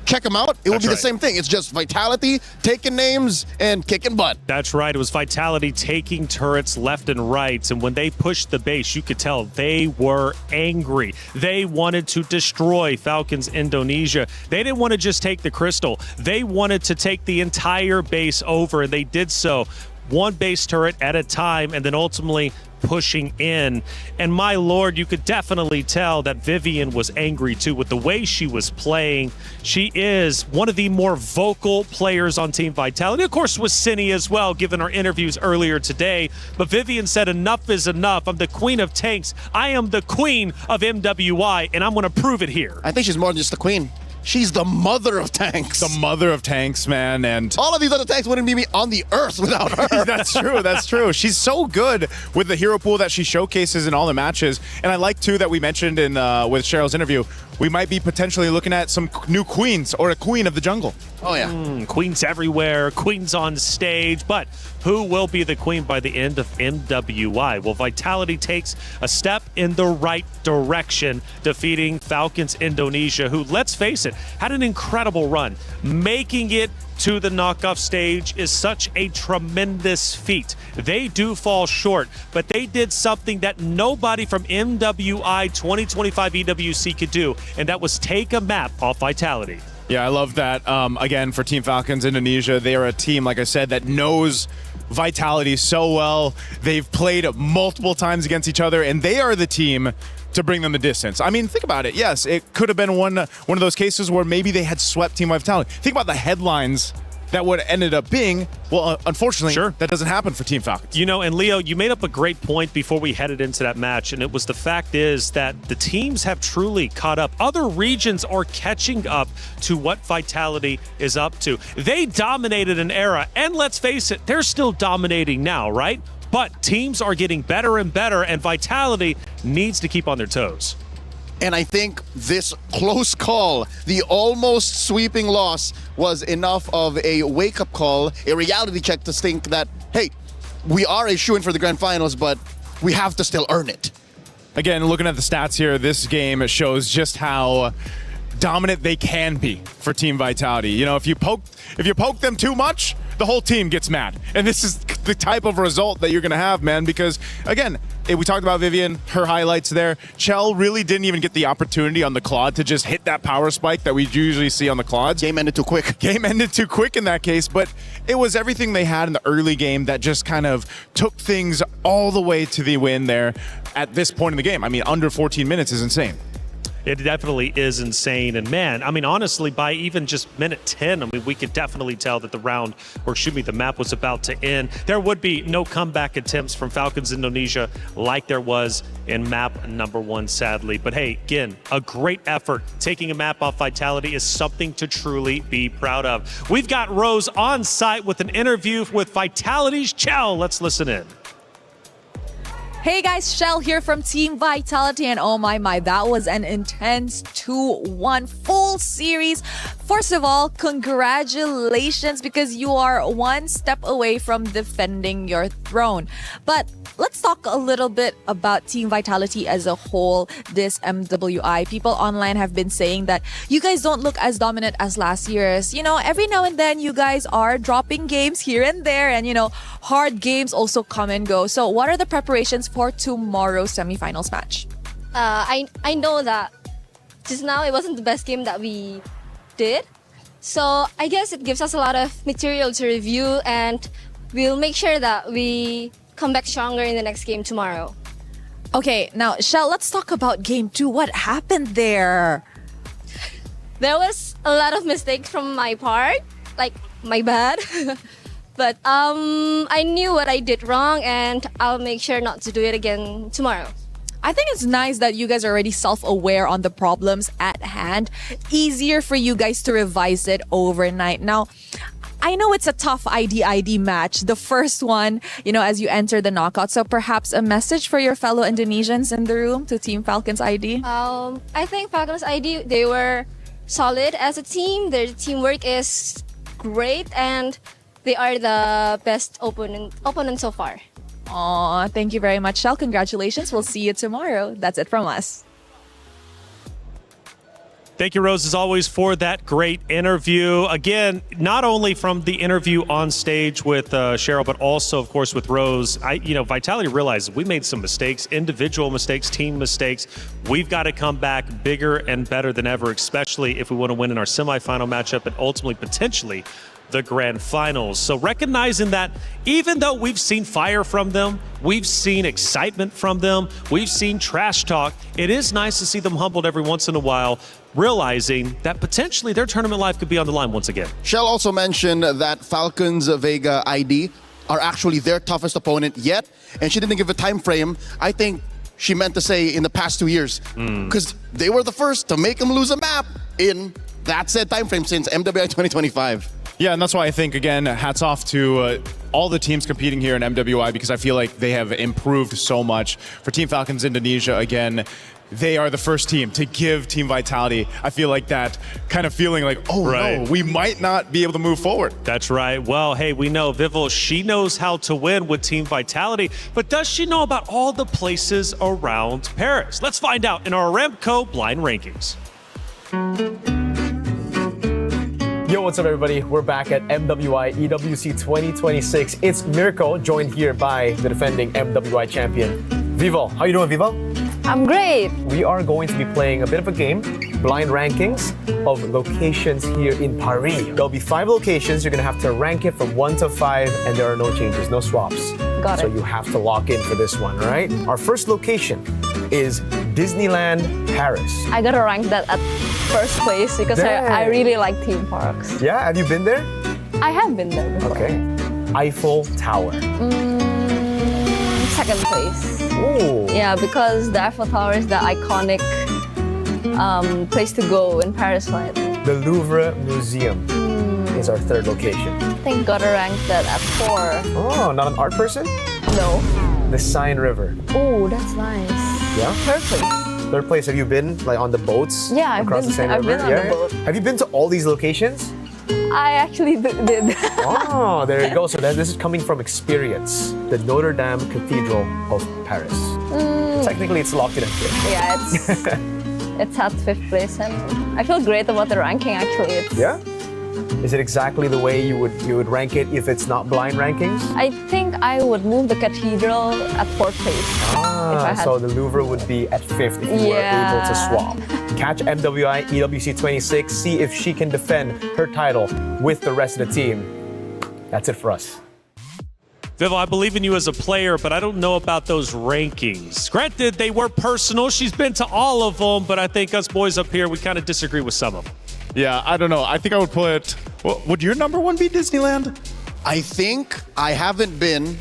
check them out, it would be the same thing. It's just Vitality, taking names, and kicking butt. That's right. It was Vitality taking turrets left and right. And when they pushed the base, you could tell they were angry. They wanted to destroy Falcons Indonesia. They didn't want to just take the crystal. They wanted to take the entire base over, and they did so one base turret at a time, and then ultimately pushing in. And my lord, you could definitely tell that Vivian was angry too with the way she was playing. She is one of the more vocal players on Team Vitality. Of course, with Cindy as well, given our interviews earlier today. But Vivian said, enough is enough. I'm the queen of tanks. I am the queen of MWI, and I'm going to prove it here. I think she's more than just the queen. She's the mother of tanks. The mother of tanks, man. And all of these other tanks wouldn't be on the earth without her. That's true. That's true. She's so good with the hero pool that she showcases in all the matches. And I like, too, that we mentioned in with Cheryl's interview, we might be potentially looking at some new queens or a queen of the jungle. Oh, yeah. Queens everywhere, queens on stage. But who will be the queen by the end of MWI? Well, Vitality takes a step in the right direction, defeating Falcons Indonesia, who, let's face it, had an incredible run. Making it to the knockoff stage is such a tremendous feat. They do fall short, but they did something that nobody from MWI 2025 EWC could do, and that was take a map off Vitality. Yeah, I love that. Again, for Team Falcons Indonesia, they are a team, like I said, that knows Vitality so well. They've played multiple times against each other, and they are the team to bring them the distance. I mean, think about it. Yes, it could have been one of those cases where maybe they had swept Team Vitality. Think about the headlines that would ended up being, well, unfortunately, that doesn't happen for Team Falcons. You know, and Leo, you made up a great point before we headed into that match, and it was the fact is that the teams have truly caught up. Other regions are catching up to what Vitality is up to. They dominated an era, and let's face it, they're still dominating now, right? But teams are getting better and better, and Vitality needs to keep on their toes. And I think this close call, the almost sweeping loss, was enough of a wake-up call, a reality check to think that, hey, we are a shoo-in for the grand finals, but we have to still earn it. Again, looking at the stats here, this game shows just how dominant they can be for Team Vitality. You know, if you poke them too much, the whole team gets mad. And this is the type of result that you're going to have, man, because, again, we talked about Vivian, her highlights there. Chell really didn't even get the opportunity on the Claude to just hit that power spike that we usually see on the Claudes. Game ended too quick. Game ended too quick in that case, but it was everything they had in the early game that just kind of took things all the way to the win there at this point in the game. I mean, under 14 minutes is insane. It definitely is insane. And man, I mean, honestly, by even just minute 10, I mean, we could definitely tell that the map was about to end. There would be no comeback attempts from Falcons Indonesia like there was in map number 1, sadly. But hey, again, a great effort. Taking a map off Vitality is something to truly be proud of. We've got Rose on site with an interview with Vitality's Chell. Let's listen in. Hey guys, Shell here from Team Vitality, and oh my, that was an intense 2-1 full series. First of all, congratulations, because you are one step away from defending your throne. But let's talk a little bit about Team Vitality as a whole this MWI. People online have been saying that you guys don't look as dominant as last year's. You know, every now and then you guys are dropping games here and there, and you know, hard games also come and go. So what are the preparations for tomorrow's semifinals match? I know that just now it wasn't the best game that we did. So I guess it gives us a lot of material to review, and we'll make sure that we come back stronger in the next game tomorrow. Okay, now Shell, let's talk about game 2. What happened there? There was a lot of mistakes from my part, like my bad. But I knew what I did wrong, and I'll make sure not to do it again tomorrow. I think it's nice that you guys are already self-aware on the problems at hand. Easier for you guys to revise it overnight. Now, I know it's a tough ID match, the first one, you know, as you enter the knockout. So perhaps a message for your fellow Indonesians in the room to Team Falcons ID? I think Falcons ID, they were solid as a team. Their teamwork is great, and they are the best opponent so far. Aw, thank you very much, Shell. Congratulations. We'll see you tomorrow. That's it from us. Thank you, Rose, as always, for that great interview. Again, not only from the interview on stage with Cheryl, but also, of course, with Rose. Vitality realizes we made some mistakes, individual mistakes, team mistakes. We've got to come back bigger and better than ever, especially if we want to win in our semifinal matchup and ultimately, potentially, the grand finals. So recognizing that even though we've seen fire from them, we've seen excitement from them, we've seen trash talk, it is nice to see them humbled every once in a while, realizing that potentially their tournament life could be on the line once again. Shell also mentioned that Falcons Vega ID are actually their toughest opponent yet, and she didn't give a time frame. I think she meant to say in the past 2 years, because they were the first to make them lose a map in that said time frame since MWI 2025. Yeah, and that's why I think, again, hats off to all the teams competing here in MWI, because I feel like they have improved so much. For Team Falcons Indonesia, again, they are the first team to give Team Vitality, I feel like that kind of feeling like, no, we might not be able to move forward. That's right. Well, hey, we know Vival, she knows how to win with Team Vitality, but does she know about all the places around Paris? Let's find out in our Aramco Blind Rankings. Yo, what's up, everybody? We're back at MWI EWC26. It's Mirko, joined here by the defending MWI champion, Vival. How you doing, Vival? I'm great. We are going to be playing a bit of a game, blind rankings of locations here in Paris. There'll be 5 locations. You're going to have to rank it from 1 to 5, and there are no changes, no swaps. Got it. So you have to lock in for this one, all right? Our first location is Disneyland Paris. I gotta rank that at first place because I really like theme parks. Yeah, have you been there? I have been there before. Okay. Eiffel Tower. Second place. Ooh. Yeah, because the Eiffel Tower is the iconic place to go in Paris, right? The Louvre Museum is our third location. I think got ranked that at 4. Oh, not an art person? No. The Seine River. Oh, that's nice. Yeah? Third place. Third place, have you been like on the boats? Yeah, I've across been- the Seine I've River? been on the boat. Have you been to all these locations? I actually did. Oh, there you go. So this is coming from experience. The Notre Dame Cathedral of Paris. Technically, it's locked in at fifth. Yeah, it's at 5th place, and I feel great about the ranking. Actually, it's. Yeah? Is it exactly the way you would rank it if it's not blind rankings? I think I would move the cathedral at 4th place. if I had So the Louvre would be at 5th if you were able to swap. Catch MWI EWC26, see if she can defend her title with the rest of the team. That's it for us. Vivo, I believe in you as a player, but I don't know about those rankings. Granted, they were personal. She's been to all of them, but I think us boys up here, we kind of disagree with some of them. Yeah, I don't know. I think I would put. Well, would your number one be Disneyland? I think I haven't been.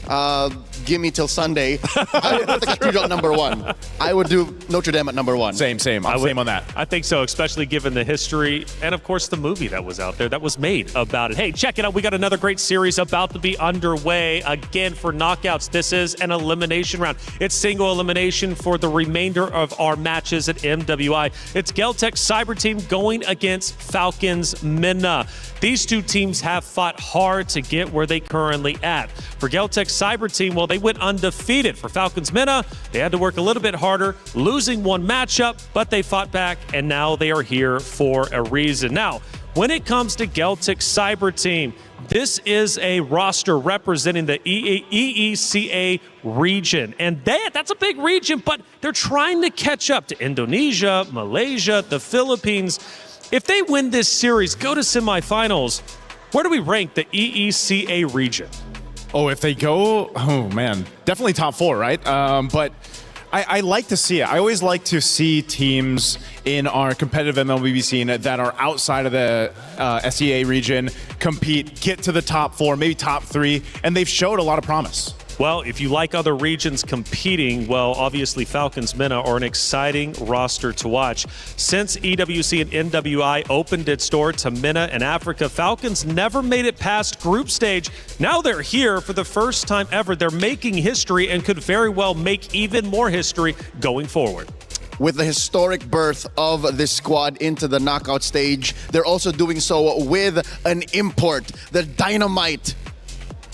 Give me till Sunday. I would put the cathedral at number 1. I would do Notre Dame at number 1. Same. I'm same on that. I think so, especially given the history and, of course, the movie that was out there that was made about it. Hey, check it out. We got another great series about to be underway. Again, for knockouts, this is an elimination round. It's single elimination for the remainder of our matches at MWI. It's Geltec Cyber Team going against Falcons Minna. These two teams have fought hard to get where they currently at. For Geltec Cyber Team, well, they went undefeated. For Falcons Minna, they had to work a little bit harder, losing one matchup, but they fought back, and now they are here for a reason. Now, when it comes to Geltec Cyber Team, this is a roster representing the EECA region. And that's a big region, but they're trying to catch up to Indonesia, Malaysia, the Philippines. If they win this series, go to semifinals, where do we rank the EECA region? Oh, if they go, oh man, definitely top 4, right? But I like to see it. I always like to see teams in our competitive MLBB scene that are outside of the SEA region compete, get to the top 4, maybe top 3, and they've showed a lot of promise. Well, if you like other regions competing, well, obviously Falcons Minna are an exciting roster to watch. Since EWC and MWI opened its door to Minna and Africa, Falcons never made it past group stage. Now they're here for the first time ever. They're making history and could very well make even more history going forward. With the historic birth of this squad into the knockout stage, they're also doing so with an import, the Dynamite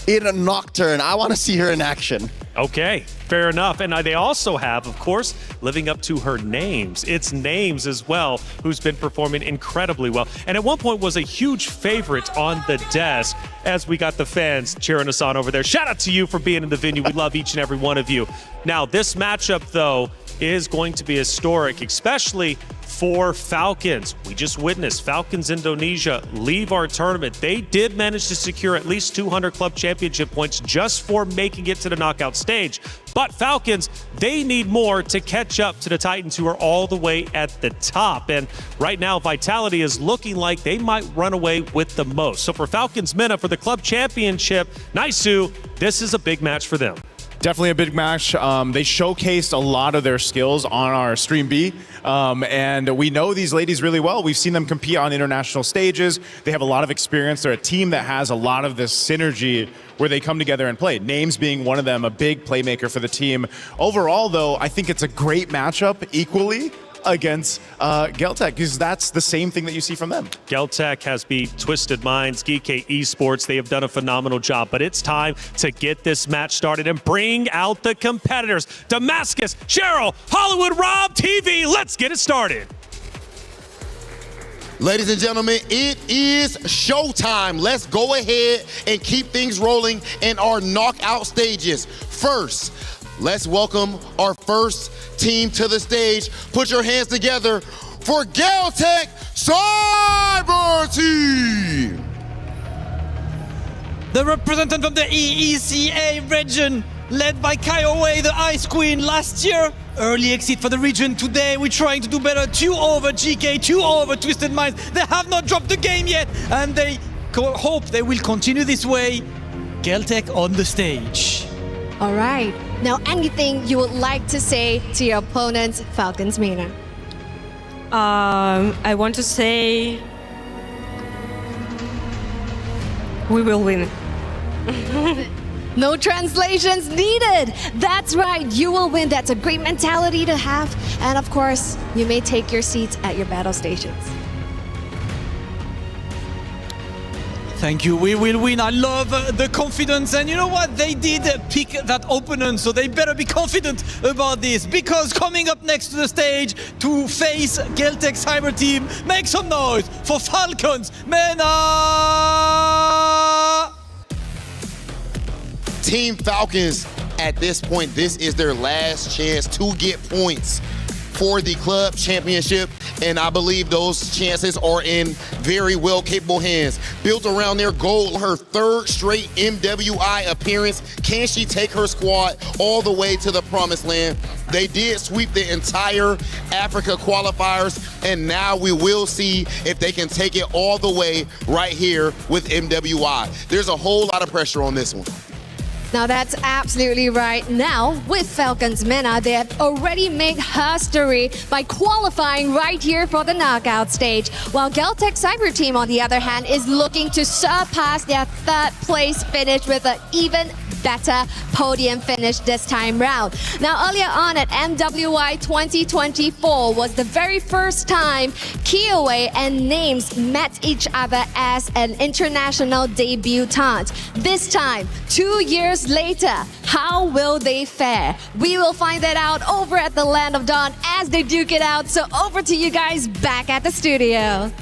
in a Nocturne. I want to see her in action. Okay, fair enough. And they also have, of course, living up to her names. It's Names as well, who's been performing incredibly well. And at one point was a huge favorite on the desk as we got the fans cheering us on over there. Shout out to you for being in the venue. We love each and every one of you. Now, this matchup, though, is going to be historic, especially for Falcons. We just witnessed Falcons Indonesia leave our tournament. They did manage to secure at least 200 club championship points just for making it to the knockout stage. But Falcons, they need more to catch up to the Titans, who are all the way at the top. And right now, Vitality is looking like they might run away with the most. So for Falcons Minna, for the club championship, Naisu, this is a big match for them. Definitely a big match. They showcased a lot of their skills on our Stream B, and we know these ladies really well. We've seen them compete on international stages. They have a lot of experience. They're a team that has a lot of this synergy where they come together and play. Names being one of them, a big playmaker for the team. Overall, though, I think it's a great matchup equally against Geltec, because that's the same thing that you see from them. Geltec has beat Twisted Minds, GK Esports. They have done a phenomenal job, but it's time to get this match started and bring out the competitors. Damascus, Cheryl, Hollywood, Rob, TV, let's get it started. Ladies and gentlemen, it is showtime. Let's go ahead and keep things rolling in our knockout stages. First, let's welcome our first team to the stage. Put your hands together for Geltec Cyber Team. The representative from the EECA region, led by Kaiowei, the Ice Queen last year. Early exit for the region today. We're trying to do better. 2 over GK, 2 over Twisted Minds. They have not dropped the game yet, and they hope they will continue this way. Geltec on the stage. All right. Now, anything you would like to say to your opponents, Falcons MENA? I want to say we will win. No translations needed. That's right. You will win. That's a great mentality to have. And of course, you may take your seats at your battle stations. Thank you. We will win. I love the confidence. And you know what? They did pick that opponent, so they better be confident about this. Because coming up next to the stage to face Geltec Cyber Team, make some noise for Falcons MENA! Team Falcons, at this point, this is their last chance to get points for the club championship, and I believe those chances are in very well capable hands. Built around their goal, her third straight MWI appearance. Can she take her squad all the way to the promised land? They did sweep the entire Africa qualifiers, and now we will see if they can take it all the way right here with MWI. There's a whole lot of pressure on this one. Now that's absolutely right. Now, with Falcons MENA, they have already made history by qualifying right here for the knockout stage. While Geltec Cyber Team, on the other hand, is looking to surpass their third place finish with an even better podium finish this time round. Now, earlier on at MWI 2024 was the very first time Kiowa and Names met each other as an international debutante. This time, 2 years later, how will they fare? We will find that out over at the Land of Dawn as they duke it out. So over to you guys back at the studio.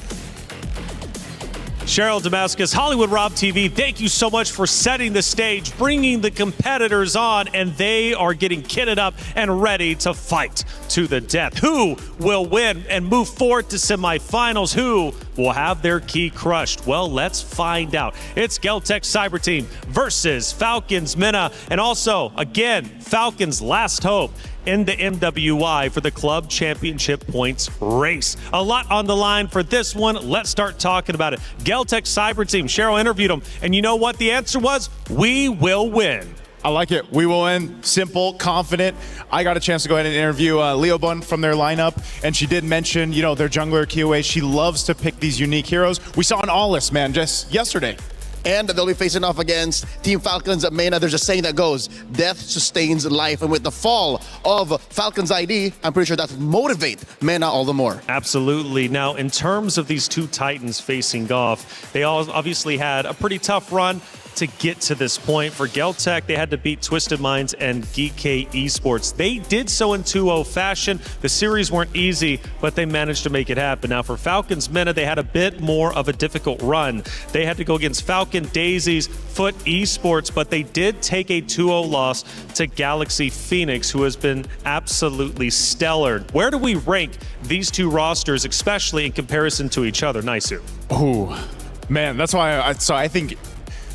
Cheryl Damascus, Hollywood Rob TV, thank you so much for setting the stage, bringing the competitors on, and they are getting kitted up and ready to fight to the death. Who will win and move forward to semifinals? Who will have their key crushed? Well, let's find out. It's Geltec Cyber Team versus Falcons MENA, and also, again, Falcons' last hope in the MWI for the club championship points race. A lot on the line for this one. Let's start talking about it. Geltec Cyber Team, Cheryl interviewed them, and you know what the answer was? We will win. I like it. We will win. Simple, confident. I got a chance to go ahead and interview Leo Bun from their lineup, and she did mention, you know, their jungler Kiowa. She loves to pick these unique heroes. We saw an All-List, man, just yesterday. And they'll be facing off against Team Falcons at MENA. There's a saying that goes, death sustains life. And with the fall of Falcons ID, I'm pretty sure that will motivate MENA all the more. Absolutely. Now, in terms of these two Titans facing off, they all obviously had a pretty tough run to get to this point. For Geltec, they had to beat Twisted Minds and GK Esports. They did so in 2-0 fashion. The series weren't easy, but they managed to make it happen. Now for Falcons MENA, they had a bit more of a difficult run. They had to go against Falcon Daisy's Foot Esports, but they did take a 2-0 loss to Galaxy Phoenix, who has been absolutely stellar. Where do we rank these two rosters, especially in comparison to each other? Naisu. Oh, man, that's why I think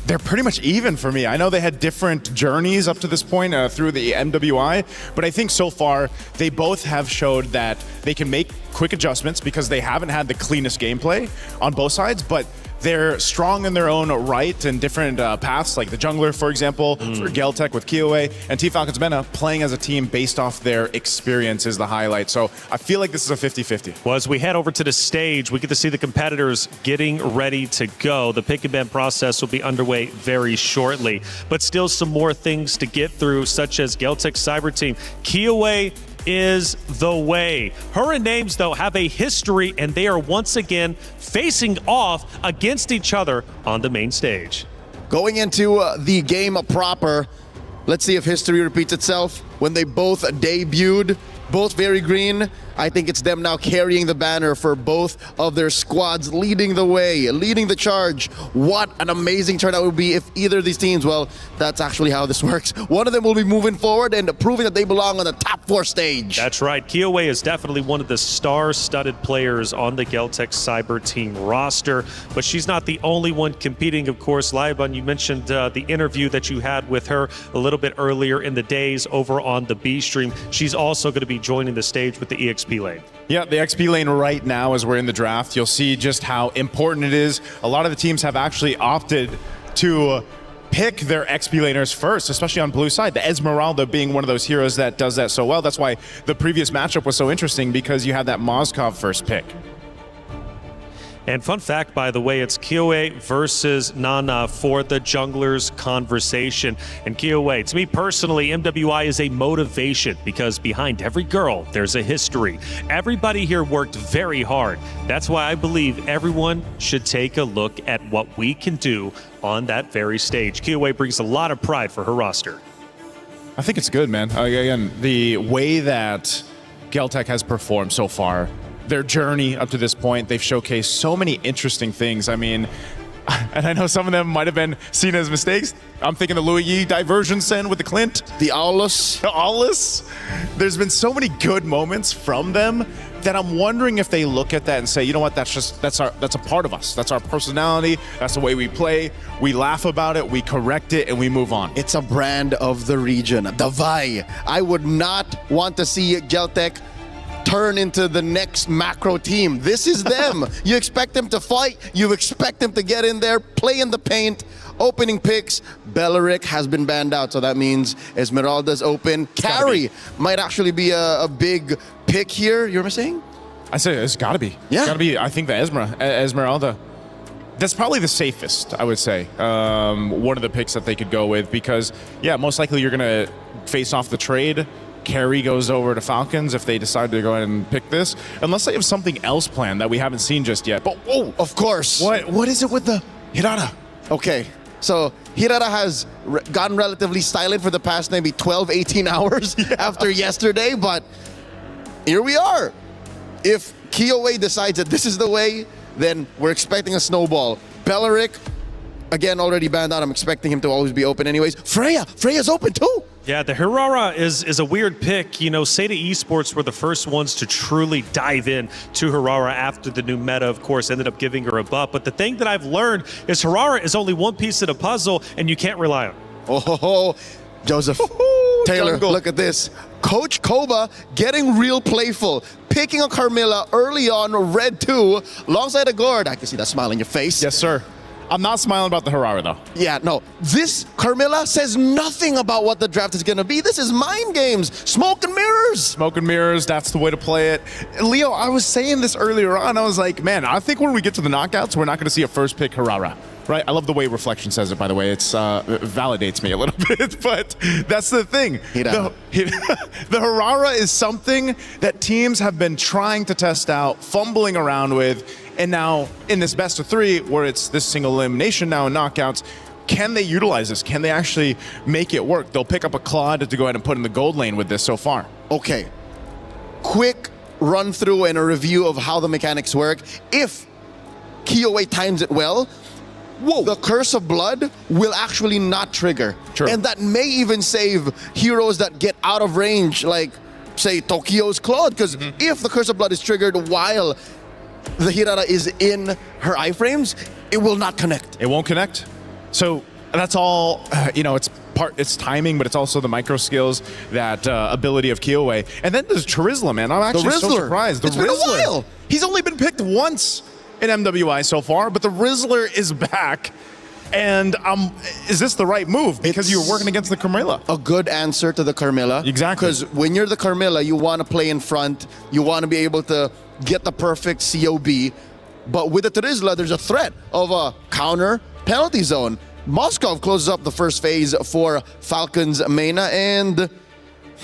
they're pretty much even for me. I know they had different journeys up to this point through the MWI, but I think so far they both have showed that they can make quick adjustments because they haven't had the cleanest gameplay on both sides, but they're strong in their own right and different paths, like the jungler, for example, for Geltec with Kiowa, and Team Falcons MENA playing as a team based off their experience is the highlight. So I feel like this is a 50-50. Well, as we head over to the stage, we get to see the competitors getting ready to go. The pick and ban process will be underway very shortly, but still some more things to get through, such as Geltec Cyber Team. Kiowa is the way. Her and Names, though, have a history, and they are once again facing off against each other on the main stage. Going into the game proper, let's see if history repeats itself. When they both debuted, both very green, I think it's them now carrying the banner for both of their squads, leading the way, leading the charge. What an amazing turnout would be if either of these teams, well, that's actually how this works. One of them will be moving forward and proving that they belong on the top 4 stage. That's right. Kiowa is definitely one of the star-studded players on the Geltec Cyber Team roster, but she's not the only one competing, of course. Laibun, you mentioned the interview that you had with her a little bit earlier in the days over on the B stream. She's also going to be be joining the stage with the EXP lane. Yeah, the XP lane right now as we're in the draft, you'll see just how important it is. A lot of the teams have actually opted to pick their XP laners first, especially on blue side. The Esmeralda being one of those heroes that does that so well. That's why the previous matchup was so interesting, because you had that Moskov first pick. And fun fact, by the way, it's Kyoei versus Nana for the junglers conversation. And Kyoei, to me personally, MWI is a motivation, because behind every girl, there's a history. Everybody here worked very hard. That's why I believe everyone should take a look at what we can do on that very stage. Kyoei brings a lot of pride for her roster. I think it's good, man. Again, the way that Geltec has performed so far, their journey up to this point, they've showcased so many interesting things. I mean, and I know some of them might have been seen as mistakes. I'm thinking the Louis Yi diversion send with the Clint. The Aulus. The Aulus. There's been so many good moments from them that I'm wondering if they look at that and say, you know what, that's a part of us. That's our personality. That's the way we play. We laugh about it, we correct it, and we move on. It's a brand of the region. Davai. I would not want to see Geltec turn into the next macro team. This is them. You expect them to fight. You expect them to get in there, play in the paint. Opening picks, Beleric has been banned out, so that means Esmeralda's open. Carry might actually be a big pick here. You were saying? I say it's got to be. Yeah. It's got to be, I think, the Esmeralda. That's probably the safest, I would say. One of the picks that they could go with, because, yeah, most likely you're going to face off the trade. Carry goes over to Falcons if they decide to go ahead and pick this, unless they have something else planned that we haven't seen just yet. But whoa, of course. What is it with the Hirata? Okay, so Hirata has gotten relatively silent for the past maybe 12, 18 hours after yesterday, but here we are. If Kyoei decides that this is the way, then we're expecting a snowball. Beleric, again, already banned out. I'm expecting him to always be open anyways. Freya's open too. Yeah, the Hirara is a weird pick. You know, Seda Esports were the first ones to truly dive in to Hirara after the new meta, of course, ended up giving her a buff. But the thing that I've learned is Hirara is only one piece of the puzzle, and you can't rely on it. Oh, Joseph. Taylor, look at this. Coach Koba getting real playful, picking a Carmilla early on, red 2, alongside a Gord. I can see that smile on your face. Yes, sir. I'm not smiling about the Hirara, though. Yeah, no. This Carmilla says nothing about what the draft is going to be. This is mind games. Smoke and mirrors. Smoke and mirrors, that's the way to play it. Leo, I was saying this earlier on. I was like, man, I think when we get to the knockouts, we're not going to see a first pick Hirara. Right? I love the way Reflection says it, by the way. It validates me a little bit, but that's the thing. The Hirara is something that teams have been trying to test out, fumbling around with, and now in this best of 3, where it's this single elimination now in knockouts, can they utilize this? Can they actually make it work? They'll pick up a Claude to go ahead and put in the gold lane with this so far. Okay. Quick run through and a review of how the mechanics work. If Kyoei times it well, the Curse of Blood will actually not trigger. True. And that may even save heroes that get out of range, like, say, Tokyo's Claude, because if the Curse of Blood is triggered while the Hirara is in her iframes, it will not connect. It won't connect. So that's all, it's timing, but it's also the micro skills, that ability of Kyoei. And then there's Charizla, man. I'm actually so surprised. It's been a while. He's only been picked once in MWI so far, but the Rizzler is back. And is this the right move? Because you were working against the Carmilla. A good answer to the Carmilla. Exactly. Because when you're the Carmilla, you want to play in front. You want to be able to get the perfect COB. But with the Terizla, there's a threat of a counter penalty zone. Moskov closes up the first phase for Falcons Mena, and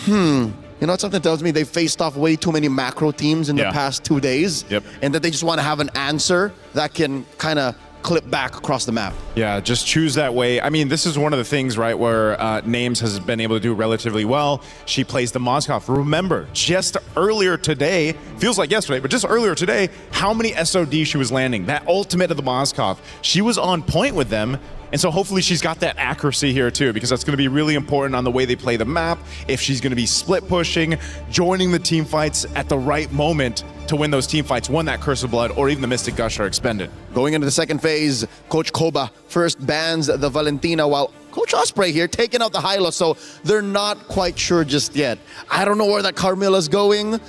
you know what something tells me? They faced off way too many macro teams in the past 2 days. And that they just want to have an answer that can kind of clip back across the map. Yeah, just choose that way. I mean, this is one of the things, right, where Names has been able to do relatively well. She plays the Moskov. Remember, just earlier today, feels like yesterday, but just earlier today, how many SOD she was landing. That ultimate of the Moskov. She was on point with them. And so hopefully she's got that accuracy here too, because that's going to be really important on the way they play the map. If she's going to be split pushing, joining the team fights at the right moment to win those team fights, when that Curse of Blood or even the Mystic Gush are expended. Going into the second phase, Coach Koba first bans the Valentina while Coach Osprey here taking out the Hyla, so they're not quite sure just yet. I don't know where that Carmilla's going.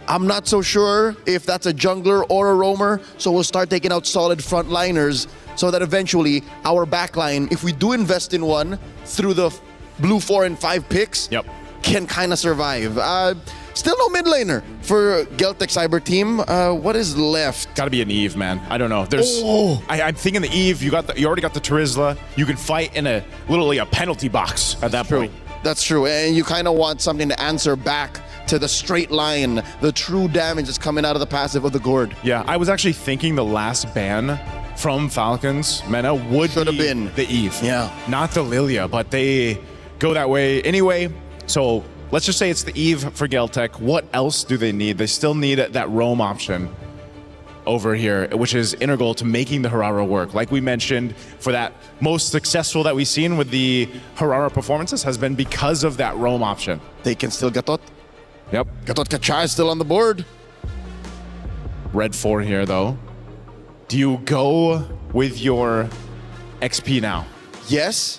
I'm not so sure if that's a jungler or a roamer, so we'll start taking out solid frontliners so that eventually our backline, if we do invest in one through the blue 4 and 5 picks, can kind of survive. Still no mid laner for Geltec Cyber Team. What is left? Got to be an Eve, man. I don't know. There's. I'm thinking the Eve. You already got the Terizla. You can fight in literally a penalty box at that point. That's true, and you kind of want something to answer back to the straight line, the true damage that's coming out of the passive of the Gourd. Yeah, I was actually thinking the last ban from Falcons Mena would have been the Eve. Yeah, not the Lilia, but they go that way anyway. So. Let's just say it's the Eve for Geltec. What else do they need? They still need that roam option over here, which is integral to making the Harara work. Like we mentioned, for that most successful that we've seen with the Harara performances has been because of that roam option. They can still Gatot. Yep. Gatot Kacha is still on the board. Red 4 here, though. Do you go with your XP now? Yes.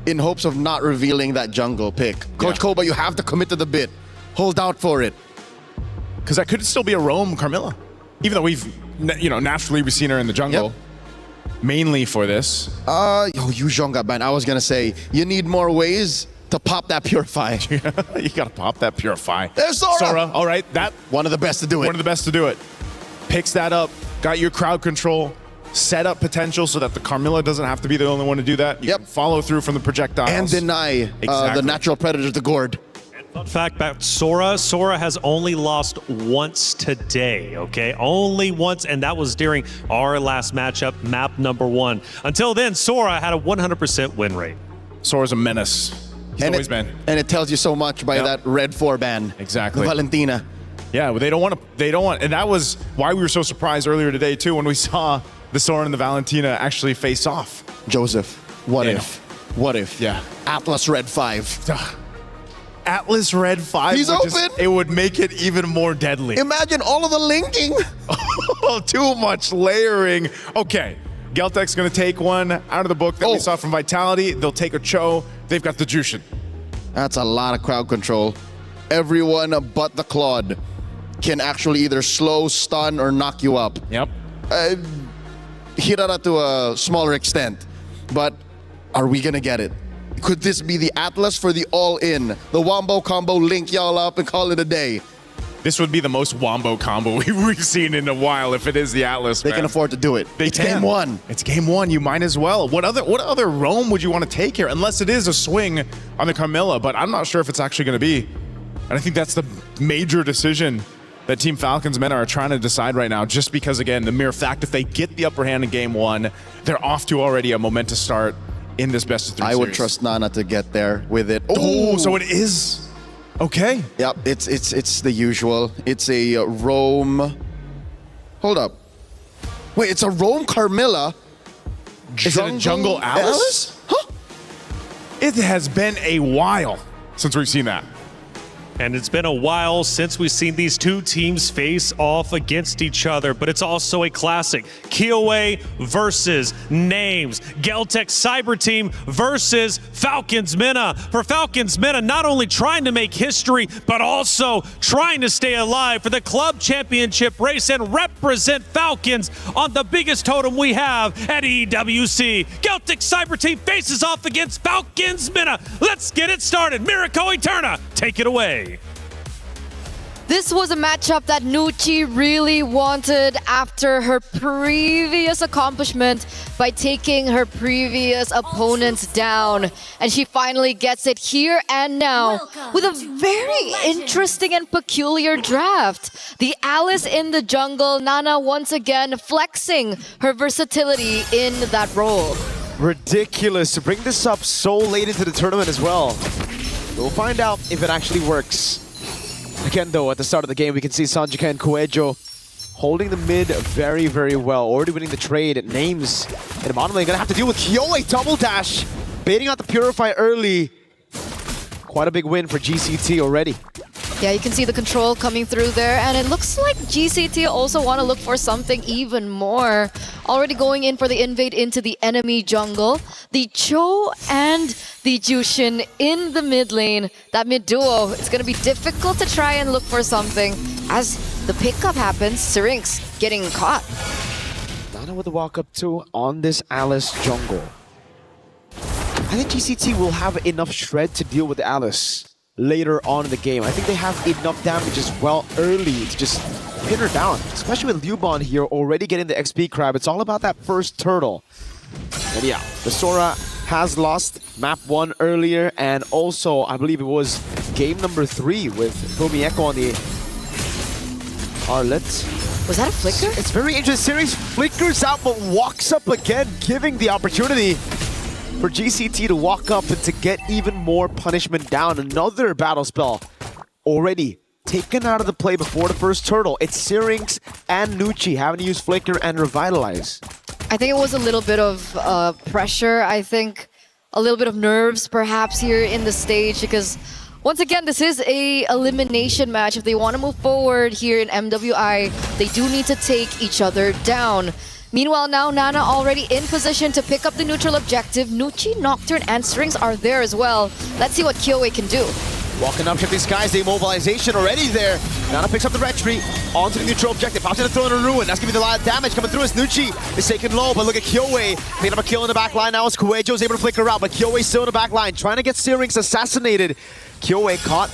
In hopes of not revealing that jungle pick. Coach Koba, you have to commit to the bit. Hold out for it. Because that could still be a roam Carmilla. Even though naturally we've seen her in the jungle. Mainly for this. Yuzhong got banned. I was going to say, you need more ways to pop that Purify. You got to pop that Purify. There's Sora. Sora, all right. One of the best to do it. One of the best to do it. Picks that up. Got your crowd control. Set up potential so that the Carmilla doesn't have to be the only one to do that. You can follow through from the projectiles. And deny the natural predators, the Gourd. Fun fact about Sora. Sora has only lost once today, okay? Only once, and that was during our last matchup, map number 1. Until then, Sora had a 100% win rate. Sora's a menace. He's always been. And it tells you so much by that red 4 ban. Exactly. The Valentina. Yeah, they don't want, and that was why we were so surprised earlier today, too, when we saw the Sora and the Valentina actually face off. Joseph, what if? Yeah. Atlas Red 5. Atlas Red 5. He's open. It would make it even more deadly. Imagine all of the linking. Too much layering. Okay. Geltec's going to take one out of the book that we saw from Vitality. They'll take a Cho. They've got the Jushin. That's a lot of crowd control. Everyone but the Claude can actually either slow, stun, or knock you up. Yep. Hirara to a smaller extent, but are we gonna get it? Could this be the Atlas for the all-in? The wombo combo, link y'all up and call it a day. This would be the most wombo combo we've seen in a while if it is the Atlas. They can afford to do it. It's game 1. It's game 1. You might as well. What other roam would you want to take here? Unless it is a swing on the Carmilla, but I'm not sure if it's actually going to be. And I think that's the major decision that Team Falcons men are trying to decide right now, just because, again, the mere fact if they get the upper hand in game 1, they're off to already a momentous start in this best of 3 series. I would trust Nana to get there with it. Oh, so it is. Okay. Yep, it's the usual. It's a roam. Hold up. Wait, it's a roam Carmilla. Is it a jungle Alice? Huh? It has been a while since we've seen that. And it's been a while since we've seen these two teams face off against each other, but it's also a classic. Kiowa versus Names. Geltec Cyber Team versus Falcons Mena. For Falcons Mena, not only trying to make history, but also trying to stay alive for the club championship race and represent Falcons on the biggest totem we have at EWC. Geltec Cyber Team faces off against Falcons Mena. Let's get it started. Mirako Eterna, take it away. This was a matchup that Nucci really wanted after her previous accomplishment by taking her previous opponents down. And she finally gets it here and now with a very interesting and peculiar draft. The Alice in the jungle, Nana once again flexing her versatility in that role. Ridiculous to bring this up so late into the tournament as well. We'll find out if it actually works. Again, though, at the start of the game, we can see Sanjika and Koejo holding the mid very, very well. Already winning the trade. Names in the bottom lane. Gonna have to deal with Kiowa. Double dash. Baiting out the Purify early. Quite a big win for GCT already. Yeah, you can see the control coming through there, and it looks like GCT also want to look for something even more. Already going in for the invade into the enemy jungle. The Cho and the Jushin in the mid lane. That mid duo, it's going to be difficult to try and look for something. As the pickup happens, Syrinx getting caught. Nana with the walk up too on this Alice jungle. I think GCT will have enough shred to deal with Alice later on in the game. I think they have enough damage as well early to just pin her down, especially with Liubon here already getting the XP crab. It's all about that first turtle. And yeah, the Sora has lost map 1 earlier, and also I believe it was game number 3 with Fumieko on the Arlet. Was that a flicker? It's very interesting. Series flickers out but walks up again, giving the opportunity for GCT to walk up and to get even more punishment down. Another battle spell already taken out of the play before the first turtle. It's Syrinx and Nucci having to use Flicker and Revitalize. I think it was a little bit of pressure. I think a little bit of nerves perhaps here in the stage, because once again, this is a elimination match. If they want to move forward here in MWI, they do need to take each other down. Meanwhile, now Nana already in position to pick up the neutral objective. Nucci, Nocturne, and Strings are there as well. Let's see what Kyoe can do. Walking up, shifting skies, the immobilization already there. Nana picks up the retreat onto the neutral objective. Pops in to throw in a ruin. That's gonna be the lot of damage coming through as Nucci is taken low. But look at Kyoe. Picking up a kill in the back line now as Kuejo's able to flicker out. But Kyoe still in the back line, trying to get Syrinx assassinated. Kyoe caught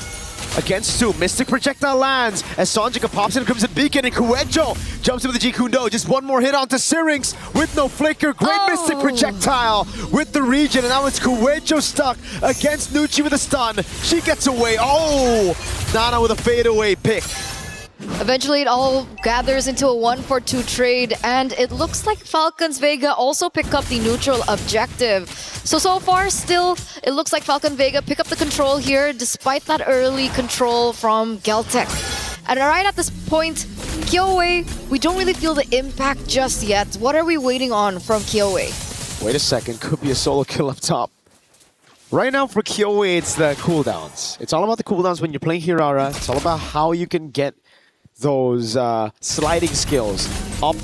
against 2. Mystic Projectile lands as Sanjika pops in Crimson Beacon, and Kuejo jumps in with the Jikundo. Just one more hit onto Syrinx with no flicker. Great Mystic Projectile with the region, and now it's Kuejo stuck against Nucci with a stun. She gets away. Oh! Nana with a fadeaway pick. Eventually, it all gathers into a 1-for-2 trade, and it looks like Falcons Vega also pick up the neutral objective. So far, still, it looks like Falcon Vega pick up the control here, despite that early control from Geltec. And right at this point, Kyoe, we don't really feel the impact just yet. What are we waiting on from Kyoe? Wait a second, could be a solo kill up top. Right now for Kyoe, it's the cooldowns. It's all about the cooldowns when you're playing Hirara. It's all about how you can get those sliding skills up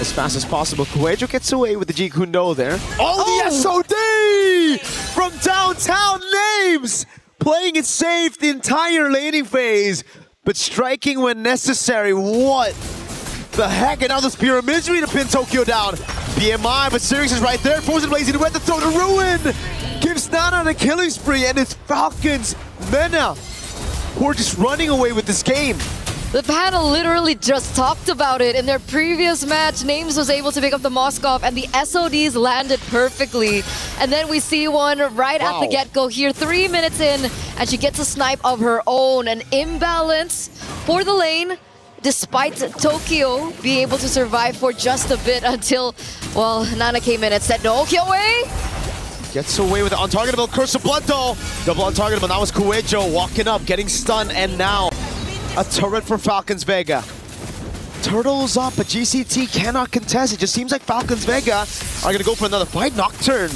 as fast as possible. Kuejo gets away with the Jikundo there. Oh, the SOD from downtown Names! Playing it safe the entire laning phase, but striking when necessary. What the heck? And now the Spear of Misery to pin Tokyo down. BMI, but Syrinx is right there. Frozen Blazing Red to throw the ruin. Gives Nana the killing spree, and it's Falcons Mena who are just running away with this game. The panel literally just talked about it. In their previous match, Names was able to pick up the Moskov, and the SODs landed perfectly. And then we see one right at the get-go here, 3 minutes in, and she gets a snipe of her own. An imbalance for the lane, despite Tokyo being able to survive for just a bit until, well, Nana came in and said, no, Kyoe! Gets away with the untargetable Curse of Blood though. Double untargetable, now it's Kuejo walking up, getting stunned, and now a turret for Falcons Vega. Turtles up, but GCT cannot contest. It just seems like Falcons Vega are going to go for another fight. Nocturne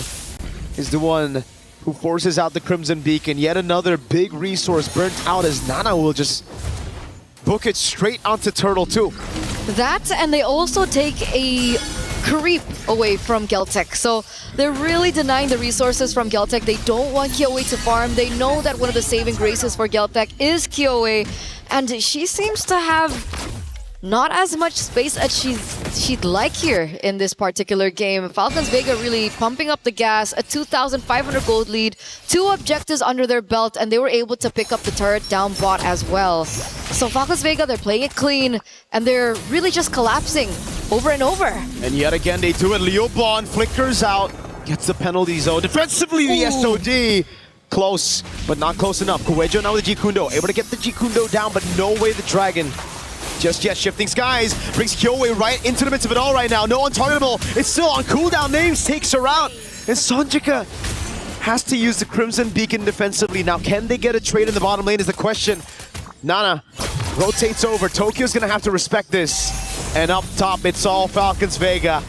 is the one who forces out the Crimson Beacon. Yet another big resource burnt out as Nana will just book it straight onto Turtle 2. That, and they also take a creep away from Geltec. So they're really denying the resources from Geltec. They don't want Kyoe to farm. They know that one of the saving graces for Geltec is Kyoe, and she seems to have not as much space as she'd like here in this particular game. Falcons Vega really pumping up the gas, a 2,500 gold lead, 2 objectives under their belt, and they were able to pick up the turret down bot as well. So Falcons Vega, they're playing it clean, and they're really just collapsing over and over. And yet again, they do it. Liubon flickers out, gets the penalty zone. Defensively, the SOD. Close, but not close enough. Kuejo now with the Jikundo, able to get the Jikundo down, but no way the Dragon just yet. Shifting skies brings Kyoe right into the midst of it all right now. No untargetable. It's still on cooldown. Names takes her out, and Sanjika has to use the Crimson Beacon defensively. Now, can they get a trade in the bottom lane is the question. Nana rotates over. Tokyo's gonna have to respect this. And up top, it's all Falcons Vega.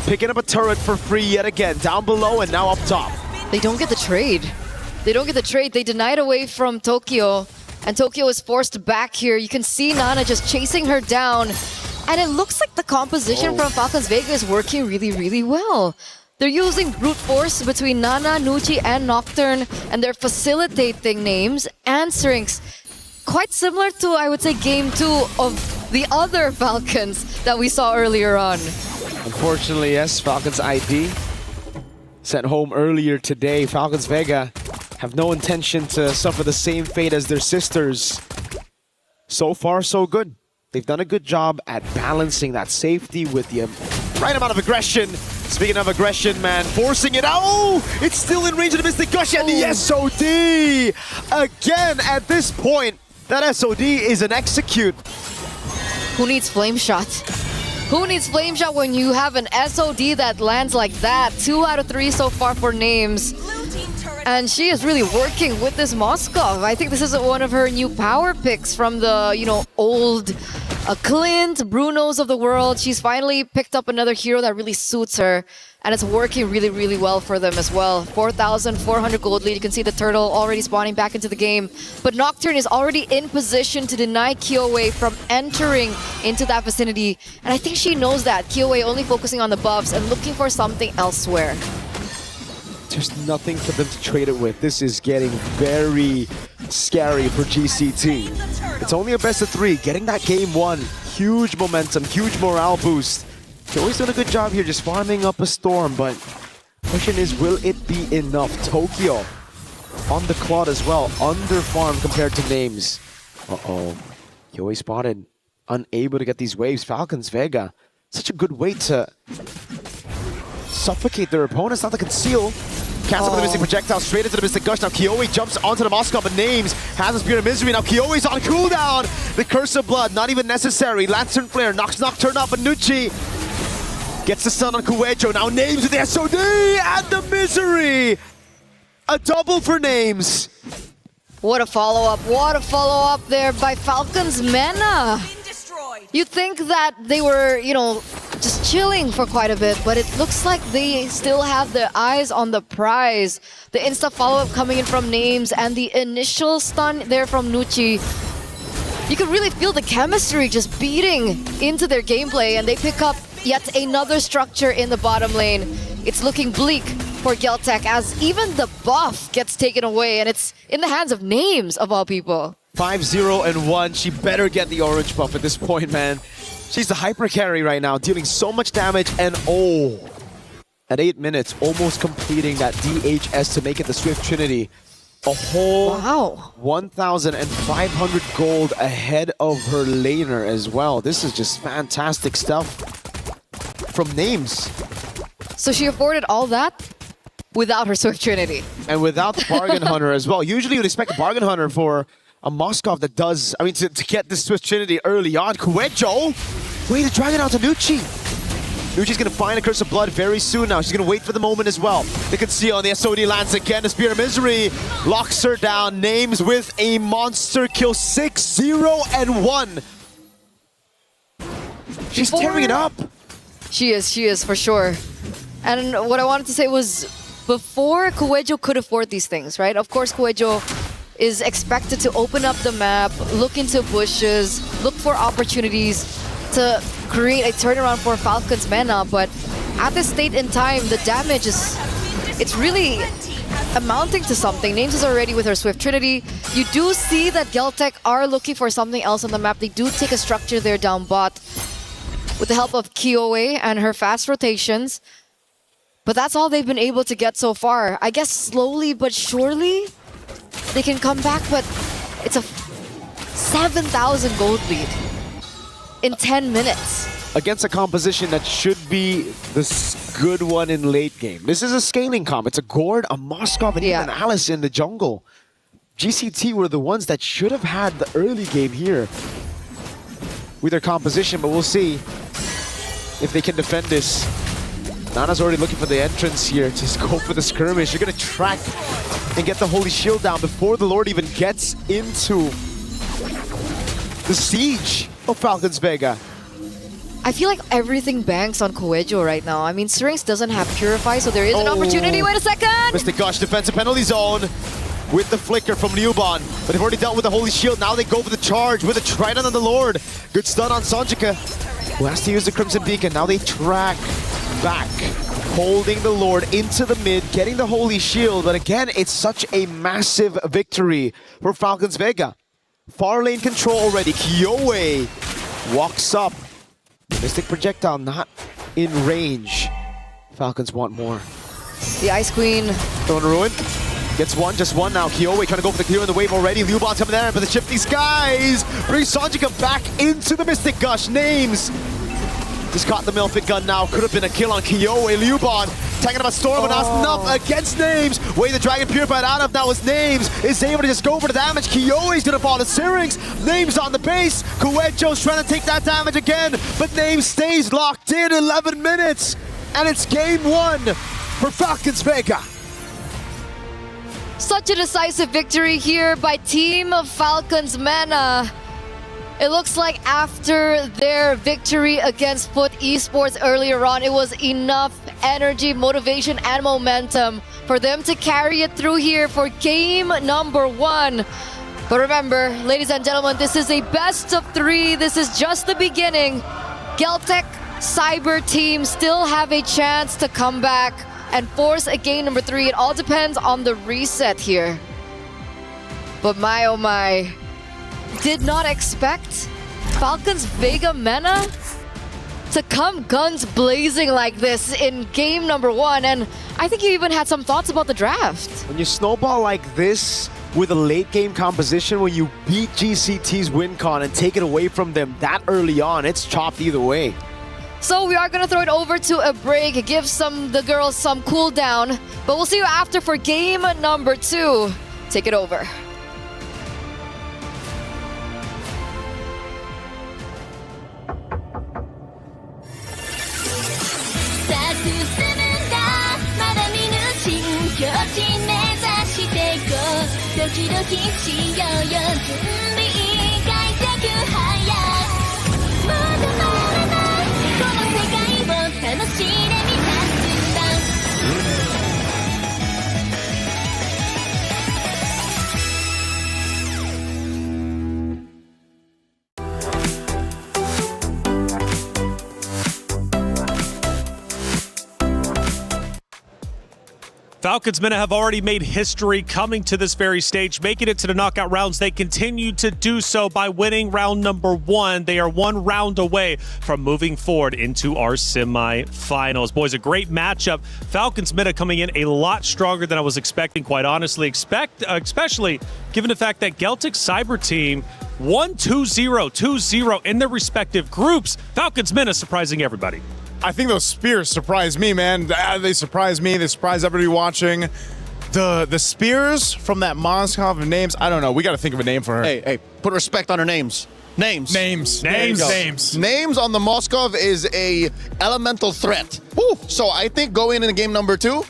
Picking up a turret for free yet again. Down below and now up top. They don't get the trade. They don't get the trade. They deny it away from Tokyo. And Tokyo is forced back here. You can see Nana just chasing her down. And it looks like the composition from Falcons Vega is working really, really well. They're using brute force between Nana, Nucci, and Nocturne, and they're facilitating names and Syrinx. Quite similar to, I would say, game 2 of the other Falcons that we saw earlier on. Unfortunately, yes, Falcons ID sent home earlier today. Falcons Vega have no intention to suffer the same fate as their sisters. So far, so good. They've done a good job at balancing that safety with the right amount of aggression. Speaking of aggression, man, forcing it out. Oh, it's still in range of the Mystic Gush and the SOD. Again, at this point, that SOD is an execute. Who needs Flame Shot? Who needs Flame Shot when you have an SOD that lands like that? 2 out of 3 so far for names. And she is really working with this Moskov. I think this is one of her new power picks from the, you know, old Clint, Brunos of the world. She's finally picked up another hero that really suits her. And it's working really, really well for them as well. 4,400 gold lead. You can see the turtle already spawning back into the game. But Nocturne is already in position to deny Kyoei from entering into that vicinity. And I think she knows that. Kyoei only focusing on the buffs and looking for something elsewhere. There's nothing for them to trade it with. This is getting very scary for GCT. It's only a best of 3. Getting that game 1. Huge momentum, huge morale boost. They're always done a good job here just farming up a storm, but question is, will it be enough? Tokyo on the cloud as well, under farm compared to names. Uh-oh. Kyoei spotted, unable to get these waves. Falcons Vega, such a good way to suffocate their opponents, not to conceal. Cancel with the Mystic Projectile straight into the Mystic Gush. Now Kyoei jumps onto the Moskov, but names has a Spirit of Misery. Now Kyoei's on cooldown. The Curse of Blood, not even necessary. Lantern Flare knocks Nocturne up, and Nucci gets the stun on Kuejo. Now names with the SOD and the Misery. A double for names. What a follow-up. What a follow-up there by Falcons Mena. You'd think that they were, you know, just chilling for quite a bit, but it looks like they still have their eyes on the prize. The insta follow-up coming in from names and the initial stun there from Nucci. You can really feel the chemistry just beating into their gameplay, and they pick up yet another structure in the bottom lane. It's looking bleak for Geltec as even the buff gets taken away, and it's in the hands of names of all people. 5-0-1. She better get the orange buff at this point, man. She's the hyper carry right now, dealing so much damage, and oh, at 8 minutes, almost completing that DHS to make it the Swift Trinity. A whole 1,500 gold ahead of her laner as well. This is just fantastic stuff from names. So she afforded all that without her Swift Trinity. And without the Bargain Hunter as well. Usually you'd expect a Bargain Hunter for a Moskov that does, I mean, to get this Swift Trinity early on. Kuejo, wait, the Dragon out to Nucci. Nucci's gonna find a Curse of Blood very soon now. She's gonna wait for the moment as well. They can see on the SOD lands again. The Spirit of Misery locks her down. Names with a monster kill. 6-0-1. She's tearing it up. She is for sure. And what I wanted to say was, before Kuejo could afford these things, right? Of course, Kuejo is expected to open up the map, look into bushes, look for opportunities to create a turnaround for Falcons Mena, but at this state in time, the damage it's really amounting to something. Names is already with her Swift Trinity. You do see that Geltec are looking for something else on the map. They do take a structure there down bot with the help of Kyoei and her fast rotations. But that's all they've been able to get so far. I guess slowly but surely they can come back, but it's a 7,000 gold lead in 10 minutes. Against a composition that should be the good one in late game. This is a scaling comp. It's a Gord, a Moskov, and even an Alice in the jungle. GCT were the ones that should have had the early game here with their composition, but we'll see if they can defend this. Nana's already looking for the entrance here to go for the skirmish. You're going to track and get the Holy Shield down before the Lord even gets into the siege of Falcons Vega. I feel like everything banks on Kuejo right now. I mean, Syrinx doesn't have Purify, so there is an opportunity. Wait a second! Mystic Gush, defensive penalty zone. with the flicker from Liuban. But they've already dealt with the Holy Shield. Now they go for the charge with the Trident on the Lord. Good stun on Sonjika, who has to use the Crimson Beacon. Now they track back, holding the Lord into the mid, getting the Holy Shield. But again, it's such a massive victory for Falcons Vega. Far lane control already. Kyoe walks up. Mystic Projectile not in range. Falcons want more. The Ice Queen. Throwing a Ruin. Gets one, just one now. Kyoe trying to go for the clear in the wave already. Liuban's coming there, but the Shifty Skies brings Sonjika back into the Mystic Gush. Names. Just caught the Milfit gun now. Could have been a kill on Kyoe. Liuban taking up a storm, but that's enough against Names. Way the Dragon Purified out of now is Names. Is able to just go for the damage. Kyoe's gonna fall to Syrinx. Names on the base. Kuecho's trying to take that damage again, but Names stays locked in. 11 minutes, and it's game 1 for Falcons Vega. Such a decisive victory here by Team Falcons Mana. It looks like after their victory against Foot Esports earlier on, it was enough energy, motivation, and momentum for them to carry it through here for game number 1. But remember, ladies and gentlemen, this is a best of 3. This is just the beginning. Geltec Cyber team still have a chance to come back and force a game number 3. It all depends on the reset here. But my oh my, did not expect Falcons Vega Mena to come guns blazing like this in game number 1. And I think you even had some thoughts about the draft. When you snowball like this with a late game composition, when you beat GCT's WinCon and take it away from them that early on, it's chopped either way. So we are going to throw it over to a break, give the girls some cool down. But we'll see you after for game number 2. Take it over. Falcons Mena have already made history coming to this very stage, making it to the knockout rounds. They continue to do so by winning round number 1. They are 1 round away from moving forward into our semifinals. Boys, a great matchup. Falcons Mena coming in a lot stronger than I was expecting, quite honestly, especially given the fact that Geltec Cyber team won 2-0, 2-0 in their respective groups. Falcons Mena surprising everybody. I think those spears surprised me, man. They surprised me. They surprised everybody watching. The spears from that Moskov of Names, I don't know. We got to think of a name for her. Hey, put respect on her names. Names on the Moskov is a elemental threat. Woo. So I think going into game number 2,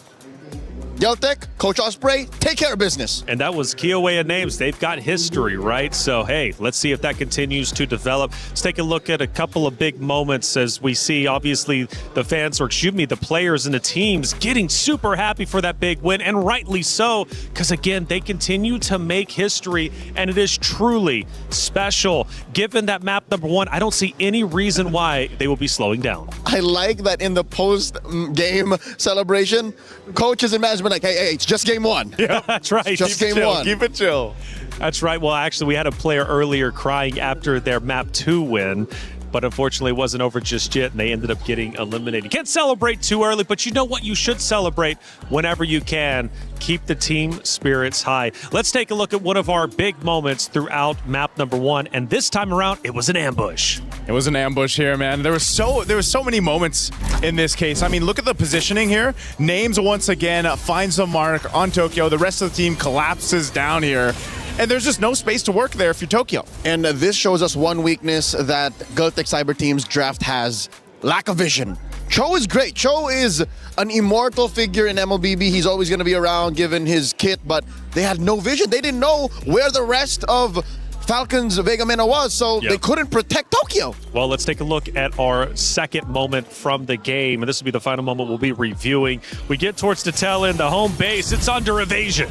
Geltec, Coach Osprey, take care of business. And that was Kyoe and Names. They've got history, right? So, hey, let's see if that continues to develop. Let's take a look at a couple of big moments as we see, obviously, the fans, or excuse me, the players and the teams getting super happy for that big win, and rightly so, because, again, they continue to make history, and it is truly special. Given that map number 1, I don't see any reason why they will be slowing down. I like that in the post-game celebration, coaches and management like, hey, it's just game 1. Yeah, that's right. It's just game 1. Keep it chill. That's right. Well, actually, we had a player earlier crying after their map 2 win, but unfortunately it wasn't over just yet, and they ended up getting eliminated. You can't celebrate too early, but you know what? You should celebrate whenever you can. Keep the team spirits high. Let's take a look at one of our big moments throughout map number 1, and this time around, it was an ambush. It was an ambush here, man. There was so many moments in this case. I mean, look at the positioning here. Names once again finds the mark on Tokyo. The rest of the team collapses down here. And there's just no space to work there if you're Tokyo. And this shows us one weakness that Geltec Cyber Team's draft has: lack of vision. Cho is great. Cho is an immortal figure in MLBB. He's always going to be around given his kit, but they had no vision. They didn't know where the rest of Falcons Vega Mena was, so they couldn't protect Tokyo. Well, let's take a look at our second moment from the game, and this will be the final moment we'll be reviewing. We get towards the tail end, the home base. It's under evasion.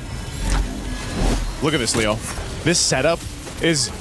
Look at this, Leo. This setup is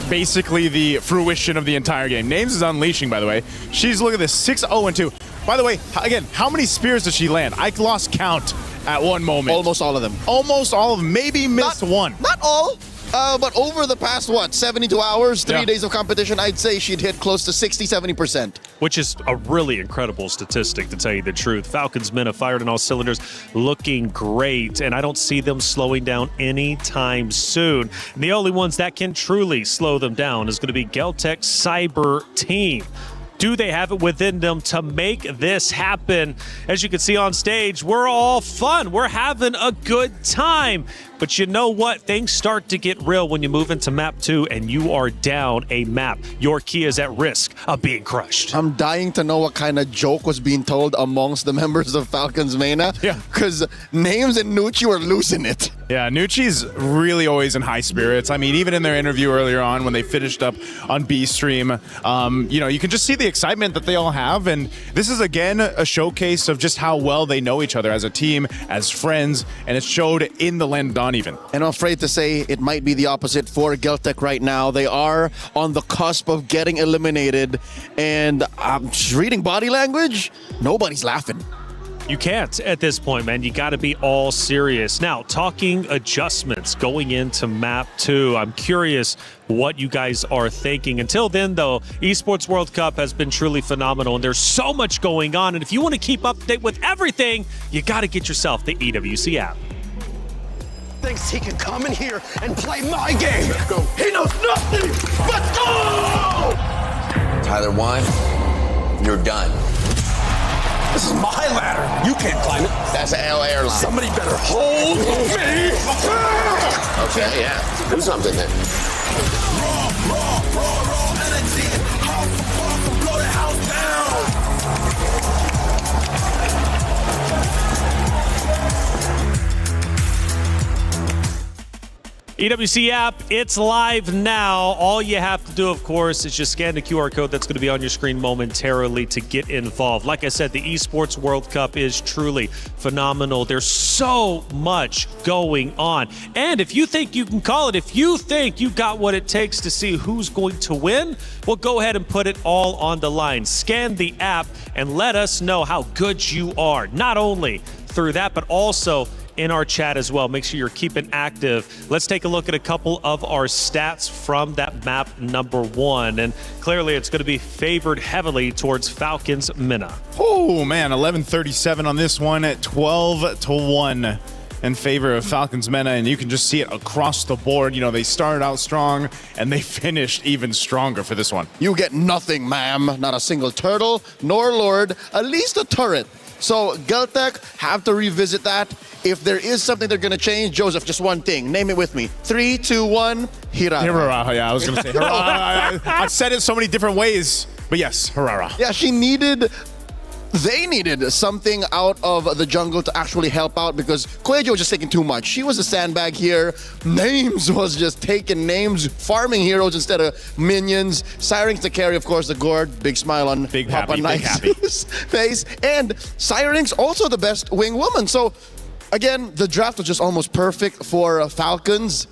basically the fruition of the entire game. Names is unleashing, by the way. She's, look at this, 6-0-2. By the way, again, how many spears does she land? I lost count at one moment. Almost all of them. Almost all of them. Maybe missed one. Not all. But over the past, 72 hours, 3 days of competition, I'd say she'd hit close to 60-70%. Which is a really incredible statistic, to tell you the truth. Falcons men have fired on all cylinders, looking great, and I don't see them slowing down anytime soon. And the only ones that can truly slow them down is going to be Geltec Cyber Team. Do they have it within them to make this happen? As you can see on stage, we're all fun. We're having a good time. But you know what? Things start to get real when you move into map 2 and you are down a map. Your key is at risk of being crushed. I'm dying to know what kind of joke was being told amongst the members of Falcons Mena. Yeah. Because Names and Nucci were losing it. Yeah, Nucci's really always in high spirits. I mean, even in their interview earlier on when they finished up on B Stream, you know, you can just see the excitement that they all have. And this is, again, a showcase of just how well they know each other as a team, as friends, and it showed in the land on even. And I'm afraid to say it might be the opposite for Geltec right now. They are on the cusp of getting eliminated. And just reading body language, nobody's laughing. You can't at this point, man. You got to be all serious. Now, talking adjustments going into map 2, I'm curious what you guys are thinking. Until then, though, Esports World Cup has been truly phenomenal, and there's so much going on. And if you want to keep up to date with everything, you got to get yourself the EWC app. Thinks he can come in here and play my game. Let's go. He knows nothing. Let's go! Tyler won. You're done. This is my ladder. You can't climb it. That's an L airline. Somebody better hold me. Okay, yeah. Do something then. Raw energy. Blow the house down. EWC app, it's live now. All you have to do, of course, is just scan the QR code that's going to be on your screen momentarily to get involved. Like I said, the Esports World Cup is truly phenomenal. There's so much going on. And if you think you can call it, if you think you got what it takes to see who's going to win, well, go ahead and put it all on the line. Scan the app and let us know how good you are. Not only through that, but also in our chat as well. Make sure you're keeping active. Let's take a look at a couple of our stats from that map number 1. And clearly it's going to be favored heavily towards Falcons Mena. Oh, man, 11:37 on this one at 12-1 in favor of Falcons Mena. And you can just see it across the board. You know, they started out strong and they finished even stronger for this one. You get nothing, ma'am. Not a single turtle, nor lord, at least a turret. So Geltec have to revisit that. If there is something they're going to change, Joseph, just one thing. Name it with me. 3, 2, 1, Hirara. Hirara, yeah, I was going to say Hirara. I've said it so many different ways, but yes, Hirara. Yeah, they needed something out of the jungle to actually help out because Cuello was just taking too much. She was a sandbag here. Names was just taking names, farming heroes instead of minions. Syrinx to carry, of course, the gourd. Big smile on Big Papa happy, Knight's face. And Syrinx also the best wing woman. So again, the draft was just almost perfect for Falcons.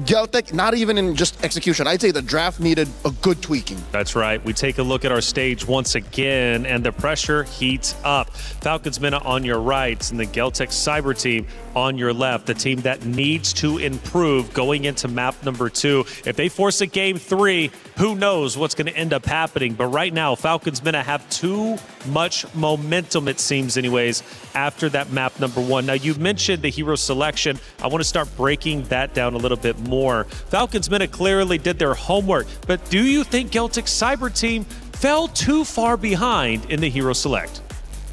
Geltec, not even in just execution. I'd say the draft needed a good tweaking. That's right. We take a look at our stage once again, and the pressure heats up. Falcons Mena on your right, and the Geltec Cyber team on your left, the team that needs to improve going into map number 2. If they force a game 3, who knows what's going to end up happening. But right now, Falcons Mena have too much momentum, it seems anyways, after that map number 1. Now, you mentioned the hero selection. I want to start breaking that down a little bit more. Falcons Mena clearly did their homework, but do you think Geltec Cyber team fell too far behind in the hero select?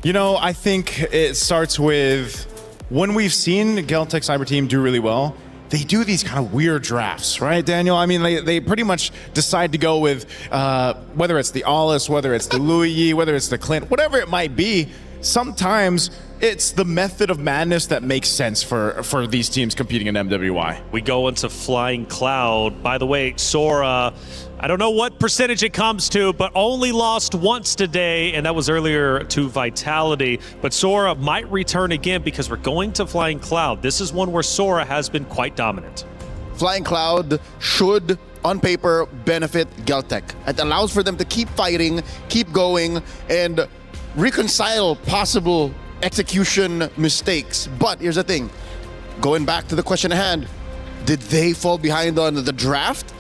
You know, I think it starts with when we've seen Geltec Cyber team do really well, they do these kind of weird drafts, right, Daniel? I mean, they pretty much decide to go with whether it's the Alice, whether it's the Louis Yi, whether it's the Clint, whatever it might be. Sometimes it's the method of madness that makes sense for these teams competing in MWI. We go into Flying Cloud. By the way, Sora, I don't know what percentage it comes to, but only lost once today, and that was earlier to Vitality. But Sora might return again because we're going to Flying Cloud. This is one where Sora has been quite dominant. Flying Cloud should, on paper, benefit Galtech. It allows for them to keep fighting, keep going, and reconcile possible execution mistakes. But here's the thing. Going back to the question at hand, did they fall behind on the draft?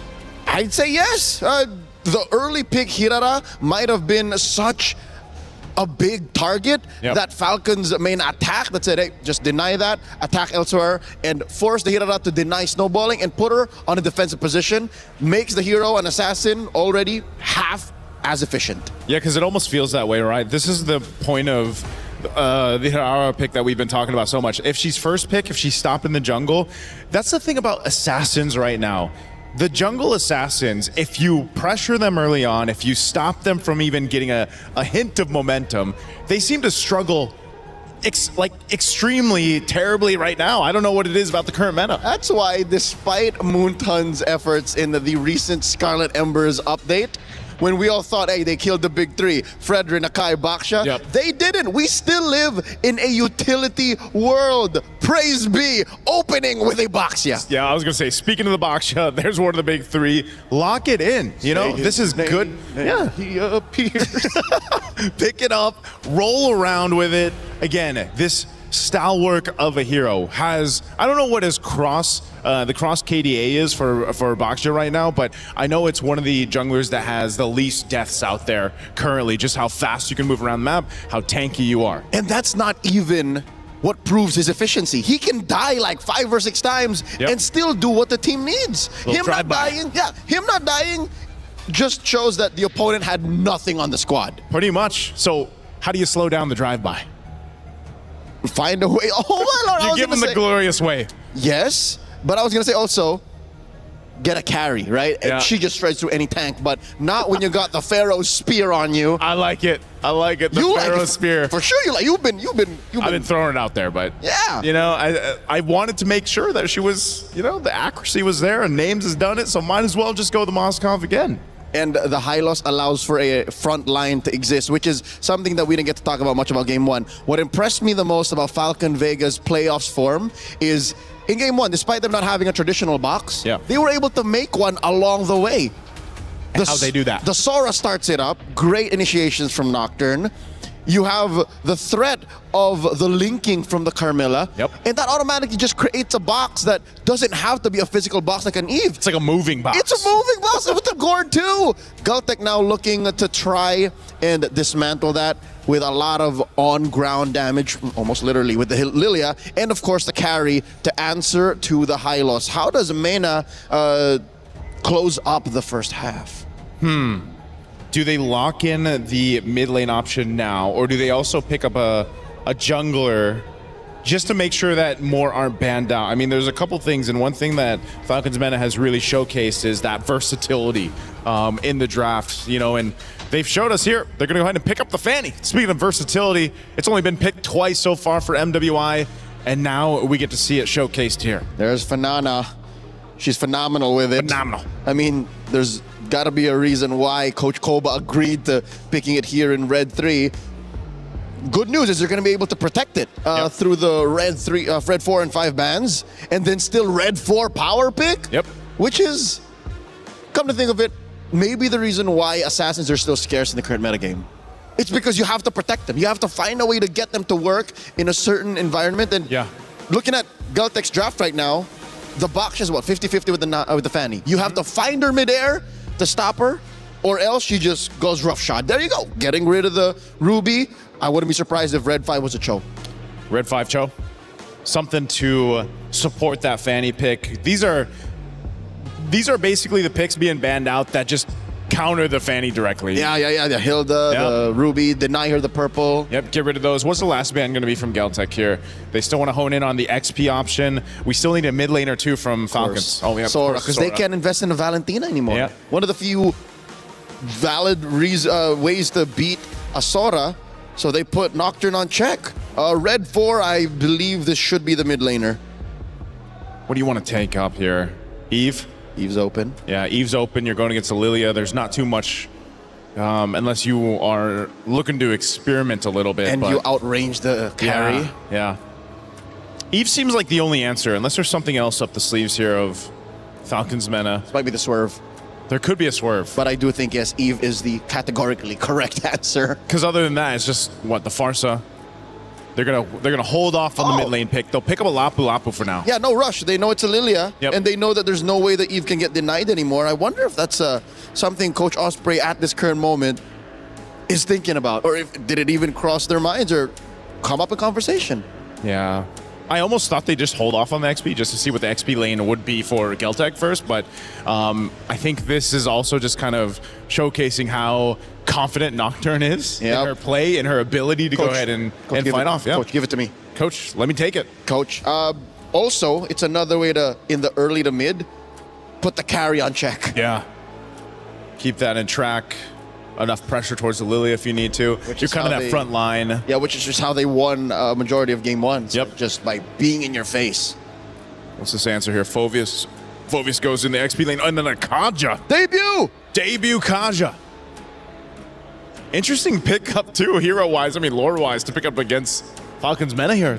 I'd say yes. The early pick Hirara might have been such a big target that Falcons' main attack that said, hey, just deny that, attack elsewhere, and force the Hirara to deny snowballing and put her on a defensive position, makes the hero an assassin already half as efficient. Yeah, because it almost feels that way, right? This is the point of the Hirara pick that we've been talking about so much. If she's first pick, if she's stopped in the jungle, that's the thing about assassins right now. The jungle assassins, if you pressure them early on, if you stop them from even getting a hint of momentum, they seem to struggle extremely terribly right now. I don't know what it is about the current meta. That's why, despite Moonton's efforts in the recent Scarlet Embers update, when we all thought, hey, they killed the big three, Fredrin, Akai, Baksha, they didn't. We still live in a utility world. Praise be, opening with a Baksha. Yeah, I was going to say, speaking of the Baksha, there's one of the big three. Lock it in. You know, this is good. Yeah. He appears. Pick it up, roll around with it. Again, this stalwart of a hero has, I don't know what his the cross KDA is for Baksha right now, but I know it's one of the junglers that has the least deaths out there currently, just how fast you can move around the map, how tanky you are. And that's not even what proves his efficiency. He can die like 5 or 6 times and still do what the team needs. Him not dying just shows that the opponent had nothing on the squad. Pretty much. So how do you slow down the drive-by? Find a way. Oh my lord! You give him the glorious way. Yes, but I was gonna say also, get a carry, right? Yeah. And she just shreds through any tank, but not when you got the Pharaoh's spear on you. I like it. I like it. The Pharaoh's spear. For sure, you've been. I've been throwing it out there, but yeah. You know, I wanted to make sure that she was, you know, the accuracy was there, and Names has done it, so might as well just go the Moskov again. And the high loss allows for a front line to exist, which is something that we didn't get to talk about much about Game 1. What impressed me the most about Falcon Vega's playoffs form is, in Game 1, despite them not having a traditional box, they were able to make one along the way. How'd they do that? The Sora starts it up, great initiations from Nocturne. You have the threat of the linking from the Carmilla, and that automatically just creates a box that doesn't have to be a physical box like an Eve. It's like a moving box. It's a moving box with the Gord too. Galtech now looking to try and dismantle that with a lot of on-ground damage, almost literally, with the Lilia, and of course the carry to answer to the high loss. How does Mena close up the first half? Do they lock in the mid lane option now, or do they also pick up a jungler just to make sure that more aren't banned out? I mean, there's a couple things, and one thing that Falcons Meta has really showcased is that versatility in the draft, you know, and they've showed us here, they're going to go ahead and pick up the Fanny. Speaking of versatility, it's only been picked twice so far for MWI, and now we get to see it showcased here. There's Fanana. She's phenomenal with it. Phenomenal. I mean, there's got to be a reason why Coach Koba agreed to picking it here in Red 3. Good news is they're going to be able to protect it through the Red 4 and 5 bans, and then still Red 4 power pick, which is, come to think of it, maybe the reason why Assassins are still scarce in the current metagame. It's because you have to protect them. You have to find a way to get them to work in a certain environment. And looking at Galtech's draft right now, the box is what, 50-50 with the Fanny. You have to find her midair to stop her, or else she just goes rough shot. There you go, getting rid of the Ruby. I wouldn't be surprised if Red 5 was a Cho. Red 5 Cho. Something to support that Fanny pick. These are basically the picks being banned out that just counter the Fanny directly. The Hilda, the Ruby, deny her the purple. Yep, get rid of those. What's the last ban going to be from Galtech here? They still want to hone in on the XP option. We still need a mid lane or two from Falcons. Oh, yeah, Sora, because they can't invest in a Valentina anymore. Yeah. One of the few valid ways to beat a Sora, so they put Nocturne on check. Red 4, I believe this should be the mid laner. What do you want to take up here? Eve? Eve's open. Yeah, Eve's open. You're going against Lilia. There's not too much, unless you are looking to experiment a little bit. And you outrange the carry. Yeah. Eve seems like the only answer, unless there's something else up the sleeves here of Falcons Mena. This might be the swerve. There could be a swerve. But I do think, yes, Eve is the categorically correct answer. Because other than that, it's just, what, the Farsa? They're gonna hold off on the mid lane pick. They'll pick up a Lapu Lapu for now. Yeah, no rush. They know it's a Lilia, and they know that there's no way that Eve can get denied anymore. I wonder if that's something Coach Osprey at this current moment is thinking about, or if did it even cross their minds or come up in conversation? Yeah. I almost thought they'd just hold off on the XP just to see what the XP lane would be for Geltec first, but I think this is also just kind of showcasing how confident Nocturne is in her play and her ability to go ahead and fight off. Yeah. Coach, give it to me. Coach, let me take it. Coach. Also, it's another way to, in the early to mid, put the carry on check. Yeah. Keep that in track. Enough pressure towards the Lilia if you need to. You're kind of that front line. Yeah, which is just how they won a majority of game one. So just by being in your face. What's this answer here? Phovius. Phovius goes in the XP lane, and then a Kaja. Debut Kaja. Interesting pickup too, hero-wise, I mean lore-wise, to pick up against Falcons Mena here.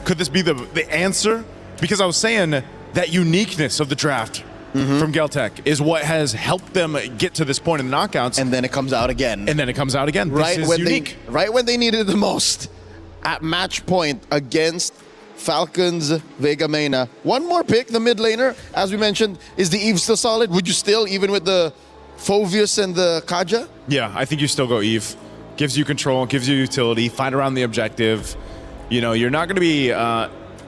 Could this be the answer? Because I was saying that uniqueness of the draft from Geltec is what has helped them get to this point in the knockouts. And then it comes out again. This is unique. Right when they needed it the most. At match point against Falcons Vega Mena. One more pick, the mid laner, as we mentioned. Is the Eve still solid? Would you still, even with the Phovius and the Kaja? Yeah, I think you still go Eve. Gives you control, gives you utility, fight around the objective. You know, you're not going to be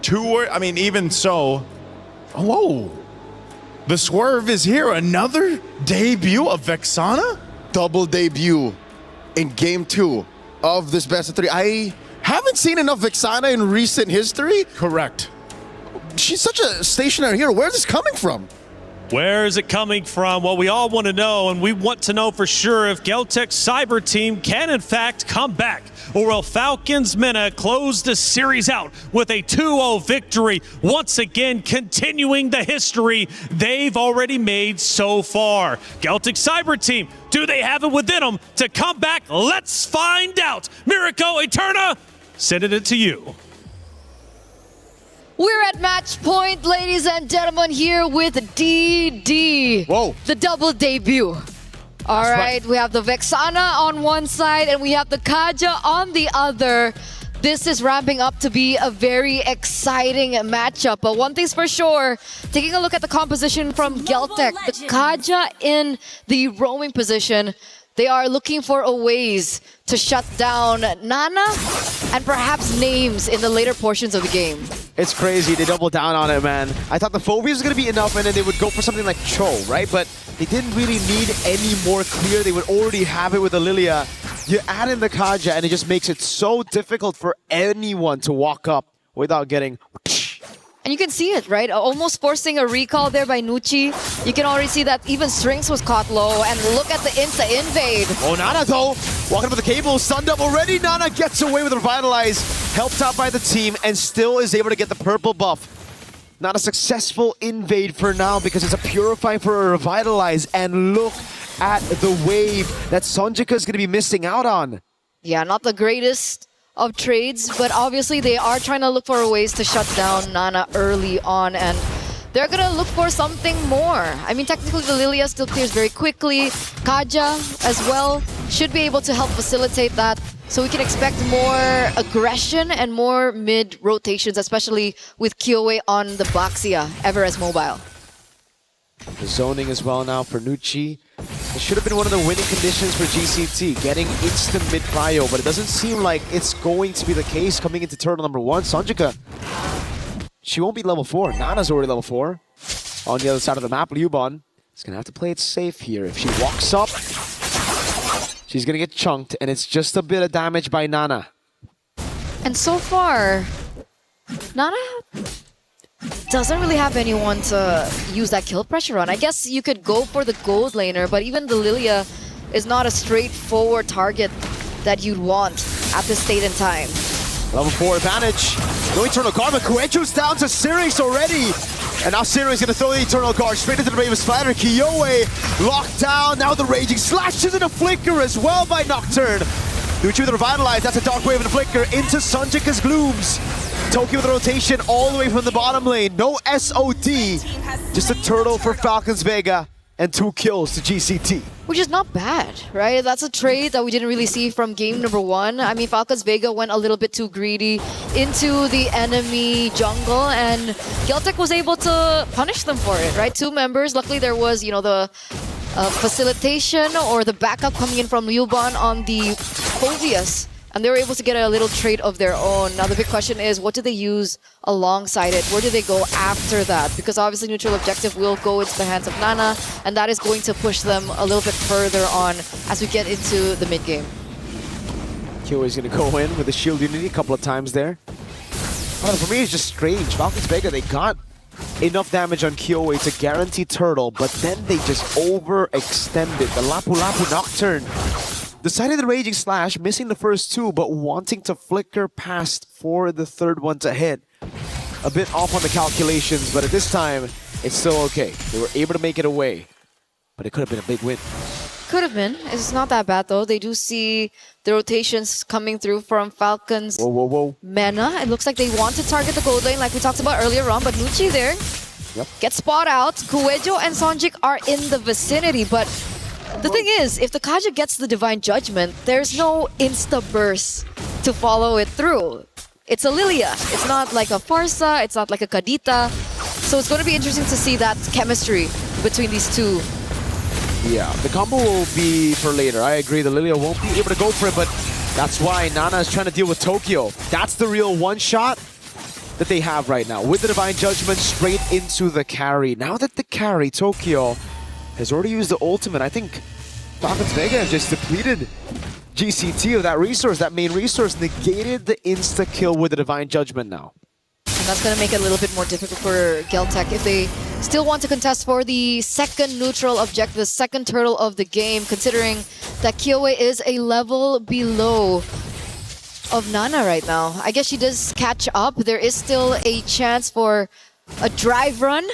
too worried. I mean, even so, whoa. The swerve is here. Another debut of Vexana? Double debut in game 2 of this best of 3. I haven't seen enough Vexana in recent history. Correct. She's such a stationary hero. Where's this coming from? Where is it coming from? Well, we all want to know, and we want to know for sure if Geltec's Cyber team can in fact come back, or will Falcons Mena close the series out with a 2-0 victory, once again continuing the history they've already made so far. Geltec Cyber team, do they have it within them to come back? Let's find out. Miracle Eterna, sending it to you. We're at match point, ladies and gentlemen, here with DD. Whoa. The double debut. All right, we have the Vexana on one side and we have the Kaja on the other. This is ramping up to be a very exciting matchup. But one thing's for sure, taking a look at the composition from Geltec, the Kaja in the roaming position, they are looking for a ways to shut down Nana and perhaps names in the later portions of the game. It's crazy. They doubled down on it, man. I thought the Phobius was going to be enough and then they would go for something like Cho, right? But they didn't really need any more clear. They would already have it with the Lilia. You add in the Kaja and it just makes it so difficult for anyone to walk up without getting... And you can see it, right? Almost forcing a recall there by Nucci. You can already see that even Strings was caught low. And look at the Insta invade. Oh, Nana though, walking up with the cable, stunned up already. Nana gets away with Revitalize, helped out by the team, and still is able to get the purple buff. Not a successful invade for now because it's a Purify for a Revitalize. And look at the wave that Sonjika is going to be missing out on. Yeah, not the greatest of trades, but obviously they are trying to look for ways to shut down Nana early on, and they're gonna look for something more. I mean, technically the Lilia still clears very quickly. Kaja as well should be able to help facilitate that, so we can expect more aggression and more mid rotations, especially with Kyoe on the Baxia, ever as mobile. The zoning as well now for Nucci. It should have been one of the winning conditions for GCT, getting instant mid prio, but it doesn't seem like it's going to be the case coming into turtle number 1. Sonjika, she won't be level 4. Nana's already level 4. On the other side of the map, Liubon is going to have to play it safe here. If she walks up, she's going to get chunked, and it's just a bit of damage by Nana. And so far, Nana doesn't really have anyone to use that kill pressure on. I guess you could go for the gold laner, but even the Lilia is not a straightforward target that you'd want at this state in time. Level 4 advantage. No Eternal Guard, but Kuecho's down to Sirius already. And now Sirius gonna throw the Eternal Guard straight into the Raven Spider. Kyoe locked down. Now the Raging slashes in a flicker as well by Nocturne. Nucci with the Revitalize. That's a Dark Wave and a flicker into Sonjika's Glooms. Tokyo with the rotation all the way from the bottom lane. No SOD, just a turtle for Falcons Vega and 2 kills to GCT. Which is not bad, right? That's a trade that we didn't really see from game number 1. I mean, Falcons Vega went a little bit too greedy into the enemy jungle, and Geltec was able to punish them for it, right? 2 members. Luckily, there was, you know, the facilitation or the backup coming in from Liuban on the Phobius. And they were able to get a little trade of their own. Now the big question is, what do they use alongside it? Where do they go after that? Because obviously neutral objective will go into the hands of Nana, and that is going to push them a little bit further on as we get into the mid-game. Kyo is going to go in with the shield unity a couple of times there. Well, for me, it's just strange. Falcons Vega, they got enough damage on Kyoe to guarantee turtle, but then they just overextended. The Lapu Lapu Nocturne decided the Raging Slash, missing the first 2, but wanting to flicker past for the third one to hit. A bit off on the calculations, but at this time, it's still okay. They were able to make it away, but it could have been a big win. Could have been. It's not that bad though. They do see the rotations coming through from Falcons. Whoa. Mena. It looks like they want to target the gold lane like we talked about earlier on, but Nucci there gets spot out. Kuejo and Sonjik are in the vicinity, but the thing is, if the Kaja gets the Divine Judgment, there's no insta-burst to follow it through. It's a Lilia. It's not like a Farsa. It's not like a Kadita. So it's going to be interesting to see that chemistry between these two. Yeah, the combo will be for later. I agree, the Lilia won't be able to go for it, but that's why Nana is trying to deal with Tokyo. That's the real one-shot that they have right now. With the Divine Judgment straight into the carry. Now that the carry, Tokyo, has already used the ultimate, I think Falcons Vega have just depleted GCT of that resource, that main resource, negated the insta-kill with the Divine Judgment now. And that's going to make it a little bit more difficult for Geltec if they still want to contest for the second neutral objective, the second turtle of the game, considering that Kyoe is a level below of Nana right now. I guess she does catch up. There is still a chance for a drive run.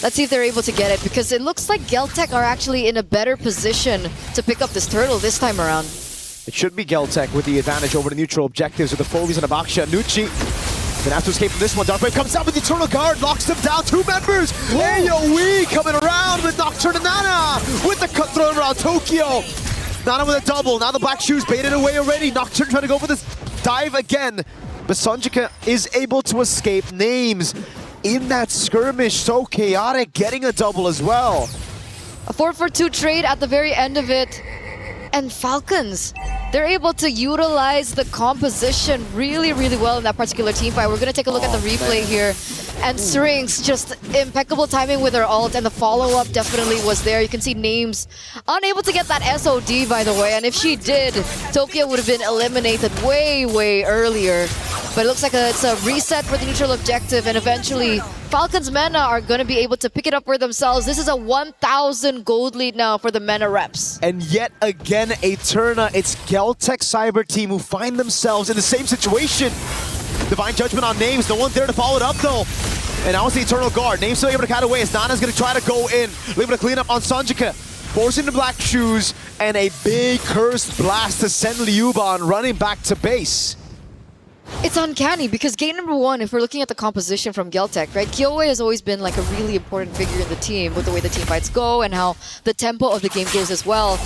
Let's see if they're able to get it, because it looks like Geltec are actually in a better position to pick up this turtle this time around. It should be Geltec with the advantage over the neutral objectives with the Phobies and Abaksha. Nucci gonna have to escape from this one. Dark Wave comes out with the Eternal Guard, locks them down. 2 members. AoE coming around with Nocturne and Nana with the cut thrown around Tokyo. Nana with a double. Now the Black Shoes baited away already. Nocturne trying to go for this dive again. But Sonjika is able to escape. Names in that skirmish, so chaotic, getting a double as well. A 4-for-2 trade at the very end of it. And Falcons, they're able to utilize the composition really, really well in that particular team fight. We're going to take a look at the replay here. And Strings, just impeccable timing with her ult, and the follow-up definitely was there. You can see Names unable to get that SOD, by the way. And if she did, Tokyo would have been eliminated way, way earlier. But it looks like it's a reset for the neutral objective, and eventually Falcons Mena are going to be able to pick it up for themselves. This is a 1,000 gold lead now for the Mena reps. And yet again, Eterna, it's Geltec Cyber Team who find themselves in the same situation. Divine Judgment on Names, no one there to follow it up though. And now it's the Eternal Guard. Names still able to cut away as Nana's going to try to go in. Able to clean up on Sonjika. Forcing the Black Shoes, and a big cursed blast to send Liuban running back to base. It's uncanny because game number 1, if we're looking at the composition from Geltec, right? Kyoe has always been like a really important figure in the team with the way the team fights go and how the tempo of the game goes as well.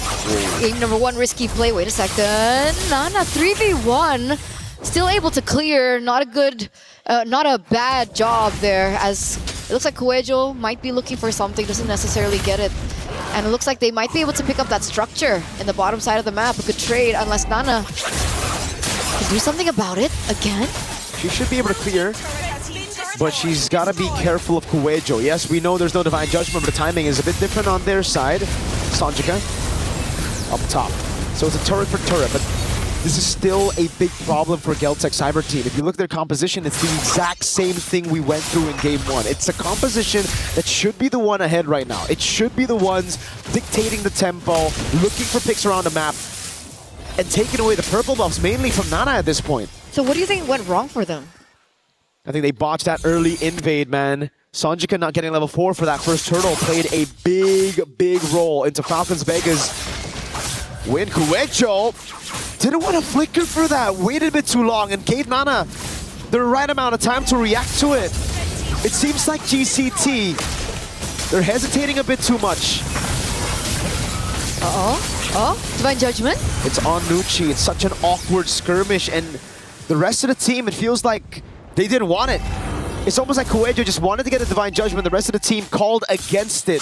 Game number 1, risky play. Wait a second. Nana 3v1. Still able to clear. Not a bad job there, as it looks like Kuejo might be looking for something, doesn't necessarily get it. And it looks like they might be able to pick up that structure in the bottom side of the map. A good trade, unless Nana can do something about it again. She should be able to clear, but she's got to be careful of Kuejo. Yes, we know there's no Divine Judgment, but the timing is a bit different on their side. Sonjika up top. So it's a turret for turret, but this is still a big problem for Geltec Cyber Team. If you look at their composition, it's the exact same thing we went through in Game 1. It's a composition that should be the one ahead right now. It should be the ones dictating the tempo, looking for picks around the map, and taking away the purple buffs, mainly from Nana at this point. So what do you think went wrong for them? I think they botched that early invade, man. Sonjika not getting level 4 for that first turtle played a big role into Falcons Vega's win. Kuejo didn't want to flicker for that, waited a bit too long and gave Nana the right amount of time to react to it. It seems like GCT, they're hesitating a bit too much. Oh, Divine Judgment? It's on Nucci. It's such an awkward skirmish, and the rest of the team, it feels like they didn't want it. It's almost like Coelho just wanted to get a Divine Judgment. The rest of the team called against it.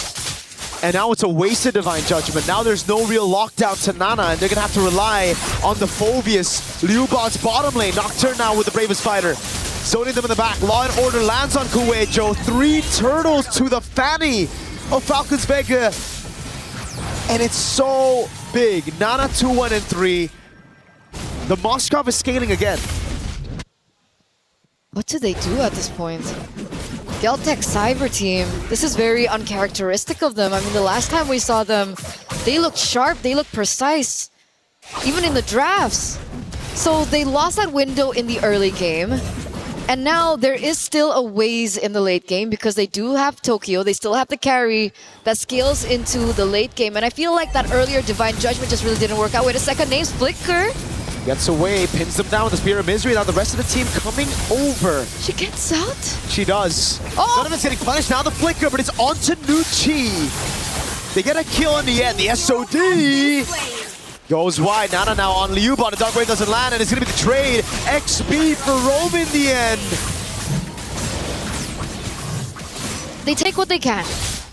And now it's a wasted Divine Judgment. Now there's no real lockdown to Nana, and they're gonna have to rely on the Phobius. Liubot's bottom lane. Nocturne now with the Bravest Fighter. Zoning them in the back. Law and Order lands on Coelho. 3 turtles to the fanny of Falcons Vega. And it's so big. Nana 2-1 and 3. The Moskov is scaling again. What do they do at this point? Geltec Cyber Team. This is very uncharacteristic of them. I mean, the last time we saw them, they looked sharp, they looked precise, even in the drafts. So they lost that window in the early game. And now there is still a ways in the late game because they do have Tokyo. They still have the carry that scales into the late game. And I feel like that earlier Divine Judgment just really didn't work out. Wait a second, name's Flicker. Gets away, pins them down with the Spear of Misery. Now the rest of the team coming over. She gets out? She does. Oh! Donovan's getting punished. Now the Flicker, but it's onto Nucci. They get a kill in the end. The SOD goes wide. Nana now on Liubot. The Dark Wave doesn't land, and it's going to be the trade. XP for Rome in the end. They take what they can.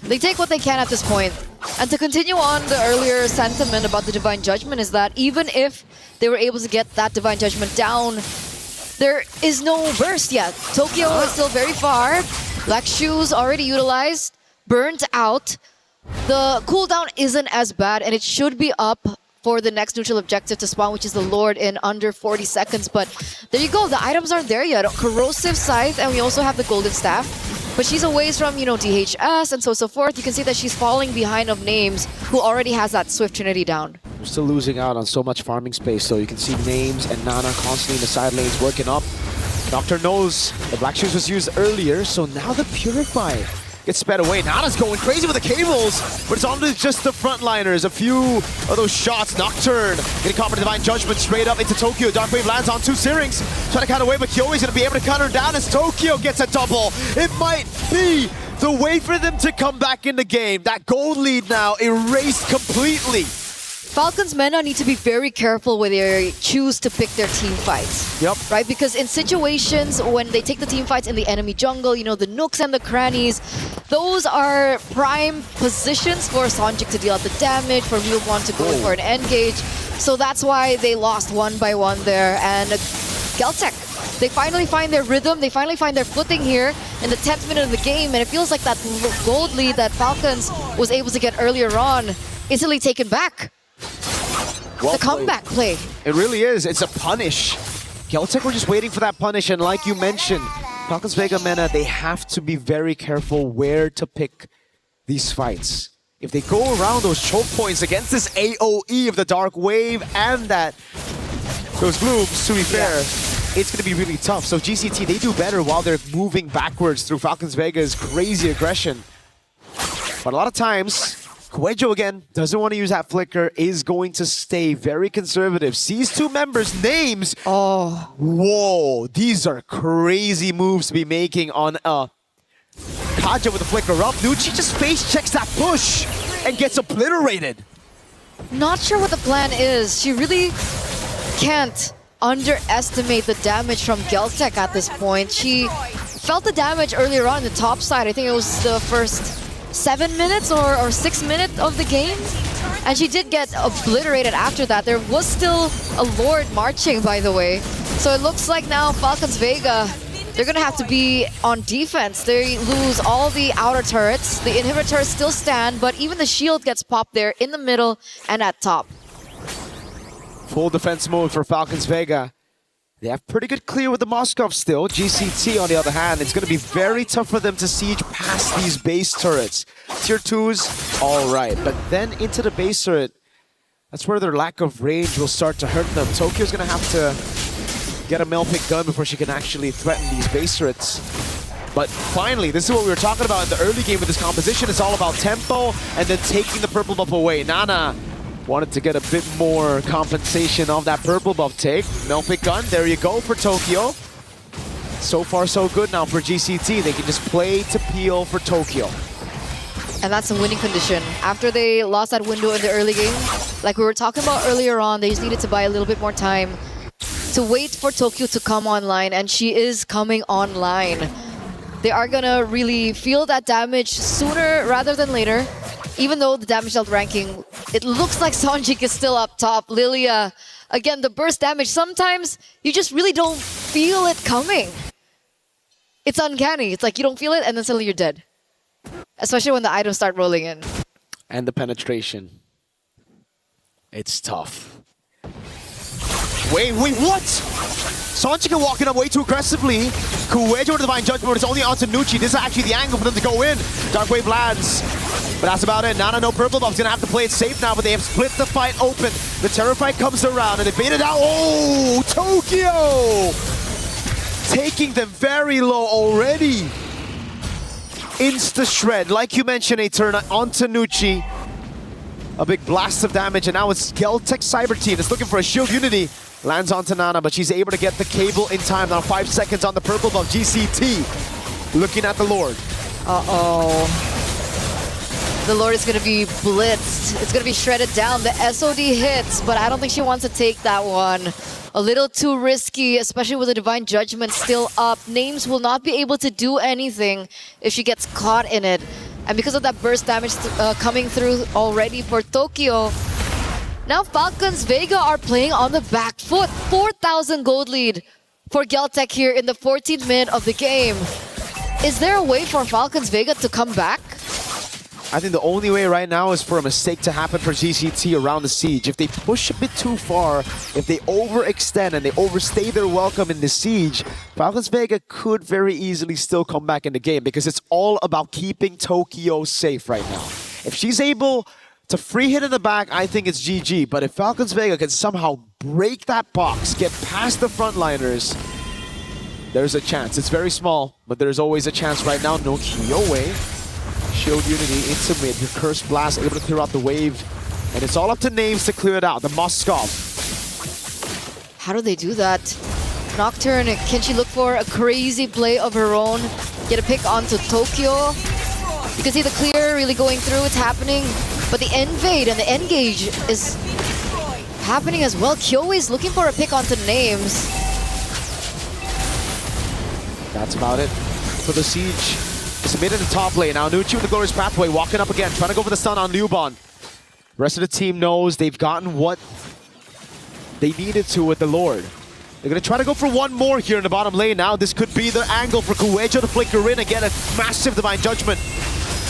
They take what they can at this point. And to continue on the earlier sentiment about the Divine Judgment is that even if they were able to get that Divine Judgment down, there is no burst yet. Tokyo is still very far. Black Shoes already utilized, burnt out. The cooldown isn't as bad, and it should be up for the next neutral objective to spawn, which is the Lord, in under 40 seconds. But there you go, the items aren't there yet. Corrosive Scythe, and we also have the Golden Staff. But she's a ways from, you know, DHS and so forth. You can see that she's falling behind of Names, who already has that Swift Trinity down. We're still losing out on so much farming space, so you can see Names and Nana constantly in the side lanes working up. Doctor knows the Black Shoes was used earlier, so now the Purify gets sped away. Nana's going crazy with the cables, but it's on to just the frontliners. A few of those shots. Nocturne getting caught by Divine Judgment straight up into Tokyo. Dark Wave lands on 2 Syrinx. Trying to cut away, but Kyoi's going to be able to cut her down as Tokyo gets a double. It might be the way for them to come back in the game. That gold lead now erased completely. Falcons Mena need to be very careful when they choose to pick their team fights. Yep. Right? Because in situations when they take the team fights in the enemy jungle, you know, the nooks and the crannies, those are prime positions for Sonjik to deal out the damage, for Ryuwon to go for an engage. So that's why they lost 1 by 1 there. And Geltec, they finally find their rhythm, they finally find their footing here in the 10th minute of the game, and it feels like that gold lead that Falcons was able to get earlier on easily taken back. Well the comeback play. It really is. It's a punish. Geltec were just waiting for that punish, and like you mentioned, Falcons Vega Mena, they have to be very careful where to pick these fights. If they go around those choke points against this AoE of the Dark Wave and those blooms, to be fair, it's going to be really tough. So GCT, they do better while they're moving backwards through Falcons Vega's crazy aggression. But a lot of times, Coelho again doesn't want to use that flicker, is going to stay very conservative. Sees 2 members' names. Oh. Whoa, these are crazy moves to be making on Kaja with the flicker up. Nucci just face checks that push and gets obliterated. Not sure what the plan is. She really can't underestimate the damage from Geltec at this point. She felt the damage earlier on the top side. I think it was the first 7 minutes or 6 minutes of the game. And she did get obliterated after that. There was still a Lord marching, by the way. So it looks like now Falcons Vega, they're going to have to be on defense. They lose all the outer turrets. The inhibitors still stand, but even the shield gets popped there in the middle and at top. Full defense mode for Falcons Vega. They have pretty good clear with the Moskov still. GCT, on the other hand, it's going to be very tough for them to siege past these base turrets. Tier 2s, all right. But then into the base turret, that's where their lack of range will start to hurt them. Tokyo's going to have to get a Melpick gun before she can actually threaten these base turrets. But finally, this is what we were talking about in the early game with this composition. It's all about tempo and then taking the purple buff away. Nana wanted to get a bit more compensation of that purple buff take. Melpick gun, there you go for Tokyo. So far, so good now for GCT. They can just play to peel for Tokyo. And that's a winning condition. After they lost that window in the early game, like we were talking about earlier on, they just needed to buy a little bit more time to wait for Tokyo to come online, and she is coming online. They are gonna really feel that damage sooner rather than later. Even though the damage dealt ranking, it looks like Sonjik is still up top. Lilia, again, the burst damage, sometimes you just really don't feel it coming. It's uncanny. It's like you don't feel it and then suddenly you're dead. Especially when the items start rolling in. And the penetration. It's tough. Wait, what? Sonjika walking up way too aggressively. Kuwejo with Divine Judgment, but it's only onto Nucci. This is actually the angle for them to go in. Dark Wave lands. But that's about it. Nana, no purple buff's gonna have to play it safe now, but they have split the fight open. The Terror fight comes around and they bait it out. Oh, Tokyo! Taking them very low already. Insta shred, like you mentioned, Eterna, onto Nucci. A big blast of damage, and now it's Geltech Cyber Team that's looking for a shield unity. Lands onto Nana, but she's able to get the cable in time. Now 5 seconds on the purple buff. GCT looking at the Lord. Uh-oh. The Lord is going to be blitzed. It's going to be shredded down. The SOD hits, but I don't think she wants to take that one. A little too risky, especially with the Divine Judgment still up. Names will not be able to do anything if she gets caught in it. And because of that burst damage coming through already for Tokyo, now Falcons Vega are playing on the back foot. 4,000 gold lead for Geltech here in the 14th minute of the game. Is there a way for Falcons Vega to come back? I think the only way right now is for a mistake to happen for GCT around the siege. If they push a bit too far, if they overextend and they overstay their welcome in the siege, Falcons Vega could very easily still come back in the game because it's all about keeping Tokyo safe right now. If she's able to free hit in the back, I think it's GG. But if Falcons Vega can somehow break that box, get past the frontliners, there's a chance. It's very small, but there's always a chance right now. No Kyowe. Shield Unity into mid. Her Curse Blast able to clear out the wave. And it's all up to Names to clear it out. The Moskov. How do they do that? Nocturne, can she look for a crazy play of her own? Get a pick onto Tokyo. You can see the clear really going through. It's happening. But the invade and the engage is happening as well. Kyowe is looking for a pick onto Names. That's about it for the siege. It's mid in the top lane. Now Nucci with the Glorious Pathway walking up again, trying to go for the stun on Liuban. Rest of the team knows they've gotten what they needed to with the Lord. They're going to try to go for one more here in the bottom lane now. This could be the angle for Kuwejo to flicker in and get a massive Divine Judgment.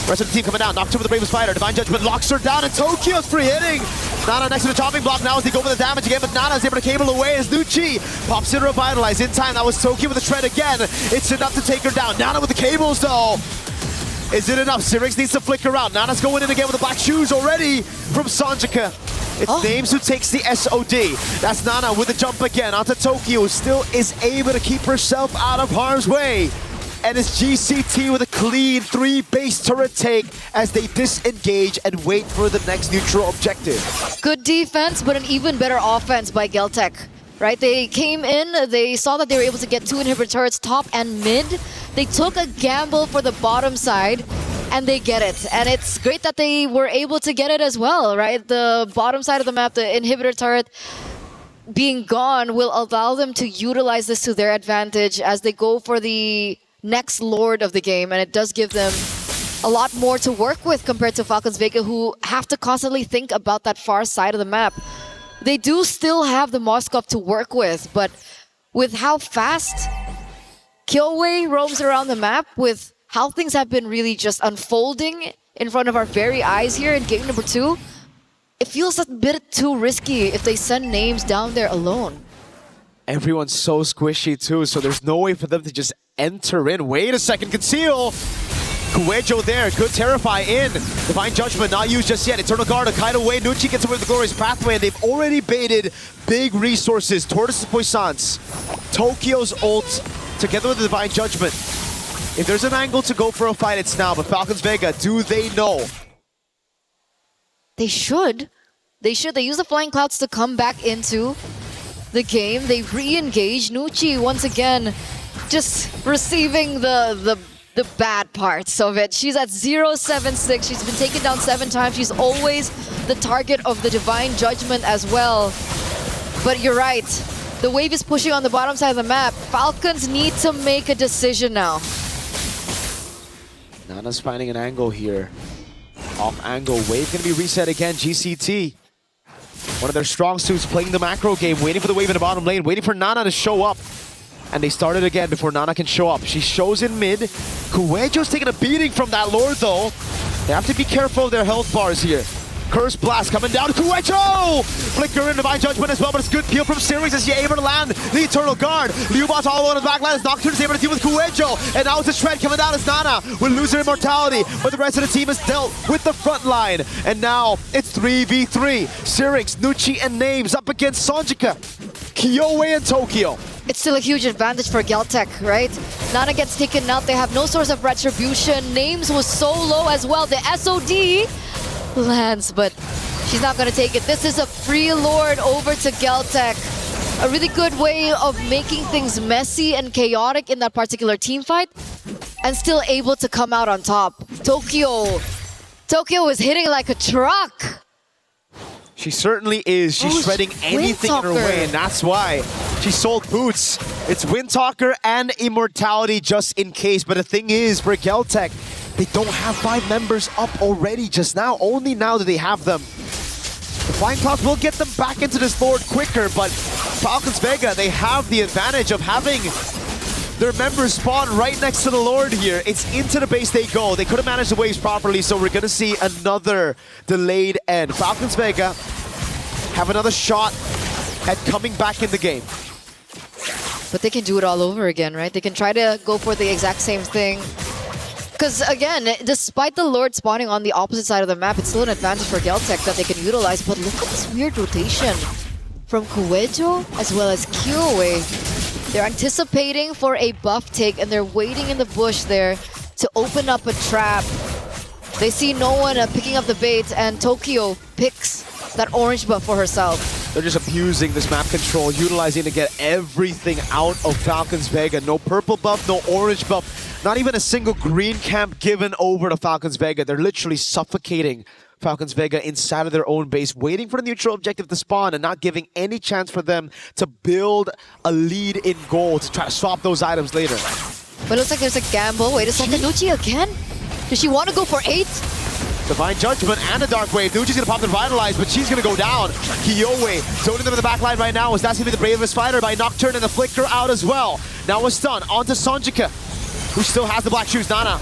Rest of the team coming down. Nocturne with the Bravest Fighter. Divine Judgment locks her down, and Tokyo's free hitting. Nana next to the chopping block now as they go for the damage again, but Nana's able to cable away as Nucci pops in Revitalize. In time, that was Tokyo with the shred again. It's enough to take her down. Nana with the cables though. Is it enough? Syrinx needs to flicker out. Nana's going in again with the black shoes already from Sonjika. It's Names who takes the SOD. That's Nana with the jump again onto Tokyo, who still is able to keep herself out of harm's way. And it's GCT with a clean 3 base turret take as they disengage and wait for the next neutral objective. Good defense, but an even better offense by Geltech. Right? They came in, they saw that they were able to get 2 inhibitor turrets top and mid. They took a gamble for the bottom side, and they get it. And it's great that they were able to get it as well, right? The bottom side of the map, the inhibitor turret being gone will allow them to utilize this to their advantage as they go for the next Lord of the game, and it does give them a lot more to work with compared to Falcons Vega, who have to constantly think about that far side of the map. They do still have the Moskov to work with, but with how fast Kyowe roams around the map, with how things have been really just unfolding in front of our very eyes here in game number 2, it feels a bit too risky if they send Names down there alone. Everyone's so squishy too, so there's no way for them to just enter in. Wait a second, conceal. Kuwejo there, good Terrify in. Divine Judgment not used just yet. Eternal Guard, a kite away. Nucci gets away with the Glorious Pathway, and they've already baited big resources. Tortoise's Puissance, Tokyo's ult, together with the Divine Judgment. If there's an angle to go for a fight, it's now. But Falcons Vega, do they know? They should. They should. They use the Flying Clouds to come back into the game. They re-engage. Nucci once again just receiving the bad parts of it. She's at 0-7-6. She's been taken down 7 times. She's always the target of the Divine Judgment as well. But you're right. The wave is pushing on the bottom side of the map. Falcons need to make a decision now. Nana's finding an angle here. Off angle. Wave gonna be reset again. GCT. One of their strong suits, playing the macro game, waiting for the wave in the bottom lane, waiting for Nana to show up. And they started again before Nana can show up. She shows in mid. Kuejo's taking a beating from that Lord though. They have to be careful of their health bars here. Curse Blast coming down. Kuejo! Flicker and Divine Judgment as well, but it's good peel from Syrinx as he able to land the Eternal Guard. Liubot's all alone in the backline as Nocturne is able to deal with Kuejo. And now it's a shred coming down as Nana will lose her immortality. But the rest of the team is dealt with the front line. And now it's 3v3. Syrinx, Nucci, and Names up against Sonjika, Kyowe, and Tokyo. It's still a huge advantage for Geltec, right? Nana gets taken out. They have no source of retribution. Names was so low as well. The SOD lands, but she's not going to take it. This is a free Lord over to Geltec. A really good way of making things messy and chaotic in that particular team fight, and still able to come out on top. Tokyo is hitting like a truck. She certainly is. She's shredding anything in her way, and that's why she sold boots. It's Windtalker and Immortality just in case. But the thing is, for Geltec, they don't have 5 members up already just now. Only now do they have them. The Flying Clouds will get them back into this Lord quicker, but Falcons Vega, they have the advantage of having their members spawn right next to the Lord here. It's into the base they go. They couldn't manage the waves properly, so we're gonna see another delayed end. Falcons Vega have another shot at coming back in the game. But they can do it all over again, right? They can try to go for the exact same thing. Because again, despite the Lord spawning on the opposite side of the map, it's still an advantage for Geltec that they can utilize. But look at this weird rotation from Kuejo as well as Kyowe. They're anticipating for a buff take, and they're waiting in the bush there to open up a trap. They see no one picking up the bait, and Tokyo picks that orange buff for herself. They're just abusing this map control, utilizing to get everything out of Falcons Vega. No purple buff, no orange buff, not even a single green camp given over to Falcons Vega. They're literally suffocating Falcons Vega inside of their own base, waiting for the neutral objective to spawn and not giving any chance for them to build a lead in goal to try to swap those items later. But it looks like there's a gamble. Wait a second, Nucci again? Does she want to go for 8? Divine Judgment and a Dark Wave. Nucci's gonna pop the Revitalize, but she's gonna go down. Kyowe zoning them in the back line right now, as that's gonna be the bravest fighter by Nocturne, and the Flicker out as well. Now a stun onto Sonjika, who still has the black shoes. Nana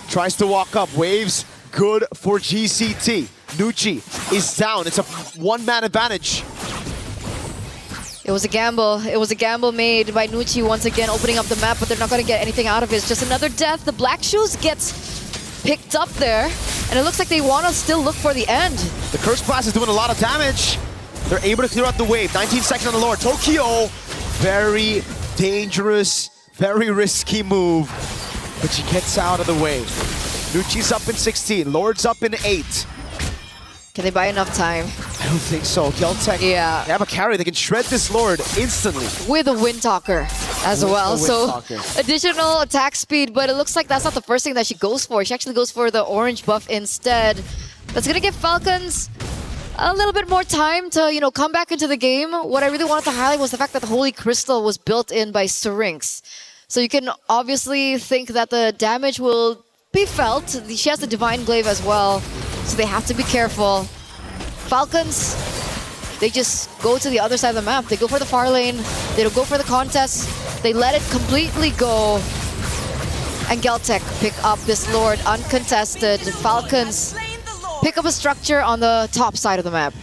tries to walk up. Waves good for GCT. Nucci is down. It's a 1-man advantage. It was a gamble. It was a gamble made by Nucci once again, opening up the map, but they're not going to get anything out of it. It's just another death. The Black Shoes gets picked up there, and it looks like they want to still look for the end. The Curse Blast is doing a lot of damage. They're able to clear out the wave. 19 seconds on the Lord. Tokyo, very dangerous, very risky move, but she gets out of the way. Nucci's up in 16. Lord's up in 8. Can they buy enough time? I don't think so. Geltec, yeah, they have a carry. They can shred this Lord instantly. With a Windtalker as well. So additional attack speed, but it looks like that's not the first thing that she goes for. She actually goes for the orange buff instead. That's going to give Falcons a little bit more time to, you know, come back into the game. What I really wanted to highlight was the fact that the Holy Crystal was built in by Syrinx. So you can obviously think that the damage will be felt. She has the Divine Glaive as well, so they have to be careful. Falcons, they just go to the other side of the map. They go for the far lane. They don't go for the contest. They let it completely go. And Geltec pick up this Lord uncontested. Falcons pick up a structure on the top side of the map.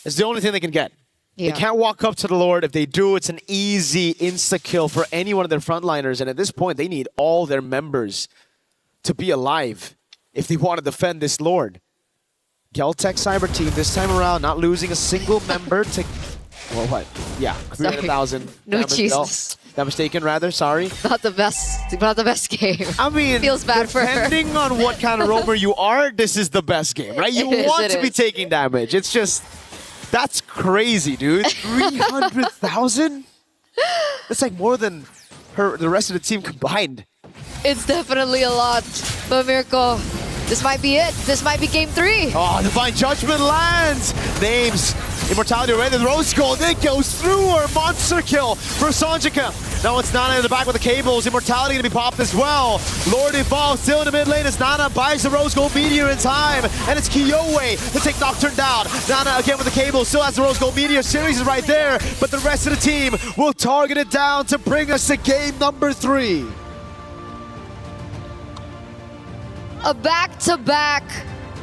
It's the only thing they can get. Yeah. They can't walk up to the Lord. If they do, it's an easy insta-kill for any one of their frontliners. And at this point, they need all their members to be alive if they want to defend this Lord. Geltec Cyber Team this time around, not losing a single member to... Well, what? Yeah, 300,000. No, Jesus. That mistaken, rather. Sorry. Not the best game. I mean, feels bad for her. Depending on what kind of roamer you are, this is the best game, right? You want to be taking damage. It's just... That's crazy, dude. 300,000? That's like more than the rest of the team combined. It's definitely a lot. But Mirko, this might be it. This might be game 3. Oh, Divine Judgment lands. Names. Immortality already. The Rose Gold. It goes through her. Monster kill for Sanjika. Now it's Nana in the back with the cables. Immortality gonna be popped as well. Lord Evolve still in the mid lane as Nana buys the Rose Gold Meteor in time. And it's Kyowe to take Nocturne down. Nana again with the cables. Still has the Rose Gold Meteor. Series is right there. But the rest of the team will target it down to bring us to game number 3. A back-to-back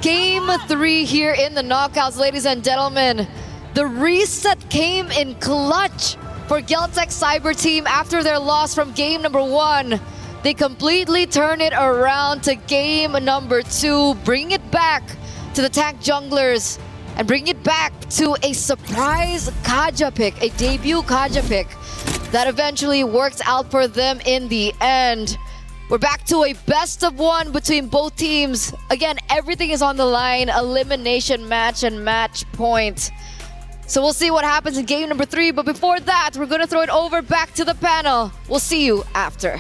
game 3 here in the knockouts, ladies and gentlemen. The reset came in clutch for Geltec Cyber Team after their loss from game number 1. They completely turn it around to game number 2, bring it back to the tank junglers and bring it back to a surprise Kaja pick, a debut Kaja pick that eventually worked out for them in the end. We're back to a best of 1 between both teams. Again, everything is on the line. Elimination match and match point. So we'll see what happens in game number 3. But before that, we're going to throw it over back to the panel. We'll see you after.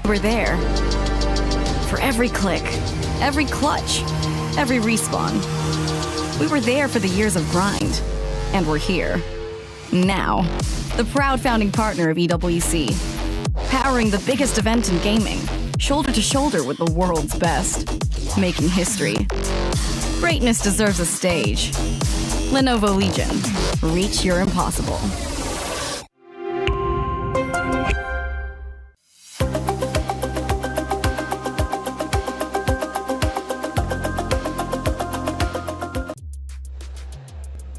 We're there. For every click, every clutch, every respawn. We were there for the years of grind. And we're here. Now. The proud founding partner of EWC. Powering the biggest event in gaming. Shoulder to shoulder with the world's best. Making history. Greatness deserves a stage. Lenovo Legion. Reach your impossible.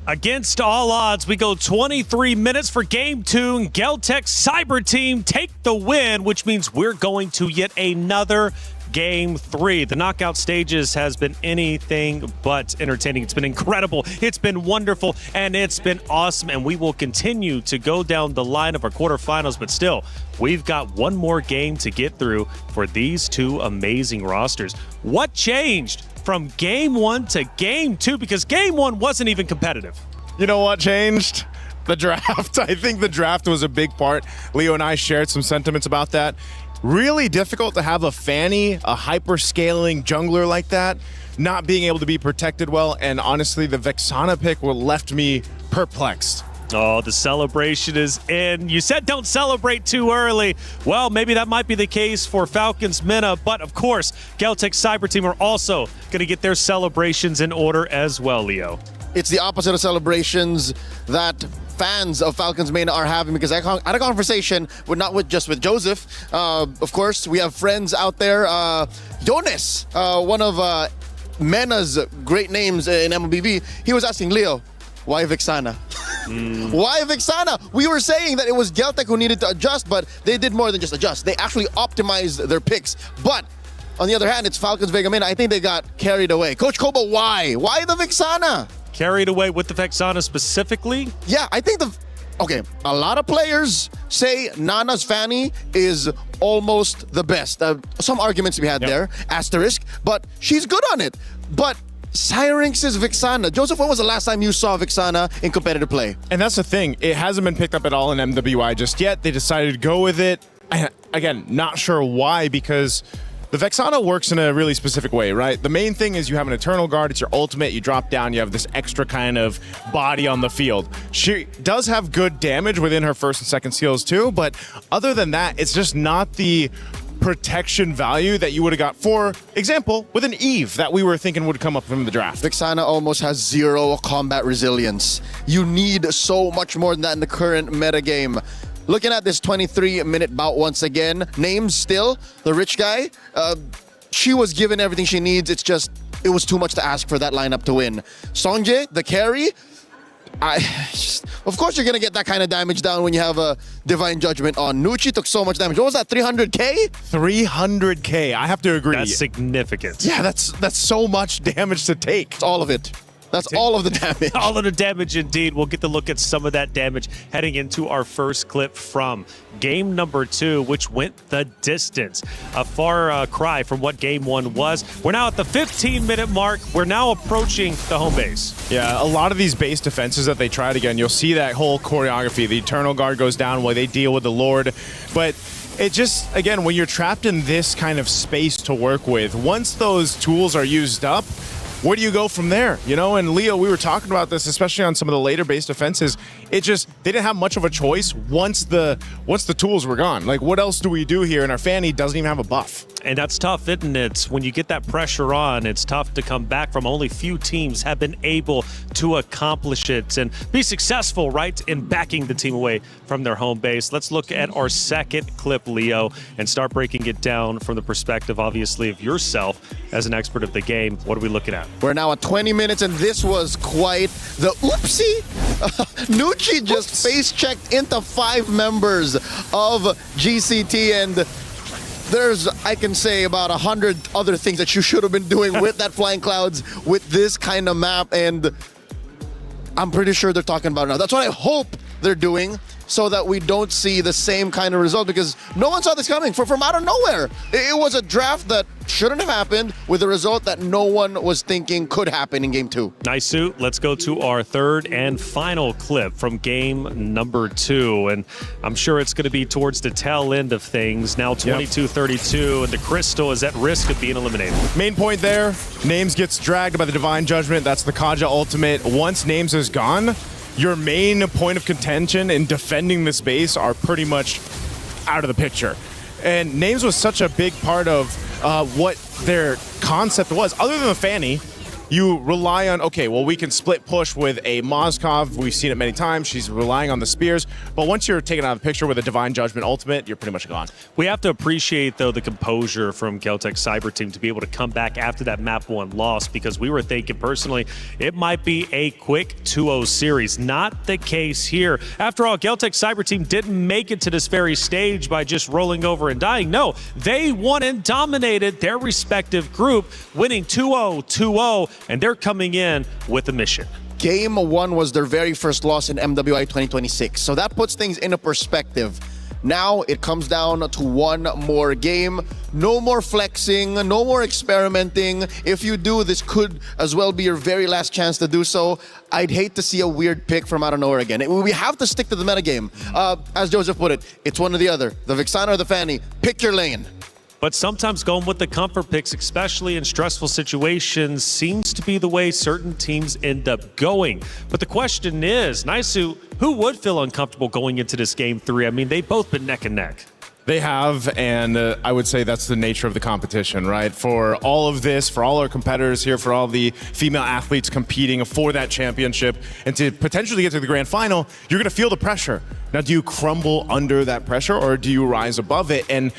Against all odds, we go 23 minutes for game 2. And Geltec Cyber Team take the win, which means we're going to yet another game 3. The knockout stages has been anything but entertaining. It's been incredible. It's been wonderful, and it's been awesome. And we will continue to go down the line of our quarterfinals, but still, we've got one more game to get through for these two amazing rosters. What changed from game 1 to game 2? Because game 1 wasn't even competitive. You know what changed? The draft. I think the draft was a big part. Leo and I shared some sentiments about that. Really difficult to have a Fanny, a hyper-scaling jungler like that, not being able to be protected well, and honestly, the Vexana pick left me perplexed. Oh, the celebration is in. You said don't celebrate too early. Well, maybe that might be the case for Falcons Mina, but of course, Geltec Cyber Team are also going to get their celebrations in order as well, Leo. It's the opposite of celebrations that fans of Falcons Main are having, because I had a conversation not just with Joseph. Of course, we have friends out there. Jonas, one of Mena's great names in MLBB, he was asking Leo, why Vexana? Why Vexana? We were saying that it was Geltec who needed to adjust, but they did more than just adjust. They actually optimized their picks. But on the other hand, it's Falcons Vega Main. I think they got carried away. Coach Koba, why? Why the Vexana? Carried away with the Vexana specifically? Yeah, I think a lot of players say Nana's Fanny is almost the best. Some arguments to be had there, asterisk, but she's good on it. But Syrinx's Vexana. Joseph, when was the last time you saw Vexana in competitive play? And that's the thing. It hasn't been picked up at all in MWI just yet. They decided to go with it. Again, not sure why, because the Vexana works in a really specific way, right? The main thing is you have an Eternal Guard, it's your ultimate, you drop down, you have this extra kind of body on the field. She does have good damage within her first and second skills too, but other than that, it's just not the protection value that you would have got, for example, with an Eve that we were thinking would come up from the draft. Vexana almost has 0 combat resilience. You need so much more than that in the current metagame. Looking at this 23-minute bout once again, names still, the rich guy, she was given everything she needs. It's just, it was too much to ask for that lineup to win. Songjae, the carry, of course you're going to get that kind of damage down when you have a Divine Judgment on. Nucci took so much damage. What was that, 300k? 300k, I have to agree. That's significant. Yeah, that's so much damage to take. All of it. That's all of the damage. All of the damage, indeed. We'll get to look at some of that damage heading into our first clip from game number 2, which went the distance. A far cry from what game 1 was. We're now at the 15-minute mark. We're now approaching the home base. Yeah, a lot of these base defenses that they tried again, you'll see that whole choreography. The Eternal Guard goes down while they deal with the Lord. But it just, again, when you're trapped in this kind of space to work with, once those tools are used up, where do you go from there? You know, and Leo, we were talking about this, especially on some of the later base defenses. It just, they didn't have much of a choice once the tools were gone. Like, what else do we do here? And our Fanny doesn't even have a buff. And that's tough, isn't it? When you get that pressure on, it's tough to come back from. Only few teams have been able to accomplish it and be successful, right, in backing the team away from their home base. Let's look at our second clip, Leo, and start breaking it down from the perspective, obviously, of yourself as an expert of the game. What are we looking at? We're now at 20 minutes, and this was quite the oopsie. Nucci just face-checked into 5 members of GCT, and there's, I can say, about 100 other things that you should have been doing with that Flying Clouds, with this kind of map, and I'm pretty sure they're talking about it now. That's what I hope they're doing, so that we don't see the same kind of result, because no one saw this coming from out of nowhere. It was a draft that shouldn't have happened, with a result that no one was thinking could happen in game 2. Nice suit. Let's go to our third and final clip from game number 2. And I'm sure it's going to be towards the tail end of things. Now 22-32, and the Crystal is at risk of being eliminated. Main point there, Names gets dragged by the Divine Judgment. That's the Kaja ultimate. Once Names is gone, your main point of contention in defending this base are pretty much out of the picture. And Names was such a big part of what their concept was. Other than the Fanny, you rely on, okay, well, we can split push with a Mozkov. We've seen it many times. She's relying on the spears. But once you're taken out of the picture with a Divine Judgment ultimate, you're pretty much gone. We have to appreciate, though, the composure from Galtech Cyber Team to be able to come back after that map 1 loss, because we were thinking personally it might be a quick 2-0 series. Not the case here. After all, Galtech Cyber Team didn't make it to this very stage by just rolling over and dying. No, they won and dominated their respective group, winning 2-0, 2-0, and they're coming in with a mission. Game 1 was their very first loss in MWI 2026, so that puts things in a perspective. Now it comes down to one more game. No more flexing, no more experimenting. If you do, this could as well be your very last chance to do so. I'd hate to see a weird pick from out of nowhere again. We have to stick to the metagame. As Joseph put it, it's one or the other. The Vixana or the Fanny. Pick your lane. But sometimes going with the comfort picks, especially in stressful situations, seems to be the way certain teams end up going. But the question is, Naisu, who would feel uncomfortable going into this game 3? I mean, they've both been neck and neck. They have, and I would say that's the nature of the competition, right? For all of this, for all our competitors here, for all the female athletes competing for that championship, and to potentially get to the grand final, you're going to feel the pressure. Now, do you crumble under that pressure, or do you rise above it? And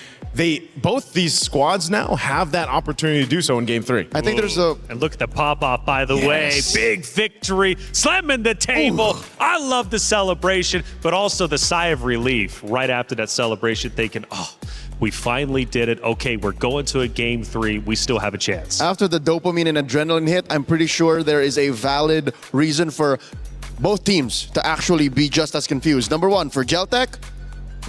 both these squads now have that opportunity to do so in game 3. I think there's a... And look at the pop-off, by the way. Big victory, slamming the table. Ooh. I love the celebration, but also the sigh of relief right after that celebration, thinking, oh, we finally did it. Okay, we're going to a game 3. We still have a chance. After the dopamine and adrenaline hit, I'm pretty sure there is a valid reason for both teams to actually be just as confused. Number 1, for Geltech,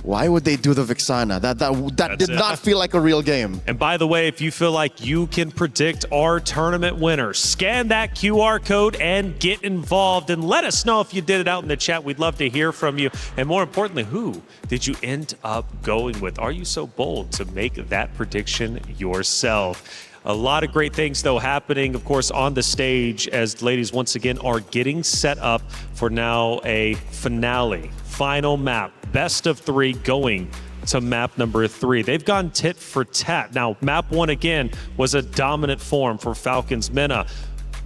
why would they do the Vixana? That did not feel like a real game. And by the way, if you feel like you can predict our tournament winner, scan that QR code and get involved. And let us know if you did it out in the chat. We'd love to hear from you. And more importantly, who did you end up going with? Are you so bold to make that prediction yourself? A lot of great things, though, happening, of course, on the stage as the ladies once again are getting set up for now a finale. Final map, best of 3 going to map number 3. They've gone tit for tat. Now, map 1 again was a dominant form for Falcons Mena.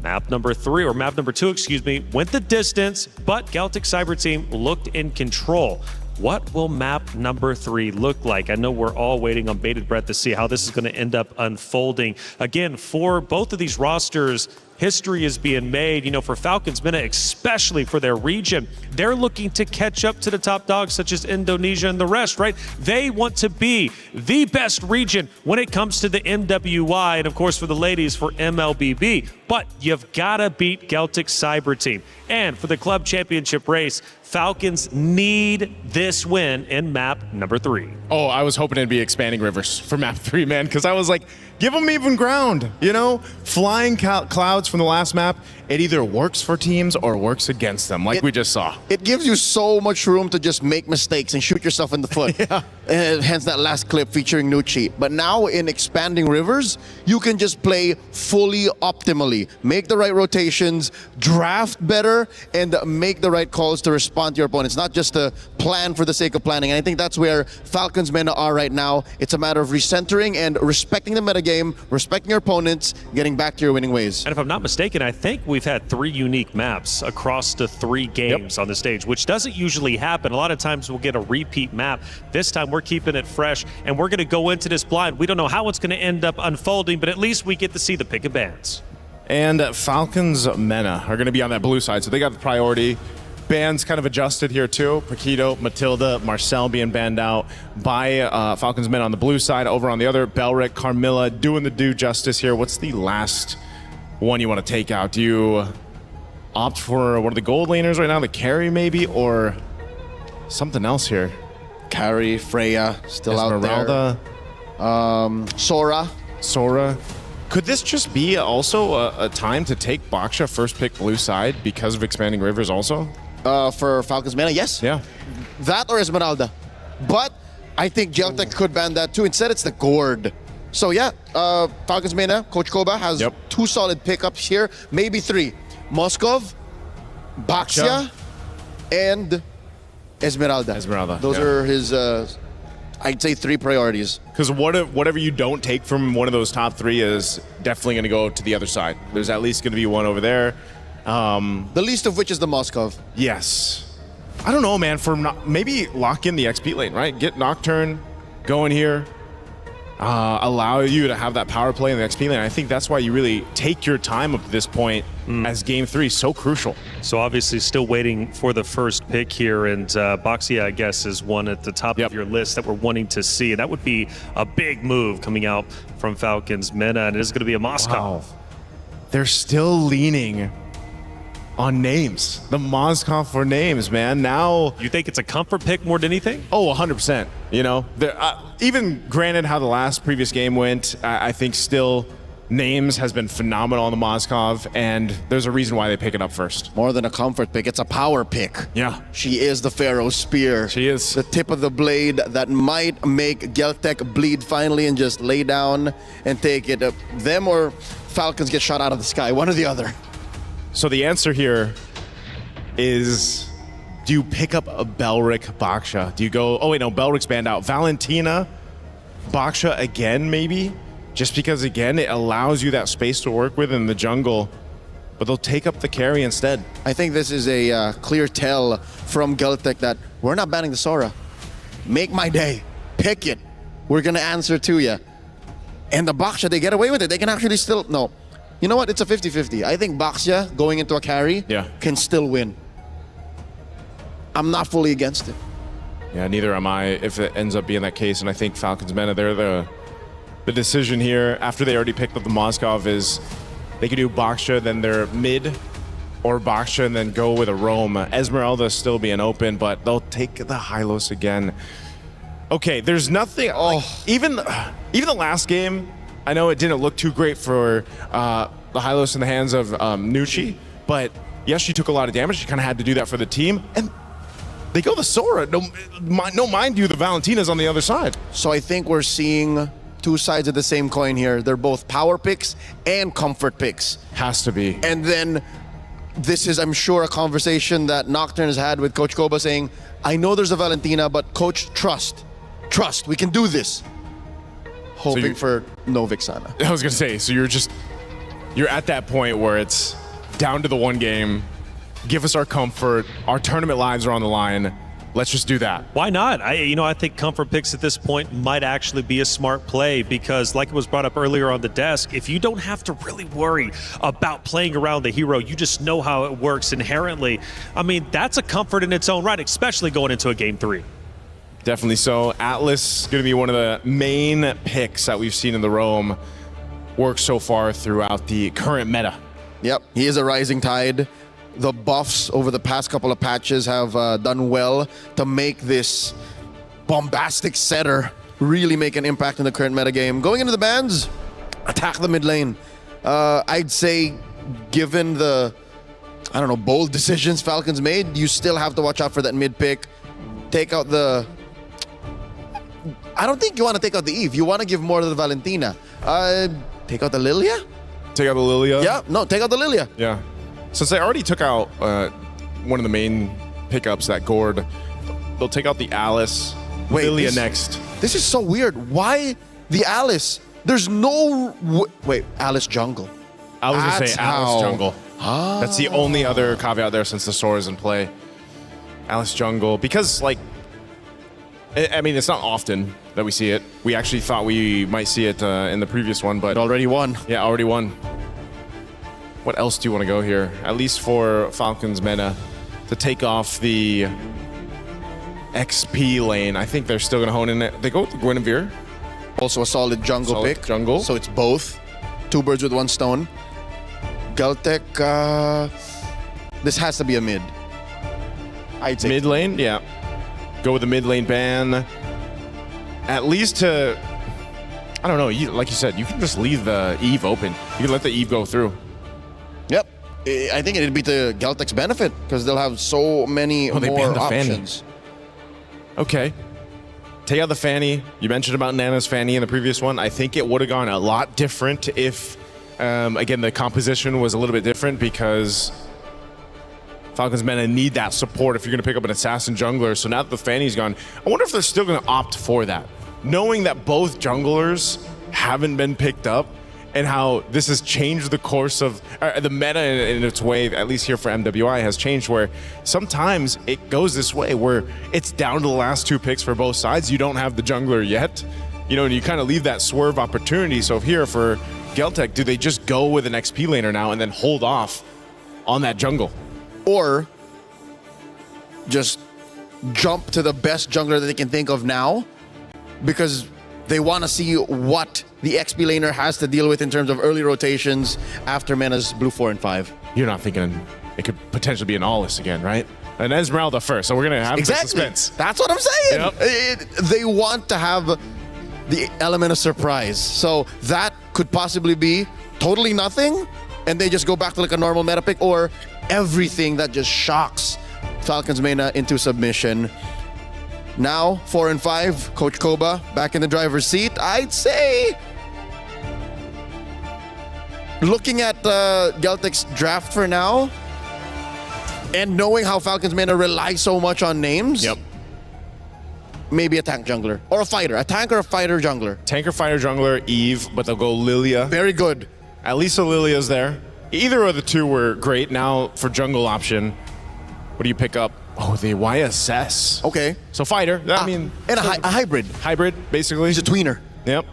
Map number 3, or map number 2, excuse me, went the distance, but Galtech Cyber Team looked in control. What will map number 3 look like? I know we're all waiting on bated breath to see how this is going to end up unfolding. Again, for both of these rosters, history is being made, you know, for Falcons MENA, especially for their region. They're looking to catch up to the top dogs such as Indonesia and the rest, right? They want to be the best region when it comes to the MWI, and of course for the ladies for MLBB. But you've got to beat Celtic Cyber Team. And for the club championship race, Falcons need this win in map number 3. Oh, I was hoping it'd be Expanding Rivers for map 3, man, because I was like, give them even ground, you know? Flying clouds from the last map, it either works for teams or works against them, like we just saw. It gives you so much room to just make mistakes and shoot yourself in the foot. Yeah. Hence that last clip featuring Nucci. But now in Expanding Rivers, you can just play fully optimally. Make the right rotations, draft better, and make the right calls to respond to your opponents. Not just to plan for the sake of planning. And I think that's where Falcons MENA are right now. It's a matter of recentering and respecting the metagame, respecting your opponents, getting back to your winning ways. And if I'm not mistaken, I think we've had 3 unique maps across the 3 games on the stage, which doesn't usually happen. A lot of times we'll get a repeat map. This time we're keeping it fresh, and we're going to go into this blind. We don't know how it's going to end up unfolding, but at least we get to see the pick of bands. And Falcons MENA are going to be on that blue side, so they got the priority. Bands kind of adjusted here too. Paquito, Matilda, Marcel being banned out by Falcons MENA on the blue side. Over on the other, Belric, Carmilla doing the due justice here. What's the last one you want to take out? Do you opt for one of the gold laners right now, the carry maybe, or something else here? Carry, Freya, still Esmeralda, out there. Sora. Could this just be also a time to take Baksha first pick blue side because of Expanding Rivers also? For Falcons MENA, yes. Yeah. That or Esmeralda. But I think Celtic could ban that too. Instead, it's the Gourd. So yeah, Falcons MENA, Coach Koba has 2 solid pickups here, maybe 3. Moskov, Baksha, and Esmeralda. Those are his, I'd say, 3 priorities. Because whatever you don't take from one of those top 3 is definitely going to go to the other side. There's at least going to be one over there. The least of which is the Moskov. Yes. I don't know, man. Maybe lock in the XP lane, right? Get Nocturne going here. Allow you to have that power play in the XP lane. I think that's why you really take your time up to this point as Game 3 is so crucial. So obviously still waiting for the first pick here, and Baxia, I guess, is one at the top of your list that we're wanting to see. And that would be a big move coming out from Falcons MENA, and it is going to be a Moskov. Wow. They're still leaning on names. The Moskov for names, man. Now, you think it's a comfort pick more than anything? Oh, 100%. You know, even granted how the previous game went, I think still names has been phenomenal on the Moskov, and there's a reason why they pick it up first. More than a comfort pick, it's a power pick. Yeah. She is the Pharaoh Spear. She is. The tip of the blade that might make Celtic bleed finally and just lay down and take it. Them or Falcons get shot out of the sky, one or the other. So the answer here is, do you pick up a Belric Baksha? Do you go, oh wait, no, Belric's banned out. Valentina, Baksha again, maybe? Just because, again, it allows you that space to work with in the jungle, but they'll take up the carry instead. I think this is a clear tell from Celtic that we're not banning the Sora. Make my day. Pick it. We're going to answer to you. And the Baksha, they get away with it. They can actually still, no. You know what? It's a 50-50. I think Baksha going into a carry can still win. I'm not fully against it. Yeah, neither am I if it ends up being that case. And I think Falcons MENA, they're the decision here after they already picked up the Moskov is they could do Baksha, then they're mid, or Baksha and then go with a roam. Esmeralda still being open, but they'll take the Hylos again. Okay, there's nothing. Like, even the last game, I know it didn't look too great for the Hylos in the hands of Nucci, but yes, she took a lot of damage. She kind of had to do that for the team, and they go the Sora. No, mind you, the Valentina's on the other side. So I think we're seeing 2 sides of the same coin here. They're both power picks and comfort picks. Has to be. And then this is, I'm sure, a conversation that Nocturne has had with Coach Koba saying, I know there's a Valentina, but Coach, trust, we can do this. Hoping for no Vixana. I was going to say, so you're at that point where it's down to the 1 game. Give us our comfort. Our tournament lives are on the line. let's just do that. Why not? I think comfort picks at this point might actually be a smart play because, like it was brought up earlier on the desk, if you don't have to really worry about playing around the hero, you just know how it works inherently. I mean, that's a comfort in its own right, especially going into a Game 3. Definitely so. Atlas going to be one of the main picks that we've seen in the Roam work so far throughout the current meta. Yep, he is a rising tide. The buffs over the past couple of patches have done well to make this bombastic setter really make an impact in the current metagame. Going into the bans, attack the mid lane. I'd say, given the, bold decisions Falcons made, you still have to watch out for that mid pick. Take out the... I don't think you want to take out the Eve. You want to give more to the Valentina. Take out the Lilia? Take out the Lilia? Yeah, no, take out the Lilia. Yeah. Since they already took out one of the main pickups, that Gord, they'll take out the Alice. Lilia next. This is so weird. Why the Alice? There's no... Wait, Alice jungle. I was going to say Alice jungle. Ah. That's the only other caveat there since the Sora is in play. Alice jungle. Because, I mean, it's not often that we see it. We actually thought we might see it in the previous one, but... It already won. Yeah, already won. What else do you want to go here? At least for Falcons meta to take off the XP lane. I think they're still going to hone in it. They go with the Guinevere. Also a solid jungle pick. Jungle. So it's both. 2 birds with 1 stone. Galtech, this has to be a mid. I'd say. Mid lane? Yeah. Go with the mid lane ban. At least to... I don't know. Like you said, you can just leave the Eve open. You can let the Eve go through. Yep. I think it'd be to Galtech's benefit because they'll have so many more options. Okay. Take out the Fanny. You mentioned about Nana's Fanny in the previous one. I think it would have gone a lot different if, again, the composition was a little bit different because Falcons meta need that support if you're going to pick up an assassin jungler. So now that the Fanny's gone, I wonder if they're still going to opt for that. Knowing that both junglers haven't been picked up, and how this has changed the course of the meta in its way, at least here for MWI, has changed where sometimes it goes this way where it's down to the last 2 picks for both sides. You don't have the jungler yet, and you kind of leave that swerve opportunity. So here for Galtech, do they just go with an XP laner now and then hold off on that jungle? Or just jump to the best jungler that they can think of now because they want to see what the XP laner has to deal with in terms of early rotations after Mena's blue 4 and 5. You're not thinking it could potentially be an Allis again, right? An Esmeralda first, so we're going to have the suspense. That's what I'm saying. Yep. They want to have the element of surprise. So that could possibly be totally nothing, and they just go back to a normal meta pick, or everything that just shocks Falcons meta into submission. Now, 4 and 5, Coach Koba back in the driver's seat. I'd say, looking at Galtech's draft for now, and knowing how Falcons meta rely so much on names, maybe a tank jungler or a fighter, a tank or a fighter jungler. Tank or fighter jungler, Eve, but they'll go Lilia. Very good. At least a Lilia's there. Either of the 2 were great. Now for jungle option, what do you pick up? Oh, the YSS. Okay. So fighter. I mean, and a hybrid. Hybrid, basically. He's a tweener. Yep.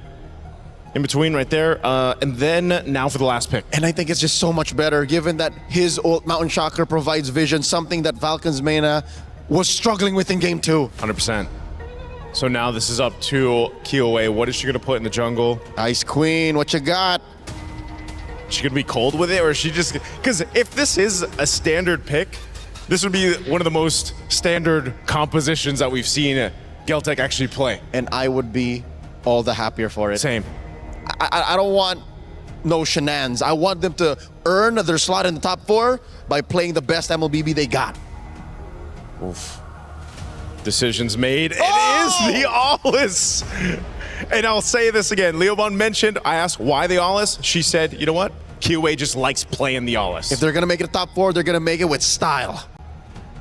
In between right there. And then now for the last pick. And I think it's just so much better given that his ult Mountain Shocker provides vision, something that Falcons meta was struggling with in game 2. 100%. So now this is up to Kiowe. What is she going to put in the jungle? Ice Queen, what you got? She going to be cold with it, or is she just... Because if this is a standard pick, this would be one of the most standard compositions that we've seen Galtech actually play. And I would be all the happier for it. Same. I don't want no shenanigans. I want them to earn their slot in the top 4 by playing the best MLBB they got. Oof. Decisions made. It is the Allis. And I'll say this again. Leobon mentioned, I asked why the Allis. She said, you know what? Kiowe just likes playing the Allis. If they're going to make it a top 4, they're going to make it with style.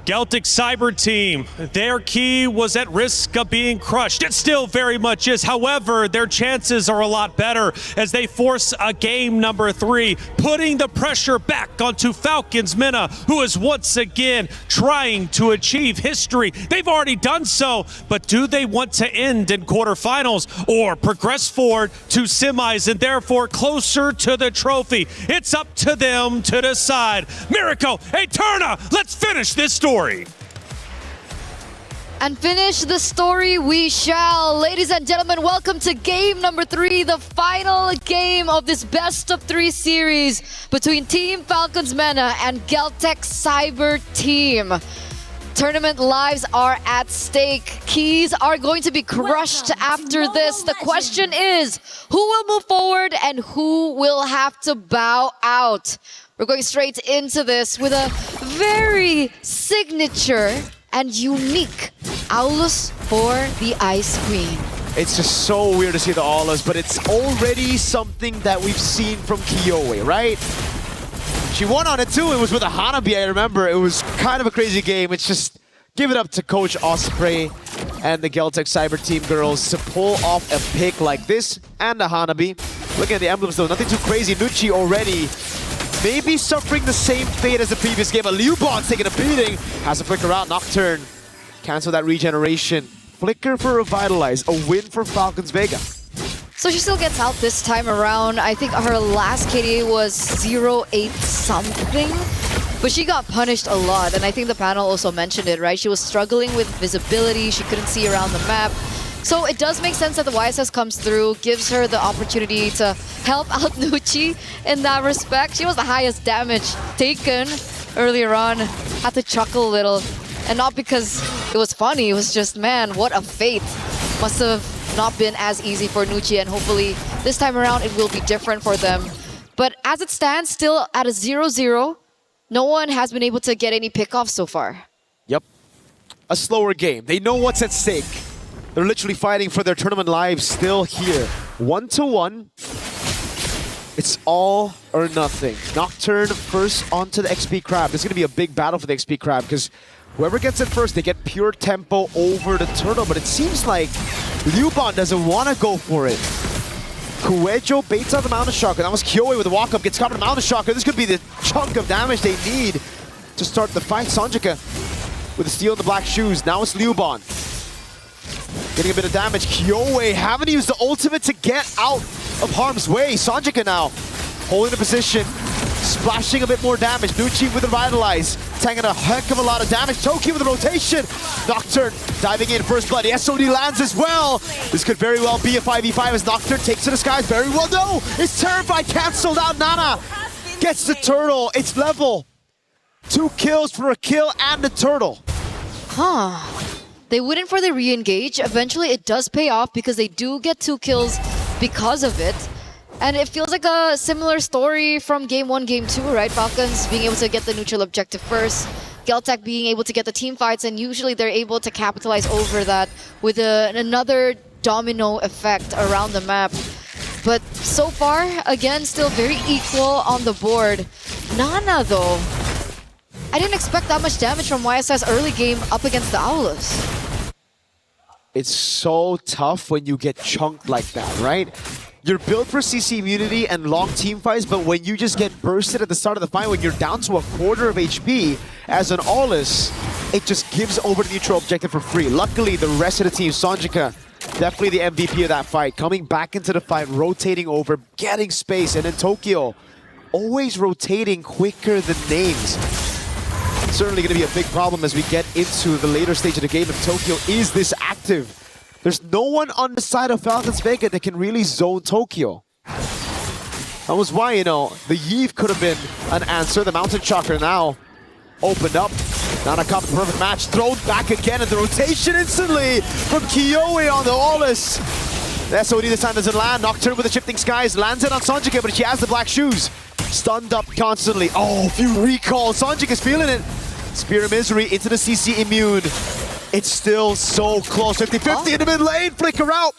Celtic Cyber Team, their key was at risk of being crushed. It still very much is. However, their chances are a lot better as they force a game number 3, putting the pressure back onto Falcons Mena, who is once again trying to achieve history. They've already done so, but do they want to end in quarterfinals or progress forward to semis and therefore closer to the trophy? It's up to them to decide. Miracle, Eterna, let's finish this story. And finish the story we shall. Ladies and gentlemen, welcome to game number 3, the final game of this best of 3 series between Team Falcons Mena and Celtic Cyber Team. Tournament lives are at stake. Keys are going to be crushed after this. The question is, who will move forward and who will have to bow out? We're going straight into this with a very signature and unique Aulus for the Ice Queen. It's just so weird to see the Aulus, but it's already something that we've seen from Kiyoi, right? She won on it too. It was with a Hanabi, I remember. It was kind of a crazy game. It's just give it up to Coach Osprey and the Celtic Cyber Team girls to pull off a pick like this and a Hanabi. Looking at the emblems though, nothing too crazy. Nucci already maybe suffering the same fate as the previous game. But Liubon's taking a beating. Has to flicker out. Nocturne. Cancel that regeneration. Flicker for Revitalize. A win for Falcons Vega. So she still gets out this time around. I think her last KDA was 0-8 something. But she got punished a lot. And I think the panel also mentioned it, right? She was struggling with visibility. She couldn't see around the map. So it does make sense that the YSS comes through, gives her the opportunity to help out Nucci in that respect. She was the highest damage taken earlier on. Had to chuckle a little. And not because it was funny, it was just, man, what a fate. Must have not been as easy for Nucci, and hopefully this time around it will be different for them. But as it stands, still at a 0-0, no one has been able to get any pickoffs so far. Yep. A slower game. They know what's at stake. They're literally fighting for their tournament lives still here. 1-1. It's all or nothing. Nocturne first onto the XP Crab. This is going to be a big battle for the XP Crab because whoever gets it first, they get pure tempo over the turtle. But it seems like Liubon doesn't want to go for it. Kuejo baits out the Mountain Shocker. That was Kiyoi with the walk-up. Gets caught in the Mountain Shocker. This could be the chunk of damage they need to start the fight. Sanjika with the steel in the black shoes. Now it's Liubon. Getting a bit of damage. Kiyoi having to use the ultimate to get out of harm's way. Sanjika now holding the position, splashing a bit more damage. Nucci with the Revitalize, taking a heck of a lot of damage. Toki with the rotation. Nocturne diving in, first blood. The SOD lands as well. This could very well be a 5v5 as Nocturne takes to the skies. Very well, no! It's terrified, cancelled out. Nana gets the turtle. It's level. 2 kills for a kill and the turtle. Huh. They went for the re-engage. Eventually it does pay off because they do get 2 kills because of it. And it feels like a similar story from Game 1, Game 2, right? Falcons being able to get the neutral objective first. Celtic being able to get the team fights, and usually they're able to capitalize over that with another domino effect around the map. But so far, again, still very equal on the board. Nana, though, I didn't expect that much damage from YSS early game up against the Aulus. It's so tough when you get chunked like that, right? You're built for CC immunity and long team fights, but when you just get bursted at the start of the fight, when you're down to a quarter of HP as an Aulus, it just gives over the neutral objective for free. Luckily, the rest of the team, Sanjika, definitely the MVP of that fight, coming back into the fight, rotating over, getting space, and then Tokyo, always rotating quicker than names. Certainly going to be a big problem as we get into the later stage of the game if Tokyo is this active. There's no one on the side of Falcons Vega that can really zone Tokyo. That was why, you know, the Yeve could have been an answer. The Mountain Shocker now opened up. Nana caught the perfect match, thrown back again, and the rotation instantly from Kiyoi on the Aulus. The SOD this time doesn't land. Nocturne with the shifting skies, lands it on Sanjika, but she has the black shoes. Stunned up constantly. Oh, a few recalls. Sanjika's feeling it. Spear of Misery into the CC immune. It's still so close. 50-50 in the mid lane. Flicker out.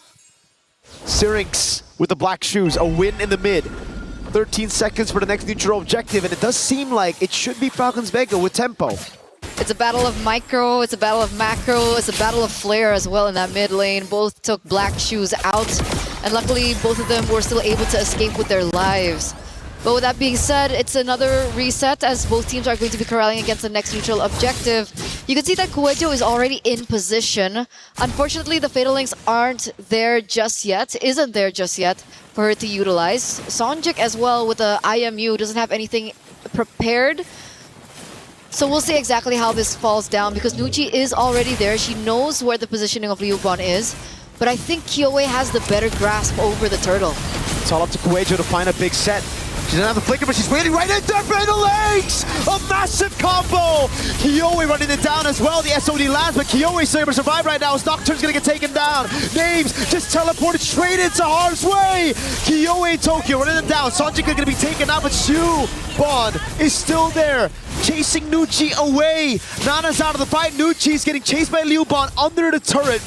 Syrinx with the black shoes. A win in the mid. 13 seconds for the next neutral objective. And it does seem like it should be Falcons Vega with tempo. It's a battle of micro, it's a battle of macro, it's a battle of flare as well in that mid lane. Both took Black Shoes out, and luckily both of them were still able to escape with their lives. But with that being said, it's another reset as both teams are going to be corralling against the next neutral objective. You can see that Kuejo is already in position. Unfortunately, the Fatal Links isn't there just yet for her to utilize. Sonjik as well with the IMU doesn't have anything prepared. So we'll see exactly how this falls down because Nucci is already there. She knows where the positioning of Liubon is. But I think Kyoe has the better grasp over the turtle. It's all up to Kuejo to find a big set. She doesn't have the flicker, but she's waiting right in there for the legs! A massive combo! Kyoe running it down as well. The SOD lands, but Kyoe's able to survive right now as Nocturne's gonna get taken down. Names just teleported straight into harm's way! Kyoe and Tokyo running it down. Sonjik gonna be taken out, but Shu Bond is still there, chasing Nucci away. Nana's out of the fight. Nucci's getting chased by Liu Bond under the turret.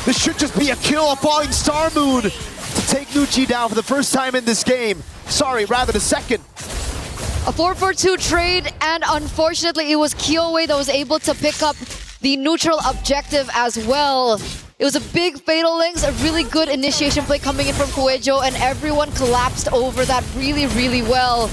This should just be a kill, a falling Star Moon to take Nucci down for the first time in this game. Sorry, rather the second. A 4-4-2 trade, and unfortunately it was Kyoe that was able to pick up the neutral objective as well. It was a big Fatal Links, a really good initiation play coming in from Kuejo, and everyone collapsed over that really, really well.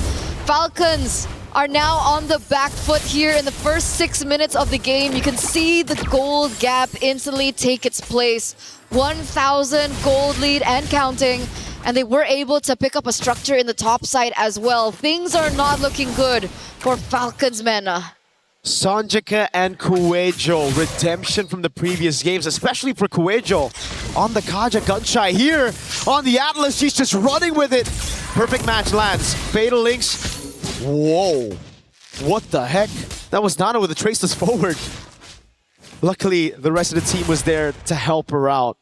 Falcons are now on the back foot here in the first 6 minutes of the game. You can see the gold gap instantly take its place. 1,000 gold lead and counting. And they were able to pick up a structure in the top side as well. Things are not looking good for Falcons men. Sonjika and Kuejo, redemption from the previous games, especially for Kuejo. On the Kaja Gunshai here, on the Atlas, she's just running with it. Perfect match lands. Fatal Links. Whoa. What the heck? That was Nana with a traceless forward. Luckily, the rest of the team was there to help her out.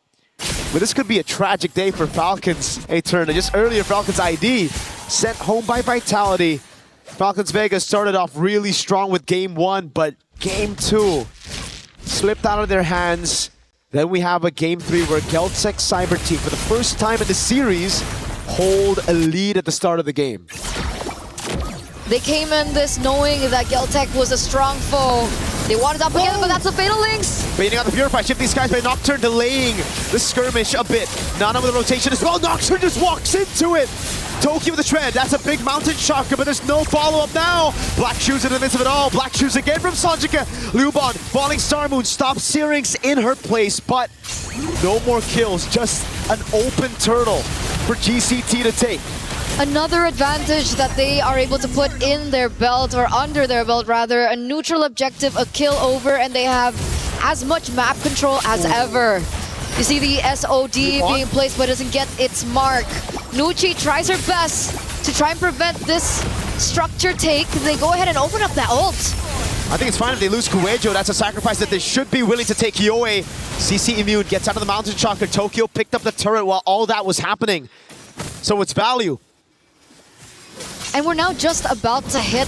But this could be a tragic day for Falcons. Hey, Turner, just earlier, Falcons ID sent home by Vitality. Falcons Vegas started off really strong with game 1, but game 2 slipped out of their hands. Then we have a game 3 where Geltec Cyber Team, for the first time in the series, hold a lead at the start of the game. They came in this knowing that Geltec was a strong foe. They wanted up again, but that's a Fatal Links. Baiting out the Purify, shift these guys by Nocturne, delaying the skirmish a bit. Nana with a rotation as well. Nocturne just walks into it. Tokyo with the shred. That's a big mountain shocker, but there's no follow-up now. Black Shoes in the midst of it all. Black Shoes again from Sonjika. Lubon, falling Star Moon, stops Syrinx in her place, but no more kills. Just an open turtle for GCT to take. Another advantage that they are able to put in their belt, or under their belt rather, a neutral objective, a kill over, and they have as much map control as ever. You see the SOD being placed but doesn't get its mark. Nucci tries her best to try and prevent this structure take. They go ahead and open up that ult. I think it's fine if they lose Kuejo. That's a sacrifice that they should be willing to take. Kyoe, CC Immune, gets out of the mountain shocker. Tokyo picked up the turret while all that was happening. So it's value. And we're now just about to hit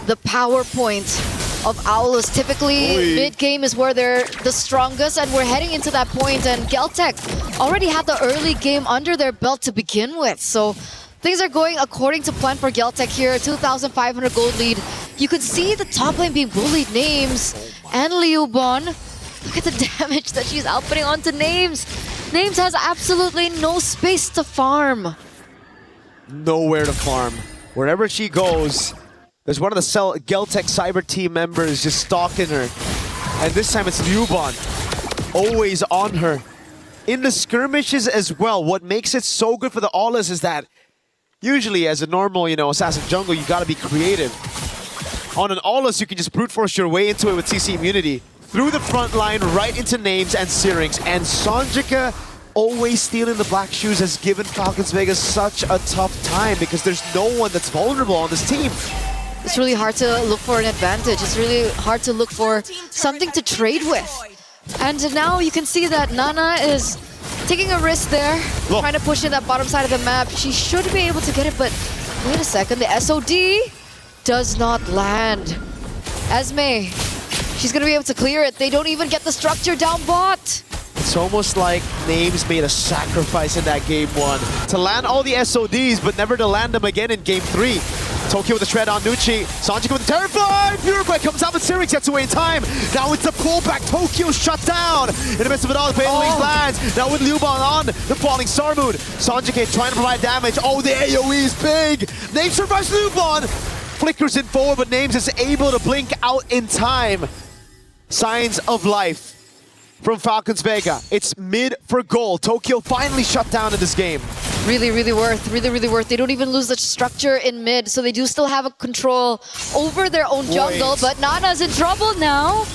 the power point of Owlus. Typically, mid-game is where they're the strongest, and we're heading into that point, and Geltec already had the early game under their belt to begin with. So things are going according to plan for Geltec here. 2,500 gold lead. You could see the top lane being bullied. Names and Liubon. Look at the damage that she's outputting onto Names. Names has absolutely no space to farm. Nowhere to farm. Wherever she goes, there's one of the Geltec Cyber Team members just stalking her. And this time it's Liubon, always on her. In the skirmishes as well, what makes it so good for the Aulas is that usually as a normal, assassin jungle, you gotta be creative. On an Aulas, you can just brute force your way into it with CC immunity. Through the front line, right into Names and Syrinx. And Sonjika, always stealing the Black Shoes, has given Falcons Vegas such a tough time because there's no one that's vulnerable on this team. It's really hard to look for an advantage. It's really hard to look for something to trade with. And now you can see that Nana is taking a risk there, trying to push in that bottom side of the map. She should be able to get it, but wait a second, the SOD does not land. Esme, she's gonna be able to clear it. They don't even get the structure down bot. It's almost like Names made a sacrifice in that game 1 to land all the SODs, but never to land them again in game 3. Tokyo with the shred on Nucci. Sanjika with the terrified. Purify comes out, but Syrinx gets away in time. Now it's the pullback. Tokyo shut down. In the midst of it all, the Pale Wings lands. Now with Liuban on the falling Star Moon. Sanjika trying to provide damage. Oh, the AoE is big. Names survives Liuban. Flickers in forward, but Names is able to blink out in time. Signs of life from Falcons Vega. It's mid for goal. Tokyo finally shut down in this game. Really worth. They don't even lose the structure in mid, so they do still have a control over their own jungle, but Nana's in trouble now.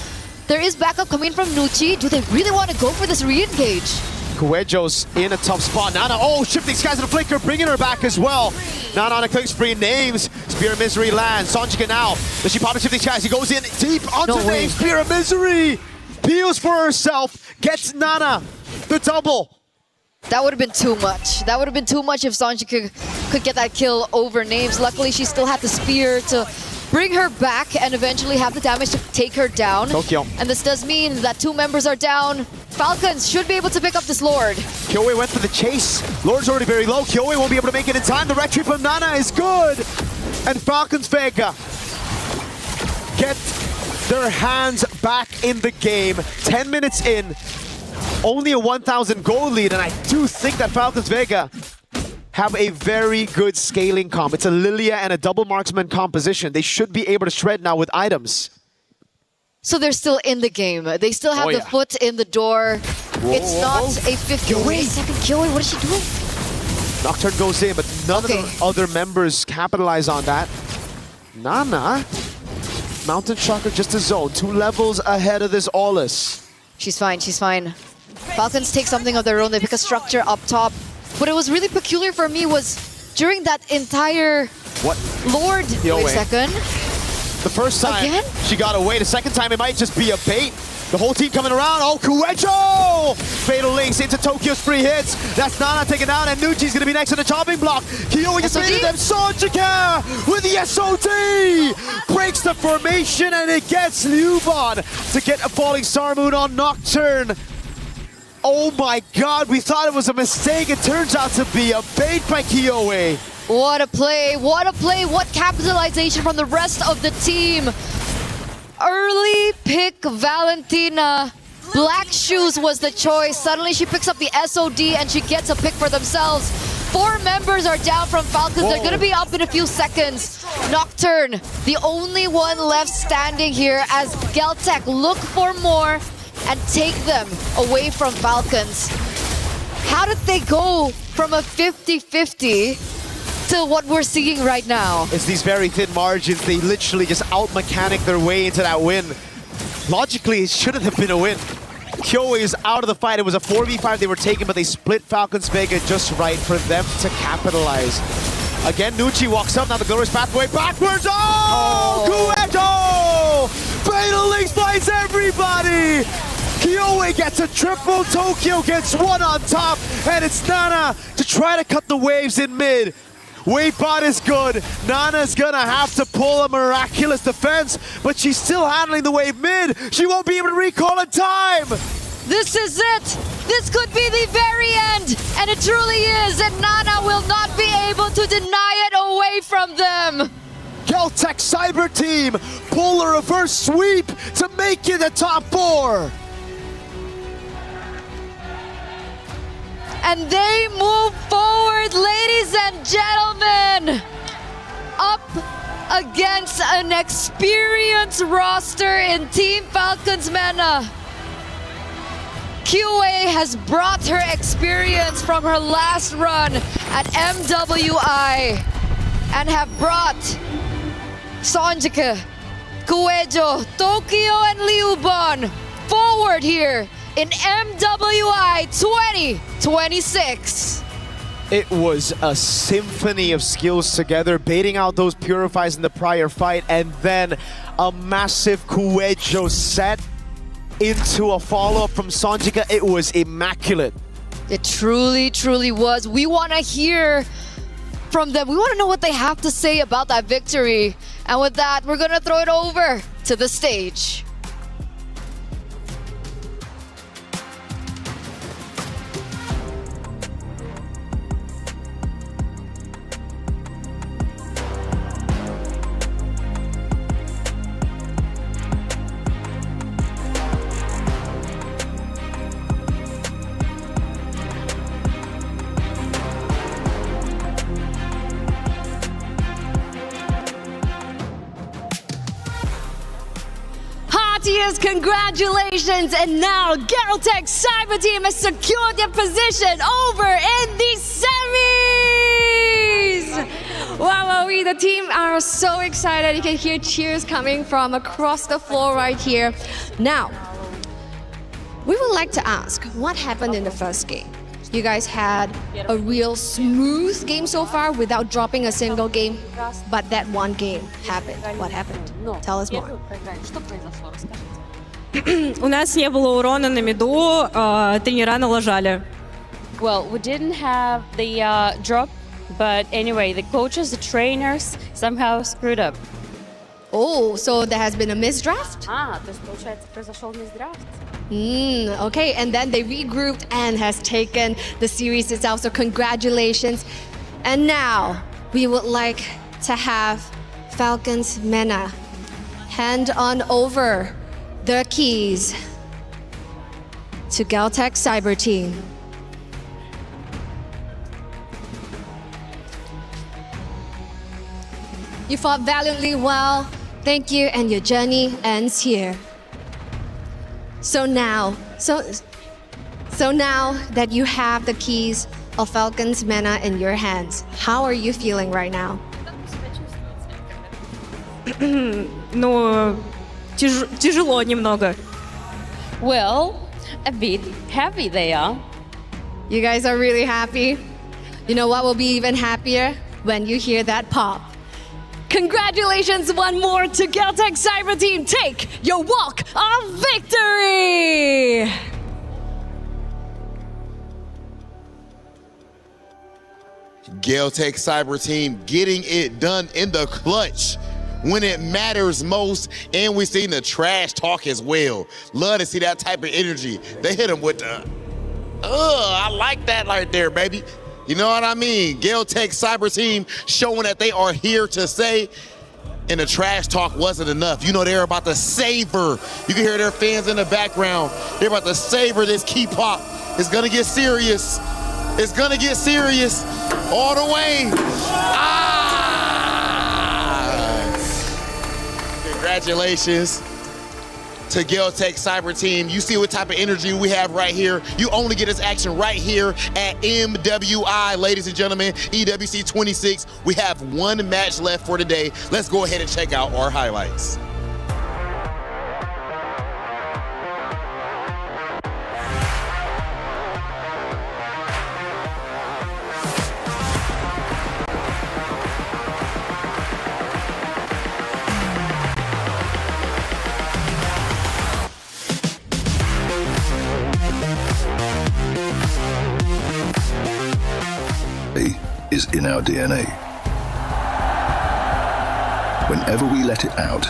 There is backup coming from Nucci. Do they really want to go for this re-engage? Coelho's in a tough spot. Nana, shifting skies and a flicker, bringing her back as well. Nana on a quick spree, Names. Spear of Misery lands. Sanjika now. Does she pop a shifting skies? He goes in deep onto Names. Spear of Misery. Peels for herself. Gets Nana the double. That would have been too much. That would have been too much if Sanjika could get that kill over Names. Luckily, she still had the spear to bring her back and eventually have the damage to take her down. Tokyo. And this does mean that 2 members are down. Falcons should be able to pick up this Lord. Kyoe went for the chase. Lord's already very low. Kyoe won't be able to make it in time. The retreat from Nana is good. And Falcons Vega get their hands back in the game. 10 minutes in. Only a 1,000 gold lead, and I do think that Falcons Vega have a very good scaling comp. It's a Lilia and a double marksman composition. They should be able to shred now with items. So they're still in the game. They still have the foot in the door. It's not a 50. Wait a second, Kyoe, what is she doing? Nocturne goes in, but none of the other members capitalize on that. Nana, Mountain Shocker just a zone, 2 levels ahead of this Aulus. She's fine. Falcons take something of their own. They pick a structure up top. What it was really peculiar for me was during that entire Lord. Wait a second. The first time she got away. The second time it might just be a bait. The whole team coming around. Oh, Kuejo! Fatal links into Tokyo's free hits. That's Nana taken down, and Nucci's gonna be next on the chopping block. Kyoe just baited them. Sanjika with the SOD! Breaks the formation, and it gets Liuban to get a falling Star Moon on Nocturne. Oh my god, we thought it was a mistake. It turns out to be a bait by Kyoe. What a play, what capitalization from the rest of the team. Early pick Valentina. Black Shoes was the choice. Suddenly she picks up the SOD and she gets a pick for themselves. 4 members are down from Falcons. They're gonna be up in a few seconds. Nocturne, the only one left standing here as Geltec look for more and take them away from Falcons. How did they go from a 50-50 to what we're seeing right now? It's these very thin margins. They literally just out-mechanic their way into that win. Logically, it shouldn't have been a win. Kyoe is out of the fight. It was a 4v5 they were taking, but they split Falcons Vega just right for them to capitalize. Again, Nucci walks up. Now the glorious pathway backwards. Oh! Kuejo! Fatal Links finds everybody! Kyoe gets a triple, Tokyo gets 1 on top, and it's Nana to try to cut the waves in mid. Wave bot is good. Nana's gonna have to pull a miraculous defense, but she's still handling the wave mid. She won't be able to recall in time. This is it. This could be the very end, and it truly is, and Nana will not be able to deny it away from them. Geltec Cyber Team pull a reverse sweep to make it the top 4. And they move forward, ladies and gentlemen, up against an experienced roster in Team Falcons MENA. Kyoe has brought her experience from her last run at MWI and have brought Sanjika, Kuejo, Tokyo, and Liuban forward here in MWI 2026. It was a symphony of skills together, baiting out those purifies in the prior fight, and then a massive Kuejo set into a follow-up from Sanjika. It was immaculate. It truly was. We want to hear from them. We want to know what they have to say about that victory. And with that, we're going to throw it over to the stage. cheers, congratulations. And now Galtech Cyber Team has secured their position over in the semis. Wow, the team are so excited. You can hear cheers coming from across the floor right here. Now, we would like to ask, what happened in the first game? You guys had a real smooth game so far without dropping a single game, but that one game happened. What happened? Tell us more. У нас не было урона на миду, тренера налажали. Well, we didn't have the drop, but anyway, the coaches, the trainers somehow screwed up. Oh, so there has been a misdraft? То есть, получается, произошел мисдрафт. Okay, and then they regrouped and has taken the series itself, so congratulations. And now, we would like to have Falcons MENA hand on over the keys to Galtech Cyber Team. You fought valiantly well. Thank you, and your journey ends here. So now that you have the keys of Falcons MENA in your hands, how are you feeling right now? Ну, тяжело немного. Well, a bit happy they are. You guys are really happy? You know what will be even happier? When you hear that pop. Congratulations one more to Galtech Cyber Team. Take your walk of victory! Galtech Cyber Team getting it done in the clutch when it matters most, and we've seen the trash talk as well. Love to see that type of energy. They hit him with the, I like that right there, baby. You know what I mean? Galtech Cyber Team showing that they are here to stay, and the trash talk wasn't enough. You know they're about to savor. You can hear their fans in the background. They're about to savor this key pop. It's gonna get serious. It's gonna get serious all the way. Congratulations to Galtech Cyber Team. You see what type of energy we have right here. You only get this action right here at MWI, ladies and gentlemen, EWC26. We have one match left for today. Let's go ahead and check out our highlights. Is in our DNA. Whenever we let it out,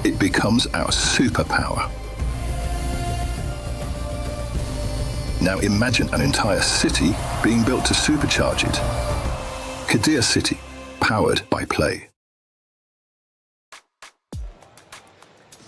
it becomes our superpower. Now imagine an entire city being built to supercharge it. Kadir City, powered by play.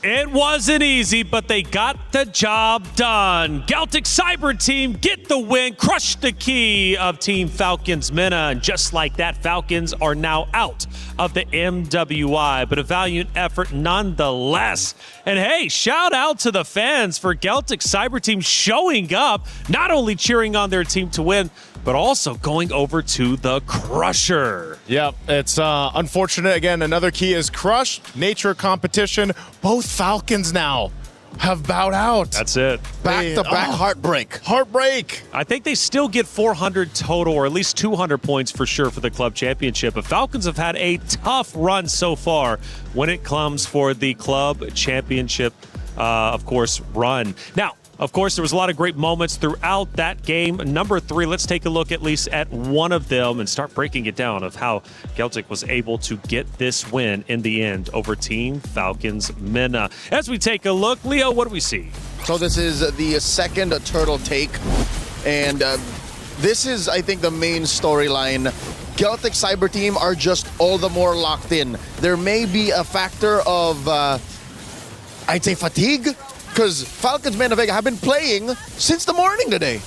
It wasn't easy, but they got the job done. Galtech Cyber Team get the win, crush the key of Team Falcons MENA, and just like that, Falcons are now out of the MWI, but a valiant effort nonetheless. And hey, shout out to the fans for Galtech Cyber Team showing up, not only cheering on their team to win, but also going over to the Crusher. Yep, it's unfortunate. Again, another key is crushed. Nature competition. Both Falcons now have bowed out. That's it. Back-to-back heartbreak. Heartbreak. I think they still get 400 total, or at least 200 points for sure for the club championship. But Falcons have had a tough run so far when it comes for the club championship, of course, run. Now, of course, there was a lot of great moments throughout that game. Number 3, let's take a look at least at one of them and start breaking it down of how Galtech was able to get this win in the end over Team Falcons MENA. As we take a look, Leo, what do we see? So this is the second turtle take, and this is, I think, the main storyline. Galtech Cyber Team are just all the more locked in. There may be a factor of, I'd say, fatigue, because Falcons MENA Vega have been playing since the morning today.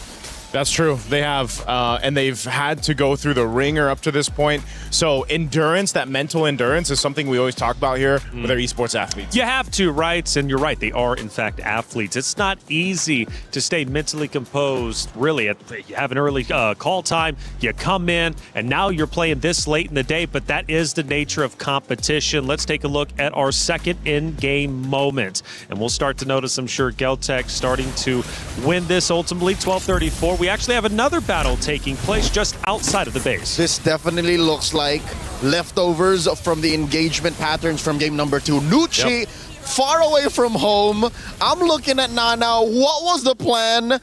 That's true. They have, and they've had to go through the ringer up to this point. So endurance, that mental endurance, is something we always talk about here with our esports athletes. You have to, right? And you're right. They are, in fact, athletes. It's not easy to stay mentally composed, really. You have an early call time, you come in, and now you're playing this late in the day, but that is the nature of competition. Let's take a look at our second in-game moment. And we'll start to notice, I'm sure, Geltec starting to win this ultimately, 12-34. We actually have another battle taking place just outside of the base. This definitely looks like leftovers from the engagement patterns from game number 2. Nucci, far away from home. I'm looking at Nana. What was the plan?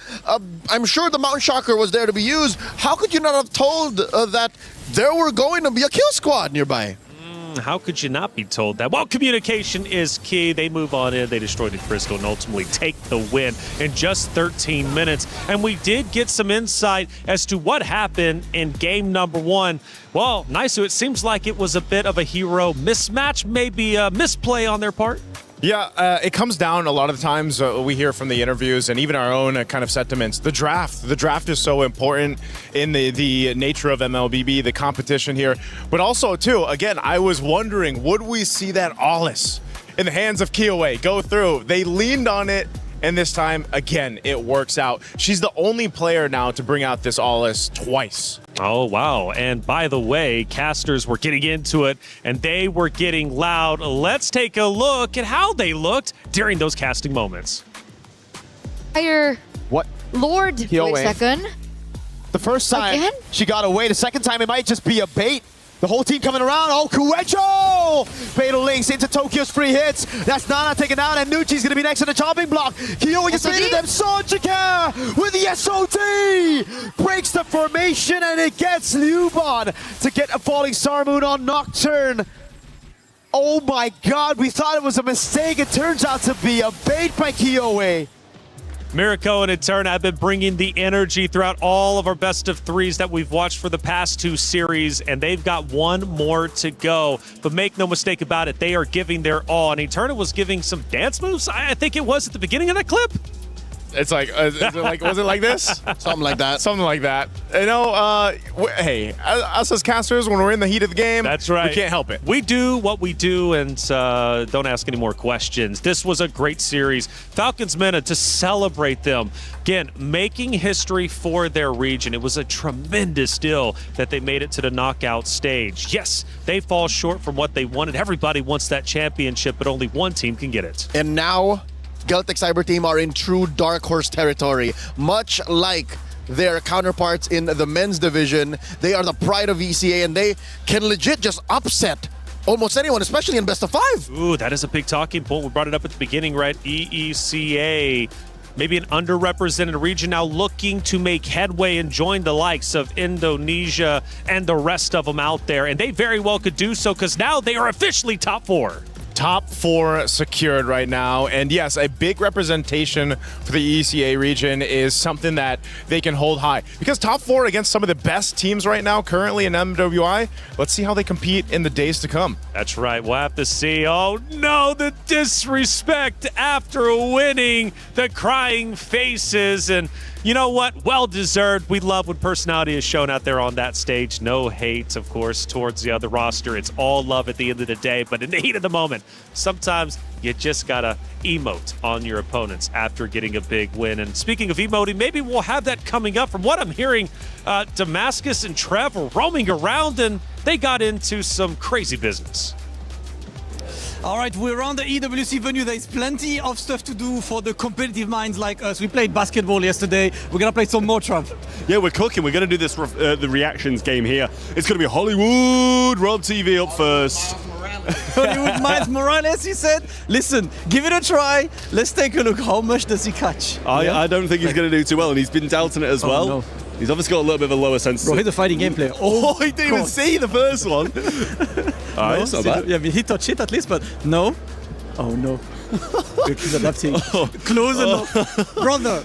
I'm sure the Mountain Shocker was there to be used. How could you not have told that there were going to be a kill squad nearby? How could you not be told that? Well, communication is key. They move on in, they destroy the crystal, and ultimately take the win in just 13 minutes. And we did get some insight as to what happened in game number 1. Well, Naisu, it seems like it was a bit of a hero mismatch, maybe a misplay on their part. Yeah, it comes down a lot of the times we hear from the interviews and even our own kind of sentiments. The draft is so important in the nature of MLBB, the competition here. But also, too, again, I was wondering, would we see that Ollis in the hands of Kiowe go through? They leaned on it, and this time, again, it works out. She's the only player now to bring out this Ollis twice. Oh, wow. And by the way, casters were getting into it, and they were getting loud. Let's take a look at how they looked during those casting moments. Fire. What? Lord. Wait a second. The first time Again? she got away. The second time it might just be a bait. The whole team coming around. Oh, Kuecho! Fatal links into Tokyo's free hits. That's Nana taken out, and Nucci's going to be next to the chopping block. Kyoe just baited them. Sonjika with the SOT! Breaks the formation, and it gets Liuban to get a falling Sarmoon on Nocturne. Oh my god, we thought it was a mistake. It turns out to be a bait by Kyoe. Mirako and Eterna have been bringing the energy throughout all of our best of threes that we've watched for the past 2 series, and they've got one more to go. But make no mistake about it, they are giving their all. And Eterna was giving some dance moves, I think it was at the beginning of that clip. It's like, was it like this? Something like that. Something like that. You know, hey, us as casters, when we're in the heat of the game, that's right. We can't help it. We do what we do, and don't ask any more questions. This was a great series. Falcons Mena to celebrate them. Again, making history for their region. It was a tremendous deal that they made it to the knockout stage. Yes, they fall short from what they wanted. Everybody wants that championship, but only one team can get it. And now, Geltec Cyber Team are in true dark horse territory. Much like their counterparts in the men's division, they are the pride of ECA, and they can legit just upset almost anyone, especially in best of 5. Ooh, that is a big talking point. We brought it up at the beginning, right? EECA, maybe an underrepresented region now looking to make headway and join the likes of Indonesia and the rest of them out there. And they very well could do so, because now they are officially top 4. Top 4 secured right now. And yes, a big representation for the ECA region is something that they can hold high. Because top 4 against some of the best teams right now currently in MWI, let's see how they compete in the days to come. That's right. We'll have to see. Oh no, the disrespect after winning, the crying faces. And you know what? Well deserved. We love when personality is shown out there on that stage. No hate, of course, towards the other roster. It's all love at the end of the day. But in the heat of the moment, sometimes you just gotta emote on your opponents after getting a big win. And speaking of emoting, maybe we'll have that coming up. From what I'm hearing, Damascus and Trev were roaming around, and they got into some crazy business. All right, we're on the EWC venue. There's plenty of stuff to do for the competitive minds like us. We played basketball yesterday. We're going to play some more, Trav. Yeah, we're cooking. We're going to do this the reactions game here. It's going to be Hollywood Rob TV up first. Hollywood Miles Morales, he said. Listen, give it a try. Let's take a look. How much does he catch? I don't think he's going to do too well, and he's been doubting it as well. No. He's obviously got a little bit of a lower sense. Bro, he's a fighting game player. Oh, he didn't even see the first one. All right, it's not bad. Yeah, I mean, he touched it at least, but no. Oh, no. He's adapting. Close enough. Brother.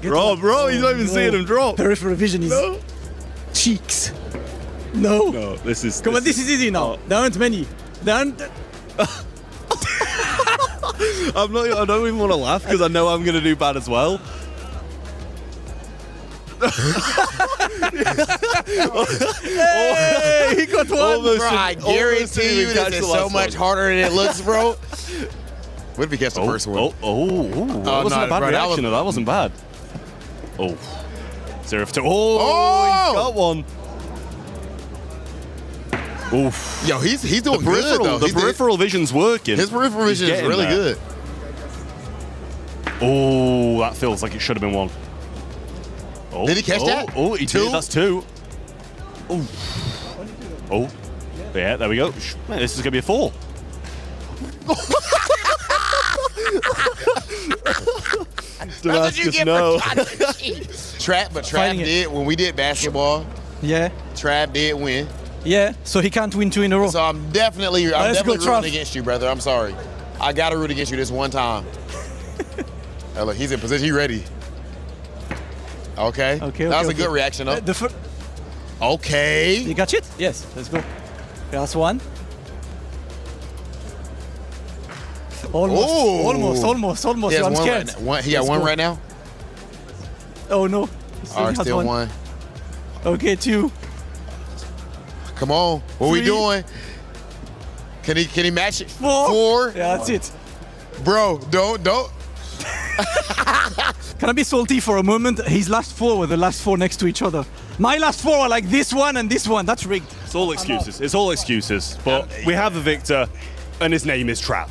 Bro, he's not even seeing him drop. Peripheral vision is cheeks. No. No, this is... Come on, this is easy now. There aren't many. I don't even want to laugh because I know I'm going to do bad as well. Hey, he got one. Bro, I guarantee you this is so much harder than it looks, bro. What if he gets the first one? That wasn't a bad reaction. That wasn't bad. Oh. 0-2. He got one. Oof. Yo, he's doing good, though. The peripheral vision's working. His peripheral vision is really good. Oh, that feels like it should have been one. Oh, did he catch that? Oh, he did. That's two. Oh. Oh. Yeah, there we go. Man, this is going to be a 4. Don't ask us no. Trap did when we did basketball. Yeah. Trap did win. Yeah, so he can't win 2 in a row. So I'm definitely rooting against you, brother. I'm sorry. I got to root against you this one time. Hey, look, he's in position. He ready. Okay. That was a good reaction, though. Okay. You got it? Yes, let's go. Last one. Almost. I'm scared. He got one right now? Oh, no. All right, still one. Okay, 2. Come on. What 3. we doing? Can he match it? 4. Yeah, that's it. Bro, don't. Can I be salty for a moment? His last 4 were the last 4 next to each other. My last 4 are like this one and this one. That's rigged. It's all excuses. It's all excuses. But we have a victor, and his name is Trav.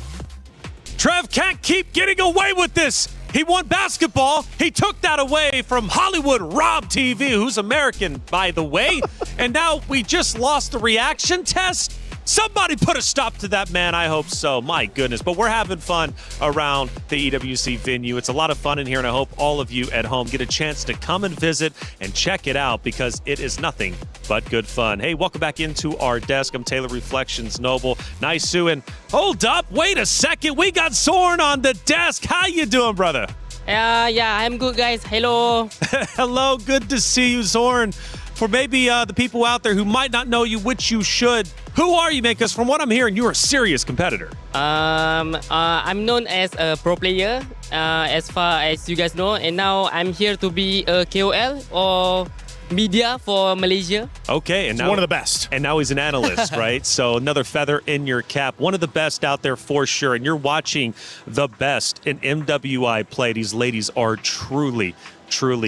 Trev can't keep getting away with this. He won basketball. He took that away from Hollywood Rob TV, who's American, by the way. And now we just lost the reaction test. Somebody put a stop to that, man. I hope so. My goodness. But we're having fun around the EWC venue. It's a lot of fun in here, and I hope all of you at home get a chance to come and visit and check it out because it is nothing but good fun. Hey, welcome back into our desk. I'm Taylor Reflections Noble. Nice, Sue. And hold up. Wait a second. We got Zorn on the desk. How you doing, brother? Yeah, I'm good, guys. Hello. Hello. Good to see you, Zorn. For maybe the people out there who might not know you, which you should, who are you, man? Because from what I'm hearing, you're a serious competitor. I'm known as a pro player, as far as you guys know, and now I'm here to be a KOL or media for Malaysia. Okay, and now one of the best. And now he's an analyst, right? So another feather in your cap. One of the best out there for sure. And you're watching the best in MWI play. These ladies are truly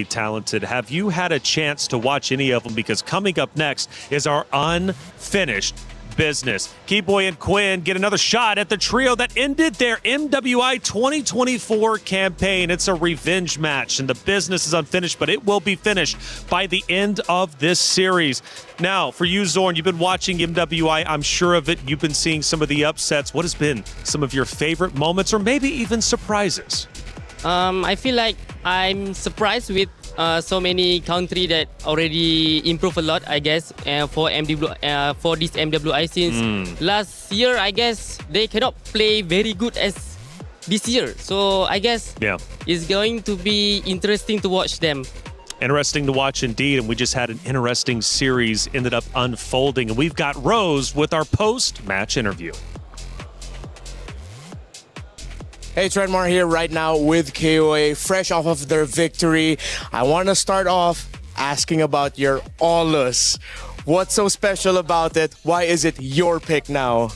talented. Have you had a chance to watch any of them? Because coming up next is our unfinished business. Keyboy and Quinn get another shot at the trio that ended their MWI 2024 campaign. It's a revenge match, and the business is unfinished, but it will be finished by the end of this series. Now, for you, Zorn, you've been watching MWI. I'm sure of it. You've been seeing some of the upsets. What has been some of your favorite moments or maybe even surprises? I feel like I'm surprised with so many country that already improved a lot, I guess, for this MWI since last year, I guess they cannot play very good as this year. So I guess it's going to be interesting to watch them. Interesting to watch indeed, and we just had an interesting series ended up unfolding. And we've got Rose with our post-match interview. Hey, Trentmar here right now with KOA, fresh off of their victory. I want to start off asking about your Aulus. What's so special about it? Why is it your pick now?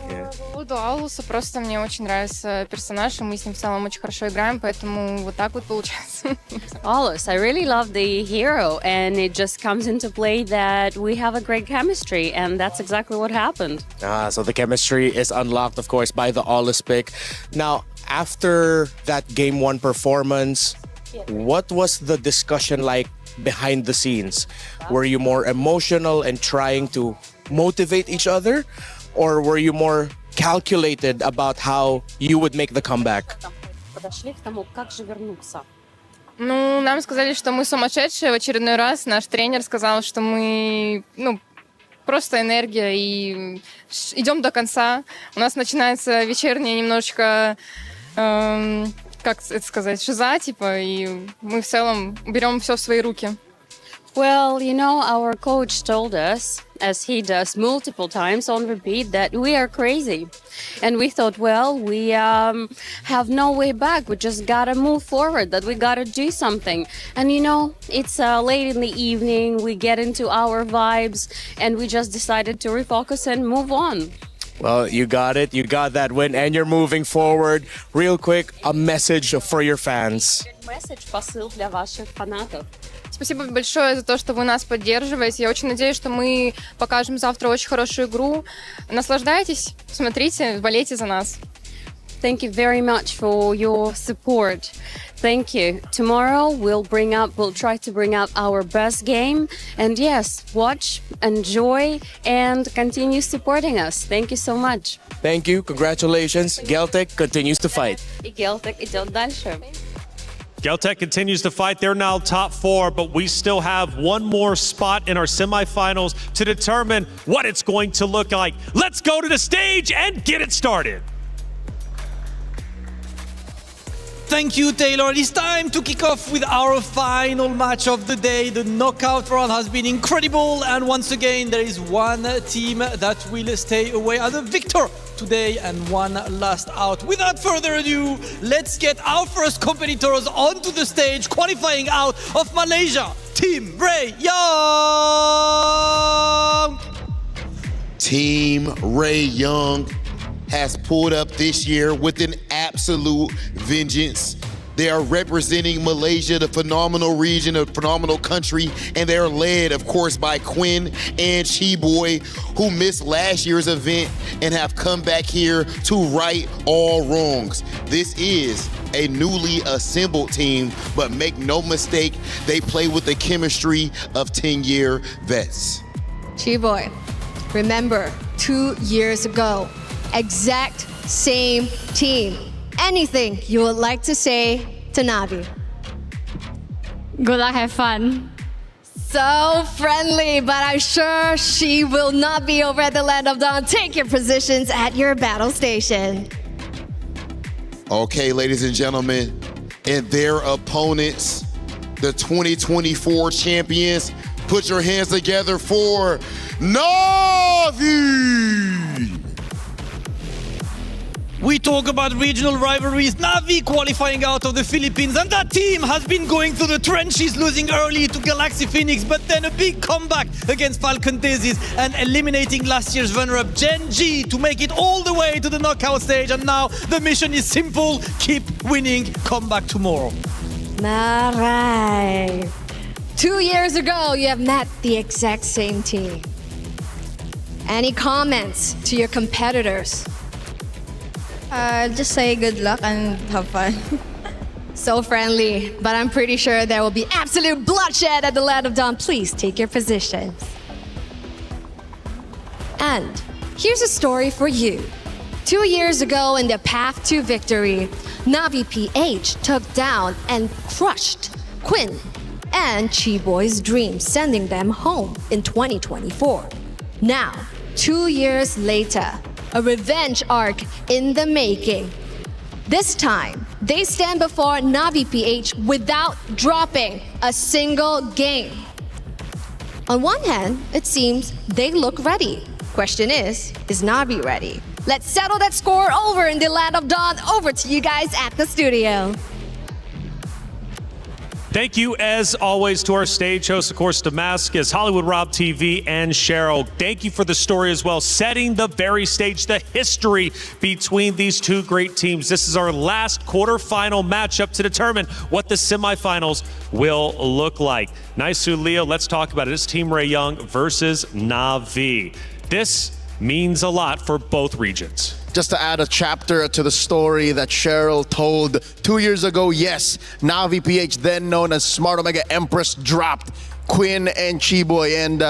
По поводу Аулуса, просто мне очень нравится персонаж, и мы с ним в целом очень хорошо играем, поэтому вот так вот получается. Aulus, I really love the hero, and it just comes into play that we have a great chemistry, and that's exactly what happened. So the chemistry is unlocked, of course, by the Aulus pick. Now, after that Game 1 performance, what was the discussion like behind the scenes? Were you more emotional and trying to motivate each other? Or were you more calculated about how you would make the comeback? Ну, нам сказали, что мы сумасшедшие в очередной раз. Наш тренер сказал, что мы, просто энергия и идем до конца. У нас начинается вечерняя немножечко, как это сказать, шиза, и мы в целом берем все в свои руки. Well, you know, our coach told us, as he does multiple times on repeat, that we are crazy. And we thought, well, we have no way back. We just gotta move forward, that we gotta do something. And you know, it's late in the evening, we get into our vibes, and we just decided to refocus and move on. Well, you got it. You got that win, and you're moving forward. Real quick, a message for your fans. Message, посыл для ваших фанатов. Спасибо большое за то, что вы нас поддерживаете. Я очень надеюсь, что мы покажем завтра очень хорошую игру. Наслаждайтесь, смотрите, болейте за нас. Thank you very much for your support. Thank you. Tomorrow we'll try to bring up our best game. And yes, watch, enjoy, and continue supporting us. Thank you so much. Thank you. Congratulations. Geltec continues to fight. И Geltec идет дальше. Geltec continues to fight. They're now top 4, but we still have one more spot in our semifinals to determine what it's going to look like. Let's go to the stage and get it started. Thank you, Taylor. It's time to kick off with our final match of the day. The knockout round has been incredible, and once again, there is one team that will stay away as a victor today and one last out. Without further ado, let's get our first competitors onto the stage, qualifying out of Malaysia, Team Ray Young. Team Ray Young has pulled up this year with an absolute vengeance. They are representing Malaysia, the phenomenal region, a phenomenal country, and they're led, of course, by Quinn and Chiboy, who missed last year's event and have come back here to right all wrongs. This is a newly assembled team, but make no mistake, they play with the chemistry of 10-year vets. Chiboy, remember 2 years ago, exact same team. Anything you would like to say to Navi? Good luck, have fun. So friendly, but I'm sure she will not be over at the Land of Dawn. Take your positions at your battle station. Okay, ladies and gentlemen, and their opponents, the 2024 champions, put your hands together for Navi! We talk about regional rivalries. Navi qualifying out of the Philippines, and that team has been going through the trenches, losing early to Galaxy Phoenix, but then a big comeback against Falcon Daisies and eliminating last year's runner-up Gen G to make it all the way to the knockout stage. And now the mission is simple: keep winning, come back tomorrow. All right. 2 years ago, you have met the exact same team. Any comments to your competitors? Just say good luck and have fun. So friendly, but I'm pretty sure there will be absolute bloodshed at the Land of Dawn. Please take your positions. And here's a story for you. 2 years ago in the path to victory, Navi PH took down and crushed Quinn and Chiboy's dreams, sending them home in 2024. Now, 2 years later, a revenge arc in the making. This time, they stand before Navi PH without dropping a single game. On one hand, it seems they look ready. Question is Navi ready? Let's settle that score over in the Land of Dawn. Over to you guys at the studio. Thank you, as always, to our stage hosts, of course, Damascus, Hollywood Rob TV, and Cheryl. Thank you for the story as well, setting the very stage, the history between these two great teams. This is our last quarterfinal matchup to determine what the semifinals will look like. Naisu, Leo, let's talk about it. It's Team Ray Young versus Navi. This means a lot for both regions. Just to add a chapter to the story that Cheryl told 2 years ago, yes, Navi PH, then known as Smart Omega Empress, dropped Quinn and Chiboy, and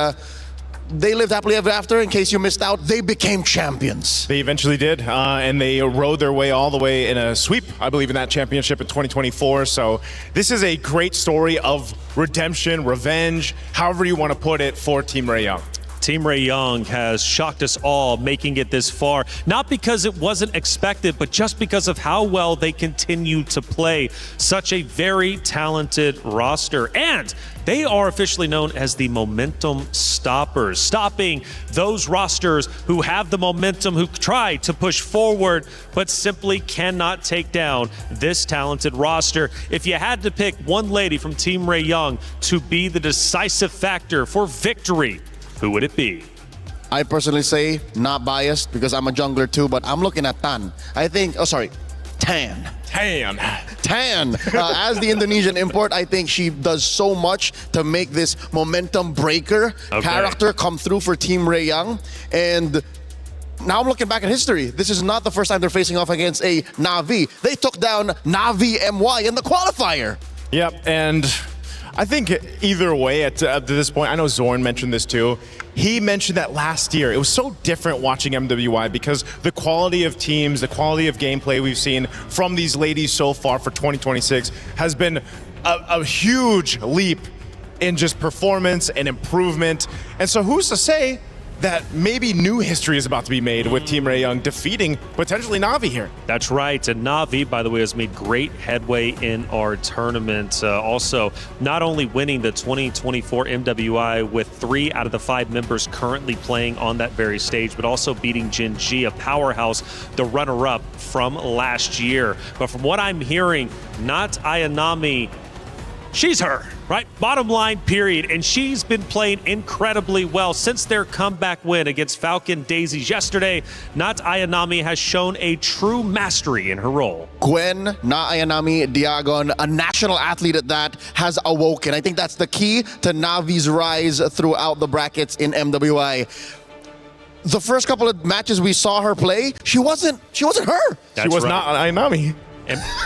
they lived happily ever after. In case you missed out, they became champions. They eventually did, and they rode their way all the way in a sweep, I believe, in that championship in 2024. So this is a great story of redemption, revenge, however you want to put it, for Team Ray Young. Team Ray Young has shocked us all, making it this far, not because it wasn't expected, but just because of how well they continue to play. Such a very talented roster. And they are officially known as the momentum stoppers, stopping those rosters who have the momentum, who try to push forward, but simply cannot take down this talented roster. If you had to pick one lady from Team Ray Young to be the decisive factor for victory, who would it be? I personally say, not biased because I'm a jungler too, but I'm looking at Tan. I think, Tan. As the Indonesian import, I think she does so much to make this momentum breaker character come through for Team Ray Young. And now I'm looking back at history. This is not the first time they're facing off against a Na'Vi. They took down Na'Vi MY in the qualifier. Yep, and I think either way at this point, I know Zorn mentioned this too. He mentioned that last year, it was so different watching MWI because the quality of teams, the quality of gameplay we've seen from these ladies so far for 2026 has been a huge leap in just performance and improvement. And so who's to say that maybe new history is about to be made with Team Ray Young defeating potentially Na'Vi here. That's right. And Na'Vi, by the way, has made great headway in our tournament. Also, not only winning the 2024 MWI with 3 out of the 5 members currently playing on that very stage, but also beating Jin Ji, a powerhouse, the runner-up from last year. But from what I'm hearing, not Ayanami, she's her, right? Bottom line, period. And she's been playing incredibly well since their comeback win against Falcon Daisies yesterday. Not Ayanami has shown a true mastery in her role. Gwen, Na Ayanami, Diagon, a national athlete at that, has awoken. I think that's the key to Navi's rise throughout the brackets in MWI. The first couple of matches we saw her play, she wasn't her. She was not Ayanami.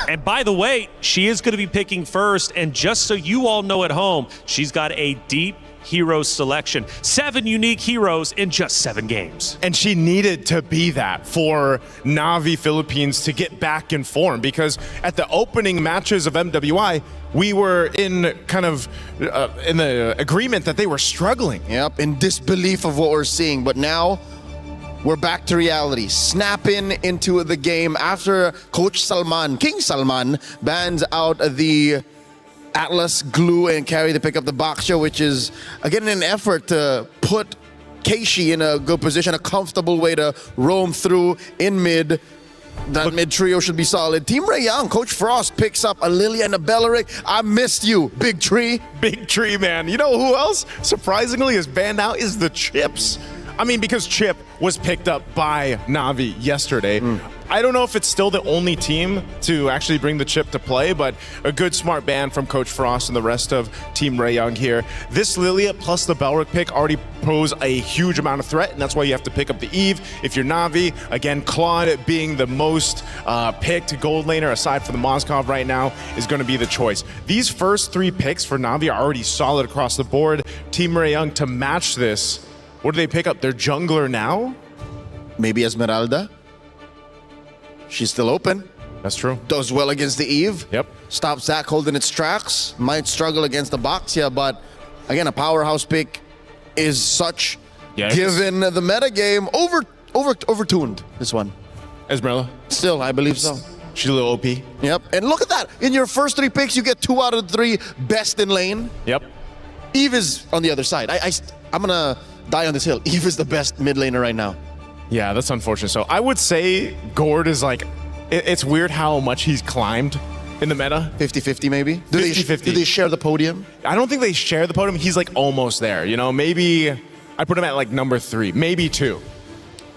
And by the way, she is going to be picking first. And just so you all know at home, she's got a deep hero selection. 7 unique heroes in just 7 games. And she needed to be that for Na'Vi Philippines to get back in form, because at the opening matches of MWI, we were in kind of in the agreement that they were struggling. Yep, in disbelief of what we're seeing. But now we're back to reality, snapping into the game after Coach Salman, King Salman, bans out the Atlas glue and carry to pick up the Baksha, which is, again, an effort to put Keishi in a good position, a comfortable way to roam through in mid. That mid trio should be solid. Team Ray Young, Coach Frost picks up a Lilia and a Belleric. I missed you, Big Tree. Big Tree, man. You know who else, surprisingly, is banned out is the Chips. I mean, because Chip was picked up by Na'Vi yesterday. I don't know if it's still the only team to actually bring the Chip to play, but a good smart ban from Coach Frost and the rest of Team Ray Young here. This Lilia plus the Belric pick already pose a huge amount of threat, and that's why you have to pick up the Eve if you're Na'Vi. Again, Claude being the most picked gold laner aside from the Moskov right now is going to be the choice. These first 3 picks for Na'Vi are already solid across the board. Team Ray Young to match this. What do they pick up? Their jungler now? Maybe Esmeralda. She's still open. That's true. Does well against the Eve. Yep. Stops Zac holding its tracks. Might struggle against the Baxia, but again, a powerhouse pick is such, given the metagame, overtuned, this one. Esmeralda? Still, I believe so. She's a little OP. Yep. And look at that. In your first 3 picks, you get 2 out of 3 best in lane. Yep. Eve is on the other side. I'm going to die on this hill. Eve is the best mid laner right now. Yeah, that's unfortunate. So I would say Gord is like, it's weird how much he's climbed in the meta. 50-50 maybe? Do 50-50. they share the podium? I don't think they share the podium. He's like almost there. You know, maybe I put him at like number 3, maybe 2.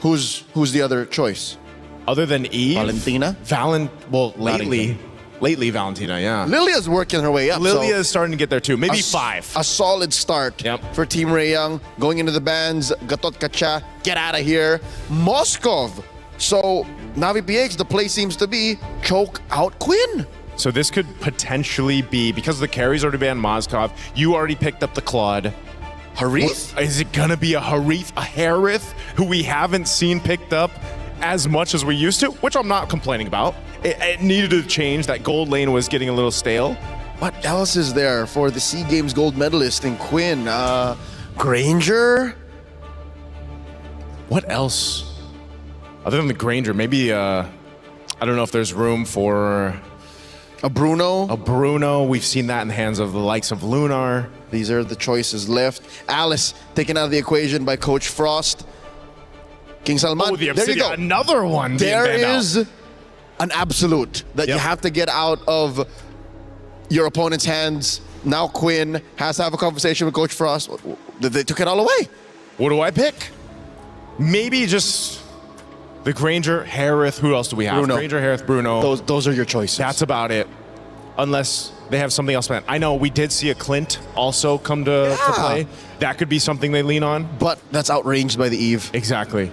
Who's the other choice? Other than Eve? Valentina? Lately Valentina, yeah. Lilia's working her way up. Lilia is starting to get there too. Maybe 5. A solid start for Team Ray Young. Going into the bans, Gatot Kacha, get out of here. Moskov. So, Na'Vi PH, the play seems to be choke out Quinn. So this could potentially be, because the carries already banned Moskov, you already picked up the Claude. Harith? Is it gonna be a Harith, a Harith, who we haven't seen picked up as much as we used to, which I'm not complaining about. It needed to change. That gold lane was getting a little stale. What else is there for the SEA Games gold medalist in Quinn? Granger? What else? Other than the Granger, maybe, I don't know if there's room for... A Bruno. A Bruno. We've seen that in the hands of the likes of Lunar. These are the choices left. Alice taken out of the equation by Coach Frost. King Salman. Oh, the there you go. Another one. There is an absolute that you have to get out of your opponent's hands. Now Quinn has to have a conversation with Coach Frost. They took it all away. What do I pick? Maybe just the Granger, Harith. Who else do we have? Bruno. Granger, Harith, Bruno. Those are your choices. That's about it. Unless they have something else planned. I know we did see a Clint also come to play. That could be something they lean on. But that's outranged by the Eve. Exactly.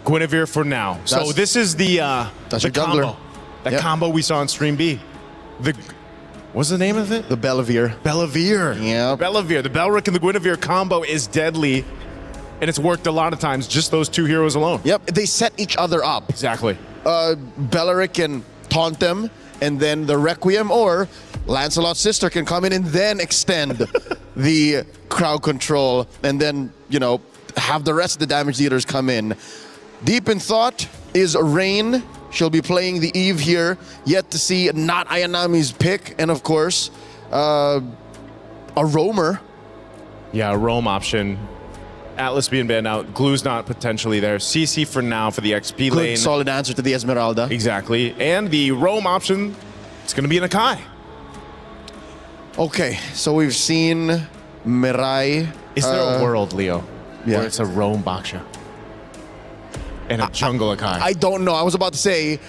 Guinevere for now. So this is the your combo. jungler. That combo we saw in Stream B. What's the name of it? The Bellavere. Bellavere. Yeah. Bellavere. The Belric and the Guinevere combo is deadly. And it's worked a lot of times, just those two heroes alone. Yep, they set each other up. Exactly. Belric can taunt them, and then the Requiem or Lancelot's sister can come in and then extend the crowd control, and then, you know, have the rest of the damage dealers come in. Deep in thought is Rain. She'll be playing the Eve here. Yet to see not Ayanami's pick, and of course, a roamer. Yeah, a roam option. Atlas being banned out. Glue's not potentially there. CC for now for the XP lane. Good solid answer to the Esmeralda. Exactly. And the roam option, it's going to be an Akai. Okay, so we've seen Mirai. Is there a world, Leo, where it's a roam Baksha and a jungle Akai? I don't know. I was about to say,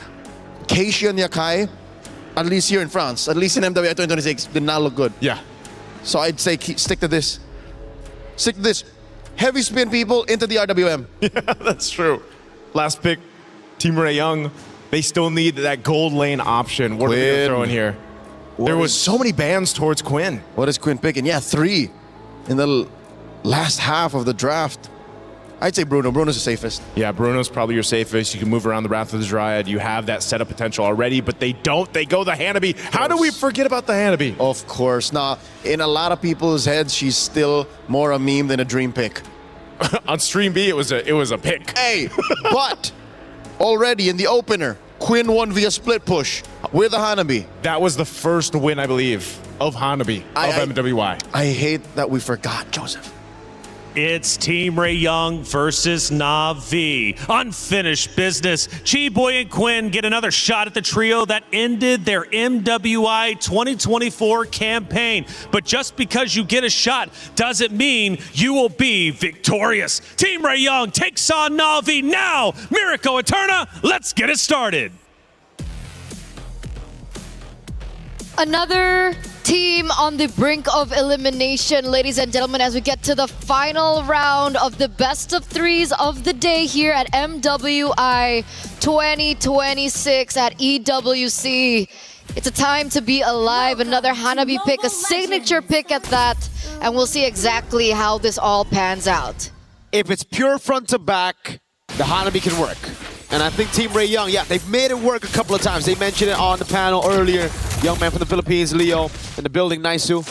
Keishi and Yakai, at least here in France, at least in MWI 2026, did not look good. Yeah. So I'd say stick to this. Stick to this. Heavy spin people into the RWM. Yeah, that's true. Last pick, Team Ray Young. They still need that gold lane option. What are they going to throw in here? There was so many bans towards Quinn. What is Quinn picking? Yeah, 3 in the last half of the draft. I'd say Bruno. Bruno's the safest. Yeah, Bruno's probably your safest. You can move around the Wrath of the Dryad. You have that setup potential already, but they don't. They go the Hanabi. How do we forget about the Hanabi? Of course. Now, in a lot of people's heads, she's still more a meme than a dream pick. On Stream B, it was a pick. Hey, but already in the opener, Quinn won via split push with a Hanabi. That was the first win, I believe, of Hanabi, of MWI. I hate that we forgot, Joseph. It's Team Ray Young versus Na'Vi. Unfinished business. Chi-Boy and Quinn get another shot at the trio that ended their MWI 2024 campaign. But just because you get a shot doesn't mean you will be victorious. Team Ray Young takes on Na'Vi now. Miracle Eterna, let's get it started. Another team on the brink of elimination, ladies and gentlemen, as we get to the final round of the best of threes of the day here at MWI 2026 at EWC. It's a time to be alive. Another Hanabi pick, a signature pick at that, and we'll see exactly how this all pans out. If it's pure front to back, the Hanabi can work. And I think Team Ray Young, yeah, they've made it work a couple of times. They mentioned it on the panel earlier. Young man from the Philippines, Leo, in the building, Naisu.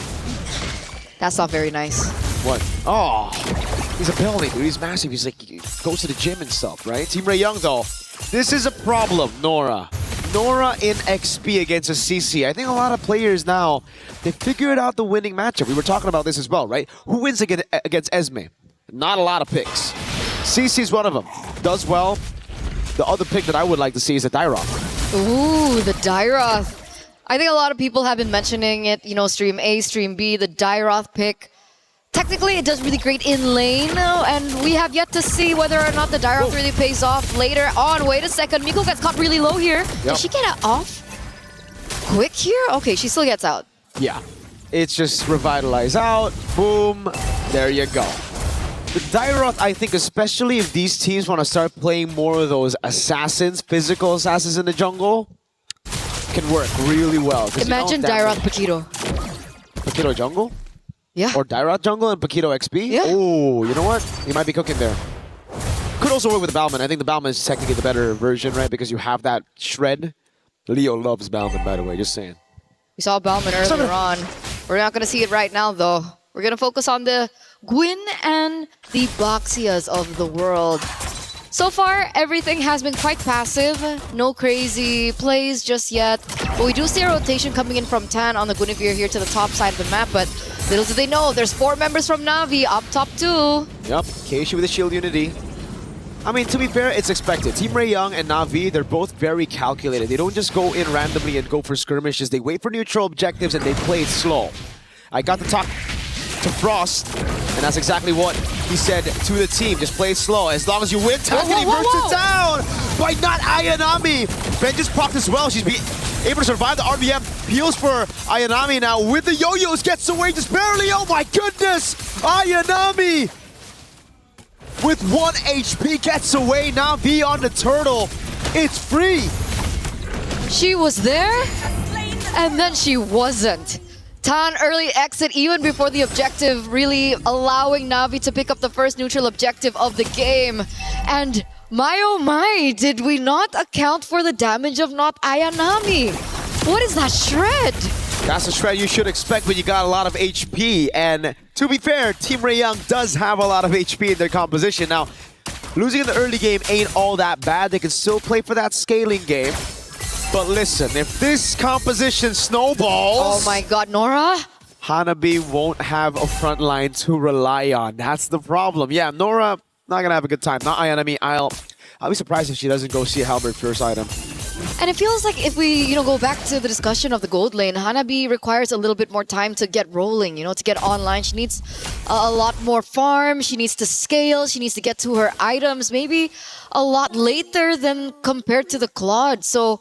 That's not very nice. What? Oh, he's a penalty, dude. He's massive. He's like, he goes to the gym and stuff, right? Team Ray Young, though, this is a problem, Nora. Nora in XP against a CC. I think a lot of players now, they figured out the winning matchup. We were talking about this as well, right? Who wins against Esme? Not a lot of picks. CC's one of them. Does well. The other pick that I would like to see is a Dyroth. Ooh, the Dyroth. I think a lot of people have been mentioning it, you know, Stream A, Stream B, the Dyroth pick. Technically, it does really great in lane, and we have yet to see whether or not the Dyroth really pays off later on. Wait a second, Miko gets caught really low here. Yep. Did she get it off quick here? Okay, she still gets out. Yeah, it's just revitalize out, boom, there you go. The Dyroth, I think, especially if these teams want to start playing more of those assassins, physical assassins in the jungle, can work really well. Imagine Dyroth Paquito. Paquito jungle? Yeah. Or Dyroth jungle and Paquito XP? Yeah. Oh, you know what? You might be cooking there. Could also work with the Balman. I think the Balman is technically the better version, right? Because you have that shred. Leo loves Balman, by the way, just saying. We saw Balman earlier on. We're not going to see it right now, though. We're going to focus on the Gwyn and the Boxias of the world. So far, everything has been quite passive. No crazy plays just yet. But we do see a rotation coming in from Tan on the Guinevere here to the top side of the map. But little do they know, there's 4 members from Na'Vi up top too. Yep, Keishi with the shield unity. I mean, to be fair, it's expected. Team Ray Young and Na'Vi, they're both very calculated. They don't just go in randomly and go for skirmishes. They wait for neutral objectives and they play it slow. I got to talk to Frost, and that's exactly what he said to the team. Just play it slow. As long as you win, Takani bursts it down by not Ayanami. Ben just procced as well. She's able to survive the RBM. Heals for Ayanami now with the yo-yos. Gets away just barely. Oh my goodness! Ayanami with 1 HP gets away. Now V on the turtle. It's free. She was there, and then she wasn't. Tan early exit even before the objective, really allowing Na'Vi to pick up the first neutral objective of the game. And my oh my, did we not account for the damage of not Ayanami? What is that shred? That's a shred you should expect when you got a lot of HP. And to be fair, Team Ray Young does have a lot of HP in their composition. Now, losing in the early game ain't all that bad. They can still play for that scaling game. But listen, if this composition snowballs... Oh my god, Nora? Hanabi won't have a front line to rely on. That's the problem. Yeah, Nora, not gonna have a good time. Not Ayanami. I'll be surprised if she doesn't go see Halberd first item. And it feels like if we, go back to the discussion of the gold lane, Hanabi requires a little bit more time to get rolling, to get online. She needs a lot more farm. She needs to scale. She needs to get to her items maybe a lot later than compared to the Claude. So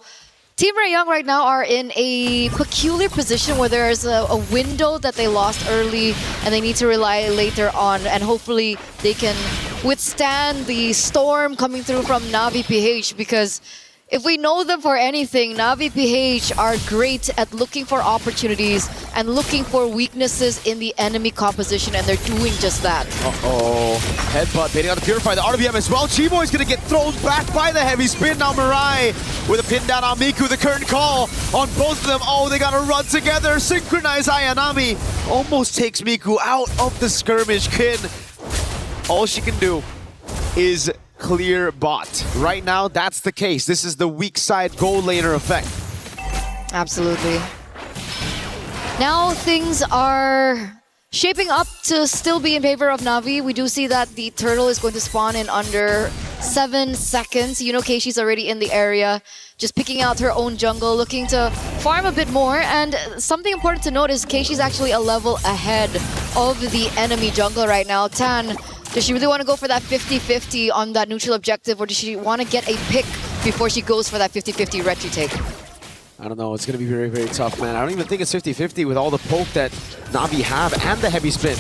Team Ray Young right now are in a peculiar position where there's a window that they lost early and they need to rely later on, and hopefully they can withstand the storm coming through from Na'Vi PH, because if we know them for anything, Na'Vi PH are great at looking for opportunities and looking for weaknesses in the enemy composition, and they're doing just that. Uh-oh. Headbutt baiting out the Purify, the RBM as well. Chiboy's gonna get thrown back by the heavy spin. Now Mirai with a pin down on Miku. The current call on both of them. Oh, they gotta run together. Synchronize Ayanami. Almost takes Miku out of the skirmish. Kin, all she can do is clear bot. Right now, that's the case. This is the weak side gold laner effect. Absolutely. Now things are shaping up to still be in favor of Na'Vi. We do see that the turtle is going to spawn in under 7 seconds. Keishi's already in the area, just picking out her own jungle, looking to farm a bit more. And something important to note is Keishi's actually a level ahead of the enemy jungle right now. Tan, does she really want to go for that 50-50 on that neutral objective, or does she want to get a pick before she goes for that 50-50 retry take? I don't know. It's going to be very, very tough, man. I don't even think it's 50-50 with all the poke that Na'Vi have and the heavy spin.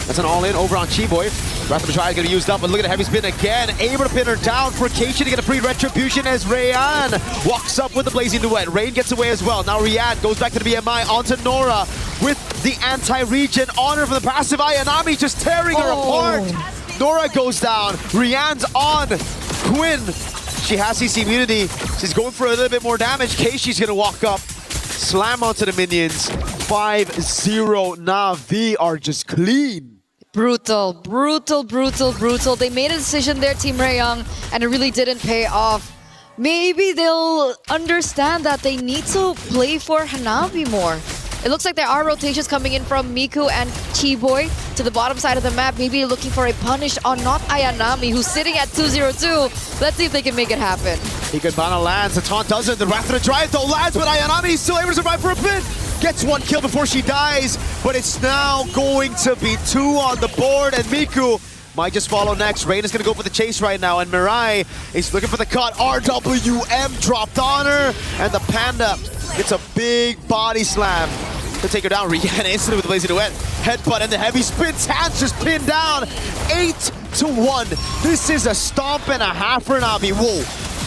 That's an all-in over on Chiboy. Wrath of Messiah is going to be used up, but look at the heavy spin again. Able to pin her down for Keishi to get a free retribution as Rayan walks up with the Blazing Duet. Rain gets away as well. Now Riyadh goes back to the BMI onto Nora with the anti-regen honor for the passive. Ayanami just tearing her apart. Nora goes down. Rian's on Quinn. She has CC immunity. She's going for a little bit more damage. Keishi's going to walk up, slam onto the minions. 5-0. Na'Vi are just clean. Brutal, brutal, brutal, brutal. They made a decision there, Team Ray Young, and it really didn't pay off. Maybe they'll understand that they need to play for Hanabi more. It looks like there are rotations coming in from Miku and Chiboy to the bottom side of the map, maybe looking for a punish on not Ayanami, who's sitting at 2-0-2. Let's see if they can make it happen. Ikebana lands, the taunt doesn't. The Wrath of the Drive though lands, but Ayanami is still able to survive for a bit. Gets 1 kill before she dies, but it's now going to be 2 on the board, and Miku might just follow next. Rain is going to go for the chase right now, and Mirai is looking for the cut. RWM dropped on her, and the Panda gets a big body slam to take her down. Rihanna instantly with the Blazing Duet. Headbutt and the heavy spin. Hands just pinned down. 8-1. This is a stomp and a half for Na'Vi. Whoa.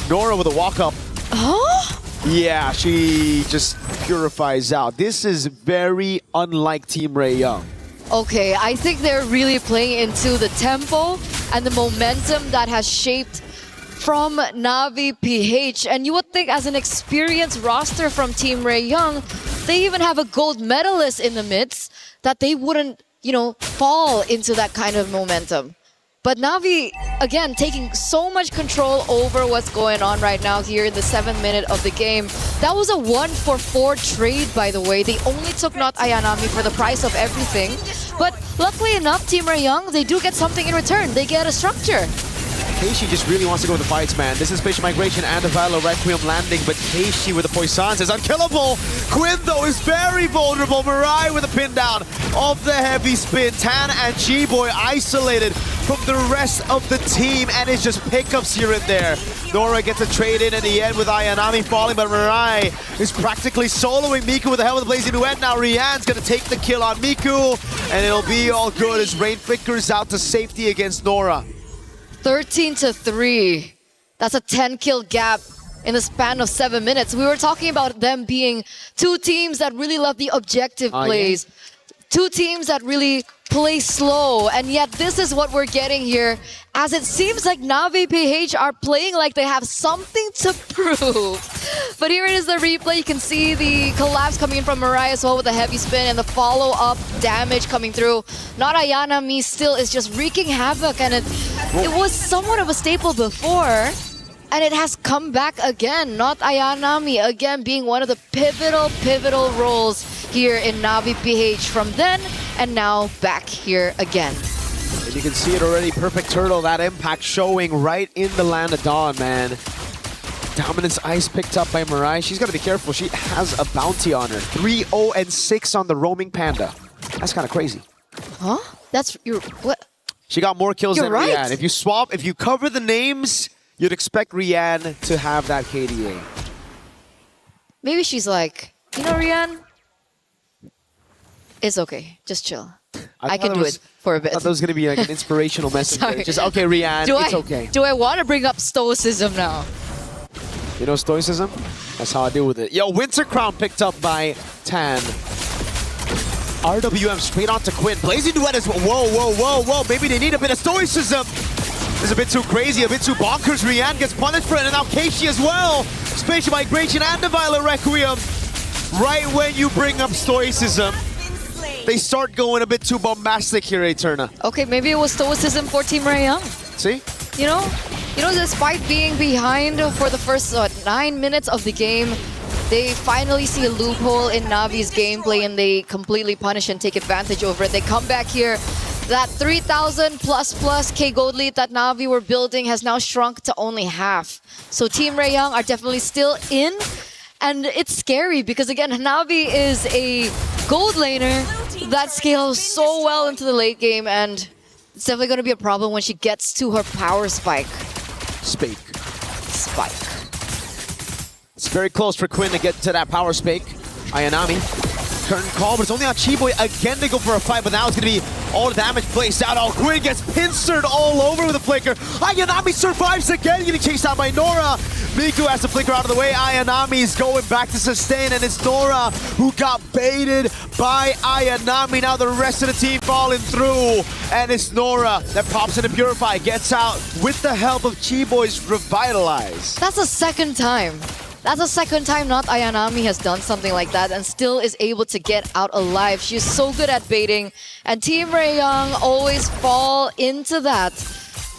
Nora with a walk up. Huh? Yeah, she just purifies out. This is very unlike Team Ray Young. Okay, I think they're really playing into the tempo and the momentum that has shaped from Na'Vi PH. And you would think as an experienced roster from Team Ray Young, they even have a gold medalist in the midst, that they wouldn't, fall into that kind of momentum. But Na'Vi, again, taking so much control over what's going on right now here in the 7th minute of the game. That was a 1-for-4 trade, by the way. They only took not Ayanami for the price of everything. But luckily enough, Team Rayong, they do get something in return. They get a structure. Keishi just really wants to go with the fights, man. This is Spatial Migration and a Vilo Requiem landing, but Keishi with the Poissons is unkillable. Quinn, though, is very vulnerable. Mirai with a pin down of the heavy spin. Tan and G-Boy isolated from the rest of the team, and it's just pickups here and there. Nora gets a trade in the end with Ayanami falling, but Mirai is practically soloing Miku with the help of the Blazing Duet. Now Rian's gonna take the kill on Miku, and it'll be all good as Rain flickers out to safety against Nora. 13-3. That's a 10-kill gap in the span of 7 minutes. We were talking about them being two teams that really love the objective plays. Yeah. Two teams that really play slow, and yet this is what we're getting here, as it seems like Na'Vi PH are playing like they have something to prove. But here it is, the replay. You can see the collapse coming in from Mirai as well with the heavy spin and the follow-up damage coming through. Not Ayanami still is just wreaking havoc, and it was somewhat of a staple before, and it has come back again. Not Ayanami, again being one of the pivotal roles here in Na'Vi PH from then and now back here again. And you can see it already, perfect turtle, that impact showing right in the land of Dawn, man. Dominance Ice picked up by Mirai. She's got to be careful. She has a bounty on her. 3-0-6 on the roaming panda. That's kind of crazy. Huh? That's your what? She got more kills than right. Rian. If you cover the names, you'd expect Rian to have that KDA. Maybe she's like, you know, Rian, it's okay. Just chill. I can do it for a bit. I thought that was going to be like an inspirational message. Just, okay, Rian, it's okay. Do I want to bring up stoicism now? You know stoicism? That's how I deal with it. Yo, Winter Crown picked up by Tan. RWM straight on to Quinn. Blazing Duet is, whoa. Maybe they need a bit of stoicism. It's a bit too crazy, a bit too bonkers. Rian gets punished for it, and now Keishi as well. Spatial Migration and the Violet Requiem. Right when you bring up stoicism, they start going a bit too bombastic here, Eterna. Okay, maybe it was stoicism for Team Rayong. See? You know, despite being behind for the first 9 minutes of the game, they finally see a loophole in Navi's gameplay and they completely punish and take advantage over it. They come back here. That 3,000 plus K gold lead that Na'Vi were building has now shrunk to only half. So Team Rayong are definitely still in, and it's scary because again, Na'Vi is a gold laner that scales so well into the late game, and it's definitely going to be a problem when she gets to her power spike. Spike. It's very close for Quinn to get to that power spike. Ayanami. Curtain call, but it's only on Chi-Boy again to go for a fight, but now it's going to be all the damage placed out. Oh, Quinn gets pincered all over with a flicker. Ayanami survives again, getting chased out by Nora. Miku has to flicker out of the way. Ayanami's going back to sustain, and it's Nora who got baited by Ayanami. Now the rest of the team falling through, and it's Nora that pops into Purify, gets out with the help of Chi-Boy's Revitalize. That's the second time. That's the second time not Ayanami has done something like that and still is able to get out alive. She's so good at baiting, and Team Rayong always fall into that.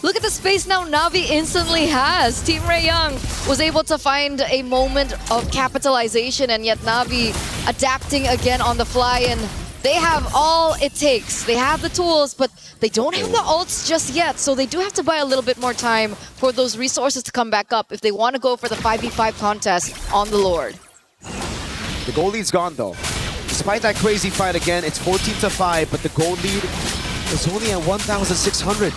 Look at the space now Na'Vi instantly has. Team Rayong was able to find a moment of capitalization, and yet Na'Vi adapting again on the fly, and they have all it takes. They have the tools, but they don't have the ults just yet, so they do have to buy a little bit more time for those resources to come back up if they want to go for the 5v5 contest on the Lord. The goal lead's gone though. Despite that crazy fight again, it's 14-5, but the goal lead is only at 1,600.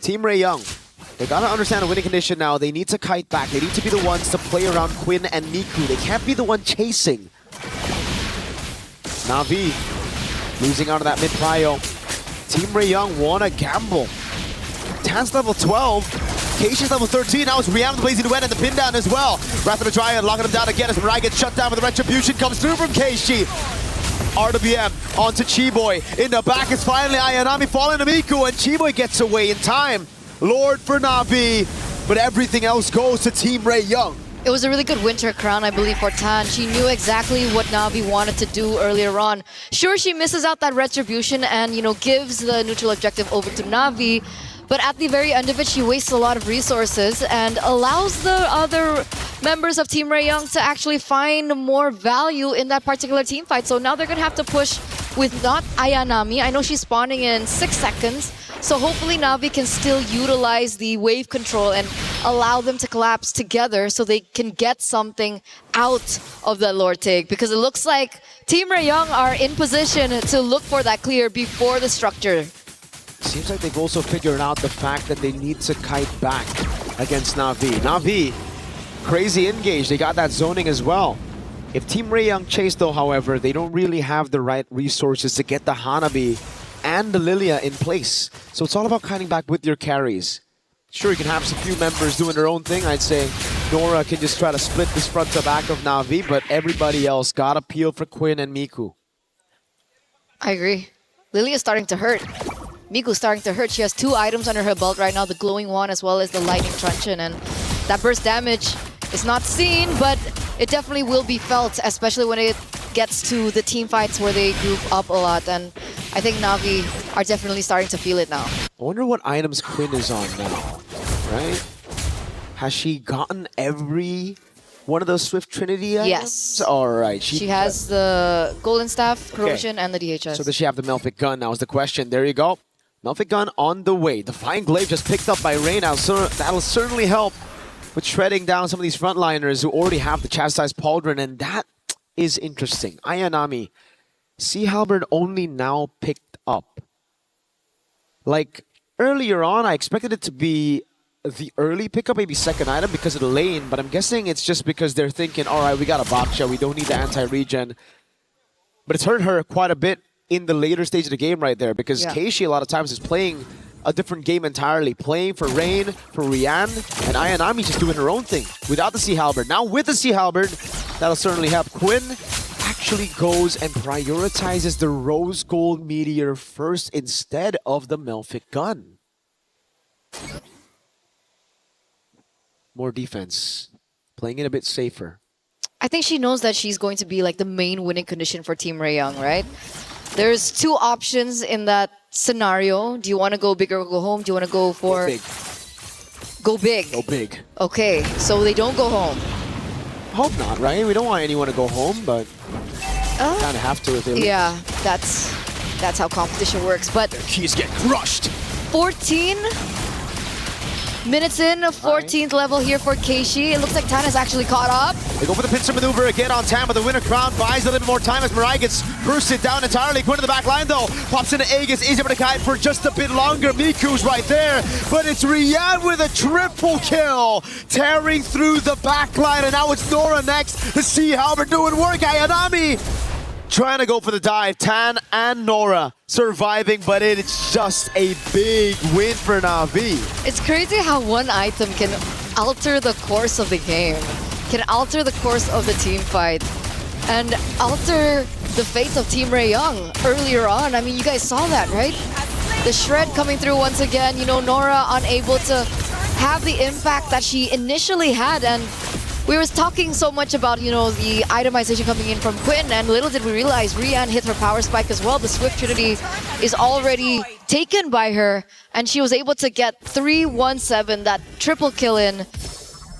Team Rayong, they gotta understand the winning condition now. They need to kite back. They need to be the ones to play around Quinn and Miku. They can't be the one chasing. Na'Vi losing out of that mid-prio. Team Rayong wanna gamble. Tan's level 12. Keisha's level 13. Now it's Rihanna, the Blazing Duet, and the pin down as well. Wrath of the Dryad locking him down again as Mirai gets shut down, but the Retribution comes through from Keishi. RWM onto Chi-Boy. In the back is finally Ayanami falling to Miku, and Chi-Boy gets away in time. Lord for Na'Vi, but everything else goes to Team Rayong. It was a really good winter crown, I believe, for Tan. She knew exactly what Na'Vi wanted to do earlier on. Sure, she misses out that retribution and, gives the neutral objective over to Na'Vi. But at the very end of it, she wastes a lot of resources and allows the other members of Team Rayoung to actually find more value in that particular team fight. So now they're going to have to push with not Ayanami. I know she's spawning in 6 seconds. So hopefully Na'Vi can still utilize the wave control and allow them to collapse together so they can get something out of that Lord take. Because it looks like Team Rayoung are in position to look for that clear before the structure. Seems like they've also figured out the fact that they need to kite back against Na'Vi. Na'Vi, crazy engage. They got that zoning as well. If Team Rayoung chase though, however, they don't really have the right resources to get the Hanabi and the Lilia in place. So it's all about kiting back with your carries. Sure, you can have some few members doing their own thing. I'd say Nora can just try to split this front to back of Na'Vi, but everybody else got a peel for Quinn and Miku. I agree. Lilia's starting to hurt. Miku's starting to hurt. She has 2 items under her belt right now, the glowing wand as well as the lightning truncheon, and that burst damage is not seen, but it definitely will be felt, especially when it gets to the team fights where they group up a lot, and I think Na'Vi are definitely starting to feel it now. I wonder what items Quinn is on now, right? Has she gotten every one of those Swift Trinity items? Yes. All right. She has the Golden Staff, Corrosion, and the DHS. So does she have the Melfic Gun now is the question. There you go. Melfic Gun on the way. The Fine Glaive just picked up by Rain now, so that'll certainly help with shredding down some of these frontliners who already have the Chastised Pauldron, and that is interesting. Ayanami, Sea Halberd only now picked up. Like, earlier on, I expected it to be the early pickup, maybe second item because of the lane, but I'm guessing it's just because they're thinking, all right, we got a Baksha, we don't need the anti-regen. But it's hurt her quite a bit in the later stage of the game right there, because Keishi a lot of times is playing a different game entirely, playing for Rain, for Rian, and Ayanami just doing her own thing without the Sea Halberd. Now with the Sea Halberd, that'll certainly help. Quinn actually goes and prioritizes the Rose Gold Meteor first instead of the Melfic Gun. More defense, playing it a bit safer. I think she knows that she's going to be like the main winning condition for Team Rayoung, right? There's 2 options in that scenario. Do you want to go big or go home? Do you want to go for... Go big. Go big. Go big. Okay, so they don't go home. Hope not, right? We don't want anyone to go home, but kind of have to if they lose. Yeah, that's how competition works. But their keys get crushed. 14 minutes in, 14th level here for Keishi. It looks like Tan has actually caught up. They go for the pincer maneuver again on Tam, but the winner crown buys a little bit more time as Mirai gets bursted down entirely. Quinn to the back line though, pops into Aegis, is able to kite for just a bit longer. Miku's right there, but it's Rian with a triple kill, tearing through the back line, and now it's Nora next. The Sea Halberd doing work. Ayanami trying to go for the dive. Tan and Nora surviving, but it's just a big win for Na'Vi. It's crazy how one item can alter the course of the game, can alter the course of the team fight, and alter the fate of Team Rayoung earlier on. I mean, you guys saw that, right? The shred coming through once again, Nora unable to have the impact that she initially had, and we were talking so much about, the itemization coming in from Quinn, and little did we realize Rian hit her power spike as well. The Swift Trinity is already taken by her, and she was able to get 3-1-7, that triple kill in,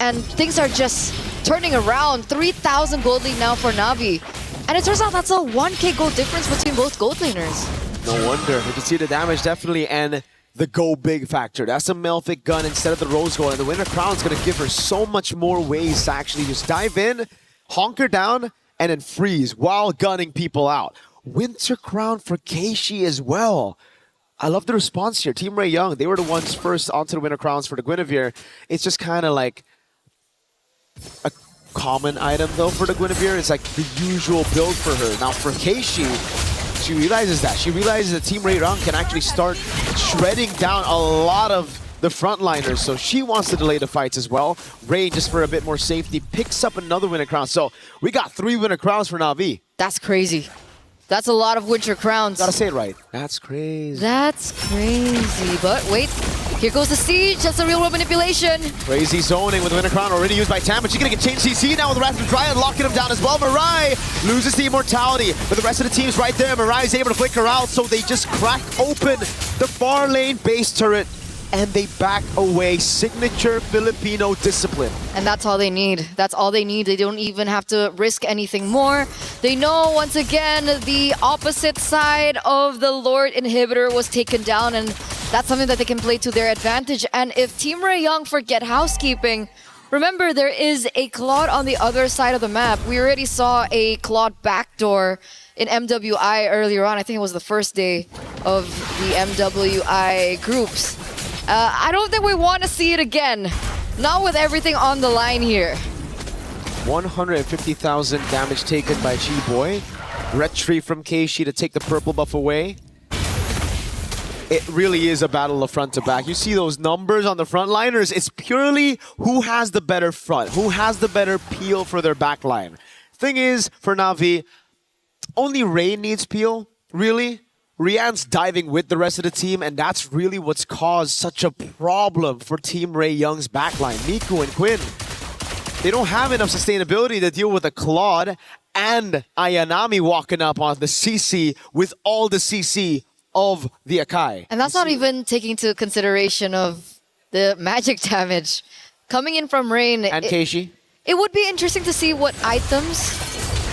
and things are just turning around. 3,000 gold lead now for Na'Vi, and it turns out that's a 1k gold difference between both gold laners. No wonder. You can see the damage definitely, and the go big factor. That's a Melfic Gun instead of the Rose Gold, and the winner crown is going to give her so much more ways to actually just dive in, honker down, and then freeze while gunning people out. Winter crown for Keishi as well. I love the response here. Team Rayoung, they were the ones first onto the winner crowns for the Guinevere. It's just kind of like a common item though for the Guinevere. It's like the usual build for her. Now for Keishi, she realizes that. She realizes that Team Rayoung can actually start shredding down a lot of the frontliners, so she wants to delay the fights as well. Rain, just for a bit more safety, picks up another winner crown. So we got 3 winner crowns for Na'Vi. That's crazy. That's a lot of winter crowns. Gotta say it right. That's crazy. That's crazy. But wait, Here goes the siege. That's a real world manipulation. Crazy zoning with the Winter Crown already used by Tam, but she's gonna get changed CC now with the Wrath of the Dryad locking him down as well. Mirai loses the immortality, but the rest of the team's right there. Mirai is able to flicker out, so they just crack open the far lane base turret and they back away. Signature Filipino discipline. And that's all they need. That's all they need. They don't even have to risk anything more. They know, once again, the opposite side of the Lord Inhibitor was taken down, and that's something that they can play to their advantage. And if Team Ray Young forget housekeeping, remember, there is a Claude on the other side of the map. We already saw a Claude backdoor in MWI earlier on. I think it was the first day of the MWI groups. I don't think we want to see it again. Not with everything on the line here. 150,000 damage taken by G-Boy. Retreat from Keishi to take the purple buff away. It really is a battle of front to back. You see those numbers on the frontliners. It's purely who has the better front, who has the better peel for their backline. Thing is, for Na'Vi, only Ray needs peel, really. Rian's diving with the rest of the team, and that's really what's caused such a problem for Team Ray Young's backline. Miku and Quinn, they don't have enough sustainability to deal with a Claude and Ayanami walking up on the CC with all the CC of the Akai. And that's not even taking into consideration of the magic damage coming in from Rain. And Keishi. It would be interesting to see what items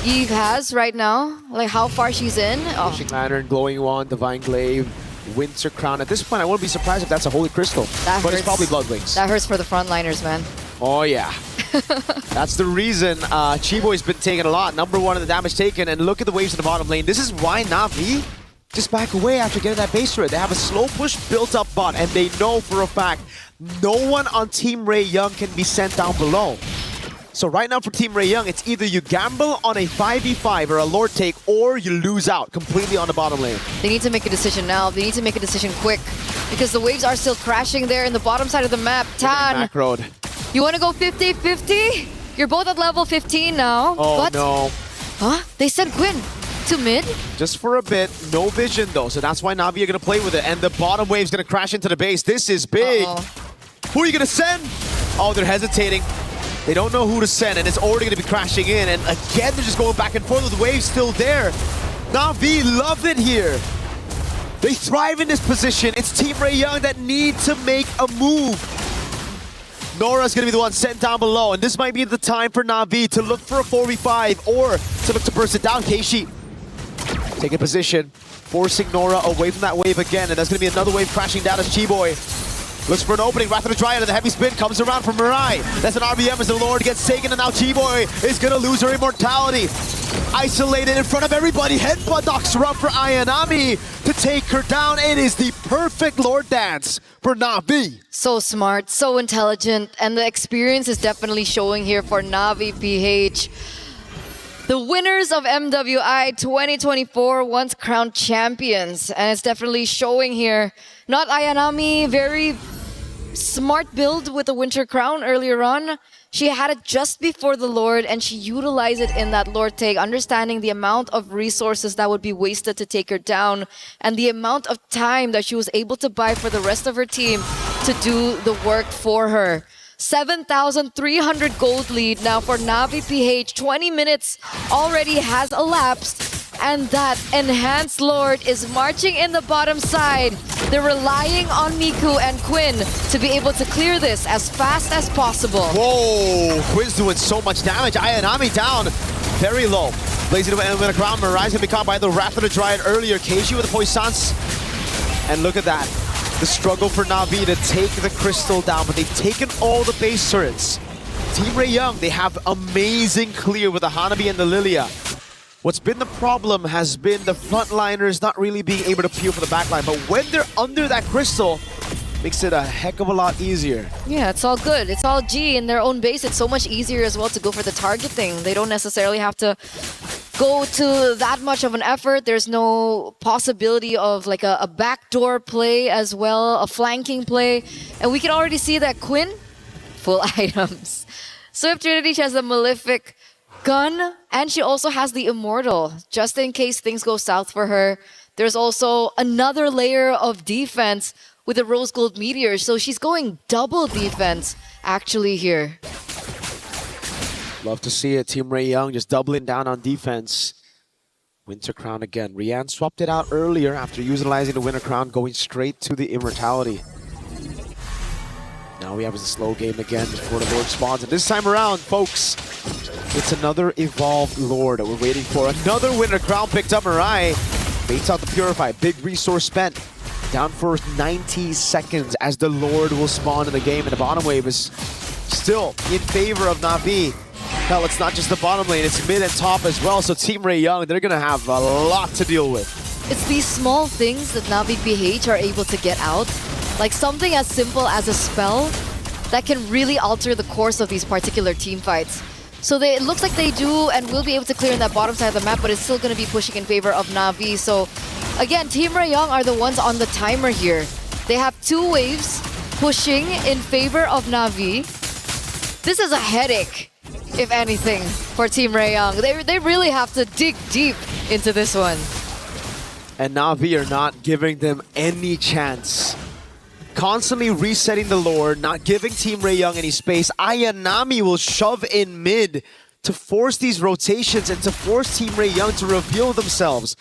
Eve has right now, like how far she's in. Fishing Lantern, Glowing Wand, Divine Glaive, Winter Crown. At this point, I wouldn't be surprised if that's a Holy Crystal. That but hurts. it's probably Blood Wings. That hurts for the frontliners, man. Oh, yeah. That's the reason Chiboy's been taking a lot. Number one in the damage taken, and look at the waves in the bottom lane. This is why Na'Vi just back away after getting that base turret. They have a slow push built up bot, and they know for a fact no one on Team Ray Young can be sent down below. So right now for Team Ray Young, it's either you gamble on a 5v5 or a Lord take, or you lose out completely on the bottom lane. They need to make a decision now. They need to make a decision quick, because the waves are still crashing there in the bottom side of the map. Tan, Macroed. You want to go 50-50? You're both at level 15 now. Oh, but, no. Huh? They sent Quinn to mid? Just for a bit. No vision, though. So that's why Na'Vi are going to play with it. And the bottom wave's going to crash into the base. This is big. Who are you going to send? Oh, they're hesitating. They don't know who to send, and it's already going to be crashing in. And again, they're just going back and forth with the waves still there. Na'Vi love it here. They thrive in this position. It's Team Ray Young that need to make a move. Nora's going to be the one sent down below, and this might be the time for Na'Vi to look for a 4v5 or to look to burst it down. Keishi taking position, forcing Nora away from that wave again, and there's going to be another wave crashing down as Chi-Boy looks for an opening. Wrath of the Dryad and the heavy spin comes around from Mirai. That's an RBM as the Lord gets taken, and now Chi-Boy is going to lose her immortality. Isolated in front of everybody. Headbutt knocks her up for Ayanami to take her down. It is the perfect Lord dance for Na'Vi. So smart, so intelligent, and the experience is definitely showing here for Na'Vi PH. The winners of MWI 2024 once crowned champions, and it's definitely showing here. Not Ayanami, very smart build with the Winter Crown earlier on. She had it just before the Lord, and she utilized it in that Lord take, understanding the amount of resources that would be wasted to take her down, and the amount of time that she was able to buy for the rest of her team to do the work for her. 7,300 gold lead now for Na'Vi PH. 20 minutes already has elapsed, and that enhanced Lord is marching in the bottom side. They're relying on Miku and Quinn to be able to clear this as fast as possible. Whoa, Quinn's doing so much damage. Ayanami down very low. Blazing away in the ground. Mirai's gonna be caught by the Wrath of the Dryad earlier. Keishi with the Poissance. And look at that. The struggle for Na'Vi to take the crystal down, but they've taken all the base turrets. Team Ray Young, they have amazing clear with the Hanabi and the Lilia. What's been the problem has been the frontliners not really being able to peel for the backline, but when they're under that crystal, makes it a heck of a lot easier. Yeah, it's all good. It's all G in their own base. It's so much easier as well to go for the targeting. They don't necessarily have to go to that much of an effort. There's no possibility of like a backdoor play as well, a flanking play. And we can already see that Quinn, full items. Swift Trinity, she has the Malefic gun, and she also has the Immortal, just in case things go south for her. There's also another layer of defense with the Rose Gold Meteor. So she's going double defense actually here. Love to see it. Team Ray Young just doubling down on defense. Winter Crown again. Rian swapped it out earlier after utilizing the Winter Crown, going straight to the Immortality. Now we have a slow game again before the Lord spawns. And this time around, folks, it's another evolved Lord that we're waiting for. Another Winter Crown picked up. Mirai baits out the Purify. Big resource spent. Down for 90 seconds as the Lord will spawn in the game. And the bottom wave is still in favor of Na'Vi. Hell, it's not just the bottom lane, it's mid and top as well. So Team Ray Young, they're going to have a lot to deal with. It's these small things that Na'Vi PH are able to get out. Like something as simple as a spell that can really alter the course of these particular team fights. So it looks like they do and will be able to clear in that bottom side of the map, but it's still going to be pushing in favor of Na'Vi. So again, Team Ray Young are the ones on the timer here. They have 2 waves pushing in favor of Na'Vi. This is a headache, if anything, for Team Ray Young. They really have to dig deep into this one. And Na'Vi are not giving them any chance. Constantly resetting the Lord, not giving Team Ray Young any space. Ayanami will shove in mid to force these rotations and to force Team Ray Young to reveal themselves.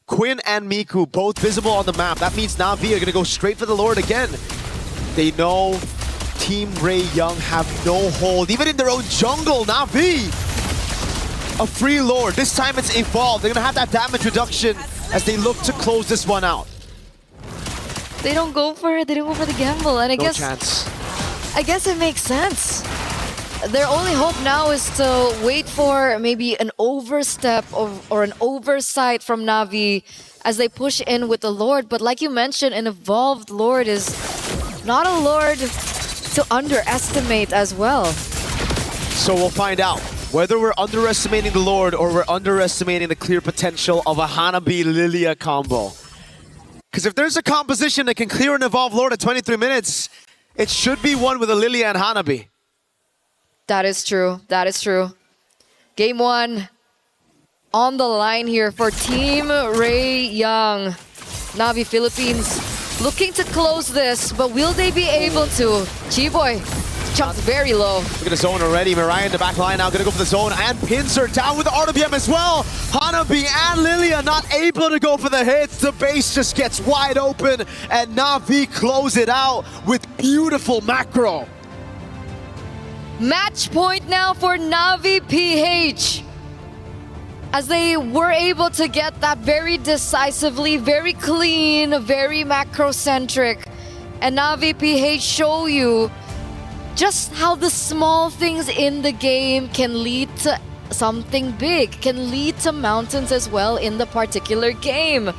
Quinn and Miku both visible on the map. That means Na'Vi are going to go straight for the Lord again. They know Team Ray Young have no hold. Even in their own jungle, Na'Vi, a free Lord. This time it's evolved. They're going to have that damage reduction as they look to close this one out. They don't go for it. They don't go for the gamble. And No chance. I guess it makes sense. Their only hope now is to wait for maybe an overstep or an oversight from Na'Vi as they push in with the Lord. But like you mentioned, an evolved Lord is not a Lord to underestimate as well. So we'll find out whether we're underestimating the Lord or we're underestimating the clear potential of a Hanabi Lilia combo. Because if there's a composition that can clear an evolved Lord at 23 minutes, it should be one with a Lilia and Hanabi. That is true. That is true. Game 1 on the line here for Team Ray Young. Na'Vi Philippines looking to close this, but will they be able to? Chiboy jumps very low. Look at the zone already. Mirai in the back line now, gonna go for the zone, and Pincer down with the RWM as well. Hanabi and Lilia not able to go for the hits. The base just gets wide open, and Na'Vi close it out with beautiful macro. Match point now for Na'Vi PH. As they were able to get that very decisively, very clean, very macro-centric. And Na'Vi PH show you just how the small things in the game can lead to something big, can lead to mountains as well in the particular game.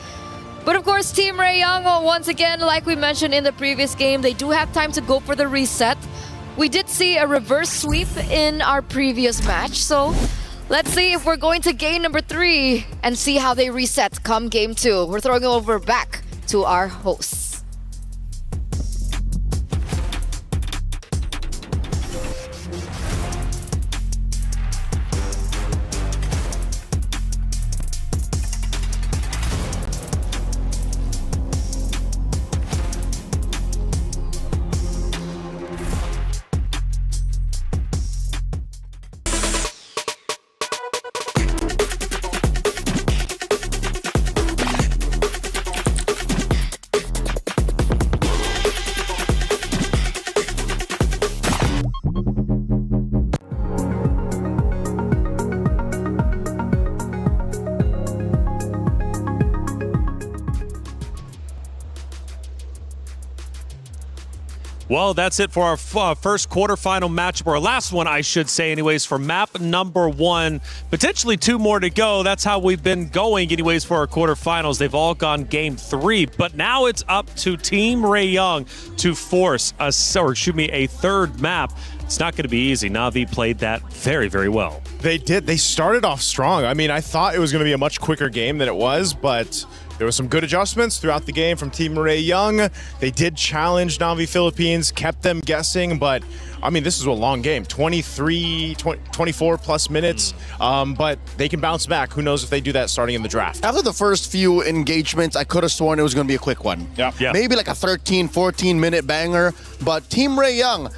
But of course, Team Ray Young, once again, like we mentioned in the previous game, they do have time to go for the reset. We did see a reverse sweep in our previous match, so let's see if we're going to game number 3 and see how they reset come game 2. We're throwing it over back to our hosts. Well, that's it for our first quarterfinal matchup, or last one, I should say, anyways, for map number 1. Potentially 2 more to go. That's how we've been going, anyways, for our quarterfinals. They've all gone game 3, but now it's up to Team Ray Young to force a third map. It's not going to be easy. Na'Vi played that very, very well. They did. They started off strong. I mean, I thought it was going to be a much quicker game than it was, but There were some good adjustments throughout the game from Team Ray Young. They did challenge Navi Philippines, kept them guessing, but I mean, this is a long game, 24 plus minutes, but they can bounce back. Who knows if they do that starting in the draft. After the first few engagements, I could have sworn it was going to be a quick one. Yeah. Maybe like a 13, 14-minute banger, but Team Ray Young,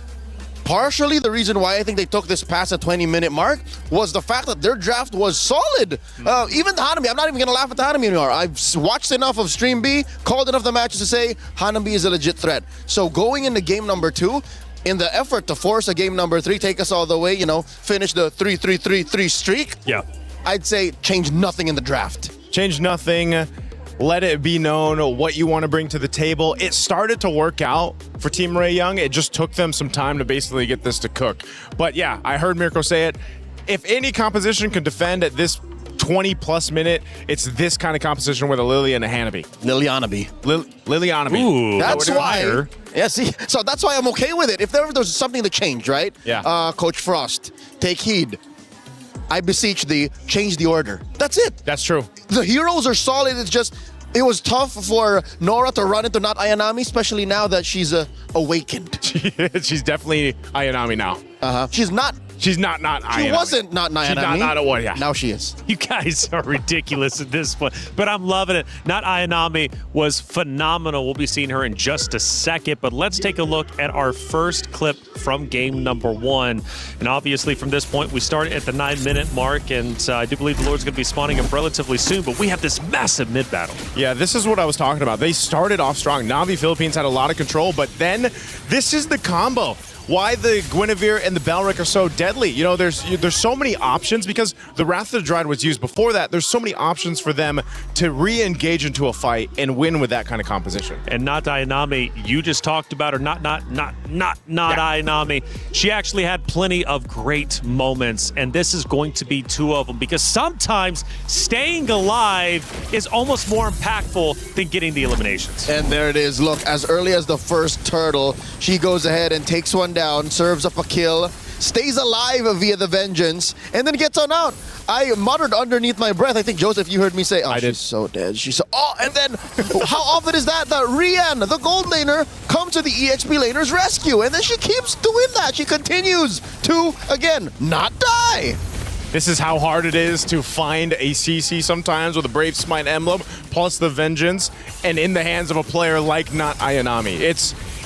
partially the reason why I think they took this past a 20-minute mark was the fact that their draft was solid. Even the Hanami, I'm not even going to laugh at the Hanami anymore. I've watched enough of Stream B, called enough of the matches to say Hanami is a legit threat. So going into game number 2, in the effort to force a game number 3, take us all the way, finish the 3-3-3-3 streak, I'd say change nothing in the draft. Change nothing. Let it be known what you want to bring to the table. It started to work out for Team Ray Young. It just took them some time to basically get this to cook. But yeah, I heard Mirko say it. If any composition can defend at this 20-plus minute, it's this kind of composition with a Lily and a Hanabi. Lilianabi. Lilianabi. Ooh, that's why. Yeah, see, so that's why I'm okay with it. If there was something to change, right? Yeah. Coach Frost, take heed. I beseech thee, change the order. That's it. That's true. The heroes are solid. It's just, it was tough for Nora to run into not Ayanami, especially now that she's awakened. She's definitely Ayanami now. She's not She's not Ayanami. She wasn't not Ayanami. She's not what, yeah. Now she is. You guys are ridiculous at this point, but I'm loving it. Not Ayanami was phenomenal. We'll be seeing her in just a second, but let's take a look at our first clip from game number 1. And obviously from this point, we start at the 9-minute mark, and I do believe the Lord's going to be spawning up relatively soon, but we have this massive mid battle. Yeah, this is what I was talking about. They started off strong. Navi Philippines had a lot of control, but then this is the combo. Why the Guinevere and the Balric are so deadly. You know, there's so many options because the Wrath of the Dread was used before that. There's so many options for them to re-engage into a fight and win with that kind of composition. And not Ayanami, you just talked about her. Not Ayanami. She actually had plenty of great moments, and this is going to be 2 of them because sometimes staying alive is almost more impactful than getting the eliminations. And there it is. Look, as early as the first turtle, she goes ahead and takes one down, serves up a kill, stays alive via the vengeance, and then gets on out. I muttered underneath my breath. I think, Joseph, you heard me say, oh, she's so dead. She's so... Oh, and then how often is that Rian, the gold laner, comes to the EXP laner's rescue, and then she keeps doing that. She continues to, again, not die. This is how hard it is to find a CC sometimes with a Brave Smite emblem, plus the vengeance, and in the hands of a player like not Ayanami.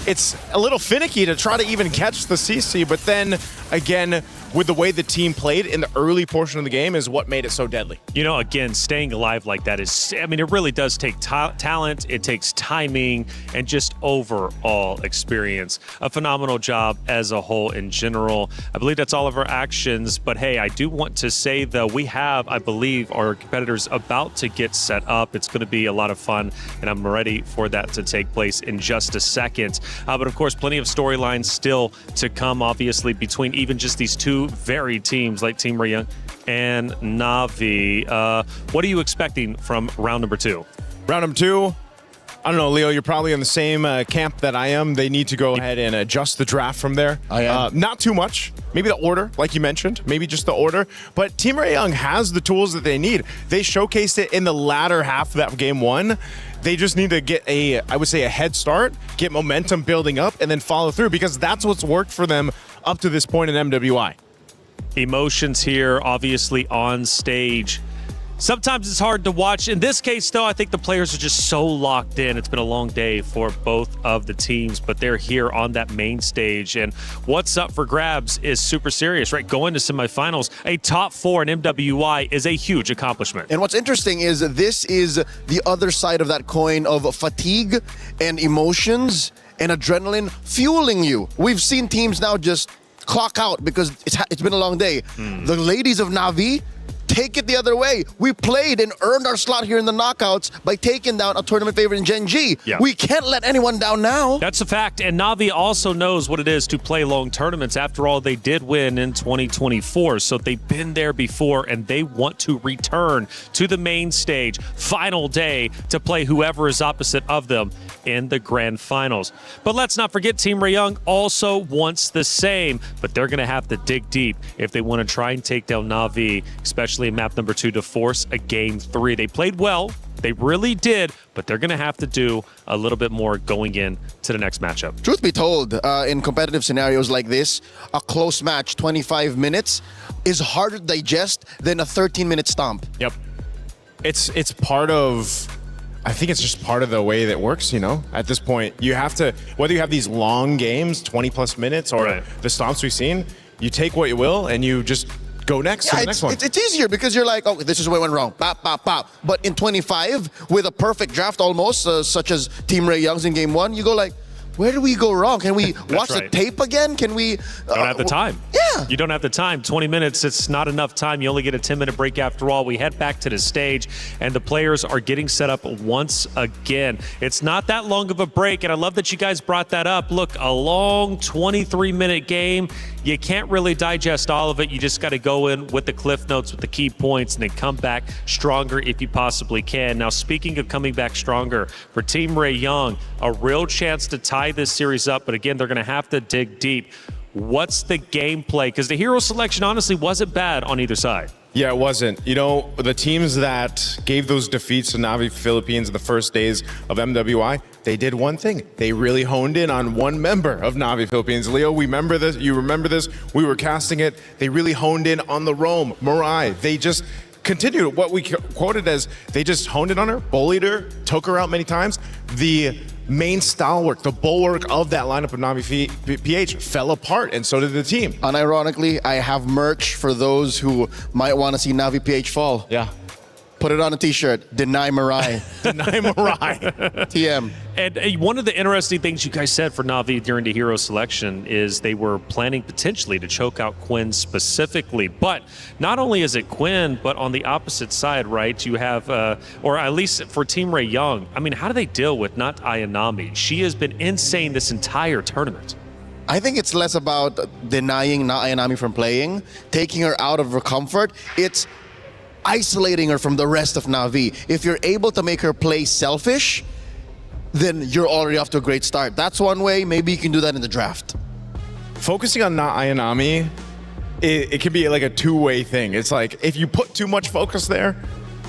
It's a little finicky to try to even catch the CC, but then again, with the way the team played in the early portion of the game is what made it so deadly. You know, again, staying alive like that is, I mean, it really does take talent, it takes timing, and just overall experience. A phenomenal job as a whole in general. I believe that's all of our actions, but hey, I do want to say, though, we have, I believe, our competitors about to get set up. It's going to be a lot of fun, and I'm ready for that to take place in just a second. But of course, plenty of storylines still to come, obviously, between even just these two varied teams like Team Ray Young and Navi. What are you expecting from round number 2? Round number 2, I don't know, Leo, you're probably in the same camp that I am. They need to go ahead and adjust the draft from there. I am. Not too much. Maybe the order, like you mentioned. Maybe just the order. But Team Ray Young has the tools that they need. They showcased it in the latter half of that game 1. They just need to get I would say, a head start, get momentum building up, and then follow through because that's what's worked for them up to this point in MWI. Emotions here, obviously on stage. Sometimes it's hard to watch. In this case, though, I think the players are just so locked in. It's been a long day for both of the teams, but they're here on that main stage. And what's up for grabs is super serious, right? Going to semifinals, a top 4 in MWI is a huge accomplishment. And what's interesting is this is the other side of that coin of fatigue and emotions and adrenaline fueling you. We've seen teams now just clock out because it's been a long day. The ladies of Navi take it the other way. We played and earned our slot here in the knockouts by taking down a tournament favorite in Gen G. Yeah. We can't let anyone down now. That's a fact, and Navi also knows what it is to play long tournaments. After all, they did win in 2024, so they've been there before, and they want to return to the main stage, final day, to play whoever is opposite of them in the grand finals. But let's not forget, Team Ray Young also wants the same, but they're going to have to dig deep if they want to try and take down Navi, especially especially in map number 2, to force a game 3. They played well. They really did, but they're going to have to do a little bit more going in to the next matchup. Truth be told, in competitive scenarios like this, a close match, 25 minutes, is harder to digest than a 13-minute stomp. Yep. It's part of... I think it's just part of the way that works, you know? At this point, you have to... Whether you have these long games, 20-plus minutes, or the stomps we've seen, you take what you will, and you just... go next to the next one. It's easier because you're like, oh, this is where it went wrong. Pop, pop, pop. But in 25, with a perfect draft almost, such as Team Ray Young's in game 1, you go like, where do we go wrong? Can we watch the tape again? Can we... Don't have the time. Yeah. You don't have the time. 20 minutes, it's not enough time. You only get a 10-minute break after all. We head back to the stage, and the players are getting set up once again. It's not that long of a break, and I love that you guys brought that up. Look, a long 23-minute game. You can't really digest all of it. You just got to go in with the cliff notes, with the key points, and then come back stronger if you possibly can. Now, speaking of coming back stronger, for Team Ray Young, a real chance to tie this series up, but again, they're going to have to dig deep. What's the gameplay? Because the hero selection honestly wasn't bad on either side. Yeah, it wasn't. You know, the teams that gave those defeats to Navi Philippines in the first days of MWI, they did one thing. They really honed in on one member of Navi Philippines. Leo, we remember this. You remember this. We were casting it. They really honed in on the roam, Mirai. They just continued what we quoted as they just honed in on her, bullied her, took her out many times. The main stalwart, the bulwark of that lineup of Navi PH fell apart, and so did the team. Unironically, I have merch for those who might want to see Navi PH fall. Yeah. Put it on a t-shirt. Deny Mirai. Deny Mirai. TM. And one of the interesting things you guys said for Navi during the hero selection is they were planning potentially to choke out Quinn specifically. But not only is it Quinn, but on the opposite side, right, you have, or at least for Team Ray Young, I mean, how do they deal with not Ayanami? She has been insane this entire tournament. I think it's less about denying Ayanami from playing, taking her out of her comfort. It's isolating her from the rest of Navi. If you're able to make her play selfish, then you're already off to a great start. That's one way. Maybe you can do that in the draft. Focusing on not Ayanami, it can be like a two-way thing. It's like if you put too much focus there,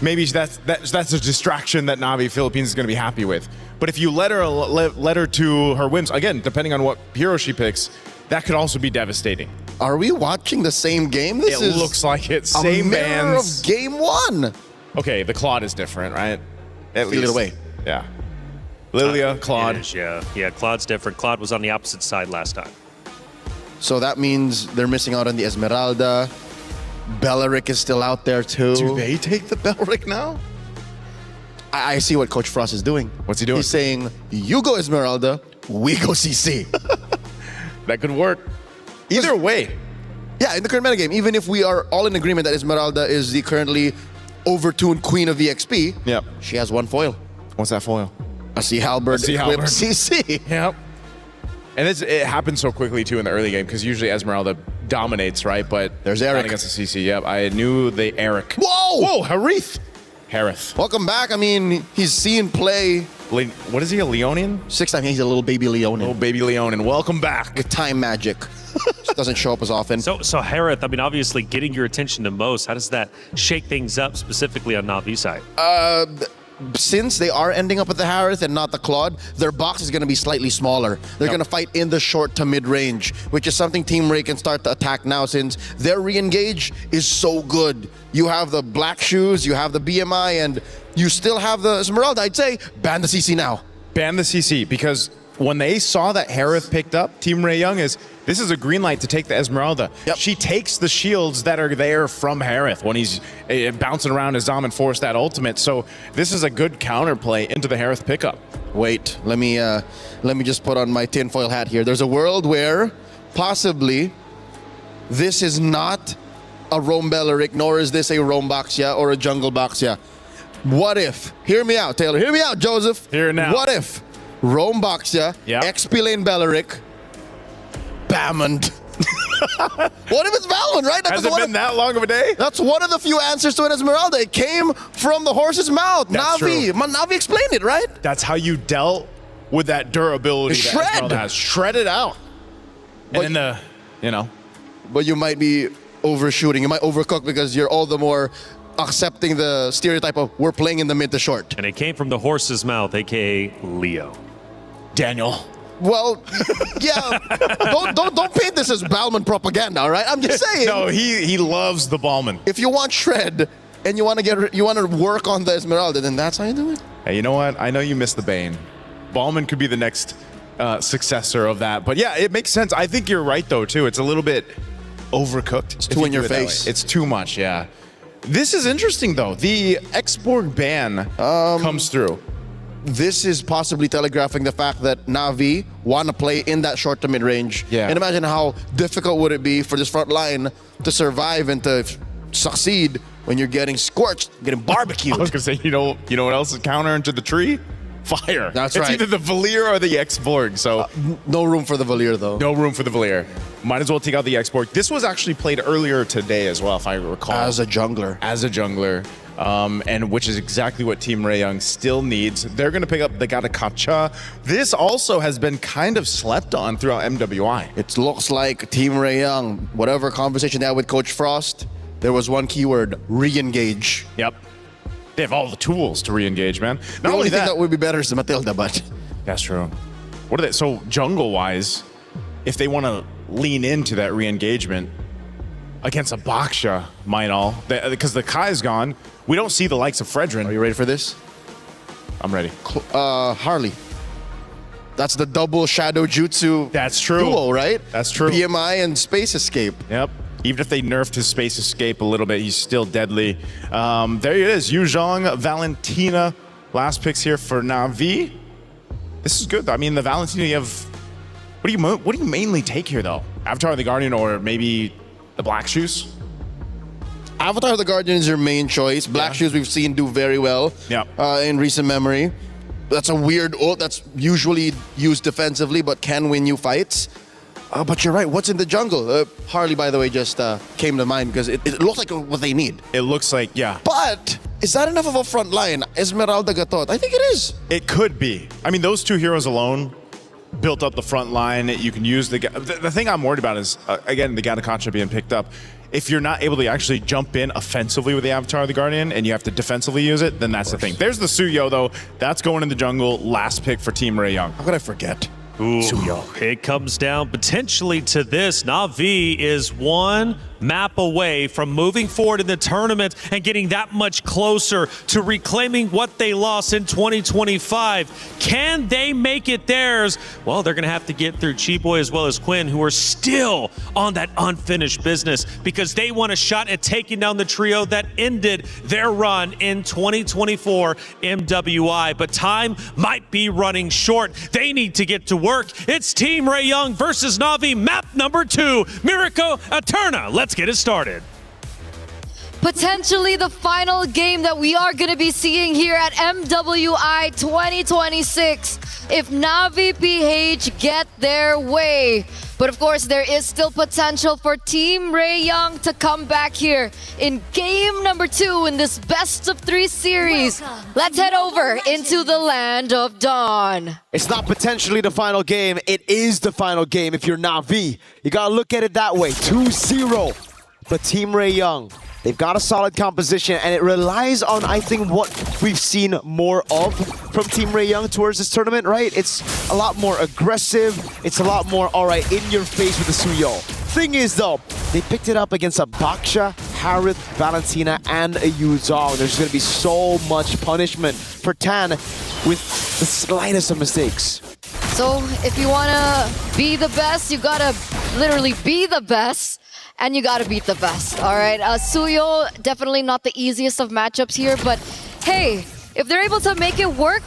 maybe that's a distraction that Navi Philippines is going to be happy with. But if you let her to her whims, again, depending on what hero she picks, that could also be devastating. Are we watching the same game? This it looks like it. Same mirror of game 1. Okay, the Claude is different, right? At least. Feel it away. Yeah. Lilia, Claude. Yeah, Claude's different. Claude was on the opposite side last time. So that means they're missing out on the Esmeralda. Belleric is still out there too. Do they take the Belleric now? I see what Coach Frost is doing. What's he doing? He's saying, you go Esmeralda, we go CC. That could work. Either way. Yeah, in the current metagame, even if we are all in agreement that Esmeralda is the currently overtuned queen of EXP, yep, she has one foil. What's that foil? A Sea Halberd equipped CC. Yep. And it happens so quickly, too, in the early game, because usually Esmeralda dominates, right? But there's Eric. Against the CC, yep. I knew the Eric. Whoa! Whoa, Harith. Welcome back. I mean, he's seen play. What is he, a Leonian? 6 time, he's a little baby Leonin. Little baby Leonin. Welcome back. With time magic. Doesn't show up as often. So Harith, I mean, obviously getting your attention the most, how does that shake things up specifically on Navi's side? Since they are ending up at the Harith and not the Claude, their box is going to be slightly smaller. They're going to fight in the short to mid-range, which is something Team Ray can start to attack now since their re-engage is so good. You have the black shoes, you have the BMI, and you still have the Esmeralda. I'd say ban the CC now. Ban the CC, because when they saw that Harith picked up, Team Ray Young this is a green light to take the Esmeralda. Yep. She takes the shields that are there from Harith when he's bouncing around as Zom and force that ultimate. So this is a good counterplay into the Harith pickup. Wait, let me just put on my tinfoil hat here. There's a world where possibly this is not a Roam Belleric, nor is this a Roam Baxia or a Jungle Baxia. What if, hear me out, Taylor, hear me out, Joseph. Here now. What if Roam Baxia, XP Lane Belleric, Bammond. What if it's Valmond, right? Has it been that long of a day? That's one of the few answers to an Esmeralda. It came from the horse's mouth. That's Navi. true. Navi explained it, right? That's how you dealt with that durability that Esmeralda has. Shred it out. And then But you might be overshooting. You might overcook because you're all the more accepting the stereotype of we're playing in the mid to short. And it came from the horse's mouth, aka Leo. Daniel. Well, yeah. don't paint this as Balman propaganda, all right? I'm just saying. No, he loves the Balman. If you want shred and you want to work on the Esmeralda, then that's how you do it. Hey, you know what? I know you missed the Bane. Balman could be the next successor of that. But yeah, it makes sense. I think you're right though too. It's a little bit overcooked. It's too in your face. It's too much, yeah. This is interesting though. The export ban comes through. This is possibly telegraphing the fact that Na'Vi want to play in that short to mid-range. Yeah. And imagine how difficult would it be for this front line to survive and to succeed when you're getting scorched, getting barbecued. I was gonna say, you know what else is counter into the tree? Fire. That's it's right. either the Valier or the X-Borg. So no room for the Valier though. No room for the Valier. Might as well take out the X-Borg. This was actually played earlier today as well, if I recall. As a jungler. And which is exactly what Team Rayoung still needs. They're going to pick up the Gatakacha. This also has been kind of slept on throughout MWI. It looks like Team Rayoung, whatever conversation they had with Coach Frost, there was one keyword: re-engage. Yep. They have all the tools to re-engage, man. The only thing that would be better is the Matilda, but that's true. What are they? So jungle-wise, if they want to lean into that re-engagement against a Baksha, because the Kai's gone, we don't see the likes of Fredrin. Are you ready for this? I'm ready. Harley. That's the double shadow jutsu. That's true. Duo, right? That's true. PMI and Space Escape. Yep. Even if they nerfed his Space Escape a little bit, he's still deadly. There it is. Yu Zhang, Valentina. Last picks here for Na'Vi. This is good. I mean, the Valentina, you have... What do you mainly take here, though? Avatar of the Guardian or maybe the Black Shoes? Avatar of the Guardian is your main choice. Black Shoes we've seen do very well in recent memory. That's a weird ult that's usually used defensively but can win you fights. But you're right, what's in the jungle? Harley, by the way, just came to mind because it looks like what they need. It looks like, yeah. But is that enough of a front line? Esmeralda Gatot, I think it is. It could be. I mean, those two heroes alone built up the front line. You can use the thing I'm worried about is, again, the Gatakacha being picked up. If you're not able to actually jump in offensively with the Avatar of the Guardian and you have to defensively use it, then that's the thing. There's the Suyo, though. That's going in the jungle. Last pick for Team Rayoung. How could I forget? Ooh, it comes down potentially to this. Na'Vi is one map away from moving forward in the tournament and getting that much closer to reclaiming what they lost in 2025. Can they make it theirs? Well, they're going to have to get through Chiboy as well as Quinn, who are still on that unfinished business because they want a shot at taking down the trio that ended their run in 2024 MWI. But time might be running short. They need to get to work. It's Team Rayoung versus Na'Vi, map number 2, Miracle Eterna. Let's get it started. Potentially the final game that we are going to be seeing here at MWI 2026 if Na'Vi PH get their way. But of course, there is still potential for Team Rayoung to come back here in game number 2 in this best of 3 series. Let's head over into the land of Dawn. It's not potentially the final game, it is the final game if you're Na'Vi. You gotta look at it that way, 2-0. But Team Rayoung, they've got a solid composition and it relies on, I think, what we've seen more of from Team Rayoung towards this tournament, right? It's a lot more aggressive. It's a lot more, all right, in your face with the Suyo. Thing is, though, they picked it up against a Baksha, Harith, Valentina, and a Yu Zhang. There's going to be so much punishment for Tan with the slightest of mistakes. So if you want to be the best, you got to literally be the best. And you gotta beat the best, all right? Suyo, definitely not the easiest of matchups here, but hey, if they're able to make it work,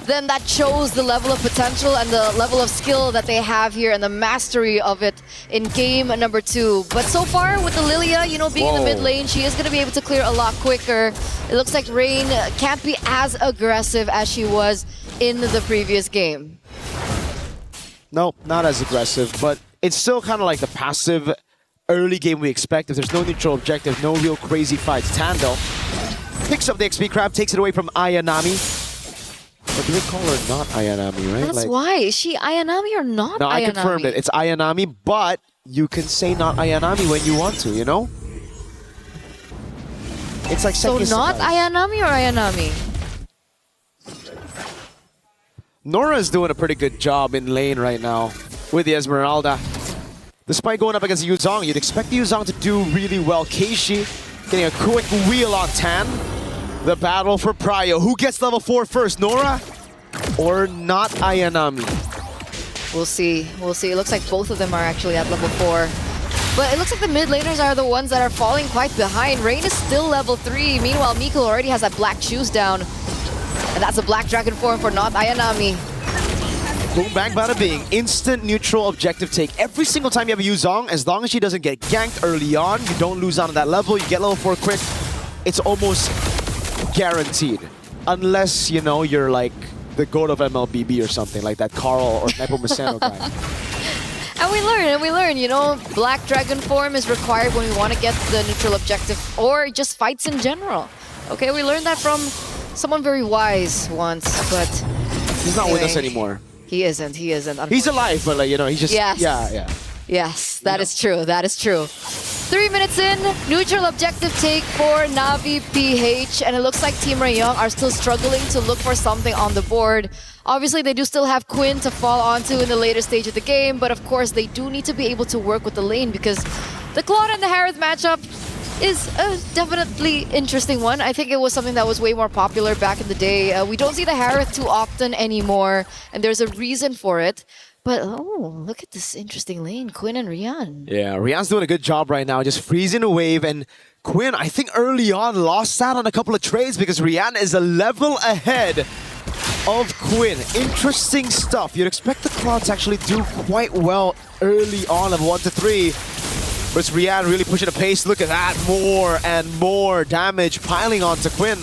then that shows the level of potential and the level of skill that they have here and the mastery of it in game number 2. But so far with the Lilia, you know, being in the mid lane, she is gonna be able to clear a lot quicker. It looks like Rain can't be as aggressive as she was in the previous game. No, not as aggressive, but it's still kind of like the passive early game we expect. If there's no neutral objective, no real crazy fights. Tando picks up the XP crab, takes it away from Ayanami. Or do they call her not Ayanami, right? That's why. Is she Ayanami or not no, Ayanami? I confirmed it. It's Ayanami, but you can say not Ayanami when you want to, you know? It's like So not Ayanami or Ayanami? Nora's doing a pretty good job in lane right now with the Esmeralda. Despite going up against Yuzong, you'd expect Yuzong to do really well. Keishi getting a quick wheel on Tan. The battle for Prio. Who gets level 4 first, Nora or not Ayanami? We'll see. We'll see. It looks like both of them are actually at level 4. But it looks like the mid laners are the ones that are falling quite behind. Rain is still level 3. Meanwhile, Miko already has that black shoes down. And that's a black dragon form for not Ayanami. Boom, bang, bada bing. Instant neutral objective take. Every single time you have a Yuzong, as long as she doesn't get ganked early on, you don't lose out on that level, you get level 4 quick, it's almost guaranteed. Unless, you know, you're like the goat of MLBB or something, like that Carl or Nepomuceno guy. And we learn, you know, black dragon form is required when we want to get the neutral objective or just fights in general. Okay, we learned that from someone very wise once, but he's not with us anymore. He isn't. He's alive, but like, you know, he's just, yes. yeah. Yes, that is true. That is true. 3 minutes in, neutral objective take for Na'Vi PH, and it looks like Team Rayong are still struggling to look for something on the board. Obviously, they do still have Quinn to fall onto in the later stage of the game, but of course, they do need to be able to work with the lane because the Claude and the Harith matchup is a definitely interesting one. I think it was something that was way more popular back in the day. We don't see the Harith too often anymore, and there's a reason for it. But, oh, look at this interesting lane, Quinn and Rian. Yeah, Rian's doing a good job right now, just freezing a wave. And Quinn, I think early on, lost out on a couple of trades because Rian is a level ahead of Quinn. Interesting stuff. You'd expect the Cloud to actually do quite well early on of 1 to 3. But it's Rian really pushing the pace. Look at that, more and more damage piling onto Quinn.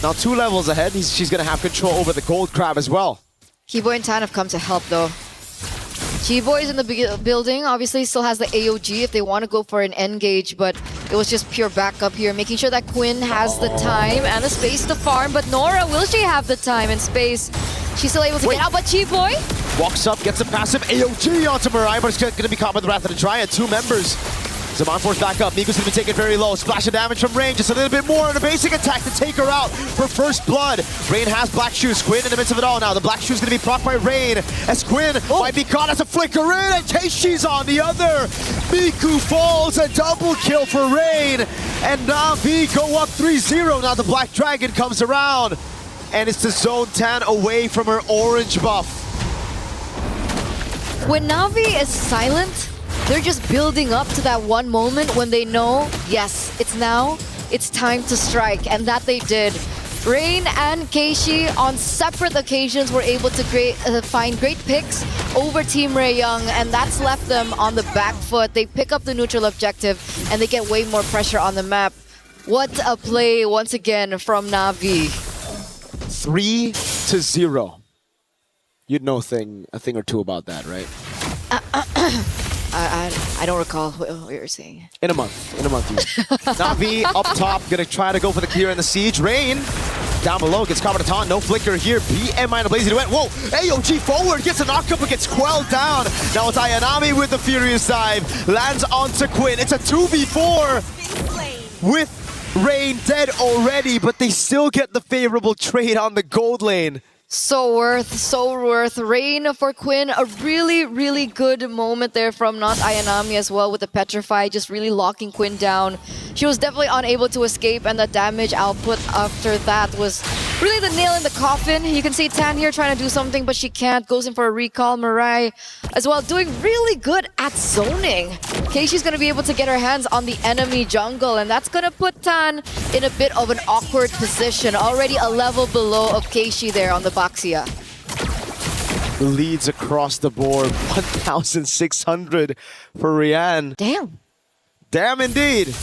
Now 2 levels ahead, she's going to have control over the gold crab as well. Kiboy and Tan have come to help though. Chiboy is in the building, obviously still has the AOG if they want to go for an engage, but it was just pure backup here, making sure that Quinn has the time and the space to farm. But Nora, will she have the time and space? She's still able to get out, but Chiboy walks up, gets a passive AOG onto Mirai, but it's going to be caught by the Wrath of the Dryad. 2 members. Zaman force back up. Miko's going to be taken very low. Splash of damage from Rain. Just a little bit more on a basic attack to take her out for first blood. Rain has Black Shoes. Quinn in the midst of it all now. The Black Shoes going to be procced by Rain as Quinn might be caught as a flicker in. And Keishi's on the other. Miku falls. A double kill for Rain. And Na'Vi go up 3-0. Now the Black Dragon comes around. And it's the Zone Tan away from her orange buff. When Na'Vi is silent, they're just building up to that one moment when they know, yes, it's now, it's time to strike, and that they did. Rain and Keishi on separate occasions were able to find great picks over Team Rayong, and that's left them on the back foot. They pick up the neutral objective, and they get way more pressure on the map. What a play once again from Na'Vi. 3-0. You'd know a thing or two about that, right? I don't recall what you were saying. In a month. Na'Vi up top, gonna try to go for the clear and the siege. Rain down below, gets caught by the taunt. No flicker here. BM Blazy Duet. Whoa! AOG forward, gets a knock up, but gets quelled down. Now it's Ayanami with the Furious Dive. Lands onto Quinn. It's a 2v4 with Rain dead already, but they still get the favorable trade on the gold lane. So worth. Rain for Quinn, a really, really good moment there from not Ayanami as well with the Petrify, just really locking Quinn down. She was definitely unable to escape, and the damage output after that was really the nail in the coffin. You can see Tan here trying to do something, but she can't. Goes in for a recall. Mirai as well doing really good at zoning. Keishi's going to be able to get her hands on the enemy jungle, and that's going to put Tan in a bit of an awkward position. Already a level below of Keishi there on the Baxia. Leads across the board, 1,600 for Rian. Damn indeed.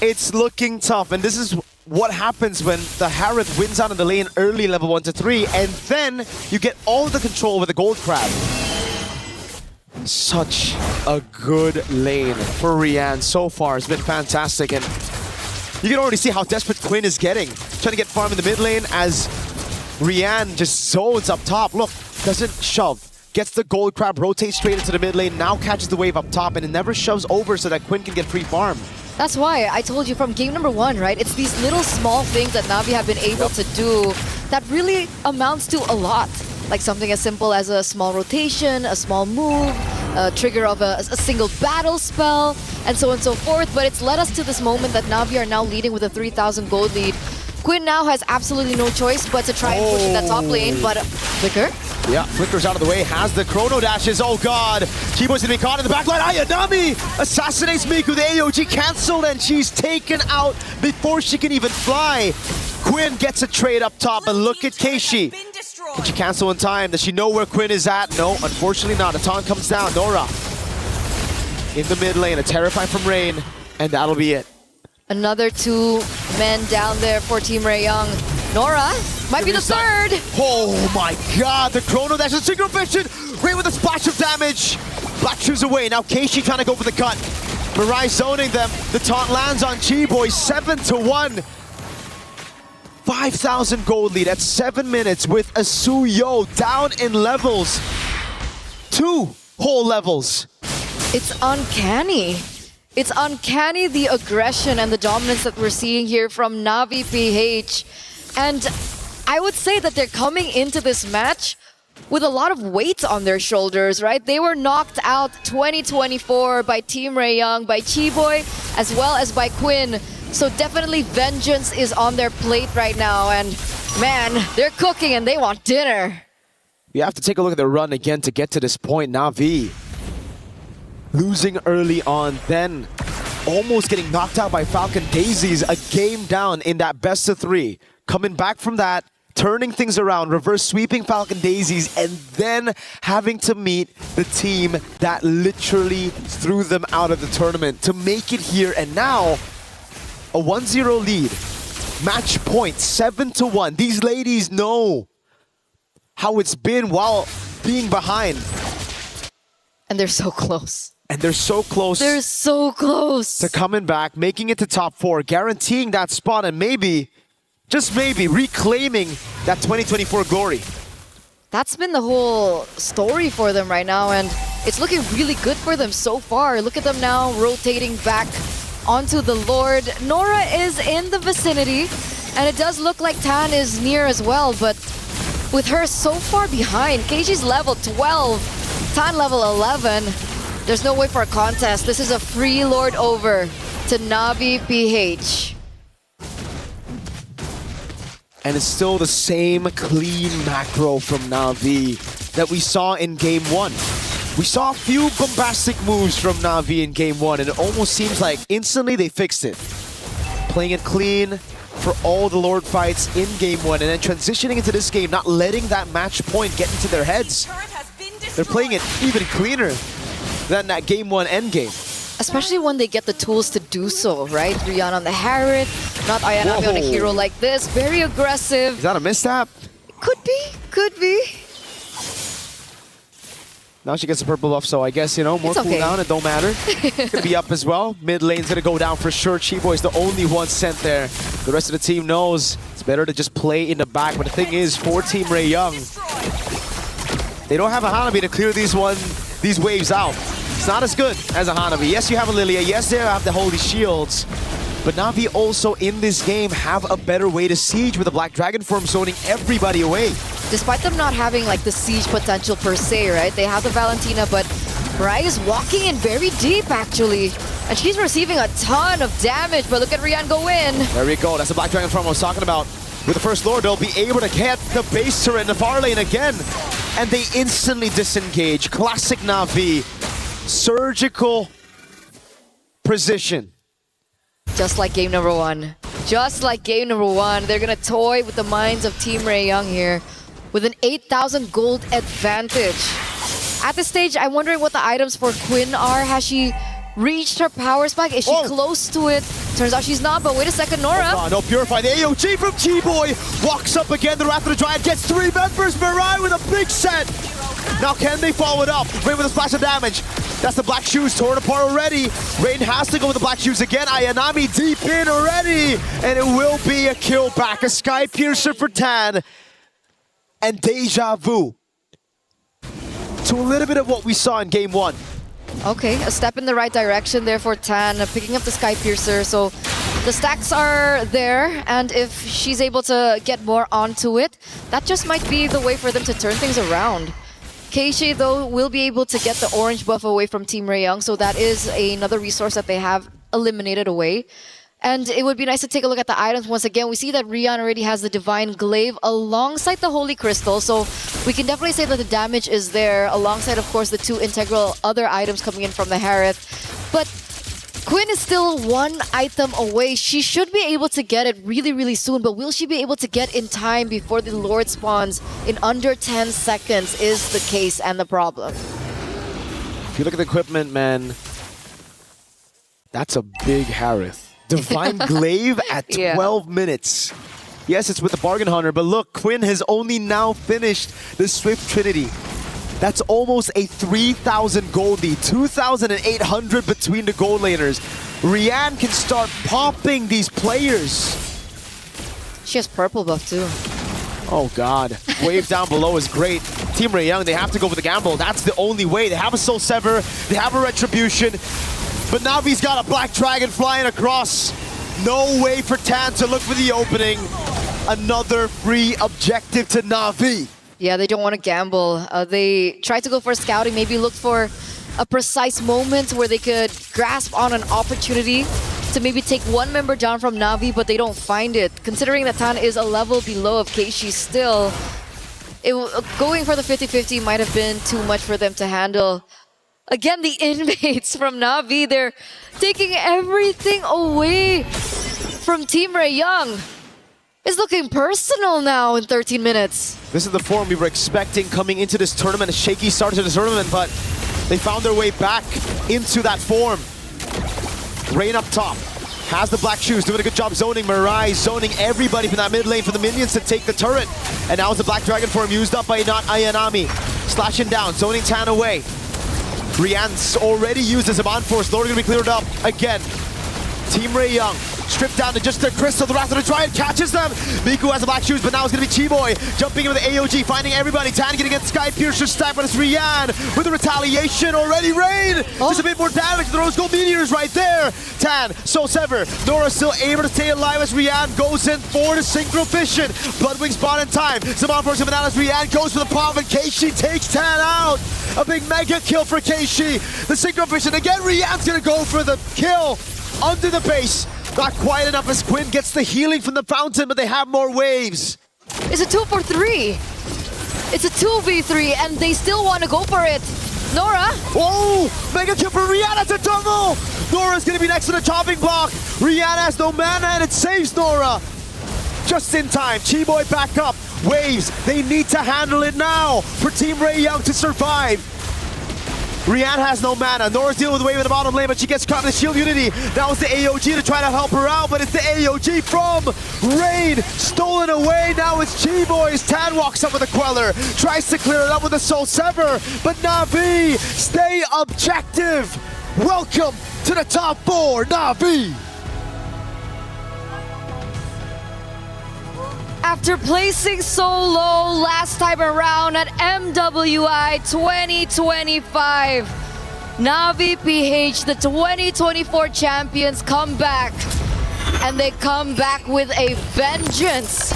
It's looking tough, and this is what happens when the Harith wins out of the lane early level 1 to 3, and then you get all the control with the gold crab. Such a good lane for Rian so far. It's been fantastic, and you can already see how desperate Quinn is getting. Trying to get farm in the mid lane as Rian just zones up top. Look, doesn't shove. gets the gold crab, rotates straight into the mid lane, now catches the wave up top, and it never shoves over so that Quinn can get free farm. That's why I told you from game number 1, right? It's these little small things that Na'Vi have been able to do that really amounts to a lot. Like something as simple as a small rotation, a small move, a trigger of a single battle spell, and so on and so forth. But it's led us to this moment that Na'Vi are now leading with a 3,000 gold lead. Quinn now has absolutely no choice but to try and push in that top lane, but Flicker? Yeah, Flicker's out of the way, has the chrono dashes, oh god! Chibo's gonna be caught in the backline, Ayanami assassinates Miku, the AOG cancelled, and she's taken out before she can even fly. Quinn gets a trade up top, and look at Keishi. Can she cancel in time? Does she know where Quinn is at? No, unfortunately not. A taunt comes down, Nora in the mid lane, a Terrify from Rain, and that'll be it. Another 2 men down there for Team Raeyang. Nora might be the third. Oh my god, the chrono dash is synchro vision. Rain with a splash of damage. Black shoes away. Now Keishi trying to go for the cut. Mirai zoning them. The taunt lands on Chiboy. 7-1. 5,000 gold lead at 7 minutes with a Suyo down in levels. 2 whole levels. It's uncanny. It's uncanny, the aggression and the dominance that we're seeing here from Na'Vi PH. And I would say that they're coming into this match with a lot of weight on their shoulders, right? They were knocked out 2024 by Team Raeyang, by Chiboy, as well as by Quinn. So definitely vengeance is on their plate right now. And man, they're cooking and they want dinner. You have to take a look at the run again to get to this point. Na'Vi losing early on, then almost getting knocked out by Falcon Daisies, a game down in that best of 3. Coming back from that, turning things around, reverse sweeping Falcon Daisies, and then having to meet the team that literally threw them out of the tournament to make it here. And now, a 1-0 lead. Match point, 7-1. These ladies know how it's been while being behind. And they're so close. And they're so close. They're so close to coming back, making it to top 4, guaranteeing that spot, and maybe, just maybe, reclaiming that 2024 glory. That's been the whole story for them right now, and it's looking really good for them so far. Look at them now rotating back onto the Lord. Nora is in the vicinity, and it does look like Tan is near as well, but with her so far behind, Keishi's level 12, Tan level 11. There's no way for a contest. This is a free Lord over to Na'Vi PH. And it's still the same clean macro from Na'Vi that we saw in Game 1. We saw a few bombastic moves from Na'Vi in Game 1, and it almost seems like instantly they fixed it. Playing it clean for all the Lord fights in Game 1, and then transitioning into this game, not letting that match point get into their heads. They're playing it even cleaner than that Game 1 endgame. Especially when they get the tools to do so, right? Rihanna on the Harriet, not Ayanami on a hero like this. Very aggressive. Is that a misstep? Could be, could be. Now she gets a purple buff, so I guess, you know, more cooldown, it don't matter. Gonna be up as well. Mid lane's gonna go down for sure. Chiboy's the only one sent there. The rest of the team knows it's better to just play in the back. But the thing is, for Team Raeyang, they don't have a Hanabi to clear these waves out. It's not as good as a Hanabi. Yes, you have a Lilia. Yes, they have the Holy Shields. But Na'Vi also in this game have a better way to siege with the Black Dragon form zoning everybody away. Despite them not having like the siege potential per se, right? They have the Valentina, but Mirai is walking in very deep actually. And she's receiving a ton of damage, but look at Rian go in. There we go. That's the Black Dragon form I was talking about. With the first Lord, they'll be able to get the base turret in the far lane again. And they instantly disengage. Classic Na'Vi. Surgical precision. Just like game number 1. Just like game number 1. They're gonna toy with the minds of Team Raeyang here with an 8,000 gold advantage. At this stage, I'm wondering what the items for Quinn are. Has she reached her power spike? Is she close to it? Turns out she's not, but wait a second, Nora. Oh, no, Purify. The AOG from Chiboy walks up again. The Wrath of the Giant gets 3 members. Mirai with a big set. Now can they follow it up? Rain with a splash of damage. That's the Black Shoes torn apart already. Rain has to go with the Black Shoes again. Ayanami deep in already. And it will be a kill back. A Sky Piercer for Tan. And Deja Vu. to a little bit of what we saw in Game 1. Okay, a step in the right direction there for Tan, picking up the Sky Piercer. So the stacks are there, and if she's able to get more onto it, that just might be the way for them to turn things around. Keishi, though, will be able to get the orange buff away from Team Rayoung, so that is another resource that they have eliminated away. And it would be nice to take a look at the items once again. We see that Rian already has the Divine Glaive alongside the Holy Crystal, so we can definitely say that the damage is there, alongside, of course, the 2 integral other items coming in from the Harith. But Quinn is still 1 item away. She should be able to get it really, really soon, but will she be able to get in time before the Lord spawns in under 10 seconds is the case and the problem. If you look at the equipment, man, that's a big Harith. Divine Glaive at 12 minutes. Yes, it's with the Bargain Hunter, but look, Quinn has only now finished the Swift Trinity. That's almost a 3,000 gold lead, 2,800 between the gold laners. Rian can start popping these players. She has purple buff too. Oh god, wave down below is great. Team Rayoung, they have to go for the gamble. That's the only way. They have a Soul Sever, they have a Retribution, but Navi's got a Black Dragon flying across. No way for Tan to look for the opening. Another free objective to Na'Vi. Yeah, they don't want to gamble. They try to go for scouting, maybe look for a precise moment where they could grasp on an opportunity to maybe take 1 member down from Na'Vi, but they don't find it. Considering that Tan is a level below of Keishi still, going for the 50-50 might have been too much for them to handle. Again, the inmates from Na'Vi, they're taking everything away from Team Rayoung. It's looking personal now in 13 minutes. This is the form we were expecting coming into this tournament. A shaky start to the tournament, but they found their way back into that form. Rain up top. Has the black shoes, doing a good job zoning. Mirai zoning everybody from that mid lane for the minions to take the turret. And now it's the Black Dragon form used up by not Ayanami. Slashing down, zoning Tan away. Rian's already used his Aman Force. Lord gonna be cleared up again. Team Rayoung stripped down to just the Crystal. The Wrath of the Giant catches them. Miku has the black shoes, but now it's gonna be Chiboy jumping in with the AOG, finding everybody. Tan getting against Sky Piercer stack, but it's Rian with the retaliation already. Rain! Just a bit more damage. The Rose Gold Meteors right there. Tan, Soul Sever. Nora still able to stay alive as Rian goes in for the Synchro Fission. Bloodwing spot in time. Saman Force coming out as Rian goes for the palm, and Keishi takes Tan out. A big mega kill for Keishi. The Synchro Fission again. Rian's gonna go for the kill under the base. Not quite enough as Quinn gets the healing from the fountain, but they have more waves. It's a 2 for 3. It's a 2v3, and they still want to go for it. Nora. Oh, mega kill for Rihanna to double. Nora's gonna be next to the chopping block. Rihanna has no mana, and it saves Nora. Just in time, Chiboy back up. Waves, they need to handle it now for Team Rayoung to survive. Rian has no mana. Nora's dealing with the wave in the bottom lane, but she gets caught in the shield unity. That was the AOG to try to help her out, but it's the AOG from Rain. Stolen away. Now it's Chiboy's. Tan walks up with a Queller. Tries to clear it up with a Soul Sever, but Na'Vi, stay objective. Welcome to the top 4, Na'Vi. After placing so low last time around at MWI 2025, Na'Vi PH, the 2024 champions, come back. And they come back with a vengeance.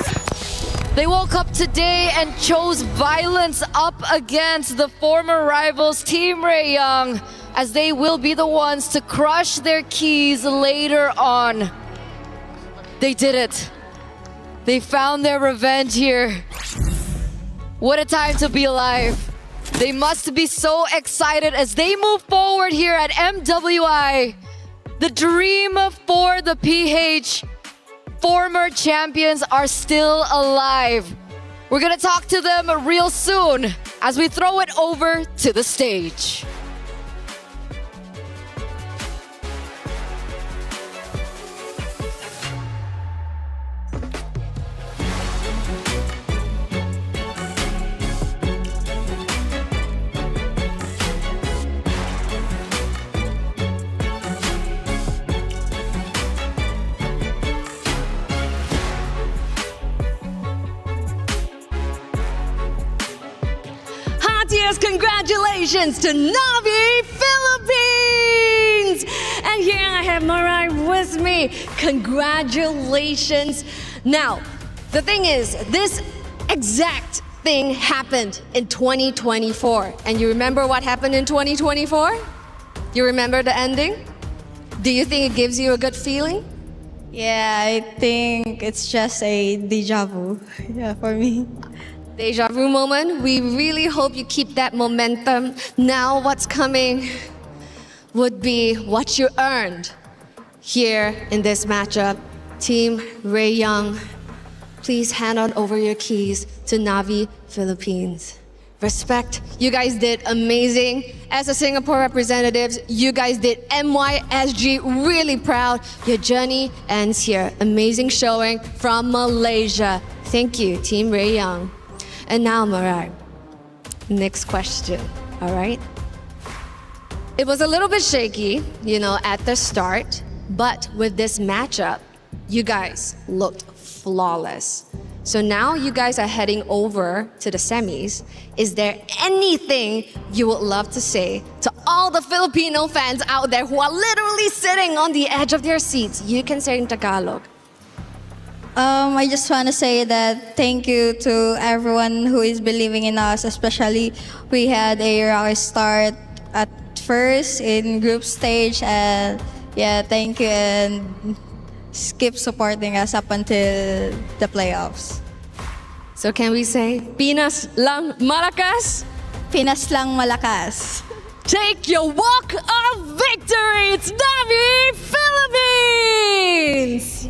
They woke up today and chose violence up against the former rivals Team Rayoung, as they will be the ones to crush their keys later on. They did it. They found their revenge here. What a time to be alive. They must be so excited as they move forward here at MWI. The dream for the PH former champions are still alive. We're gonna talk to them real soon as we throw it over to the stage. serious congratulations to Navi Philippines! And here I have Marai with me. Congratulations. Now, the thing is, this exact thing happened in 2024. And you remember what happened in 2024? You remember the ending? Do you think it gives you a good feeling? Yeah, I think it's just a deja vu. Yeah, for me. Deja vu moment. We really hope you keep that momentum. Now what's coming would be what you earned here in this matchup. Team Ray Young, please hand on over your keys to Navi Philippines. Respect, you guys did amazing. As a Singapore representatives, you guys did MYSG really proud. Your journey ends here. Amazing showing from Malaysia. Thank you, Team Ray Young. And now, Marai, next question, all right? It was a little bit shaky, at the start, but with this matchup, you guys looked flawless. So now you guys are heading over to the semis. Is there anything you would love to say to all the Filipino fans out there who are literally sitting on the edge of their seats? You can say in Tagalog. I just want to say that thank you to everyone who is believing in us, especially we had a rocky start at first in group stage, and yeah, thank you, and keep supporting us up until the playoffs. So can we say, Pinas lang malakas? Pinas lang malakas. Take your walk of victory! It's Navi Philippines!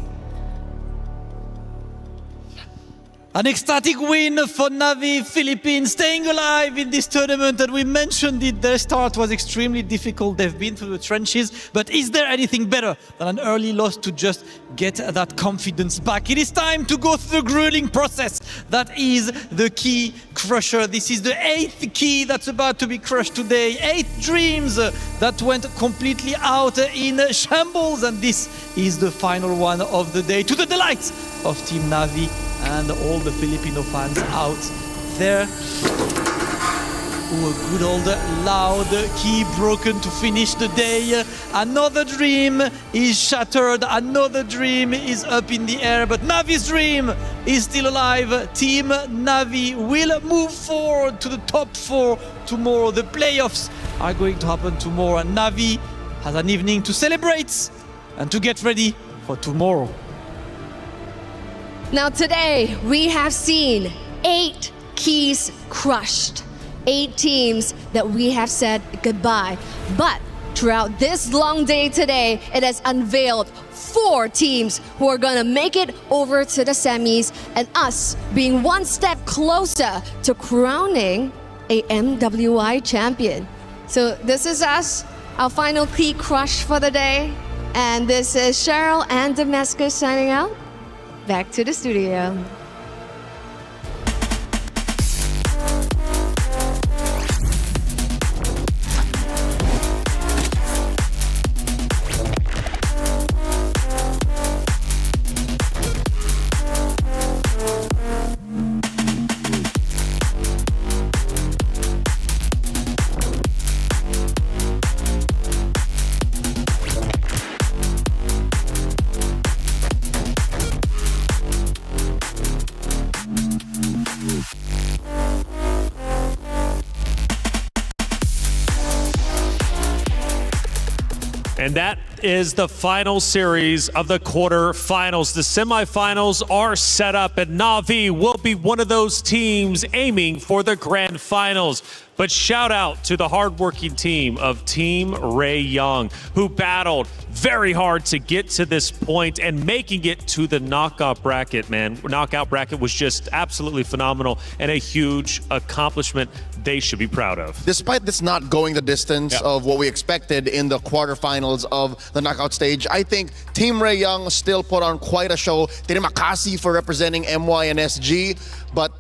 An ecstatic win for Navi Philippines, staying alive in this tournament, and we mentioned it, their start was extremely difficult. They've been through the trenches, but is there anything better than an early loss to just get that confidence back? It is time to go through the grueling process. That is the key crusher. This is the 8th key that's about to be crushed today. 8 dreams that went completely out in shambles, and this is the final one of the day, to the delight of Team Navi and all the Filipino fans out there. Ooh, a good old loud key broken to finish the day. Another dream is shattered, another dream is up in the air, but Navi's dream is still alive. Team Navi will move forward to the top 4 tomorrow. The playoffs are going to happen tomorrow, and Navi has an evening to celebrate and to get ready for tomorrow. Now today, we have seen 8 keys crushed. 8 teams that we have said goodbye. But throughout this long day today, it has unveiled 4 teams who are gonna make it over to the semis, and us being one step closer to crowning a MWI champion. So this is us, our final key crush for the day. And this is Cheryl and Damascus signing out. Back to the studio. And that is the final series of the quarterfinals. The semifinals are set up, and Navi will be one of those teams aiming for the grand finals. But shout out to the hardworking team of Team Ray Young, who battled very hard to get to this point and making it to the knockout bracket, man. Knockout bracket was just absolutely phenomenal and a huge accomplishment they should be proud of. Despite this not going the distance of what we expected in the quarterfinals of the knockout stage, I think Team Ray Young still put on quite a show. Terima kasih for representing MY and SG, but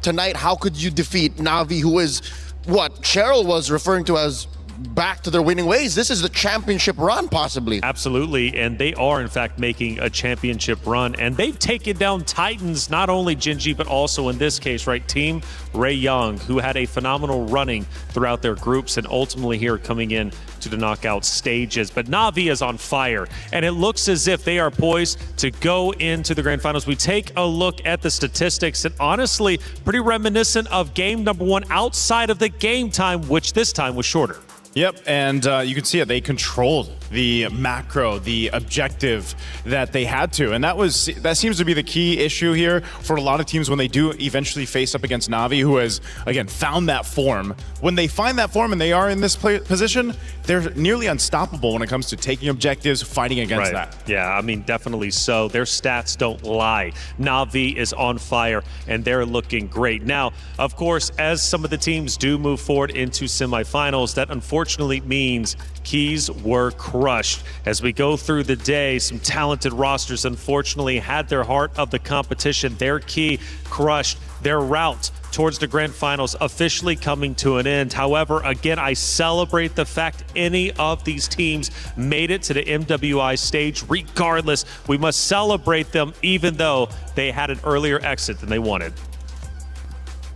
tonight, how could you defeat Navi, who is what Cheryl was referring to as back to their winning ways. This is the championship run, possibly. Absolutely, and they are, in fact, making a championship run. And they've taken down Titans, not only Gen.G, but also, in this case, right, Team Ray Young, who had a phenomenal running throughout their groups and ultimately here coming in to the knockout stages. But Na'Vi is on fire, and it looks as if they are poised to go into the grand finals. We take a look at the statistics, and honestly, pretty reminiscent of game number one outside of the game time, which this time was shorter. Yep, and you can see it. They controlled the macro, the objective that they had to, and that seems to be the key issue here for a lot of teams when they do eventually face up against Na'Vi, who has again found that form. When they find that form and they are in this position, they're nearly unstoppable when it comes to taking objectives, fighting against that. Yeah, I mean, definitely so. Their stats don't lie. Na'Vi is on fire, and they're looking great. Now, of course, as some of the teams do move forward into semifinals, that unfortunately means Keys were crushed. As we go through the day, some talented rosters unfortunately had their heart of the competition, their key crushed, their route towards the grand finals officially coming to an end. However, again, I celebrate the fact any of these teams made it to the MWI stage. Regardless, we must celebrate them even though they had an earlier exit than they wanted.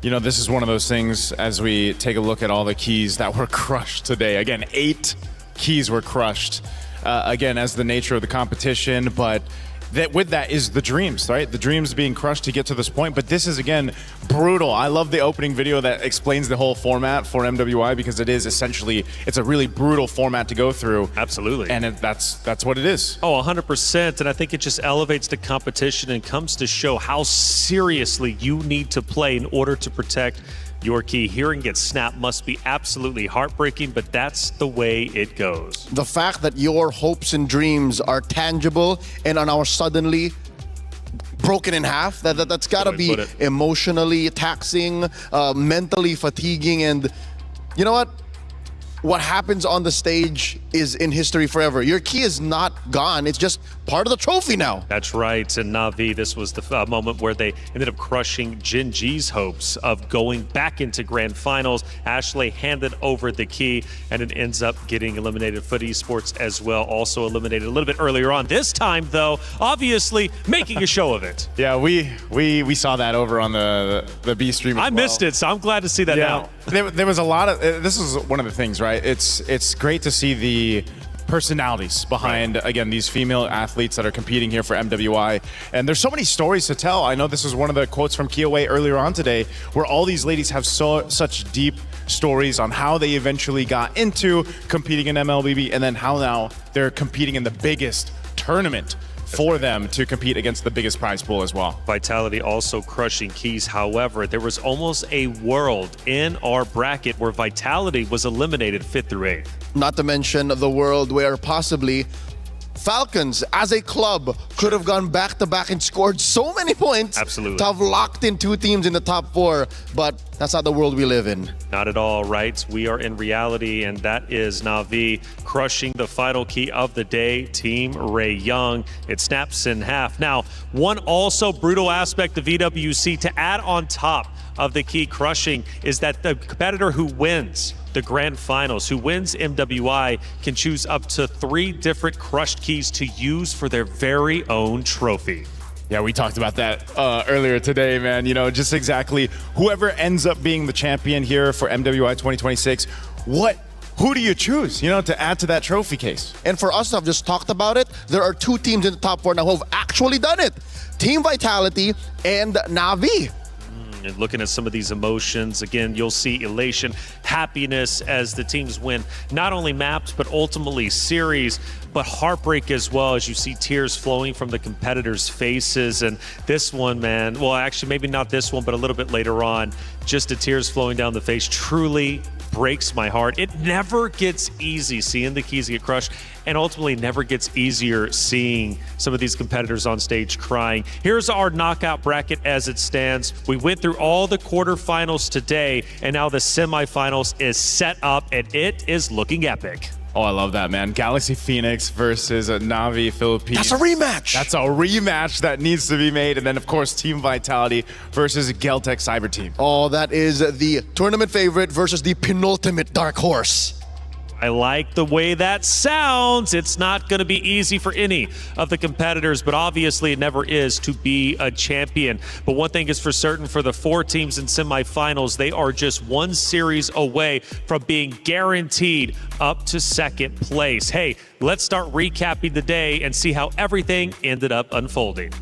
You know, this is one of those things as we take a look at all the keys that were crushed today. Again, 8 keys were crushed, again, as the nature of the competition, but with that is the dreams, right? The dreams being crushed to get to this point, but this is, again, brutal. I love the opening video that explains the whole format for MWI because it is essentially, it's a really brutal format to go through. Absolutely. And that's what it is. Oh, 100%, and I think it just elevates the competition and comes to show how seriously you need to play in order to protect your key. Hearing get snapped must be absolutely heartbreaking, but that's the way it goes. The fact that your hopes and dreams are tangible and are now suddenly broken in half, that's got to be emotionally taxing, mentally fatiguing, and you know what? What happens on the stage is in history forever. Your key is not gone. It's just part of the trophy now. That's right. And Na'Vi, this was the moment where they ended up crushing Gen.G's hopes of going back into grand finals. Ashley handed over the key, and it ends up getting eliminated. Foot Esports as well, also eliminated a little bit earlier on. This time, though, obviously making a show of it. Yeah, we saw that over on the B stream as I missed it, so I'm glad to see that now. There was a lot of, this is one of the things, right? It's great to see the personalities behind, again, these female athletes that are competing here for MWI. And there's so many stories to tell. I know this is one of the quotes from Kiyoe earlier on today, where all these ladies have such deep stories on how they eventually got into competing in MLBB and then how now they're competing in the biggest tournament for them to compete against the biggest prize pool as well. Vitality also crushing Keys. However, there was almost a world in our bracket where Vitality was eliminated 5th through 8th. Not to mention the world where possibly Falcons, as a club, could have gone back-to-back and scored so many points. Absolutely. To have locked in 2 teams in the top 4, but that's not the world we live in. Not at all, right? We are in reality, and that is Na'Vi crushing the final key of the day, Team Ray Young. It snaps in half. Now, one also brutal aspect of EWC to add on top of the key crushing is that the competitor who wins the grand finals, who wins MWI, can choose up to 3 different crushed keys to use for their very own trophy. Yeah, we talked about that earlier today, man. You know, just exactly whoever ends up being the champion here for MWI 2026, who do you choose, you know, to add to that trophy case? And for us to have just talked about it, there are 2 teams in the top 4 now who have actually done it. Team Vitality and Na'Vi. And looking at some of these emotions, again, you'll see elation, happiness as the teams win not only maps, but ultimately series, but heartbreak as well as you see tears flowing from the competitors' faces. And this one, man, well, actually, maybe not this one, but a little bit later on, just the tears flowing down the face truly breaks my heart. It never gets easy seeing the keys get crushed, and ultimately never gets easier seeing some of these competitors on stage crying. Here's our knockout bracket as it stands. We went through all the quarterfinals today, and now the semifinals is set up, and it is looking epic. Oh, I love that, man. Galaxy Phoenix versus Na'Vi Philippines. That's a rematch. That's a rematch that needs to be made. And then, of course, Team Vitality versus Geltec Cyber Team. Oh, that is the tournament favorite versus the penultimate dark horse. I like the way that sounds. It's not going to be easy for any of the competitors, but obviously it never is to be a champion. But one thing is for certain, for the 4 teams in semifinals, they are just 1 series away from being guaranteed up to 2nd place. Hey, let's start recapping the day and see how everything ended up unfolding.